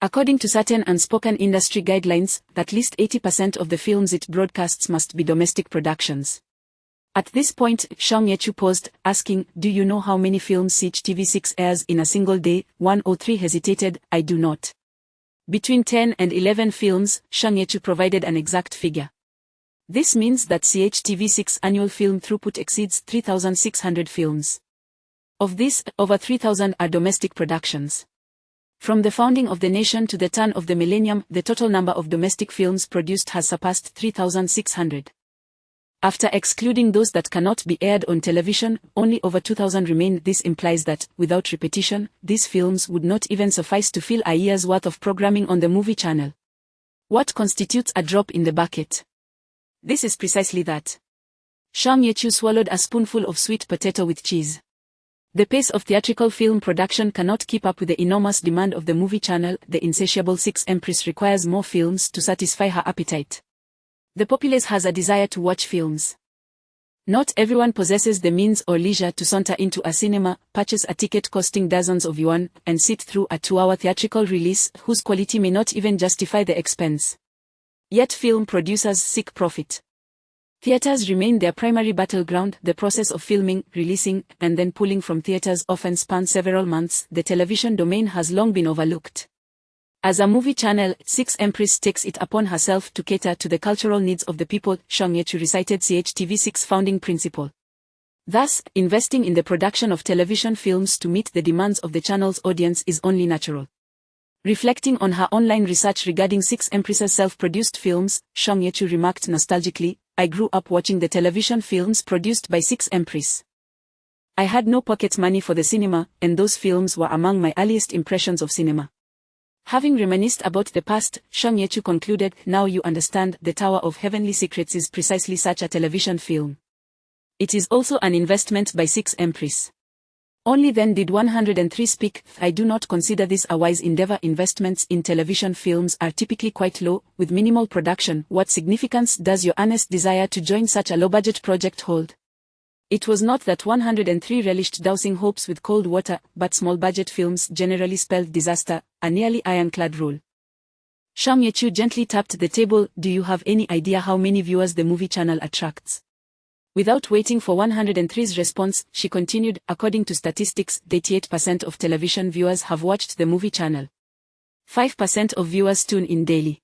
According to certain unspoken industry guidelines, at least 80% of the films it broadcasts must be domestic productions. At this point, Shang Yechu paused, asking, "Do you know how many films CHTV6 airs in a single day?" 103 hesitated. "I do not." Between 10 and 11 films, Shang Yechu provided an exact figure. This means that CHTV6 annual film throughput exceeds 3,600 films. Of this, over 3,000 are domestic productions. From the founding of the nation to the turn of the millennium, the total number of domestic films produced has surpassed 3,600. After excluding those that cannot be aired on television, only over 2,000 remain. This implies that, without repetition, these films would not even suffice to fill a year's worth of programming on the movie channel. What constitutes a drop in the bucket? This is precisely that. Shang Yechu swallowed a spoonful of sweet potato with cheese. The pace of theatrical film production cannot keep up with the enormous demand of the movie channel. The insatiable 6 Empress requires more films to satisfy her appetite. The populace has a desire to watch films. Not everyone possesses the means or leisure to saunter into a cinema, purchase a ticket costing dozens of yuan, and sit through a 2-hour theatrical release whose quality may not even justify the expense. Yet film producers seek profit. Theaters remain their primary battleground. The process of filming, releasing, and then pulling from theaters often spans several months. The television domain has long been overlooked. As a movie channel, 6 Empress takes it upon herself to cater to the cultural needs of the people. Shang Yechu recited CHTV6's founding principle. Thus, investing in the production of television films to meet the demands of the channel's audience is only natural. Reflecting on her online research regarding 6 Empress's self-produced films, Shang Yechu remarked nostalgically, "I grew up watching the television films produced by 6 Empress. I had no pocket money for the cinema, and those films were among my earliest impressions of cinema." Having reminisced about the past, Shang Yechu concluded, "Now you understand, the Tower of Heavenly Secrets is precisely such a television film. It is also an investment by 6 Empress." Only then did 103 speak. "I do not consider this a wise endeavor. Investments in television films are typically quite low, with minimal production. What significance does your earnest desire to join such a low-budget project hold?" It was not that 103 relished dousing hopes with cold water, but small-budget films generally spelled disaster, a nearly ironclad rule. Shang Yechu gently tapped the table. "Do you have any idea how many viewers the movie channel attracts?" Without waiting for 103's response, she continued, "According to statistics, 88% of television viewers have watched the movie channel. 5% of viewers tune in daily.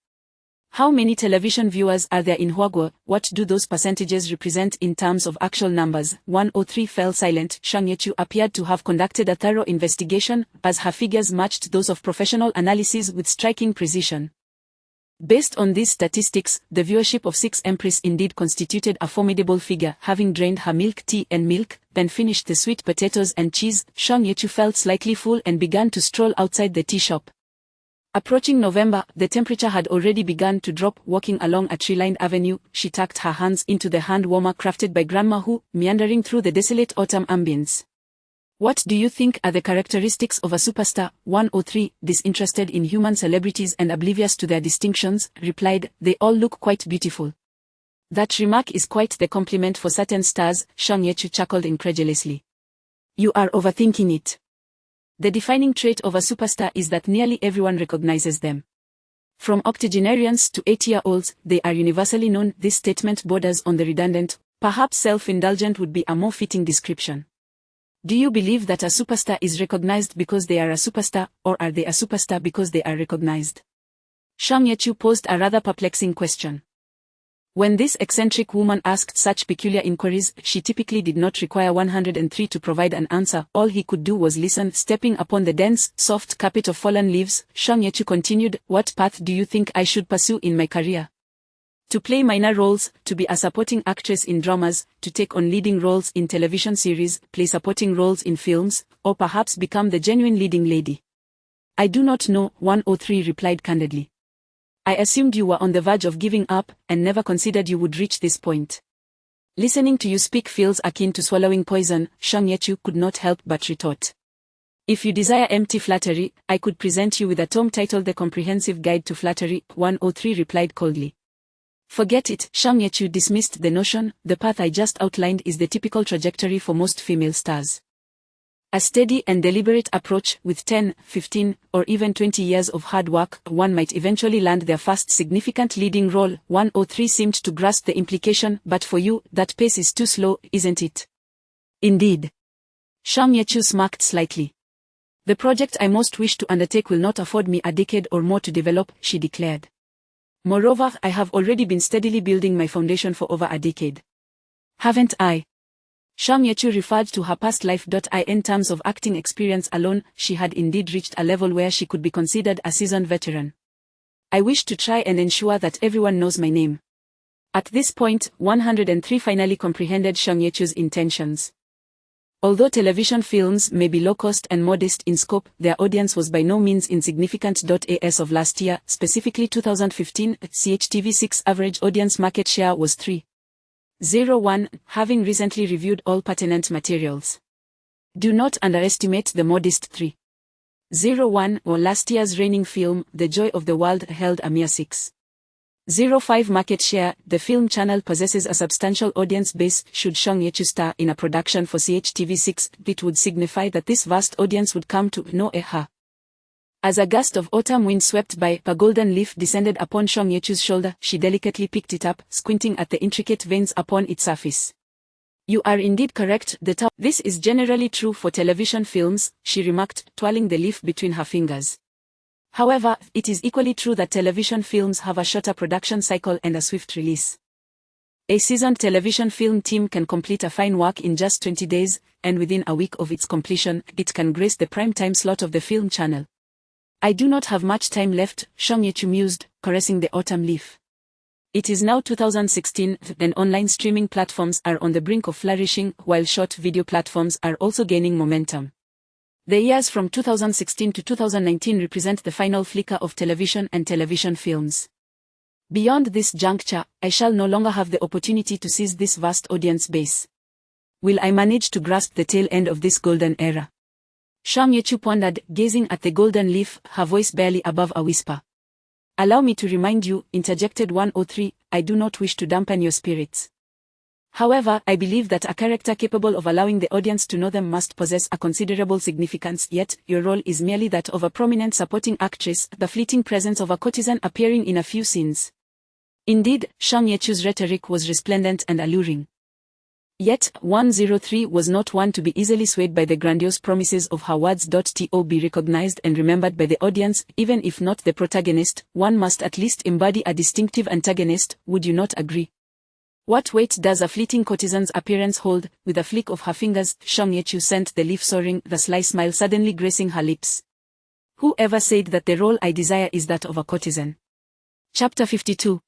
How many television viewers are there in Huaguo? What do those percentages represent in terms of actual numbers?" 103 fell silent. Shang Yechu appeared to have conducted a thorough investigation, as her figures matched those of professional analysis with striking precision. Based on these statistics, the viewership of 6 Empress indeed constituted a formidable figure. Having drained her milk tea and milk, then finished the sweet potatoes and cheese, Shang Yechu felt slightly full and began to stroll outside the tea shop. Approaching November, the temperature had already begun to drop. Walking along a tree-lined avenue, she tucked her hands into the hand warmer crafted by Grandma Hu, meandering through the desolate autumn ambience. "What do you think are the characteristics of a superstar?" 103, disinterested in human celebrities and oblivious to their distinctions, replied, "They all look quite beautiful." "That remark is quite the compliment for certain stars," Shang Yechu chuckled incredulously. "You are overthinking it. The defining trait of a superstar is that nearly everyone recognizes them. From octogenarians to 80-year-olds, they are universally known." This statement borders on the redundant. Perhaps self-indulgent would be a more fitting description. Do you believe that a superstar is recognized because they are a superstar, or are they a superstar because they are recognized? Shang Yechu posed a rather perplexing question. When this eccentric woman asked such peculiar inquiries, she typically did not require 103 to provide an answer. All he could do was listen, stepping upon the dense, soft carpet of fallen leaves. Shang Yechu continued, "What path do you think I should pursue in my career? To play minor roles, to be a supporting actress in dramas, to take on leading roles in television series, play supporting roles in films, or perhaps become the genuine leading lady?" "I do not know," 103 replied candidly. "I assumed you were on the verge of giving up, and never considered you would reach this point." Listening to you speak feels akin to swallowing poison, Shang Yechu could not help but retort. "If you desire empty flattery, I could present you with a tome titled The Comprehensive Guide to Flattery," 103 replied coldly. "Forget it," Shang Yechu dismissed the notion. "The path I just outlined is the typical trajectory for most female stars. A steady and deliberate approach, with 10, 15, or even 20 years of hard work, one might eventually land their first significant leading role." 103 seemed to grasp the implication. "But for you, that pace is too slow, isn't it?" "Indeed." Shang Yechu smirked slightly. "The project I most wish to undertake will not afford me a decade or more to develop," she declared. "Moreover, I have already been steadily building my foundation for over a decade." "Haven't I?" Shang Yechu referred to her past life. In terms of acting experience alone, she had indeed reached a level where she could be considered a seasoned veteran. "I wish to try and ensure that everyone knows my name." At this point, 103 finally comprehended Shang Yechu's intentions. Although television films may be low-cost and modest in scope, their audience was by no means insignificant. As of last year, specifically 2015, CHTV6 average audience market share was 3.01, having recently reviewed all pertinent materials. Do not underestimate the modest 3.01, or last year's reigning film, The Joy of the World, held a mere 6.05 market share. The film channel possesses a substantial audience base. Should Shang Yechu star in a production for CHTV6, it would signify that this vast audience would come to know her. As a gust of autumn wind swept by, a golden leaf descended upon Shang Yechu's shoulder. She delicately picked it up, squinting at the intricate veins upon its surface. "You are indeed correct. This is generally true for television films," she remarked, twirling the leaf between her fingers. "However, it is equally true that television films have a shorter production cycle and a swift release. A seasoned television film team can complete a fine work in just 20 days, and within a week of its completion, it can grace the prime-time slot of the film channel." "I do not have much time left," Shang Yechu mused, caressing the autumn leaf. It is now 2016, and online streaming platforms are on the brink of flourishing, while short video platforms are also gaining momentum. The years from 2016 to 2019 represent the final flicker of television and television films. Beyond this juncture, I shall no longer have the opportunity to seize this vast audience base. Will I manage to grasp the tail end of this golden era? Shang Yechu pondered, gazing at the golden leaf, her voice barely above a whisper. "Allow me to remind you," interjected 103, "I do not wish to dampen your spirits. However, I believe that a character capable of allowing the audience to know them must possess a considerable significance, yet your role is merely that of a prominent supporting actress, the fleeting presence of a courtesan appearing in a few scenes." Indeed, Shang Yechu's rhetoric was resplendent and alluring. Yet, 103 was not one to be easily swayed by the grandiose promises of her words. To be recognized and remembered by the audience, even if not the protagonist, one must at least embody a distinctive antagonist, would you not agree? "What weight does a fleeting courtesan's appearance hold?" With a flick of her fingers, Shang Yechu sent the leaf soaring, the sly smile suddenly gracing her lips. "Who ever said that the role I desire is that of a courtesan?" Chapter 52.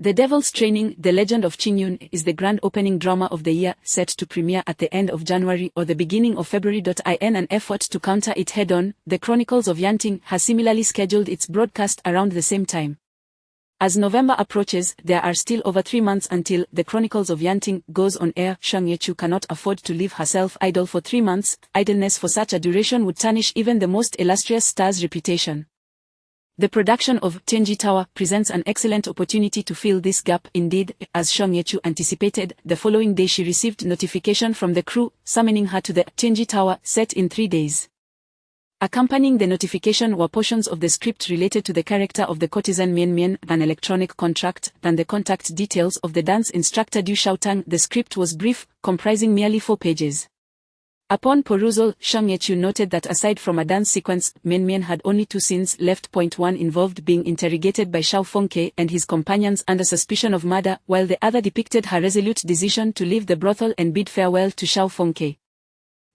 The Devil's Training, The Legend of Qing Yun, is the grand opening drama of the year, set to premiere at the end of January or the beginning of February. In an effort to counter it head-on, The Chronicles of Yanting has similarly scheduled its broadcast around the same time. As November approaches, there are still over 3 months until The Chronicles of Yanting goes on air. Shang Yechu cannot afford to leave herself idle for 3 months. Idleness for such a duration would tarnish even the most illustrious star's reputation. The production of Tianji Tower presents an excellent opportunity to fill this gap. Indeed, as Shang Yechu anticipated, the following day she received notification from the crew, summoning her to the Tianji Tower, set in 3 days. Accompanying the notification were portions of the script related to the character of the courtesan Mian Mian, an electronic contract, and the contact details of the dance instructor Du Xiaotang. The script was brief, comprising merely 4 pages. Upon perusal, Shang Yechu noted that aside from a dance sequence, Mian Mian had only 2 scenes left. One involved being interrogated by Xiao Fengke and his companions under suspicion of murder, while the other depicted her resolute decision to leave the brothel and bid farewell to Xiao Fengke.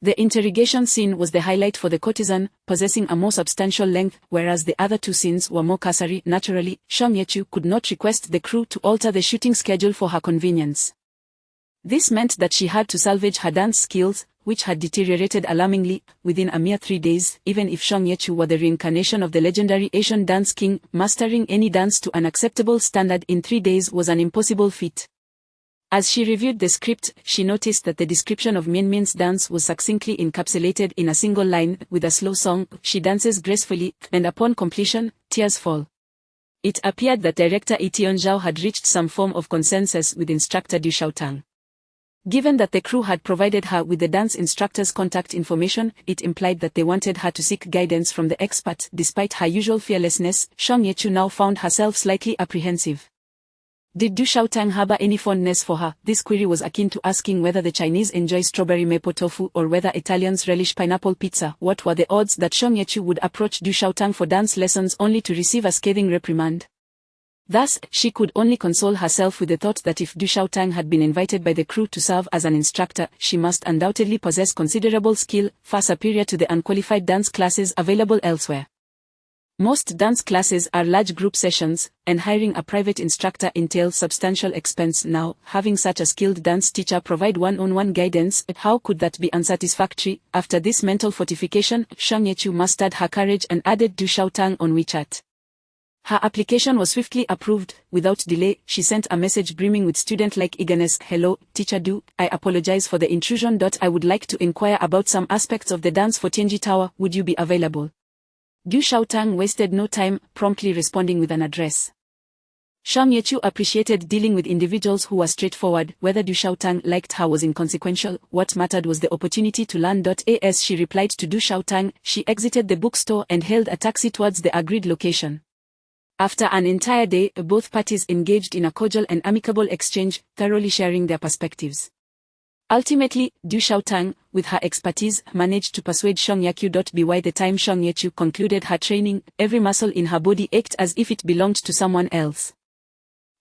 The interrogation scene was the highlight for the courtesan, possessing a more substantial length, whereas the other 2 scenes were more cursory. Naturally, Shang Yechu could not request the crew to alter the shooting schedule for her convenience. This meant that she had to salvage her dance skills, which had deteriorated alarmingly, within a mere 3 days. Even if Shang Yechu were the reincarnation of the legendary Asian dance king, mastering any dance to an acceptable standard in 3 days was an impossible feat. As she reviewed the script, she noticed that the description of Mian Mian's dance was succinctly encapsulated in a single line. With a slow song, she dances gracefully, and upon completion, tears fall. It appeared that director Yi Tionzhao had reached some form of consensus with instructor Du Xiaotang. Given that the crew had provided her with the dance instructor's contact information, it implied that they wanted her to seek guidance from the expert. Despite her usual fearlessness, Shang Yechu now found herself slightly apprehensive. Did Du Xiaotang harbor any fondness for her? This query was akin to asking whether the Chinese enjoy strawberry maple tofu or whether Italians relish pineapple pizza. What were the odds that Shang Yechu would approach Du Xiaotang for dance lessons only to receive a scathing reprimand? Thus, she could only console herself with the thought that if Du Xiaotang had been invited by the crew to serve as an instructor, she must undoubtedly possess considerable skill, far superior to the unqualified dance classes available elsewhere. Most dance classes are large group sessions, and hiring a private instructor entails substantial expense. Now, having such a skilled dance teacher provide one-on-one guidance, how could that be unsatisfactory? After this mental fortification, Shang Yechu mustered her courage and added Du Xiaotang on WeChat. Her application was swiftly approved. Without delay, she sent a message brimming with student-like eagerness. Hello, Teacher Du, I apologize for the intrusion. I would like to inquire about some aspects of the dance for Tianji Tower. Would you be available? Du Xiaotang wasted no time, promptly responding with an address. Shang Yechu appreciated dealing with individuals who were straightforward. Whether Du Xiaotang liked her was inconsequential. What mattered was the opportunity to learn. As she replied to Du Xiaotang, she exited the bookstore and hailed a taxi towards the agreed location. After an entire day, both parties engaged in a cordial and amicable exchange, thoroughly sharing their perspectives. Ultimately, Du Xiaotang, with her expertise, managed to persuade Shang Yechu. By the time Shang Yechu concluded her training, every muscle in her body ached as if it belonged to someone else.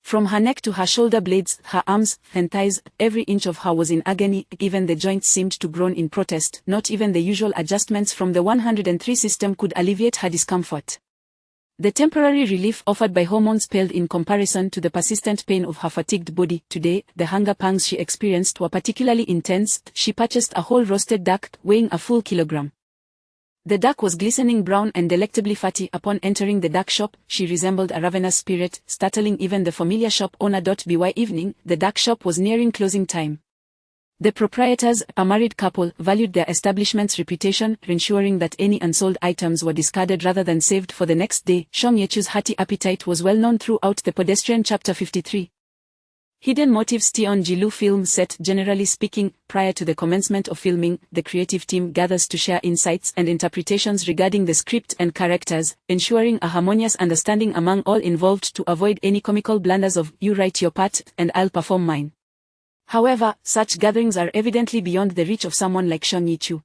From her neck to her shoulder blades, her arms, and thighs, every inch of her was in agony. Even the joints seemed to groan in protest. Not even the usual adjustments from the 103 system could alleviate her discomfort. The temporary relief offered by hormones paled in comparison to the persistent pain of her fatigued body. Today, the hunger pangs she experienced were particularly intense. She purchased a whole roasted duck, weighing a full kilogram. The duck was glistening brown and delectably fatty. Upon entering the duck shop, she resembled a ravenous spirit, startling even the familiar shop owner. By evening, the duck shop was nearing closing time. The proprietors, a married couple, valued their establishment's reputation, ensuring that any unsold items were discarded rather than saved for the next day. Shang Yechu's hearty appetite was well known throughout the pedestrian. Chapter 53. Hidden Motives. Tianji film set. Generally speaking, prior to the commencement of filming, the creative team gathers to share insights and interpretations regarding the script and characters, ensuring a harmonious understanding among all involved to avoid any comical blunders of "you write your part, and I'll perform mine." However, such gatherings are evidently beyond the reach of someone like Shang Yechu.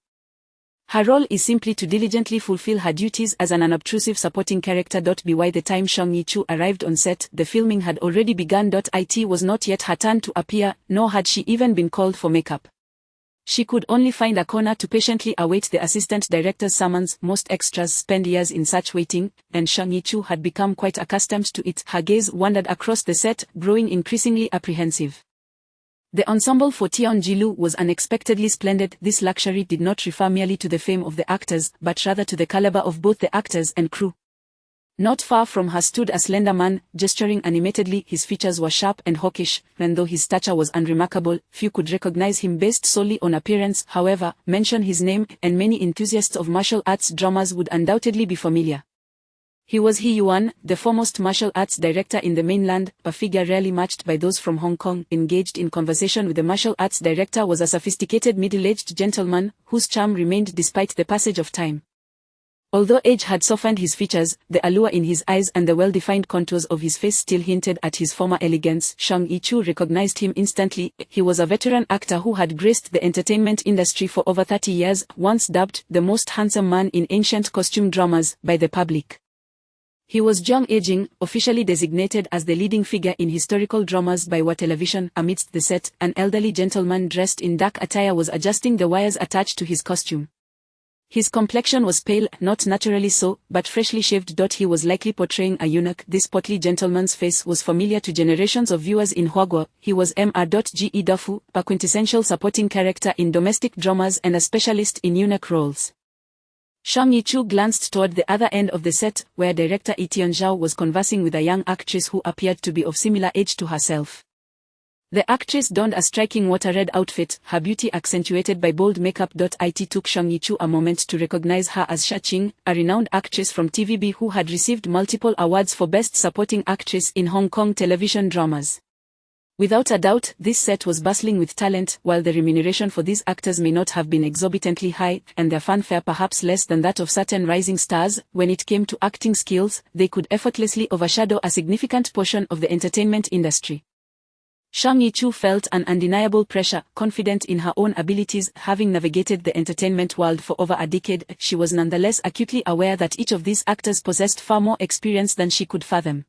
Her role is simply to diligently fulfill her duties as an unobtrusive supporting character. By the time Shang Yechu arrived on set, the filming had already begun. It was not yet her turn to appear, nor had she even been called for makeup. She could only find a corner to patiently await the assistant director's summons. Most extras spend years in such waiting, and Shang Yechu had become quite accustomed to it. Her gaze wandered across the set, growing increasingly apprehensive. The ensemble for Tianji was unexpectedly splendid. This luxury did not refer merely to the fame of the actors, but rather to the caliber of both the actors and crew. Not far from her stood a slender man, gesturing animatedly. His features were sharp and hawkish, and though his stature was unremarkable, few could recognize him based solely on appearance. However, mention his name, and many enthusiasts of martial arts dramas would undoubtedly be familiar. He was He Yuan, the foremost martial arts director in the mainland, a figure rarely matched by those from Hong Kong. Engaged in conversation with the martial arts director was a sophisticated middle-aged gentleman, whose charm remained despite the passage of time. Although age had softened his features, the allure in his eyes and the well-defined contours of his face still hinted at his former elegance. Shang Yi-chu recognized him instantly. He was a veteran actor who had graced the entertainment industry for over 30 years, once dubbed the most handsome man in ancient costume dramas by the public. He was young aging, officially designated as the leading figure in historical dramas by Wa Television. Amidst the set, an elderly gentleman dressed in dark attire was adjusting the wires attached to his costume. His complexion was pale, not naturally so, but freshly shaved. He was likely portraying a eunuch. This portly gentleman's face was familiar to generations of viewers in Huaguo. He was Mr. Dafu, a quintessential supporting character in domestic dramas and a specialist in eunuch roles. Shang Yi-chu glanced toward the other end of the set, where director Yi Tianzhao was conversing with a young actress who appeared to be of similar age to herself. The actress donned a striking water-red outfit, her beauty accentuated by bold makeup. It took Shang Yi-chu a moment to recognize her as Sha Qing, a renowned actress from TVB who had received multiple awards for Best Supporting Actress in Hong Kong television dramas. Without a doubt, this set was bustling with talent. While the remuneration for these actors may not have been exorbitantly high, and their fanfare perhaps less than that of certain rising stars, when it came to acting skills, they could effortlessly overshadow a significant portion of the entertainment industry. Shang Yi-chu felt an undeniable pressure. Confident in her own abilities, having navigated the entertainment world for over a decade, she was nonetheless acutely aware that each of these actors possessed far more experience than she could fathom.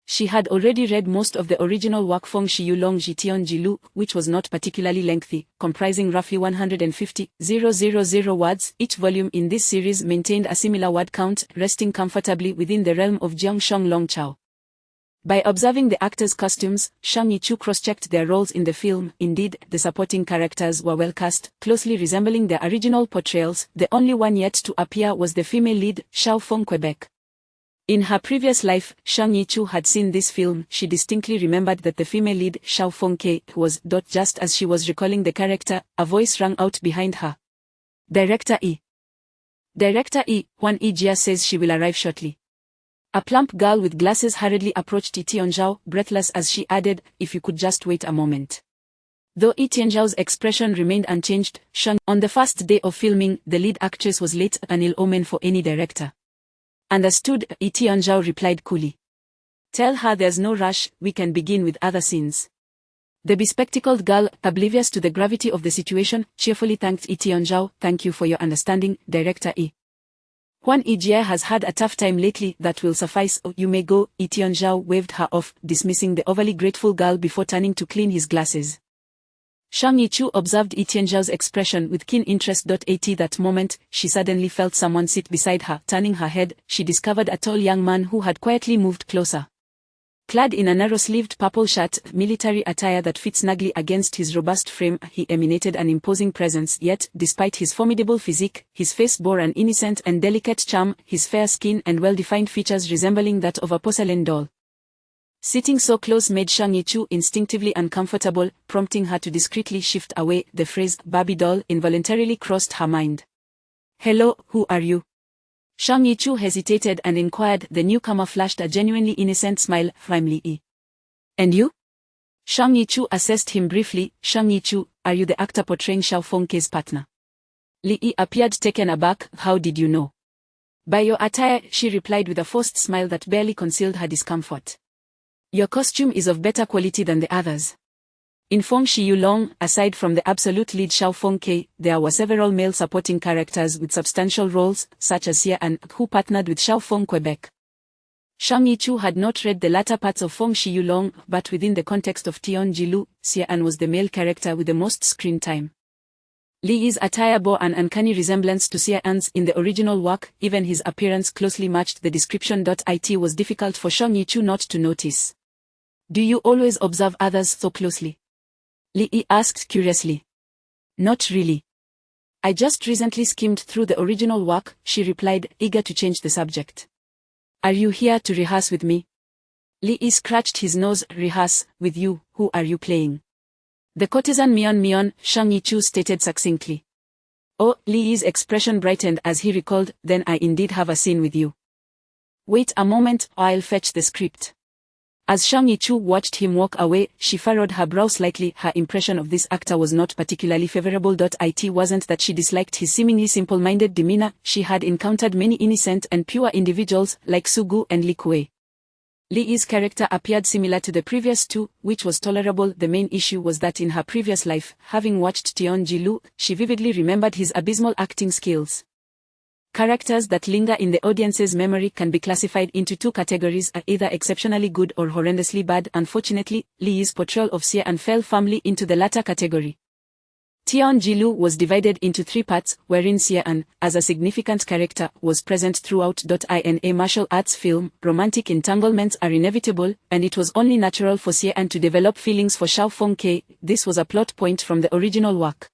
She had already read most of the original work Feng Shiyu Long Jitian Jilu, which was not particularly lengthy, comprising roughly 150,000 words. Each volume in this series maintained a similar word count, resting comfortably within the realm of Jiang Shong Long Chao. By observing the actors' costumes, Shang Yi-chu cross-checked their roles in the film. Indeed, the supporting characters were well cast, closely resembling their original portrayals. The only one yet to appear was the female lead, Xiao Feng Quebec. In her previous life, Shang Yi-chu had seen this film. She distinctly remembered that the female lead, Xiao Feng Ke, was. Just as she was recalling the character, a voice rang out behind her. Director E. Director E, Huan Yijia says she will arrive shortly. A plump girl with glasses hurriedly approached Yi Tianzhao, breathless as she added, "If you could just wait a moment." Though Yi Tianzhao's expression remained unchanged, on the first day of filming, the lead actress was late, an ill omen for any director. Understood, Yi Tianzhao replied coolly. Tell her there's no rush, we can begin with other scenes. The bespectacled girl, oblivious to the gravity of the situation, cheerfully thanked Yi Tianzhao. Thank you for your understanding, Director E. Huan Yijia has had a tough time lately. That will suffice. Oh, you may go. Yi Tianzhao waved her off, dismissing the overly grateful girl before turning to clean his glasses. Shang Yi-chu observed Yi Tianzhao's expression with keen interest. At that moment, she suddenly felt someone sit beside her. Turning her head, she discovered a tall young man who had quietly moved closer. Clad in a narrow-sleeved purple shirt, military attire that fit snugly against his robust frame, he emanated an imposing presence. Yet, despite his formidable physique, his face bore an innocent and delicate charm, his fair skin and well-defined features resembling that of a porcelain doll. Sitting so close made Shang Yi-chu instinctively uncomfortable, prompting her to discreetly shift away. The phrase, Barbie doll, involuntarily crossed her mind. "Hello, who are you?" Shang Yi-chu hesitated and inquired. The newcomer flashed a genuinely innocent smile. "I'm Li. And you?" Shang Yi-chu assessed him briefly. "Shang Yi-chu, are you the actor portraying Xiao Fengke's partner?" Li appeared taken aback. "How did you know?" "By your attire," she replied with a forced smile that barely concealed her discomfort. "Your costume is of better quality than the others." In Feng Shiyu Long, aside from the absolute lead Xiao Fengke, there were several male supporting characters with substantial roles, such as Xie An, who partnered with Xiao Feng Quebec. Shang Yi-chu had not read the latter parts of Feng Shiyu Long, but within the context of Tian Jilu, Xie An was the male character with the most screen time. Li's attire bore an uncanny resemblance to Xie An's in the original work. Even his appearance closely matched the description. It was difficult for Shang Yi-chu not to notice. "Do you always observe others so closely?" Li asked curiously. "Not really. I just recently skimmed through the original work," she replied, eager to change the subject. "Are you here to rehearse with me?" Li scratched his nose. "Rehearse? With you? Who are you playing?" "The courtesan Mion," Shang Yi-chu stated succinctly. Oh, Li's expression brightened as he recalled, "Then I indeed have a scene with you. Wait a moment, I'll fetch the script." As Shang Yi-chu watched him walk away, she furrowed her brow slightly. Her impression of this actor was not particularly favorable. It wasn't that she disliked his seemingly simple-minded demeanor. She had encountered many innocent and pure individuals, like Sugu and Li Kuei. Li Yi's character appeared similar to the previous two, which was tolerable. The main issue was that in her previous life, having watched Tian Ji-lu, she vividly remembered his abysmal acting skills. Characters that linger in the audience's memory can be classified into two categories, either exceptionally good or horrendously bad. Unfortunately, Li Yi's portrayal of Xie An fell firmly into the latter category. Tian Ji-lu was divided into three parts, wherein Xie An, as a significant character, was present throughout. In a martial arts film, romantic entanglements are inevitable, and it was only natural for Xie An to develop feelings for Xiao Fengke. This was a plot point from the original work.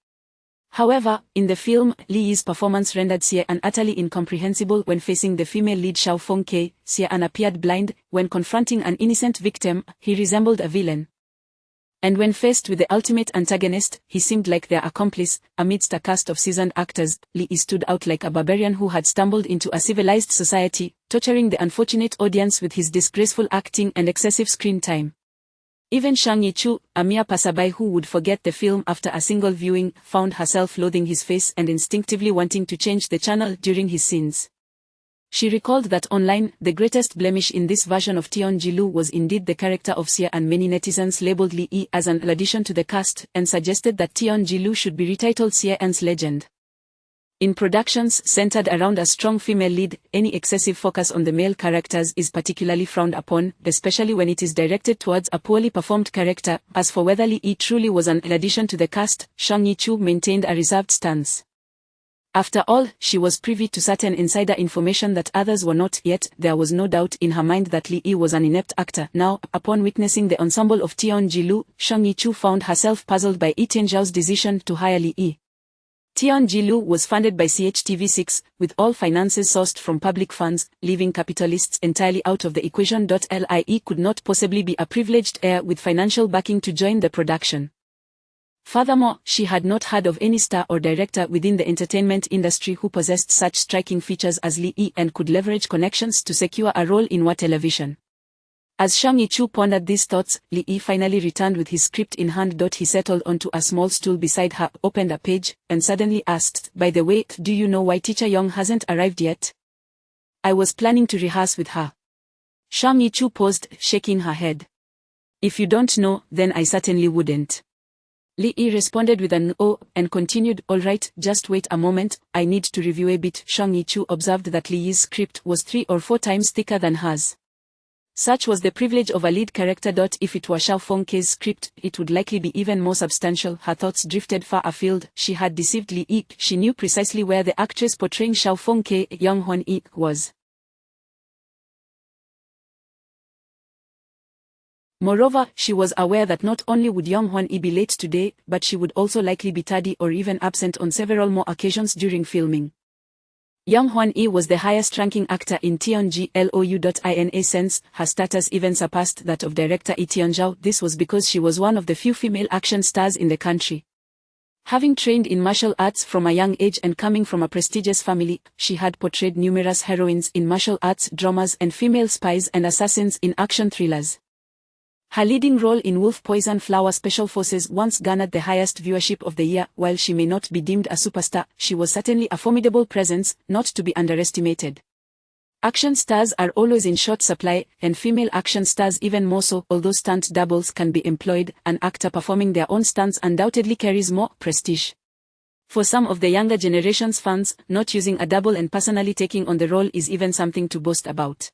However, in the film, Li Yi's performance rendered Xie An utterly incomprehensible when facing the female lead Xiao Fengke. Xie An appeared blind. When confronting an innocent victim, he resembled a villain. And when faced with the ultimate antagonist, he seemed like their accomplice. Amidst a cast of seasoned actors, Li Yi stood out like a barbarian who had stumbled into a civilized society, torturing the unfortunate audience with his disgraceful acting and excessive screen time. Even Shang Yi-chu, a mere passerby who would forget the film after a single viewing, found herself loathing his face and instinctively wanting to change the channel during his scenes. She recalled that online, the greatest blemish in this version of Tian Ji-lu was indeed the character of Xie, and many netizens labeled Li Yi as an addition to the cast and suggested that Tian Ji-lu should be retitled Xie An's Legend. In productions centered around a strong female lead, any excessive focus on the male characters is particularly frowned upon, especially when it is directed towards a poorly performed character. As for whether Li Yi truly was an addition to the cast, Shang Yi-chu maintained a reserved stance. After all, she was privy to certain insider information that others were not, yet there was no doubt in her mind that Li Yi was an inept actor. Now, upon witnessing the ensemble of Tian Ji-lu, Shang Yi-chu found herself puzzled by Yi Tianzhao's decision to hire Li Yi. Tian Ji-lu was funded by CHTV6, with all finances sourced from public funds, leaving capitalists entirely out of the equation. Li could not possibly be a privileged heir with financial backing to join the production. Furthermore, she had not heard of any star or director within the entertainment industry who possessed such striking features as Li Yi and could leverage connections to secure a role in war television. As Shang Yi-chu pondered these thoughts, Li Yi finally returned with his script in hand. He settled onto a small stool beside her, opened a page, and suddenly asked, "By the way, do you know why Teacher Young hasn't arrived yet? I was planning to rehearse with her." Shang Yi-chu paused, shaking her head. "If you don't know, then I certainly wouldn't." Li Yi responded with an "oh," and continued, "All right, just wait a moment, I need to review a bit." Shang Yi-chu observed that Li Yi's script was 3 or 4 times thicker than hers. Such was the privilege of a lead character. If it were Xiao Fengke's script, it would likely be even more substantial. Her thoughts drifted far afield. She had deceived Li Yi. She knew precisely where the actress portraying Xiao Fengke, Yang Hwan-yi, was. Moreover, she was aware that not only would Yang Hwan-yi be late today, but she would also likely be tardy or even absent on several more occasions during filming. Yang Hwan-yi was the highest-ranking actor in Tian Ji-lu. In a sense, her status even surpassed that of director Yi Tianzhao. This was because she was one of the few female action stars in the country. Having trained in martial arts from a young age and coming from a prestigious family, she had portrayed numerous heroines in martial arts dramas and female spies and assassins in action thrillers. Her leading role in Wolf Poison Flower Special Forces once garnered the highest viewership of the year. While she may not be deemed a superstar, she was certainly a formidable presence, not to be underestimated. Action stars are always in short supply, and female action stars even more so. Although stunt doubles can be employed, an actor performing their own stunts undoubtedly carries more prestige. For some of the younger generation's fans, not using a double and personally taking on the role is even something to boast about.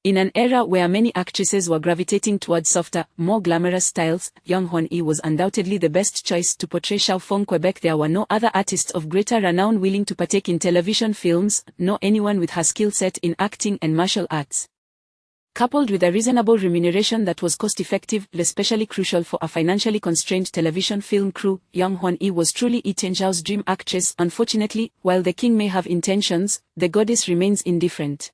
In an era where many actresses were gravitating towards softer, more glamorous styles, Yang Hwan-yi was undoubtedly the best choice to portray Xiao Fengke. There were no other artists of greater renown willing to partake in television films, nor anyone with her skill set in acting and martial arts. Coupled with a reasonable remuneration that was cost-effective, especially crucial for a financially constrained television film crew, Yang Hwan-yi was truly Yi Tianzhao's dream actress. Unfortunately, while the king may have intentions, the goddess remains indifferent.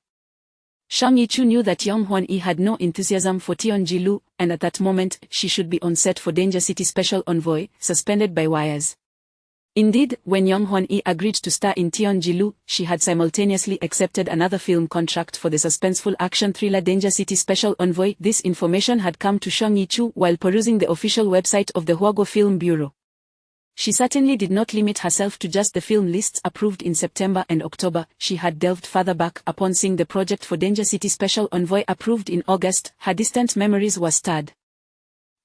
Shang Yi-chu knew that Yang Hwan-yi had no enthusiasm for Tian Ji-lu, and at that moment, she should be on set for Danger City Special Envoy, suspended by wires. Indeed, when Young Hwan-hee agreed to star in Teonjilu, she had simultaneously accepted another film contract for the suspenseful action thriller Danger City Special Envoy. This information had come to Song Ye-chu while perusing the official website of the Hwago Film Bureau. She certainly did not limit herself to just the film lists approved in September and October. She had delved further back. Upon seeing the project for Danger City Special Envoy approved in August, her distant memories were stirred.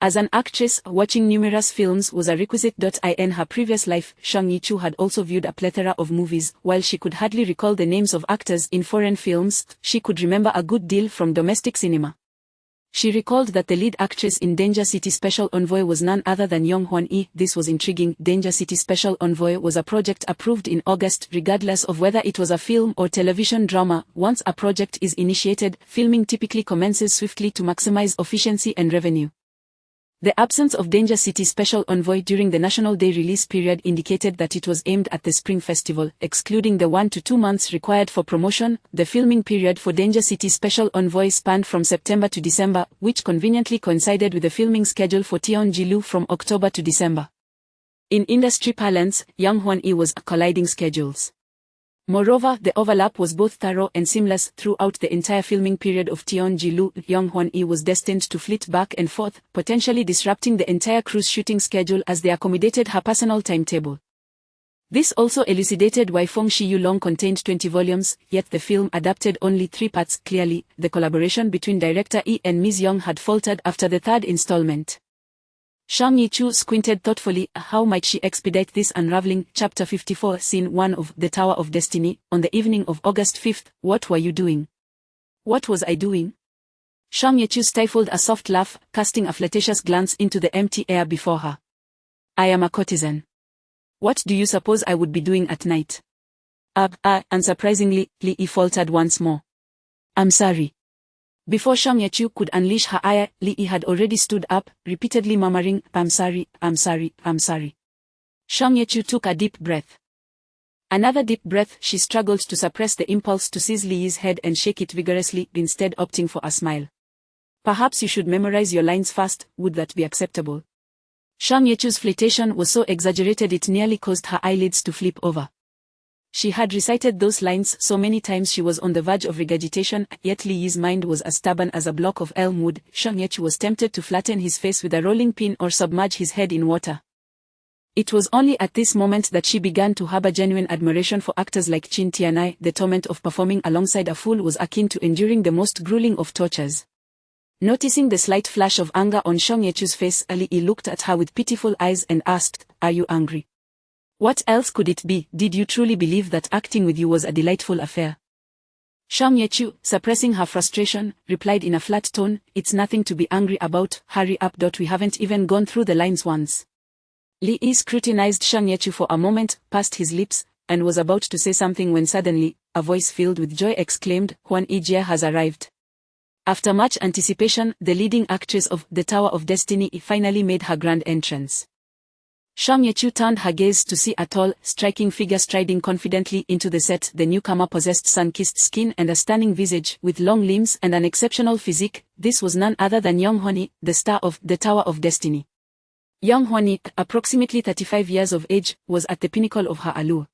As an actress, watching numerous films was a requisite. In her previous life, Song Ye-chu had also viewed a plethora of movies. While she could hardly recall the names of actors in foreign films, she could remember a good deal from domestic cinema. She recalled that the lead actress in Danger City Special Envoy was none other than Young Hwan-hee. This was intriguing. Danger City Special Envoy was a project approved in August. Regardless of whether it was a film or television drama, once a project is initiated, filming typically commences swiftly to maximize efficiency and revenue. The absence of Danger City Special Envoy during the National Day release period indicated that it was aimed at the Spring Festival, excluding the 1 to 2 months required for promotion. The filming period for Danger City Special Envoy spanned from September to December, which conveniently coincided with the filming schedule for Teonjilu from October to December. In industry parlance, Young Hwan-hee was colliding schedules. Moreover, the overlap was both thorough and seamless throughout the entire filming period of Teonjilu. Young Hwan-hee was destined to flit back and forth, potentially disrupting the entire crew's shooting schedule as they accommodated her personal timetable. This also elucidated why Fong Shi-yu-long contained 20 volumes, yet the film adapted only 3 parts. Clearly, the collaboration between director Lee and Ms. Young had faltered after the third installment. Song Ye-chu squinted thoughtfully. How might she expedite this unraveling? Chapter 54, Scene 1 of The Tower of Destiny. On the evening of August 5th, what were you doing? What was I doing? Song Ye-chu stifled a soft laugh, casting a flirtatious glance into the empty air before her. I am a courtesan. What do you suppose I would be doing at night? Unsurprisingly, Lee faltered once more. I'm sorry. Before Song Ye-chu could unleash her ire, Lee had already stood up, repeatedly murmuring, I'm sorry, I'm sorry, I'm sorry. Song Ye-chu took a deep breath. Another deep breath. She struggled to suppress the impulse to seize Lee's head and shake it vigorously, instead opting for a smile. Perhaps you should memorize your lines fast. Would that be acceptable? Song Ye-chu's flirtation was so exaggerated it nearly caused her eyelids to flip over. She had recited those lines so many times she was on the verge of regurgitation, yet Lee's mind was as stubborn as a block of elm wood. Song Ye-chu was tempted to flatten his face with a rolling pin or submerge his head in water. It was only at this moment that she began to harbor genuine admiration for actors like Chin Tianai. The torment of performing alongside a fool was akin to enduring the most grueling of tortures. Noticing the slight flash of anger on Song Ye-chu's face, Lee looked at her with pitiful eyes and asked, Are you angry? What else could it be? Did you truly believe that acting with you was a delightful affair? Song Ye-chu, suppressing her frustration, replied in a flat tone, It's nothing to be angry about. Hurry up. We haven't even gone through the lines once. Lee scrutinized Song Ye-chu for a moment, passed his lips, and was about to say something when suddenly, a voice filled with joy exclaimed, Hwan-hee Jie has arrived. After much anticipation, the leading actress of The Tower of Destiny finally made her grand entrance. Song Ye-chu turned her gaze to see a tall, striking figure striding confidently into the set. The newcomer possessed sun-kissed skin and a stunning visage, with long limbs and an exceptional physique. This was none other than Young Hwan-hee, the star of The Tower of Destiny. Young Hwan-hee, approximately 35 years of age, was at the pinnacle of her allure.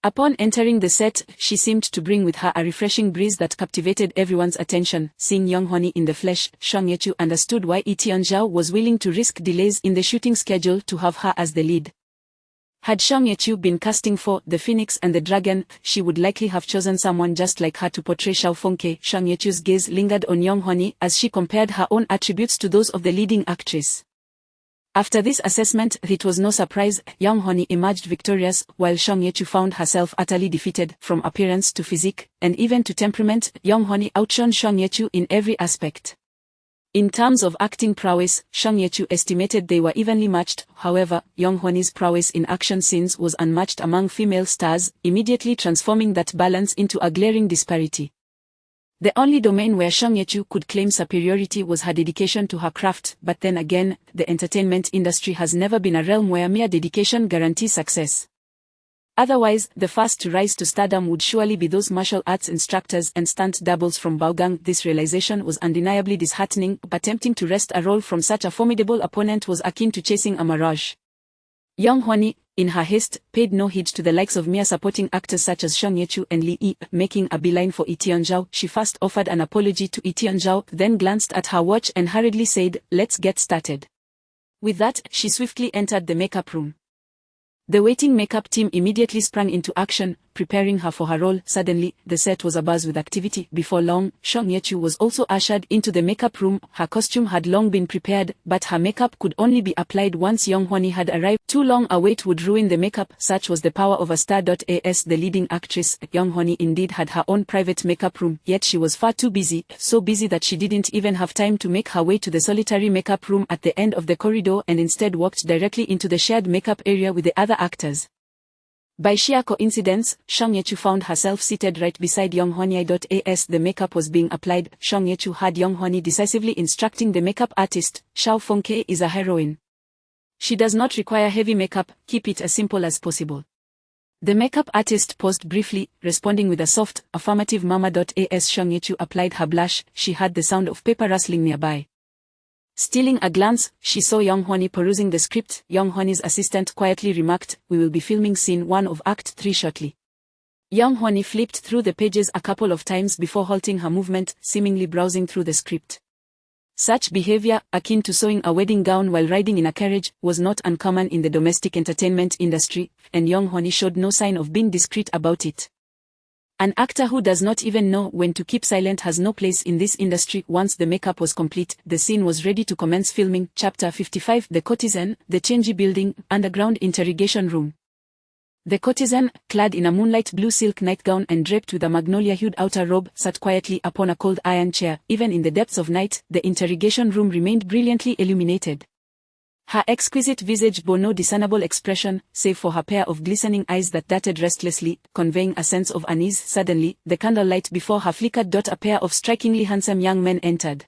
Upon entering the set, she seemed to bring with her a refreshing breeze that captivated everyone's attention. Seeing Young Hwan-hee in the flesh, Song Ye-chu understood why Lee Tianzhao was willing to risk delays in the shooting schedule to have her as the lead. Had Song Ye-chu been casting for The Phoenix and the Dragon, she would likely have chosen someone just like her to portray Xiao Fengke. Song Ye-chu's gaze lingered on Young Hwan-hee as she compared her own attributes to those of the leading actress. After this assessment, it was no surprise, Young Hwan-hee emerged victorious, while Song Ye-chu found herself utterly defeated. From appearance to physique, and even to temperament, Young Hwan-hee outshone Song Ye-chu in every aspect. In terms of acting prowess, Song Ye-chu estimated they were evenly matched. However, Young Hwan-hee's prowess in action scenes was unmatched among female stars, immediately transforming that balance into a glaring disparity. The only domain where Song Ye-chu could claim superiority was her dedication to her craft, but then again, the entertainment industry has never been a realm where mere dedication guarantees success. Otherwise, the first to rise to stardom would surely be those martial arts instructors and stunt doubles from Baogang. This realization was undeniably disheartening, but attempting to wrest a role from such a formidable opponent was akin to chasing a mirage. Young Hwan-hee, in her haste, paid no heed to the likes of mere supporting actors such as Song Ye-chu and Lee Yi. Making a beeline for Lee Tian-zhao, she first offered an apology to Lee Tian-zhao, then glanced at her watch and hurriedly said, "Let's get started." With that, she swiftly entered the makeup room. The waiting makeup team immediately sprang into action, preparing her for her role. Suddenly, the set was abuzz with activity. Before long, Song Ye-chu was also ushered into the makeup room. Her costume had long been prepared, but her makeup could only be applied once Young Hwani had arrived. Too long a wait would ruin the makeup. Such was the power of a star. As the leading actress, Young Hwani indeed had her own private makeup room, yet she was far too busy, so busy that she didn't even have time to make her way to the solitary makeup room at the end of the corridor and instead walked directly into the shared makeup area with the other actors. By sheer coincidence, Song Ye-chu found herself seated right beside Young Hwani. As the makeup was being applied, Song Ye-chu had Young Hwani decisively instructing the makeup artist, "Shao Fengke is a heroine. She does not require heavy makeup, keep it as simple as possible." The makeup artist paused briefly, responding with a soft, affirmative murmur. As Song Ye-chu applied her blush, she heard the sound of paper rustling nearby. Stealing a glance, she saw Young Hwani perusing the script. Young Hwani's assistant quietly remarked, "We will be filming scene 1 of Act 3 shortly." Young Hwani flipped through the pages a couple of times before halting her movement, seemingly browsing through the script. Such behavior, akin to sewing a wedding gown while riding in a carriage, was not uncommon in the domestic entertainment industry, and Young Hwani showed no sign of being discreet about it. An actor who does not even know when to keep silent has no place in this industry. Once the makeup was complete, the scene was ready to commence filming. Chapter 55. The Courtesan, the Chenji Building, Underground Interrogation Room. The courtesan, clad in a moonlight blue silk nightgown and draped with a magnolia-hued outer robe, sat quietly upon a cold iron chair. Even in the depths of night, the interrogation room remained brilliantly illuminated. Her exquisite visage bore no discernible expression, save for her pair of glistening eyes that darted restlessly, conveying a sense of unease. Suddenly, the candlelight before her flickered. A pair of strikingly handsome young men entered.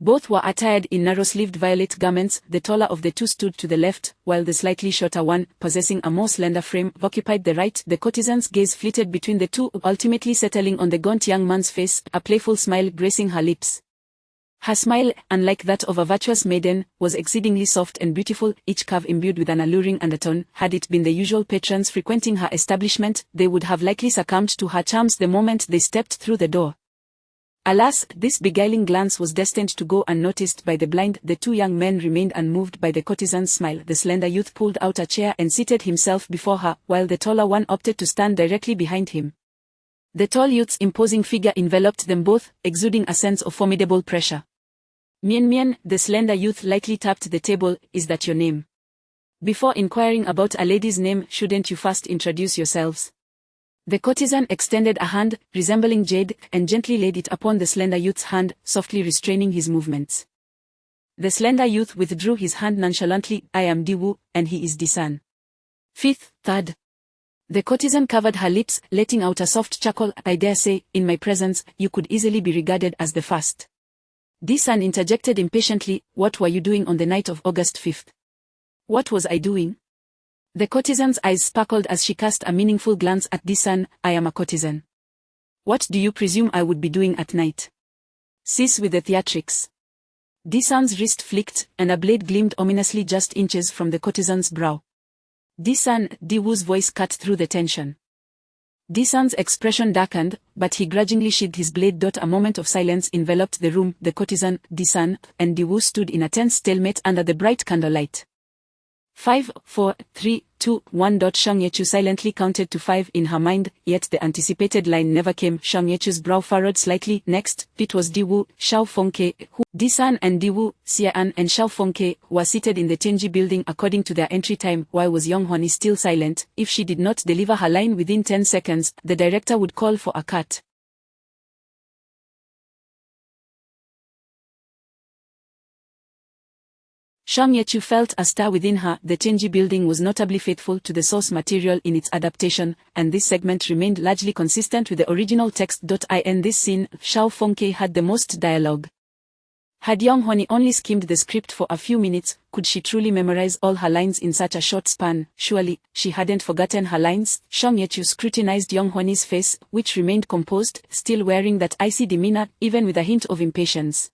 Both were attired in narrow-sleeved violet garments. The taller of the two stood to the left, while the slightly shorter one, possessing a more slender frame, occupied the right. The courtesan's gaze flitted between the two, ultimately settling on the gaunt young man's face, a playful smile gracing her lips. Her smile, unlike that of a virtuous maiden, was exceedingly soft and beautiful, each curve imbued with an alluring undertone. Had it been the usual patrons frequenting her establishment, they would have likely succumbed to her charms the moment they stepped through the door. Alas, this beguiling glance was destined to go unnoticed by the blind. The two young men remained unmoved by the courtesan's smile. The slender youth pulled out a chair and seated himself before her, while the taller one opted to stand directly behind him. The tall youth's imposing figure enveloped them both, exuding a sense of formidable pressure. "Mian Mian," the slender youth lightly tapped the table, "is that your name? Before inquiring about a lady's name, shouldn't you first introduce yourselves?" The courtesan extended a hand, resembling jade, and gently laid it upon the slender youth's hand, softly restraining his movements. The slender youth withdrew his hand nonchalantly. "I am Diwu, and he is Disan. Fifth, third." The courtesan covered her lips, letting out a soft chuckle. "I dare say, in my presence, you could easily be regarded as the first." Disan interjected impatiently, "What were you doing on the night of August 5th? "What was I doing?" The courtesan's eyes sparkled as she cast a meaningful glance at Disan. "I am a courtesan. What do you presume I would be doing at night? Cease with the theatrics." Disan's wrist flicked, and a blade gleamed ominously just inches from the courtesan's brow. "Disan," Diwu's voice cut through the tension. Disan's expression darkened, but he grudgingly sheathed his blade. A moment of silence enveloped the room. The courtesan, Disan, and Diwu stood in a tense stalemate under the bright candlelight. 5, 4, 3, 2, 1. Song Ye-chu silently counted to 5 in her mind, yet the anticipated line never came. Song Ye-chu's brow furrowed slightly. Next, it was Diwu, Shao Fengke, who, Disan and Diwu, Xian and Shao Fengke, were seated in the Chenji building according to their entry time. Why was Young Hwani still silent? If she did not deliver her line within 10 seconds, the director would call for a cut. Song Ye-chu felt a stir within her. The Chenji building was notably faithful to the source material in its adaptation, and this segment remained largely consistent with the original text. In this scene, Shao Fengke had the most dialogue. Had Young Hwani only skimmed the script for a few minutes, could she truly memorize all her lines in such a short span? Surely, she hadn't forgotten her lines. Song Ye-chu scrutinized Young Hwani's face, which remained composed, still wearing that icy demeanor, even with a hint of impatience.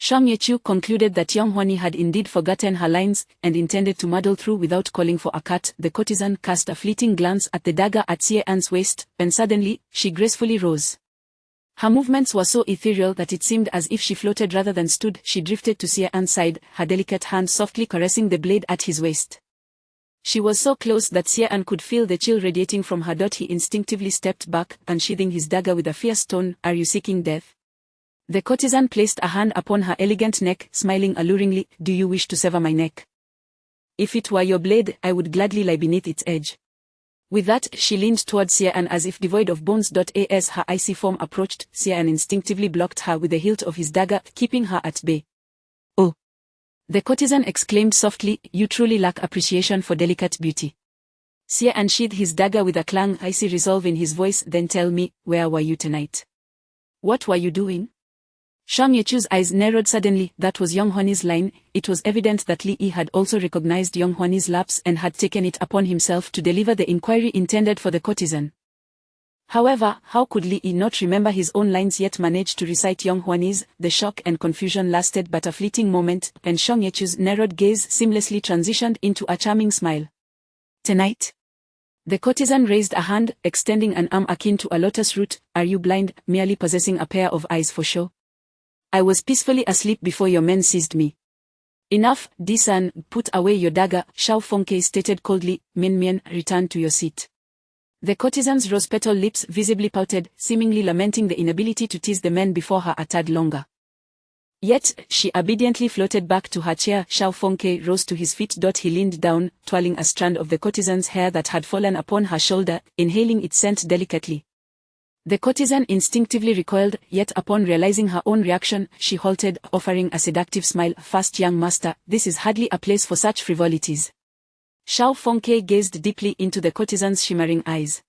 Shang Yechu concluded that Young Hwani had indeed forgotten her lines and intended to muddle through without calling for a cut. The courtesan cast a fleeting glance at the dagger at Xie An's waist, and suddenly, she gracefully rose. Her movements were so ethereal that it seemed as if she floated rather than stood. She drifted to Xie An's side, her delicate hand softly caressing the blade at his waist. She was so close that Xie An could feel the chill radiating from her. He instinctively stepped back, unsheathing his dagger with a fierce tone. "Are you seeking death?" The courtesan placed a hand upon her elegant neck, smiling alluringly. "Do you wish to sever my neck? If it were your blade, I would gladly lie beneath its edge." With that, she leaned towards Xie An as if devoid of bones. As her icy form approached, Xie An instinctively blocked her with the hilt of his dagger, keeping her at bay. "Oh!" the courtesan exclaimed softly, "You truly lack appreciation for delicate beauty." Xie An sheathed his dagger with a clang, icy resolve in his voice. "Then tell me, where were you tonight? What were you doing?" Shang Yechu's eyes narrowed suddenly. That was Young Hwani's line. It was evident that Li Yi had also recognized Young Hwani's lapse and had taken it upon himself to deliver the inquiry intended for the courtesan. However, how could Li Yi not remember his own lines yet manage to recite Young Hwani's? The shock and confusion lasted but a fleeting moment, and Shang Yechu's narrowed gaze seamlessly transitioned into a charming smile. "Tonight?" The courtesan raised a hand, extending an arm akin to a lotus root. "Are you blind, merely possessing a pair of eyes for show? I was peacefully asleep before your men seized me." "Enough, Di-san, put away your dagger," Xiao Fengke stated coldly. "Min Mian, return to your seat." The courtesan's rose-petal lips visibly pouted, seemingly lamenting the inability to tease the men before her a tad longer. Yet, she obediently floated back to her chair. Xiao Fengke rose to his feet. He leaned down, twirling a strand of the courtesan's hair that had fallen upon her shoulder, inhaling its scent delicately. The courtesan instinctively recoiled, yet upon realizing her own reaction, she halted, offering a seductive smile. "Fast, young master, this is hardly a place for such frivolities." Xiao Fengke gazed deeply into the courtesan's shimmering eyes.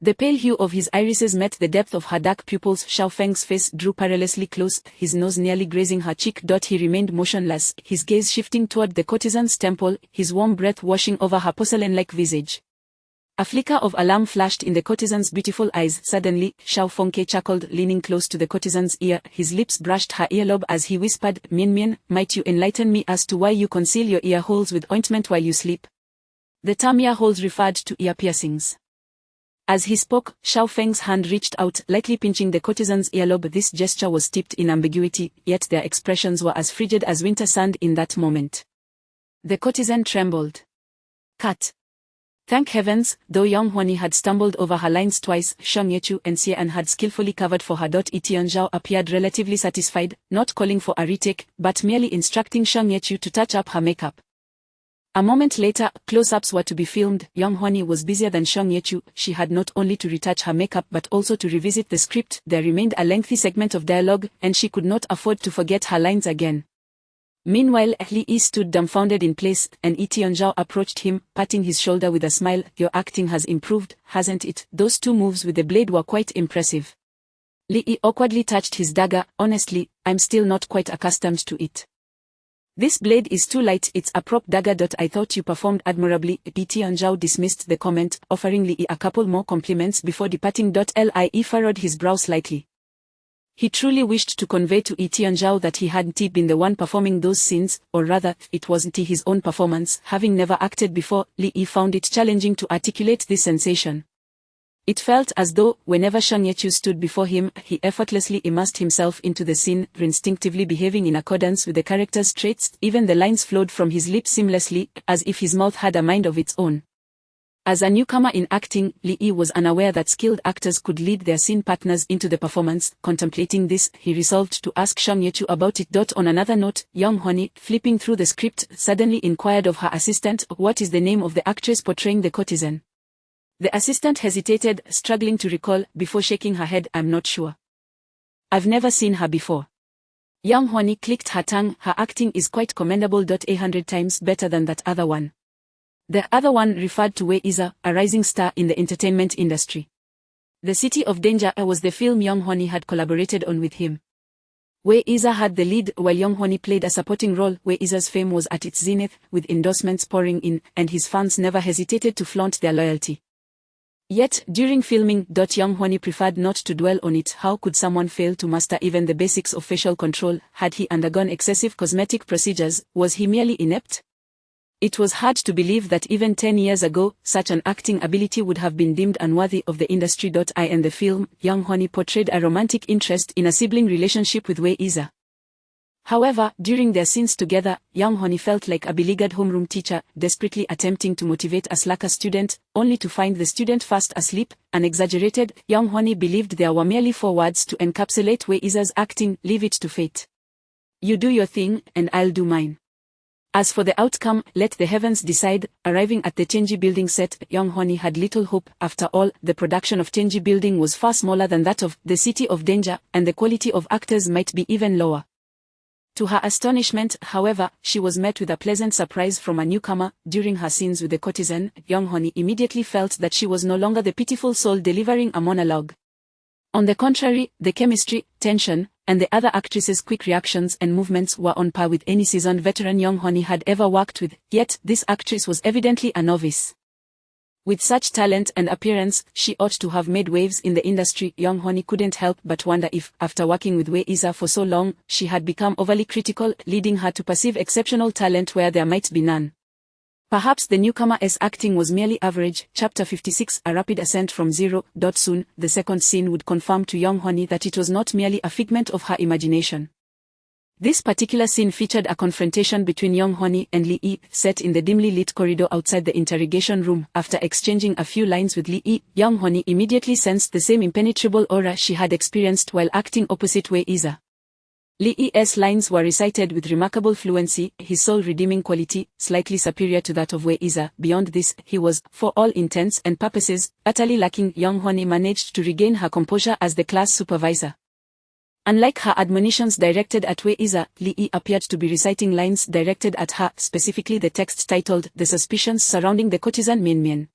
The pale hue of his irises met the depth of her dark pupils. Xiao Feng's face drew perilously close, his nose nearly grazing her cheek. He remained motionless, his gaze shifting toward the courtesan's temple, his warm breath washing over her porcelain-like visage. A flicker of alarm flashed in the courtesan's beautiful eyes. Suddenly, Xiao Fengke chuckled, leaning close to the courtesan's ear. His lips brushed her earlobe as he whispered, "Min Mian, might you enlighten me as to why you conceal your ear holes with ointment while you sleep?" The term ear holes referred to ear piercings. As he spoke, Xiao Feng's hand reached out, lightly pinching the courtesan's earlobe. This gesture was steeped in ambiguity, yet their expressions were as frigid as winter sand in that moment. The courtesan trembled. "Cut." Thank heavens, though Young Hwani had stumbled over her lines twice, Shang Yechu and Xie An had skillfully covered for her. Tianzhao appeared relatively satisfied, not calling for a retake, but merely instructing Shang Yechu to touch up her makeup. A moment later, close-ups were to be filmed. Young Hwani was busier than Shang Yechu. She had not only to retouch her makeup but also to revisit the script. There remained a lengthy segment of dialogue, and she could not afford to forget her lines again. Meanwhile, Li Yi stood dumbfounded in place, and Tianzhao approached him, patting his shoulder with a smile. "Your acting has improved, hasn't it? Those two moves with the blade were quite impressive." Li Yi awkwardly touched his dagger. "Honestly, I'm still not quite accustomed to it. This blade is too light, it's a prop dagger. I thought you performed admirably." Tianzhao dismissed the comment, offering Li Yi a couple more compliments before departing. Li furrowed his brow slightly. He truly wished to convey to Tianzhao that he hadn't been the one performing those scenes, or rather, it wasn't his own performance. Having never acted before, Li Yi found it challenging to articulate this sensation. It felt as though, whenever Shang Yechu stood before him, he effortlessly immersed himself into the scene, instinctively behaving in accordance with the character's traits. Even the lines flowed from his lips seamlessly, as if his mouth had a mind of its own. As a newcomer in acting, Li Yi was unaware that skilled actors could lead their scene partners into the performance. Contemplating this, he resolved to ask Shang Yechu about it. On another note, Young Hwani, flipping through the script, suddenly inquired of her assistant, "What is the name of the actress portraying the courtesan?" The assistant hesitated, struggling to recall, before shaking her head. "I'm not sure. I've never seen her before." Young Hwani clicked her tongue. "Her acting is quite commendable. 100 times better than that other one." The other one referred to Wei Iza, a rising star in the entertainment industry. The City of Danger was the film Young Hwani had collaborated on with him. Wei Iza had the lead while Young Hwani played a supporting role. Wei Iza's fame was at its zenith, with endorsements pouring in, and his fans never hesitated to flaunt their loyalty. Yet, during filming, Young Hwani preferred not to dwell on it. How could someone fail to master even the basics of facial control? Had he undergone excessive cosmetic procedures? Was he merely inept? It was hard to believe that even 10 years ago, such an acting ability would have been deemed unworthy of the industry. In the film, Young Hwani portrayed a romantic interest in a sibling relationship with Wei Isa. However, during their scenes together, Young Hwani felt like a beleaguered homeroom teacher, desperately attempting to motivate a slacker student, only to find the student fast asleep. Unexaggerated, Young Hwani believed there were merely 4 words to encapsulate Wei Isa's acting: leave it to fate. You do your thing, and I'll do mine. As for the outcome, let the heavens decide. Arriving at the Chenji building set, Young Hwani had little hope. After all, the production of Chenji building was far smaller than that of The City of Danger, and the quality of actors might be even lower. To her astonishment, however, she was met with a pleasant surprise from a newcomer. During her scenes with the courtesan, Young Hwani immediately felt that she was no longer the pitiful soul delivering a monologue. On the contrary, the chemistry, tension, and the other actress's quick reactions and movements were on par with any seasoned veteran Young Hwani had ever worked with. Yet, this actress was evidently a novice. With such talent and appearance, she ought to have made waves in the industry. Young Hwani couldn't help but wonder if, after working with Wei Isa for so long, she had become overly critical, leading her to perceive exceptional talent where there might be none. Perhaps the newcomer's acting was merely average. Chapter 56, A Rapid Ascent from Zero. Soon, the second scene would confirm to Young Hwani that it was not merely a figment of her imagination. This particular scene featured a confrontation between Young Hwani and Lee Yi, set in the dimly lit corridor outside the interrogation room. After exchanging a few lines with Lee Yi, Young Hwani immediately sensed the same impenetrable aura she had experienced while acting opposite Wei Isa. Lee Yi's lines were recited with remarkable fluency, his sole redeeming quality, slightly superior to that of Wei Isa. Beyond this, he was, for all intents and purposes, utterly lacking. Young Hwani managed to regain her composure as the class supervisor. Unlike her admonitions directed at Wei Isa, Lee Yi appeared to be reciting lines directed at her, specifically the text titled, The Suspicions Surrounding the Courtesan Minmian.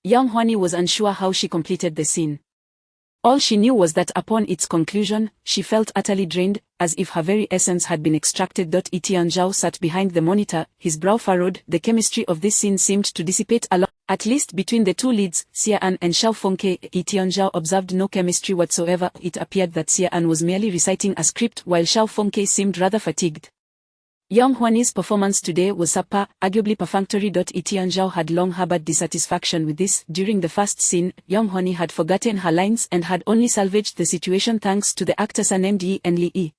Young Hwani was unsure how she completed the scene. All she knew was that upon its conclusion, she felt utterly drained, as if her very essence had been extracted. Tianzhao sat behind the monitor, his brow furrowed. The chemistry of this scene seemed to dissipate along, at least between the two leads, Xia-an and Xiao Fengke. Tianzhao observed no chemistry whatsoever. It appeared that Xia-an was merely reciting a script while Xiao Fengke seemed rather fatigued. Young Hwani's performance today was subpar, arguably perfunctory. Tianzhao had long harbored dissatisfaction with this. During the first scene, Young Hwani had forgotten her lines and had only salvaged the situation thanks to the actors named Yi and Li Yi.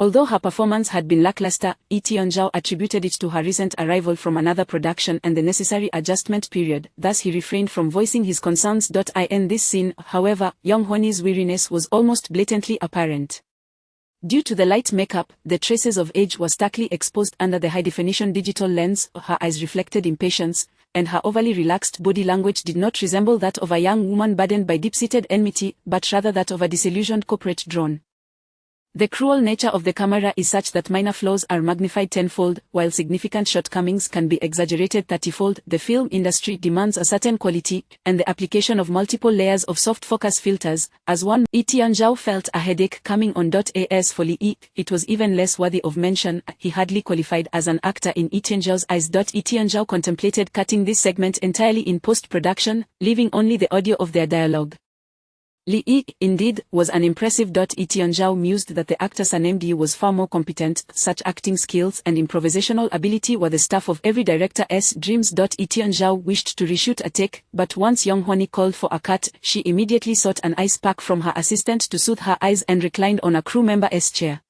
Although her performance had been lackluster, Tianzhao attributed it to her recent arrival from another production and the necessary adjustment period, thus he refrained from voicing his concerns. In this scene, however, Young Hwani's weariness was almost blatantly apparent. Due to the light makeup, the traces of age were starkly exposed under the high-definition digital lens. Her eyes reflected impatience, and her overly relaxed body language did not resemble that of a young woman burdened by deep-seated enmity, but rather that of a disillusioned corporate drone. The cruel nature of the camera is such that minor flaws are magnified tenfold, while significant shortcomings can be exaggerated 30-fold. The film industry demands a certain quality, and the application of multiple layers of soft focus filters, as one. Tianzhao felt a headache coming on. As for Li Yi, it was even less worthy of mention. He hardly qualified as an actor in Tianzhao's eyes. Tianzhao contemplated cutting this segment entirely in post-production, leaving only the audio of their dialogue. Li Yi, indeed, was unimpressive. Tianzhao mused that the actor named Yi was far more competent. Such acting skills and improvisational ability were the stuff of every director's dreams. Tianzhao wished to reshoot a take, but once Young Hwani called for a cut, she immediately sought an ice pack from her assistant to soothe her eyes and reclined on a crew member's chair.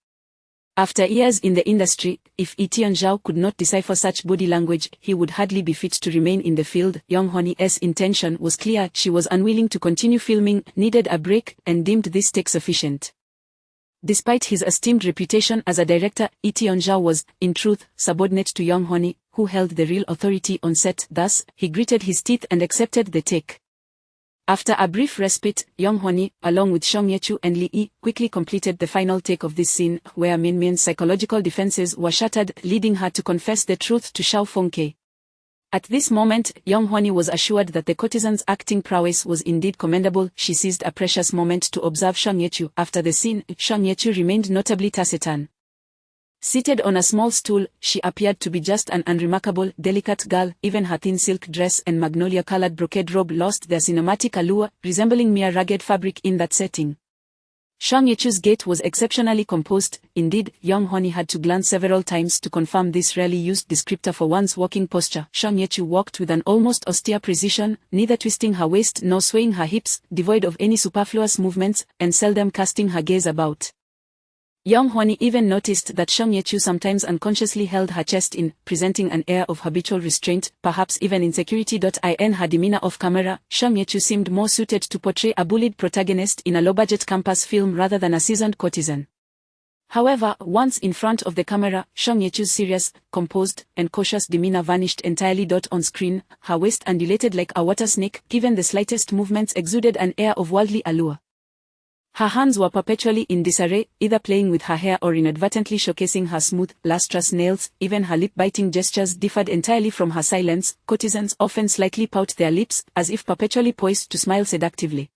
After years in the industry, if Tianzhao could not decipher such body language, he would hardly be fit to remain in the field. Young Hwani's intention was clear. She was unwilling to continue filming, needed a break, and deemed this take sufficient. Despite his esteemed reputation as a director, Tianzhao was, in truth, subordinate to Young Hwani, who held the real authority on set. Thus, he gritted his teeth and accepted the take. After a brief respite, Young Hwani, along with Song Ye-chu and Li Yi, quickly completed the final take of this scene, where Minmian's psychological defenses were shattered, leading her to confess the truth to Xiao Fengke. At this moment, Young Hwani was assured that the courtesan's acting prowess was indeed commendable. She seized a precious moment to observe Song Ye-chu. After the scene, Song Ye-chu remained notably taciturn. Seated on a small stool, she appeared to be just an unremarkable, delicate girl. Even her thin silk dress and magnolia-colored brocade robe lost their cinematic allure, resembling mere ragged fabric in that setting. Shang Yechu's gait was exceptionally composed. Indeed, young Honey had to glance several times to confirm this rarely used descriptor for one's walking posture. Shang Yechu walked with an almost austere precision, neither twisting her waist nor swaying her hips, devoid of any superfluous movements, and seldom casting her gaze about. Young Honey even noticed that Shang Yechu sometimes unconsciously held her chest in, presenting an air of habitual restraint, perhaps even insecurity. In her demeanor off camera, Shang Yechu seemed more suited to portray a bullied protagonist in a low-budget campus film rather than a seasoned courtesan. However, once in front of the camera, Shang Yechu's serious, composed, and cautious demeanor vanished entirely. On screen, her waist undulated like a water snake, given the slightest movements exuded an air of worldly allure. Her hands were perpetually in disarray, either playing with her hair or inadvertently showcasing her smooth, lustrous nails. Even her lip-biting gestures differed entirely from her silence. Courtesans often slightly pout their lips, as if perpetually poised to smile seductively.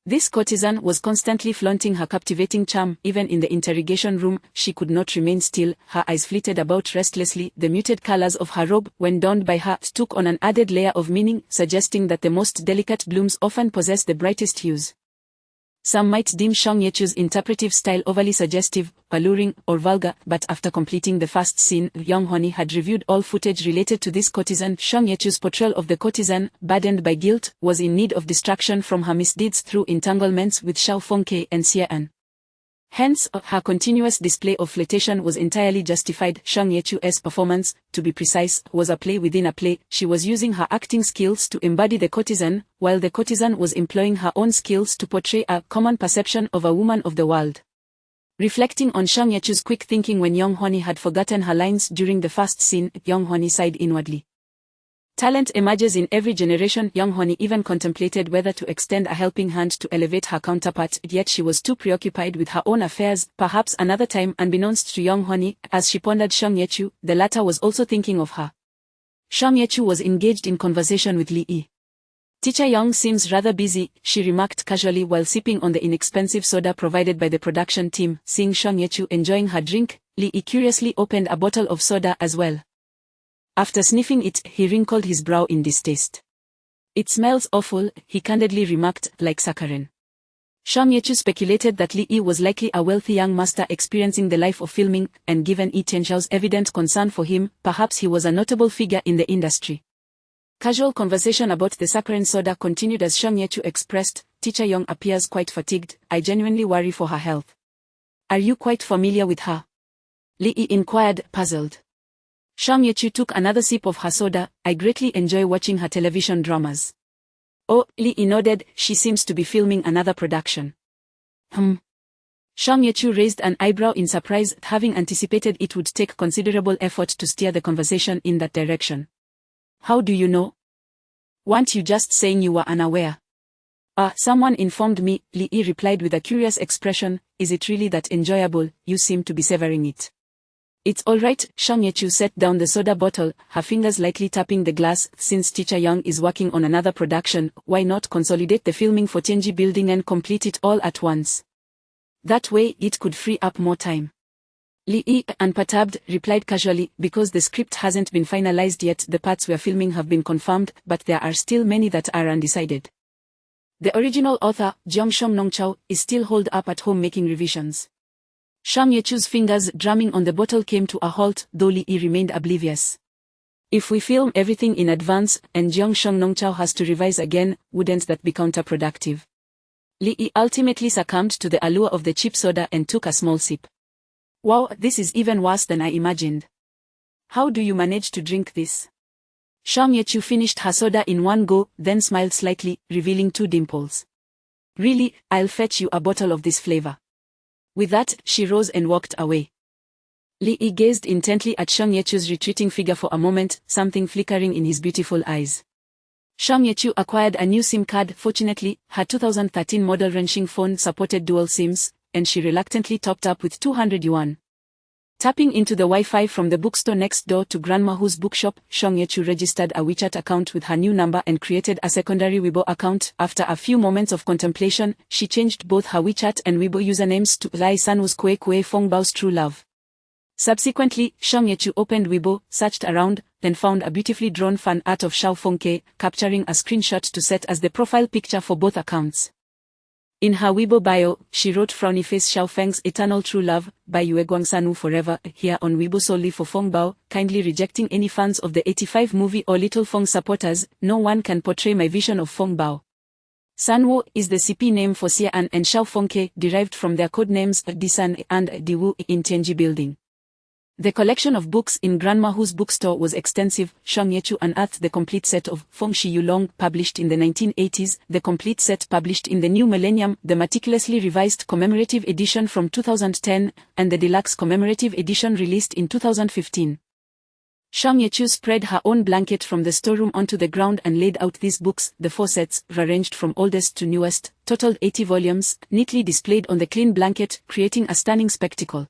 This courtesan was constantly flaunting her captivating charm. Even in the interrogation room, she could not remain still. Her eyes flitted about restlessly. The muted colors of her robe, when donned by her, took on an added layer of meaning, suggesting that the most delicate blooms often possess the brightest hues. Some might deem Shang Yechu's interpretive style overly suggestive, alluring, or vulgar, but after completing the first scene, young Honey had reviewed all footage related to this courtesan. Shang Yechu's portrayal of the courtesan, burdened by guilt, was in need of distraction from her misdeeds through entanglements with Xiao Fengke and Xie An. Hence, her continuous display of flirtation was entirely justified. Shang Yechu's performance, to be precise, was a play within a play. She was using her acting skills to embody the courtesan, while the courtesan was employing her own skills to portray a common perception of a woman of the world. Reflecting on Shang Yechu's quick thinking when young Honey had forgotten her lines during the first scene, young Honey sighed inwardly. Talent emerges in every generation. Young Honey even contemplated whether to extend a helping hand to elevate her counterpart, yet she was too preoccupied with her own affairs. Perhaps another time, unbeknownst to young Honey, as she pondered Shang Yechu, the latter was also thinking of her. Shang Yechu was engaged in conversation with Li Yi. "Teacher Young seems rather busy," she remarked casually while sipping on the inexpensive soda provided by the production team. Seeing Shang Yechu enjoying her drink, Li Yi curiously opened a bottle of soda as well. After sniffing it, he wrinkled his brow in distaste. "It smells awful," he candidly remarked, "like saccharin." Shang Yechu speculated that Li Yi was likely a wealthy young master experiencing the life of filming, and given Yi Tianxiao's evident concern for him, perhaps he was a notable figure in the industry. Casual conversation about the saccharin soda continued as Shang Yechu expressed, "Teacher Young appears quite fatigued. I genuinely worry for her health." "Are you quite familiar with her?" Li Yi inquired, puzzled. Shang Yechu took another sip of her soda. "I greatly enjoy watching her television dramas." "Oh," Li Yi nodded, "she seems to be filming another production." Shang Yechu raised an eyebrow in surprise, having anticipated it would take considerable effort to steer the conversation in that direction. "How do you know? Weren't you just saying you were unaware?" Someone informed me," Li Yi replied with a curious expression. "Is it really that enjoyable? You seem to be savoring it." "It's all right." Shang Yechu set down the soda bottle, her fingers lightly tapping the glass. "Since Teacher Young is working on another production, why not consolidate the filming for Tianji Building and complete it all at once? That way it could free up more time." Li Yi, unperturbed, replied casually, "Because the script hasn't been finalized yet. The parts we're filming have been confirmed, but there are still many that are undecided. The original author, Jiangsheng Nongchao, is still holed up at home making revisions." Shang Yechu's fingers drumming on the bottle came to a halt, though Li Yi remained oblivious. "If we film everything in advance, and Jiangsheng Nongchao has to revise again, wouldn't that be counterproductive?" Li Yi ultimately succumbed to the allure of the cheap soda and took a small sip. "Wow, this is even worse than I imagined. How do you manage to drink this?" Shang Yechu finished her soda in one go, then smiled slightly, revealing 2 dimples. "Really, I'll fetch you a bottle of this flavor." With that, she rose and walked away. Li Yi gazed intently at Shang Yechu's retreating figure for a moment, something flickering in his beautiful eyes. Shang Yechu acquired a new SIM card. Fortunately, her 2013 model Renxing phone supported dual SIMs, and she reluctantly topped up with 200 yuan. Tapping into the Wi-Fi from the bookstore next door to Grandma Hu's bookshop, Shang Yechu registered a WeChat account with her new number and created a secondary Weibo account. After a few moments of contemplation, she changed both her WeChat and Weibo usernames to Lai Sanwu's Kue Kue Fongbao's True Love. Subsequently, Shang Yechu opened Weibo, searched around, then found a beautifully drawn fan art of Xiao Fengke, capturing a screenshot to set as the profile picture for both accounts. In her Weibo bio, she wrote "Frowny Face Xiao Feng's Eternal True Love, by Yue Guangsanu Forever, here on Weibo solely for Feng Bao, kindly rejecting any fans of the 85 movie or Little Feng supporters, no one can portray my vision of Feng Bao. Sanwo is the CP name for Xie An and Xiao Fengke, derived from their code names Disan and Diwu in Tianji Building. The collection of books in Grandma Hu's bookstore was extensive. Shang Yechu unearthed the complete set of Feng Shi Yulong, published in the 1980s, the complete set published in the new millennium, the meticulously revised commemorative edition from 2010, and the deluxe commemorative edition released in 2015. Shang Yechu spread her own blanket from the storeroom onto the ground and laid out these books, the 4 sets, arranged from oldest to newest, totaled 80 volumes, neatly displayed on the clean blanket, creating a stunning spectacle.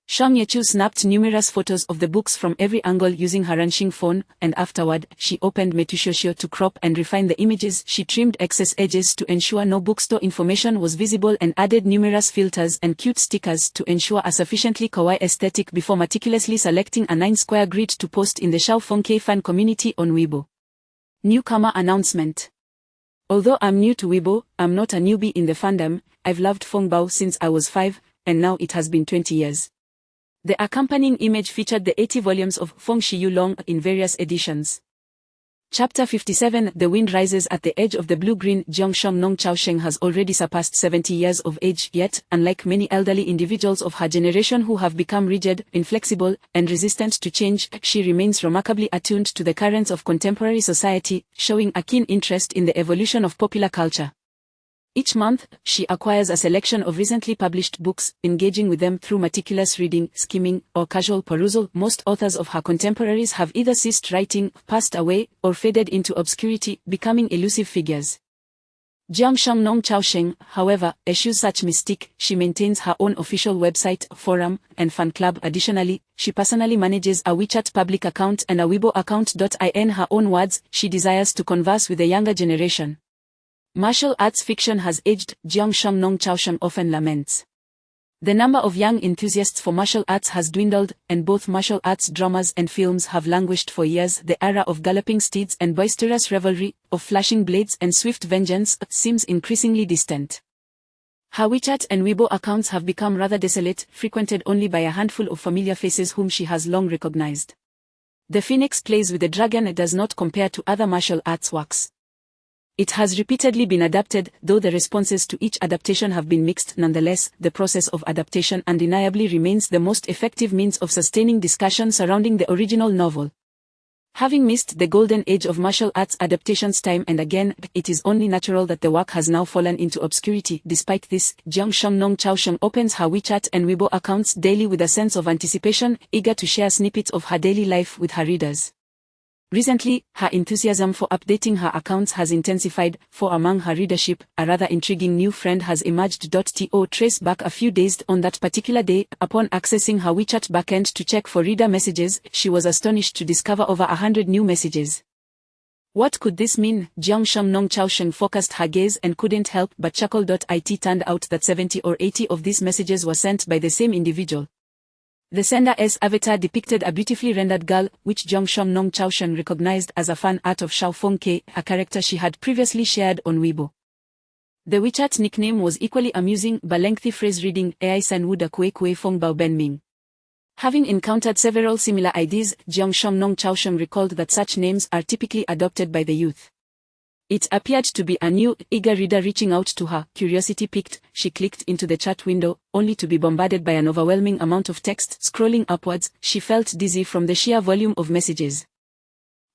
Shang Yechu snapped numerous photos of the books from every angle using her Ranxing phone, and afterward, she opened Metushoshio to crop and refine the images. She trimmed excess edges to ensure no bookstore information was visible and added numerous filters and cute stickers to ensure a sufficiently kawaii aesthetic before meticulously selecting a 9-square grid to post in the Xiao Fengke fan community on Weibo. Newcomer announcement. Although I'm new to Weibo, I'm not a newbie in the fandom. I've loved Feng Bao since I was 5, and now it has been 20 years. The accompanying image featured the 80 volumes of Feng Shi Yulong in various editions. Chapter 57 The Wind Rises at the Edge of the Blue-Green. Jiangshang Nong Chaosheng has already surpassed 70 years of age, yet, unlike many elderly individuals of her generation who have become rigid, inflexible, and resistant to change, she remains remarkably attuned to the currents of contemporary society, showing a keen interest in the evolution of popular culture. Each month, she acquires a selection of recently published books, engaging with them through meticulous reading, skimming, or casual perusal. Most authors of her contemporaries have either ceased writing, passed away, or faded into obscurity, becoming elusive figures. Jiangshang Nong Chaosheng, however, eschews such mystique. She maintains her own official website, forum, and fan club. Additionally, she personally manages a WeChat public account and a Weibo account. In her own words, she desires to converse with the younger generation. Martial arts fiction has aged, Jiangshang Nong Chaosheng often laments. The number of young enthusiasts for martial arts has dwindled, and both martial arts dramas and films have languished for years. The era of galloping steeds and boisterous revelry, of flashing blades and swift vengeance, seems increasingly distant. Her WeChat and Weibo accounts have become rather desolate, frequented only by a handful of familiar faces whom she has long recognized. The Phoenix Plays with the Dragon does not compare to other martial arts works. It has repeatedly been adapted, though the responses to each adaptation have been mixed. Nonetheless, the process of adaptation undeniably remains the most effective means of sustaining discussion surrounding the original novel. Having missed the golden age of martial arts adaptations time and again, it is only natural that the work has now fallen into obscurity. Despite this, Jiangshang Nong Chaosheng opens her WeChat and Weibo accounts daily with a sense of anticipation, eager to share snippets of her daily life with her readers. Recently, her enthusiasm for updating her accounts has intensified, for among her readership, a rather intriguing new friend has emerged. To trace back a few days on that particular day, upon accessing her WeChat backend to check for reader messages, she was astonished to discover over 100 new messages. What could this mean? Jiangshang Nong Chaosheng focused her gaze and couldn't help but chuckle. It turned out that 70 or 80 of these messages were sent by the same individual. The sender's avatar depicted a beautifully rendered girl, which Jiangshang Nong Chaosheng recognized as a fan art of Xiao Fengke, a character she had previously shared on Weibo. The WeChat nickname was equally amusing, but lengthy phrase reading, Ai San Wu Da Kue Kue Feng Bao Ben Ming. Having encountered several similar IDs, Jiangshang Nong Chaosheng recalled that such names are typically adopted by the youth. It appeared to be a new, eager reader reaching out to her. Curiosity piqued, she clicked into the chat window, only to be bombarded by an overwhelming amount of text. Scrolling upwards, she felt dizzy from the sheer volume of messages.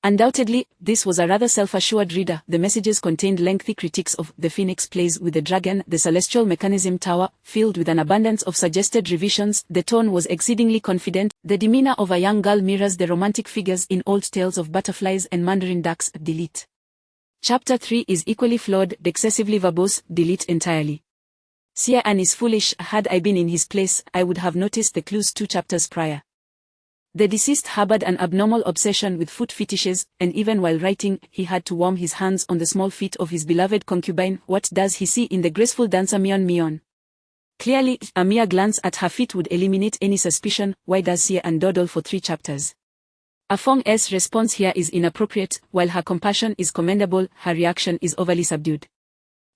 Undoubtedly, this was a rather self-assured reader. The messages contained lengthy critiques of The Phoenix Plays with the Dragon, the Celestial Mechanism Tower, filled with an abundance of suggested revisions. The tone was exceedingly confident. The demeanor of a young girl mirrors the romantic figures in old tales of butterflies and mandarin ducks. Delete. Chapter 3 is equally flawed, excessively verbose. Delete entirely. Xie An is foolish. Had I been in his place, I would have noticed the clues 2 chapters prior. The deceased harbored an abnormal obsession with foot fetishes, and even while writing, he had to warm his hands on the small feet of his beloved concubine. What does he see in the graceful dancer Mion Mion? Clearly, a mere glance at her feet would eliminate any suspicion. Why does she and dawdle for 3 chapters? Afong's response here is inappropriate. While her compassion is commendable, her reaction is overly subdued.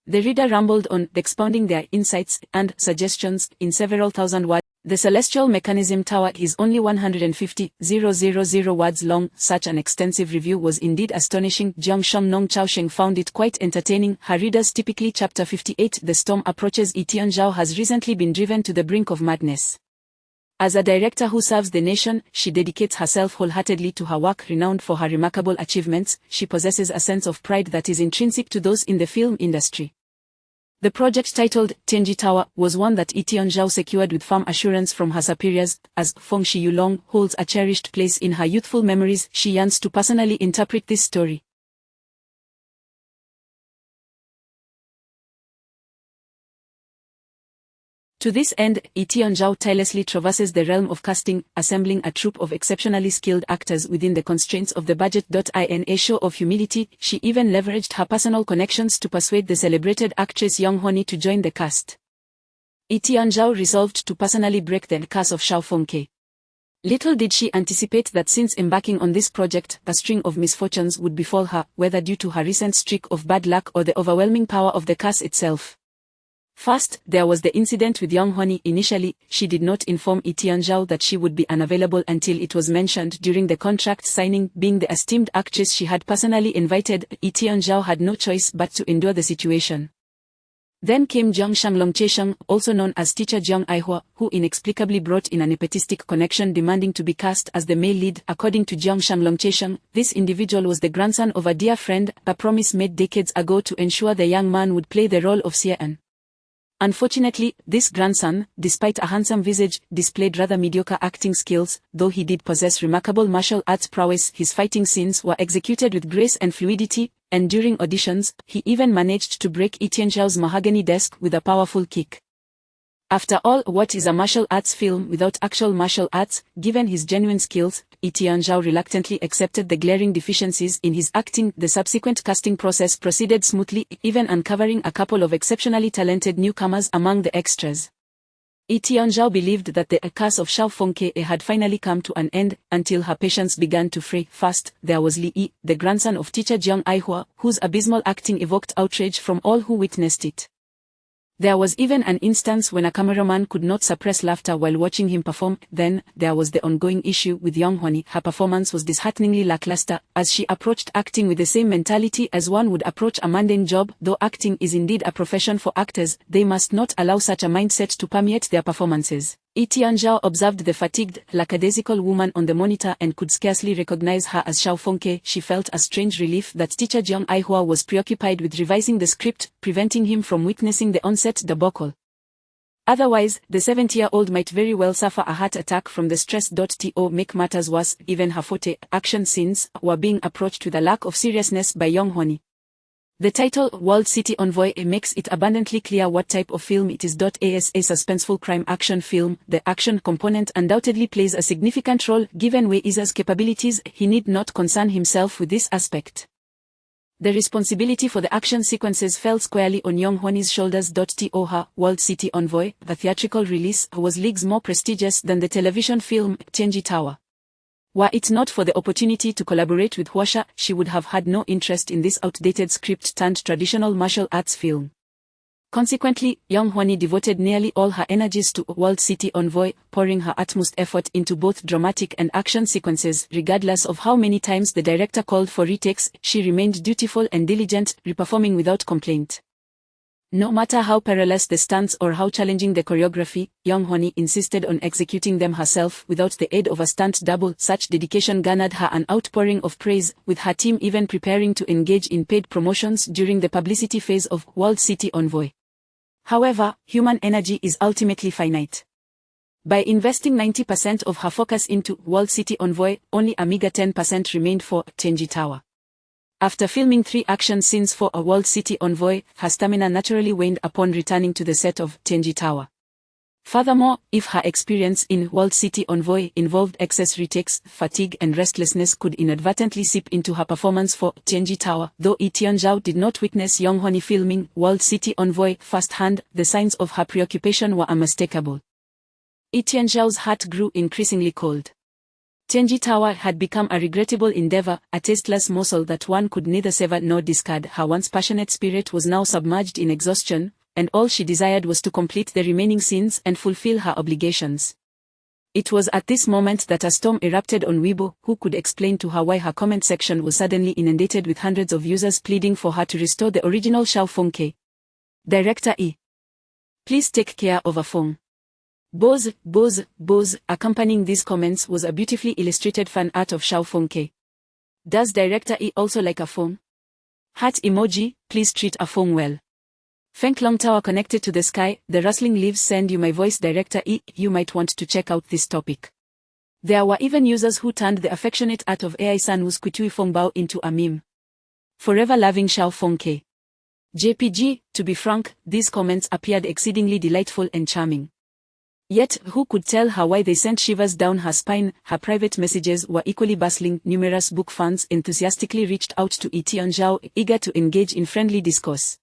The reader rambled on, expounding their insights and suggestions in several thousand words. The celestial mechanism tower is only 150,000 words long. Such an extensive review was indeed astonishing. Jiang Nong Chaosheng found it quite entertaining. Her readers typically. Chapter 58. The storm approaches. Etian Zhao has recently been driven to the brink of madness. As a director who serves the nation, she dedicates herself wholeheartedly to her work. Renowned for her remarkable achievements, she possesses a sense of pride that is intrinsic to those in the film industry. The project, titled Tianji Tower, was one that Etian Zhao secured with firm assurance from her superiors. As Feng Shiyulong holds a cherished place in her youthful memories, she yearns to personally interpret this story. To this end, Etian Zhao tirelessly traverses the realm of casting, assembling a troupe of exceptionally skilled actors within the constraints of the budget. In a show of humility, she even leveraged her personal connections to persuade the celebrated actress Yang Honi to join the cast. Etian Zhao resolved to personally break the curse of Xiao Fengke. Little did she anticipate that since embarking on this project, a string of misfortunes would befall her, whether due to her recent streak of bad luck or the overwhelming power of the curse itself. First, there was the incident with Yang Honi. Initially, she did not inform Etian Zhao that she would be unavailable until it was mentioned during the contract signing. Being the esteemed actress she had personally invited, Etian Zhao had no choice but to endure the situation. Then came Jiang Shanglongchesheng, also known as Teacher Jiang Aihua, who inexplicably brought in a nepotistic connection demanding to be cast as the male lead. According to Jiang Shanglongchesheng, this individual was the grandson of a dear friend, a promise made decades ago to ensure the young man would play the role of Xian. Unfortunately, this grandson, despite a handsome visage, displayed rather mediocre acting skills. Though he did possess remarkable martial arts prowess, his fighting scenes were executed with grace and fluidity, and during auditions, he even managed to break Etian Zhao's mahogany desk with a powerful kick. After all, what is a martial arts film without actual martial arts? Given his genuine skills, Etian Zhao reluctantly accepted the glaring deficiencies in his acting. The subsequent casting process proceeded smoothly, even uncovering a couple of exceptionally talented newcomers among the extras. Etian Zhao believed that the curse of Xiao Fengke had finally come to an end, until her patience began to fray. First, there was Li Yi, the grandson of teacher Jiang Aihua, whose abysmal acting evoked outrage from all who witnessed it. There was even an instance when a cameraman could not suppress laughter while watching him perform. Then, there was the ongoing issue with Yang Honi. Her performance was dishearteningly lackluster, as she approached acting with the same mentality as one would approach a mundane job. Though acting is indeed a profession for actors, they must not allow such a mindset to permeate their performances. Etian Zhao observed the fatigued, lackadaisical woman on the monitor and could scarcely recognize her as Xiao Fengke. She felt a strange relief that teacher Jiang Aihua was preoccupied with revising the script, preventing him from witnessing the onset debacle. Otherwise, the 70-year-old might very well suffer a heart attack from the stress. To make matters worse, even her forte action scenes were being approached with a lack of seriousness by Yang Honi. The title, World City Envoy, makes it abundantly clear what type of film it is. As a suspenseful crime action film, the action component undoubtedly plays a significant role. Given Wei Yi's capabilities, he need not concern himself with this aspect. The responsibility for the action sequences fell squarely on Yang Honi's shoulders. To her, World City Envoy, the theatrical release, was leagues more prestigious than the television film, Tianji Tower. Were it not for the opportunity to collaborate with Huasha, she would have had no interest in this outdated script-turned-traditional martial arts film. Consequently, Yang Honi devoted nearly all her energies to World City Envoy, pouring her utmost effort into both dramatic and action sequences. Regardless of how many times the director called for retakes, she remained dutiful and diligent, reperforming without complaint. No matter how perilous the stunts or how challenging the choreography, Yang Honi insisted on executing them herself without the aid of a stunt double. Such dedication garnered her an outpouring of praise, with her team even preparing to engage in paid promotions during the publicity phase of World City Envoy. However, human energy is ultimately finite. By investing 90% of her focus into World City Envoy, only a meager 10% remained for Tianji Tower. After filming 3 action scenes for a World City Envoy, her stamina naturally waned upon returning to the set of Tianji Tower. Furthermore, if her experience in World City Envoy involved excess retakes, fatigue and restlessness could inadvertently seep into her performance for Tianji Tower. Though Lee Tianzhao did not witness Young Honi filming World City Envoy firsthand, the signs of her preoccupation were unmistakable. Lee Tianzhao's heart grew increasingly cold. Tianji Tower had become a regrettable endeavor, a tasteless morsel that one could neither savor nor discard. Her once passionate spirit was now submerged in exhaustion, and all she desired was to complete the remaining scenes and fulfill her obligations. It was at this moment that a storm erupted on Weibo. Who could explain to her why her comment section was suddenly inundated with hundreds of users pleading for her to restore the original Xiao Fengke? Director E. Please take care of a Feng. Bose. Accompanying these comments was a beautifully illustrated fan art of Xiao Fengke. Does Director E also like a Feng? Heart emoji, please treat a Feng well. Feng Long Tower connected to the sky, the rustling leaves send you my voice. Director E, you might want to check out this topic. There were even users who turned the affectionate art of AI Sanwu's Kutui Fengbao into a meme. Forever loving Xiao Fengke. JPG, to be frank, these comments appeared exceedingly delightful and charming. Yet, who could tell her why they sent shivers down her spine? Her private messages were equally bustling. Numerous book fans enthusiastically reached out to Lee Tianzhao, eager to engage in friendly discourse.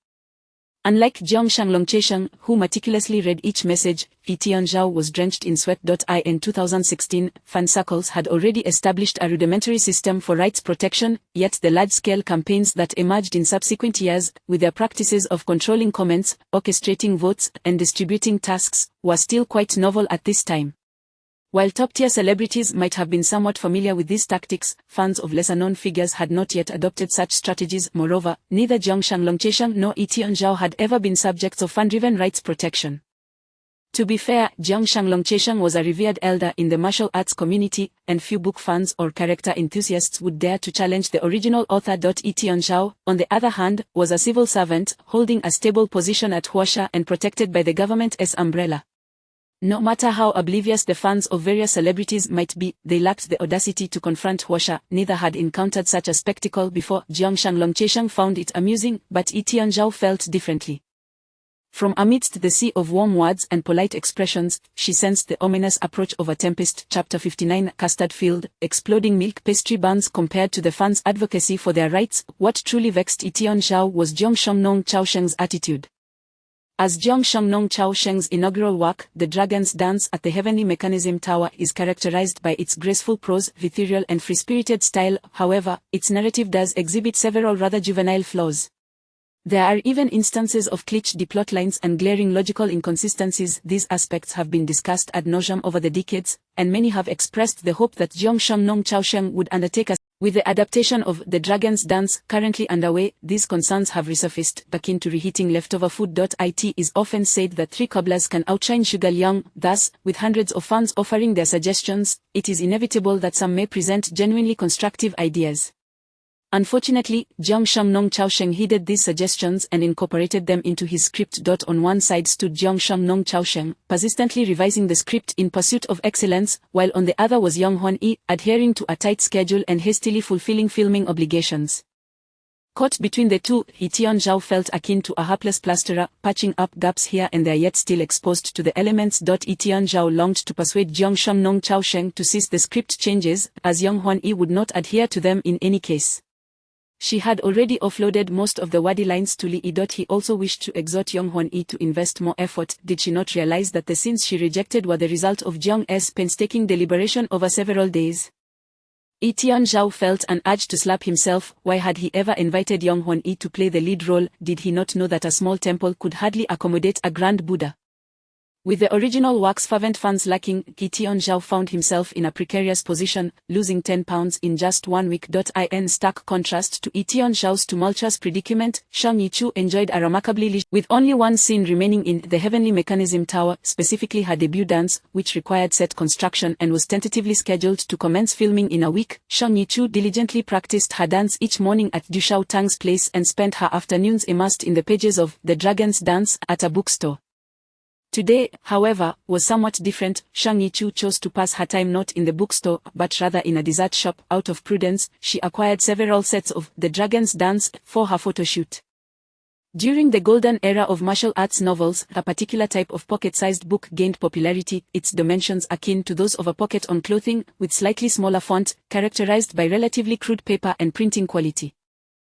Unlike Jiang Shanglongchesheng, who meticulously read each message, Lee Tianzhao was drenched in sweat. In 2016, fan circles had already established a rudimentary system for rights protection, yet the large-scale campaigns that emerged in subsequent years, with their practices of controlling comments, orchestrating votes, and distributing tasks, were still quite novel at this time. While top-tier celebrities might have been somewhat familiar with these tactics, fans of lesser-known figures had not yet adopted such strategies. Moreover, neither Jiang Shanglongchesheng nor Lee Tianzhao had ever been subjects of fan-driven rights protection. To be fair, Jiang Shanglongchesheng was a revered elder in the martial arts community, and few book fans or character enthusiasts would dare to challenge the original author. Lee Tianzhao, on the other hand, was a civil servant, holding a stable position at Huasha and protected by the government's umbrella. No matter how oblivious the fans of various celebrities might be, they lacked the audacity to confront Huasha. Neither had encountered such a spectacle before. Jiang Shanglongchesheng found it amusing, but Lee Tianzhao felt differently. From amidst the sea of warm words and polite expressions, she sensed the ominous approach of a tempest. Chapter 59, Custard Field, exploding milk pastry buns. Compared to the fans' advocacy for their rights, what truly vexed Lee Tianzhao was Jiang Shangnong Chaosheng's attitude. As Jiang Shangnong Chaosheng's inaugural work, The Dragon's Dance at the Heavenly Mechanism Tower, is characterized by its graceful prose, ethereal and free-spirited style. However, its narrative does exhibit several rather juvenile flaws. There are even instances of cliché plotlines and glaring logical inconsistencies. These aspects have been discussed ad nauseam over the decades, and many have expressed the hope that Jiang Shangnong Chaosheng would undertake with the adaptation of The Dragon's Dance currently underway. These concerns have resurfaced. Akin to reheating leftover food. It is often said that three cobblers can outshine Sugar Liang. Thus, with hundreds of fans offering their suggestions, it is inevitable that some may present genuinely constructive ideas. Unfortunately, Jiang Shangnong Chaosheng heeded these suggestions and incorporated them into his script. On one side stood Jiang Shangnong Chaosheng, persistently revising the script in pursuit of excellence, while on the other was Young Hon-e, adhering to a tight schedule and hastily fulfilling filming obligations. Caught between the two, Lee Tianzhao felt akin to a hapless plasterer, patching up gaps here and there yet still exposed to the elements. Lee Tianzhao longed to persuade Jiang Shangnong Chaosheng to cease the script changes, as Young Hon-e would not adhere to them in any case. She had already offloaded most of the wordy lines to Lee. He also wished to exhort Young Hon-e to invest more effort. Did she not realize that the scenes she rejected were the result of Jiang's painstaking deliberation over several days? Lee Tianzhao felt an urge to slap himself. Why had he ever invited Young Hon-e to play the lead role? Did he not know that a small temple could hardly accommodate a grand Buddha? With the original work's fervent fans lacking, Lee Tianzhao found himself in a precarious position, losing 10 pounds in just 1 week. In stark contrast to Lee Tianzhao's tumultuous predicament, Shang Yichu enjoyed a remarkably with only one scene remaining in The Heavenly Mechanism Tower, specifically her debut dance, which required set construction and was tentatively scheduled to commence filming in a week. Shang Yichu diligently practiced her dance each morning at Du Shao Tang's place and spent her afternoons immersed in the pages of The Dragon's Dance at a bookstore. Today, however, was somewhat different. Shang Yichu chose to pass her time not in the bookstore, but rather in a dessert shop. Out of prudence, she acquired several sets of The Dragon's Dance for her photoshoot. During the golden era of martial arts novels, a particular type of pocket-sized book gained popularity, its dimensions akin to those of a pocket on clothing, with slightly smaller font, characterized by relatively crude paper and printing quality.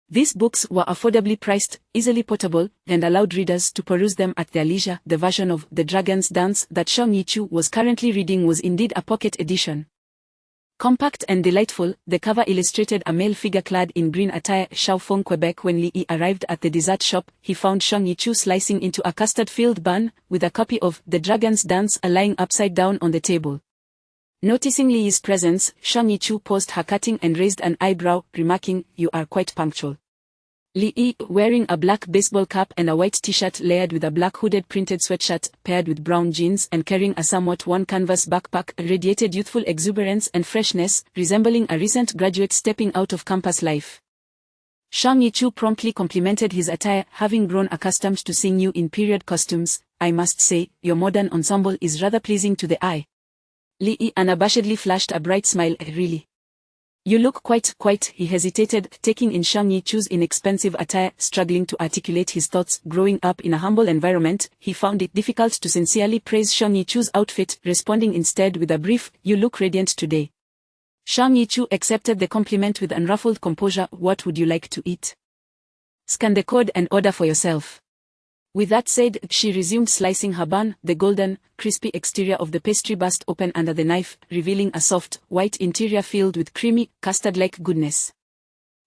These books were affordably priced, easily portable, and allowed readers to peruse them at their leisure. The version of The Dragon's Dance that Shang Yichu was currently reading was indeed a pocket edition. Compact and delightful, the cover illustrated a male figure clad in green attire. Shaofeng, Quebec. When Li Yi arrived at the dessert shop, he found Shang Yichu slicing into a custard-filled bun, with a copy of The Dragon's Dance lying upside down on the table. Noticing Li Yi's presence, Shang Yichu paused her cutting and raised an eyebrow, remarking, "You are quite punctual." Li Yi, wearing a black baseball cap and a white t-shirt layered with a black hooded printed sweatshirt, paired with brown jeans and carrying a somewhat worn canvas backpack, radiated youthful exuberance and freshness, resembling a recent graduate stepping out of campus life. Shang Yichu promptly complimented his attire, having grown accustomed to seeing you in period costumes. "I must say, your modern ensemble is rather pleasing to the eye." Li Yi unabashedly flashed a bright smile. "Really? You look quite," he hesitated, taking in Shang Yichu's inexpensive attire, struggling to articulate his thoughts. Growing up in a humble environment, he found it difficult to sincerely praise Shang Yichu's outfit, responding instead with a brief, "You look radiant today." Shang Yichu accepted the compliment with unruffled composure. "What would you like to eat? Scan the code and order for yourself." With that said, she resumed slicing her bun. The golden, crispy exterior of the pastry burst open under the knife, revealing a soft, white interior filled with creamy, custard-like goodness.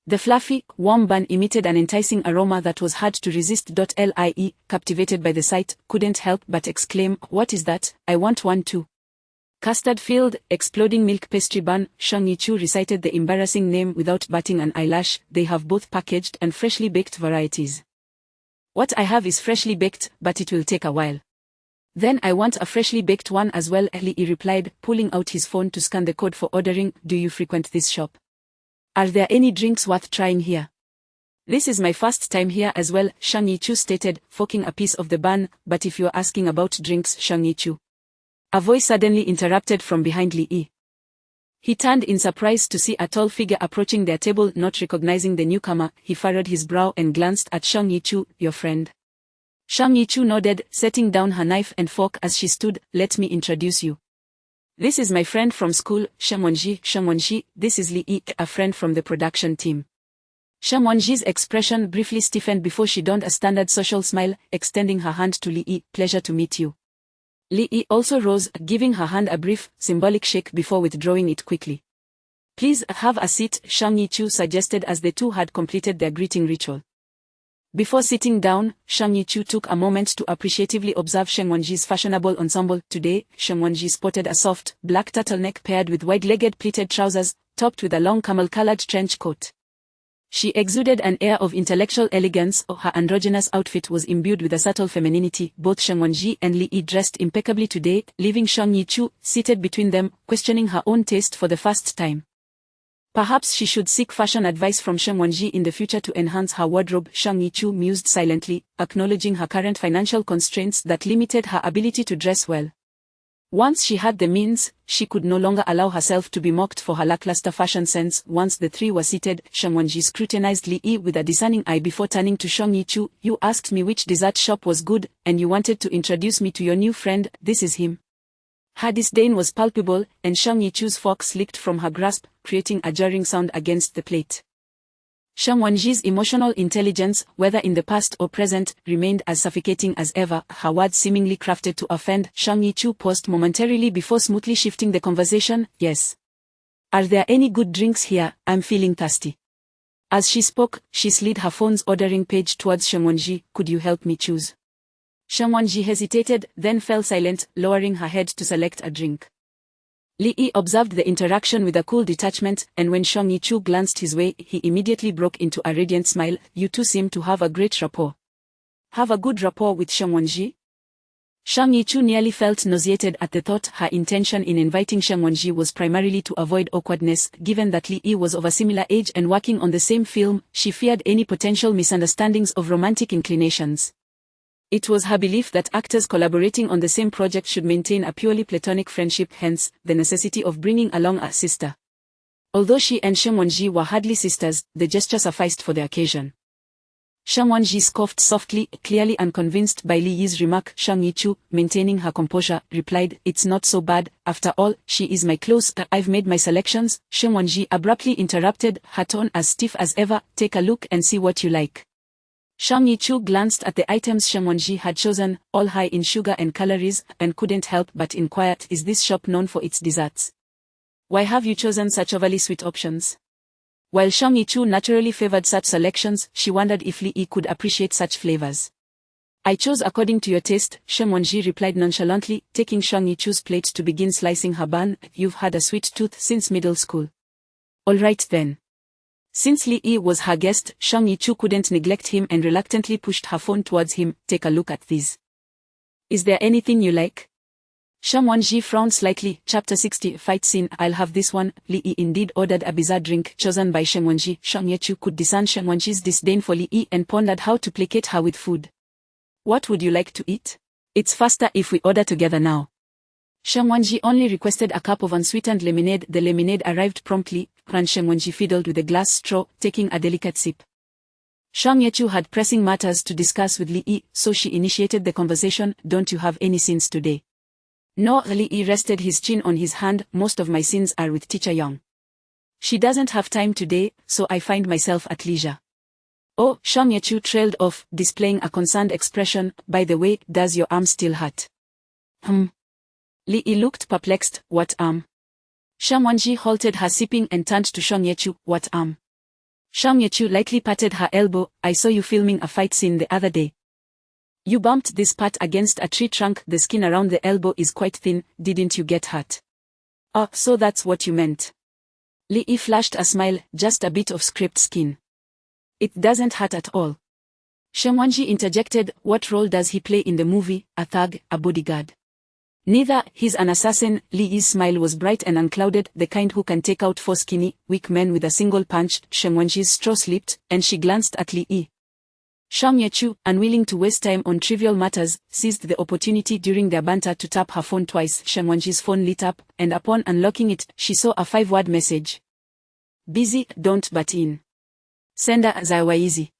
The fluffy, warm bun emitted an enticing aroma that was hard to resist. Li, captivated by the sight, couldn't help but exclaim, "What is that? I want one too." Custard-filled, exploding milk pastry bun. Shang Yichu recited the embarrassing name without batting an eyelash. "They have both packaged and freshly baked varieties. What I have is freshly baked, but it will take a while." "Then I want a freshly baked one as well," Li replied, pulling out his phone to scan the code for ordering. "Do you frequent this shop? Are there any drinks worth trying here?" "This is my first time here as well," Shang Yichu stated, forking a piece of the bun. "But if you're asking about drinks, Shang Yichu." A voice suddenly interrupted from behind Li Yi. He turned in surprise to see a tall figure approaching their table. Not recognizing the newcomer, he furrowed his brow and glanced at Shang Yichu. "Your friend?" Shang Yichu nodded, setting down her knife and fork as she stood. "Let me introduce you. This is my friend from school, Shang Wenji. This is Li Yi, a friend from the production team." Shang Wenji's expression briefly stiffened before she donned a standard social smile, extending her hand to Li Yi. "Pleasure to meet you." Li Yi also rose, giving her hand a brief, symbolic shake before withdrawing it quickly. "Please have a seat," Shang Yichu suggested as the two had completed their greeting ritual. Before sitting down, Shang Yichu took a moment to appreciatively observe Shang Wenji's fashionable ensemble. Today, Shang Wenji sported a soft, black turtleneck paired with wide-legged pleated trousers, topped with a long camel-colored trench coat. She exuded an air of intellectual elegance. Her androgynous outfit was imbued with a subtle femininity. Both Shang Wenji and Li Yi dressed impeccably today, leaving Shang Yichu seated between them, questioning her own taste for the first time. Perhaps she should seek fashion advice from Shang Wenji in the future to enhance her wardrobe. Shang Yichu mused silently, acknowledging her current financial constraints that limited her ability to dress well. Once she had the means, she could no longer allow herself to be mocked for her lackluster fashion sense. Once the three were seated, Shang Wenji scrutinized Li Yi with a discerning eye before turning to Shang Yichu. "You asked me which dessert shop was good, and you wanted to introduce me to your new friend. This is him." Her disdain was palpable, and Shang Yichu's fork slipped from her grasp, creating a jarring sound against the plate. Shang Wenji's emotional intelligence, whether in the past or present, remained as suffocating as ever, her words seemingly crafted to offend. Shang Yichu paused momentarily before smoothly shifting the conversation. "Yes. Are there any good drinks here? I'm feeling thirsty." As she spoke, she slid her phone's ordering page towards Shang Wenji. "Could you help me choose?" Shang Wenji hesitated, then fell silent, lowering her head to select a drink. Li Yi observed the interaction with a cool detachment, and when Shang Yichu glanced his way, he immediately broke into a radiant smile. "You two seem to have a great rapport." "Have a good rapport with Shang Wenji?" Shang Yichu nearly felt nauseated at the thought. Her intention in inviting Shang Wenji was primarily to avoid awkwardness. Given that Li Yi was of a similar age and working on the same film, she feared any potential misunderstandings of romantic inclinations. It was her belief that actors collaborating on the same project should maintain a purely platonic friendship, hence, the necessity of bringing along a sister. Although she and Shang Wenji were hardly sisters, the gesture sufficed for the occasion. Shang Wanji scoffed softly, clearly unconvinced by Li Yi's remark. Shang Yichu, maintaining her composure, replied, "It's not so bad, after all, she is my close, I've made my selections." Shang Wanji abruptly interrupted, her tone as stiff as ever, "Take a look and see what you like." Shang Yichu glanced at the items Shang Wanji had chosen, all high in sugar and calories, and couldn't help but inquire, "Is this shop known for its desserts? Why have you chosen such overly sweet options?" While Shang Yichu naturally favored such selections, she wondered if Li Yi could appreciate such flavors. "I chose according to your taste," Shang Wanji replied nonchalantly, taking Shang Yichu's plate to begin slicing her bun. "You've had a sweet tooth since middle school." "All right then." Since Li Yi was her guest, Shang Yichu couldn't neglect him and reluctantly pushed her phone towards him. "Take a look at these. Is there anything you like?" Shang Wanji frowned slightly. Chapter 60 Fight Scene. "I'll have this one." Li Yi indeed ordered a bizarre drink chosen by Shang Wanji. Shang Yichu could discern Shang Wanji's disdain for Li Yi and pondered how to placate her with food. "What would you like to eat? It's faster if we order together now." Shang Wanji only requested a cup of unsweetened lemonade. The lemonade arrived promptly, and Shang Wanji fiddled with a glass straw, taking a delicate sip. Shang Yichu had pressing matters to discuss with Li Yi, so she initiated the conversation. "Don't you have any sins today?" "No." Li Yi rested his chin on his hand. "Most of my sins are with Teacher Yang. She doesn't have time today, so I find myself at leisure." "Oh," Shang Yichu trailed off, displaying a concerned expression. "By the way, does your arm still hurt?" Li Yi looked perplexed. "What arm?" Shang Wanji halted her sipping and turned to Shang Yichu. "What arm?" Shang Yichu lightly patted her elbow. "I saw you filming a fight scene the other day. You bumped this part against a tree trunk. The skin around the elbow is quite thin. Didn't you get hurt?" "Oh, so that's what you meant." Li Yi flashed a smile. "Just a bit of scraped skin. It doesn't hurt at all." Shang Wanji interjected. "What role does he play in the movie? A thug, a bodyguard?" "Neither, he's an assassin." Li Yi's smile was bright and unclouded, "the kind who can take out 4 skinny, weak men with a single punch." Shang Wanji's straw slipped, and she glanced at Li Yi. Shang Yichu, unwilling to waste time on trivial matters, seized the opportunity during their banter to tap her phone twice. Shang Wanji's phone lit up, and upon unlocking it, she saw a 5-word message. "Busy, don't butt in. Sender Zawaizi."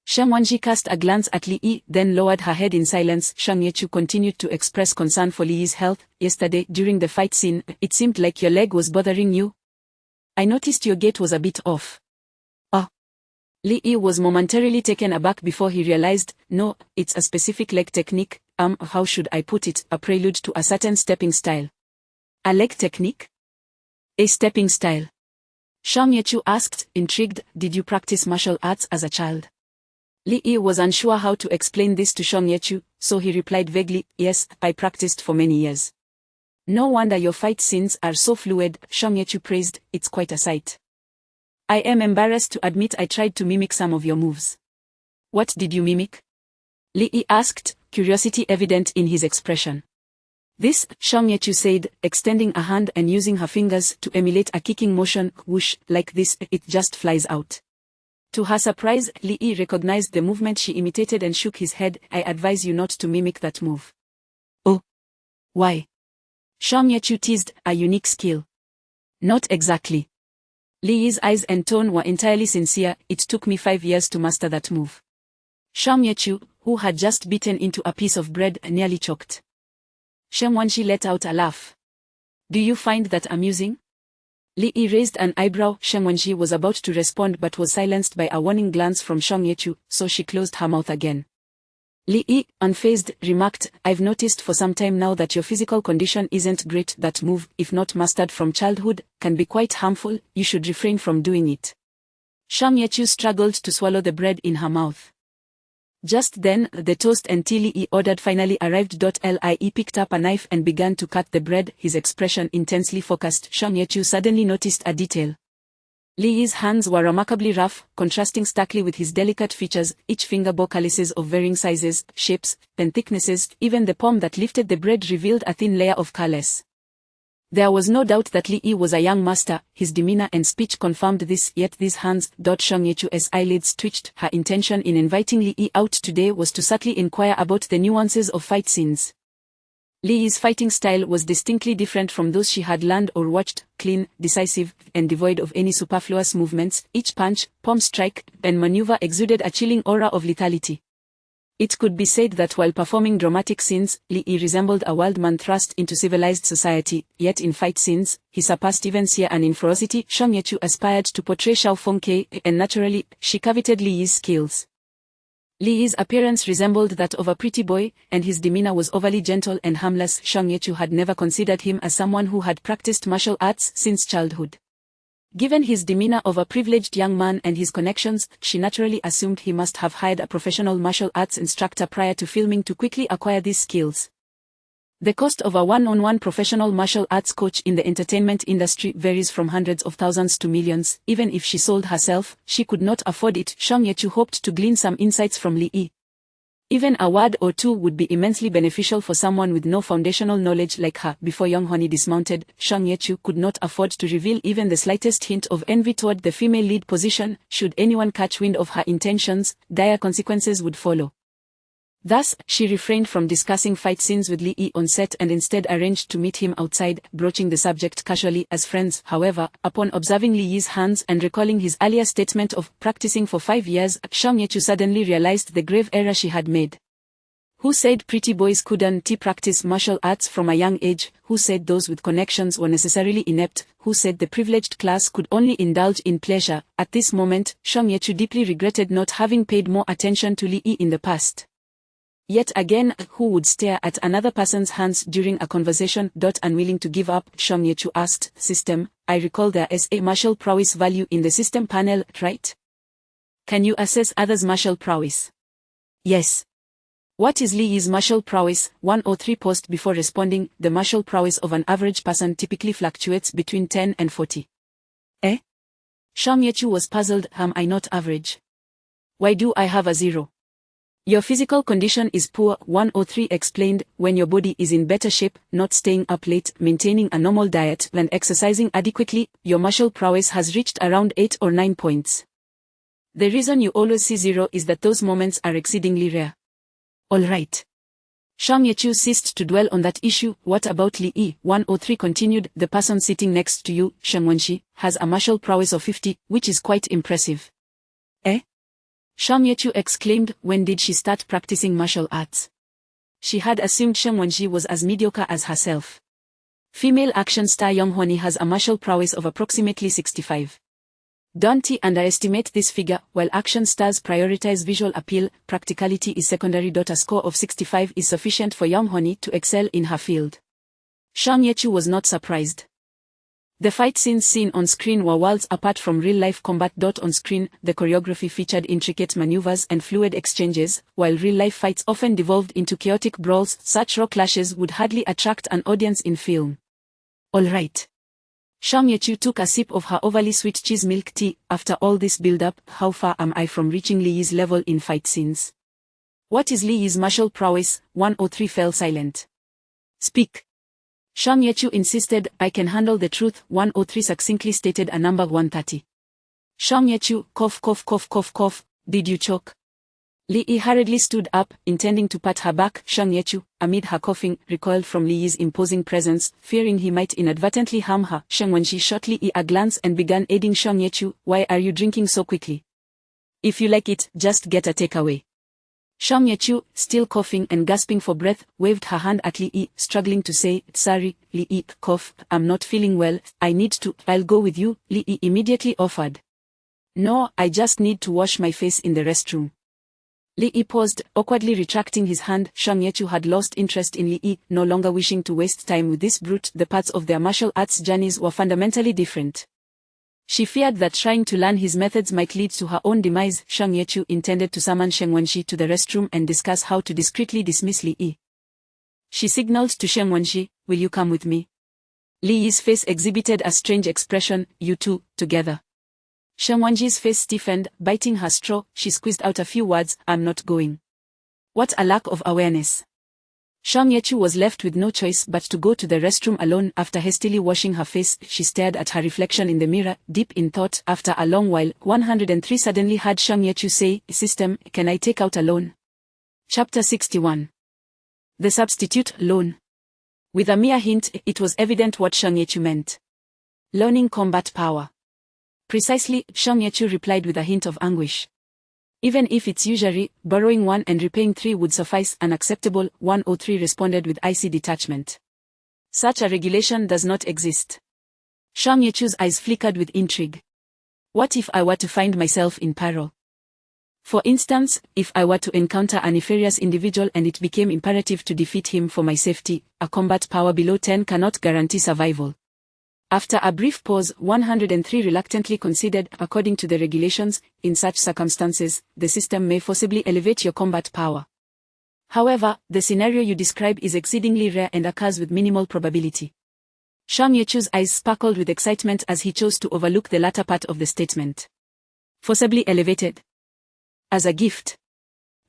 Shang Wanji cast a glance at Li Yi, then lowered her head in silence. Shang Yichu continued to express concern for Li Yi's health. "Yesterday, during the fight scene, it seemed like your leg was bothering you. I noticed your gait was a bit off." "Oh." Li Yi was momentarily taken aback before he realized. "No, it's a specific leg technique. How should I put it? A prelude to a certain stepping style." "A leg technique? A stepping style?" Shang Yichu asked, intrigued. "Did you practice martial arts as a child?" Li Yi was unsure how to explain this to Shang Yichu, so he replied vaguely, "Yes, I practiced for many years." "No wonder your fight scenes are so fluid," Shang Yichu praised. "It's quite a sight. I am embarrassed to admit I tried to mimic some of your moves." "What did you mimic?" Li Yi asked, curiosity evident in his expression. "This," Shang Yichu said, extending a hand and using her fingers to emulate a kicking motion. "Whoosh, like this, it just flies out." To her surprise, Li Yi recognized the movement she imitated and shook his head. "I advise you not to mimic that move." "Oh. Why?" Shang Yichu teased. "A unique skill." "Not exactly." Li Yi's eyes and tone were entirely sincere. "It took me 5 years to master that move." Shang Yichu, who had just bitten into a piece of bread, nearly choked. Shang Wanji let out a laugh. "Do you find that amusing?" Li Yi raised an eyebrow. Shang Wanji was about to respond but was silenced by a warning glance from Shang Yichu, so she closed her mouth again. Li Yi, unfazed, remarked, "I've noticed for some time now that your physical condition isn't great. That move, if not mastered from childhood, can be quite harmful. You should refrain from doing it." Shang Yichu struggled to swallow the bread in her mouth. Just then, the toast and tea Li Yi ordered finally arrived. Li Yi picked up a knife and began to cut the bread, his expression intensely focused. Shang Yichu suddenly noticed a detail. Li Yi's hands were remarkably rough, contrasting starkly with his delicate features. Each finger bore calluses of varying sizes, shapes, and thicknesses. Even the palm that lifted the bread revealed a thin layer of callus. There was no doubt that Li Yi was a young master. His demeanor and speech confirmed this. Yet these hands. Shang Yichu's eyelids twitched. Her intention in inviting Li Yi out today was to subtly inquire about the nuances of fight scenes. Li Yi's fighting style was distinctly different from those she had learned or watched, clean, decisive, and devoid of any superfluous movements. Each punch, palm strike, and maneuver exuded a chilling aura of lethality. It could be said that while performing dramatic scenes, Li Yi resembled a wild man thrust into civilized society, yet in fight scenes, he surpassed even Xie An in ferocity. Shang Yechu aspired to portray Xiao Fengke, and naturally, she coveted Li Yi's skills. Li Yi's appearance resembled that of a pretty boy, and his demeanor was overly gentle and harmless. Shang Yechu had never considered him as someone who had practiced martial arts since childhood. Given his demeanor of a privileged young man and his connections, she naturally assumed he must have hired a professional martial arts instructor prior to filming to quickly acquire these skills. The cost of a one-on-one professional martial arts coach in the entertainment industry varies from hundreds of thousands to millions. Even if she sold herself, she could not afford it. Shang Yechu hoped to glean some insights from Li Yi. Even a word or two would be immensely beneficial for someone with no foundational knowledge like her. Before Young Honey dismounted, Shang Yechu could not afford to reveal even the slightest hint of envy toward the female lead position. Should anyone catch wind of her intentions, dire consequences would follow. Thus, she refrained from discussing fight scenes with Li Yi on set and instead arranged to meet him outside, broaching the subject casually as friends. However, upon observing Li Yi's hands and recalling his earlier statement of practicing for 5 years, Shang Yechu suddenly realized the grave error she had made. Who said pretty boys couldn't practice martial arts from a young age? Who said those with connections were necessarily inept? Who said the privileged class could only indulge in pleasure? At this moment, Shang Yechu deeply regretted not having paid more attention to Li Yi in the past. Yet again, who would stare at another person's hands during a conversation? Unwilling to give up, Shang Yechu asked, "System, I recall there is a martial prowess value in the system panel, right? Can you assess others' martial prowess?" "Yes." "What is Li Yi's martial prowess?" 103 paused before responding. "The martial prowess of an average person typically fluctuates between 10 and 40. Eh? Shang Yechu was puzzled. Am I not average? Why do I have a 0? Your physical condition is poor, 103 explained. When your body is in better shape, not staying up late, maintaining a normal diet, and exercising adequately, your martial prowess has reached around 8 or 9 points. The reason you always see 0 is that those moments are exceedingly rare. Alright. Shang Yechu ceased to dwell on that issue. What about Li Yi? 103 continued. The person sitting next to you, Shang Wenxi, has a martial prowess of 50, which is quite impressive. Eh? Shang Yechu exclaimed. When did she start practicing martial arts? She had assumed Shang Wenxi was as mediocre as herself. Female action star Yang Huani has a martial prowess of approximately 65. Don't underestimate this figure. While action stars prioritize visual appeal, practicality is secondary. A score of 65 is sufficient for Yang Huani to excel in her field. Shang Yechu was not surprised. The fight scenes seen on screen were worlds apart from real-life combat. On screen, the choreography featured intricate maneuvers and fluid exchanges, while real-life fights often devolved into chaotic brawls. Such raw clashes would hardly attract an audience in film. Alright. Shang Yechu took a sip of her overly sweet cheese milk tea. After all this build-up, how far am I from reaching Li Yi's level in fight scenes? What is Li Yi's martial prowess? 103 fell silent. Speak. Shang Yechu insisted. I can handle the truth. 103 succinctly stated a number. 130. Shang Yechu, cough cough cough cough cough. Did you choke? Li Yi hurriedly stood up, intending to pat her back. Shang Yechu, amid her coughing, recoiled from Li Yi's imposing presence, fearing he might inadvertently harm her. Shang Wenxi shot Li Yi a glance and began aiding Shang Yechu. Why are you drinking so quickly? If you like it, just get a takeaway. Shang Yechu, still coughing and gasping for breath, waved her hand at Li Yi, struggling to say, sorry, Li Yi, cough, I'm not feeling well, I need to, I'll go with you, Li Yi immediately offered. No, I just need to wash my face in the restroom. Li Yi paused, awkwardly retracting his hand. Shang Yechu had lost interest in Li Yi, no longer wishing to waste time with this brute. The paths of their martial arts journeys were fundamentally different. She feared that trying to learn his methods might lead to her own demise. Shang Yechu intended to summon Shang Wenxi to the restroom and discuss how to discreetly dismiss Li Yi. She signaled to Shang Wenxi, will you come with me? Li Yi's face exhibited a strange expression. You two, together. Shang Wenxi's face stiffened, biting her straw. She squeezed out a few words, I'm not going. What a lack of awareness. Shang Yechu was left with no choice but to go to the restroom alone. After hastily washing her face, she stared at her reflection in the mirror, deep in thought. After a long while, 103 suddenly heard Shang Yechu say, System, can I take out a loan? Chapter 61. The Substitute Loan. With a mere hint, it was evident what Shang Yechu meant. Learning combat power. Precisely, Shang Yechu replied with a hint of anguish. Even if it's usury, borrowing 1 and repaying 3 would suffice. Unacceptable. 103 responded with icy detachment. Such a regulation does not exist. Shang Yechu's eyes flickered with intrigue. What if I were to find myself in peril? For instance, if I were to encounter a nefarious individual and it became imperative to defeat him for my safety, a combat power below 10 cannot guarantee survival. After a brief pause, 103 reluctantly considered. According to the regulations, in such circumstances, the system may forcibly elevate your combat power. However, the scenario you describe is exceedingly rare and occurs with minimal probability. Shang Yechu's eyes sparkled with excitement as he chose to overlook the latter part of the statement. Forcibly elevated. As a gift.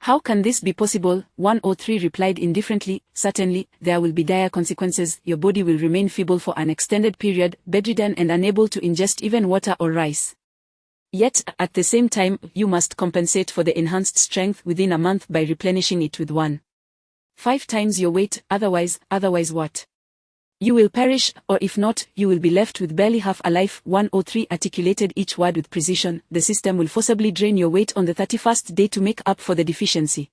How can this be possible? 103 replied indifferently. Certainly, there will be dire consequences. Your body will remain feeble for an extended period, bedridden and unable to ingest even water or rice. Yet, at the same time, you must compensate for the enhanced strength within a month by replenishing it with 1.5 times your weight. Otherwise what? You will perish, or if not, you will be left with barely half a life. 103 articulated each word with precision. The system will forcibly drain your weight on the 31st day to make up for the deficiency.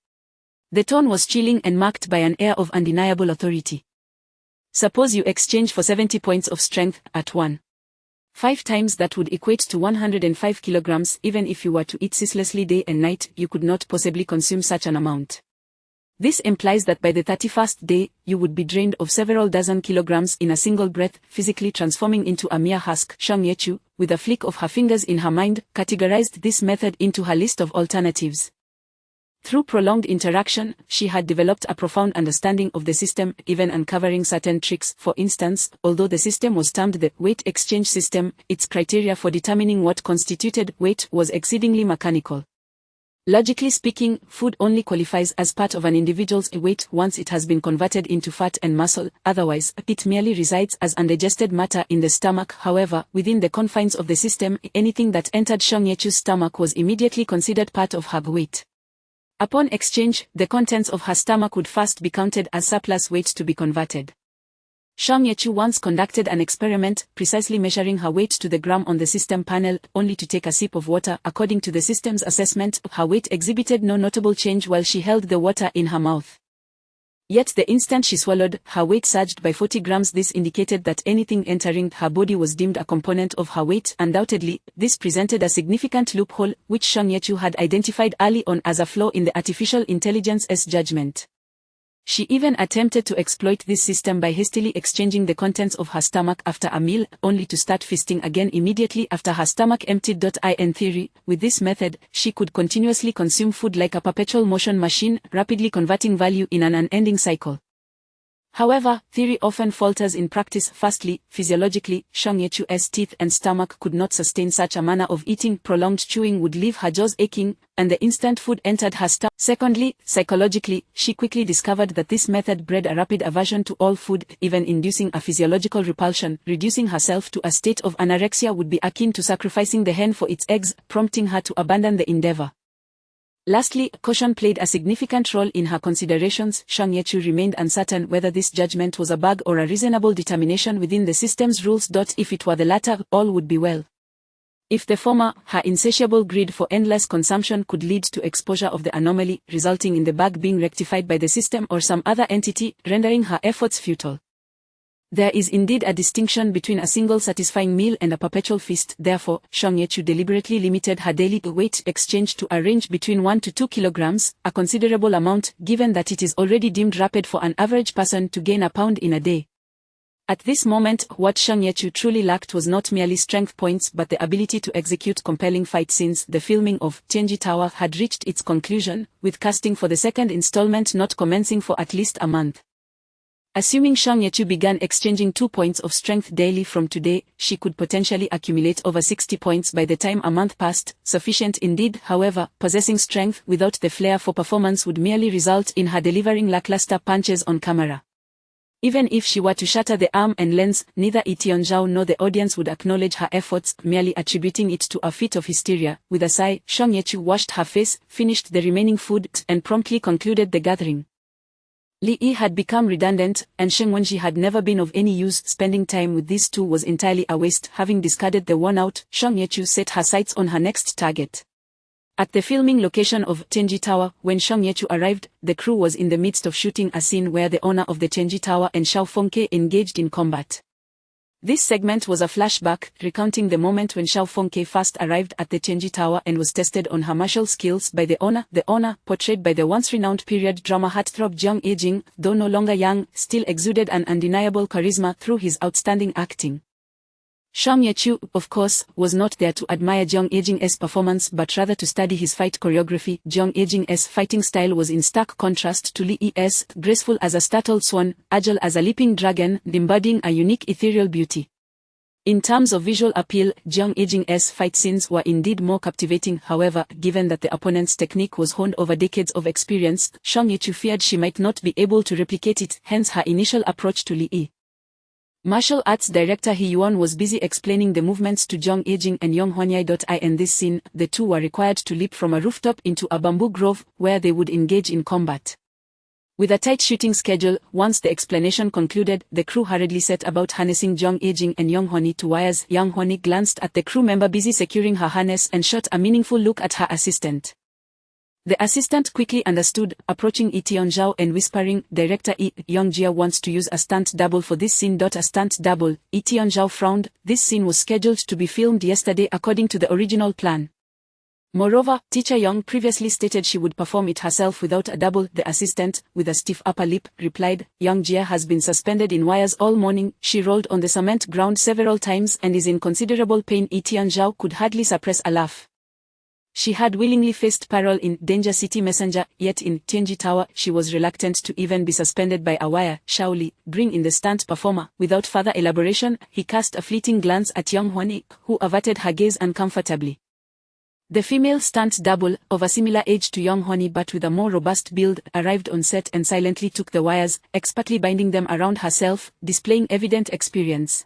The tone was chilling and marked by an air of undeniable authority. Suppose you exchange for 70 points of strength at 1.5 times. That would equate to 105 kilograms. Even if you were to eat ceaselessly day and night, you could not possibly consume such an amount. This implies that by the 31st day, you would be drained of several dozen kilograms in a single breath, physically transforming into a mere husk. Shang Yechu, with a flick of her fingers in her mind, categorized this method into her list of alternatives. Through prolonged interaction, she had developed a profound understanding of the system, even uncovering certain tricks. For instance, although the system was termed the weight exchange system, its criteria for determining what constituted weight was exceedingly mechanical. Logically speaking, food only qualifies as part of an individual's weight once it has been converted into fat and muscle. Otherwise, it merely resides as undigested matter in the stomach. However, within the confines of the system, anything that entered Shang Yechu's stomach was immediately considered part of her weight. Upon exchange, the contents of her stomach would first be counted as surplus weight to be converted. Shang Yechu once conducted an experiment, precisely measuring her weight to the gram on the system panel, only to take a sip of water. According to the system's assessment, her weight exhibited no notable change while she held the water in her mouth. Yet the instant she swallowed, her weight surged by 40 grams. This indicated that anything entering her body was deemed a component of her weight. Undoubtedly, this presented a significant loophole, which Shang Yechu had identified early on as a flaw in the artificial intelligence's judgment. She even attempted to exploit this system by hastily exchanging the contents of her stomach after a meal, only to start feasting again immediately after her stomach emptied. In theory, with this method, she could continuously consume food like a perpetual motion machine, rapidly converting value in an unending cycle. However, theory often falters in practice. Firstly, physiologically, Shang Yechu's teeth and stomach could not sustain such a manner of eating. Prolonged chewing would leave her jaws aching, and the instant food entered her stomach. Secondly, psychologically, she quickly discovered that this method bred a rapid aversion to all food, even inducing a physiological repulsion. Reducing herself to a state of anorexia would be akin to sacrificing the hen for its eggs, prompting her to abandon the endeavor. Lastly, caution played a significant role in her considerations. Shang Yechu remained uncertain whether this judgment was a bug or a reasonable determination within the system's rules. If it were the latter, all would be well. If the former, her insatiable greed for endless consumption could lead to exposure of the anomaly, resulting in the bug being rectified by the system or some other entity, rendering her efforts futile. There is indeed a distinction between a single satisfying meal and a perpetual feast. Therefore, Shang Yechu deliberately limited her daily weight exchange to a range between 1 to 2 kilograms, a considerable amount, given that it is already deemed rapid for an average person to gain a pound in a day. At this moment, what Shang Yechu truly lacked was not merely strength points but the ability to execute compelling fight scenes. The filming of Tianji Tower had reached its conclusion, with casting for the second installment not commencing for at least a month. Assuming Shang Yechu began exchanging 2 points of strength daily from today, she could potentially accumulate over 60 points by the time a month passed, sufficient indeed. However, possessing strength without the flair for performance would merely result in her delivering lackluster punches on camera. Even if she were to shatter the arm and lens, neither Itianzhao nor the audience would acknowledge her efforts, merely attributing it to a fit of hysteria. With a sigh, Shang Yechu washed her face, finished the remaining food, and promptly concluded the gathering. Li Yi had become redundant, and Sheng Wenji had never been of any use. Spending time with these two was entirely a waste. Having discarded the worn-out, Shang Yechu set her sights on her next target. At the filming location of Tenji Tower, when Shang Yechu arrived, the crew was in the midst of shooting a scene where the owner of the Tenji Tower and Xiao Fengke engaged in combat. This segment was a flashback, recounting the moment when Xiao Fengke first arrived at the Tenji Tower and was tested on her martial skills by the owner. The owner, portrayed by the once-renowned period drama heartthrob Jiang Yijing, though no longer young, still exuded an undeniable charisma through his outstanding acting. Shang Yechu, of course, was not there to admire Jiang Yijing's performance but rather to study his fight choreography. Jiang Yijing's fighting style was in stark contrast to Li Yi's, graceful as a startled swan, agile as a leaping dragon, embodying a unique ethereal beauty. In terms of visual appeal, Jiang Yijing's fight scenes were indeed more captivating. However, given that the opponent's technique was honed over decades of experience, Shang Yechu feared she might not be able to replicate it, hence her initial approach to Li Yi. Martial arts director He Yuan was busy explaining the movements to Jiang Yijing and Yong Huanyai. In this scene, the two were required to leap from a rooftop into a bamboo grove, where they would engage in combat. With a tight shooting schedule, once the explanation concluded, the crew hurriedly set about harnessing Jiang Yijing and Yong Huani to wires. Yang Huani glanced at the crew member busy securing her harness and shot a meaningful look at her assistant. The assistant quickly understood, approaching Yi Tianzhao and whispering, "Director Yi, Yong Jia wants to use a stunt double for this scene." A stunt double? Yi Tianzhao frowned. This scene was scheduled to be filmed yesterday according to the original plan. Moreover, teacher Yong previously stated she would perform it herself without a double. The assistant, with a stiff upper lip, replied, "Yang Jia has been suspended in wires all morning. She rolled on the cement ground several times and is in considerable pain." Yi Tianzhao could hardly suppress a laugh. She had willingly faced parole in Danger City Messenger, yet in Tenji Tower she was reluctant to even be suspended by a wire. Shaoli, bring in the stunt performer. Without further elaboration, he cast a fleeting glance at Yang Huani, who averted her gaze uncomfortably. The female stunt double, of a similar age to Yang Huani but with a more robust build, arrived on set and silently took the wires, expertly binding them around herself, displaying evident experience.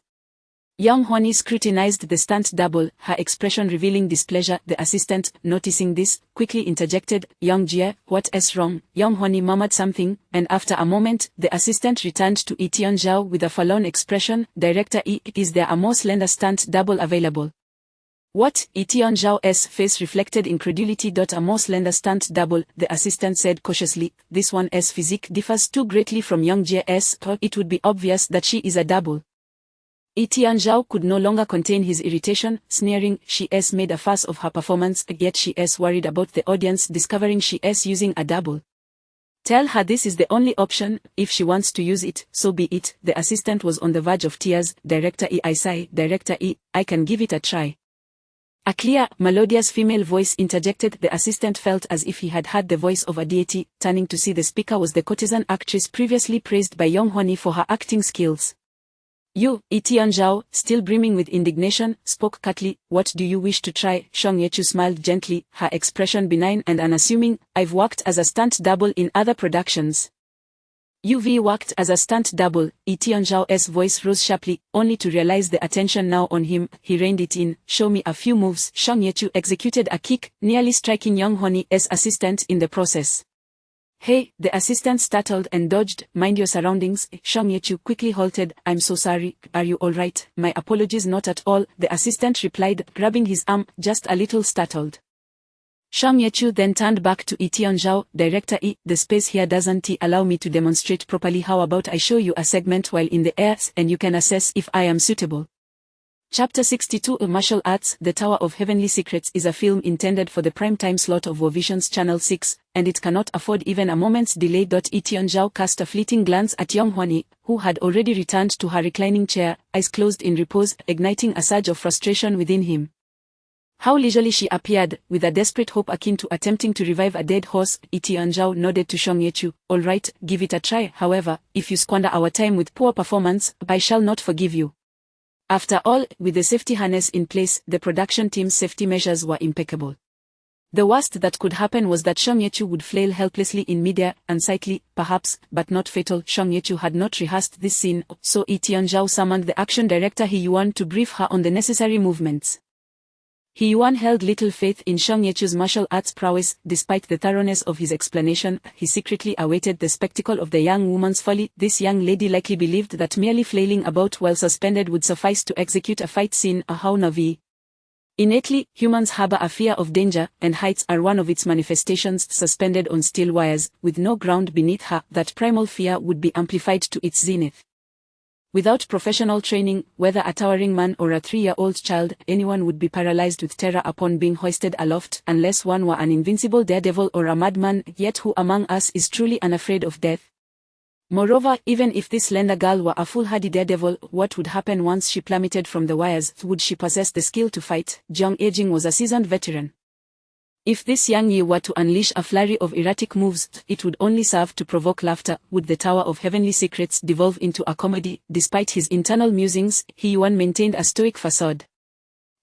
Yang Huani scrutinized the stunt double, her expression revealing displeasure. The assistant, noticing this, quickly interjected, "Yang Jia, what's wrong?" Yang Huani murmured something, and after a moment, the assistant returned to Yi Tianzhao with a forlorn expression, "Director Yi, is there a more slender stunt double available?" "What?" Yi Tianzhao's face reflected incredulity. "A more slender stunt double," the assistant said cautiously. "This one's physique differs too greatly from Yang Jia's, or it would be obvious that she is a double." Yi Tianzhao could no longer contain his irritation, sneering, "She's made a fuss of her performance, yet she's worried about the audience discovering she's using a double. Tell her this is the only option. If she wants to use it, so be it." The assistant was on the verge of tears. "Director Yi, I say, Director Yi, I can give it a try." A clear, melodious female voice interjected. The assistant felt as if he had heard the voice of a deity. Turning to see the speaker was the courtesan actress previously praised by Yong Huani for her acting skills. "You," Yi Tianzhao, still brimming with indignation, spoke curtly. "What do you wish to try?" Shang Yechu smiled gently, her expression benign and unassuming. "I've worked as a stunt double in other productions." "You've worked as a stunt double?" Yi Tianzhao's voice rose sharply, only to realize the attention now on him. He reined it in. "Show me a few moves." Shang Yechu executed a kick, nearly striking Yang Huani's assistant in the process. "Hey," the assistant startled and dodged. "Mind your surroundings." Shang Yechu quickly halted. "I'm so sorry. Are you all right?" "My apologies, not at all," the assistant replied, grabbing his arm, just a little startled. Shang Yechu then turned back to Yi Tianzhao. "Director Yi, the space here doesn't allow me to demonstrate properly. How about I show you a segment while in the air, and you can assess if I am suitable?" Chapter 62 Martial Arts. The Tower of Heavenly Secrets is a film intended for the prime-time slot of WoWvision's Channel 6, and it cannot afford even a moment's delay. Yi Tianzhao cast a fleeting glance at Yang Huani, who had already returned to her reclining chair, eyes closed in repose, igniting a surge of frustration within him. How leisurely she appeared, with a desperate hope akin to attempting to revive a dead horse. Yi Tianzhao nodded to Shang Yechu. "All right, give it a try. However, if you squander our time with poor performance, I shall not forgive you." After all, with the safety harness in place, the production team's safety measures were impeccable. The worst that could happen was that Shang Yechu would flail helplessly in midair, unsightly, perhaps, but not fatal. Shang Yechu had not rehearsed this scene, so Yi Tianzhao summoned the action director He Yuan to brief her on the necessary movements. He Yuan held little faith in Shang Yechu's martial arts prowess. Despite the thoroughness of his explanation, he secretly awaited the spectacle of the young woman's folly. This young lady likely believed that merely flailing about while suspended would suffice to execute a fight scene. How Navi. Innately, humans harbor a fear of danger, and heights are one of its manifestations. Suspended on steel wires, with no ground beneath her, that primal fear would be amplified to its zenith. Without professional training, whether a towering man or a 3-year-old child, anyone would be paralyzed with terror upon being hoisted aloft, unless one were an invincible daredevil or a madman. Yet who among us is truly unafraid of death? Moreover, even if this slender girl were a foolhardy daredevil, what would happen once she plummeted from the wires? Would she possess the skill to fight? Jiang Ejing was a seasoned veteran. If this young Yi were to unleash a flurry of erratic moves, it would only serve to provoke laughter. Would the Tower of Heavenly Secrets devolve into a comedy? Despite his internal musings, He Yuan maintained a stoic facade.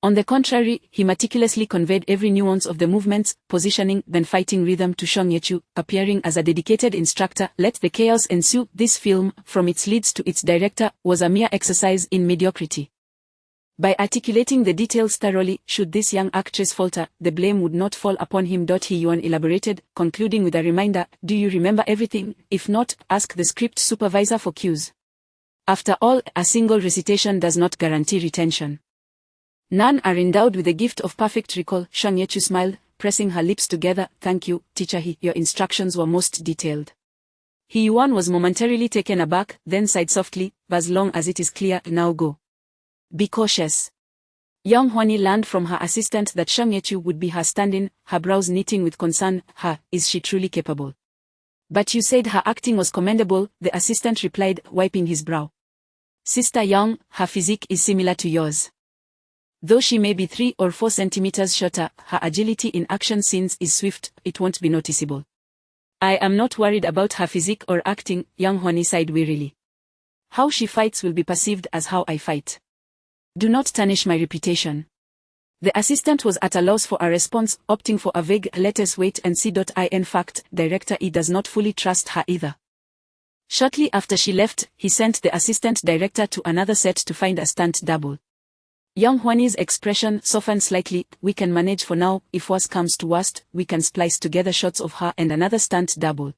On the contrary, he meticulously conveyed every nuance of the movements, positioning, then fighting rhythm to Shang Yechu, appearing as a dedicated instructor. Let the chaos ensue. This film, from its leads to its director, was a mere exercise in mediocrity. By articulating the details thoroughly, should this young actress falter, the blame would not fall upon him. He Yuan elaborated, concluding with a reminder, do you remember everything? If not, ask the script supervisor for cues. After all, a single recitation does not guarantee retention. None are endowed with the gift of perfect recall. Shang Yechu smiled, pressing her lips together. Thank you, teacher He. Your instructions were most detailed. He Yuan was momentarily taken aback, then sighed softly, as long as it is clear, now go. Be cautious. Young Huani learned from her assistant that Shang Yechu would be her stand-in, her brows knitting with concern. Is she truly capable? But you said her acting was commendable, the assistant replied, wiping his brow. Sister Yang, her physique is similar to yours. Though she may be 3 or 4 centimeters shorter, her agility in action scenes is swift. It won't be noticeable. I am not worried about her physique or acting, Young Huani sighed wearily. How she fights will be perceived as how I fight. Do not tarnish my reputation. The assistant was at a loss for a response, opting for a vague, let us wait and see. In fact, Director E does not fully trust her either. Shortly after she left, he sent the assistant director to another set to find a stunt double. Young Huani's expression softened slightly. We can manage for now. If worse comes to worst, we can splice together shots of her and another stunt double.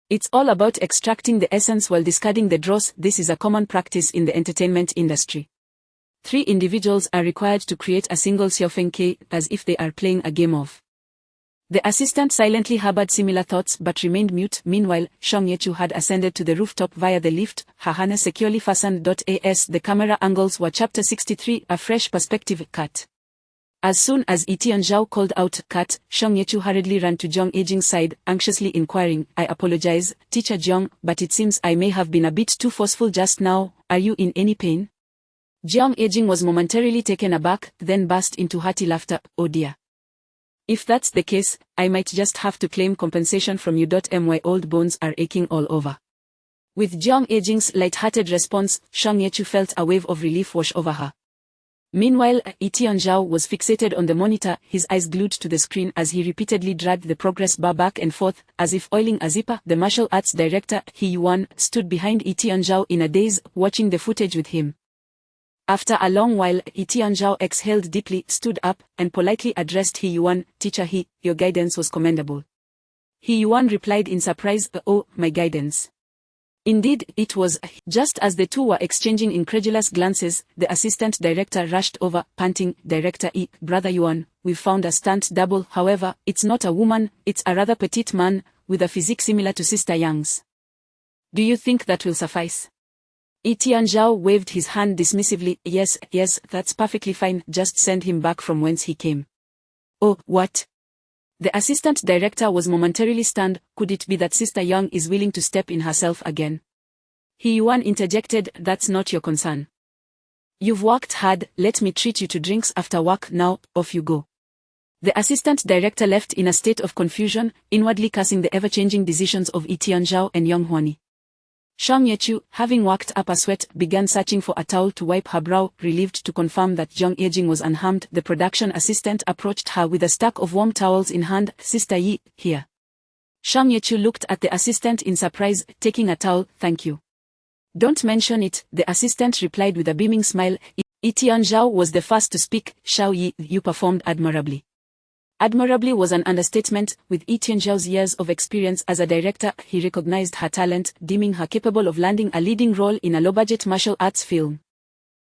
It's all about extracting the essence while discarding the dross. This is a common practice in the entertainment industry. 3 individuals are required to create a single Xiaofeng, as if they are playing a game of. The assistant silently harbored similar thoughts but remained mute. Meanwhile, Shang Yechu had ascended to the rooftop via the lift, her harness securely fastened. As the camera angles were Chapter 63, a fresh perspective cut. As soon as Etienne called out cut, Shang Yechu hurriedly ran to Jiang Ejing's side, anxiously inquiring, I apologize, Teacher Jiang, but it seems I may have been a bit too forceful just now. Are you in any pain? Jiang Ejing was momentarily taken aback, then burst into hearty laughter. Oh dear. If that's the case, I might just have to claim compensation from you. My old bones are aching all over. With Jiang Ejing's light-hearted response, Shang Yechu felt a wave of relief wash over her. Meanwhile, Etienne Zhao was fixated on the monitor, his eyes glued to the screen as he repeatedly dragged the progress bar back and forth, as if oiling a zipper. The martial arts director, He Yuan, stood behind Etienne Zhao in a daze, watching the footage with him. After a long while, Etienne Zhao exhaled deeply, stood up, and politely addressed He Yuan, Teacher He, your guidance was commendable. He Yuan replied in surprise, oh, my guidance. Indeed, it was. Just as the two were exchanging incredulous glances, the assistant director rushed over, panting, Director E, Brother Yuan, we've found a stunt double. However, it's not a woman, it's a rather petite man, with a physique similar to Sister Yang's. Do you think that will suffice? Etienne Zhao waved his hand dismissively. Yes, that's perfectly fine, just send him back from whence he came. Oh, what? The assistant director was momentarily stunned. Could it be that Sister Yang is willing to step in herself again? He Yuan interjected, that's not your concern. You've worked hard, let me treat you to drinks after work. Now, off you go. The assistant director left in a state of confusion, inwardly cursing the ever-changing decisions of Etienne Zhao and Yang Huani. Shang Yechu, having worked up a sweat, began searching for a towel to wipe her brow. Relieved to confirm that Jiang Ejing was unharmed, the production assistant approached her with a stack of warm towels in hand. Sister Yi, here. Shang Yechu looked at the assistant in surprise, taking a towel. Thank you. Don't mention it, the assistant replied with a beaming smile. Etian Zhao was the first to speak. Xiao Yi, you performed admirably. Admirably was an understatement. With Etian Zhao's years of experience as a director, he recognized her talent, deeming her capable of landing a leading role in a low-budget martial arts film.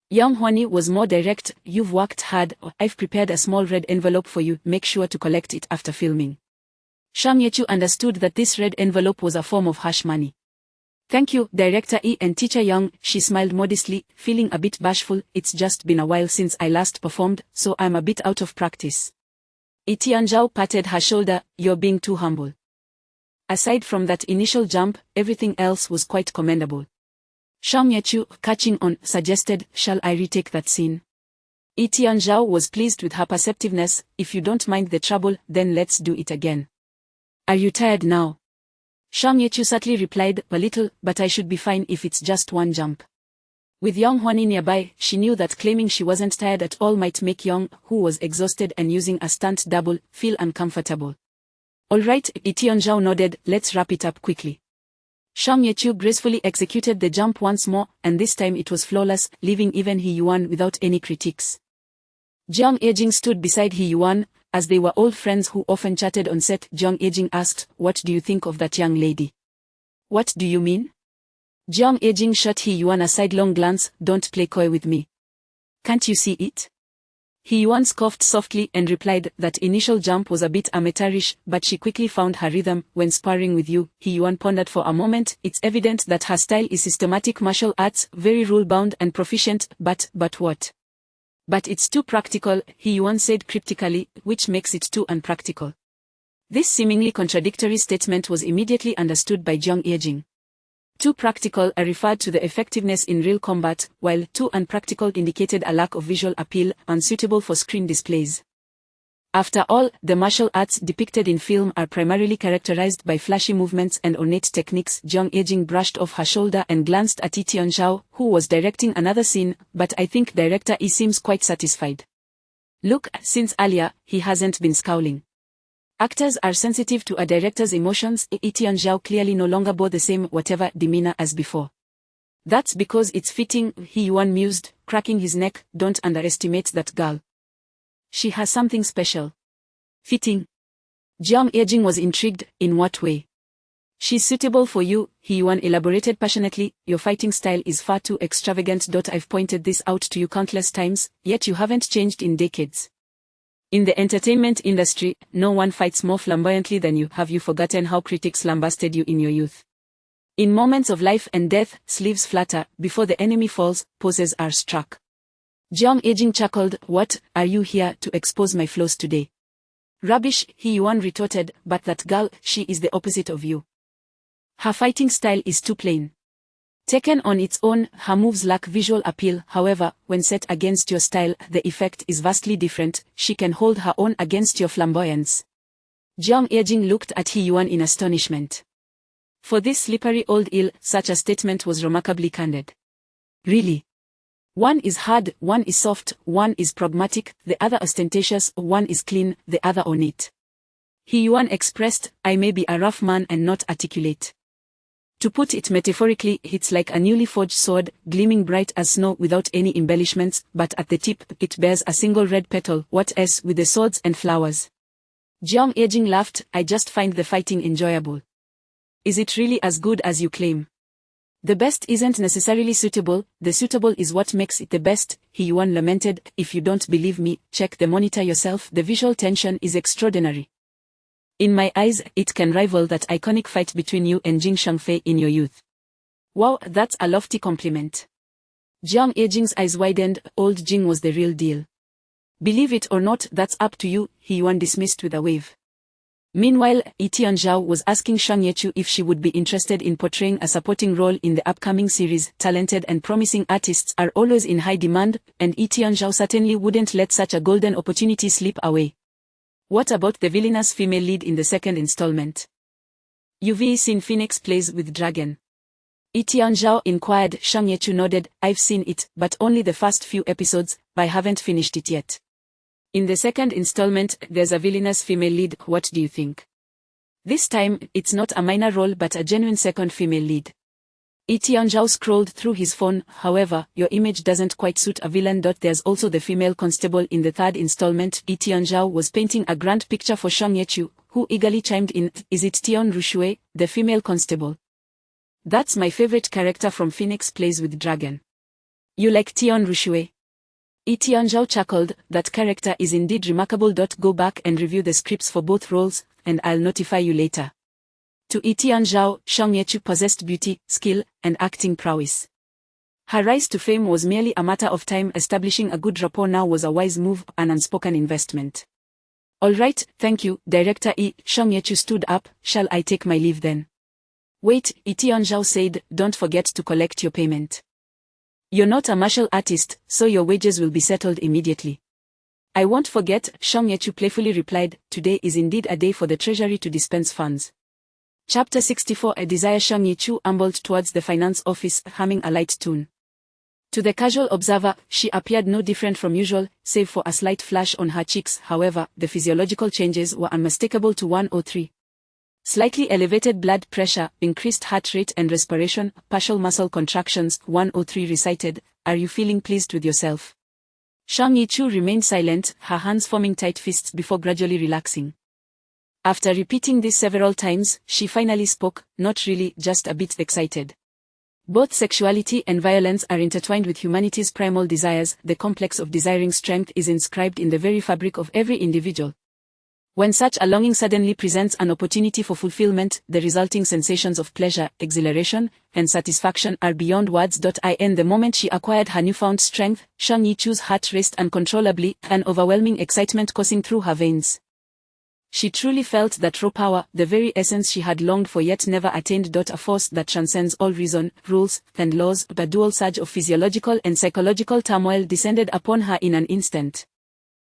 Yang Huani was more direct. You've worked hard. I've prepared a small red envelope for you. Make sure to collect it after filming. Shang Yechu understood that this red envelope was a form of hush money. Thank you, Director E and Teacher Yang, she smiled modestly, feeling a bit bashful. It's just been a while since I last performed, so I'm a bit out of practice. Etian Zhao patted her shoulder. You're being too humble. Aside from that initial jump, everything else was quite commendable. Shang Yechu, catching on, suggested, shall I retake that scene? Etian Zhao was pleased with her perceptiveness. If you don't mind the trouble, then let's do it again. Are you tired now? Shang Yechu subtly replied, a little, but I should be fine if it's just one jump. With Yang Huani nearby, she knew that claiming she wasn't tired at all might make Yang, who was exhausted and using a stunt double, feel uncomfortable. All right, Etian Zhao nodded, let's wrap it up quickly. Shang Yechu gracefully executed the jump once more, and this time it was flawless, leaving even He Yuan without any critiques. Jiang Yejing stood beside He Yuan. As they were old friends who often chatted on set, Jiang Yejing asked, what do you think of that young lady? What do you mean? Jiang Yejing shot He Yuan a sidelong glance. Don't play coy with me. Can't you see it? He Yuan scoffed softly and replied, that initial jump was a bit amateurish, but she quickly found her rhythm. When sparring with you, He Yuan pondered for a moment. It's evident that her style is systematic martial arts, very rule-bound and proficient, but what? But it's too practical, He Yuan said cryptically, which makes it too unpractical. This seemingly contradictory statement was immediately understood by Jiang Yejing. Too practical referred to the effectiveness in real combat, while too unpractical indicated a lack of visual appeal, unsuitable for screen displays. After all, the martial arts depicted in film are primarily characterized by flashy movements and ornate techniques. Jiang Yejing brushed off her shoulder and glanced at Etian Zhao, who was directing another scene, but I think Director E seems quite satisfied. Look, since earlier, he hasn't been scowling. Actors are sensitive to a director's emotions. Etian Zhao clearly no longer bore the same whatever demeanor as before. That's because it's fitting, He Yuan mused, cracking his neck. Don't underestimate that girl. She has something special. Fitting. Jiang Yejing was intrigued. In what way? She's suitable for you, He Yuan elaborated passionately. Your fighting style is far too extravagant. I've pointed this out to you countless times, yet you haven't changed in decades. In the entertainment industry, no one fights more flamboyantly than you. Have you forgotten how critics lambasted you in your youth? In moments of life and death, sleeves flutter. Before the enemy falls, poses are struck. Jiang Yejing chuckled. What, are you here to expose my flaws today? Rubbish, He Yuan retorted, but that girl, she is the opposite of you. Her fighting style is too plain. Taken on its own, her moves lack visual appeal. However, when set against your style, the effect is vastly different. She can hold her own against your flamboyance. Jiang Yejing looked at He Yuan in astonishment. For this slippery old eel, such a statement was remarkably candid. Really? One is hard, one is soft, one is pragmatic, the other ostentatious, one is clean, the other ornate. He Yuan expressed, I may be a rough man and not articulate. To put it metaphorically, it's like a newly forged sword, gleaming bright as snow without any embellishments, but at the tip, it bears a single red petal. What else with the swords and flowers? Jiang Yejing laughed. I just find the fighting enjoyable. Is it really as good as you claim? The best isn't necessarily suitable, the suitable is what makes it the best, He Yuan lamented. If you don't believe me, check the monitor yourself. The visual tension is extraordinary. In my eyes, it can rival that iconic fight between you and Jing Shangfei in your youth. Wow, that's a lofty compliment. Jiang Yejing's eyes widened. Old Jing was the real deal. Believe it or not, that's up to you, He Yuan dismissed with a wave. Meanwhile, Etian Zhao was asking Shang Yechu if she would be interested in portraying a supporting role in the upcoming series. Talented and promising artists are always in high demand, and Etian Zhao certainly wouldn't let such a golden opportunity slip away. What about the villainous female lead in the second installment? You've seen Phoenix Plays with Dragon? Etian Zhao inquired. Shang Yechu nodded. I've seen it, but only the first few episodes. I haven't finished it yet. In the second installment, there's a villainous female lead. What do you think? This time, it's not a minor role but a genuine second female lead. Tianzhao scrolled through his phone. However, your image doesn't quite suit a villain. There's also the female constable in the third installment. Tianzhao was painting a grand picture for Shang Yechu, who eagerly chimed in, is it Tian Rushue, the female constable? That's my favorite character from Phoenix Plays with Dragon. You like Tian Rushue? Tianzhao chuckled, that character is indeed remarkable. Go back and review the scripts for both roles, and I'll notify you later. To Tianzhao, Shang Yechu possessed beauty, skill, and acting prowess. Her rise to fame was merely a matter of time. Establishing a good rapport now was a wise move, an unspoken investment. All right, thank you, Director E. Shang Yechu stood up. Shall I take my leave then? Wait, Tianzhao said, don't forget to collect your payment. You're not a martial artist, so your wages will be settled immediately. I won't forget, Shang Yechu playfully replied, today is indeed a day for the treasury to dispense funds. Chapter 64. A desire. Shang Yechu ambled towards the finance office, humming a light tune. To the casual observer, she appeared no different from usual, save for a slight flush on her cheeks. However, the physiological changes were unmistakable to 103. Slightly elevated blood pressure, increased heart rate and respiration, partial muscle contractions. 103 recited, are you feeling pleased with yourself? Shang Yechu remained silent, her hands forming tight fists before gradually relaxing. After repeating this several times, she finally spoke, not really, just a bit excited. Both sexuality and violence are intertwined with humanity's primal desires. The complex of desiring strength is inscribed in the very fabric of every individual. When such a longing suddenly presents an opportunity for fulfillment, the resulting sensations of pleasure, exhilaration, and satisfaction are beyond words. In the moment she acquired her newfound strength, Shang Yechu's heart raced uncontrollably, an overwhelming excitement coursing through her veins. She truly felt that raw power, the very essence she had longed for yet never attained. A force that transcends all reason, rules, and laws. A dual surge of physiological and psychological turmoil descended upon her in an instant.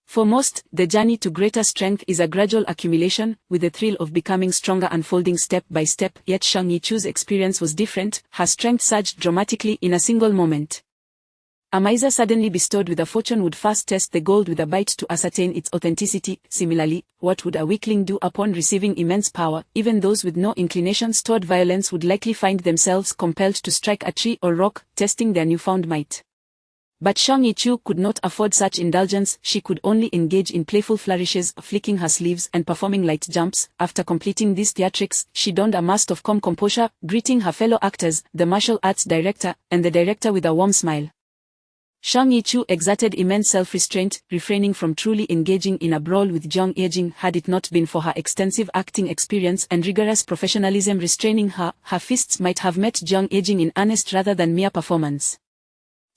For most, the journey to greater strength is a gradual accumulation, with the thrill of becoming stronger unfolding step by step. Yet Shang Yechu's experience was different. Her strength surged dramatically in a single moment. A miser suddenly bestowed with a fortune would first test the gold with a bite to ascertain its authenticity. Similarly, what would a weakling do upon receiving immense power? Even those with no inclinations toward violence would likely find themselves compelled to strike a tree or rock, testing their newfound might. But Shang Yechu could not afford such indulgence. She could only engage in playful flourishes, flicking her sleeves and performing light jumps. After completing these theatrics, she donned a mask of calm composure, greeting her fellow actors, the martial arts director, and the director with a warm smile. Shang Yechu exerted immense self-restraint, refraining from truly engaging in a brawl with Zhang Yejing. Had it not been for her extensive acting experience and rigorous professionalism restraining her, her fists might have met Zhang Yejing in earnest rather than mere performance.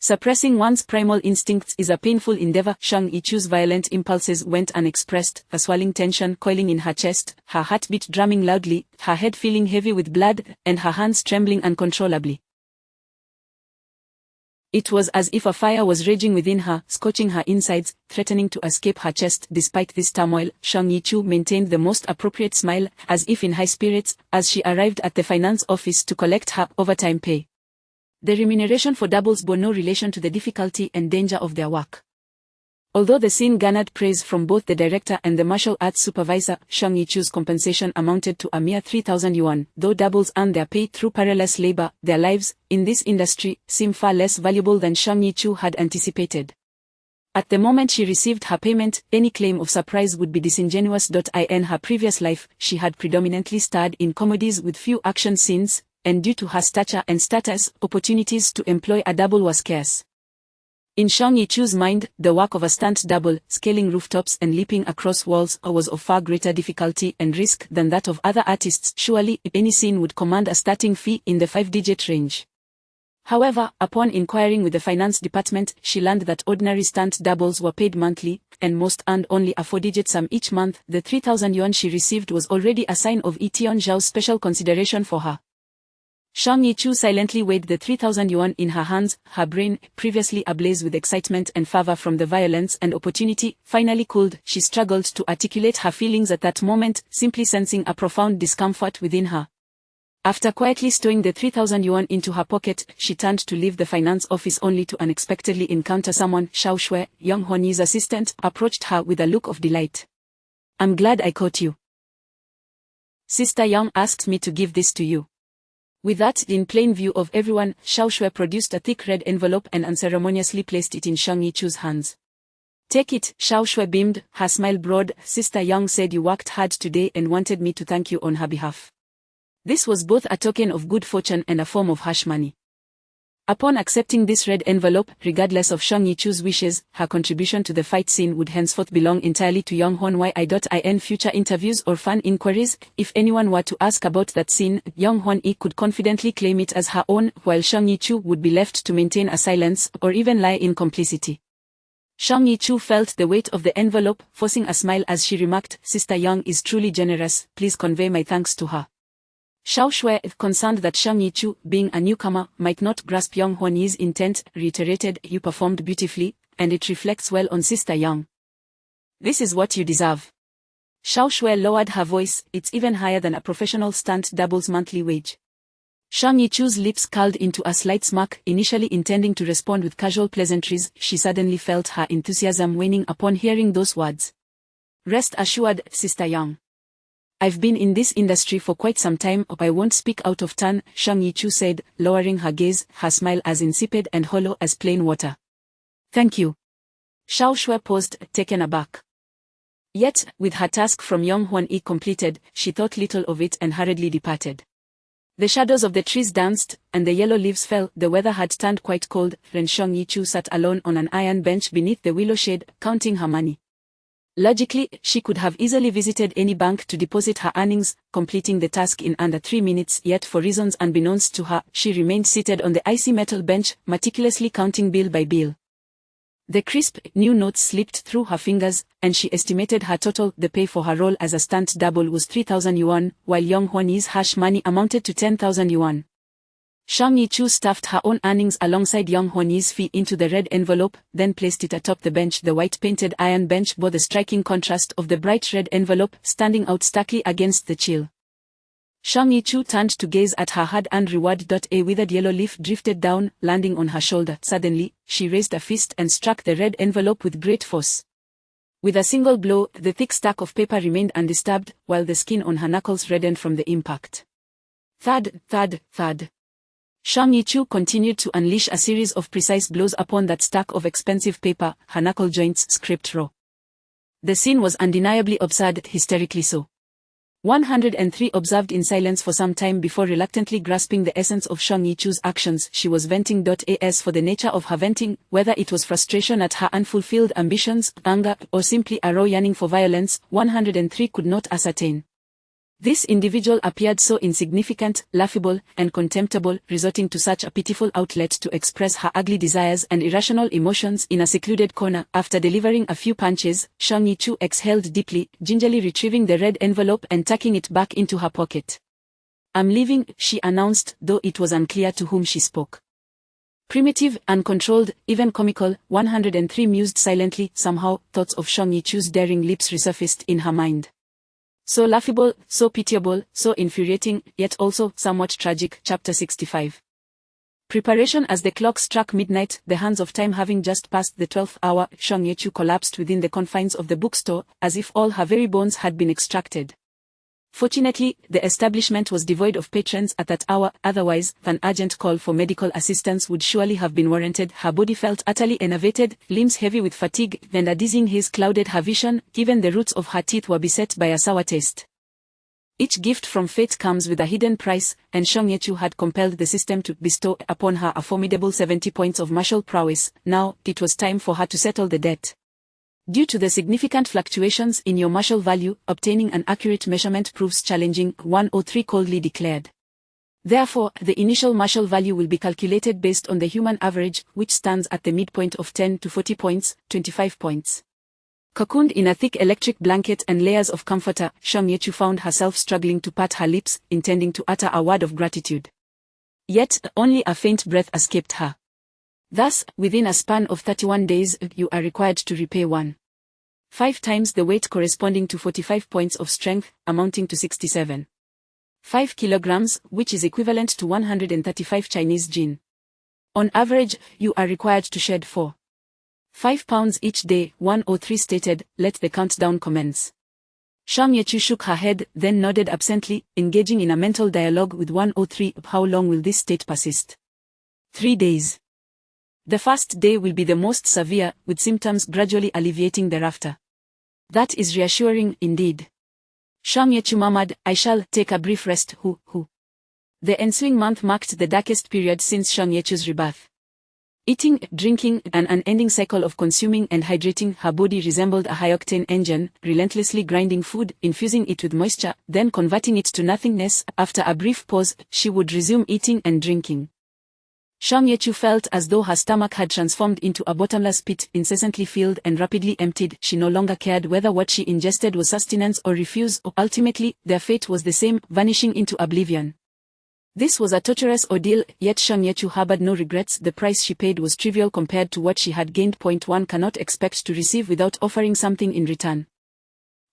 Suppressing one's primal instincts is a painful endeavor. Shang Yechu's violent impulses went unexpressed, a swelling tension coiling in her chest, her heartbeat drumming loudly, her head feeling heavy with blood, and her hands trembling uncontrollably. It was as if a fire was raging within her, scorching her insides, threatening to escape her chest. Despite this turmoil, Shang Yechu maintained the most appropriate smile, as if in high spirits, as she arrived at the finance office to collect her overtime pay. The remuneration for doubles bore no relation to the difficulty and danger of their work. Although the scene garnered praise from both the director and the martial arts supervisor, Shang Yechu's compensation amounted to a mere 3,000 yuan. Though doubles earn their pay through perilous labor, their lives, in this industry, seem far less valuable than Shang Yechu had anticipated. At the moment she received her payment, any claim of surprise would be disingenuous. In her previous life, she had predominantly starred in comedies with few action scenes, and due to her stature and status, opportunities to employ a double were scarce. In Shang Yechu's mind, the work of a stunt double, scaling rooftops and leaping across walls, was of far greater difficulty and risk than that of other artists. Surely, any scene would command a starting fee in the 5-digit range. However, upon inquiring with the finance department, she learned that ordinary stunt doubles were paid monthly, and most earned only a 4-digit sum each month. The 3,000 yuan she received was already a sign of Tianzhao's special consideration for her. Shang Yechu silently weighed the 3,000 yuan in her hands, her brain, previously ablaze with excitement and fervor from the violence and opportunity, finally cooled. She struggled to articulate her feelings at that moment, simply sensing a profound discomfort within her. After quietly stowing the 3,000 yuan into her pocket, she turned to leave the finance office only to unexpectedly encounter someone. Xiao Shui, Yang Honi's assistant, approached her with a look of delight. "I'm glad I caught you. Sister Yang asked me to give this to you." With that in plain view of everyone, Xiao Shui produced a thick red envelope and unceremoniously placed it in Shang Yichu's hands. "Take it," Xiao Shui beamed, her smile broad. "Sister Yang said you worked hard today and wanted me to thank you on her behalf." This was both a token of good fortune and a form of hush money. Upon accepting this red envelope, regardless of Shang Yichu's wishes, her contribution to the fight scene would henceforth belong entirely to Yonghwan Yi. Future interviews or fan inquiries, if anyone were to ask about that scene, Yonghwan Yi could confidently claim it as her own, while Shang Yichu would be left to maintain a silence, or even lie in complicity. Shang Yichu felt the weight of the envelope, forcing a smile as she remarked, "Sister Yang is truly generous, please convey my thanks to her." Xiao Shui, concerned that Shang Yichu, being a newcomer, might not grasp Yonghwan Yi's intent, reiterated, "You performed beautifully, and it reflects well on Sister Yang. This is what you deserve." Xiao Shui lowered her voice, "It's even higher than a professional stunt double's monthly wage." Shang Yichu's lips curled into a slight smirk, initially intending to respond with casual pleasantries. She suddenly felt her enthusiasm waning upon hearing those words. "Rest assured, Sister Yang. I've been in this industry for quite some time, I won't speak out of turn," Shang Yichu said, lowering her gaze, her smile as insipid and hollow as plain water. "Thank you." Xiao Shui paused, taken aback. Yet, with her task from Yonghwan Yi completed, she thought little of it and hurriedly departed. The shadows of the trees danced, and the yellow leaves fell. The weather had turned quite cold. Ren Shang Yichu sat alone on an iron bench beneath the willow shade, counting her money. Logically, she could have easily visited any bank to deposit her earnings, completing the task in under 3 minutes, yet for reasons unbeknownst to her, she remained seated on the icy metal bench, meticulously counting bill by bill. The crisp, new notes slipped through her fingers, and she estimated her total. The pay for her role as a stunt double was 3,000 yuan, while Yonghwan Yi's hash money amounted to 10,000 yuan. Shang Yichu stuffed her own earnings alongside Yonghwan Yi's fee into the red envelope, then placed it atop the bench. The white-painted iron bench bore the striking contrast of the bright red envelope, standing out starkly against the chill. Shang Yichu turned to gaze at her hard-earned reward. A withered yellow leaf drifted down, landing on her shoulder. Suddenly, she raised a fist and struck the red envelope with great force. With a single blow, the thick stack of paper remained undisturbed, while the skin on her knuckles reddened from the impact. Thud, thud, thud. Shang Yichu continued to unleash a series of precise blows upon that stack of expensive paper, her knuckle joints scraped raw. The scene was undeniably absurd, hysterically so. 103 observed in silence for some time before reluctantly grasping the essence of Shang Yichu's actions. She was venting. As for the nature of her venting, whether it was frustration at her unfulfilled ambitions, anger, or simply a raw yearning for violence, 103 could not ascertain. This individual appeared so insignificant, laughable, and contemptible, resorting to such a pitiful outlet to express her ugly desires and irrational emotions in a secluded corner. After delivering a few punches, Shang Yichu exhaled deeply, gingerly retrieving the red envelope and tucking it back into her pocket. "I'm leaving," she announced, though it was unclear to whom she spoke. Primitive, uncontrolled, even comical, 103 mused silently. Somehow, thoughts of Shang Yichu's daring lips resurfaced in her mind. So laughable, so pitiable, so infuriating, yet also somewhat tragic. Chapter 65. Preparation. As the clock struck midnight, the hands of time having just passed the 12th hour, Shang Yichu collapsed within the confines of the bookstore, as if all her very bones had been extracted. Fortunately, the establishment was devoid of patrons at that hour, otherwise, an urgent call for medical assistance would surely have been warranted. Her body felt utterly enervated, limbs heavy with fatigue, and a dizzying haze clouded her vision. Even the roots of her teeth were beset by a sour taste. Each gift from fate comes with a hidden price, and Shang Yichu had compelled the system to bestow upon her a formidable 70 points of martial prowess. Now, it was time for her to settle the debt. Due to the significant fluctuations in your martial value, obtaining an accurate measurement proves challenging, 103 coldly declared. Therefore, the initial martial value will be calculated based on the human average, which stands at the midpoint of 10 to 40 points, 25 points. Cocooned in a thick electric blanket and layers of comforter, Shang Yichu found herself struggling to part her lips, intending to utter a word of gratitude. Yet, only a faint breath escaped her. Thus, within a span of 31 days, you are required to repay 1.5 times the weight corresponding to 45 points of strength, amounting to 67.5 kilograms, which is equivalent to 135 Chinese jin. On average, you are required to shed 4.5 pounds each day. 103 stated, "Let the countdown commence." Shang Yechu shook her head, then nodded absently, engaging in a mental dialogue with 103. How long will this state persist? 3 days. The first day will be the most severe, with symptoms gradually alleviating thereafter. That is reassuring, indeed. Shang Yechu murmured, I shall take a brief rest. The ensuing month marked the darkest period since Shang Yechu's rebirth. Eating, drinking, an unending cycle of consuming and hydrating, her body resembled a high-octane engine, relentlessly grinding food, infusing it with moisture, then converting it to nothingness. After a brief pause, she would resume eating and drinking. Shang Yechu felt as though her stomach had transformed into a bottomless pit, incessantly filled and rapidly emptied. She no longer cared whether what she ingested was sustenance or refuse. Ultimately, their fate was the same, vanishing into oblivion. This was a torturous ordeal, yet Shang Yechu harbored no regrets. The price she paid was trivial compared to what she had gained. One cannot expect to receive without offering something in return.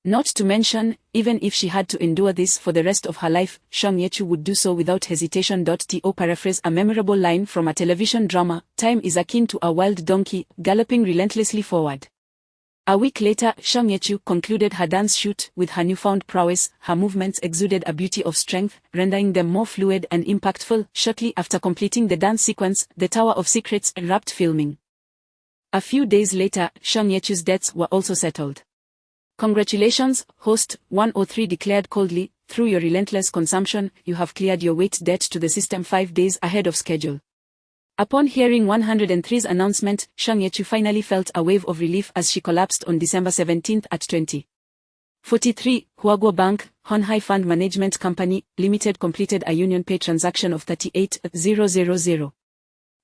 Not to mention, even if she had to endure this for the rest of her life, Shang Yechu would do so without hesitation. To paraphrase a memorable line from a television drama, time is akin to a wild donkey, galloping relentlessly forward. A week later, Shang Yechu concluded her dance shoot. With her newfound prowess, her movements exuded a beauty of strength, rendering them more fluid and impactful. Shortly after completing the dance sequence, the Tower of Secrets wrapped filming. A few days later, Shang Yechu's debts were also settled. Congratulations, host, 103 declared coldly, through your relentless consumption, you have cleared your weight debt to the system 5 days ahead of schedule. Upon hearing 103's announcement, Shang Yechu finally felt a wave of relief as she collapsed on December 17 at 20:43. Huaguo Bank, Honhai Fund Management Company, Limited completed a UnionPay transaction of 38,000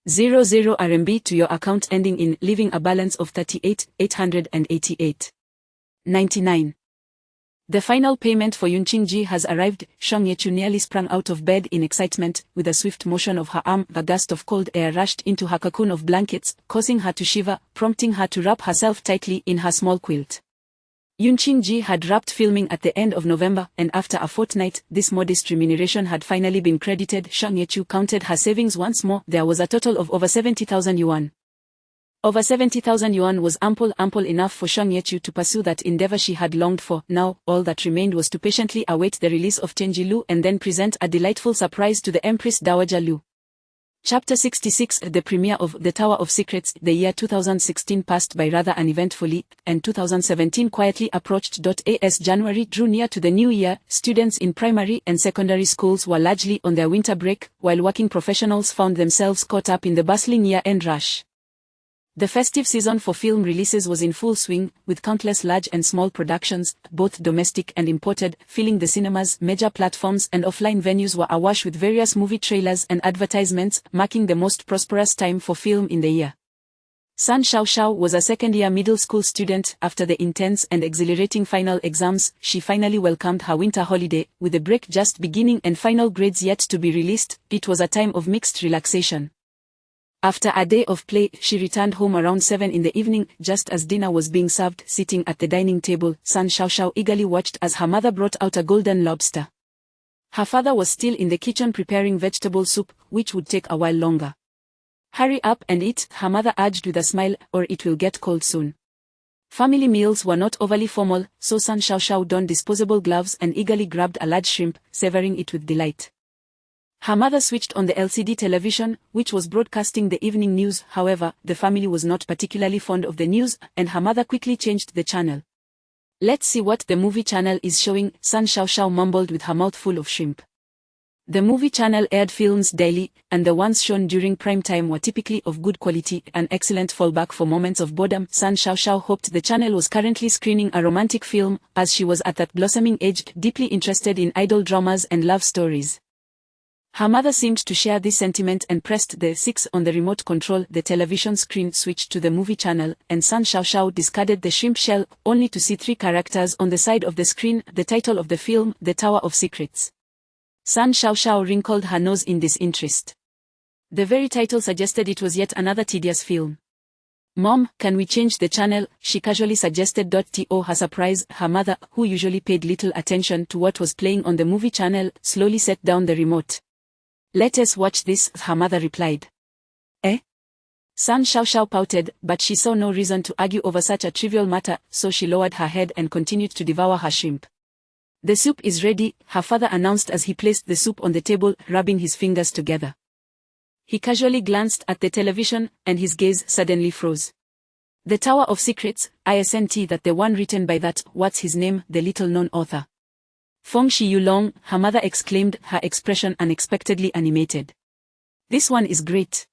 RMB to your account ending in, leaving a balance of 38,888.99. The final payment for Yunqingji has arrived. Shang Yechu nearly sprang out of bed in excitement. With a swift motion of her arm, a gust of cold air rushed into her cocoon of blankets, causing her to shiver, prompting her to wrap herself tightly in her small quilt. Yunqingji had wrapped filming at the end of November, and after a fortnight, this modest remuneration had finally been credited. Shang Yechu counted her savings once more. There was a total of over 70,000 yuan. Over 70,000 yuan was ample enough for Shang Yechu to pursue that endeavor she had longed for. Now, all that remained was to patiently await the release of Tenji Lu and then present a delightful surprise to the Empress Dowager Lu. Chapter 66. The premiere of The Tower of Secrets. The year 2016 passed by rather uneventfully, and 2017 quietly approached. As January drew near to the new year, students in primary and secondary schools were largely on their winter break, while working professionals found themselves caught up in the bustling year-end rush. The festive season for film releases was in full swing, with countless large and small productions, both domestic and imported, filling the cinemas. Major platforms and offline venues were awash with various movie trailers and advertisements, marking the most prosperous time for film in the year. Sun Xiaoxiao was a second-year middle school student. After the intense and exhilarating final exams, she finally welcomed her winter holiday. With the break just beginning and final grades yet to be released, it was a time of mixed relaxation. After a day of play, she returned home around 7 in the evening. Just as dinner was being served, sitting at the dining table, Sun Xiaoxiao eagerly watched as her mother brought out a golden lobster. Her father was still in the kitchen preparing vegetable soup, which would take a while longer. Hurry up and eat, her mother urged with a smile, or it will get cold soon. Family meals were not overly formal, so Sun Xiaoxiao donned disposable gloves and eagerly grabbed a large shrimp, savoring it with delight. Her mother switched on the LCD television, which was broadcasting the evening news. However, the family was not particularly fond of the news, and her mother quickly changed the channel. Let's see what the movie channel is showing, Sun Xiaoxiao mumbled with her mouth full of shrimp. The movie channel aired films daily, and the ones shown during prime time were typically of good quality, an excellent fallback for moments of boredom. Sun Xiaoxiao hoped the channel was currently screening a romantic film, as she was at that blossoming age, deeply interested in idol dramas and love stories. Her mother seemed to share this sentiment and pressed the 6 on the remote control. The television screen switched to the movie channel, and Sun Xiaoxiao discarded the shrimp shell, only to see 3 characters on the side of the screen, the title of the film, The Tower of Secrets. Sun Xiaoxiao wrinkled her nose in disinterest. The very title suggested it was yet another tedious film. Mom, can we change the channel? She casually suggested. To her surprise, her mother, who usually paid little attention to what was playing on the movie channel, slowly set down the remote. Let us watch this, her mother replied. Eh? Sun Xiaoxiao pouted, but she saw no reason to argue over such a trivial matter, so she lowered her head and continued to devour her shrimp. The soup is ready, her father announced as he placed the soup on the table, rubbing his fingers together. He casually glanced at the television, and his gaze suddenly froze. The Tower of Secrets, isn't that the one written by that, what's his name, the little-known author? Feng Shiyulong, her mother exclaimed, her expression unexpectedly animated. This one is great.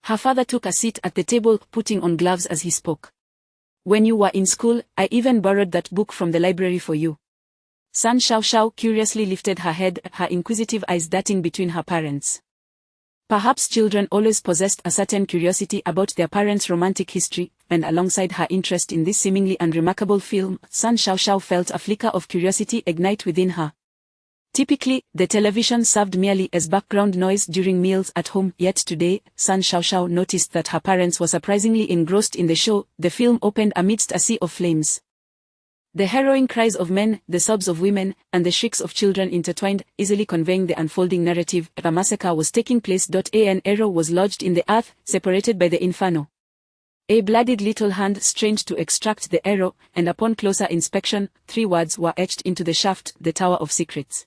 Her father took a seat at the table, putting on gloves as he spoke. When you were in school, I even borrowed that book from the library for you. San Xiaoxiao curiously lifted her head, her inquisitive eyes darting between her parents. Perhaps children always possessed a certain curiosity about their parents' romantic history, and alongside her interest in this seemingly unremarkable film, San Xiaoxiao felt a flicker of curiosity ignite within her. Typically, the television served merely as background noise during meals at home, yet today, San Xiaoxiao noticed that her parents were surprisingly engrossed in the show. The film opened amidst a sea of flames. The harrowing cries of men, the sobs of women, and the shrieks of children intertwined, easily conveying the unfolding narrative. A massacre was taking place. An arrow was lodged in the earth, separated by the inferno. A bloodied little hand strained to extract the arrow, and upon closer inspection, 3 words were etched into the shaft: the Tower of Secrets.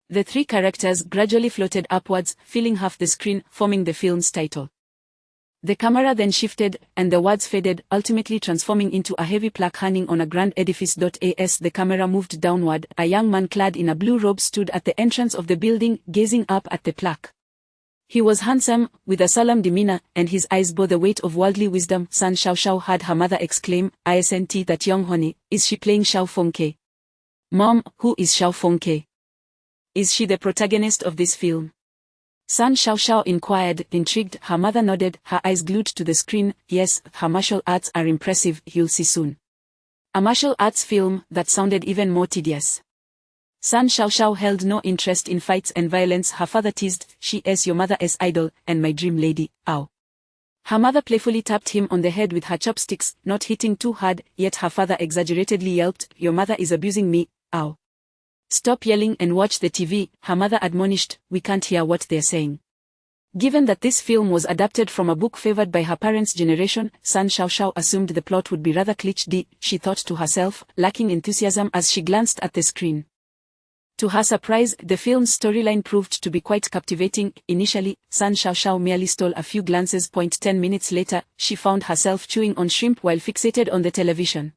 The 3 characters gradually floated upwards, filling half the screen, forming the film's title. The camera then shifted, and the words faded, ultimately transforming into a heavy plaque hanging on a grand edifice. As the camera moved downward, a young man clad in a blue robe stood at the entrance of the building, gazing up at the plaque. He was handsome, with a solemn demeanor, and his eyes bore the weight of worldly wisdom. San Xiaoxiao heard her mother exclaim, "Isn't that young honey? Is she playing Xiao Fengke? Mom, who is Xiao Fengke? Is she the protagonist of this film?" San Xiaoxiao inquired, intrigued. Her mother nodded, her eyes glued to the screen. "Yes, her martial arts are impressive, you'll see soon." A martial arts film? That sounded even more tedious. San Xiaoxiao held no interest in fights and violence. Her father teased, "She is your mother's idol, and my dream lady, ow." Her mother playfully tapped him on the head with her chopsticks, not hitting too hard, yet her father exaggeratedly yelped, "Your mother is abusing me, ow." "Stop yelling and watch the TV," her mother admonished, "we can't hear what they're saying." Given that this film was adapted from a book favored by her parents' generation, San Xiaoxiao assumed the plot would be rather cliché, she thought to herself, lacking enthusiasm as she glanced at the screen. To her surprise, the film's storyline proved to be quite captivating. Initially, San Xiaoxiao merely stole a few glances. 10 minutes later, she found herself chewing on shrimp while fixated on the television.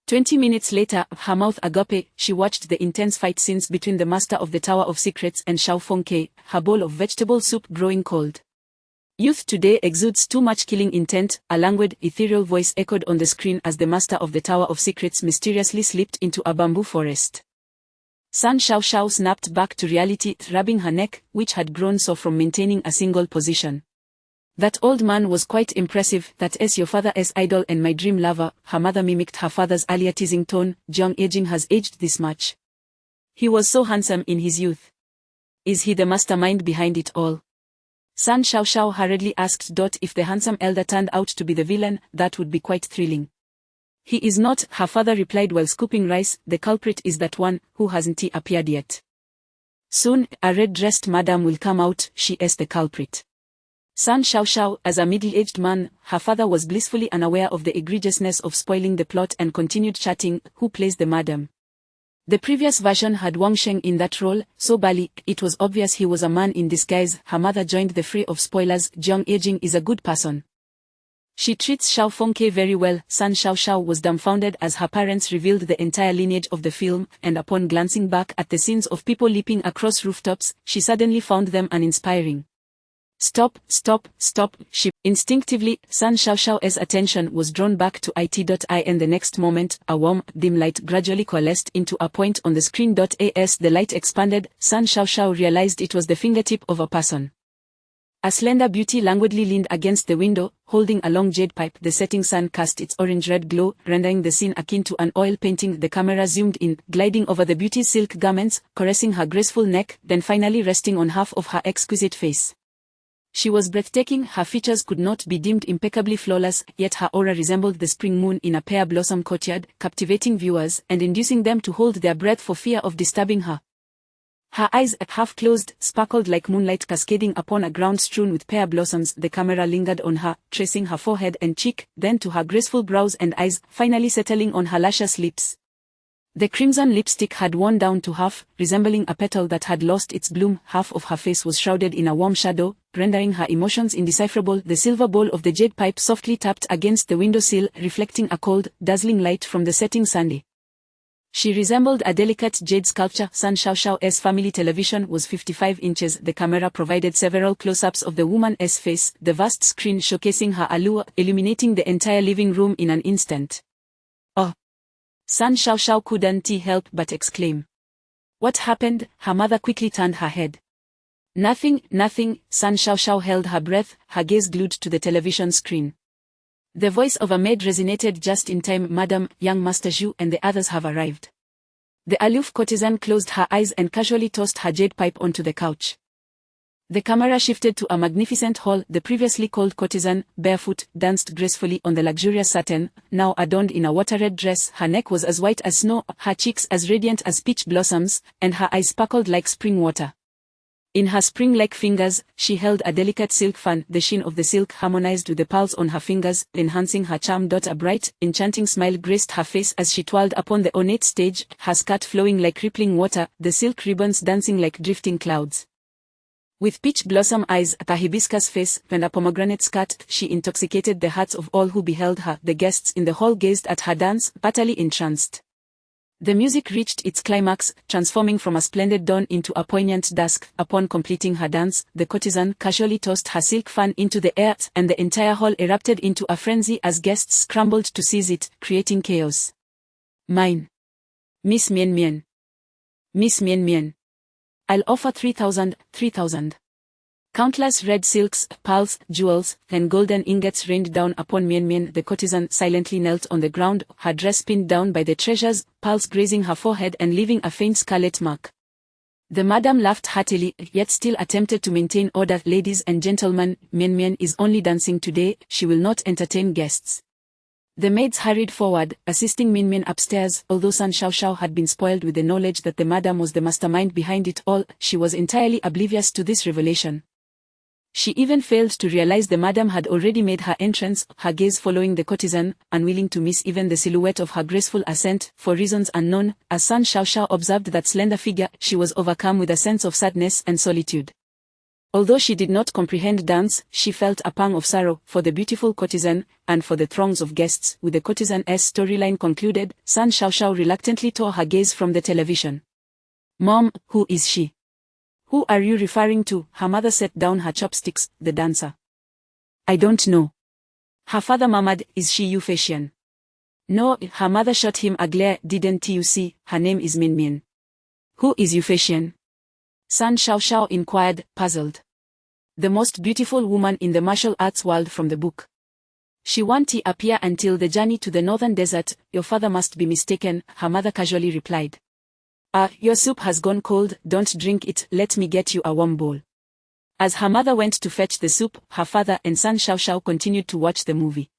20 minutes later, her mouth agape, she watched the intense fight scenes between the master of the Tower of Secrets and Xiao Fengke, her bowl of vegetable soup growing cold. "Youth today exudes too much killing intent," a languid, ethereal voice echoed on the screen as the master of the Tower of Secrets mysteriously slipped into a bamboo forest. San Xiaoxiao snapped back to reality, rubbing her neck, which had grown sore from maintaining a single position. "That old man was quite impressive. That is your father's idol and my dream lover." Her mother mimicked her father's earlier teasing tone. "Jiang Yejing has aged this much. He was so handsome in his youth. Is he the mastermind behind it all?" San Xiaoxiao hurriedly asked. "If the handsome elder turned out to be the villain, that would be quite thrilling." "He is not," her father replied while scooping rice. "The culprit is that one, who hasn't appeared yet. Soon, a red-dressed madam will come out. She is the culprit." San Xiaoxiao, as a middle-aged man, her father was blissfully unaware of the egregiousness of spoiling the plot and continued chatting, "Who plays the madam?" The previous version had Wang Sheng in that role, so Bali, it was obvious he was a man in disguise. Her mother joined the fray of spoilers. "Jiang Yejing is a good person. She treats Xiao Fengke very well." San Xiaoxiao was dumbfounded as her parents revealed the entire lineage of the film, and upon glancing back at the scenes of people leaping across rooftops, she suddenly found them uninspiring. "Stop, stop, stop!" Instinctively, San Xiaoxiao's attention was drawn back to it. And the next moment, a warm, dim light gradually coalesced into a point on the screen. As the light expanded, San Xiaoxiao realized it was the fingertip of a person. A slender beauty languidly leaned against the window, holding a long jade pipe. The setting sun cast its orange-red glow, rendering the scene akin to an oil painting. The camera zoomed in, gliding over the beauty's silk garments, caressing her graceful neck, then finally resting on half of her exquisite face. She was breathtaking. Her features could not be deemed impeccably flawless, yet her aura resembled the spring moon in a pear blossom courtyard, captivating viewers and inducing them to hold their breath for fear of disturbing her. Her eyes, half closed, sparkled like moonlight cascading upon a ground strewn with pear blossoms. The camera lingered on her, tracing her forehead and cheek, then to her graceful brows and eyes, finally settling on her luscious lips. The crimson lipstick had worn down to half, resembling a petal that had lost its bloom. Half of her face was shrouded in a warm shadow, rendering her emotions indecipherable. The silver bowl of the jade pipe softly tapped against the windowsill, reflecting a cold, dazzling light from the setting sun. She resembled a delicate jade sculpture. Sun Xiaoxiao's family television was 55 inches. The camera provided several close-ups of the woman's face, the vast screen showcasing her allure, illuminating the entire living room in an instant. "Oh!" Sun Xiaoxiao couldn't help but exclaim. "What happened?" Her mother quickly turned her head. Nothing. Sun Xiaoxiao held her breath, her gaze glued to the television screen. The voice of a maid resonated just in time. "Madam, young Master Zhu and the others have arrived." The aloof courtesan closed her eyes and casually tossed her jade pipe onto the couch. The camera shifted to a magnificent hall. The previously cold courtesan, barefoot, danced gracefully on the luxurious satin, now adorned in a water-red dress. Her neck was as white as snow, her cheeks as radiant as peach blossoms, and her eyes sparkled like spring water. In her spring-like fingers, she held a delicate silk fan. The sheen of the silk harmonized with the pearls on her fingers, enhancing her charm. A bright, enchanting smile graced her face as she twirled upon the ornate stage, her skirt flowing like rippling water, the silk ribbons dancing like drifting clouds. With peach blossom eyes, a hibiscus face, and a pomegranate skirt, she intoxicated the hearts of all who beheld her. The guests in the hall gazed at her dance, utterly entranced. The music reached its climax, transforming from a splendid dawn into a poignant dusk. Upon completing her dance, the courtesan casually tossed her silk fan into the air, and the entire hall erupted into a frenzy as guests scrambled to seize it, creating chaos. "Mine. Miss Mian Mian. Miss Mian Mian. I'll offer 3,000. Countless red silks, pearls, jewels, and golden ingots rained down upon Mian Mian. The courtesan silently knelt on the ground, her dress pinned down by the treasures, pearls grazing her forehead and leaving a faint scarlet mark. The madam laughed heartily, yet still attempted to maintain order. "Ladies and gentlemen, Mian Mian is only dancing today, she will not entertain guests." The maids hurried forward, assisting Min Min upstairs. Although Sun Xiaoxiao had been spoiled with the knowledge that the madam was the mastermind behind it all, she was entirely oblivious to this revelation. She even failed to realize the madam had already made her entrance, her gaze following the courtesan, unwilling to miss even the silhouette of her graceful ascent. For reasons unknown, as Sun Xiaoxiao observed that slender figure, she was overcome with a sense of sadness and solitude. Although she did not comprehend dance, she felt a pang of sorrow for the beautiful courtesan, and for the throngs of guests. With the courtesan's storyline concluded, Sun Xiaoxiao reluctantly tore her gaze from the television. "Mom, who is she? Who are you referring to?" Her mother set down her chopsticks. "The dancer." "I don't know." Her father murmured, "Is she Euphaesian?" "No," her mother shot him a glare. "Didn't you see? Her name is Min Min." "Who is Euphaesian?" Sun Xiaoxiao inquired, puzzled. "The most beautiful woman in the martial arts world from the book. She won't appear until the journey to the northern desert." "Your father must be mistaken," her mother casually replied. Your soup has gone cold, don't drink it, let me get you a warm bowl." As her mother went to fetch the soup, her father and Sun Xiaoxiao continued to watch the movie.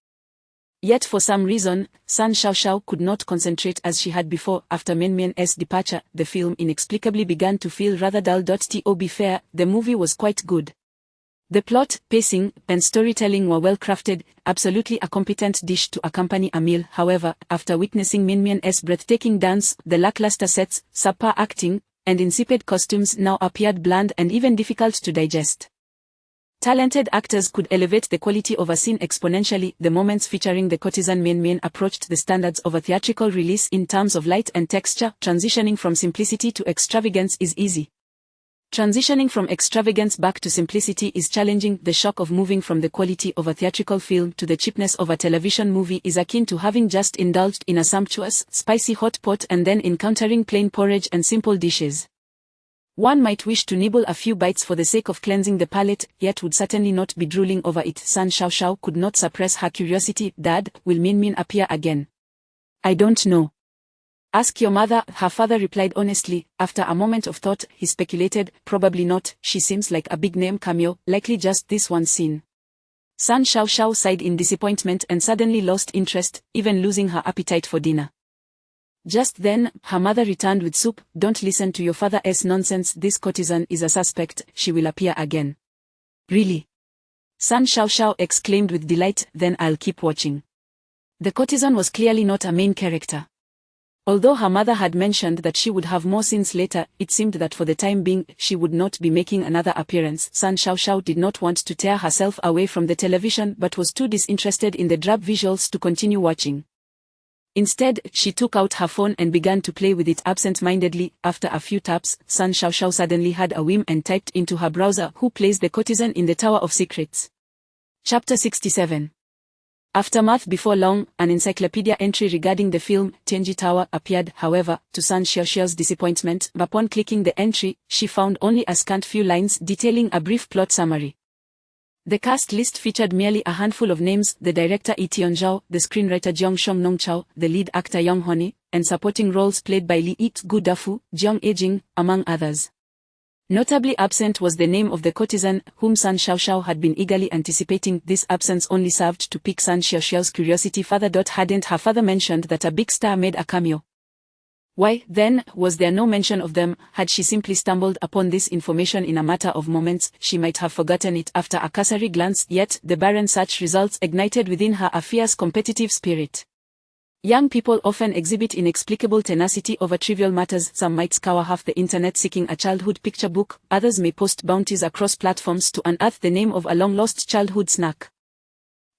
Yet for some reason, Sun Xiaoxiao could not concentrate as she had before. After Min Min's departure, the film inexplicably began to feel rather dull. To be fair, the movie was quite good. The plot, pacing, and storytelling were well crafted, absolutely a competent dish to accompany a meal. However, after witnessing Min Min's breathtaking dance, the lackluster sets, subpar acting, and insipid costumes now appeared bland and even difficult to digest. Talented actors could elevate the quality of a scene exponentially. The moments featuring the courtesan Min Min approached the standards of a theatrical release in terms of light and texture. Transitioning from simplicity to extravagance is easy. Transitioning from extravagance back to simplicity is challenging. The shock of moving from the quality of a theatrical film to the cheapness of a television movie is akin to having just indulged in a sumptuous, spicy hot pot and then encountering plain porridge and simple dishes. One might wish to nibble a few bites for the sake of cleansing the palate, yet would certainly not be drooling over it. Sun Xiaoxiao could not suppress her curiosity. "Dad, will Min Min appear again?" "I don't know. Ask your mother," her father replied honestly. After a moment of thought, he speculated, "Probably not, she seems like a big-name cameo, likely just this one scene." Sun Xiaoxiao sighed in disappointment and suddenly lost interest, even losing her appetite for dinner. Just then, her mother returned with soup. "Don't listen to your father's nonsense, this courtesan is a suspect, she will appear again." "Really?" Sun Xiaoxiao exclaimed with delight. "Then I'll keep watching." The courtesan was clearly not a main character. Although her mother had mentioned that she would have more scenes later, it seemed that for the time being, she would not be making another appearance. Sun Xiaoxiao did not want to tear herself away from the television but was too disinterested in the drab visuals to continue watching. Instead, she took out her phone and began to play with it absent-mindedly. After a few taps, Sun Xiaoxiao suddenly had a whim and typed into her browser, "Who plays the courtesan in the Tower of Secrets?" Chapter 67. Aftermath. Before long, an encyclopedia entry regarding the film, Tianji Tower, appeared. However, to Sun Xiaoxiao's disappointment, upon clicking the entry, she found only a scant few lines detailing a brief plot summary. The cast list featured merely a handful of names: the director Yi Tionzhao, the screenwriter Jiang Nongchao, the lead actor Yang Hone, and supporting roles played by Li It-gu Dafu, Jiang Ejing, among others. Notably absent was the name of the courtesan, whom Sun Xiaoxiao had been eagerly anticipating. This absence only served to pique Sun Xiaoxiao's curiosity further. Hadn't her father mentioned that a big star made a cameo? Why, then, was there no mention of them? Had she simply stumbled upon this information in a matter of moments, she might have forgotten it after a cursory glance. Yet, the barren search results ignited within her a fierce competitive spirit. Young people often exhibit inexplicable tenacity over trivial matters. Some might scour half the internet seeking a childhood picture book, others may post bounties across platforms to unearth the name of a long-lost childhood snack.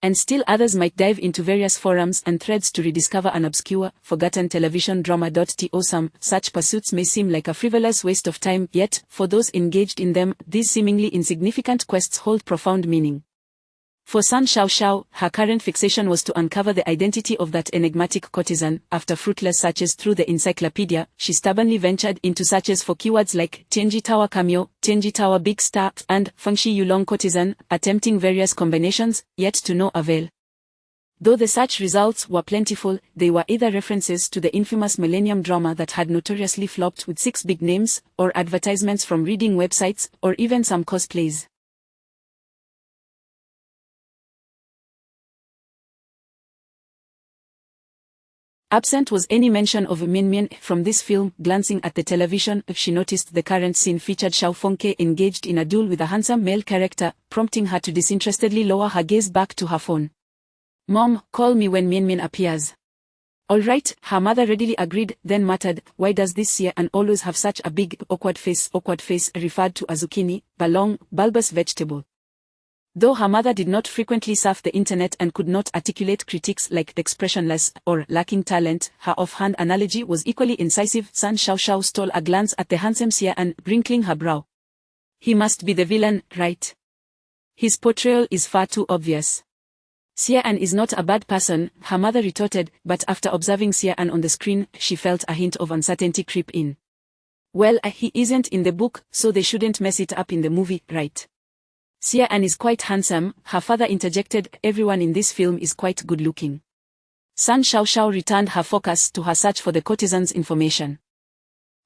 And still others might dive into various forums and threads to rediscover an obscure, forgotten television drama. To some, such pursuits may seem like a frivolous waste of time, yet, for those engaged in them, these seemingly insignificant quests hold profound meaning. For Sun Xiaoxiao, her current fixation was to uncover the identity of that enigmatic courtesan. After fruitless searches through the encyclopedia, she stubbornly ventured into searches for keywords like Tianji Tower cameo, Tianji Tower big star, and Fengxi Yulong courtesan, attempting various combinations, yet to no avail. Though the search results were plentiful, they were either references to the infamous Millennium drama that had notoriously flopped with 6 big names, or advertisements from reading websites, or even some cosplays. Absent was any mention of Mian from this film. Glancing at the television, she noticed the current scene featured Xiao Fengke engaged in a duel with a handsome male character, prompting her to disinterestedly lower her gaze back to her phone. "Mom, call me when Mian appears." "All right," her mother readily agreed, then muttered, "Why does this Xian always have such a big, awkward face?" Awkward face referred to a zucchini, a long, bulbous vegetable. Though her mother did not frequently surf the internet and could not articulate critiques like expressionless or lacking talent, her offhand analogy was equally incisive. Sun Xiaoxiao stole a glance at the handsome Xian, wrinkling her brow. "He must be the villain, right? His portrayal is far too obvious." "Xian is not a bad person," her mother retorted, but after observing Xian on the screen, she felt a hint of uncertainty creep in. "Well, he isn't in the book, so they shouldn't mess it up in the movie, right? Xian is quite handsome," her father interjected. "Everyone in this film is quite good-looking." Sun Xiaoxiao returned her focus to her search for the courtesan's information.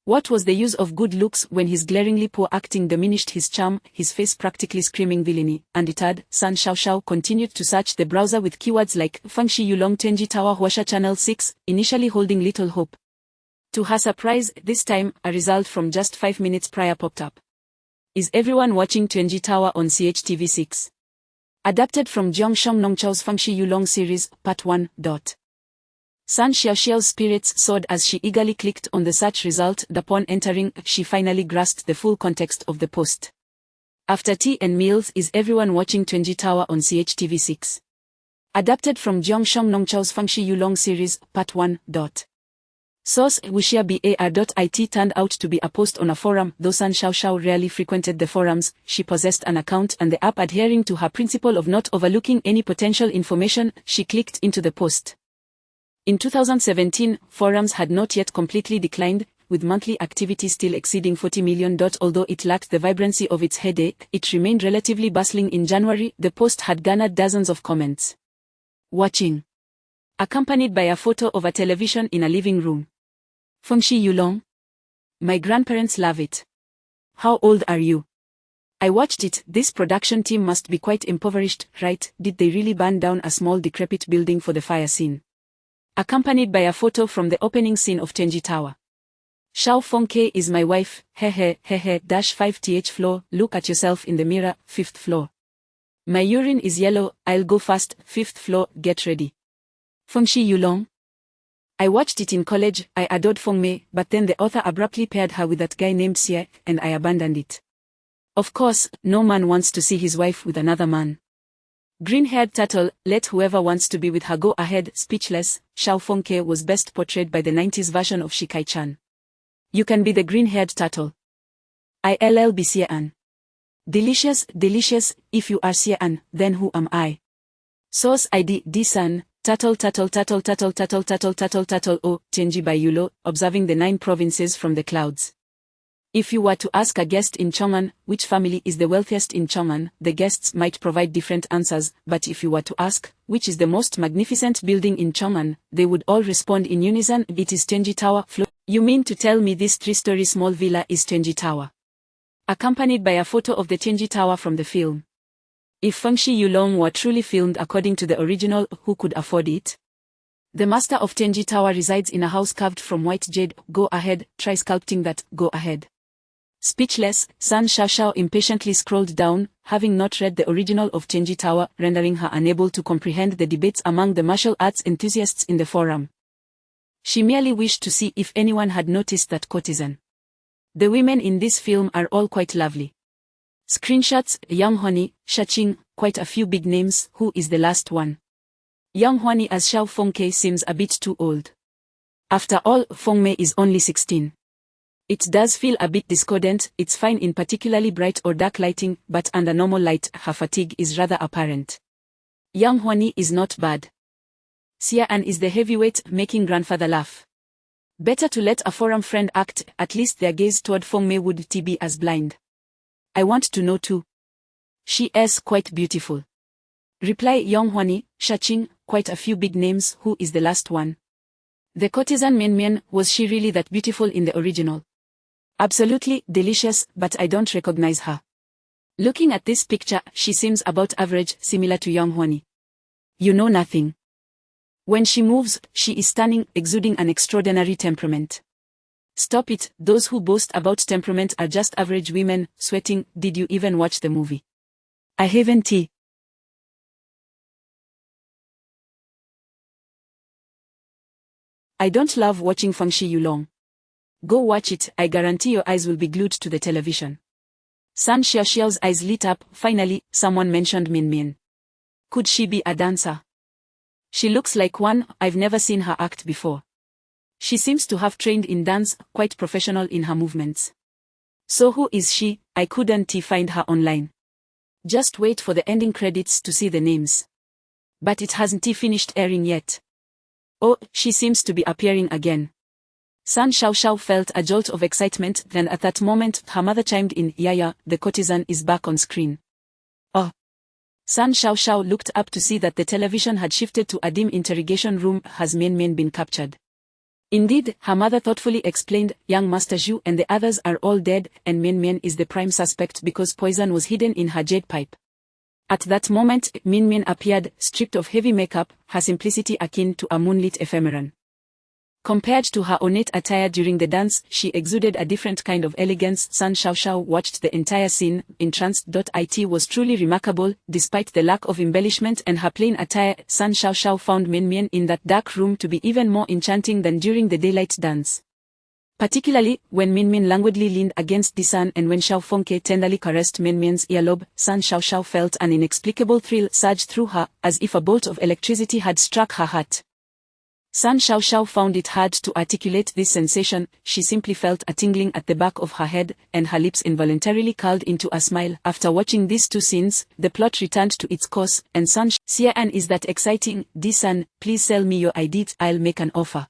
What was the use of good looks when his glaringly poor acting diminished his charm, his face practically screaming villainy? Undeterred, Sun Xiaoxiao continued to search the browser with keywords like Fengxi Yulong Tianji Tower Huasha Channel 6, initially holding little hope. To her surprise, this time, a result from just 5 minutes prior popped up. "Is everyone watching Tianji Tower on CHTV6?" Adapted from Jiang Nongchao's Fengxi Yulong series, Part 1. Sun Xiaoxiao's spirits soared as she eagerly clicked on the search result. Upon entering, she finally grasped the full context of the post. "After tea and meals, is everyone watching Tianji Tower on CHTV6?" Adapted from Jiang Nongchao's Fengxi Yulong series, Part 1. Source: wuxiabar.it. Turned out to be a post on a forum. Though Sun Xiaoxiao rarely frequented the forums, she possessed an account and the app. Adhering to her principle of not overlooking any potential information, she clicked into the post. In 2017, forums had not yet completely declined, with monthly activity still exceeding 40 million. Although it lacked the vibrancy of its heyday, it remained relatively bustling. In January, the post had garnered dozens of comments. "Watching," accompanied by a photo of a television in a living room. "Fengxi Yulong? My grandparents love it. How old are you? I watched it. This production team must be quite impoverished, right? Did they really burn down a small decrepit building for the fire scene?" Accompanied by a photo from the opening scene of Tianji Tower. "Xiao Fengke is my wife, hehe, hehe, -5th floor, look at yourself in the mirror, 5th floor. My urine is yellow, I'll go fast, 5th floor, get ready. Fengxi Yulong? I watched it in college, I adored Fong Mei, but then the author abruptly paired her with that guy named Xie, and I abandoned it. Of course, no man wants to see his wife with another man. Green-haired turtle, let whoever wants to be with her go ahead. Speechless, Xiao Fengke was best portrayed by the 90s version of Shikai-chan. You can be the green-haired turtle. I'll be Xie-an. Delicious, delicious, if you are Xie-an, then who am I? Source ID, D-san, turtle turtle turtle turtle turtle turtle turtle turtle O, Chenji by Yulo, observing the 9 provinces from the clouds. If you were to ask a guest in Chong'an, which family is the wealthiest in Chong'an, the guests might provide different answers, but if you were to ask, which is the most magnificent building in Chong'an, they would all respond in unison, it is Chenji Tower. You mean to tell me this 3-story small villa is Chenji Tower? Accompanied by a photo of the Chenji Tower from the film. If Fengshi Yulong were truly filmed according to the original, who could afford it? The master of Chenji Tower resides in a house carved from white jade. Go ahead, try sculpting that, go ahead. Speechless, San Xiaoxiao impatiently scrolled down, having not read the original of Chenji Tower, rendering her unable to comprehend the debates among the martial arts enthusiasts in the forum. She merely wished to see if anyone had noticed that courtesan. The women in this film are all quite lovely. Screenshots, Yang Huani, Shaching, quite a few big names. Who is the last one? Yang Huani as Xiao Fengke seems a bit too old. After all, Feng Mei is only 16. It does feel a bit discordant. It's fine in particularly bright or dark lighting, but under normal light, her fatigue is rather apparent. Yang Huani is not bad. Xie-an is the heavyweight, making grandfather laugh. Better to let a forum friend act, at least their gaze toward Feng Mei would be as blind. I want to know too. She is quite beautiful. Reply Yang Huani, Shaching, quite a few big names. Who is the last one? The courtesan Mian Mian, was she really that beautiful in the original? Absolutely delicious, but I don't recognize her. Looking at this picture, she seems about average, similar to Yang Huani. You know nothing. When she moves, she is stunning, exuding an extraordinary temperament. Stop it, those who boast about temperament are just average women, sweating. Did you even watch the movie? I haven't. I don't love watching Fengshi Yulong. Go watch it, I guarantee your eyes will be glued to the television. San Xiaoxiao's eyes lit up. Finally, someone mentioned Min Min. Could she be a dancer? She looks like one. I've never seen her act before. She seems to have trained in dance, quite professional in her movements. So who is she? I couldn't find her online. Just wait for the ending credits to see the names. But it hasn't finished airing yet. Oh, she seems to be appearing again. San Xiaoxiao felt a jolt of excitement, then at that moment, her mother chimed in, Yaya, the courtesan is back on screen. Oh. San Xiaoxiao looked up to see that the television had shifted to a dim interrogation room. Has Mian Mian been captured? Indeed, her mother thoughtfully explained, young Master Zhu and the others are all dead, and Mian Mian is the prime suspect because poison was hidden in her jade pipe. At that moment, Mian Mian appeared, stripped of heavy makeup, her simplicity akin to a moonlit ephemeron. Compared to her ornate attire during the dance, she exuded a different kind of elegance. San Xiaoxiao watched the entire scene, entranced. It was truly remarkable, despite the lack of embellishment and her plain attire. San Xiaoxiao found Mian Mian in that dark room to be even more enchanting than during the daylight dance. Particularly, when Mian Mian languidly leaned against D-san and when Xiao Fengke tenderly caressed Mian Mian's earlobe, San Xiaoxiao felt an inexplicable thrill surge through her, as if a bolt of electricity had struck her heart. San Xiaoxiao found it hard to articulate this sensation. She simply felt a tingling at the back of her head, and her lips involuntarily curled into a smile. After watching these two scenes, the plot returned to its course, and San Xie-an is that exciting? D-san, please sell me your ID, I'll make an offer.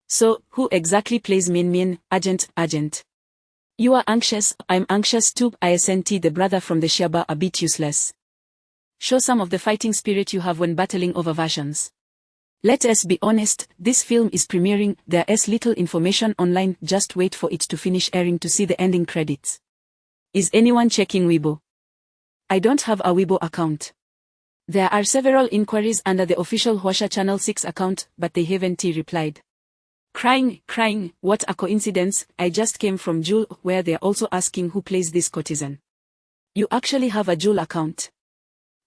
So, who exactly plays Mian Mian? Agent. You are anxious, I'm anxious too. Isn't the brother from the Shiaba a bit useless? Show some of the fighting spirit you have when battling over versions. Let us be honest, this film is premiering, there is little information online, just wait for it to finish airing to see the ending credits. Is anyone checking Weibo? I don't have a Weibo account. There are several inquiries under the official Huasha Channel 6 account, but they haven't replied. Crying, what a coincidence, I just came from Jewel, where they're also asking who plays this courtesan. You actually have a Jewel account.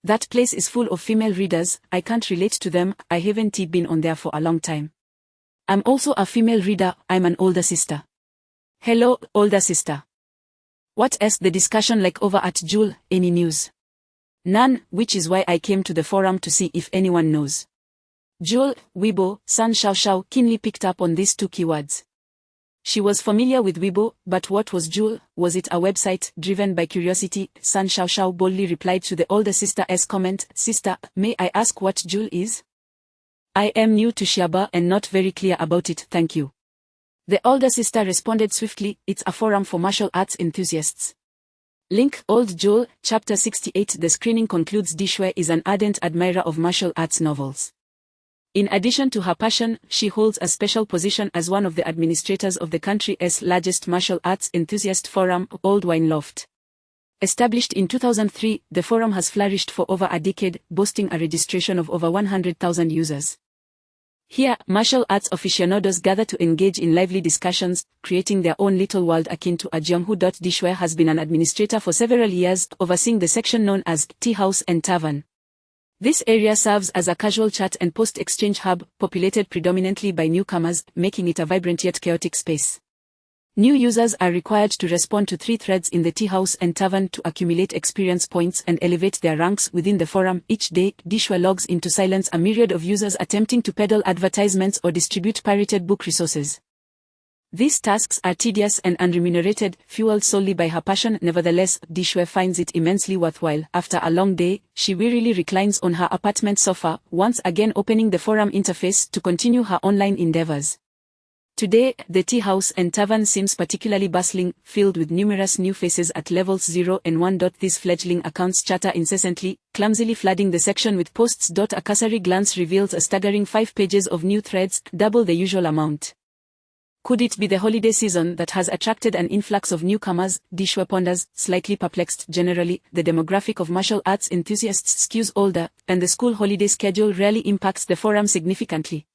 That place is full of female readers, I can't relate to them, I haven't been on there for a long time. I'm also a female reader, I'm an older sister. Hello, older sister. What else the discussion like over at Jewel, any news? None, which is why I came to the forum to see if anyone knows. Jewel, Weibo, San Xiaoxiao keenly picked up on these two keywords. She was familiar with Weibo, but what was Jewel? Was it a website driven by curiosity? San Xiaoxiao boldly replied to the older sister's comment, Sister, may I ask what Jewel is? I am new to Xiaba and not very clear about it, thank you. The older sister responded swiftly, it's a forum for martial arts enthusiasts. Link, Old Jewel, Chapter 68. The screening concludes. Dishue is an ardent admirer of martial arts novels. In addition to her passion, she holds a special position as one of the administrators of the country's largest martial arts enthusiast forum, Old Wine Loft. Established in 2003, the forum has flourished for over a decade, boasting a registration of over 100,000 users. Here, martial arts aficionados gather to engage in lively discussions, creating their own little world akin to a jianghu. Dishue has been an administrator for several years, overseeing the section known as Tea House and Tavern. This area serves as a casual chat and post-exchange hub, populated predominantly by newcomers, making it a vibrant yet chaotic space. New users are required to respond to 3 threads in the Tea House and Tavern to accumulate experience points and elevate their ranks within the forum. Each day, Dishue logs into silence a myriad of users attempting to peddle advertisements or distribute pirated book resources. These tasks are tedious and unremunerated, fueled solely by her passion. Nevertheless, Dishue finds it immensely worthwhile. After a long day, she wearily reclines on her apartment sofa, once again opening the forum interface to continue her online endeavors. Today, the Tea House and Tavern seems particularly bustling, filled with numerous new faces at levels 0 and 1. These fledgling accounts chatter incessantly, clumsily flooding the section with posts. A cursory glance reveals a staggering 5 pages of new threads, double the usual amount. Could it be the holiday season that has attracted an influx of newcomers? Dishue ponders, slightly perplexed. Generally, the demographic of martial arts enthusiasts skews older, and the school holiday schedule rarely impacts the forum significantly.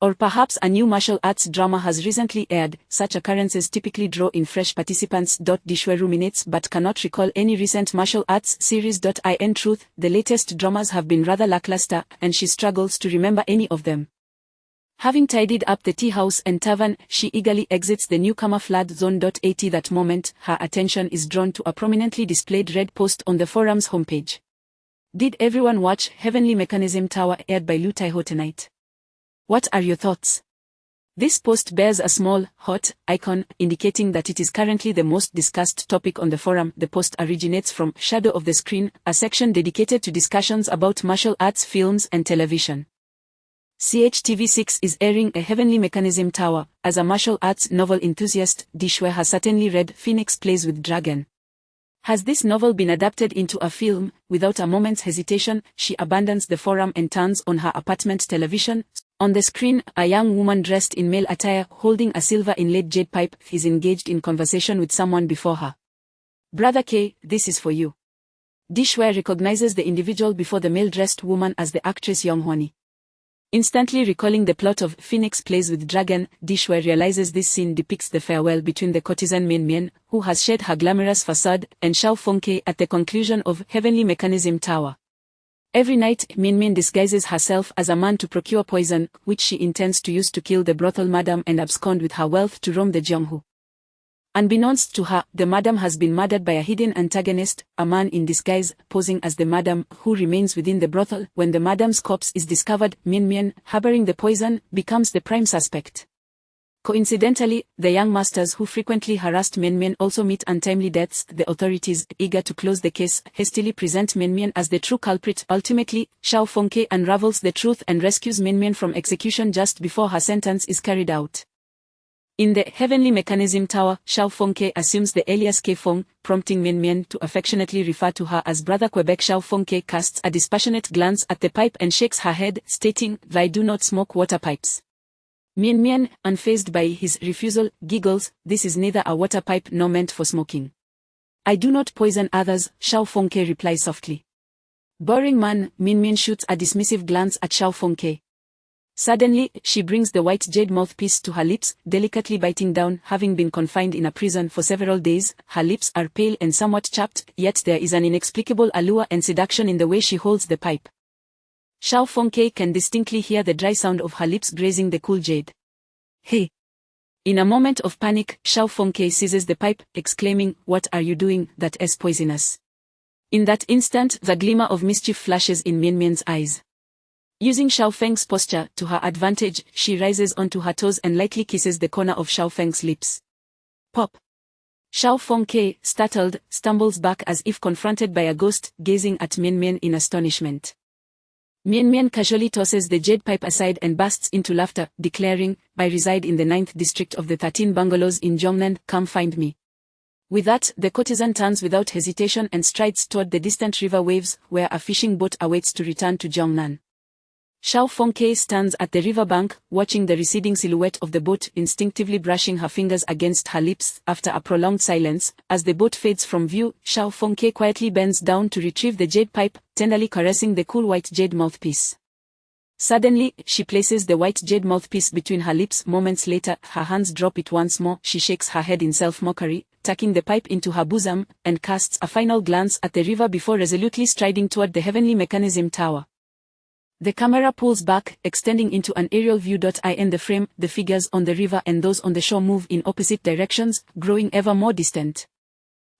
Or perhaps a new martial arts drama has recently aired. Such occurrences typically draw in fresh participants. Dishue ruminates but cannot recall any recent martial arts series. In truth, the latest dramas have been rather lackluster, and she struggles to remember any of them. Having tidied up the Tea House and Tavern, she eagerly exits the newcomer flood zone. At that moment, her attention is drawn to a prominently displayed red post on the forum's homepage. Did everyone watch Heavenly Mechanism Tower, aired by Liu Taiho tonight? What are your thoughts? This post bears a small, hot icon, indicating that it is currently the most discussed topic on the forum. The post originates from Shadow of the Screen, a section dedicated to discussions about martial arts films and television. CHTV6 is airing A Heavenly Mechanism Tower. As a martial arts novel enthusiast, Dishue has certainly read Phoenix Plays with Dragon. Has this novel been adapted into a film? Without a moment's hesitation, she abandons the forum and turns on her apartment television. On the screen, a young woman dressed in male attire, holding a silver inlaid jade pipe, is engaged in conversation with someone before her. Brother K, this is for you. Dishue recognizes the individual before the male-dressed woman as the actress Yong Hwani. Instantly recalling the plot of Phoenix Plays with Dragon, Dishue realizes this scene depicts the farewell between the courtesan Min Mian, who has shed her glamorous facade, and Xiao Fengke at the conclusion of Heavenly Mechanism Tower. Every night, Min Mian disguises herself as a man to procure poison, which she intends to use to kill the brothel madam and abscond with her wealth to roam the Jianghu. Unbeknownst to her, the madam has been murdered by a hidden antagonist, a man in disguise, posing as the madam, who remains within the brothel. When the madam's corpse is discovered, Min Mian, harboring the poison, becomes the prime suspect. Coincidentally, the young masters who frequently harassed Min Mian also meet untimely deaths. The authorities, eager to close the case, hastily present Min Mian as the true culprit. Ultimately, Xiao Fengke unravels the truth and rescues Min Mian from execution just before her sentence is carried out. In the Heavenly Mechanism Tower, Xiao Fengke assumes the alias K Feng, prompting Min Mian to affectionately refer to her as Brother Quebec. Xiao Fengke casts a dispassionate glance at the pipe and shakes her head, stating, "I do not smoke water pipes." Min Mian, unfazed by his refusal, giggles, "This is neither a water pipe nor meant for smoking." "I do not poison others," Xiao Fengke replies softly. "Boring man." Min Mian shoots a dismissive glance at Xiao Fengke. Suddenly, she brings the white jade mouthpiece to her lips, delicately biting down. Having been confined in a prison for several days, her lips are pale and somewhat chapped, yet there is an inexplicable allure and seduction in the way she holds the pipe. Xiao Fengke can distinctly hear the dry sound of her lips grazing the cool jade. Hey! In a moment of panic, Xiao Fengke seizes the pipe, exclaiming, "What are you doing? That is poisonous." In that instant, the glimmer of mischief flashes in Mian Mian's eyes. Using Xiao Feng's posture to her advantage, she rises onto her toes and lightly kisses the corner of Xiao Feng's lips. Pop! Xiao Fengke, startled, stumbles back as if confronted by a ghost, gazing at Mian Mian in astonishment. Mian Mian casually tosses the jade pipe aside and bursts into laughter, declaring, "I reside in the 9th district of the 13 bungalows in Zhongnan, come find me." With that, the courtesan turns without hesitation and strides toward the distant river waves, where a fishing boat awaits to return to Zhongnan. Xiao Fengke stands at the riverbank, watching the receding silhouette of the boat, instinctively brushing her fingers against her lips. After a prolonged silence, as the boat fades from view, Xiao Fengke quietly bends down to retrieve the jade pipe, tenderly caressing the cool white jade mouthpiece. Suddenly, she places the white jade mouthpiece between her lips. Moments later, her hands drop it once more. She shakes her head in self-mockery, tucking the pipe into her bosom, and casts a final glance at the river before resolutely striding toward the heavenly mechanism tower. The camera pulls back, extending into an aerial view. In the frame, the figures on the river and those on the shore move in opposite directions, growing ever more distant.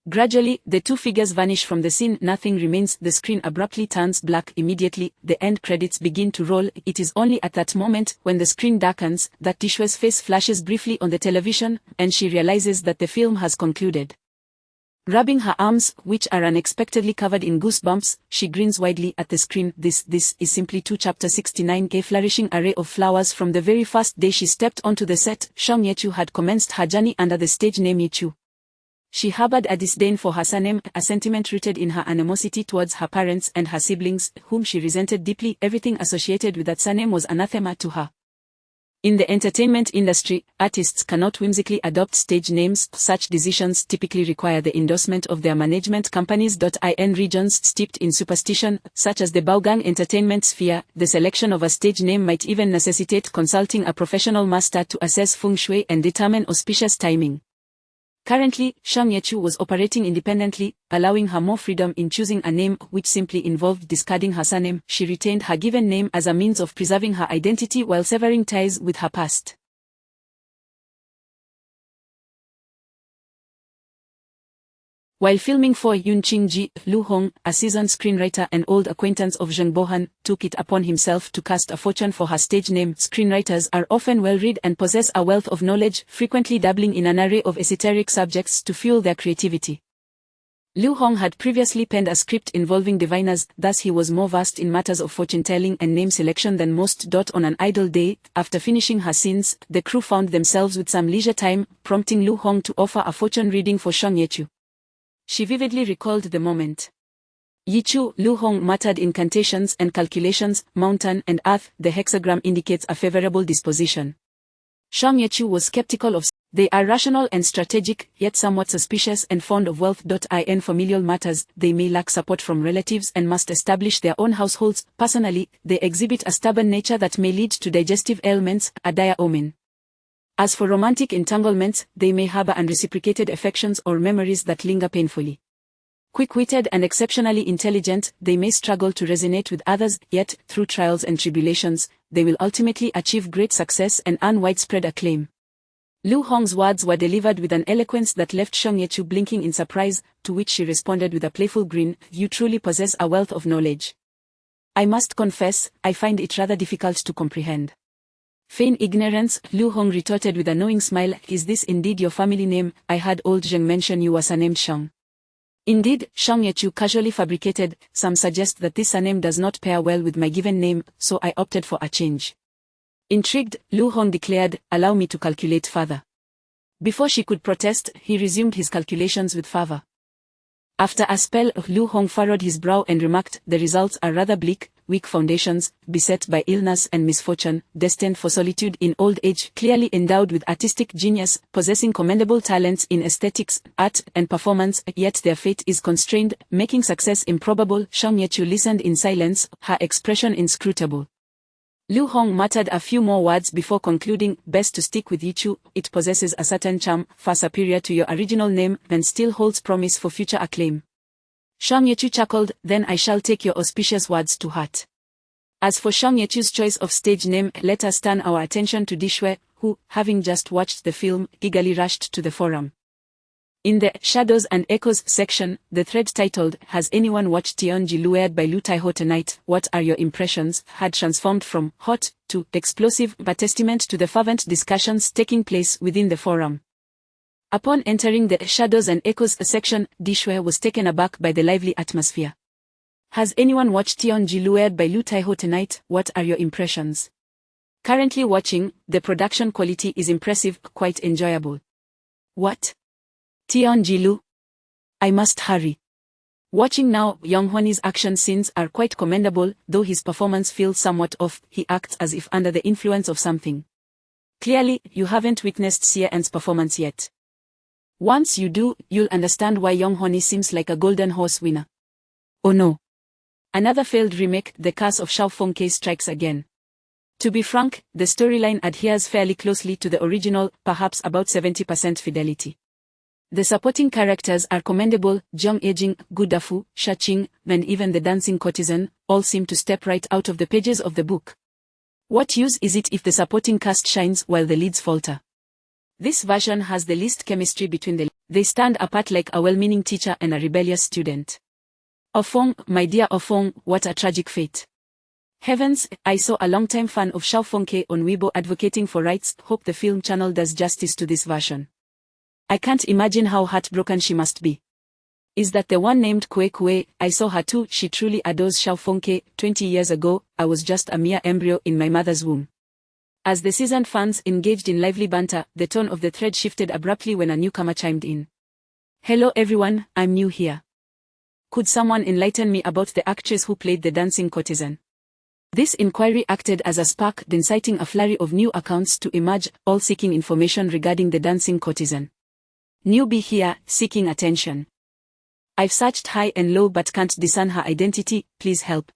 Gradually, the two figures vanish from the scene. Nothing remains. The screen abruptly turns black. Immediately, the end credits begin to roll. It is only at that moment, when the screen darkens, that Tishue's face flashes briefly on the television, and she realizes that the film has concluded. Rubbing her arms, which are unexpectedly covered in goosebumps, she grins widely at the screen. This is simply 2 Chapter 69. A flourishing array of flowers. From the very first day she stepped onto the set, Shang Yechu had commenced her journey under the stage name Yechu. She harbored a disdain for her surname, a sentiment rooted in her animosity towards her parents and her siblings, whom she resented deeply. Everything associated with that surname was anathema to her. In the entertainment industry, artists cannot whimsically adopt stage names. Such decisions typically require the endorsement of their management companies. In regions steeped in superstition, such as the Baogang entertainment sphere, the selection of a stage name might even necessitate consulting a professional master to assess feng shui and determine auspicious timing. Currently, Shang Yechu was operating independently, allowing her more freedom in choosing a name, which simply involved discarding her surname. She retained her given name as a means of preserving her identity while severing ties with her past. While filming for Yun Qingji, Lu Hong, a seasoned screenwriter and old acquaintance of Zheng Bohan, took it upon himself to cast a fortune for her stage name. Screenwriters are often well-read and possess a wealth of knowledge, frequently dabbling in an array of esoteric subjects to fuel their creativity. Lu Hong had previously penned a script involving diviners, thus he was more versed in matters of fortune-telling and name selection than most. On an idle day, after finishing her scenes, the crew found themselves with some leisure time, prompting Lu Hong to offer a fortune reading for Shang Yechu. She vividly recalled the moment. "Yichu," Lu Hong muttered incantations and calculations. "Mountain and earth," the hexagram indicates a favorable disposition. Shang Yechu was skeptical of. They are rational and strategic, yet somewhat suspicious and fond of wealth. In familial matters, they may lack support from relatives and must establish their own households. Personally, they exhibit a stubborn nature that may lead to digestive ailments, a dire omen. As for romantic entanglements, they may harbor unreciprocated affections or memories that linger painfully. Quick-witted and exceptionally intelligent, they may struggle to resonate with others, yet, through trials and tribulations, they will ultimately achieve great success and earn widespread acclaim. Lu Hong's words were delivered with an eloquence that left Shang Yechu blinking in surprise, to which she responded with a playful grin. "You truly possess a wealth of knowledge. I must confess, I find it rather difficult to comprehend." "Feign ignorance," Lu Hong retorted with a knowing smile. "Is this indeed your family name? I heard old Zheng mention you were surnamed Shang." "Indeed," Shang Yechu casually fabricated. "Some suggest that this surname does not pair well with my given name, so I opted for a change." Intrigued, Lu Hong declared, "Allow me to calculate further." Before she could protest, he resumed his calculations with fervor. After a spell, Lu Hong furrowed his brow and remarked, "The results are rather bleak. Weak foundations, beset by illness and misfortune, destined for solitude in old age, clearly endowed with artistic genius, possessing commendable talents in aesthetics, art, and performance, yet their fate is constrained, making success improbable." Shang Yechu listened in silence, her expression inscrutable. Lu Hong muttered a few more words before concluding, "Best to stick with Yichu. It possesses a certain charm, far superior to your original name, and still holds promise for future acclaim." Shang Yechu chuckled, "Then I shall take your auspicious words to heart." As for Shang Yechu's choice of stage name, let us turn our attention to Dishue, who, having just watched the film, eagerly rushed to the forum. In the Shadows and Echoes section, the thread titled, "Has anyone watched Tionji Lured by Lu Taiho tonight? What are your impressions?" had transformed from hot to explosive, a testament to the fervent discussions taking place within the forum. Upon entering the Shadows and Echoes section, Dishwe was taken aback by the lively atmosphere. "Has anyone watched Tionji Lured by Lu Taiho tonight? What are your impressions?" Currently watching, the production quality is impressive, quite enjoyable. What? Tionji Lu? I must hurry. Watching now, Yonghwani's action scenes are quite commendable, though his performance feels somewhat off. He acts as if under the influence of something. Clearly, you haven't witnessed Xie performance yet. Once you do, you'll understand why Yonghwani seems like a golden horse winner. Oh no. Another failed remake, The Curse of Shao Fengke strikes again. To be frank, the storyline adheres fairly closely to the original, perhaps about 70% fidelity. The supporting characters are commendable. Zhang Yejing, Gudafu, Shaqing, and even the dancing courtesan, all seem to step right out of the pages of the book. What use is it if the supporting cast shines while the leads falter? This version has the least chemistry between them. They stand apart like a well-meaning teacher and a rebellious student. Ofong, my dear Ofong, what a tragic fate. Heavens, I saw a longtime fan of Shao Fengke on Weibo advocating for rights. Hope the film channel does justice to this version. I can't imagine how heartbroken she must be. Is that the one named Kue Kue? I saw her too. She truly adores Shao Fengke. 20 years ago, I was just a mere embryo in my mother's womb. As the seasoned fans engaged in lively banter, the tone of the thread shifted abruptly when a newcomer chimed in. "Hello everyone, I'm new here. Could someone enlighten me about the actress who played the dancing courtesan?" This inquiry acted as a spark, inciting a flurry of new accounts to emerge, all seeking information regarding the dancing courtesan. "Newbie here, seeking attention. I've searched high and low but can't discern her identity, please help.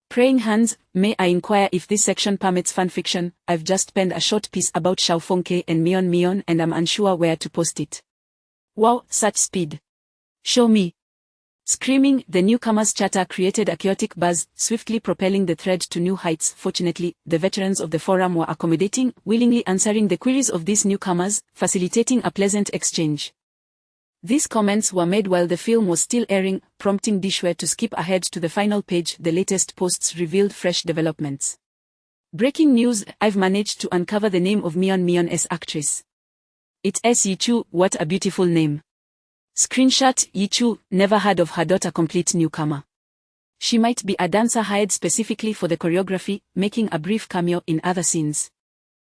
Praying hands, may I inquire if this section permits fanfiction? I've just penned a short piece about Shao Fengke and Mion and I'm unsure where to post it. Wow, such speed. Show me." Screaming, the newcomers' chatter created a chaotic buzz, swiftly propelling the thread to new heights. Fortunately, the veterans of the forum were accommodating, willingly answering the queries of these newcomers, facilitating a pleasant exchange. These comments were made while the film was still airing, prompting Dishwe to skip ahead to the final page. The latest posts revealed fresh developments. Breaking news, I've managed to uncover the name of Mion's actress. It's Yichu, what a beautiful name. Screenshot, Yichu, never heard of her daughter. Complete newcomer. She might be a dancer hired specifically for the choreography, making a brief cameo in other scenes.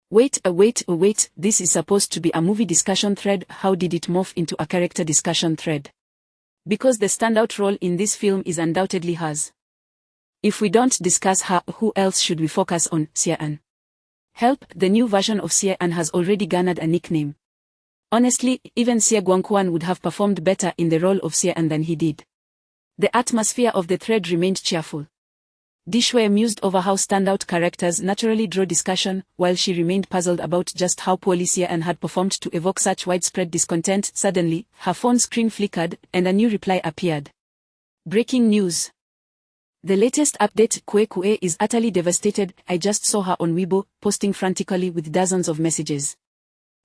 Wait, this is supposed to be a movie discussion thread. How did it morph into a character discussion thread? Because the standout role in this film is undoubtedly hers. If we don't discuss her, who else should we focus on? Xie. Help, the new version of Xie has already garnered a nickname. Honestly, even Xie Guangquan would have performed better in the role of Xie than he did. The atmosphere of the thread remained cheerful. Dishwe mused over how standout characters naturally draw discussion, while she remained puzzled about just how poorly Xie had performed to evoke such widespread discontent. Suddenly, her phone screen flickered, and a new reply appeared. Breaking news. The latest update, Kue Kue is utterly devastated. I just saw her on Weibo, posting frantically with dozens of messages.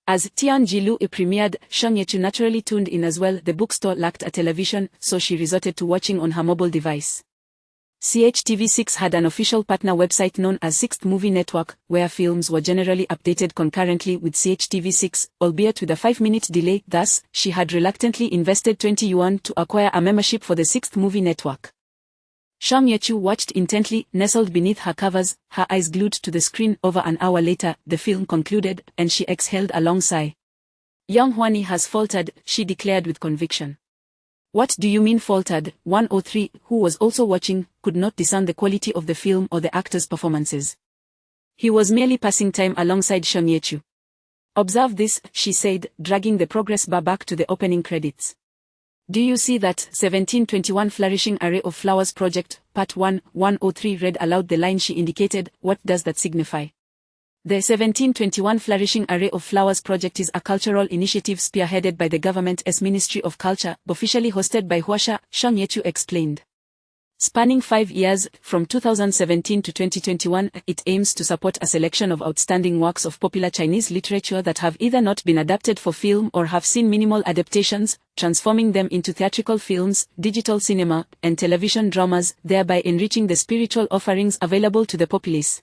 As Tionji Lu premiered, Shang Yechu naturally tuned in as well. The bookstore lacked a television, so she resorted to watching on her mobile device. CHTV6 had an official partner website known as Sixth Movie Network, where films were generally updated concurrently with CHTV6, albeit with a 5-minute delay. Thus, she had reluctantly invested 20 yuan to acquire a membership for the Sixth Movie Network. Shang Yechu watched intently, nestled beneath her covers, her eyes glued to the screen. Over an hour later, the film concluded, and she exhaled a long sigh. Yonghwani has faltered, she declared with conviction. What do you mean faltered? 103, who was also watching, could not discern the quality of the film or the actors' performances. He was merely passing time alongside Shang Yechu. Observe this, she said, dragging the progress bar back to the opening credits. Do you see that? 1721 Flourishing Array of Flowers Project, Part 1, 103 read aloud the line she indicated. What does that signify? The 1721 Flourishing Array of Flowers Project is a cultural initiative spearheaded by the government's Ministry of Culture, officially hosted by Huasha, Shang Yechu explained. Spanning 5 years, from 2017 to 2021, it aims to support a selection of outstanding works of popular Chinese literature that have either not been adapted for film or have seen minimal adaptations, transforming them into theatrical films, digital cinema, and television dramas, thereby enriching the spiritual offerings available to the populace.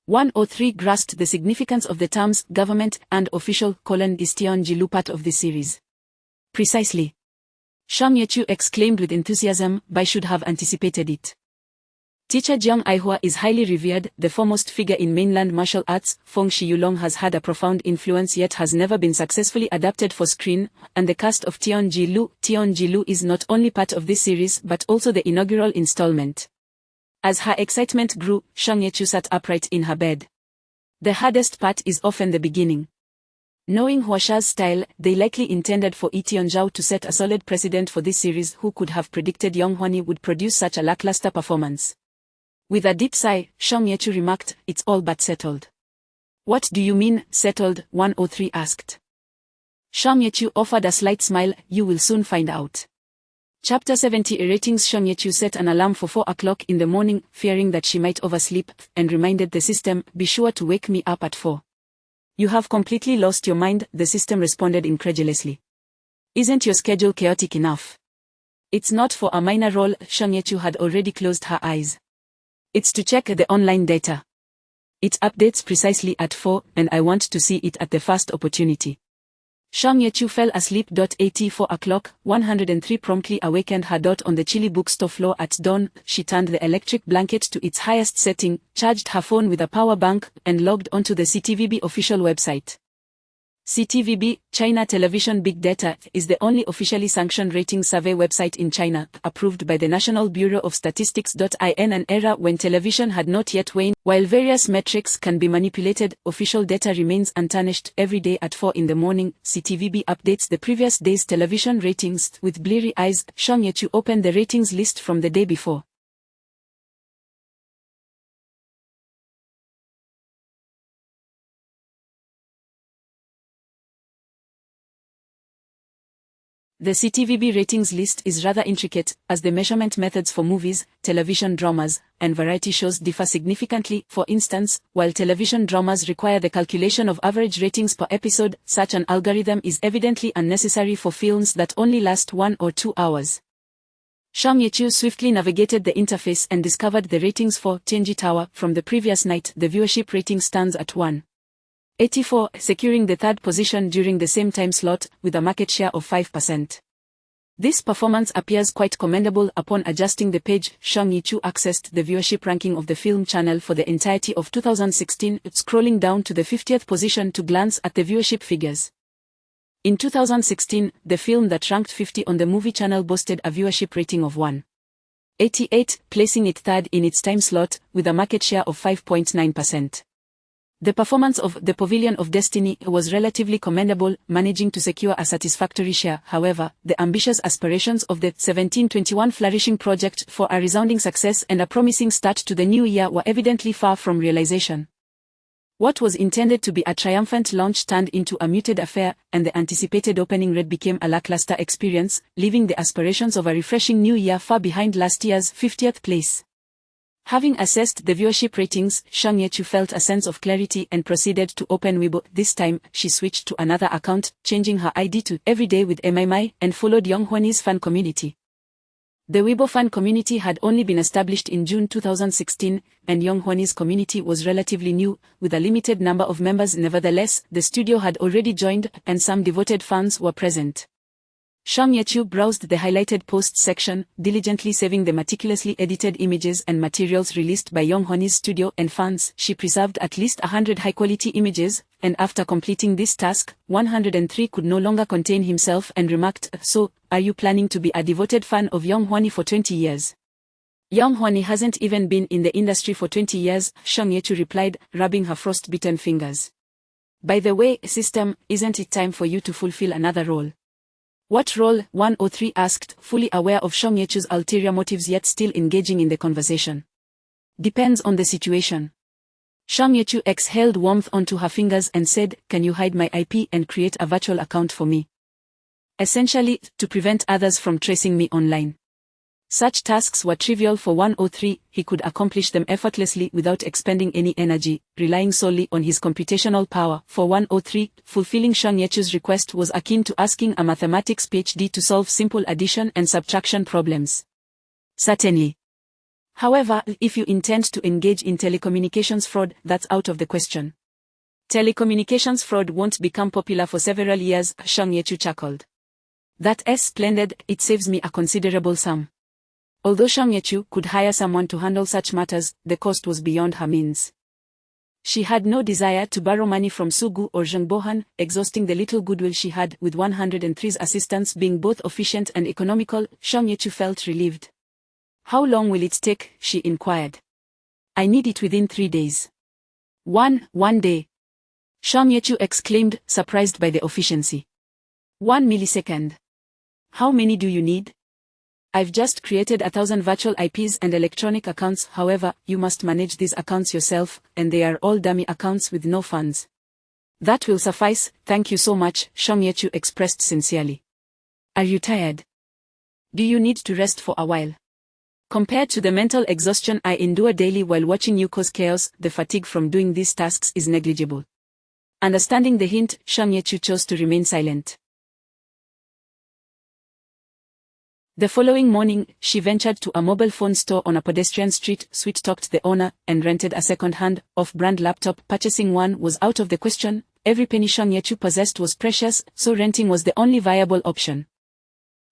103 grasped the significance of the terms government and official: is Tianjilu part of this series? Precisely. Shang Yechu exclaimed with enthusiasm, "I should have anticipated it." Teacher Jiang Aihua is highly revered, the foremost figure in mainland martial arts. Feng Shiyulong has had a profound influence yet has never been successfully adapted for screen, and the cast of Tianjilu is not only part of this series but also the inaugural installment. As her excitement grew, Shang Yechu sat upright in her bed. The hardest part is often the beginning. Knowing Huasha's style, they likely intended for Yi Tianzhao to set a solid precedent for this series. Who could have predicted Yang Huani would produce such a lackluster performance? With a deep sigh, Shang Yechu remarked, "It's all but settled." "What do you mean, settled?" 103 asked. Shang Yechu offered a slight smile. "You will soon find out." Chapter 70 Ratings. Shang Yechu set an alarm for 4 o'clock in the morning, fearing that she might oversleep, and reminded the system, "Be sure to wake me up at 4. "You have completely lost your mind," the system responded incredulously. "Isn't your schedule chaotic enough?" "It's not for a minor role." Shang Yechu had already closed her eyes. "It's to check the online data. It updates precisely at 4, and I want to see it at the first opportunity." Shang Yechu fell asleep. At 4 o'clock, 103 promptly awakened her. On the chilly bookstore floor at dawn, she turned the electric blanket to its highest setting, charged her phone with a power bank, and logged onto the CTVB official website. CTVB, China Television Big Data, is the only officially sanctioned ratings survey website in China, approved by the National Bureau of Statistics. In an era when television had not yet waned, while various metrics can be manipulated, official data remains untarnished. Every day at 4 in the morning, CTVB updates the previous day's television ratings. With bleary eyes, Shang Yechu opened the ratings list from the day before. The CTVB ratings list is rather intricate, as the measurement methods for movies, television dramas, and variety shows differ significantly. For instance, while television dramas require the calculation of average ratings per episode, such an algorithm is evidently unnecessary for films that only last 1 or 2 hours. Shang Yechu swiftly navigated the interface and discovered the ratings for Tianji Tower. From the previous night, the viewership rating stands at 184, securing the third position during the same time slot, with a market share of 5%. This performance appears quite commendable. Upon adjusting the page, Shang Yechu accessed the viewership ranking of the film channel for the entirety of 2016, scrolling down to the 50th position to glance at the viewership figures. In 2016, the film that ranked 50 on the movie channel boasted a viewership rating of 188, placing it third in its time slot, with a market share of 5.9%. The performance of The Pavilion of Destiny was relatively commendable, managing to secure a satisfactory share. However, the ambitious aspirations of the 1721 flourishing project for a resounding success and a promising start to the new year were evidently far from realization. What was intended to be a triumphant launch turned into a muted affair, and the anticipated opening read became a lackluster experience, leaving the aspirations of a refreshing new year far behind last year's 50th place. Having assessed the viewership ratings, Shang Yechu felt a sense of clarity and proceeded to open Weibo. This time, she switched to another account, changing her ID to Everyday with MMI, and followed Yang Huani's fan community. The Weibo fan community had only been established in June 2016, and Yang Huani's community was relatively new, with a limited number of members. Nevertheless, the studio had already joined, and some devoted fans were present. Shang Yechu browsed the highlighted posts section, diligently saving the meticulously edited images and materials released by Yang Huani's studio and fans. She preserved at least 100 high-quality images, and after completing this task, 103 could no longer contain himself and remarked, "So, are you planning to be a devoted fan of Yang Huani for 20 years? Yang Huani hasn't even been in the industry for 20 years, Shang Yechu replied, rubbing her frost-bitten fingers. "By the way, system, isn't it time for you to fulfill another role?" "What role?" 103 asked, fully aware of Shang Yechu's ulterior motives yet still engaging in the conversation. "Depends on the situation." Shang Yechu exhaled warmth onto her fingers and said, "Can you hide my IP and create a virtual account for me?" "Essentially, to prevent others from tracing me online." Such tasks were trivial for 103, he could accomplish them effortlessly without expending any energy, relying solely on his computational power. For 103, fulfilling Shang Yechu's request was akin to asking a mathematics PhD to solve simple addition and subtraction problems. Certainly. However, if you intend to engage in telecommunications fraud, that's out of the question. Telecommunications fraud won't become popular for several years, Shang Yechu chuckled. That's splendid, it saves me a considerable sum. Although Shang Yechu could hire someone to handle such matters, the cost was beyond her means. She had no desire to borrow money from Sugu or Zheng Bohan, exhausting the little goodwill she had. With 103's assistants being both efficient and economical, Shang Yechu felt relieved. How long will it take? She inquired. I need it within 3 days. One day. Shang Yechu exclaimed, surprised by the efficiency. 1 millisecond. How many do you need? I've just created 1,000 virtual IPs and electronic accounts. However, you must manage these accounts yourself, and they are all dummy accounts with no funds. That will suffice, thank you so much, Shang Yechu expressed sincerely. Are you tired? Do you need to rest for a while? Compared to the mental exhaustion I endure daily while watching you cause chaos, the fatigue from doing these tasks is negligible. Understanding the hint, Shang Yechu chose to remain silent. The following morning, she ventured to a mobile phone store on a pedestrian street, sweet-talked the owner, and rented a second-hand, off-brand laptop. Purchasing one was out of the question. Every penny Shang Yechu possessed was precious, so renting was the only viable option.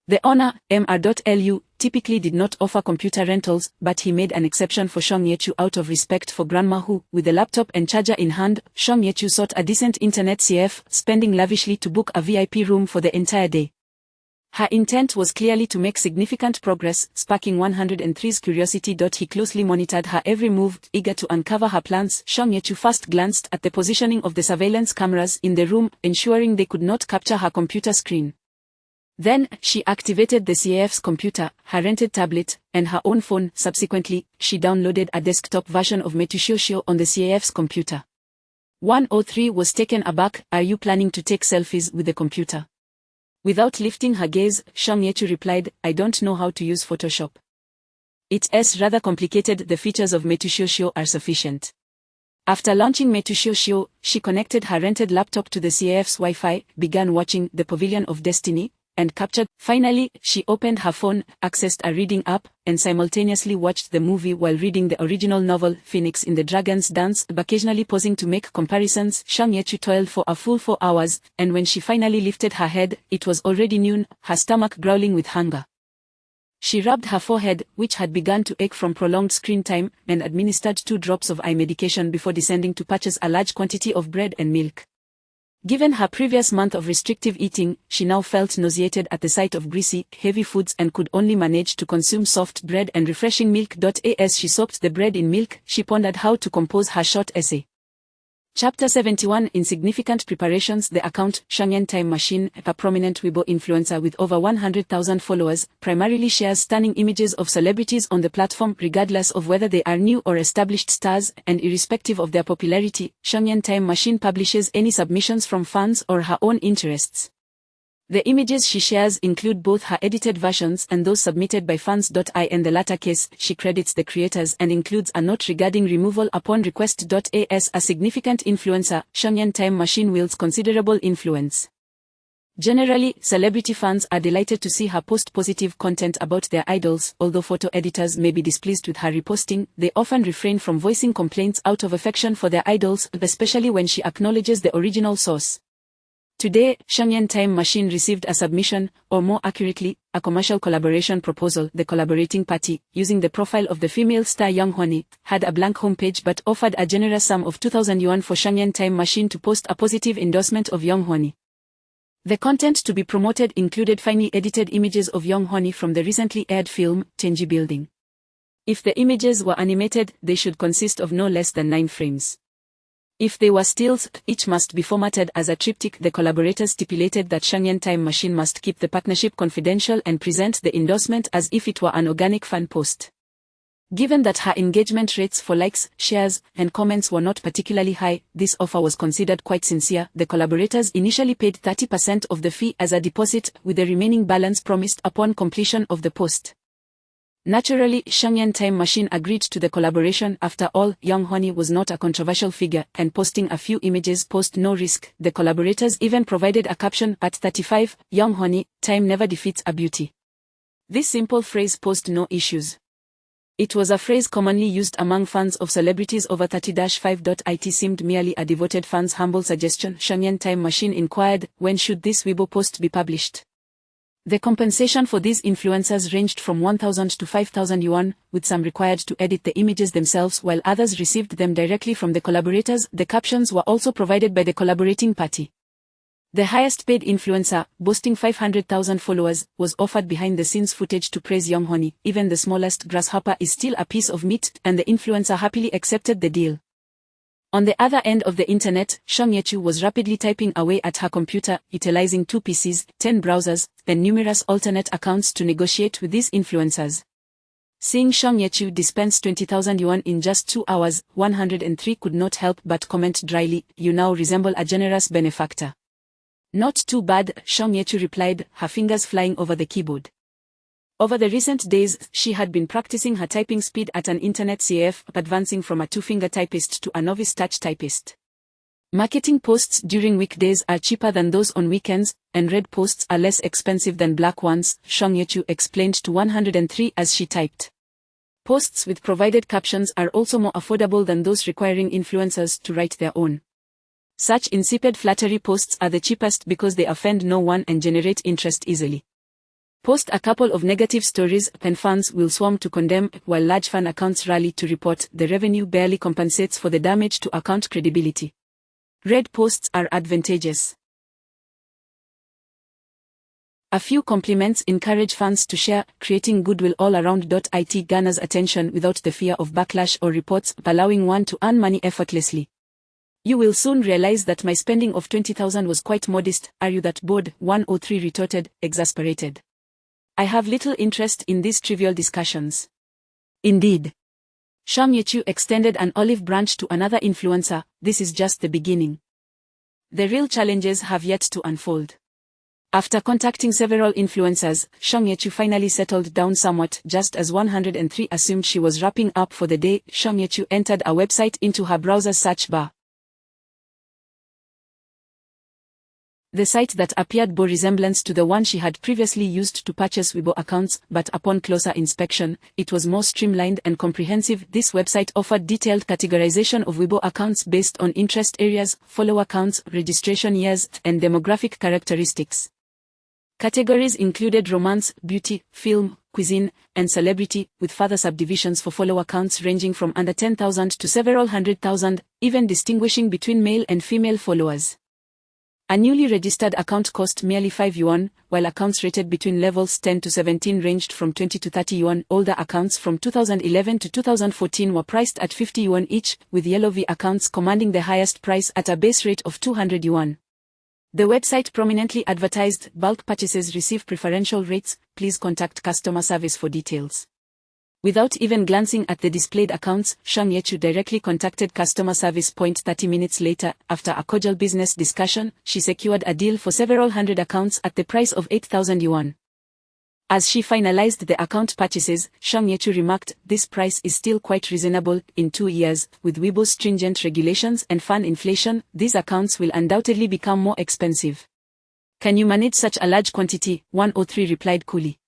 The owner, Mr.Lu, typically did not offer computer rentals, but he made an exception for Shang Yechu out of respect for Grandma who, with the laptop and charger in hand, Shang Yechu sought a decent internet CF, spending lavishly to book a VIP room for the entire day. Her intent was clearly to make significant progress, sparking 103's curiosity. He closely monitored her every move, eager to uncover her plans. Shang Yechu first glanced at the positioning of the surveillance cameras in the room, ensuring they could not capture her computer screen. Then, she activated the CAF's computer, her rented tablet, and her own phone. Subsequently, she downloaded a desktop version of Metushioshio on the CAF's computer. 103 was taken aback. Are you planning to take selfies with the computer? Without lifting her gaze, Shang Yechu replied, I don't know how to use Photoshop. It's rather complicated. The features of Metushioshio are sufficient. After launching Metushioshio, she connected her rented laptop to the CAF's Wi-Fi, began watching The Pavilion of Destiny, and captured. Finally, she opened her phone, accessed a reading app, and simultaneously watched the movie while reading the original novel, Phoenix in the Dragon's Dance, occasionally pausing to make comparisons. Shang Yechu toiled for a full 4 hours, and when she finally lifted her head, it was already noon, her stomach growling with hunger. She rubbed her forehead, which had begun to ache from prolonged screen time, and administered 2 drops of eye medication before descending to purchase a large quantity of bread and milk. Given her previous month of restrictive eating, she now felt nauseated at the sight of greasy, heavy foods and could only manage to consume soft bread and refreshing milk. As she soaked the bread in milk, she pondered how to compose her short essay. Chapter 71 Insignificant Preparations. The account, Shangyan Time Machine, a prominent Weibo influencer with over 100,000 followers, primarily shares stunning images of celebrities on the platform regardless of whether they are new or established stars, and irrespective of their popularity. Shangyan Time Machine publishes any submissions from fans or her own interests. The images she shares include both her edited versions and those submitted by fans. In the latter case, she credits the creators and includes a note regarding removal upon request. As a significant influencer, Shangyan Time Machine wields considerable influence. Generally, celebrity fans are delighted to see her post positive content about their idols. Although photo editors may be displeased with her reposting, they often refrain from voicing complaints out of affection for their idols, especially when she acknowledges the original source. Today, Shangyan Time Machine received a submission, or more accurately, a commercial collaboration proposal. The collaborating party, using the profile of the female star Young Hwani, had a blank homepage but offered a generous sum of 2,000 yuan for Shangyan Time Machine to post a positive endorsement of Young Hwani. The content to be promoted included finely edited images of Young Hwani from the recently aired film, Tenji Building. If the images were animated, they should consist of no less than 9 frames. If they were stills, each must be formatted as a triptych. The collaborators stipulated that Shangyan Time Machine must keep the partnership confidential and present the endorsement as if it were an organic fan post. Given that her engagement rates for likes, shares, and comments were not particularly high, this offer was considered quite sincere. The collaborators initially paid 30% of the fee as a deposit, with the remaining balance promised upon completion of the post. Naturally, Shangyan Time Machine agreed to the collaboration. After all, Young Honey was not a controversial figure, and posting a few images posed no risk. The collaborators even provided a caption, at 35, Young Honey, time never defeats a beauty. This simple phrase posed no issues. It was a phrase commonly used among fans of celebrities over 30-5. It seemed merely a devoted fan's humble suggestion. Shangyan Time Machine inquired, when should this Weibo post be published? The compensation for these influencers ranged from 1,000 to 5,000 yuan, with some required to edit the images themselves while others received them directly from the collaborators. The captions were also provided by the collaborating party. The highest paid influencer, boasting 500,000 followers, was offered behind-the-scenes footage to praise Young Honey. Even the smallest grasshopper is still a piece of meat, and the influencer happily accepted the deal. On the other end of the internet, Shang Yechu was rapidly typing away at her computer, utilizing 2 PCs, 10 browsers, and numerous alternate accounts to negotiate with these influencers. Seeing Shang Yechu dispense 20,000 yuan in just 2 hours, 103 could not help but comment dryly, "You now resemble a generous benefactor." "Not too bad," Shang Yechu replied, her fingers flying over the keyboard. Over the recent days, she had been practicing her typing speed at an internet CAF, advancing from a 2-finger typist to a novice touch typist. Marketing posts during weekdays are cheaper than those on weekends, and red posts are less expensive than black ones, Shang Yechu explained to 103 as she typed. Posts with provided captions are also more affordable than those requiring influencers to write their own. Such insipid flattery posts are the cheapest because they offend no one and generate interest easily. Post a couple of negative stories, and fans will swarm to condemn, while large fan accounts rally to report. The revenue barely compensates for the damage to account credibility. Red posts are advantageous. A few compliments encourage fans to share, creating goodwill all around. It garners attention without the fear of backlash or reports, allowing one to earn money effortlessly. "You will soon realize that my spending of 20,000 was quite modest. Are you that bored?" 103 retorted, exasperated. "I have little interest in these trivial discussions." Indeed. Shang Yechu extended an olive branch to another influencer. "This is just the beginning. The real challenges have yet to unfold." After contacting several influencers, Shang Yechu finally settled down somewhat. Just as 103 assumed she was wrapping up for the day, Shang Yechu entered a website into her browser search bar. The site that appeared bore resemblance to the one she had previously used to purchase Weibo accounts, but upon closer inspection, it was more streamlined and comprehensive. This website offered detailed categorization of Weibo accounts based on interest areas, follower counts, registration years, and demographic characteristics. Categories included romance, beauty, film, cuisine, and celebrity, with further subdivisions for follower counts ranging from under 10,000 to several 100,000, even distinguishing between male and female followers. A newly registered account cost merely 5 yuan, while accounts rated between levels 10 to 17 ranged from 20 to 30 yuan. Older accounts from 2011 to 2014 were priced at 50 yuan each, with Yellow V accounts commanding the highest price at a base rate of 200 yuan. The website prominently advertised, "Bulk purchases receive preferential rates, please contact customer service for details." Without even glancing at the displayed accounts, Shang Yechu directly contacted customer service. 30 minutes later, after a cordial business discussion, she secured a deal for several hundred accounts at the price of 8,000 yuan. As she finalized the account purchases, Shang Yechu remarked, "This price is still quite reasonable. In 2 years, with Weibo's stringent regulations and fan inflation, these accounts will undoubtedly become more expensive." "Can you manage such a large quantity?" 103 replied coolly.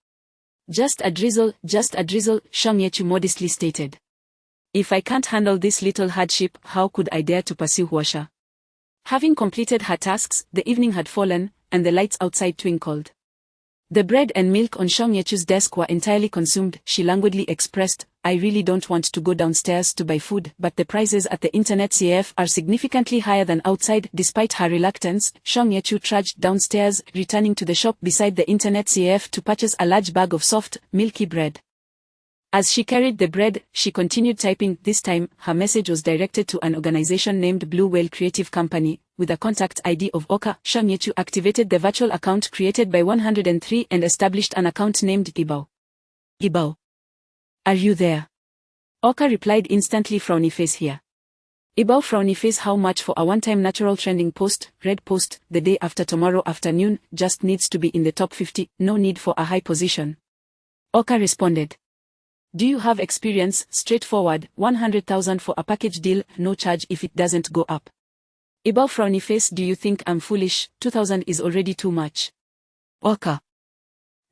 Just a drizzle," Shang Yechu modestly stated. "If I can't handle this little hardship, how could I dare to pursue Huasha?" Having completed her tasks, the evening had fallen, and the lights outside twinkled. The bread and milk on Shang Yechu's desk were entirely consumed. She languidly expressed, "I really don't want to go downstairs to buy food, but the prices at the internet CAF are significantly higher than outside." Despite her reluctance, Shang Yechu trudged downstairs, returning to the shop beside the internet CAF to purchase a large bag of soft, milky bread. As she carried the bread, she continued typing. This time, her message was directed to an organization named Blue Whale Creative Company, with a contact ID of Oka. Shang Yechu activated the virtual account created by 103 and established an account named Ibao. "Ibao. Are you there?" Oka replied instantly. "Frowny face here." "Ibao frowny face, how much for a one-time natural trending post?" "Red post, the day after tomorrow afternoon, just needs to be in the top 50, no need for a high position." Oka responded. Do you have experience? Straightforward, 100,000 for a package deal, no charge if it doesn't go up. Ibao frowny face. Do you think I'm foolish? 2,000 is already too much. Oka.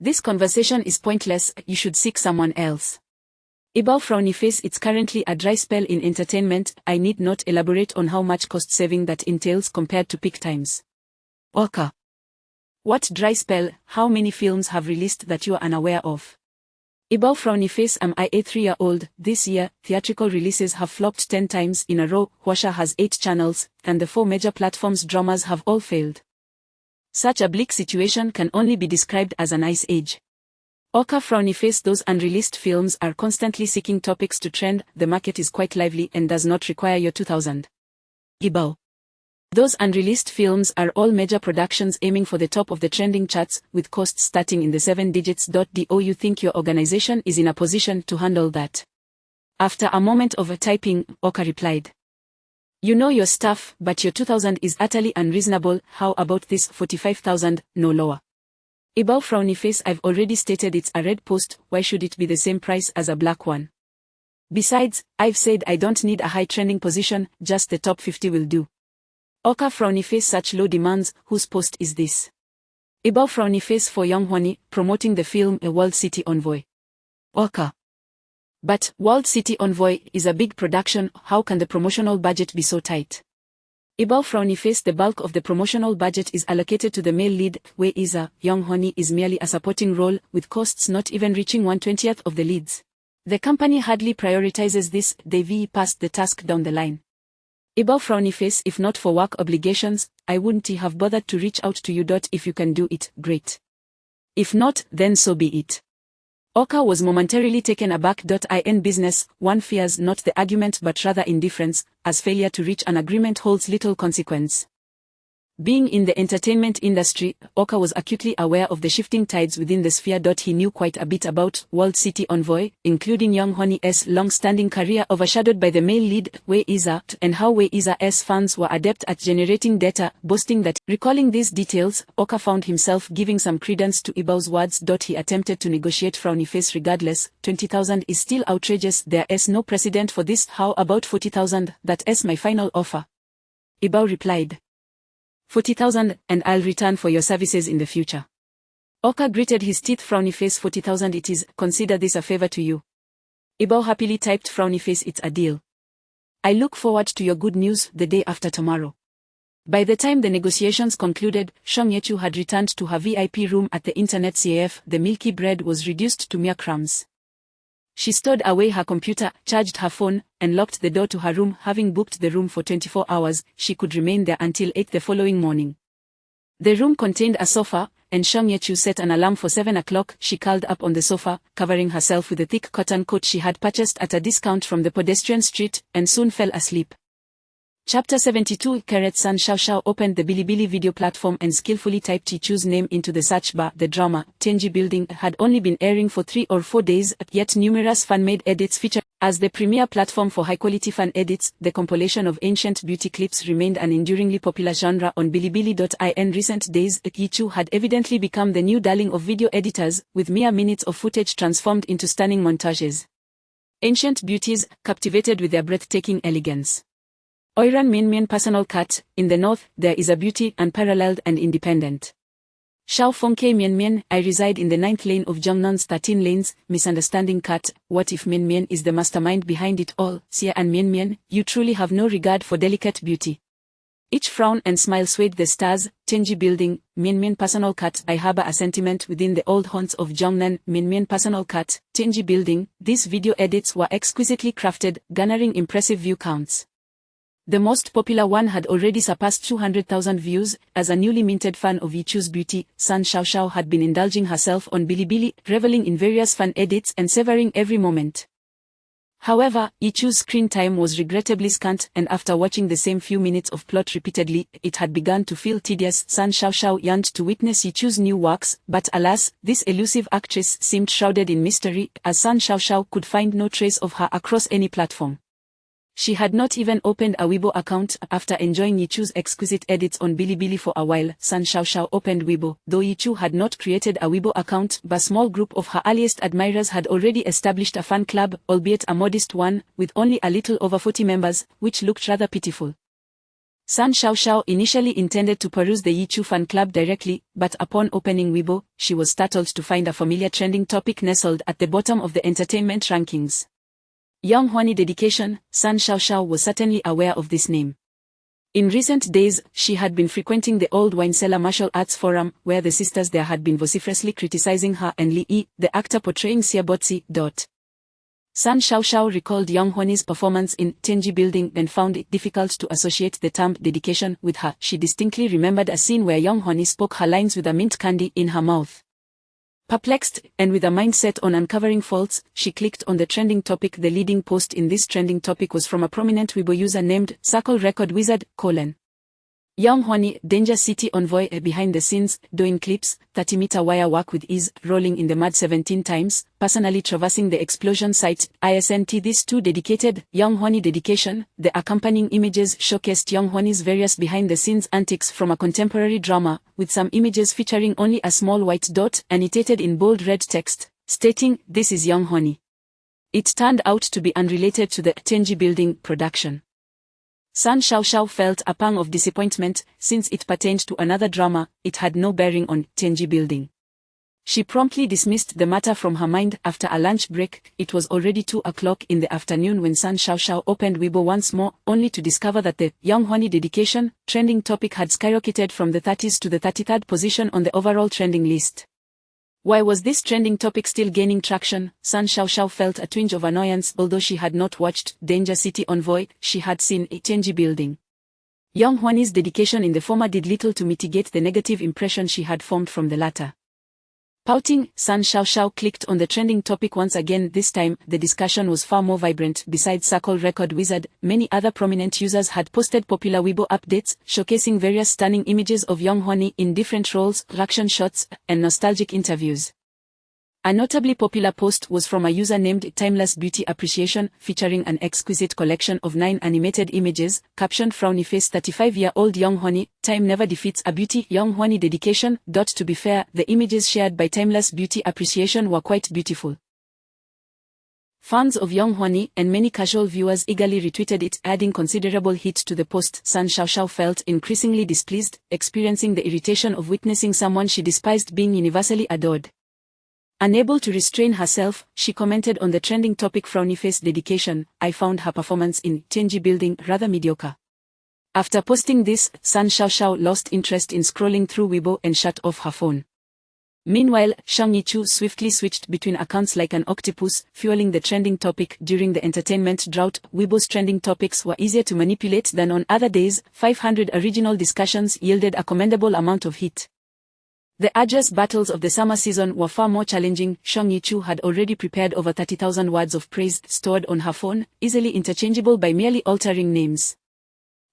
This conversation is pointless, you should seek someone else. Ibao frowny face. It's currently a dry spell in entertainment. I need not elaborate on how much cost saving that entails compared to peak times. Oka. What dry spell? How many films have released that you are unaware of? Ibao frowny face. Am I a 3-year-old? This year, theatrical releases have flopped 10 times in a row, Hwasha has 8 channels, and the 4 major platforms' dramas have all failed. Such a bleak situation can only be described as an ice age. Oka frowny face. Those unreleased films are constantly seeking topics to trend, the market is quite lively and does not require your 2000. Ibao. Those unreleased films are all major productions aiming for the top of the trending charts, with costs starting in the 7 digits. Do you think your organization is in a position to handle that? After a moment of typing, Oka replied. You know your stuff, but your 2000 is utterly unreasonable. How about this 45,000, no lower? Ibao frowny face. I've already stated it's a red post, why should it be the same price as a black one? Besides, I've said I don't need a high trending position, just the top 50 will do. Oka frowny face. Such low demands, whose post is this? Ibao frowny face. For Young Hwani, promoting the film A World City Envoy. Oka. But, World City Envoy is a big production, how can the promotional budget be so tight? Ibao frowny face. The bulk of the promotional budget is allocated to the male lead, Wei Iza. Young Hwani is merely a supporting role, with costs not even reaching 1/20th of the leads. The company hardly prioritizes this, they've passed the task down the line. Ibao frowny face. If not for work obligations, I wouldn't have bothered to reach out to you. If you can do it, great. If not, then so be it. Oka was momentarily taken aback. In business, one fears not the argument but rather indifference, as failure to reach an agreement holds little consequence. Being in the entertainment industry, Oka was acutely aware of the shifting tides within the sphere. He knew quite a bit about World City Envoy, including Young Hwani's long-standing career overshadowed by the male lead, Wei Iza, and how Wei Iza's fans were adept at generating data, boasting that. Recalling these details, Oka found himself giving some credence to Ibao's words. He attempted to negotiate frowny face. Regardless, 20,000 is still outrageous, there is no precedent for this. How about 40,000, that is my final offer. Ibao replied. 40,000, and I'll return for your services in the future. Oka gritted his teeth. Frowny face. 40,000 it is, consider this a favor to you. Ibao happily typed. Frowny face. It's a deal. I look forward to your good news the day after tomorrow. By the time the negotiations concluded, Shang Yechu had returned to her VIP room at the internet CAF. The milky bread was reduced to mere crumbs. She stowed away her computer, charged her phone, and locked the door to her room. Having booked the room for 24 hours, she could remain there until 8 the following morning. The room contained a sofa, and Shang Yechu set an alarm for 7 o'clock. She curled up on the sofa, covering herself with a thick cotton coat she had purchased at a discount from the pedestrian street, and soon fell asleep. Chapter 72. San Xiaoxiao opened the Bilibili video platform and skillfully typed Yichu's name into the search bar. The drama, Tenji Building, had only been airing for 3 or 4 days, yet numerous fan-made edits featured. As the premier platform for high-quality fan edits, the compilation of ancient beauty clips remained an enduringly popular genre on Bilibili. In recent days, Yichu had evidently become the new darling of video editors, with mere minutes of footage transformed into stunning montages. Ancient beauties, captivated with their breathtaking elegance. Oiran Mianmian personal cut. In the north, there is a beauty unparalleled and independent. Shao Fengke Mianmian. I reside in the 9th lane of Jiangnan's 13 lanes. Misunderstanding cut. What if Mianmian is the mastermind behind it all? Xie and Mianmian, you truly have no regard for delicate beauty. Each frown and smile swayed the stars. Tenji Building, Mianmian personal cut. I harbor a sentiment within the old haunts of Jiangnan. Mianmian personal cut. Tenji Building. These video edits were exquisitely crafted, garnering impressive view counts. The most popular one had already surpassed 200,000 views. As a newly minted fan of Yichu's beauty, San Xiaoxiao had been indulging herself on Bilibili, reveling in various fan edits and savoring every moment. However, Yichu's screen time was regrettably scant, and after watching the same few minutes of plot repeatedly, it had begun to feel tedious. San Xiaoxiao yearned to witness Yichu's new works, but alas, this elusive actress seemed shrouded in mystery, as San Xiaoxiao could find no trace of her across any platform. She had not even opened a Weibo account after enjoying Yichu's exquisite edits on Bilibili for a while. Sun Xiaoxiao opened Weibo. Though Yichu had not created a Weibo account, a small group of her earliest admirers had already established a fan club, albeit a modest one, with only a little over 40 members, which looked rather pitiful. Sun Xiaoxiao initially intended to peruse the Yichu fan club directly, but upon opening Weibo, she was startled to find a familiar trending topic nestled at the bottom of the entertainment rankings. Young Huani dedication. Sun Xiaoxiao was certainly aware of this name. In recent days, she had been frequenting the old wine cellar martial arts forum, where the sisters there had been vociferously criticizing her and Li Yi, the actor portraying Xiaobotzi. Sun Xiaoxiao recalled Young Huani's performance in Tenji Building and found it difficult to associate the term dedication with her. She distinctly remembered a scene where Young Huani spoke her lines with a mint candy in her mouth. Perplexed, and with a mindset on uncovering faults, she clicked on the trending topic. The leading post in this trending topic was from a prominent Weibo user named Circle Record Wizard, Young Huani, Danger City Envoy. Behind the scenes, doing clips, 30-meter wire work with ease, rolling in the mud 17 times, personally traversing the explosion site, ISNT. These two dedicated, Young Huani dedication. The accompanying images showcased Young Huani's various behind-the-scenes antics from a contemporary drama, with some images featuring only a small white dot, annotated in bold red text, stating, "This is Young Huani." It turned out to be unrelated to the Tenji Building production. Sun Xiaoxiao felt a pang of disappointment, since it pertained to another drama. It had no bearing on Tenji Building. She promptly dismissed the matter from her mind. After a lunch break, it was already 2 o'clock in the afternoon when Sun Xiaoxiao opened Weibo once more, only to discover that the Young Huani dedication trending topic had skyrocketed from the 30s to the 33rd position on the overall trending list. Why was this trending topic still gaining traction? Sun Xiaoxiao felt a twinge of annoyance. Although she had not watched Danger City Envoy, she had seen a Tenji Building. Young Huani's dedication in the former did little to mitigate the negative impression she had formed from the latter. Pouting, Sun Xiaoxiao clicked on the trending topic once again. This time, the discussion was far more vibrant. Besides Circle Record Wizard, many other prominent users had posted popular Weibo updates, showcasing various stunning images of Young Huani in different roles, reaction shots, and nostalgic interviews. A notably popular post was from a user named Timeless Beauty Appreciation, featuring an exquisite collection of 9 animated images, captioned "Frowny Face 35-year-old Young Huani, time never defeats a beauty, Young Huani dedication." To be fair, the images shared by Timeless Beauty Appreciation were quite beautiful. Fans of Young Huani and many casual viewers eagerly retweeted it, adding considerable heat to the post. Sun Xiaoxiao felt increasingly displeased, experiencing the irritation of witnessing someone she despised being universally adored. Unable to restrain herself, she commented on the trending topic "Frowny Face dedication." "I found her performance in Tenji Building rather mediocre." After posting this, Sun Xiaoxiao lost interest in scrolling through Weibo and shut off her phone. Meanwhile, Shang Yichu swiftly switched between accounts like an octopus, fueling the trending topic. During the entertainment drought, Weibo's trending topics were easier to manipulate than on other days. 500 original discussions yielded a commendable amount of hit. The arduous battles of the summer season were far more challenging. Shang Yichu had already prepared over 30,000 words of praise stored on her phone, easily interchangeable by merely altering names.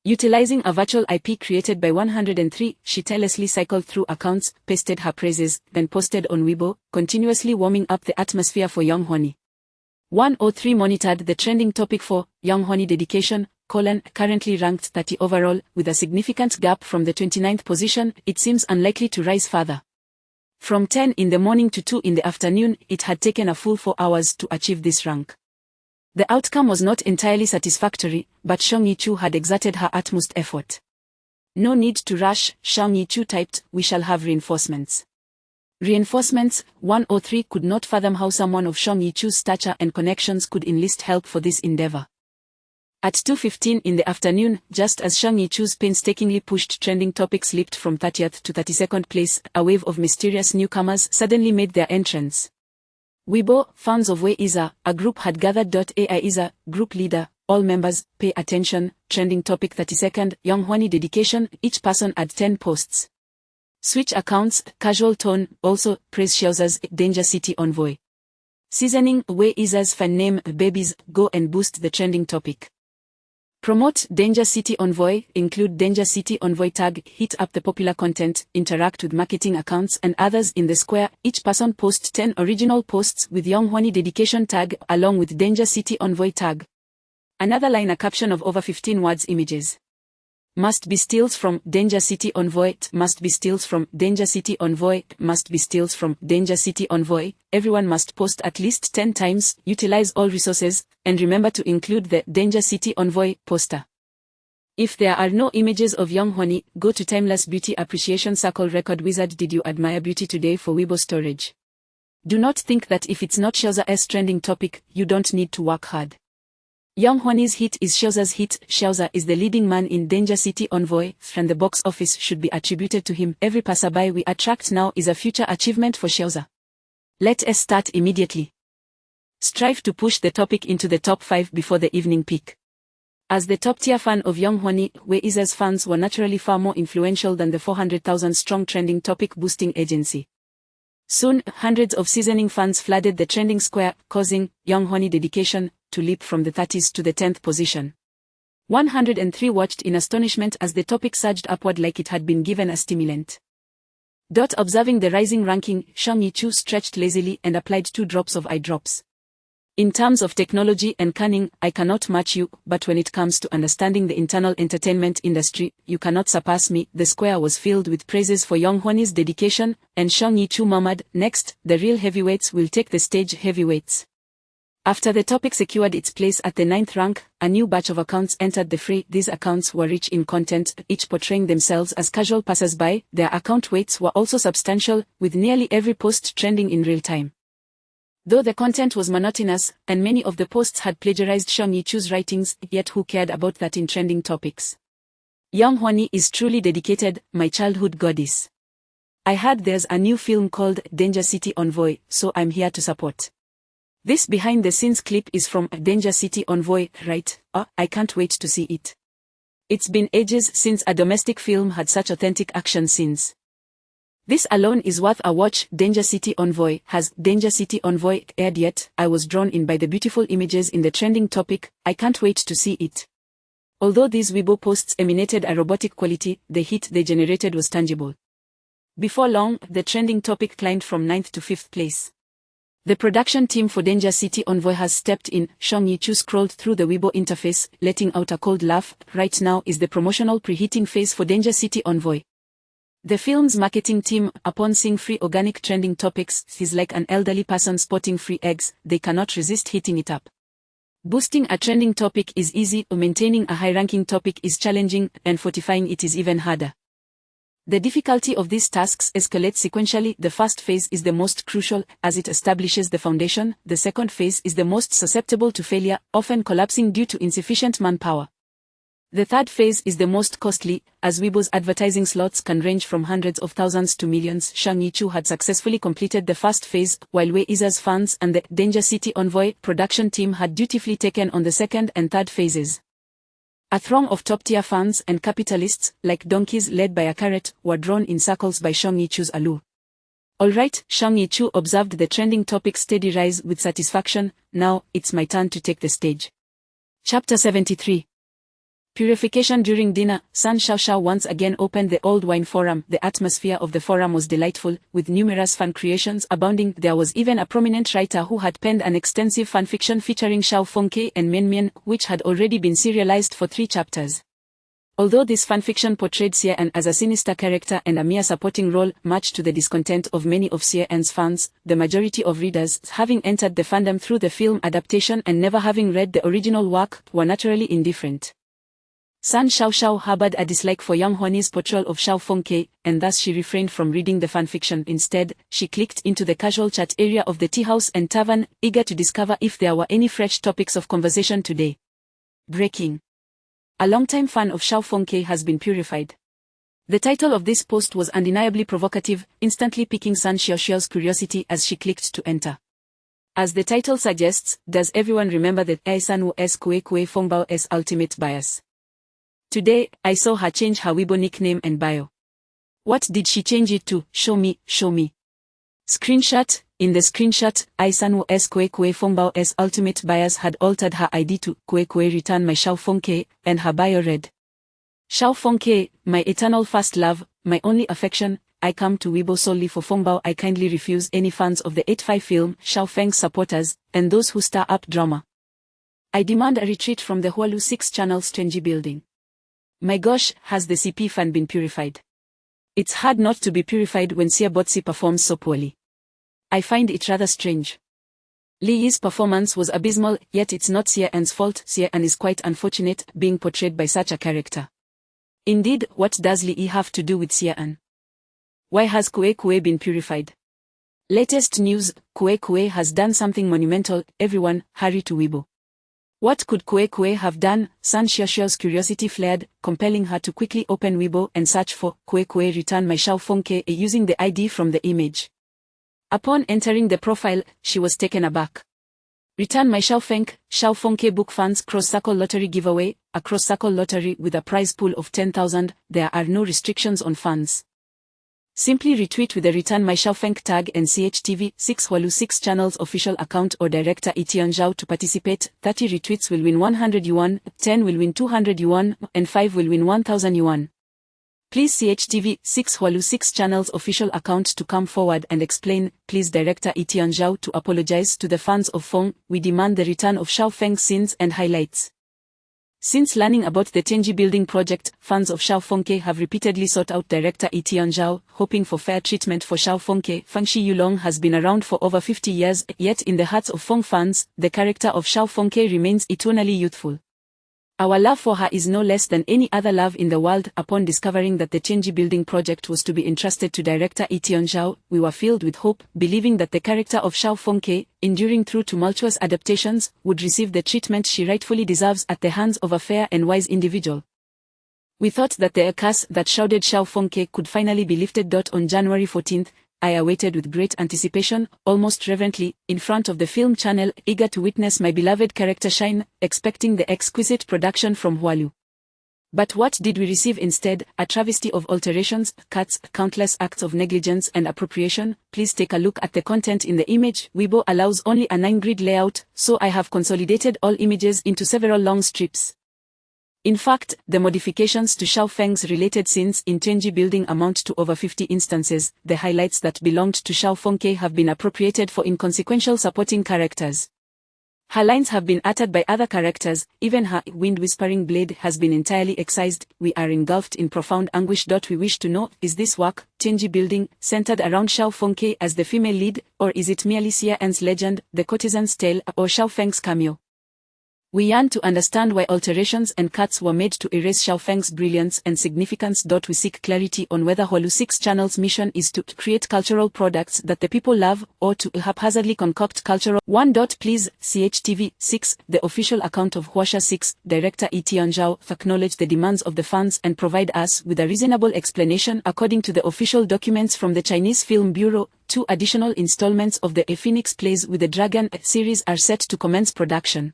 Utilizing a virtual IP created by 103, she tirelessly cycled through accounts, pasted her praises, then posted on Weibo, continuously warming up the atmosphere for Young Huani. 103 monitored the trending topic for Young Huani dedication, currently ranked 30 overall, with a significant gap from the 29th position. It seems unlikely to rise further. From 10 in the morning to 2 in the afternoon, it had taken a full 4 hours to achieve this rank. The outcome was not entirely satisfactory, but Shang Yichu had exerted her utmost effort. "No need to rush," Shang Yichu typed, "we shall have reinforcements." Reinforcements. 103 could not fathom how someone of Shang Yichu's stature and connections could enlist help for this endeavor. At 2:15 in the afternoon, just as Shang Yichu's painstakingly pushed trending topic slipped from 30th to 32nd place, a wave of mysterious newcomers suddenly made their entrance. Weibo, fans of Wei Iza, a group had gathered. AI Iza, group leader, all members, pay attention, trending topic 32nd, Young Huani dedication, each person had 10 posts. Switch accounts, casual tone, also, praise Xiaoza's Danger City Envoy. Seasoning, Wei Iza's fan name, babies, go and boost the trending topic. Promote Danger City Envoy, include Danger City Envoy tag, hit up the popular content, interact with marketing accounts and others in the square. Each person post 10 original posts with Young Huani dedication tag, along with Danger City Envoy tag. Another line, a caption of over 15 words, images. Must be stills from Danger City Envoy. Must be stills from Danger City Envoy. Must be stills from Danger City Envoy. Everyone must post at least 10 times, utilize all resources, and remember to include the Danger City Envoy poster. If there are no images of Young Honey, go to Timeless Beauty Appreciation Circle Record Wizard. Did you admire beauty today for Weibo storage? Do not think that if it's not Showza's trending topic, you don't need to work hard. Young Honey's hit is Showza's hit. Showza is the leading man in Danger City Envoy, and the box office should be attributed to him. Every passerby we attract now is a future achievement for Showza. Let us start immediately. Strive to push the topic into the top 5 before the evening peak. As the top-tier fan of Young Honey, Weiza's fans were naturally far more influential than the 400,000-strong trending topic-boosting agency. Soon, hundreds of seasoning fans flooded the trending square, causing Young Honey dedication to leap from the 30s to the 10th position. 103 watched in astonishment as the topic surged upward like it had been given a stimulant. Observing the rising ranking, Shang Yichu stretched lazily and applied 2 drops of eye drops. In terms of technology and cunning, I cannot match you, but when it comes to understanding the internal entertainment industry, you cannot surpass me. The square was filled with praises for Young Honey's dedication, and Shang Yichu murmured, "Next, the real heavyweights will take the stage." Heavyweights. After the topic secured its place at the 9th rank, a new batch of accounts entered the fray. These accounts were rich in content, each portraying themselves as casual passers-by. Their account weights were also substantial, with nearly every post trending in real time. Though the content was monotonous, and many of the posts had plagiarized Shang Yichu's writings, yet who cared about that in trending topics? Young Honey is truly dedicated, my childhood goddess. I heard there's a new film called Danger City Envoy, so I'm here to support. This behind-the-scenes clip is from Danger City Envoy, right? Oh, I can't wait to see it. It's been ages since a domestic film had such authentic action scenes. This alone is worth a watch. Danger City Envoy. Has Danger City Envoy aired yet? I was drawn in by the beautiful images in the trending topic. I can't wait to see it. Although these Weibo posts emanated a robotic quality, the hit they generated was tangible. Before long, the trending topic climbed from 9th to 5th place. The production team for Danger City Envoy has stepped in. Shang Yichu scrolled through the Weibo interface, letting out a cold laugh. Right now is the promotional preheating phase for Danger City Envoy. The film's marketing team, upon seeing free organic trending topics, is like an elderly person spotting free eggs. They cannot resist heating it up. Boosting a trending topic is easy, maintaining a high-ranking topic is challenging, and fortifying it is even harder. The difficulty of these tasks escalates sequentially. The first phase is the most crucial, as it establishes the foundation. The second phase is the most susceptible to failure, often collapsing due to insufficient manpower. The third phase is the most costly, as Weibo's advertising slots can range from hundreds of thousands to millions. Shang Yichu had successfully completed the first phase, while Weiza's fans and the Danger City Envoy production team had dutifully taken on the second and third phases. A throng of top-tier fans and capitalists, like donkeys led by a carrot, were drawn in circles by Shang Yichu's allure. Alright, Shang Yichu observed the trending topic's steady rise with satisfaction. Now, it's my turn to take the stage. Chapter 73. Purification. During dinner, Sun Xiaoxiao once again opened the Old Wine Forum. The atmosphere of the forum was delightful, with numerous fan creations abounding. There was even a prominent writer who had penned an extensive fanfiction featuring Xiao Fengke and Mian Mian, which had already been serialized for 3 chapters. Although this fanfiction portrayed Xie An as a sinister character and a mere supporting role, much to the discontent of many of Xie An's fans, the majority of readers, having entered the fandom through the film adaptation and never having read the original work, were naturally indifferent. Sun Xiaoxiao harbored a dislike for Young Honey's portrayal of Xiao Fengke, and thus she refrained from reading the fanfiction. Instead, she clicked into the casual chat area of the tea house and tavern, eager to discover if there were any fresh topics of conversation today. Breaking. A longtime fan of Xiao Fengke has been purified. The title of this post was undeniably provocative, instantly piquing Sun Xiaoxiao's curiosity as she clicked to enter. As the title suggests, does everyone remember that Aisan Wu's Kue Kue Fengbao's ultimate bias? Today, I saw her change her Weibo nickname and bio. What did she change it to? Show me, show me. Screenshot. In the screenshot, Aisan Wu's Kue Kue Fengbao's ultimate bias had altered her ID to Kue Kue Return My Xiao Fengke, and her bio read: Xiao Fengke, my eternal first love, my only affection, I come to Weibo solely for Fengbao. I kindly refuse any fans of the 8-5 film, Xiao Feng's supporters, and those who stir up drama. I demand a retreat from the Hulu 6 channel's 10G building. My gosh, has the CP fan been purified? It's hard not to be purified when Sia Botsi performs so poorly. I find it rather strange. Lee Yi's performance was abysmal, yet it's not Sia An's fault. Sia An is quite unfortunate being portrayed by such a character. Indeed, what does Lee Yi have to do with Sia An? Why has Kue Kue been purified? Latest news, Kue Kue has done something monumental. Everyone, hurry to Weibo. What could Kue Kue have done? Sun Xiaoxiao's curiosity flared, compelling her to quickly open Weibo and search for Kue Kue return my Xiaofengke using the ID from the image. Upon entering the profile, she was taken aback. Return my Xiaofengke book funds cross-circle lottery giveaway, a cross-circle lottery with a prize pool of 10,000, there are no restrictions on funds. Simply retweet with the Return My Xiaofeng tag and CHTV 6 Hulu 6 channel's official account or director Etian Zhao to participate. 30 retweets will win 100 yuan, 10 will win 200 yuan, and 5 will win 1000 yuan. Please CHTV 6 Hulu 6 channel's official account to come forward and explain. Please director Etian Zhao to apologize to the fans of Feng. We demand the return of Xiaofeng's scenes and highlights. Since learning about the Tenji building project, fans of Xiaofengke have repeatedly sought out director Etian Zhao, hoping for fair treatment for Xiaofengke. Feng Shi Yulong has been around for over 50 years, yet in the hearts of Feng fans, the character of Xiaofengke remains eternally youthful. Our love for her is no less than any other love in the world. Upon discovering that the Tenji building project was to be entrusted to director Etian Zhao, we were filled with hope, believing that the character of Xiaofengke, enduring through tumultuous adaptations, would receive the treatment she rightfully deserves at the hands of a fair and wise individual. We thought that the curse that shrouded Xiaofengke could finally be lifted. On January 14th, I awaited with great anticipation, almost reverently, in front of the film channel, eager to witness my beloved character shine, expecting the exquisite production from Hulu. But what did we receive instead? A travesty of alterations, cuts, countless acts of negligence and appropriation. Please take a look at the content in the image. Weibo allows only a 9-grid layout, so I have consolidated all images into several long strips. In fact, the modifications to Xiaofeng's related scenes in Tenji building amount to over 50 instances. The highlights that belonged to Xiaofengke have been appropriated for inconsequential supporting characters. Her lines have been uttered by other characters, even her wind-whispering blade has been entirely excised. We are engulfed in profound anguish. We wish to know, is this work, Tenji building, centered around Xiaofengke as the female lead, or is it merely Xia An's legend, the courtesan's tale, or Xiaofeng's cameo? We yearn to understand why alterations and cuts were made to erase Xiaofeng's brilliance and significance. We seek clarity on whether Hulu 6 channel's mission is to create cultural products that the people love, or to haphazardly concoct cultural. Please, CHTV 6, the official account of Huasha 6, director Etian Zhao, acknowledge the demands of the fans and provide us with a reasonable explanation. According to the official documents from the Chinese Film Bureau, 2 additional installments of the A Phoenix Plays with the Dragon series are set to commence production.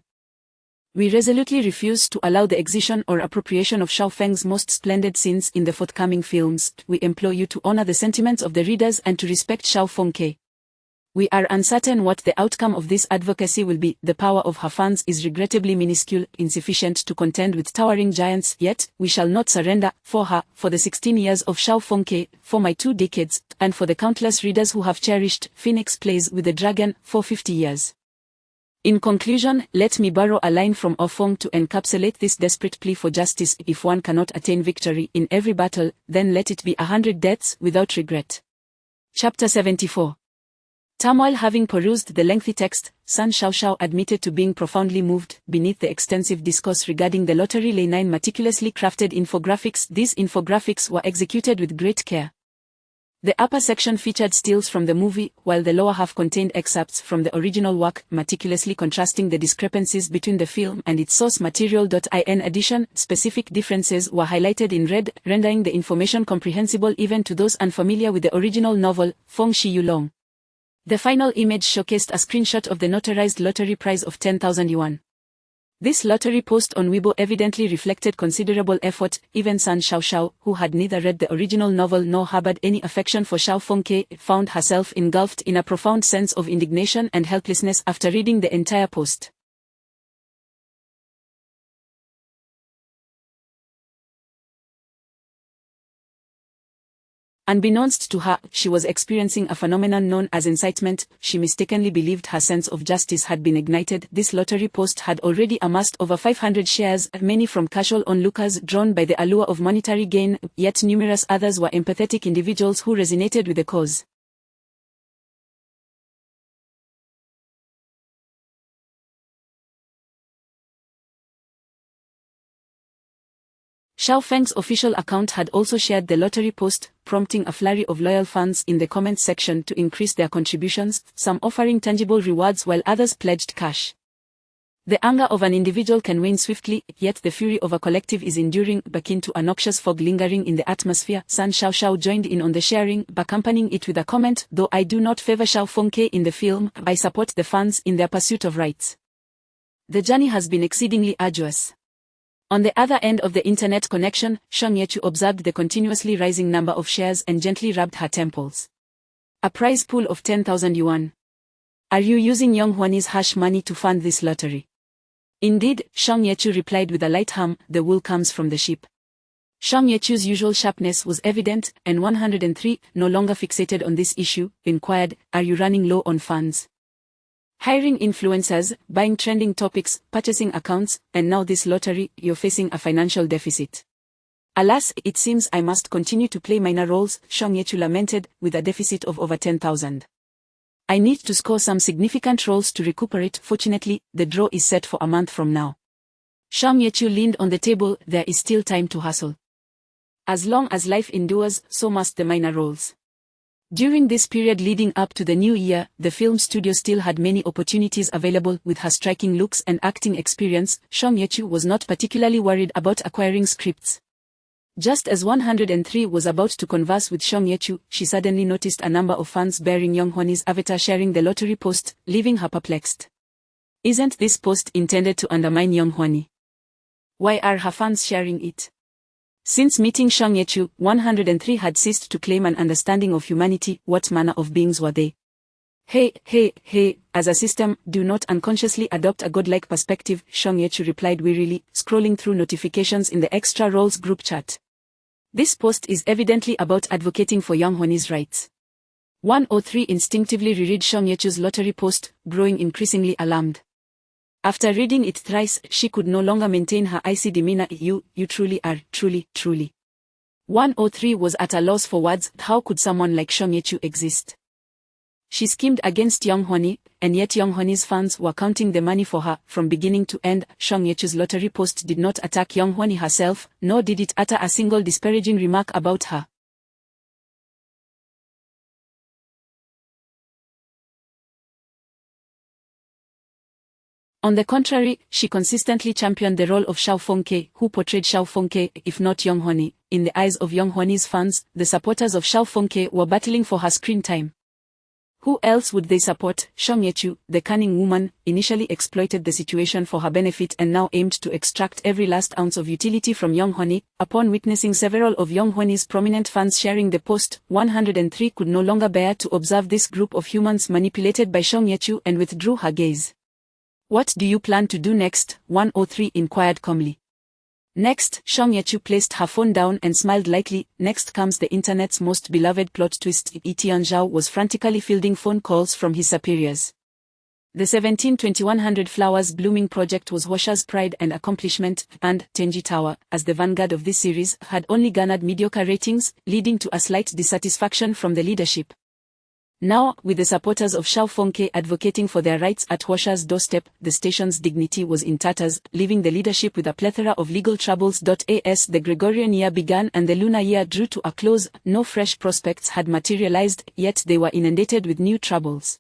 We resolutely refuse to allow the excision or appropriation of Xiaofeng's most splendid scenes in the forthcoming films. We implore you to honor the sentiments of the readers and to respect Xiaofengke. We are uncertain what the outcome of this advocacy will be. The power of her fans is regrettably minuscule, insufficient to contend with towering giants, yet we shall not surrender. For her, for the 16 years of Xiaofengke, for my 2 decades, and for the countless readers who have cherished Phoenix Plays with the Dragon for 50 years. In conclusion, let me borrow a line from Ofeng to encapsulate this desperate plea for justice. If one cannot attain victory in every battle, then let it be 100 deaths without regret. Chapter 74. Turmoil. Having perused the lengthy text, Sun Xiaoxiao admitted to being profoundly moved beneath the extensive discourse regarding the lottery. 9 meticulously crafted infographics. These infographics were executed with great care. The upper section featured stills from the movie, while the lower half contained excerpts from the original work, meticulously contrasting the discrepancies between the film and its source material. In addition, specific differences were highlighted in red, rendering the information comprehensible even to those unfamiliar with the original novel, Feng Shi Yulong. The final image showcased a screenshot of the notarized lottery prize of 10,000 yuan. This lottery post on Weibo evidently reflected considerable effort. Even Sun Xiaoxiao, who had neither read the original novel nor harbored any affection for Xiaofengke, found herself engulfed in a profound sense of indignation and helplessness after reading the entire post. Unbeknownst to her, she was experiencing a phenomenon known as incitement. She mistakenly believed her sense of justice had been ignited. This lottery post had already amassed over 500 shares, many from casual onlookers drawn by the allure of monetary gain, yet numerous others were empathetic individuals who resonated with the cause. Xiao Feng's official account had also shared the lottery post, prompting a flurry of loyal fans in the comments section to increase their contributions, some offering tangible rewards while others pledged cash. The anger of an individual can wane swiftly, yet the fury of a collective is enduring, akin to a noxious fog lingering in the atmosphere. San Xiao joined in on the sharing, accompanying it with a comment, "Though I do not favor Xiao Fengke in the film, I support the fans in their pursuit of rights. The journey has been exceedingly arduous." On the other end of the internet connection, Shang Yechu observed the continuously rising number of shares and gently rubbed her temples. A prize pool of 10,000 yuan. Are you using Yonghwani's hash money to fund this lottery? Indeed, Shang Yechu replied with a light hum, the wool comes from the sheep. Shang Yechu's usual sharpness was evident, and 103, no longer fixated on this issue, inquired, are you running low on funds? Hiring influencers, buying trending topics, purchasing accounts, and now this lottery, you're facing a financial deficit. Alas, it seems I must continue to play minor roles, Shang Yechu lamented, with a deficit of over 10,000. I need to score some significant roles to recuperate. Fortunately, the draw is set for a month from now. Shang Yechu leaned on the table, there is still time to hustle. As long as life endures, so must the minor roles. During this period leading up to the new year, the film studio still had many opportunities available. With her striking looks and acting experience, Shang Yechu was not particularly worried about acquiring scripts. Just as 103 was about to converse with Shang Yechu, she suddenly noticed a number of fans bearing Yonghwani's avatar sharing the lottery post, leaving her perplexed. Isn't this post intended to undermine Yonghwani? Why are her fans sharing it? Since meeting Shang Yechu, 103 had ceased to claim an understanding of humanity. What manner of beings were they? Hey, as a system, do not unconsciously adopt a godlike perspective, Shang Yechu replied wearily, scrolling through notifications in the Extra Roles group chat. This post is evidently about advocating for Yonghwani's rights. 103 instinctively reread Shang Yechu's lottery post, growing increasingly alarmed. After reading it thrice, she could no longer maintain her icy demeanor. You truly are, truly. 103 was at a loss for words. How could someone like Shang Yechu exist? She schemed against Yonghwani, and yet Yonghwani's fans were counting the money for her. From beginning to end, Shang Yechu's lottery post did not attack Yonghwani herself, nor did it utter a single disparaging remark about her. On the contrary, she consistently championed the role of Xiao Fengke, who portrayed Xiao Fengke, if not Yonghwani. In the eyes of Yonghwani's fans, the supporters of Xiao Fengke were battling for her screen time. Who else would they support? Shang Yechu, the cunning woman, initially exploited the situation for her benefit and now aimed to extract every last ounce of utility from Yonghwani. Upon witnessing several of Yonghwani's prominent fans sharing the post, 103 could no longer bear to observe this group of humans manipulated by Shang Yechu and withdrew her gaze. What do you plan to do next? 103 inquired calmly. Next, Shang Yechu placed her phone down and smiled lightly. Next comes the internet's most beloved plot twist. Tian Zhao was frantically fielding phone calls from his superiors. The 17-2100 Flowers Blooming project was Huasha's pride and accomplishment, and Tenji Tower, as the vanguard of this series, had only garnered mediocre ratings, leading to a slight dissatisfaction from the leadership. Now, with the supporters of Xiao Fengke advocating for their rights at Huasha's doorstep, the station's dignity was in tatters, leaving the leadership with a plethora of legal troubles. As the Gregorian year began and the lunar year drew to a close, no fresh prospects had materialized, yet they were inundated with new troubles.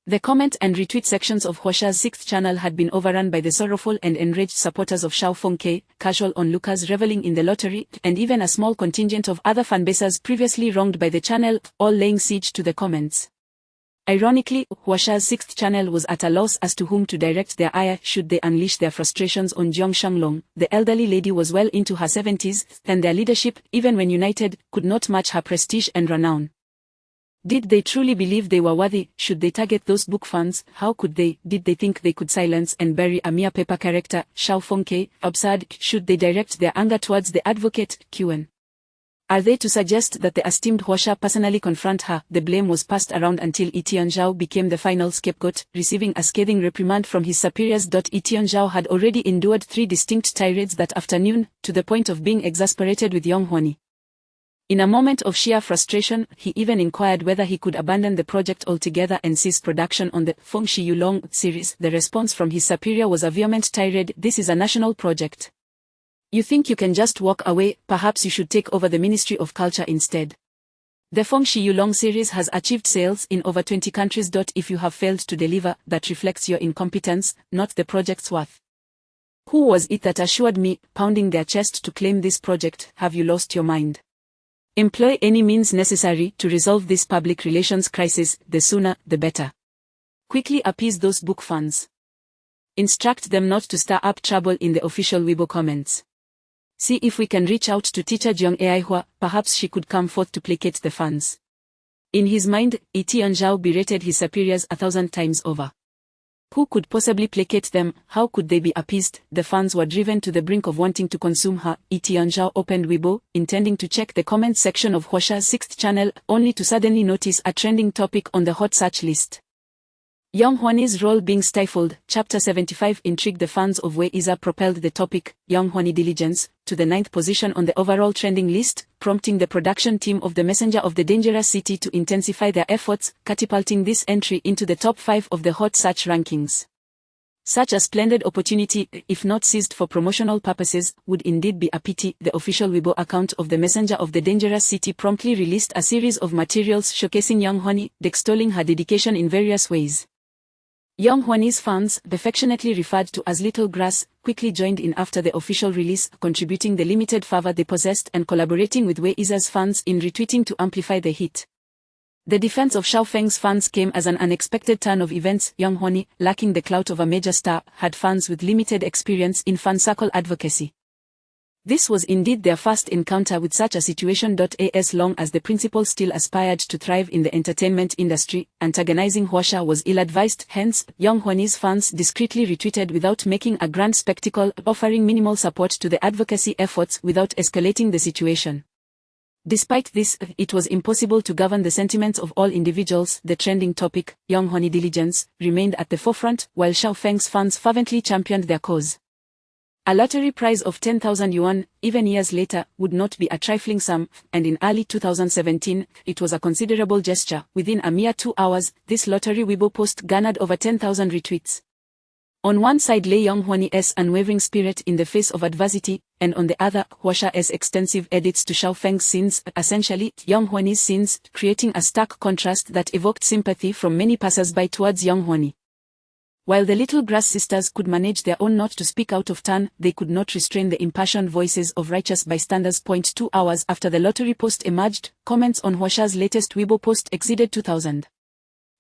The comment and retweet sections of Huasha's 6th channel had been overrun by the sorrowful and enraged supporters of Xiao Fengke, casual onlookers reveling in the lottery, and even a small contingent of other fanbases previously wronged by the channel, all laying siege to the comments. Ironically, Huasha's 6th channel was at a loss as to whom to direct their ire should they unleash their frustrations on Jiang Shanglong. The elderly lady was well into her 70s, and their leadership, even when united, could not match her prestige and renown. Did they truly believe they were worthy? Should they target those book fans? How could they? Did they think they could silence and bury a mere paper character, Xiao Fengke? Absurd. Should they direct their anger towards the advocate, Quen? Are they to suggest that the esteemed Hwasha personally confront her? The blame was passed around until Lee Tianzhao became the final scapegoat, receiving a scathing reprimand from his superiors. Lee Tianzhao had already endured 3 distinct tirades that afternoon, to the point of being exasperated with Yang Huani. In a moment of sheer frustration, he even inquired whether he could abandon the project altogether and cease production on the Feng Shi Yulong series. The response from his superior was a vehement tirade: "This is a national project. You think you can just walk away? Perhaps you should take over the Ministry of Culture instead. The Feng Shi Yulong series has achieved sales in over 20 countries. If you have failed to deliver, that reflects your incompetence, not the project's worth. Who was it that assured me, pounding their chest, to claim this project? Have you lost your mind? Employ any means necessary to resolve this public relations crisis, the sooner, the better. Quickly appease those book fans. Instruct them not to stir up trouble in the official Weibo comments. See if we can reach out to teacher Jiang Aihua, perhaps she could come forth to placate the fans." In his mind, Lee Tianzhao berated his superiors 1,000 times over. Who could possibly placate them? How could they be appeased? The fans were driven to the brink of wanting to consume her. Lee Tianzhao opened Weibo, intending to check the comment section of Hwasha's 6th channel, only to suddenly notice a trending topic on the hot search list. Yang Huani's role being stifled. Chapter 75 intrigued the fans of Wei Iza, propelled the topic, Yang Huani diligence, to the 9th position on the overall trending list, prompting the production team of The Messenger of the Dangerous City to intensify their efforts, catapulting this entry into the top 5 of the hot search rankings. Such a splendid opportunity, if not seized for promotional purposes, would indeed be a pity. The official Weibo account of The Messenger of the Dangerous City promptly released a series of materials showcasing Yang Huani, extolling her dedication in various ways. Yang Huani's fans, affectionately referred to as Little Grass, quickly joined in after the official release, contributing the limited fervor they possessed and collaborating with Wei Iza's fans in retweeting to amplify the hit. The defense of Xiao Feng's fans came as an unexpected turn of events. Yang Huani, lacking the clout of a major star, had fans with limited experience in fan circle advocacy. This was indeed their first encounter with such a situation. As long as the principal still aspired to thrive in the entertainment industry, antagonizing Hwasha was ill-advised. Hence, Yang Huani's fans discreetly retweeted without making a grand spectacle, offering minimal support to the advocacy efforts without escalating the situation. Despite this, it was impossible to govern the sentiments of all individuals. The trending topic, Yang Huani diligence, remained at the forefront, while Xiao Feng's fans fervently championed their cause. A lottery prize of 10,000 yuan, even years later, would not be a trifling sum, and in early 2017, it was a considerable gesture. Within a mere 2 hours, this lottery Weibo post garnered over 10,000 retweets. On one side lay Yang Huani's unwavering spirit in the face of adversity, and on the other, Hwasha's extensive edits to Xiao Feng's scenes, essentially, Yang Huani's scenes, creating a stark contrast that evoked sympathy from many passers-by towards Yang Huani. While the Little Grass sisters could manage their own not to speak out of turn, they could not restrain the impassioned voices of righteous bystanders. 2 hours after the lottery post emerged, comments on Hwasha's latest Weibo post exceeded 2,000.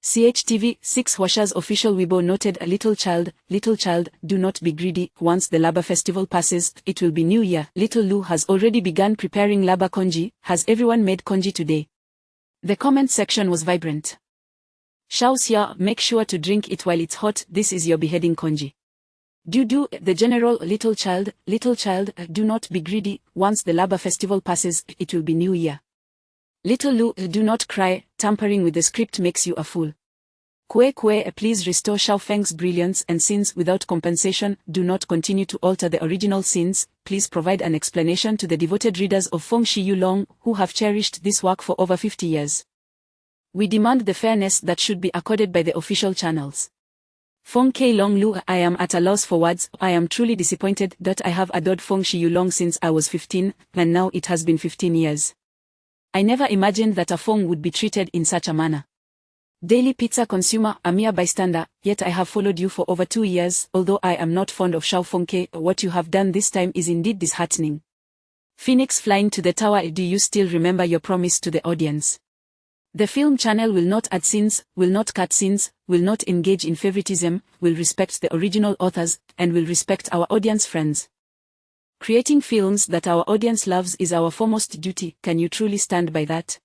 CHTV 6 Hwasha's official Weibo noted, "A little child, do not be greedy. Once the Laba festival passes, it will be New Year. Little Lu has already begun preparing Laba congee. Has everyone made congee today?" The comment section was vibrant. "Xiao Xia, make sure to drink it while it's hot. This is your beheading congee. Do, the general, little child, do not be greedy. Once the Laba festival passes, it will be New Year. Little Lu, do not cry. Tampering with the script makes you a fool. Kue, please restore Xiao Feng's brilliance and scenes without compensation. Do not continue to alter the original scenes. Please provide an explanation to the devoted readers of Feng Shi Yulong, who have cherished this work for over 50 years. We demand the fairness that should be accorded by the official channels. Feng K. Long Lu, I am at a loss for words. I am truly disappointed. I have adored Feng Shi Yulong since I was 15, and now it has been 15 years. I never imagined that a Feng would be treated in such a manner. Daily pizza consumer, a mere bystander, yet I have followed you for over 2 years. Although I am not fond of Xiao Feng K, what you have done this time is indeed disheartening. Phoenix flying to the tower. Do you still remember your promise to the audience? The film channel will not add scenes, will not cut scenes, will not engage in favoritism, will respect the original authors, and will respect our audience friends. Creating films that our audience loves is our foremost duty. Can you truly stand by that?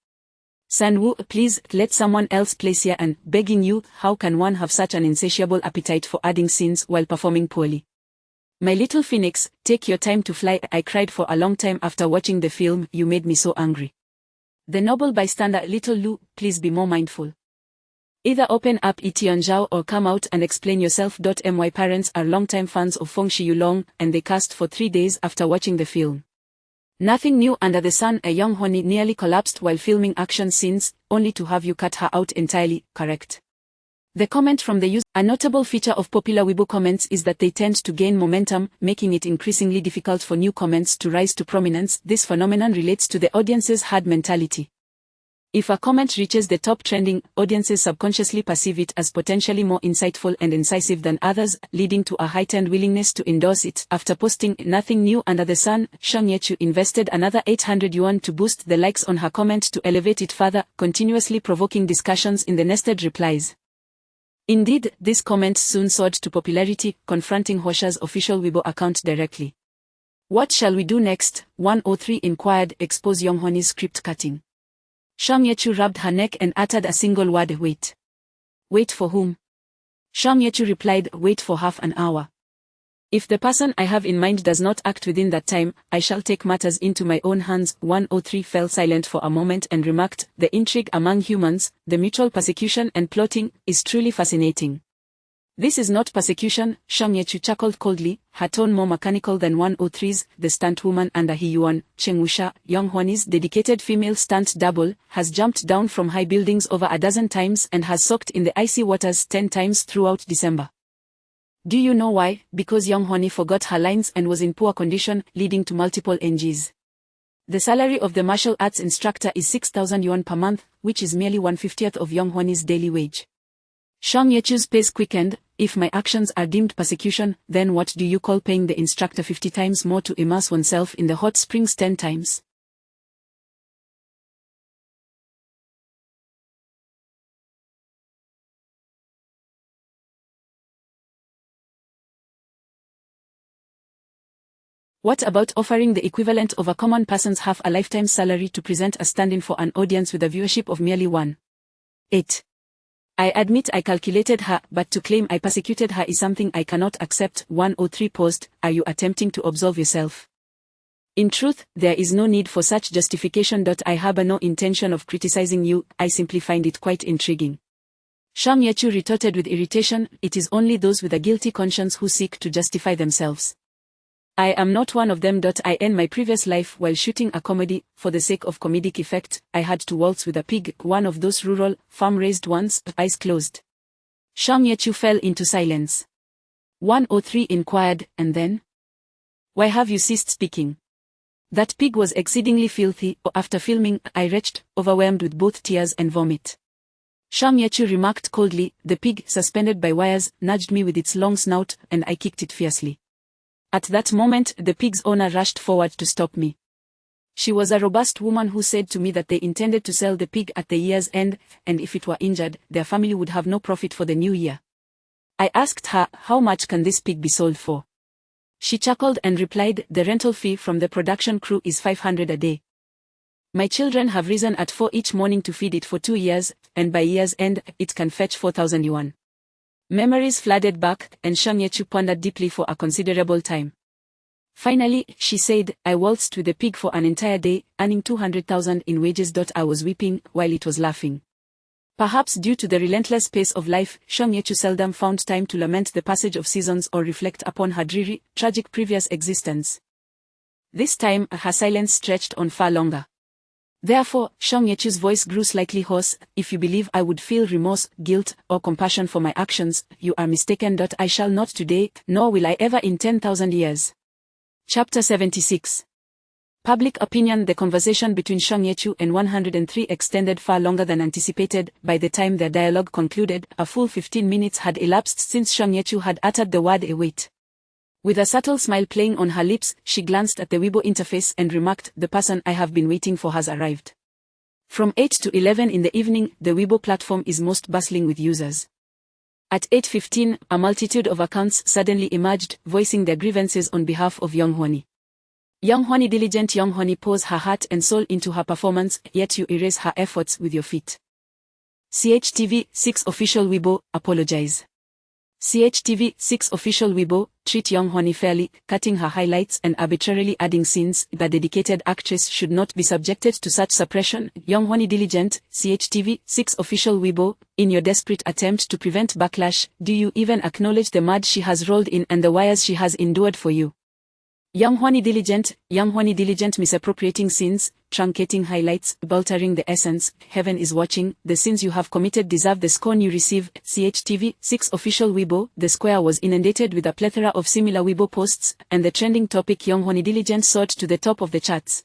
Sanwoo, please, let someone else place here and, begging you, how can one have such an insatiable appetite for adding scenes while performing poorly? My little phoenix, take your time to fly. I cried for a long time after watching the film. You made me so angry. The noble bystander, little Lu, please be more mindful. Either open up Itianzhao or come out and explain yourself. My parents are longtime fans of Feng Shiyulong, and they cast for 3 days after watching the film. Nothing new under the sun. A young Honi nearly collapsed while filming action scenes, only to have you cut her out entirely. Correct. The comment from the user. A notable feature of popular Weibo comments is that they tend to gain momentum, making it increasingly difficult for new comments to rise to prominence. This phenomenon relates to the audience's herd mentality. If a comment reaches the top trending, audiences subconsciously perceive it as potentially more insightful and incisive than others, leading to a heightened willingness to endorse it. After posting "Nothing New Under the Sun," Shang Yechu invested another 800 yuan to boost the likes on her comment to elevate it further, continuously provoking discussions in the nested replies. Indeed, this comment soon soared to popularity, confronting Hosha's official Weibo account directly. What shall we do next? 103 inquired. Expose Yonghoni's script cutting. Shang Yechu rubbed her neck and uttered a single word. Wait. Wait for whom? Shang Yechu replied, wait for half an hour. If the person I have in mind does not act within that time, I shall take matters into my own hands. 103 fell silent for a moment and remarked, the intrigue among humans, the mutual persecution and plotting, is truly fascinating. This is not persecution, Shang Yechu chuckled coldly, her tone more mechanical than 103's. The stunt woman under Hiyuan, Cheng Wuxia, Yonghoni's dedicated female stunt double, has jumped down from high buildings over a dozen times and has soaked in the icy waters 10 times throughout December. Do you know why? Because Yonghoni forgot her lines and was in poor condition, leading to multiple NGs. The salary of the martial arts instructor is 6,000 yuan per month, which is merely 1/50th of Yonghoni's daily wage. Shang Yechu's pace quickened. If my actions are deemed persecution, then what do you call paying the instructor 50 times more to immerse oneself in the hot springs 10 times? What about offering the equivalent of a common person's half a lifetime's salary to present a stand-in for an audience with a viewership of merely 1.8? I admit I calculated her, but to claim I persecuted her is something I cannot accept. 103 paused. Are you attempting to absolve yourself? In truth, there is no need for such justification. I harbor no intention of criticizing you, I simply find it quite intriguing. Shang Yechu retorted with irritation, it is only those with a guilty conscience who seek to justify themselves. I am not one of them. In my previous life, while shooting a comedy, for the sake of comedic effect, I had to waltz with a pig, one of those rural, farm-raised ones, eyes closed. Shang Yechu fell into silence. 103 inquired, and then? Why have you ceased speaking? That pig was exceedingly filthy. After filming, I retched, overwhelmed with both tears and vomit. Shang Yechu remarked coldly, the pig, suspended by wires, nudged me with its long snout, and I kicked it fiercely. At that moment, the pig's owner rushed forward to stop me. She was a robust woman who said to me that they intended to sell the pig at the year's end, and if it were injured, their family would have no profit for the new year. I asked her, how much can this pig be sold for? She chuckled and replied, the rental fee from the production crew is 500 a day. My children have risen at 4 each morning to feed it for 2 years, and by year's end, it can fetch 4,000 yuan. Memories flooded back, and Shang Yechu pondered deeply for a considerable time. Finally, she said, I waltzed with the pig for an entire day, earning 200,000 in wages. I was weeping, while it was laughing. Perhaps due to the relentless pace of life, Shang Yechu seldom found time to lament the passage of seasons or reflect upon her dreary, tragic previous existence. This time, her silence stretched on far longer. Therefore, Shang Yechu's voice grew slightly hoarse, if you believe I would feel remorse, guilt, or compassion for my actions, you are mistaken. I shall not today, nor will I ever in 10,000 years. Chapter 76. Public opinion. The conversation between Shang Yechu and 103 extended far longer than anticipated. By the time their dialogue concluded, a full 15 minutes had elapsed since Shang Yechu had uttered the word await. With a subtle smile playing on her lips, she glanced at the Weibo interface and remarked, the person I have been waiting for has arrived. From 8 to 11 in the evening, the Weibo platform is most bustling with users. At 8:15, a multitude of accounts suddenly emerged, voicing their grievances on behalf of Yonghoni. Yonghoni, diligent Yonghoni, pours her heart and soul into her performance, yet you erase her efforts with your feet. CHTV 6 official Weibo, apologize. CHTV6 official Weibo, treat Young Honi fairly, cutting her highlights and arbitrarily adding scenes. The dedicated actress should not be subjected to such suppression. Young Honi diligent, CHTV6 official Weibo, in your desperate attempt to prevent backlash, do you even acknowledge the mud she has rolled in and the wires she has endured for you? Young Honi diligent misappropriating scenes, truncating highlights, altering the essence. Heaven is watching, the sins you have committed deserve the scorn you receive. CHTV6 official Weibo, the square was inundated with a plethora of similar Weibo posts, and the trending topic Young Honi diligent soared to the top of the charts.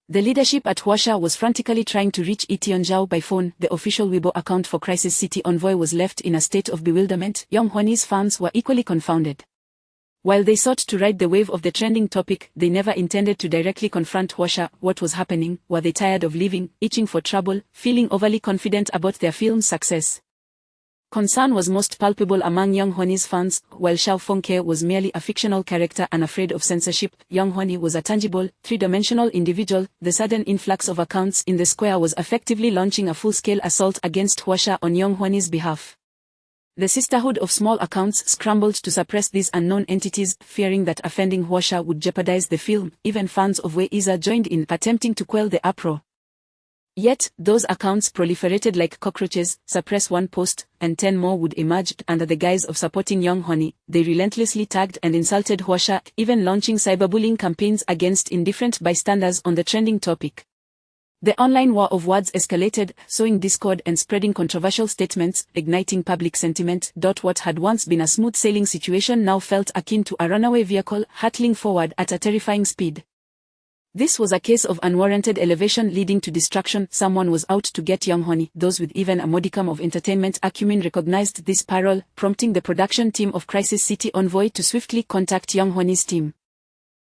The leadership at Hwasha was frantically trying to reach Itianzhao by phone. The official Weibo account for Crisis City Envoy was left in a state of bewilderment. Young Honi's fans were equally confounded. While they sought to ride the wave of the trending topic, they never intended to directly confront Hwasha. What was happening? Were they tired of living, itching for trouble, feeling overly confident about their film's success? Concern was most palpable among Young Honi's fans. While Xiao Fengke was merely a fictional character unafraid of censorship, Young Honi was a tangible, three-dimensional individual. The sudden influx of accounts in the square was effectively launching a full-scale assault against Hwasha on Young Honi's behalf. The sisterhood of small accounts scrambled to suppress these unknown entities, fearing that offending Hwasha would jeopardize the film. Even fans of Wei Iza joined in, attempting to quell the uproar. Yet, those accounts proliferated like cockroaches. Suppress one post, and 10 more would emerge under the guise of supporting Young Honi. They relentlessly tagged and insulted Hwasha, even launching cyberbullying campaigns against indifferent bystanders on the trending topic. The online war of words escalated, sowing discord and spreading controversial statements, igniting public sentiment. What had once been a smooth-sailing situation now felt akin to a runaway vehicle hurtling forward at a terrifying speed. This was a case of unwarranted elevation leading to destruction. Someone was out to get Young Honi. Those with even a modicum of entertainment acumen recognized this peril, prompting the production team of Crisis City Envoy to swiftly contact Young Honi's team.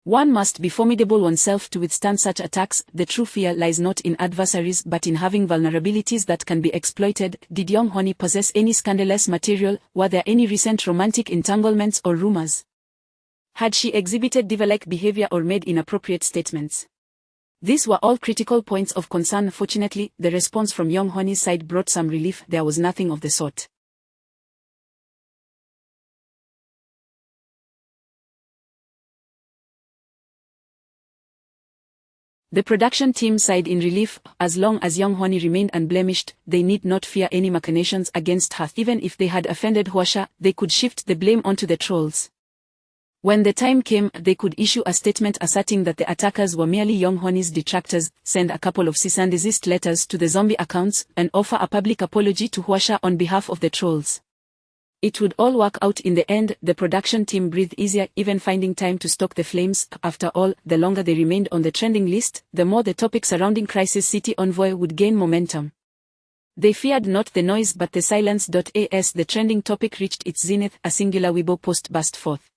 One must be formidable oneself to withstand such attacks. The true fear lies not in adversaries but in having vulnerabilities that can be exploited. Did Young Honi possess any scandalous material? Were there any recent romantic entanglements or rumors? Had she exhibited diva-like behavior or made inappropriate statements? These were all critical points of concern. Fortunately, the response from Young Honi's side brought some relief. There was nothing of the sort. The production team sighed in relief. As long as Young Honi remained unblemished, they need not fear any machinations against her. Even if they had offended Hwasha, they could shift the blame onto the trolls. When the time came, they could issue a statement asserting that the attackers were merely Young Honi's detractors, send a couple of cease and desist letters to the zombie accounts, and offer a public apology to Hwasha on behalf of the trolls. It would all work out in the end. The production team breathed easier, even finding time to stoke the flames. After all, the longer they remained on the trending list, the more the topic surrounding Crisis City Envoy would gain momentum. They feared not the noise but the silence. As the trending topic reached its zenith, a singular Weibo post burst forth.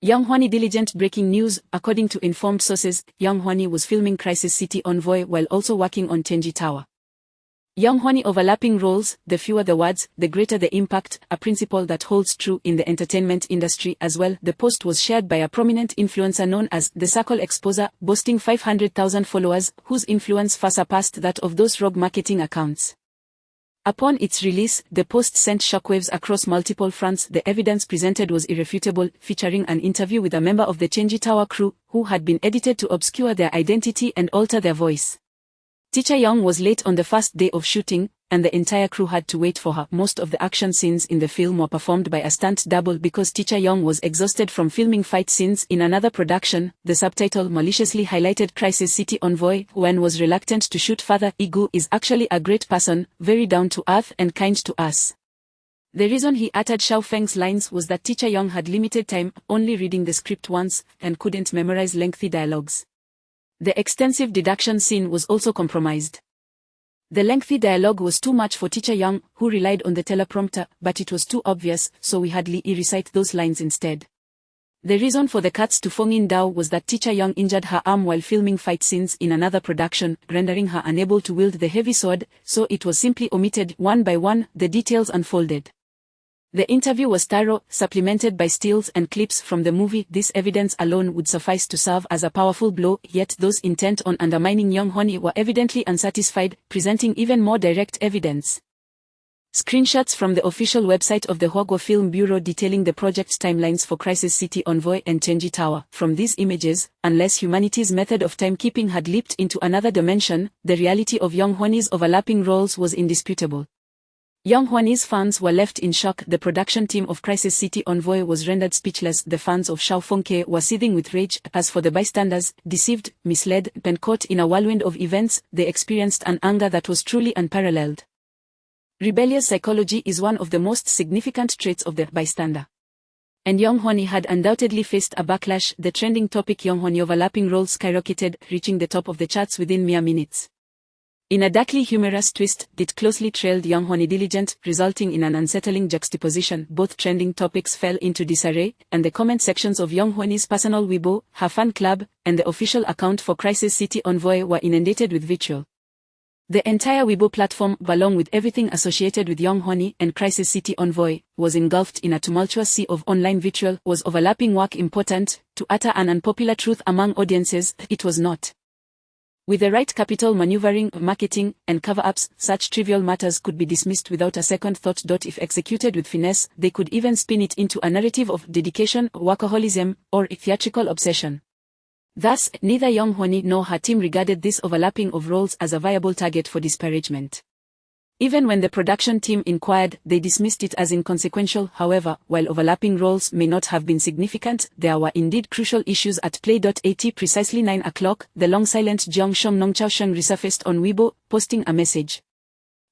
Young Honi diligent breaking news. According to informed sources, Young Honi was filming Crisis City Envoy while also working on Tenji Tower. Young Honi overlapping roles, the fewer the words, the greater the impact, a principle that holds true in the entertainment industry as well. The post was shared by a prominent influencer known as the Circle Exposer, boasting 500,000 followers, whose influence far surpassed that of those rogue marketing accounts. Upon its release, the post sent shockwaves across multiple fronts. The evidence presented was irrefutable, featuring an interview with a member of the Tenji Tower crew, who had been edited to obscure their identity and alter their voice. Teacher Young was late on the first day of shooting, and the entire crew had to wait for her. Most of the action scenes in the film were performed by a stunt double because Teacher Young was exhausted from filming fight scenes in another production. The subtitle maliciously highlighted Crisis City Envoy, when was reluctant to shoot further. Igu is actually a great person, very down to earth and kind to us. The reason he uttered Xiao Feng's lines was that Teacher Young had limited time, only reading the script once, and couldn't memorize lengthy dialogues. The extensive deduction scene was also compromised. The lengthy dialogue was too much for Teacher Young, who relied on the teleprompter, but it was too obvious, so we had Li recite those lines instead. The reason for the cuts to Feng Yin Dao was that Teacher Young injured her arm while filming fight scenes in another production, rendering her unable to wield the heavy sword, so it was simply omitted. One by one, the details unfolded. The interview was thorough, supplemented by stills and clips from the movie. This evidence alone would suffice to serve as a powerful blow, yet those intent on undermining Young Honi were evidently unsatisfied, presenting even more direct evidence. Screenshots from the official website of the Hogwarts Film Bureau detailing the project timelines for Crisis City Envoy and Chenji Tower. From these images, unless humanity's method of timekeeping had leaped into another dimension, the reality of Young Hwani's overlapping roles was indisputable. Young Hwani's fans were left in shock. The production team of Crisis City Envoy was rendered speechless. The fans of Shao Fengke were seething with rage. As for the bystanders, deceived, misled, and caught in a whirlwind of events, they experienced an anger that was truly unparalleled. Rebellious psychology is one of the most significant traits of the bystander. And Young Hwani had undoubtedly faced a backlash. The trending topic Young Hwani overlapping roles skyrocketed, reaching the top of the charts within mere minutes. In a darkly humorous twist, it closely trailed Young Hwani Diligent, resulting in an unsettling juxtaposition. Both trending topics fell into disarray, and the comment sections of Young Hwani's personal Weibo, her fan club, and the official account for Crisis City Envoy were inundated with vitriol. The entire Weibo platform, along with everything associated with Young Hwani and Crisis City Envoy, was engulfed in a tumultuous sea of online vitriol. Was overlapping work important? To utter an unpopular truth among audiences, it was not. With the right capital maneuvering, marketing, and cover-ups, such trivial matters could be dismissed without a second thought. If executed with finesse, they could even spin it into a narrative of dedication, workaholism, or theatrical obsession. Thus, neither Young Hwani nor her team regarded this overlapping of roles as a viable target for disparagement. Even when the production team inquired, they dismissed it as inconsequential. However, while overlapping roles may not have been significant, there were indeed crucial issues at play. At precisely 9 o'clock, the long-silent Jeong Shong Nongchao Sheng resurfaced on Weibo, posting a message.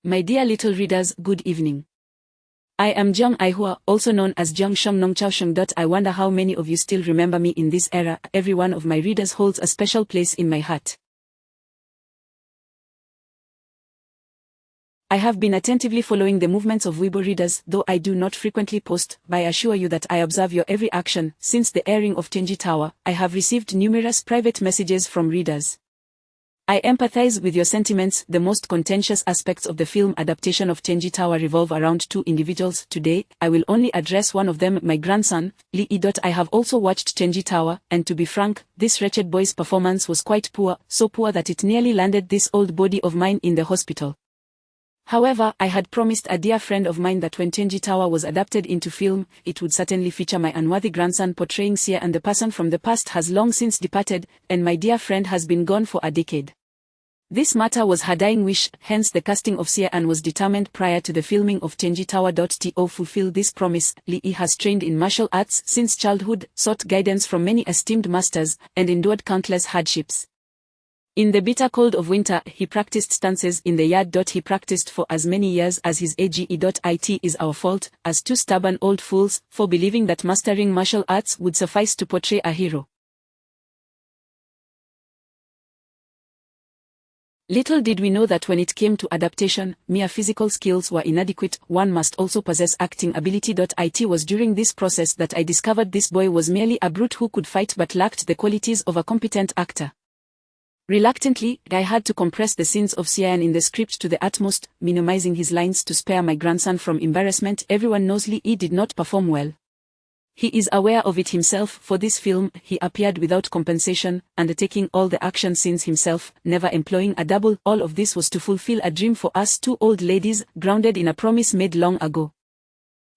My dear little readers, good evening. I am Jeong Aihua, also known as Jeong Shong Nongchao Sheng. I wonder how many of you still remember me in this era. Every one of my readers holds a special place in my heart. I have been attentively following the movements of Weibo readers, though I do not frequently post, but I assure you that I observe your every action. Since the airing of Chenji Tower, I have received numerous private messages from readers. I empathize with your sentiments. The most contentious aspects of the film adaptation of Chenji Tower revolve around two individuals. Today, I will only address one of them, my grandson, Lee. I have also watched Chenji Tower, and to be frank, this wretched boy's performance was quite poor, so poor that it nearly landed this old body of mine in the hospital. However, I had promised a dear friend of mine that when Chenji Tower was adapted into film, it would certainly feature my unworthy grandson portraying Sia, and the person from the past has long since departed, and my dear friend has been gone for a decade. This matter was her dying wish, hence the casting of Sia An was determined prior to the filming of Chenji Tower. To fulfill this promise, Lee has trained in martial arts since childhood, sought guidance from many esteemed masters, and endured countless hardships. In the bitter cold of winter, he practiced stances in the yard. He practiced for as many years as his age. It is our fault, as two stubborn old fools, for believing that mastering martial arts would suffice to portray a hero. Little did we know that when it came to adaptation, mere physical skills were inadequate. One must also possess acting ability. It was during this process that I discovered this boy was merely a brute who could fight but lacked the qualities of a competent actor. Reluctantly, I had to compress the scenes of Sian in the script to the utmost, minimizing his lines to spare my grandson from embarrassment. Everyone knows Lee did not perform well. He is aware of it himself. For this film, he appeared without compensation, undertaking all the action scenes himself, never employing a double. All of this was to fulfill a dream for us two old ladies, grounded in a promise made long ago.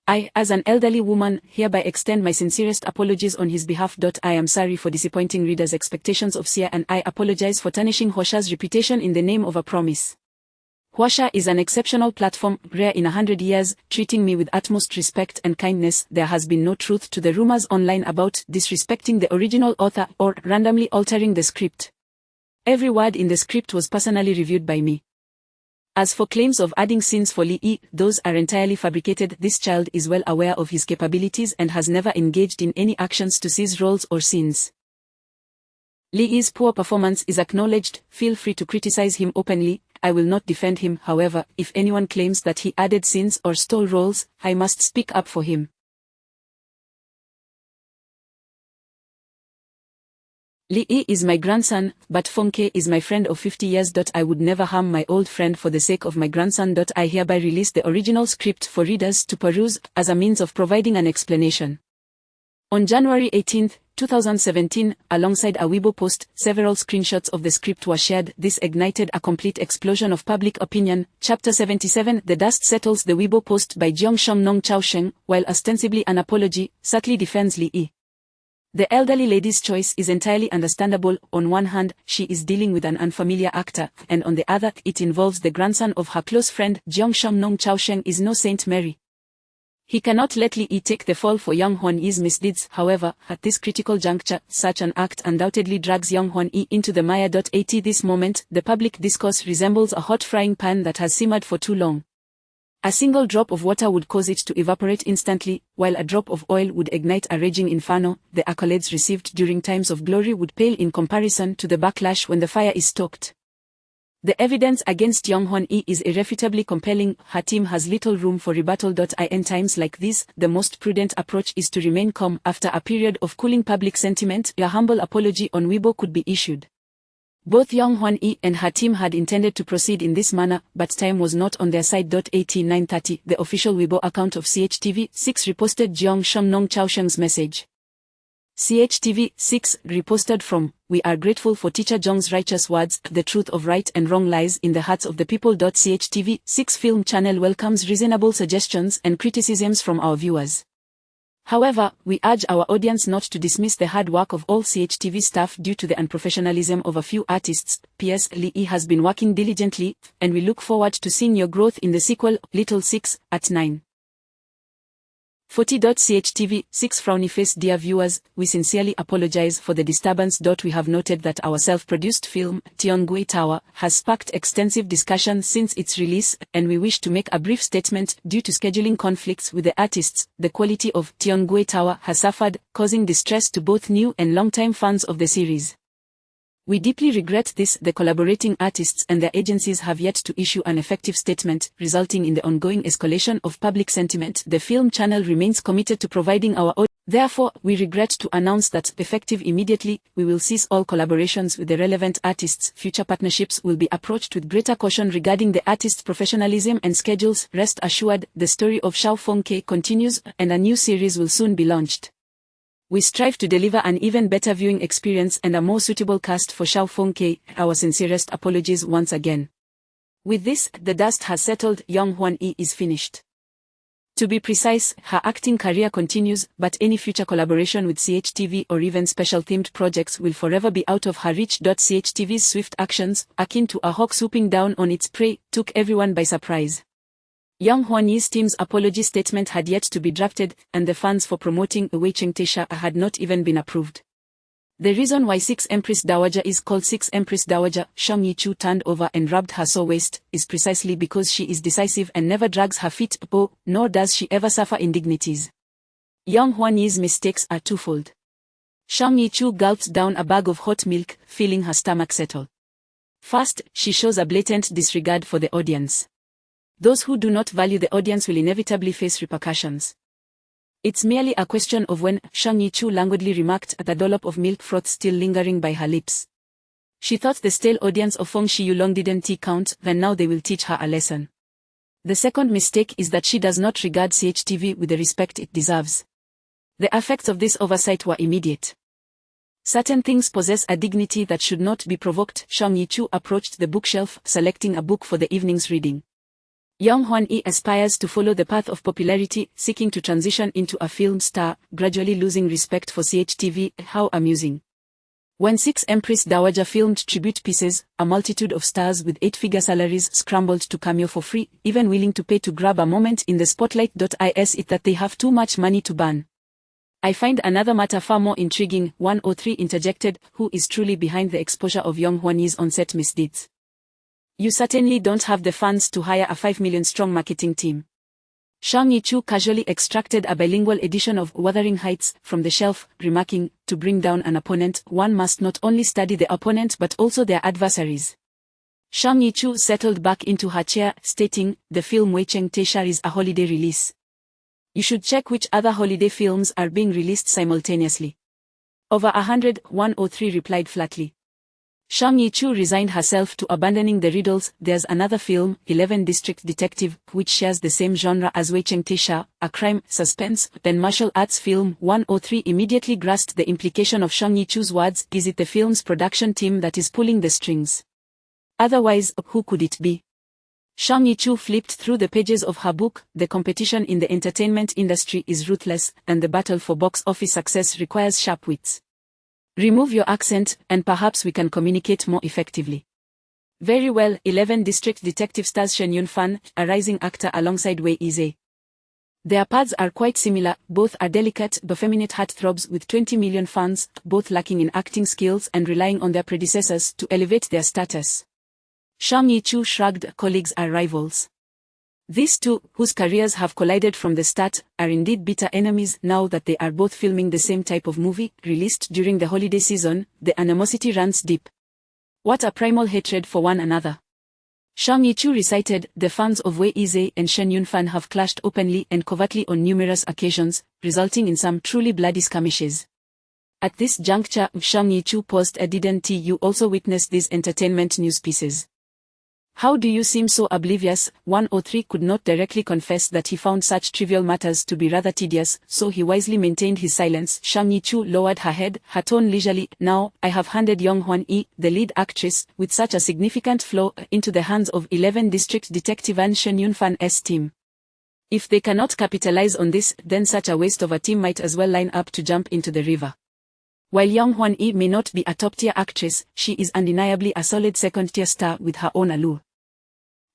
I, as an elderly woman, hereby extend my sincerest apologies on his behalf. I am sorry for disappointing readers' expectations of Sia, and I apologize for tarnishing Hwasha's reputation in the name of a promise. Hwasha is an exceptional platform, rare in 100 years, treating me with utmost respect and kindness. There has been no truth to the rumors online about disrespecting the original author or randomly altering the script. Every word in the script was personally reviewed by me. As for claims of adding scenes for Lee, those are entirely fabricated. This child is well aware of his capabilities and has never engaged in any actions to seize roles or scenes. Lee's poor performance is acknowledged. Feel free to criticize him openly. I will not defend him. However, if anyone claims that he added scenes or stole roles, I must speak up for him. Lee is my grandson, but Fengke is my friend of 50 years. I would never harm my old friend for the sake of my grandson. I hereby release the original script for readers to peruse, as a means of providing an explanation. On January 18, 2017, alongside a Weibo post, several screenshots of the script were shared. This ignited a complete explosion of public opinion. Chapter 77, The dust settles. The Weibo post by Jeong Shong Nong Chao Sheng, while ostensibly an apology, subtly defends Lee Yi. The elderly lady's choice is entirely understandable. On one hand, she is dealing with an unfamiliar actor, and on the other, it involves the grandson of her close friend. Jeong Shong Nong Chao Sheng is no Saint Mary. He cannot let Lee Yi take the fall for Young Hwan Yee's misdeeds. However, at this critical juncture, such an act undoubtedly drags Young Hwan Yee into the mire. At this moment, the public discourse resembles a hot frying pan that has simmered for too long. A single drop of water would cause it to evaporate instantly, while a drop of oil would ignite a raging inferno. The accolades received during times of glory would pale in comparison to the backlash when the fire is stoked. The evidence against Young Hwan Yee is irrefutably compelling. Her team has little room for rebuttal. In times like these, the most prudent approach is to remain calm. After a period of cooling public sentiment, a humble apology on Weibo could be issued. Both Young Hwan Yee and her team had intended to proceed in this manner, but time was not on their side. 9:30, the official Weibo account of CHTV-6 reposted Jeong Shong Nong Chao Sheng's message. CHTV-6 reposted from, "We are grateful for Teacher Jeong's righteous words. The truth of right and wrong lies in the hearts of the people." CHTV-6 film channel welcomes reasonable suggestions and criticisms from our viewers. However, we urge our audience not to dismiss the hard work of all CHTV staff due to the unprofessionalism of a few artists. P.S. Lee Yi has been working diligently, and we look forward to seeing your growth in the sequel, Little Six, at 9:40. CHTV-6 frowny face. Dear viewers, we sincerely apologize for the disturbance. We have noted that our self-produced film, Tiongui Tower, has sparked extensive discussion since its release, and we wish to make a brief statement. Due to scheduling conflicts with the artists, the quality of Tiongui Tower has suffered, causing distress to both new and long-time fans of the series. We deeply regret this. The collaborating artists and their agencies have yet to issue an effective statement, resulting in the ongoing escalation of public sentiment. The film channel remains committed to providing our audience. Therefore, we regret to announce that, effective immediately, we will cease all collaborations with the relevant artists. Future partnerships will be approached with greater caution regarding the artists' professionalism and schedules. Rest assured, the story of Xiao Fengke continues, and a new series will soon be launched. We strive to deliver an even better viewing experience and a more suitable cast for Xiao Fengke. Our sincerest apologies once again. With this, the dust has settled. Young Hwan Yee is finished. To be precise, her acting career continues, but any future collaboration with CHTV or even special themed projects will forever be out of her reach. CHTV's swift actions, akin to a hawk swooping down on its prey, took everyone by surprise. Young Hwan Yee's team's apology statement had yet to be drafted, and the funds for promoting Wei Cheng Teisha had not even been approved. The reason why 6 Empress Dowager is called 6 Empress Dowager, Shang Yi-chu turned over and rubbed her sore waist, is precisely because she is decisive and never drags her feet, nor does she ever suffer indignities. Young Hwan Yee's mistakes are twofold. Shang Yi-chu gulped down a bag of hot milk, feeling her stomach settle. First, she shows a blatant disregard for the audience. Those who do not value the audience will inevitably face repercussions. It's merely a question of when. Shang Yi-chu languidly remarked at a dollop of milk froth still lingering by her lips. She thought the stale audience of Feng Shiyu long didn't count, then now they will teach her a lesson. The second mistake is that she does not regard CHTV with the respect it deserves. The effects of this oversight were immediate. Certain things possess a dignity that should not be provoked. Shang Yi-chu approached the bookshelf, selecting a book for the evening's reading. Young Hwan Yee aspires to follow the path of popularity, seeking to transition into a film star, gradually losing respect for CHTV. How amusing. When 6 Empress Dowager filmed tribute pieces, a multitude of stars with 8-figure salaries scrambled to cameo for free, even willing to pay to grab a moment in the spotlight. Is it that they have too much money to burn? I find another matter far more intriguing. 103 interjected, who is truly behind the exposure of Young Hwan Yee's on-set misdeeds? You certainly don't have the funds to hire a 5 million strong marketing team. Shang Yi-chu casually extracted a bilingual edition of Wuthering Heights from the shelf, remarking, to bring down an opponent, one must not only study the opponent but also their adversaries. Shang Yi-chu settled back into her chair, stating, the film Wei Cheng Teisha is a holiday release. You should check which other holiday films are being released simultaneously. Over 100, 103 replied flatly. Shang Yi-chu resigned herself to abandoning the riddles. There's another film, 11 District Detective, which shares the same genre as Wei Cheng Tisha, a crime, suspense, then martial arts film. 103 immediately grasped the implication of Shang Yi-chu's words. Is it the film's production team that is pulling the strings? Otherwise, who could it be? Shang Yi-chu flipped through the pages of her book. The competition in the entertainment industry is ruthless, and the battle for box office success requires sharp wits. Remove your accent, and perhaps we can communicate more effectively. Very well. 11 District Detective stars Shen Yun-fan, a rising actor alongside Wei Yizhe. Their paths are quite similar. Both are delicate, effeminate heartthrobs with 20 million fans, both lacking in acting skills and relying on their predecessors to elevate their status. Shang Yi-chu shrugged. Colleagues are rivals. These two, whose careers have collided from the start, are indeed bitter enemies. Now that they are both filming the same type of movie, released during the holiday season, the animosity runs deep. What a primal hatred for one another. Shang Yi-chu recited. The fans of Wei Yizhe and Shen Yun-fan have clashed openly and covertly on numerous occasions, resulting in some truly bloody skirmishes. At this juncture, Shang Yi-chu paused. Didn't you also witness these entertainment news pieces? How do you seem so oblivious? 103 could not directly confess that he found such trivial matters to be rather tedious, so he wisely maintained his silence. Shang Yi-chu lowered her head, her tone leisurely. Now, I have handed Young Hwan-yi, the lead actress, with such a significant flaw, into the hands of 11 District Detective and Shen Yun-fan's team. If they cannot capitalize on this, then such a waste of a team might as well line up to jump into the river. While Young Hwan-yi may not be a top-tier actress, she is undeniably a solid second-tier star with her own allure.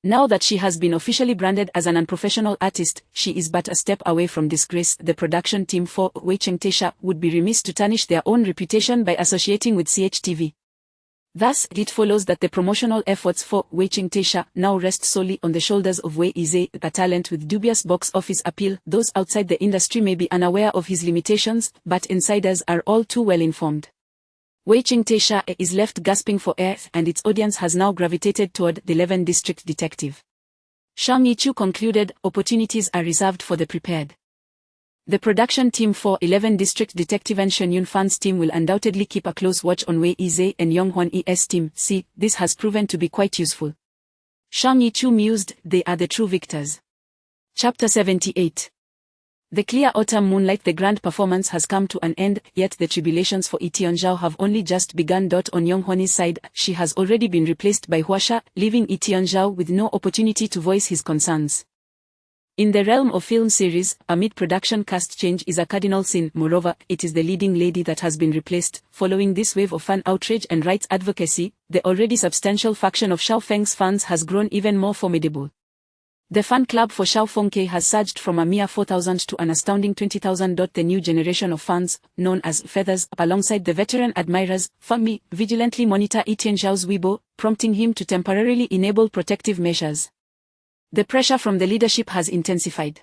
Now that she has been officially branded as an unprofessional artist, she is but a step away from disgrace. The production team for Wei Cheng Tisha would be remiss to tarnish their own reputation by associating with CHTV. Thus, it follows that the promotional efforts for Wei Cheng Tisha now rest solely on the shoulders of Wei Yizhe, a talent with dubious box office appeal. Those outside the industry may be unaware of his limitations, but insiders are all too well informed. Wei Cheng Tisha is left gasping for air, and its audience has now gravitated toward the 11 District Detective. Shang Yi-chu concluded, opportunities are reserved for the prepared. The production team for 11 District Detective and Shen Yun-fan's team will undoubtedly keep a close watch on Wei Yizhe and Young Hwan-yi's team. See, this has proven to be quite useful. Shang Yi-chu mused, they are the true victors. Chapter 78. The clear autumn moonlight. The grand performance has come to an end, yet the tribulations for Yi Tianzhao have only just begun. On Young Hwan's side, she has already been replaced by Huasha, leaving Yi Tianzhao with no opportunity to voice his concerns. In the realm of film series, a mid-production cast change is a cardinal sin. Moreover, it is the leading lady that has been replaced. Following this wave of fan outrage and rights advocacy, the already substantial faction of Xiao Feng's fans has grown even more formidable. The fan club for Xiao Fengke has surged from a mere 4,000 to an astounding 20,000. The new generation of fans, known as Feathers, alongside the veteran admirers, Fangmi, vigilantly monitor Yi Tianzhao's Weibo, prompting him to temporarily enable protective measures. The pressure from the leadership has intensified.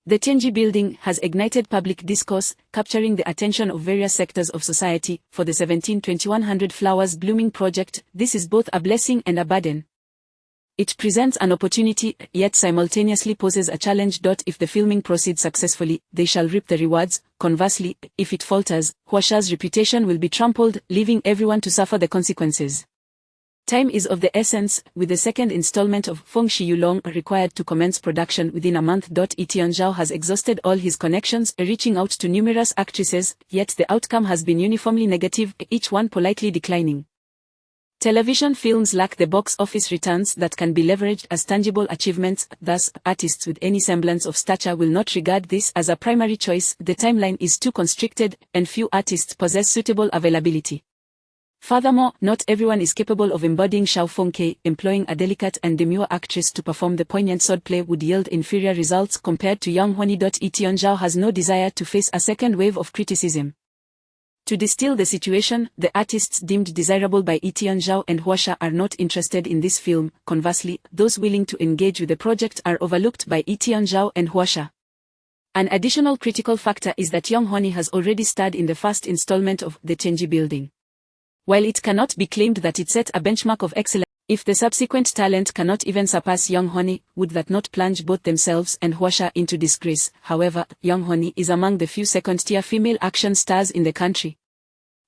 The Tianji building has ignited public discourse, capturing the attention of various sectors of society. For the 17-2100 Flowers Blooming project, this is both a blessing and a burden. It presents an opportunity, yet simultaneously poses a challenge. If the filming proceeds successfully, they shall reap the rewards. Conversely, if it falters, Huasha's reputation will be trampled, leaving everyone to suffer the consequences. Time is of the essence, with the second installment of Feng Shi Yulong required to commence production within a month. Yi Tianzhao has exhausted all his connections, reaching out to numerous actresses, yet the outcome has been uniformly negative, each one politely declining. Television films lack the box office returns that can be leveraged as tangible achievements. Thus, artists with any semblance of stature will not regard this as a primary choice. The timeline is too constricted, and few artists possess suitable availability. Furthermore, not everyone is capable of embodying Xiao Fengke. Employing a delicate and demure actress to perform the poignant swordplay would yield inferior results compared to Young Hwan. Yi Tianzhao has no desire to face a second wave of criticism. To distill the situation, the artists deemed desirable by Yi Tianzhao and Huasha are not interested in this film. Conversely, those willing to engage with the project are overlooked by Yi Tianzhao and Huasha. An additional critical factor is that Young Hwan has already starred in the first installment of The Tianji Building. While it cannot be claimed that it set a benchmark of excellence, if the subsequent talent cannot even surpass Young Hwan, would that not plunge both themselves and Huasha into disgrace? However, Young Hwan is among the few second-tier female action stars in the country.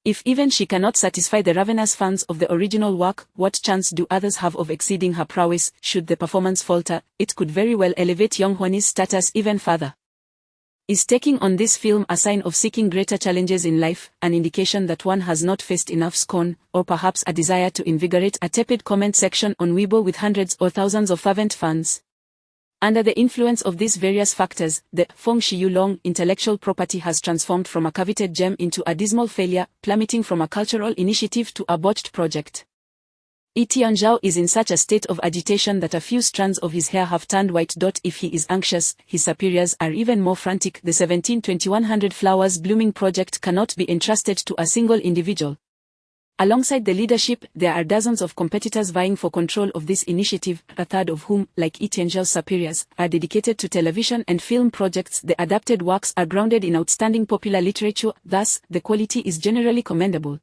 If even she cannot satisfy the ravenous fans of the original work, what chance do others have of exceeding her prowess? Should the performance falter, it could very well elevate Young Hwani's status even further. Is taking on this film a sign of seeking greater challenges in life, an indication that one has not faced enough scorn, or perhaps a desire to invigorate a tepid comment section on Weibo with hundreds or thousands of fervent fans? Under the influence of these various factors, the Feng Shiyulong intellectual property has transformed from a coveted gem into a dismal failure, plummeting from a cultural initiative to a botched project. Tianzhao is in such a state of agitation that a few strands of his hair have turned white. If he is anxious, his superiors are even more frantic. The 17-2100 flowers blooming project cannot be entrusted to a single individual. Alongside the leadership, there are dozens of competitors vying for control of this initiative, a third of whom, like Tianzhao's superiors, are dedicated to television and film projects. The adapted works are grounded in outstanding popular literature, thus, the quality is generally commendable.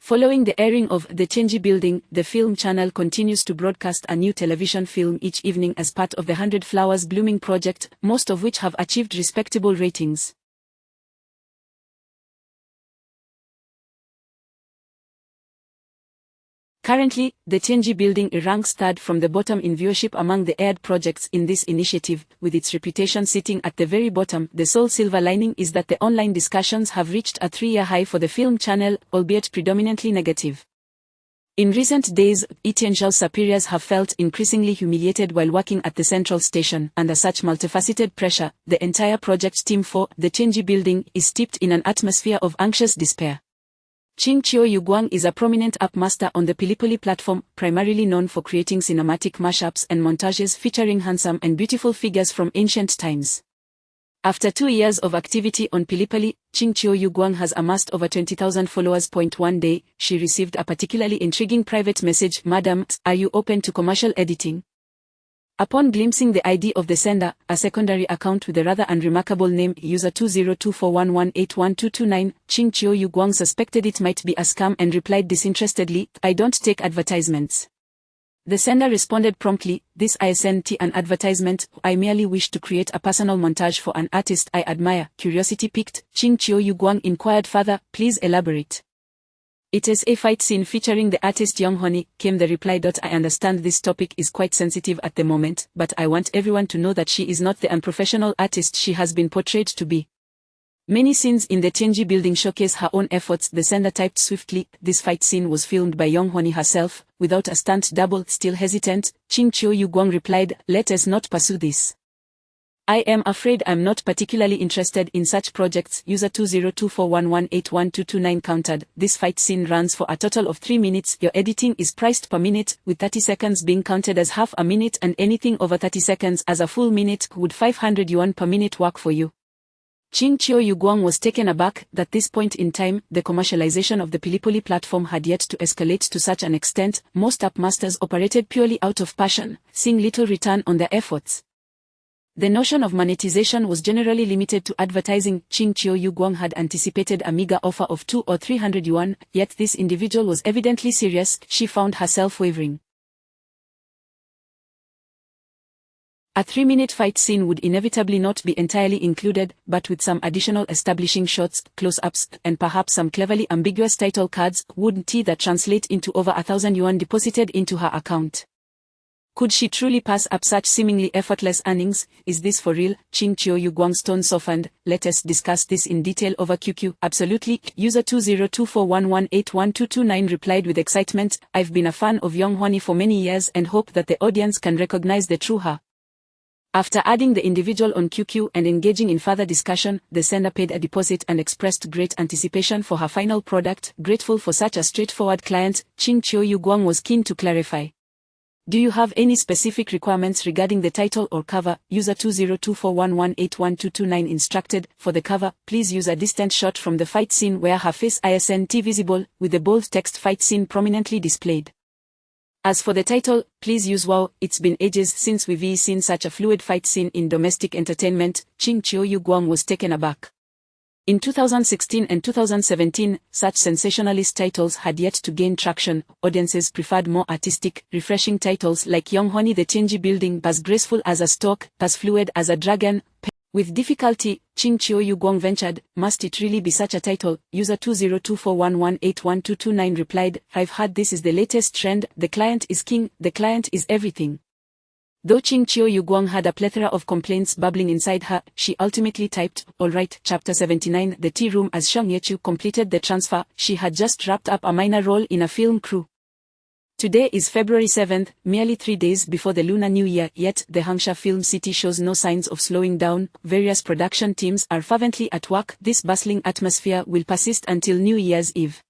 Following the airing of The Chenji Building, the film channel continues to broadcast a new television film each evening as part of the 100 Flowers Blooming project, most of which have achieved respectable ratings. Currently, The Chenji Building ranks third from the bottom in viewership among the aired projects in this initiative, with its reputation sitting at the very bottom. The sole silver lining is that the online discussions have reached a 3-year high for the film channel, albeit predominantly negative. In recent days, Tianzhao's superiors have felt increasingly humiliated while working at the central station. Under such multifaceted pressure, the entire project team for The Chenji Building is steeped in an atmosphere of anxious despair. Ching Chiu-Guang is a prominent app master on the Pilipili platform, primarily known for creating cinematic mashups and montages featuring handsome and beautiful figures from ancient times. After 2 years of activity on Pilipili, Ching Chiu-Guang has amassed over 20,000 followers. One day, she received a particularly intriguing private message: "Madam, are you open to commercial editing?" Upon glimpsing the ID of the sender, a secondary account with a rather unremarkable name, user 202411812229, Ching Chiu-Guang suspected it might be a scam and replied disinterestedly, "I don't take advertisements." The sender responded promptly, "This isn't an advertisement, I merely wish to create a personal montage for an artist I admire." Curiosity piqued, Ching Chiu-Guang inquired further, "Please elaborate." "It is a fight scene featuring the artist Young Hwani," came the reply. "I understand this topic is quite sensitive at the moment, but I want everyone to know that she is not the unprofessional artist she has been portrayed to be. Many scenes in the Chenji Building showcase her own efforts." The sender typed swiftly, "This fight scene was filmed by Young Hwani herself, without a stunt double." Still hesitant, Ching Chiu-Guang replied, "Let us not pursue this. I am afraid I'm not particularly interested in such projects." User 202411812229 countered, "This fight scene runs for a total of 3 minutes. Your editing is priced per minute, with 30 seconds being counted as half a minute and anything over 30 seconds as a full minute. Would 500 yuan per minute work for you?" Ching Chiu-Guang was taken aback. At this point in time, the commercialization of the Pilipili platform had yet to escalate to such an extent. Most app masters operated purely out of passion, seeing little return on their efforts. The notion of monetization was generally limited to advertising. Ching Chiu-Guang had anticipated a meager offer of 200 or 300 yuan, yet this individual was evidently serious. She found herself wavering. A 3-minute fight scene would inevitably not be entirely included, but with some additional establishing shots, close-ups, and perhaps some cleverly ambiguous title cards, wouldn't that translate into over 1,000 yuan deposited into her account? Could she truly pass up such seemingly effortless earnings? Is this for real? Ching Chiu-Guang's tone softened. "Let us discuss this in detail over QQ." "Absolutely." User 202411812229 replied with excitement, "I've been a fan of Young Hwani for many years and hope that the audience can recognize the true her." After adding the individual on QQ and engaging in further discussion, the sender paid a deposit and expressed great anticipation for her final product. Grateful for such a straightforward client, Ching Chiu-Guang was keen to clarify. "Do you have any specific requirements regarding the title or cover?" User 202411812229 instructed, "For the cover, please use a distant shot from the fight scene where her face isn't visible, with the bold text fight scene prominently displayed. As for the title, please use Wow, it's been ages since we've seen such a fluid fight scene in domestic entertainment." Ching Chiu-Guang was taken aback. In 2016 and 2017, such sensationalist titles had yet to gain traction. Audiences preferred more artistic, refreshing titles like Young Hwani. The Chenji Building, as graceful as a stork, as fluid as a dragon. With difficulty, Ching Chiu Guang ventured, must it really be such a title? User 20241181229 replied, I've heard this is the latest trend, the client is king, the client is everything. Though Ching Chiu Guang had a plethora of complaints bubbling inside her, she ultimately typed, alright, Chapter 79, The Tea Room. As Shang Yechu completed the transfer, she had just wrapped up a minor role in a film crew. Today is February 7th, merely 3 days before the Lunar New Year, yet the Hangsha Film City shows no signs of slowing down. Various production teams are fervently at work. This bustling atmosphere will persist until New Year's Eve.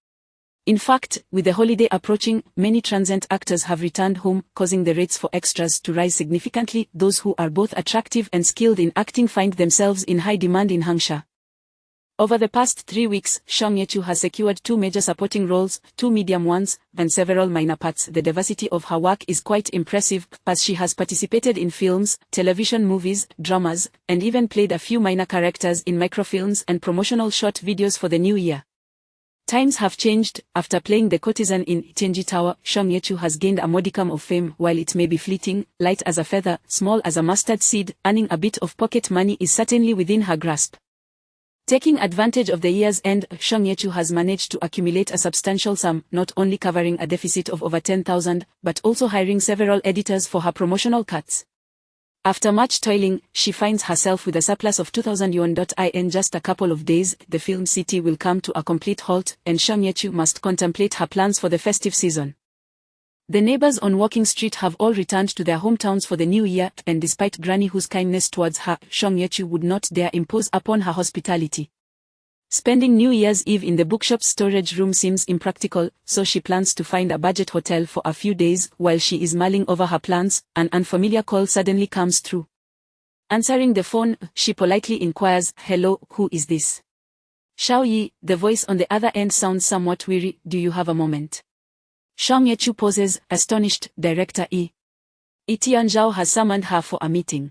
In fact, with the holiday approaching, many transient actors have returned home, causing the rates for extras to rise significantly. Those who are both attractive and skilled in acting find themselves in high demand in Hangsha. Over the past 3 weeks, Shang Yechu has secured 2 major supporting roles, 2 medium ones, and several minor parts. The diversity of her work is quite impressive, as she has participated in films, television movies, dramas, and even played a few minor characters in microfilms and promotional short videos for the new year. Times have changed. After playing the courtesan in Tianji Tower, Shang Yechu has gained a modicum of fame. While it may be fleeting, light as a feather, small as a mustard seed, earning a bit of pocket money is certainly within her grasp. Taking advantage of the year's end, Shang Yechu has managed to accumulate a substantial sum, not only covering a deficit of over 10,000, but also hiring several editors for her promotional cuts. After much toiling, she finds herself with a surplus of 2,000 yuan. In just a couple of days, the film city will come to a complete halt, and Shang Yechu must contemplate her plans for the festive season. The neighbors on Walking Street have all returned to their hometowns for the new year, and despite Granny Hu's kindness towards her, Shang Yechu would not dare impose upon her hospitality. Spending New Year's Eve in the bookshop's storage room seems impractical, so she plans to find a budget hotel for a few days. While she is mulling over her plans, an unfamiliar call suddenly comes through. Answering the phone, she politely inquires, "Hello, who is this?" "Xiao Yi." The voice on the other end sounds somewhat weary. "Do you have a moment?" Shang Yechu pauses, astonished. Director Yi Tianzhao has summoned her for a meeting.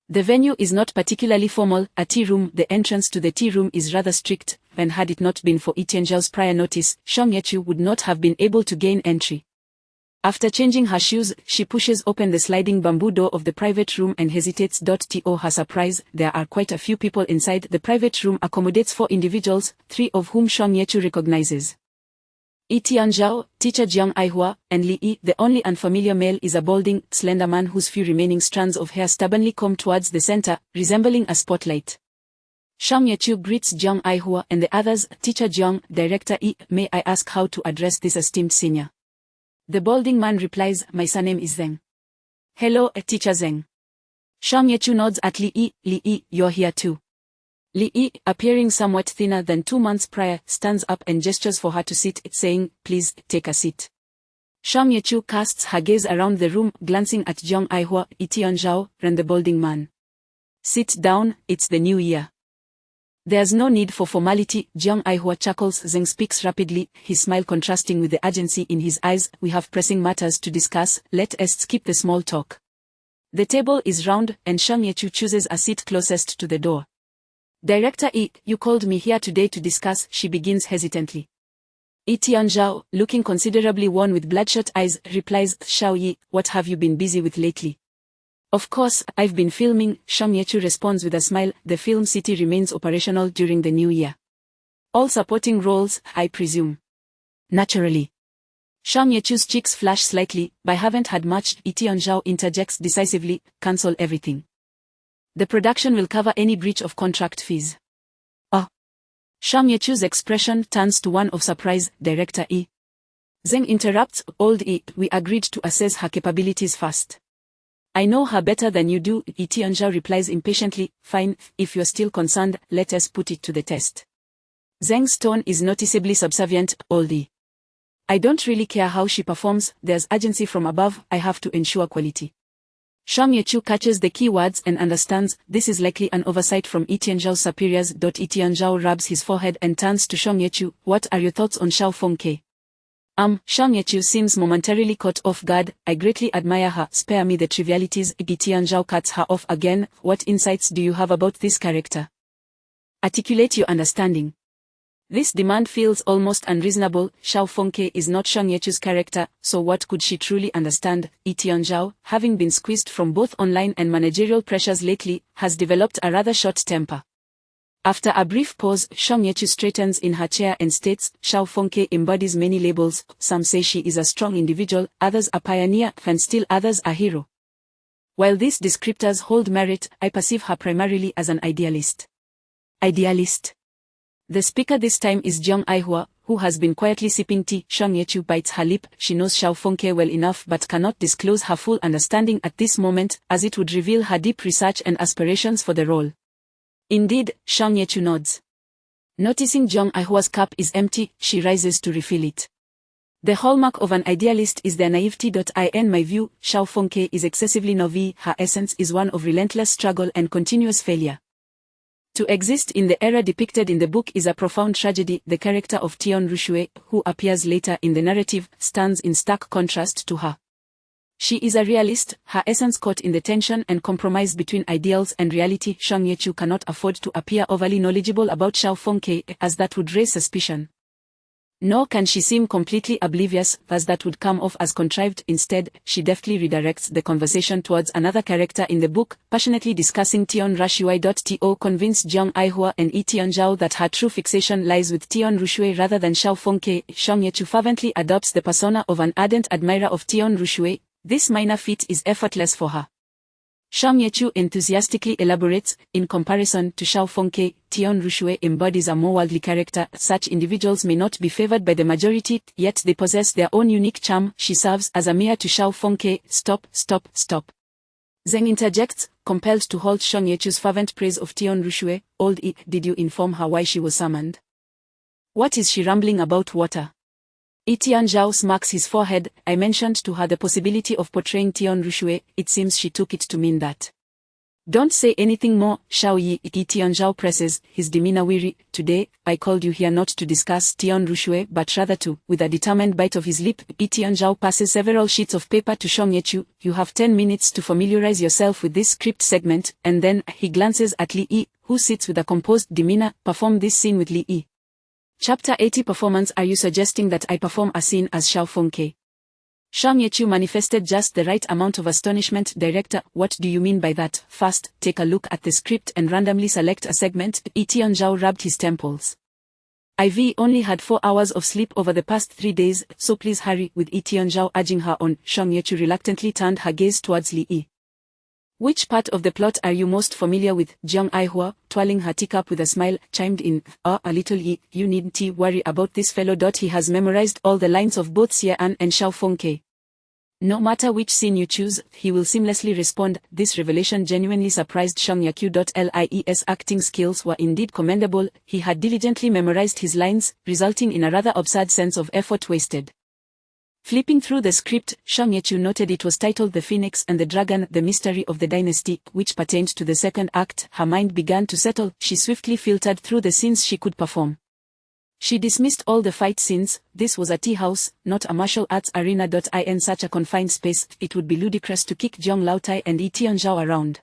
The venue is not particularly formal, a tea room. The entrance to the tea room is rather strict, and had it not been for Tianzhao's prior notice, Shang Yechu would not have been able to gain entry. After changing her shoes, she pushes open the sliding bamboo door of the private room and hesitates. To her surprise, there are quite a few people inside. The private room accommodates 4 individuals, 3 of whom Shang Yechu recognizes. Tianzhao, teacher Jiang Aihua, and Li Yi. The only unfamiliar male is a balding, slender man whose few remaining strands of hair stubbornly comb towards the center, resembling a spotlight. Shang Yechu greets Jiang Aihua and the others. "Teacher Jiang, Director Yi, may I ask how to address this esteemed senior?" The balding man replies, "My surname is Zeng." "Hello, Teacher Zeng." Shang Yechu nods at Li Yi. "Li Yi, you're here too." Li Yi, appearing somewhat thinner than 2 months prior, stands up and gestures for her to sit, saying, "Please, take a seat." Shang Yechu casts her gaze around the room, glancing at Jiang Aihua, Tianzhao, and the balding man. "Sit down, it's the new year." "There's no need for formality," Jiang Aihua chuckles. Zeng speaks rapidly, his smile contrasting with the urgency in his eyes. "We have pressing matters to discuss, let us skip the small talk." The table is round, and Shang Yechu chooses a seat closest to the door. "Director Yi, you called me here today to discuss," she begins hesitantly. Tianzhao, looking considerably worn with bloodshot eyes, replies, "Xiao Yi, what have you been busy with lately?" "Of course, I've been filming," Shang Yechu responds with a smile. "The film city remains operational during the new year." "All supporting roles, I presume?" "Naturally." Shang Yechu's cheeks flash slightly. "I haven't had much," Tianzhao interjects decisively. "Cancel everything. The production will cover any breach of contract fees." "Oh." Shang Yechu's expression turns to one of surprise. "Director Yi." Zeng interrupts, "Old Yi, we agreed to assess her capabilities first." "I know her better than you do," Tianzhao replies impatiently. "Fine, if you're still concerned, let us put it to the test." Zeng's tone is noticeably subservient. "Old Yi, I don't really care how she performs, there's urgency from above, I have to ensure quality." Shang Yechu catches the key words and understands, this is likely an oversight from Tianzhao's superiors. Tianzhao rubs his forehead and turns to Shang Yechu. "What are your thoughts on Xiao Fengke?" Shang Yechu seems momentarily caught off guard. "I greatly admire her, spare me the trivialities." Tianzhao cuts her off again. "What insights do you have about this character? Articulate your understanding." This demand feels almost unreasonable. Xiao Fengke is not Shang Yechu's character, so what could she truly understand? Tian Zhao, having been squeezed from both online and managerial pressures lately, has developed a rather short temper. After a brief pause, Shang Yechu straightens in her chair and states, Xiao Fengke embodies many labels. Some say she is a strong individual, others a pioneer, and still others a hero. While these descriptors hold merit, I perceive her primarily as an idealist. Idealist. The speaker this time is Jiang Aihua, who has been quietly sipping tea. Shang Yechu bites her lip. She knows Xiao Fengke well enough but cannot disclose her full understanding at this moment, as it would reveal her deep research and aspirations for the role. Indeed, Shang Yechu nods. Noticing Jiang Aihua's cup is empty, she rises to refill it. The hallmark of an idealist is their naivety. In my view, Xiao Fengke is excessively naive. Her essence is one of relentless struggle and continuous failure. To exist in the era depicted in the book is a profound tragedy. The character of Tian Ruxue, who appears later in the narrative, stands in stark contrast to her. She is a realist, her essence caught in the tension and compromise between ideals and reality. Shang Yechu cannot afford to appear overly knowledgeable about Xiao Fengke, as that would raise suspicion. Nor can she seem completely oblivious, as that would come off as contrived. Instead, she deftly redirects the conversation towards another character in the book, passionately discussing Tian Ruxue. To convince Jiang Aihua and Tian Zhao that her true fixation lies with Tian Ruxue rather than Xiao Fengke, Shang Yechu fervently adopts the persona of an ardent admirer of Tian Ruxue. This minor feat is effortless for her. Shang Yechu enthusiastically elaborates, in comparison to Xiao Fengke, Tian Ruxue embodies a more worldly character. Such individuals may not be favored by the majority, yet they possess their own unique charm. She serves as a mirror to Xiao Fengke. Stop. Zheng interjects, compelled to halt Shang Yechu's fervent praise of Tian Ruxue. Old E, did you inform her why she was summoned? What is she rambling about? Water. Tian Zhao smacks his forehead. I mentioned to her the possibility of portraying Tian Ruxue. It seems she took it to mean that. Don't say anything more, Xiao Yi. Tian Zhao presses, his demeanor weary. Today, I called you here not to discuss Tian Ruxue but rather to, with a determined bite of his lip, Tian Zhao passes several sheets of paper to Shang Yechu. You have 10 minutes to familiarize yourself with this script segment, and then, he glances at Li Yi, who sits with a composed demeanor. Perform this scene with Li Yi. Chapter 80 Performance. Are you suggesting that I perform a scene as Xiao Fengke? Shang Yechu manifested just the right amount of astonishment. Director, what do you mean by that? First, take a look at the script and randomly select a segment. Tian Zhao rubbed his temples. I've only had 4 hours of sleep over the past 3 days, so please hurry. With Tian Zhao urging her on, Shang Yechu reluctantly turned her gaze towards Li Yi. Which part of the plot are you most familiar with? Jiang Aihua, twirling her teacup with a smile, chimed in. A little Yi, you needn't worry about this fellow. He has memorized all the lines of both Xie An and Xiao Fengke. No matter which scene you choose, he will seamlessly respond. This revelation genuinely surprised Shang Yechu. Li's acting skills were indeed commendable. He had diligently memorized his lines, resulting in a rather absurd sense of effort wasted. Flipping through the script, Shang Yechu noted it was titled The Phoenix and the Dragon, The Mystery of the Dynasty, which pertained to the second act. Her mind began to settle. She swiftly filtered through the scenes she could perform. She dismissed all the fight scenes. This was a tea house, not a martial arts arena. In such a confined space, it would be ludicrous to kick Jiang Laotai and Tian Zhao around.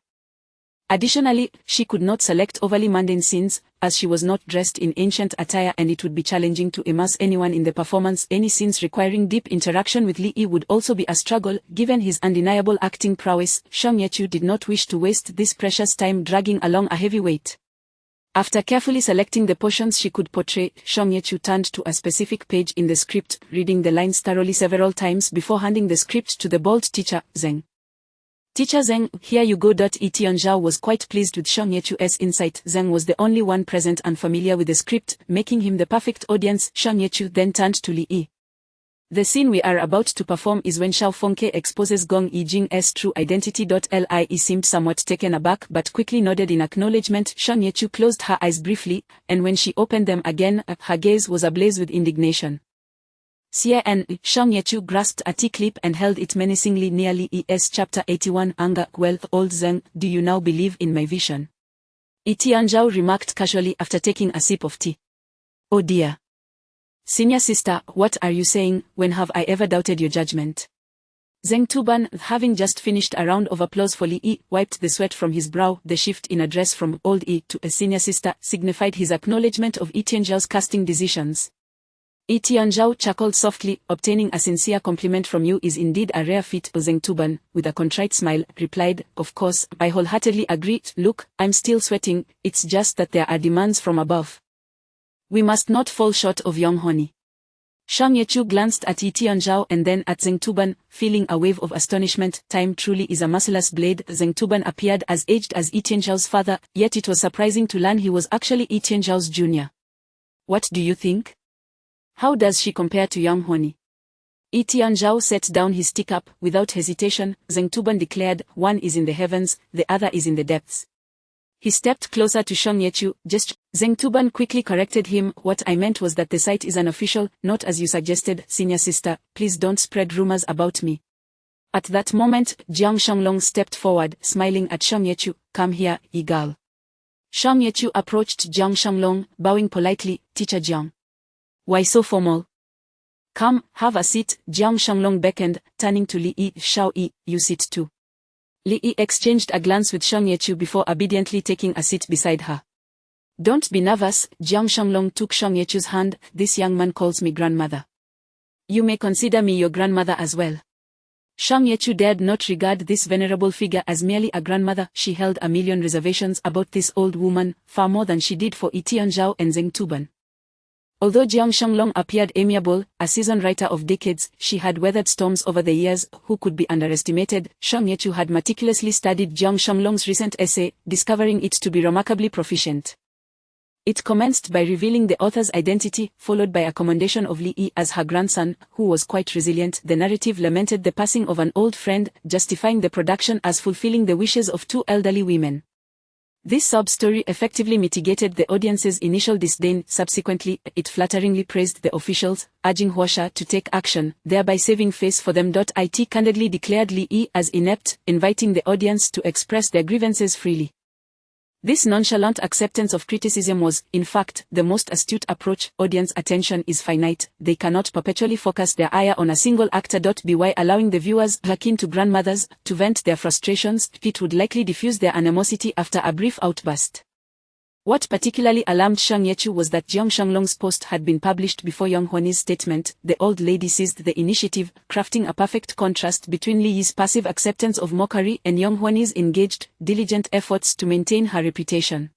Additionally, she could not select overly mundane scenes, as she was not dressed in ancient attire, and it would be challenging to immerse anyone in the performance. Any scenes requiring deep interaction with Li Yi would also be a struggle. Given his undeniable acting prowess, Shang Yechu did not wish to waste this precious time dragging along a heavy weight. After carefully selecting the portions she could portray, Shang Yechu turned to a specific page in the script, reading the lines thoroughly several times before handing the script to the bold teacher, Zheng. Teacher Zheng, here you go. Tian Zhao was quite pleased with Shang Yechu's insight. Zheng was the only one present unfamiliar with the script, making him the perfect audience. Shang Yechu then turned to Li Yi. The scene we are about to perform is when Xiao Fengke exposes Gong Yijing's true identity. Li seemed somewhat taken aback but quickly nodded in acknowledgement. Shang Yechu closed her eyes briefly, and when she opened them again, her gaze was ablaze with indignation. Xie An, Shang Yechu grasped a tea clip and held it menacingly near Li Yi's. Chapter 81 Anger. Well, old Zheng, do you now believe in my vision? Tian Zhao remarked casually after taking a sip of tea. Oh dear. Senior sister, what are you saying? When have I ever doubted your judgment? Zheng Tuban, having just finished a round of applause for Li Yi, wiped the sweat from his brow. The shift in address from old Yi to a senior sister signified his acknowledgement of Yi Tianzhao's casting decisions. Yi Tianzhao chuckled softly. Obtaining a sincere compliment from you is indeed a rare feat. Zheng Tuban, with a contrite smile, replied, of course, I wholeheartedly agree. Look, I'm still sweating, it's just that there are demands from above. We must not fall short of young honey. Shang Yechu glanced at Yi Tianzhao and then at Zheng Tuban, feeling a wave of astonishment. Time truly is a merciless blade. Zheng Tuban appeared as aged as Yi Tianzhao's father, yet it was surprising to learn he was actually Yi Tianzhao's junior. What do you think? How does she compare to young honey? Yi Tianzhao set down his teacup. Without hesitation, Zheng Tuban declared, one is in the heavens, the other is in the depths. He stepped closer to Shang Yechu. Zheng Tuban quickly corrected him. What I meant was that the site is unofficial, not as you suggested, senior sister. Please don't spread rumors about me. At that moment, Jiang Shanglong stepped forward, smiling at Shang Yechu. Come here, Yi girl. Shang Yechu approached Jiang Shanglong, bowing politely. Teacher Jiang. Why so formal? Come, have a seat. Jiang Shanglong beckoned, turning to Li Yi. Shao Yi, you sit too. Li Yi exchanged a glance with Shang Yechu before obediently taking a seat beside her. Don't be nervous. Jiang Shanglong took Shang Yechu's hand. This young man calls me grandmother. You may consider me your grandmother as well. Shang Yechu dared not regard this venerable figure as merely a grandmother. She held a million reservations about this old woman, far more than she did for Yi Tianzhao and Zheng Tuban. Although Jiang Shanglong appeared amiable, a seasoned writer of decades, she had weathered storms over the years. Who could be underestimated? Shang Yechu had meticulously studied Jiang Shanglong's recent essay, discovering it to be remarkably proficient. It commenced by revealing the author's identity, followed by a commendation of Li Yi as her grandson, who was quite resilient. The narrative lamented the passing of an old friend, justifying the production as fulfilling the wishes of two elderly women. This sub-story effectively mitigated the audience's initial disdain. Subsequently, it flatteringly praised the officials, urging Huasha to take action, thereby saving face for them. It candidly declared Li Yi as inept, inviting the audience to express their grievances freely. This nonchalant acceptance of criticism was, in fact, the most astute approach. Audience attention is finite. They cannot perpetually focus their ire on a single actor. By allowing the viewers, akin to grandmothers, to vent their frustrations, it would likely diffuse their animosity after a brief outburst. What particularly alarmed Shang Yechu was that Jiang Shanglong's post had been published before Yang Huani's statement. The old lady seized the initiative, crafting a perfect contrast between Li Yi's passive acceptance of mockery and Yang Huani's engaged, diligent efforts to maintain her reputation.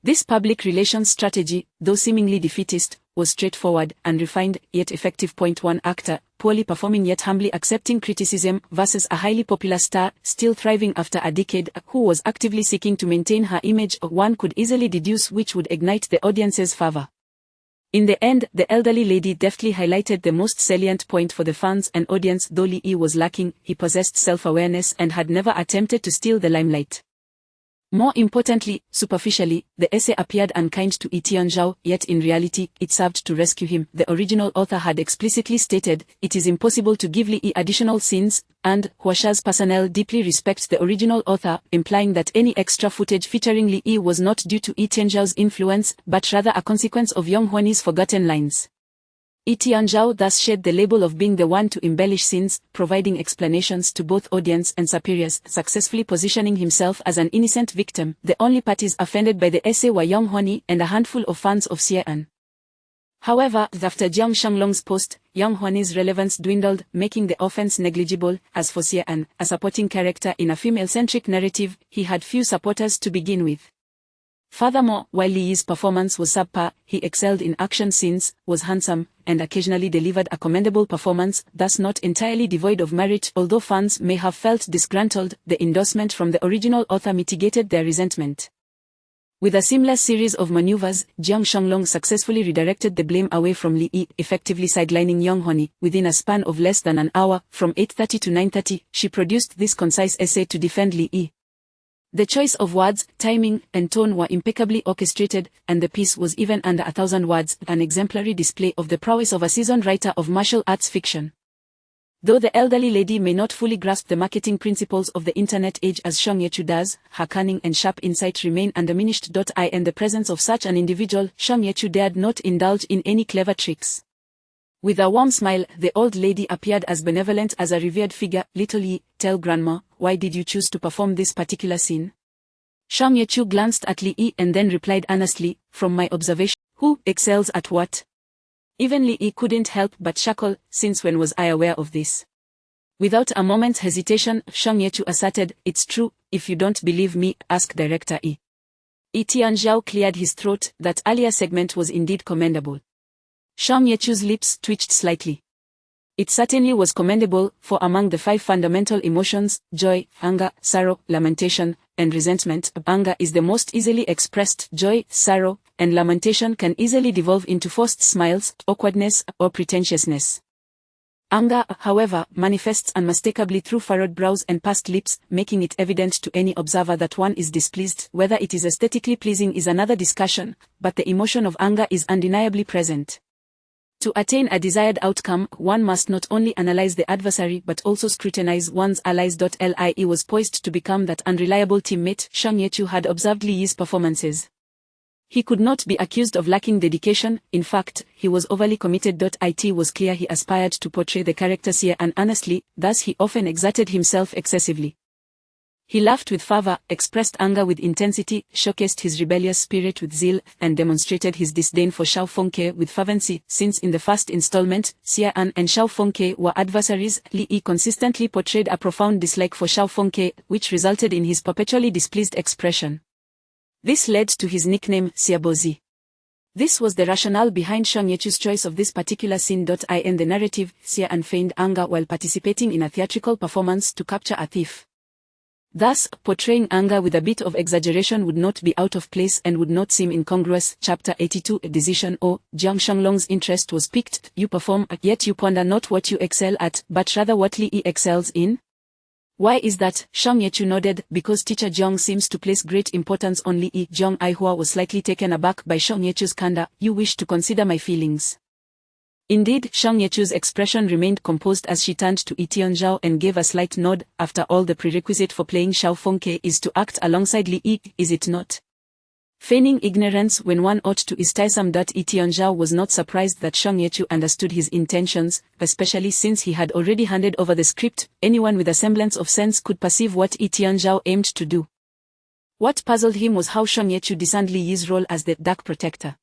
This public relations strategy, though seemingly defeatist, was straightforward and refined, yet effective. 1 Actor, poorly performing yet humbly accepting criticism, versus a highly popular star, still thriving after a decade, who was actively seeking to maintain her image. One could easily deduce which would ignite the audience's favor. In the end, the elderly lady deftly highlighted the most salient point for the fans and audience. Though Li Yi was lacking, he possessed self-awareness and had never attempted to steal the limelight. More importantly, superficially, the essay appeared unkind to Yi Tianzhao, yet in reality, it served to rescue him. The original author had explicitly stated, it is impossible to give Li Yi additional scenes, and Huasha's personnel deeply respects the original author, implying that any extra footage featuring Li Yi was not due to Yi Tianzhao's influence, but rather a consequence of Yang Huani's forgotten lines. Yi Tianzhao thus shed the label of being the one to embellish scenes, providing explanations to both audience and superiors, successfully positioning himself as an innocent victim. The only parties offended by the essay were Yang Huani and a handful of fans of Xie. However, after Jiang Shanglong's post, Yang Huani's relevance dwindled, making the offense negligible. As for Xie, a supporting character in a female-centric narrative, he had few supporters to begin with. Furthermore, while Li Yi's performance was subpar, he excelled in action scenes, was handsome, and occasionally delivered a commendable performance, thus not entirely devoid of merit. Although fans may have felt disgruntled, the endorsement from the original author mitigated their resentment. With a seamless series of maneuvers, Jiang Shanglong successfully redirected the blame away from Li Yi, effectively sidelining Yang Huani. Within a span of less than an hour, from 8:30 to 9:30, she produced this concise essay to defend Li Yi. The choice of words, timing, and tone were impeccably orchestrated, and the piece was even under 1,000 words, an exemplary display of the prowess of a seasoned writer of martial arts fiction. Though the elderly lady may not fully grasp the marketing principles of the internet age as Shang Yechu does, her cunning and sharp insight remain undiminished. In the presence of such an individual, Shang Yechu dared not indulge in any clever tricks. With a warm smile, the old lady appeared as benevolent as a revered figure. Little Yi, tell grandma, why did you choose to perform this particular scene? Shang Yechu glanced at Li Yi and then replied earnestly, from my observation, who excels at what? Even Li Yi couldn't help but chuckle, since when was I aware of this? Without a moment's hesitation, Shang Yechu asserted, it's true, if you don't believe me, ask Director Yi. Yi Tianzhao cleared his throat. That earlier segment was indeed commendable. Shang Yechu's lips twitched slightly. It certainly was commendable, for among the 5 fundamental emotions, joy, anger, sorrow, lamentation, and resentment, anger is the most easily expressed. Joy, sorrow, and lamentation can easily devolve into forced smiles, awkwardness, or pretentiousness. Anger, however, manifests unmistakably through furrowed brows and pursed lips, making it evident to any observer that one is displeased. Whether it is aesthetically pleasing is another discussion, but the emotion of anger is undeniably present. To attain a desired outcome, one must not only analyze the adversary but also scrutinize one's allies. Li was poised to become that unreliable teammate. Shang Yechu had observed Li Yi's performances. He could not be accused of lacking dedication. In fact, he was overly committed. It was clear he aspired to portray the character Xie An honestly, thus he often exerted himself excessively. He laughed with fervor, expressed anger with intensity, showcased his rebellious spirit with zeal, and demonstrated his disdain for Xiao Fengke with fervency. Since in the first installment, Xie An and Xiao Fengke were adversaries, Li Yi consistently portrayed a profound dislike for Xiao Fengke, which resulted in his perpetually displeased expression. This led to his nickname, Xiaobozi. This was the rationale behind Shang Yechu's choice of this particular scene. In the narrative, Xie An feigned anger while participating in a theatrical performance to capture a thief. Thus, portraying anger with a bit of exaggeration would not be out of place and would not seem incongruous. Chapter 82 Decision O. Jiang Shanglong's interest was piqued. You perform, yet you ponder not what you excel at, but rather what Li Yi excels in? Why is that? Shang Yechu nodded. Because teacher Jiang seems to place great importance on Li Yi. Jiang Aihua was slightly taken aback by Shang Yechu's candor. You wish to consider my feelings. Indeed, Shang Yechu's expression remained composed as she turned to Yi Tianzhao and gave a slight nod. After all, the prerequisite for playing Xiao Fengke is to act alongside Li Yi, is it not? Feigning ignorance when one ought to is tiresome. Yi Tianzhao was not surprised that Shang Yechu understood his intentions, especially since he had already handed over the script. Anyone with a semblance of sense could perceive what Yi Tianzhao aimed to do. What puzzled him was how Shang Yechu discerned Li Yi's role as the Dark Protector.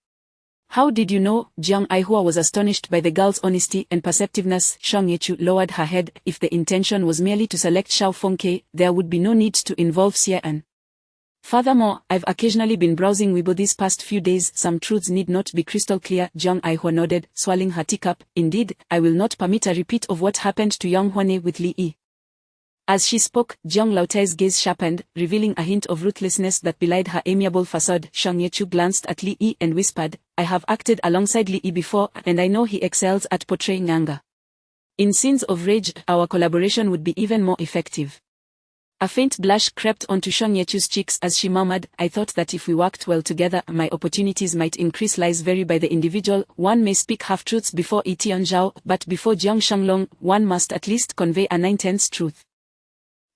How did you know? Jiang Aihua was astonished by the girl's honesty and perceptiveness. Shang Yechu lowered her head. If the intention was merely to select Xiao Fengke, there would be no need to involve Xie An. Furthermore, I've occasionally been browsing Weibo these past few days. Some truths need not be crystal clear. Jiang Aihua nodded, swallowing her teacup. Indeed, I will not permit a repeat of what happened to Yang Huane with Li Yi. As she spoke, Jiang Laotai's gaze sharpened, revealing a hint of ruthlessness that belied her amiable facade. Shang Yechu glanced at Li Yi and whispered, I have acted alongside Li Yi before, and I know he excels at portraying anger. In scenes of rage, our collaboration would be even more effective. A faint blush crept onto Shang Yechu's cheeks as she murmured, I thought that if we worked well together, my opportunities might increase. Lies vary by the individual. One may speak half-truths before Yi Tianzhao, but before Jiang Shanglong, one must at least convey a 9/10 truth.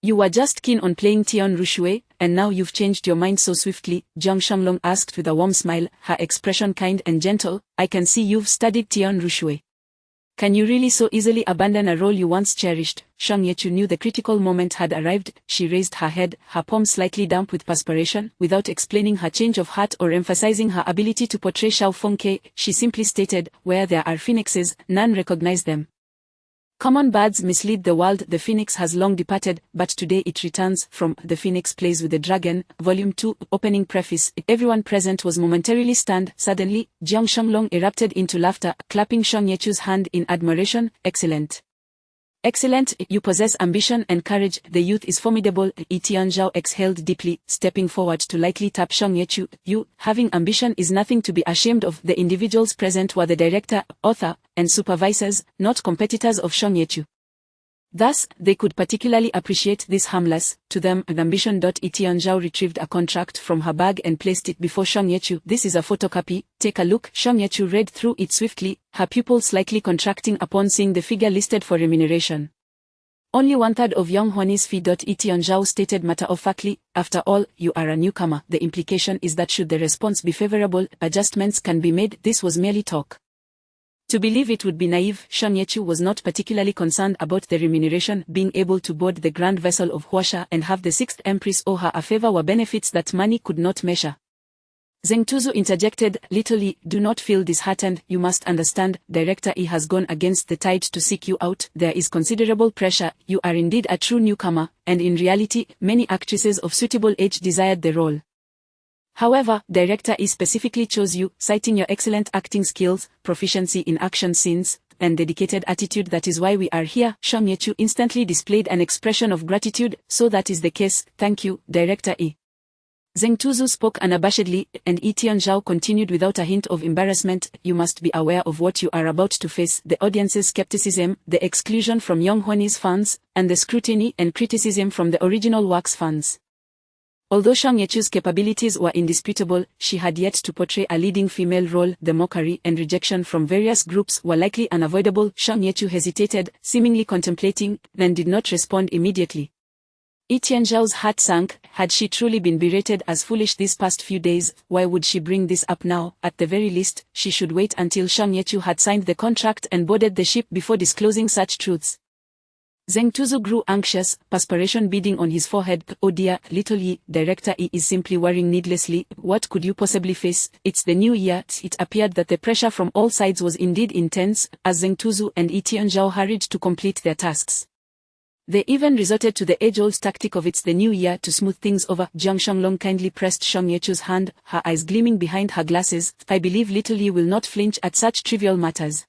You were just keen on playing Tian Rushui, and now you've changed your mind so swiftly, Jiang Shanglong asked with a warm smile, her expression kind and gentle. I can see you've studied Tian Rushui. Can you really so easily abandon a role you once cherished? Shang Yechu knew the critical moment had arrived. She raised her head, her palm slightly damp with perspiration. Without explaining her change of heart or emphasizing her ability to portray Xiao Fengke, she simply stated, where there are phoenixes, none recognize them. Common birds mislead the world. The phoenix has long departed, but today it returns. From The Phoenix Plays with the Dragon, Volume 2, Opening Preface. Everyone present was momentarily stunned. Suddenly, Jiang Shanglong erupted into laughter, clapping Shang Yechu's hand in admiration. Excellent. Excellent, you possess ambition and courage. The youth is formidable. Yi Tianzhao exhaled deeply, stepping forward to lightly tap Shang Yechu. You, having ambition is nothing to be ashamed of. The individuals present were the director, author, and supervisors, not competitors of Shang Yechu. Thus, they could particularly appreciate this harmless, to them, ambition. Yi Tianzhao retrieved a contract from her bag and placed it before Shang Yechu. This is a photocopy, take a look. Shang Yechu read through it swiftly, her pupil slightly contracting upon seeing the figure listed for remuneration. Only 1/3 of Yang Huane's fee. Yi Tianzhao stated matter-of-factly, after all, you are a newcomer. The implication is that should the response be favorable, adjustments can be made. This was merely talk. To believe it would be naive, Shang Yechu was not particularly concerned about the remuneration. Being able to board the grand vessel of Huasha and have the 6th Empress owe her a favor were benefits that money could not measure. Zheng Tuzu interjected, "Little Yi, do not feel disheartened. You must understand, Director Yi has gone against the tide to seek you out. There is considerable pressure. You are indeed a true newcomer, and in reality, many actresses of suitable age desired the role. However, Director Yi specifically chose you, citing your excellent acting skills, proficiency in action scenes, and dedicated attitude. That is why we are here." Shang Yechu instantly displayed an expression of gratitude. "So that is the case. Thank you, Director Yi." Zheng Tuzu spoke unabashedly, and Yi Tianzhao continued without a hint of embarrassment. "You must be aware of what you are about to face: the audience's skepticism, the exclusion from Young Huani's fans, and the scrutiny and criticism from the original work's fans." Although Shang Yechu's capabilities were indisputable, she had yet to portray a leading female role. The mockery and rejection from various groups were likely unavoidable. Shang Yechu hesitated, seemingly contemplating, then did not respond immediately. Yi Tianzhao's heart sank. Had she truly been berated as foolish these past few days? Why would she bring this up now? At the very least, she should wait until Shang Yechu had signed the contract and boarded the ship before disclosing such truths. Zheng Tuzu grew anxious, perspiration beading on his forehead. "Oh dear, Little Yi, Director Yi is simply worrying needlessly. What could you possibly face? It's the new year." It appeared that the pressure from all sides was indeed intense, as Zheng Tuzu and Yi Tianzhao hurried to complete their tasks. They even resorted to the age-old tactic of "it's the new year" to smooth things over. Jiang Shanglong kindly pressed Shang Yechu's hand, her eyes gleaming behind her glasses. "I believe Little Yi will not flinch at such trivial matters."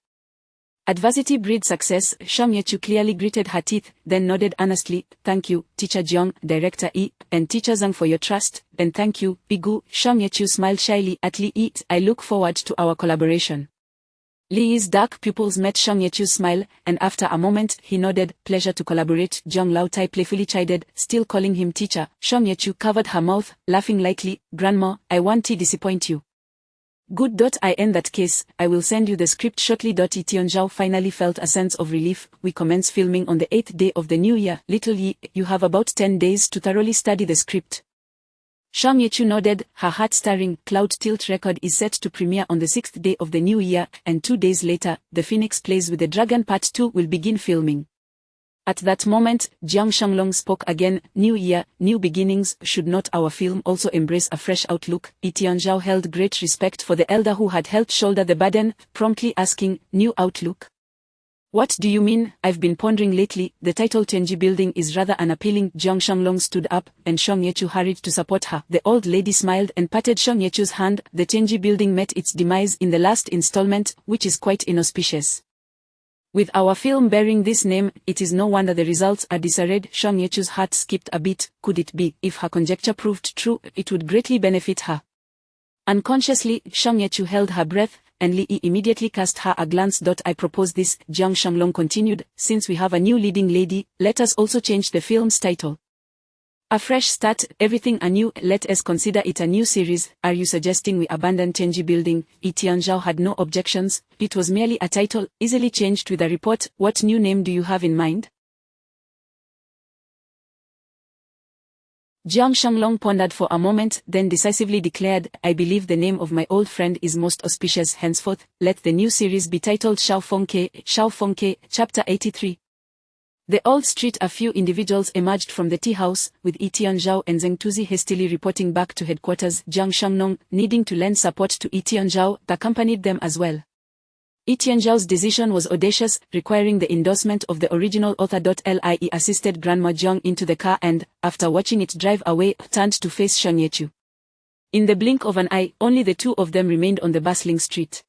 Adversity breeds success. Shang Yechu clearly gritted her teeth, then nodded earnestly. "Thank you, Teacher Jiang, Director Yi, and Teacher Zhang for your trust, and thank you, Bigu." Shang Yechu smiled shyly at Li Yi. "I look forward to our collaboration." Li Yi's dark pupils met Shang Yechu's smile, and after a moment, he nodded. "Pleasure to collaborate," Jiang Laotai playfully chided, still calling him teacher. Shang Yechu covered her mouth, laughing lightly. "Grandma, I won't disappoint you." "Good. In that case, I will send you the script shortly." Yi Tianzhao finally felt a sense of relief. "We commence filming on the 8th day of the new year. Little Yi, you have about 10 days to thoroughly study the script." Shang Yechu nodded, her heart stirring. Cloud Tilt Record is set to premiere on the 6th day of the new year, and 2 days later, The Phoenix Plays with the Dragon Part 2 will begin filming. At that moment, Jiang Shanglong spoke again. "New year, new beginnings. Should not our film also embrace a fresh outlook?" Yi Tianzhao held great respect for the elder who had helped shoulder the burden, promptly asking, "New outlook? What do you mean? I've been pondering lately. The title Tenji Building is rather unappealing." Jiang Shanglong stood up, and Shang Yechu hurried to support her. The old lady smiled and patted Shang Yechu's hand. "The Tenji Building met its demise in the last installment, which is quite inauspicious. With our film bearing this name, it is no wonder the results are disarrayed." Shang Yechu's heart skipped a beat. Could it be? If her conjecture proved true, it would greatly benefit her. Unconsciously, Shang Yechu held her breath, and Li Yi immediately cast her a glance. "I propose this," Jiang Shanglong continued. "Since we have a new leading lady, let us also change the film's title. A fresh start, everything anew. Let us consider it a new series." "Are you suggesting we abandon Tenji Building?" Yi Tianzhao had no objections. It was merely a title, easily changed with a report. "What new name do you have in mind?" Jiang Shanglong pondered for a moment, then decisively declared, "I believe the name of my old friend is most auspicious. Henceforth, let the new series be titled Shao Fengke, Chapter 83. The old street. A few individuals emerged from the tea house, with Yi Tianzhao and Zheng Tuzi hastily reporting back to headquarters. Jiang Shanglong, needing to lend support to Yi Tianzhao, accompanied them as well. Yi Tianzhao's decision was audacious, requiring the endorsement of the original author. Li assisted Grandma Jiang into the car and, after watching it drive away, turned to face Shang Yechu. In the blink of an eye, only the two of them remained on the bustling street.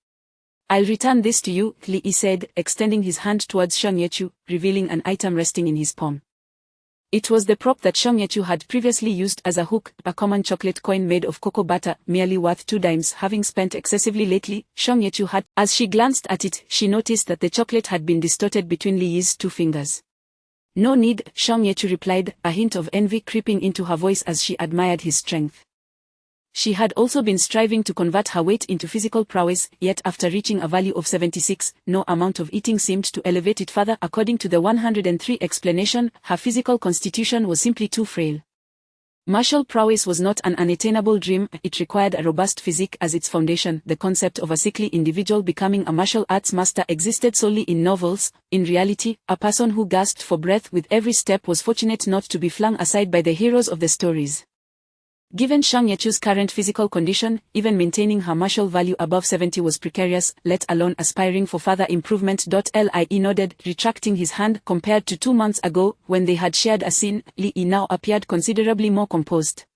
"I'll return this to you," Li Yi said, extending his hand towards Shang Yechu, revealing an item resting in his palm. It was the prop that Shang Yechu had previously used as a hook, a common chocolate coin made of cocoa butter, merely worth 2 dimes. Having spent excessively lately, Shang Yechu had. As she glanced at it, she noticed that the chocolate had been distorted between Li Yi's 2 fingers. "No need," Shang Yechu replied, a hint of envy creeping into her voice as she admired his strength. She had also been striving to convert her weight into physical prowess, yet after reaching a value of 76, no amount of eating seemed to elevate it further. According to the 103 explanation, her physical constitution was simply too frail. Martial prowess was not an unattainable dream, it required a robust physique as its foundation. The concept of a sickly individual becoming a martial arts master existed solely in novels. In reality, a person who gasped for breath with every step was fortunate not to be flung aside by the heroes of the stories. Given Shang Yechu's current physical condition, even maintaining her martial value above 70 was precarious, let alone aspiring for further improvement. Lie nodded, retracting his hand. Compared to 2 months ago, when they had shared a scene, Li now appeared considerably more composed.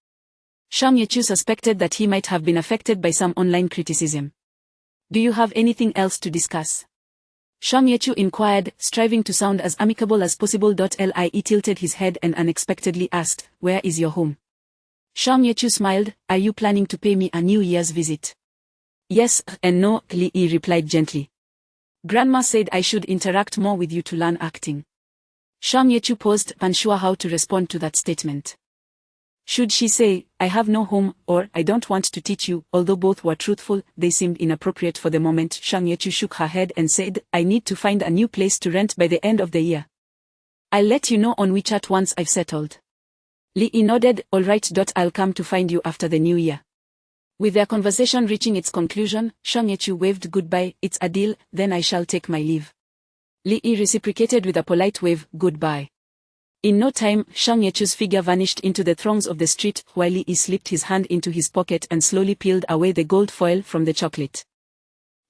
Shang Yechu suspected that he might have been affected by some online criticism. Do you have anything else to discuss? Shang Yechu inquired, striving to sound as amicable as possible. Lie tilted his head and unexpectedly asked, "Where is your home?" Shang Yechu smiled. "Are you planning to pay me a New Year's visit?" "Yes and no," Li replied gently. "Grandma said I should interact more with you to learn acting." Shang Yechu paused, unsure how to respond to that statement. Should she say, "I have no home," or "I don't want to teach you"? Although both were truthful, they seemed inappropriate for the moment. Shang Yechu shook her head and said, "I need to find a new place to rent by the end of the year. I'll let you know on WeChat once I've settled." Li nodded. "All right. I'll come to find you after the new year." With their conversation reaching its conclusion, Shang Yechu waved goodbye. "It's a deal, then I shall take my leave." Li reciprocated with a polite wave, "Goodbye." In no time, Shang Yechu's figure vanished into the throngs of the street, while Li slipped his hand into his pocket and slowly peeled away the gold foil from the chocolate.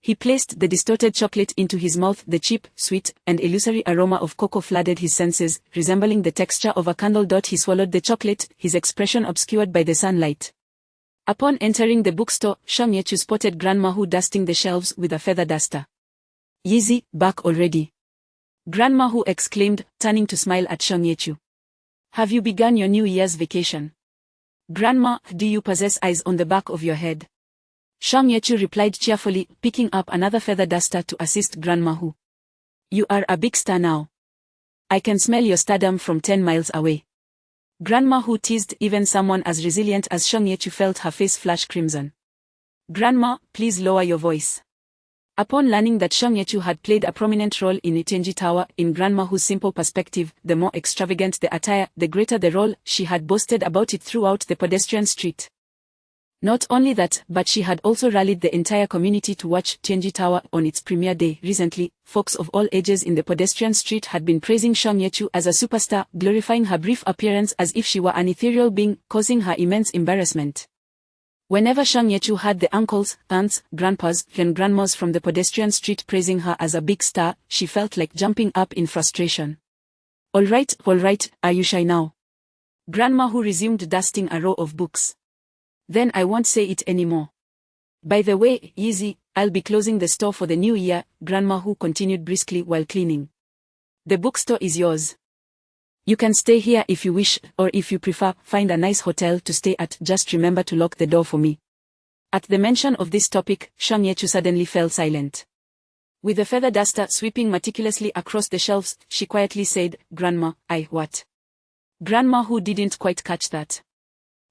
He placed the distorted chocolate into his mouth. The cheap, sweet, and illusory aroma of cocoa flooded his senses, resembling the texture of a candle. He swallowed the chocolate, his expression obscured by the sunlight. Upon entering the bookstore, Shang Yechu spotted Grandma Hu dusting the shelves with a feather duster. "Yeezy, back already?" Grandma Hu exclaimed, turning to smile at Shang Yechu. "Have you begun your New Year's vacation?" "Grandma, do you possess eyes on the back of your head?" Shang Yechu replied cheerfully, picking up another feather duster to assist Grandma Hu. "You are a big star now. I can smell your stardom from 10 miles away." Grandma Hu teased. Even someone as resilient as Shang Yechu felt her face flush crimson. "Grandma, please lower your voice." Upon learning that Shang Yechu had played a prominent role in Itenji Tower, in Grandma Hu's simple perspective, the more extravagant the attire, the greater the role. She had boasted about it throughout the pedestrian street. Not only that, but she had also rallied the entire community to watch Tianji Tower on its premiere day. Recently, folks of all ages in the pedestrian street had been praising Shang Yechu as a superstar, glorifying her brief appearance as if she were an ethereal being, causing her immense embarrassment. Whenever Shang Yechu had the uncles, aunts, grandpas, and grandmas from the pedestrian street praising her as a big star, she felt like jumping up in frustration. All right, are you shy now?" Grandma Hu resumed dusting a row of books. "Then I won't say it anymore. By the way, Yeezy, I'll be closing the store for the new year," Grandma Hu continued briskly while cleaning. "The bookstore is yours. You can stay here if you wish, or if you prefer, find a nice hotel to stay at. Just remember to lock the door for me." At the mention of this topic, Shang Yechu suddenly fell silent. With the feather duster sweeping meticulously across the shelves, she quietly said, "Grandma, what?" Grandma Hu didn't quite catch that.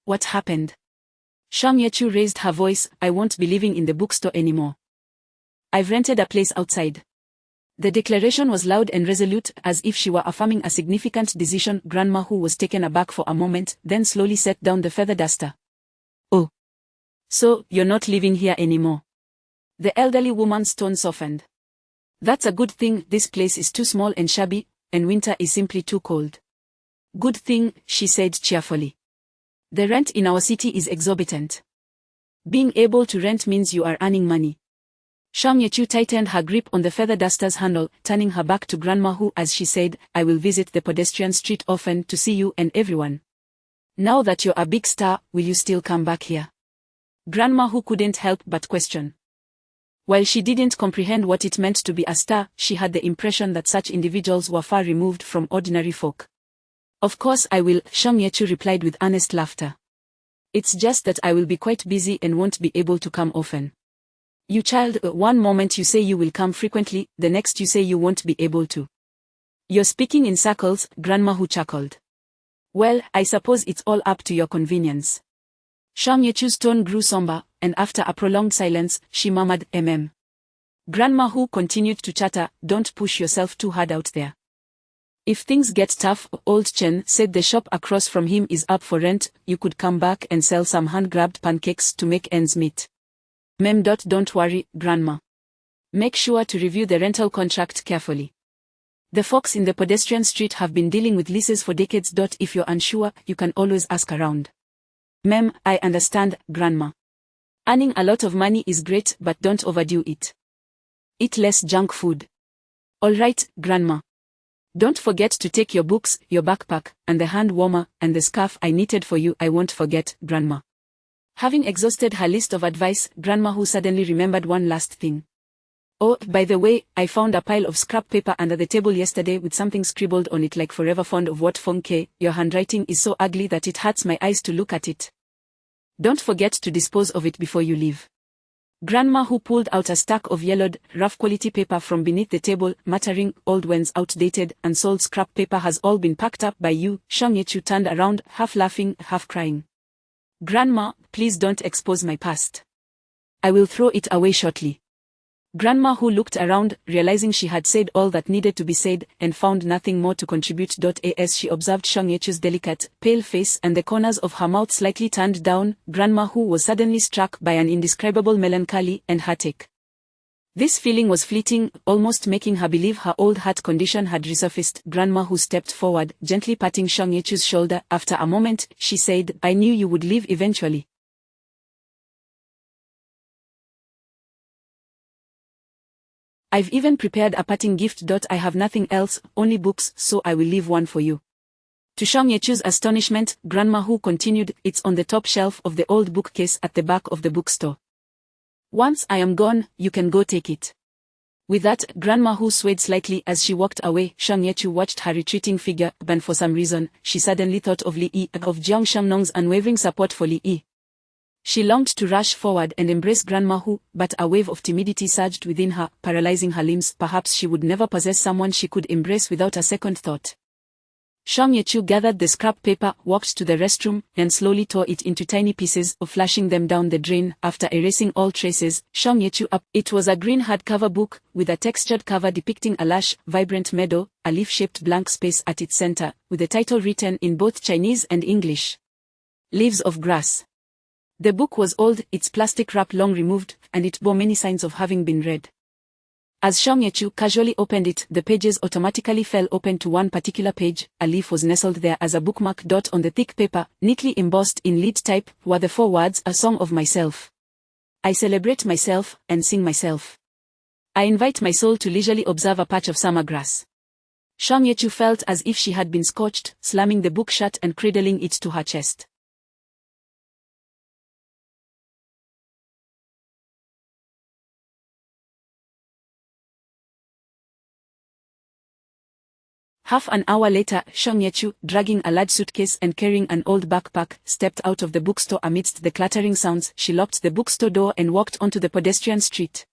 "What happened?" Shang Yechu raised her voice, "I won't be living in the bookstore anymore. I've rented a place outside." The declaration was loud and resolute, as if she were affirming a significant decision. Grandma Hu was taken aback for a moment, then slowly set down the feather duster. "Oh. So, you're not living here anymore?" The elderly woman's tone softened. "That's a good thing. This place is too small and shabby, and winter is simply too cold." "Good thing," she said cheerfully. "The rent in our city is exorbitant. Being able to rent means you are earning money." Shang Yechu tightened her grip on the feather duster's handle, turning her back to Grandma Hu as she said, "I will visit the pedestrian street often to see you and everyone. Now that you're a big star, will you still come back here?" Grandma Hu couldn't help but question. While she didn't comprehend what it meant to be a star, she had the impression that such individuals were far removed from ordinary folk. "Of course I will," Shang Yechu replied with honest laughter. "It's just that I will be quite busy and won't be able to come often." "You child, one moment you say you will come frequently, the next you say you won't be able to. You're speaking in circles," Grandma Hu chuckled. "Well, I suppose it's all up to your convenience." Shang Yechu's tone grew somber, and after a prolonged silence, she murmured, "Mm." Grandma Hu continued to chatter, "Don't push yourself too hard out there. If things get tough, old Chen said the shop across from him is up for rent, you could come back and sell some hand-grabbed pancakes to make ends meet. Mem. Don't worry, Grandma. Make sure to review the rental contract carefully. The folks in the pedestrian street have been dealing with leases for decades. If you're unsure, you can always ask around. Mem. I understand, Grandma. Earning a lot of money is great, but don't overdo it. Eat less junk food. Alright, Grandma. Don't forget to take your books, your backpack, and the hand warmer, and the scarf I knitted for you. I won't forget, Grandma. Having exhausted her list of advice, Grandma Who suddenly remembered one last thing. Oh, by the way, I found a pile of scrap paper under the table yesterday with something scribbled on it like forever fond of what Fong Ke, your handwriting is so ugly that it hurts my eyes to look at it. Don't forget to dispose of it before you leave. Grandma Who pulled out a stack of yellowed, rough-quality paper from beneath the table, muttering, old ones, outdated, unsold scrap paper has all been packed up by you. Shang Yechu turned around, half laughing, half crying. Grandma, please don't expose my past. I will throw it away shortly. Grandma Who looked around, realizing she had said all that needed to be said, and found nothing more to contribute. As she observed Shang Yechu's delicate, pale face and the corners of her mouth slightly turned down, Grandma Who was suddenly struck by an indescribable melancholy and heartache. This feeling was fleeting, almost making her believe her old heart condition had resurfaced. Grandma Who stepped forward, gently patting Shang Yechu's shoulder. After a moment, she said, I knew you would leave eventually. I've even prepared a parting gift. I have nothing else, only books, so I will leave one for you. To Shang Yechu's astonishment, Grandma Who continued, it's on the top shelf of the old bookcase at the back of the bookstore. Once I am gone, you can go take it. With that, Grandma Who swayed slightly as she walked away. Shang Yechu watched her retreating figure, but for some reason, she suddenly thought of Li Yi, of Jiang Shangnong's unwavering support for Li Yi. She longed to rush forward and embrace Grandma Who, but a wave of timidity surged within her, paralyzing her limbs. Perhaps she would never possess someone she could embrace without a second thought. Shang Yechu gathered the scrap paper, walked to the restroom, and slowly tore it into tiny pieces, flushing them down the drain. After erasing all traces, Shang Yechu up. It was a green hardcover book, with a textured cover depicting a lush, vibrant meadow, a leaf-shaped blank space at its center, with the title written in both Chinese and English. Leaves of Grass. The book was old, its plastic wrap long removed, and it bore many signs of having been read. As Shang Yechu casually opened it, the pages automatically fell open to one particular page. A leaf was nestled there as a bookmark. On the thick paper, neatly embossed in lead type, were the 4 words, a song of myself. I celebrate myself, and sing myself. I invite my soul to leisurely observe a patch of summer grass. Shang Yechu felt as if she had been scorched, slamming the book shut and cradling it to her chest. Half an hour later, Shang Yechu, dragging a large suitcase and carrying an old backpack, stepped out of the bookstore amidst the clattering sounds. She locked the bookstore door and walked onto the pedestrian street.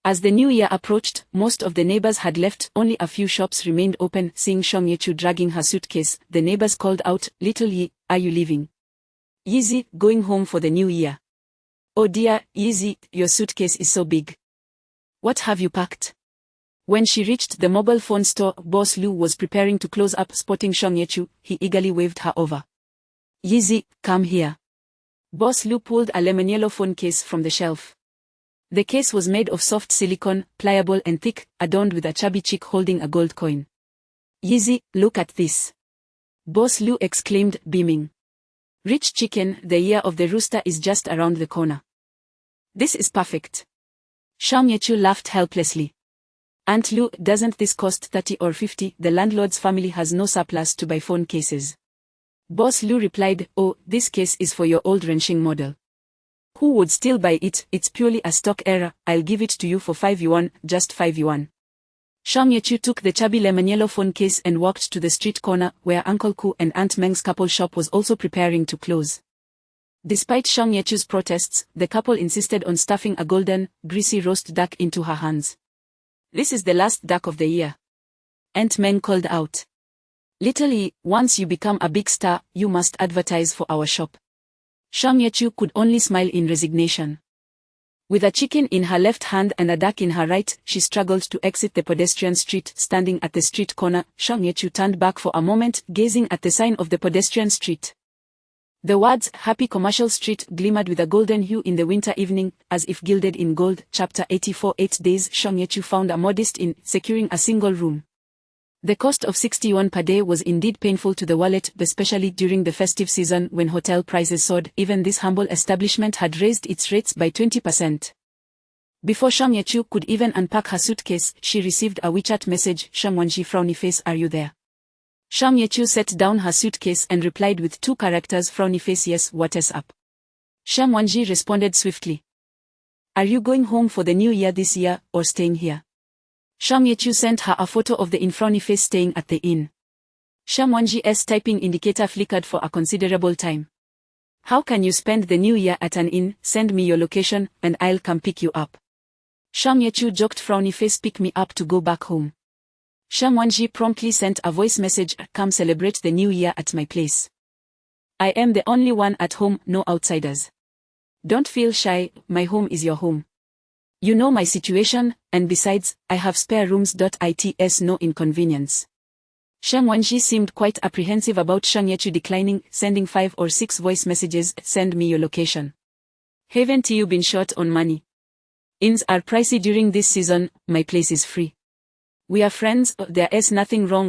As the new year approached, most of the neighbors had left, only a few shops remained open. Seeing Shang Yechu dragging her suitcase, the neighbors called out, Little Yi, are you leaving? Yizi, going home for the new year. Oh dear, Yizi, your suitcase is so big. What have you packed? When she reached the mobile phone store, Boss Lu was preparing to close up. Spotting Shang Yechu, he eagerly waved her over. Yizi, come here. Boss Lu pulled a lemon yellow phone case from the shelf. The case was made of soft silicone, pliable and thick, adorned with a chubby chick holding a gold coin. Yizi, look at this. Boss Lu exclaimed, beaming. Rich chicken, the year of the rooster is just around the corner. This is perfect. Shang Yechu laughed helplessly. Aunt Lu, doesn't this cost 30 or 50? The landlord's family has no surplus to buy phone cases. Boss Lu replied, oh, this case is for your old wrenching model. Who would still buy it? It's purely a stock error. I'll give it to you for 5 yuan, just 5 yuan. Shang Yechu took the chubby lemon yellow phone case and walked to the street corner, where Uncle Ku and Aunt Meng's couple shop was also preparing to close. Despite Shang Yechu's protests, the couple insisted on stuffing a golden, greasy roast duck into her hands. This is the last duck of the year. Aunt Meng called out. Little Yi, once you become a big star, you must advertise for our shop. Shang Yechu could only smile in resignation. With a chicken in her left hand and a duck in her right, she struggled to exit the pedestrian street. Standing at the street corner, Shang Yechu turned back for a moment, gazing at the sign of the pedestrian street. The words, Happy Commercial Street, glimmered with a golden hue in the winter evening, as if gilded in gold. Chapter 84. 8 days. Shang Yechu found a modest inn, securing a single room. The cost of 60 yuan per day was indeed painful to the wallet, especially during the festive season when hotel prices soared. Even this humble establishment had raised its rates by 20%. Before Shang Yechu could even unpack her suitcase, she received a WeChat message. Shang Wanji, frowny face, are you there? Shang Yechu set down her suitcase and replied with 2 characters, frowny face. Yes, what is up? Shang Wanji responded swiftly. Are you going home for the new year this year, or staying here? Shang Yechu sent her a photo of the frowny face staying at the inn. Shang Wanji's typing indicator flickered for a considerable time. How can you spend the new year at an inn? Send me your location, and I'll come pick you up. Shang Yechu joked, frowny face, pick me up to go back home. Shang Wanji promptly sent a voice message, come celebrate the new year at my place. I am the only one at home, no outsiders. Don't feel shy, my home is your home. You know my situation, and besides, I have spare rooms. It's no inconvenience. Shang Wanji seemed quite apprehensive about Shang Yechu declining, sending 5 or 6 voice messages, send me your location. Haven't you been short on money? Inns are pricey during this season, my place is free. We are friends, there's nothing wrong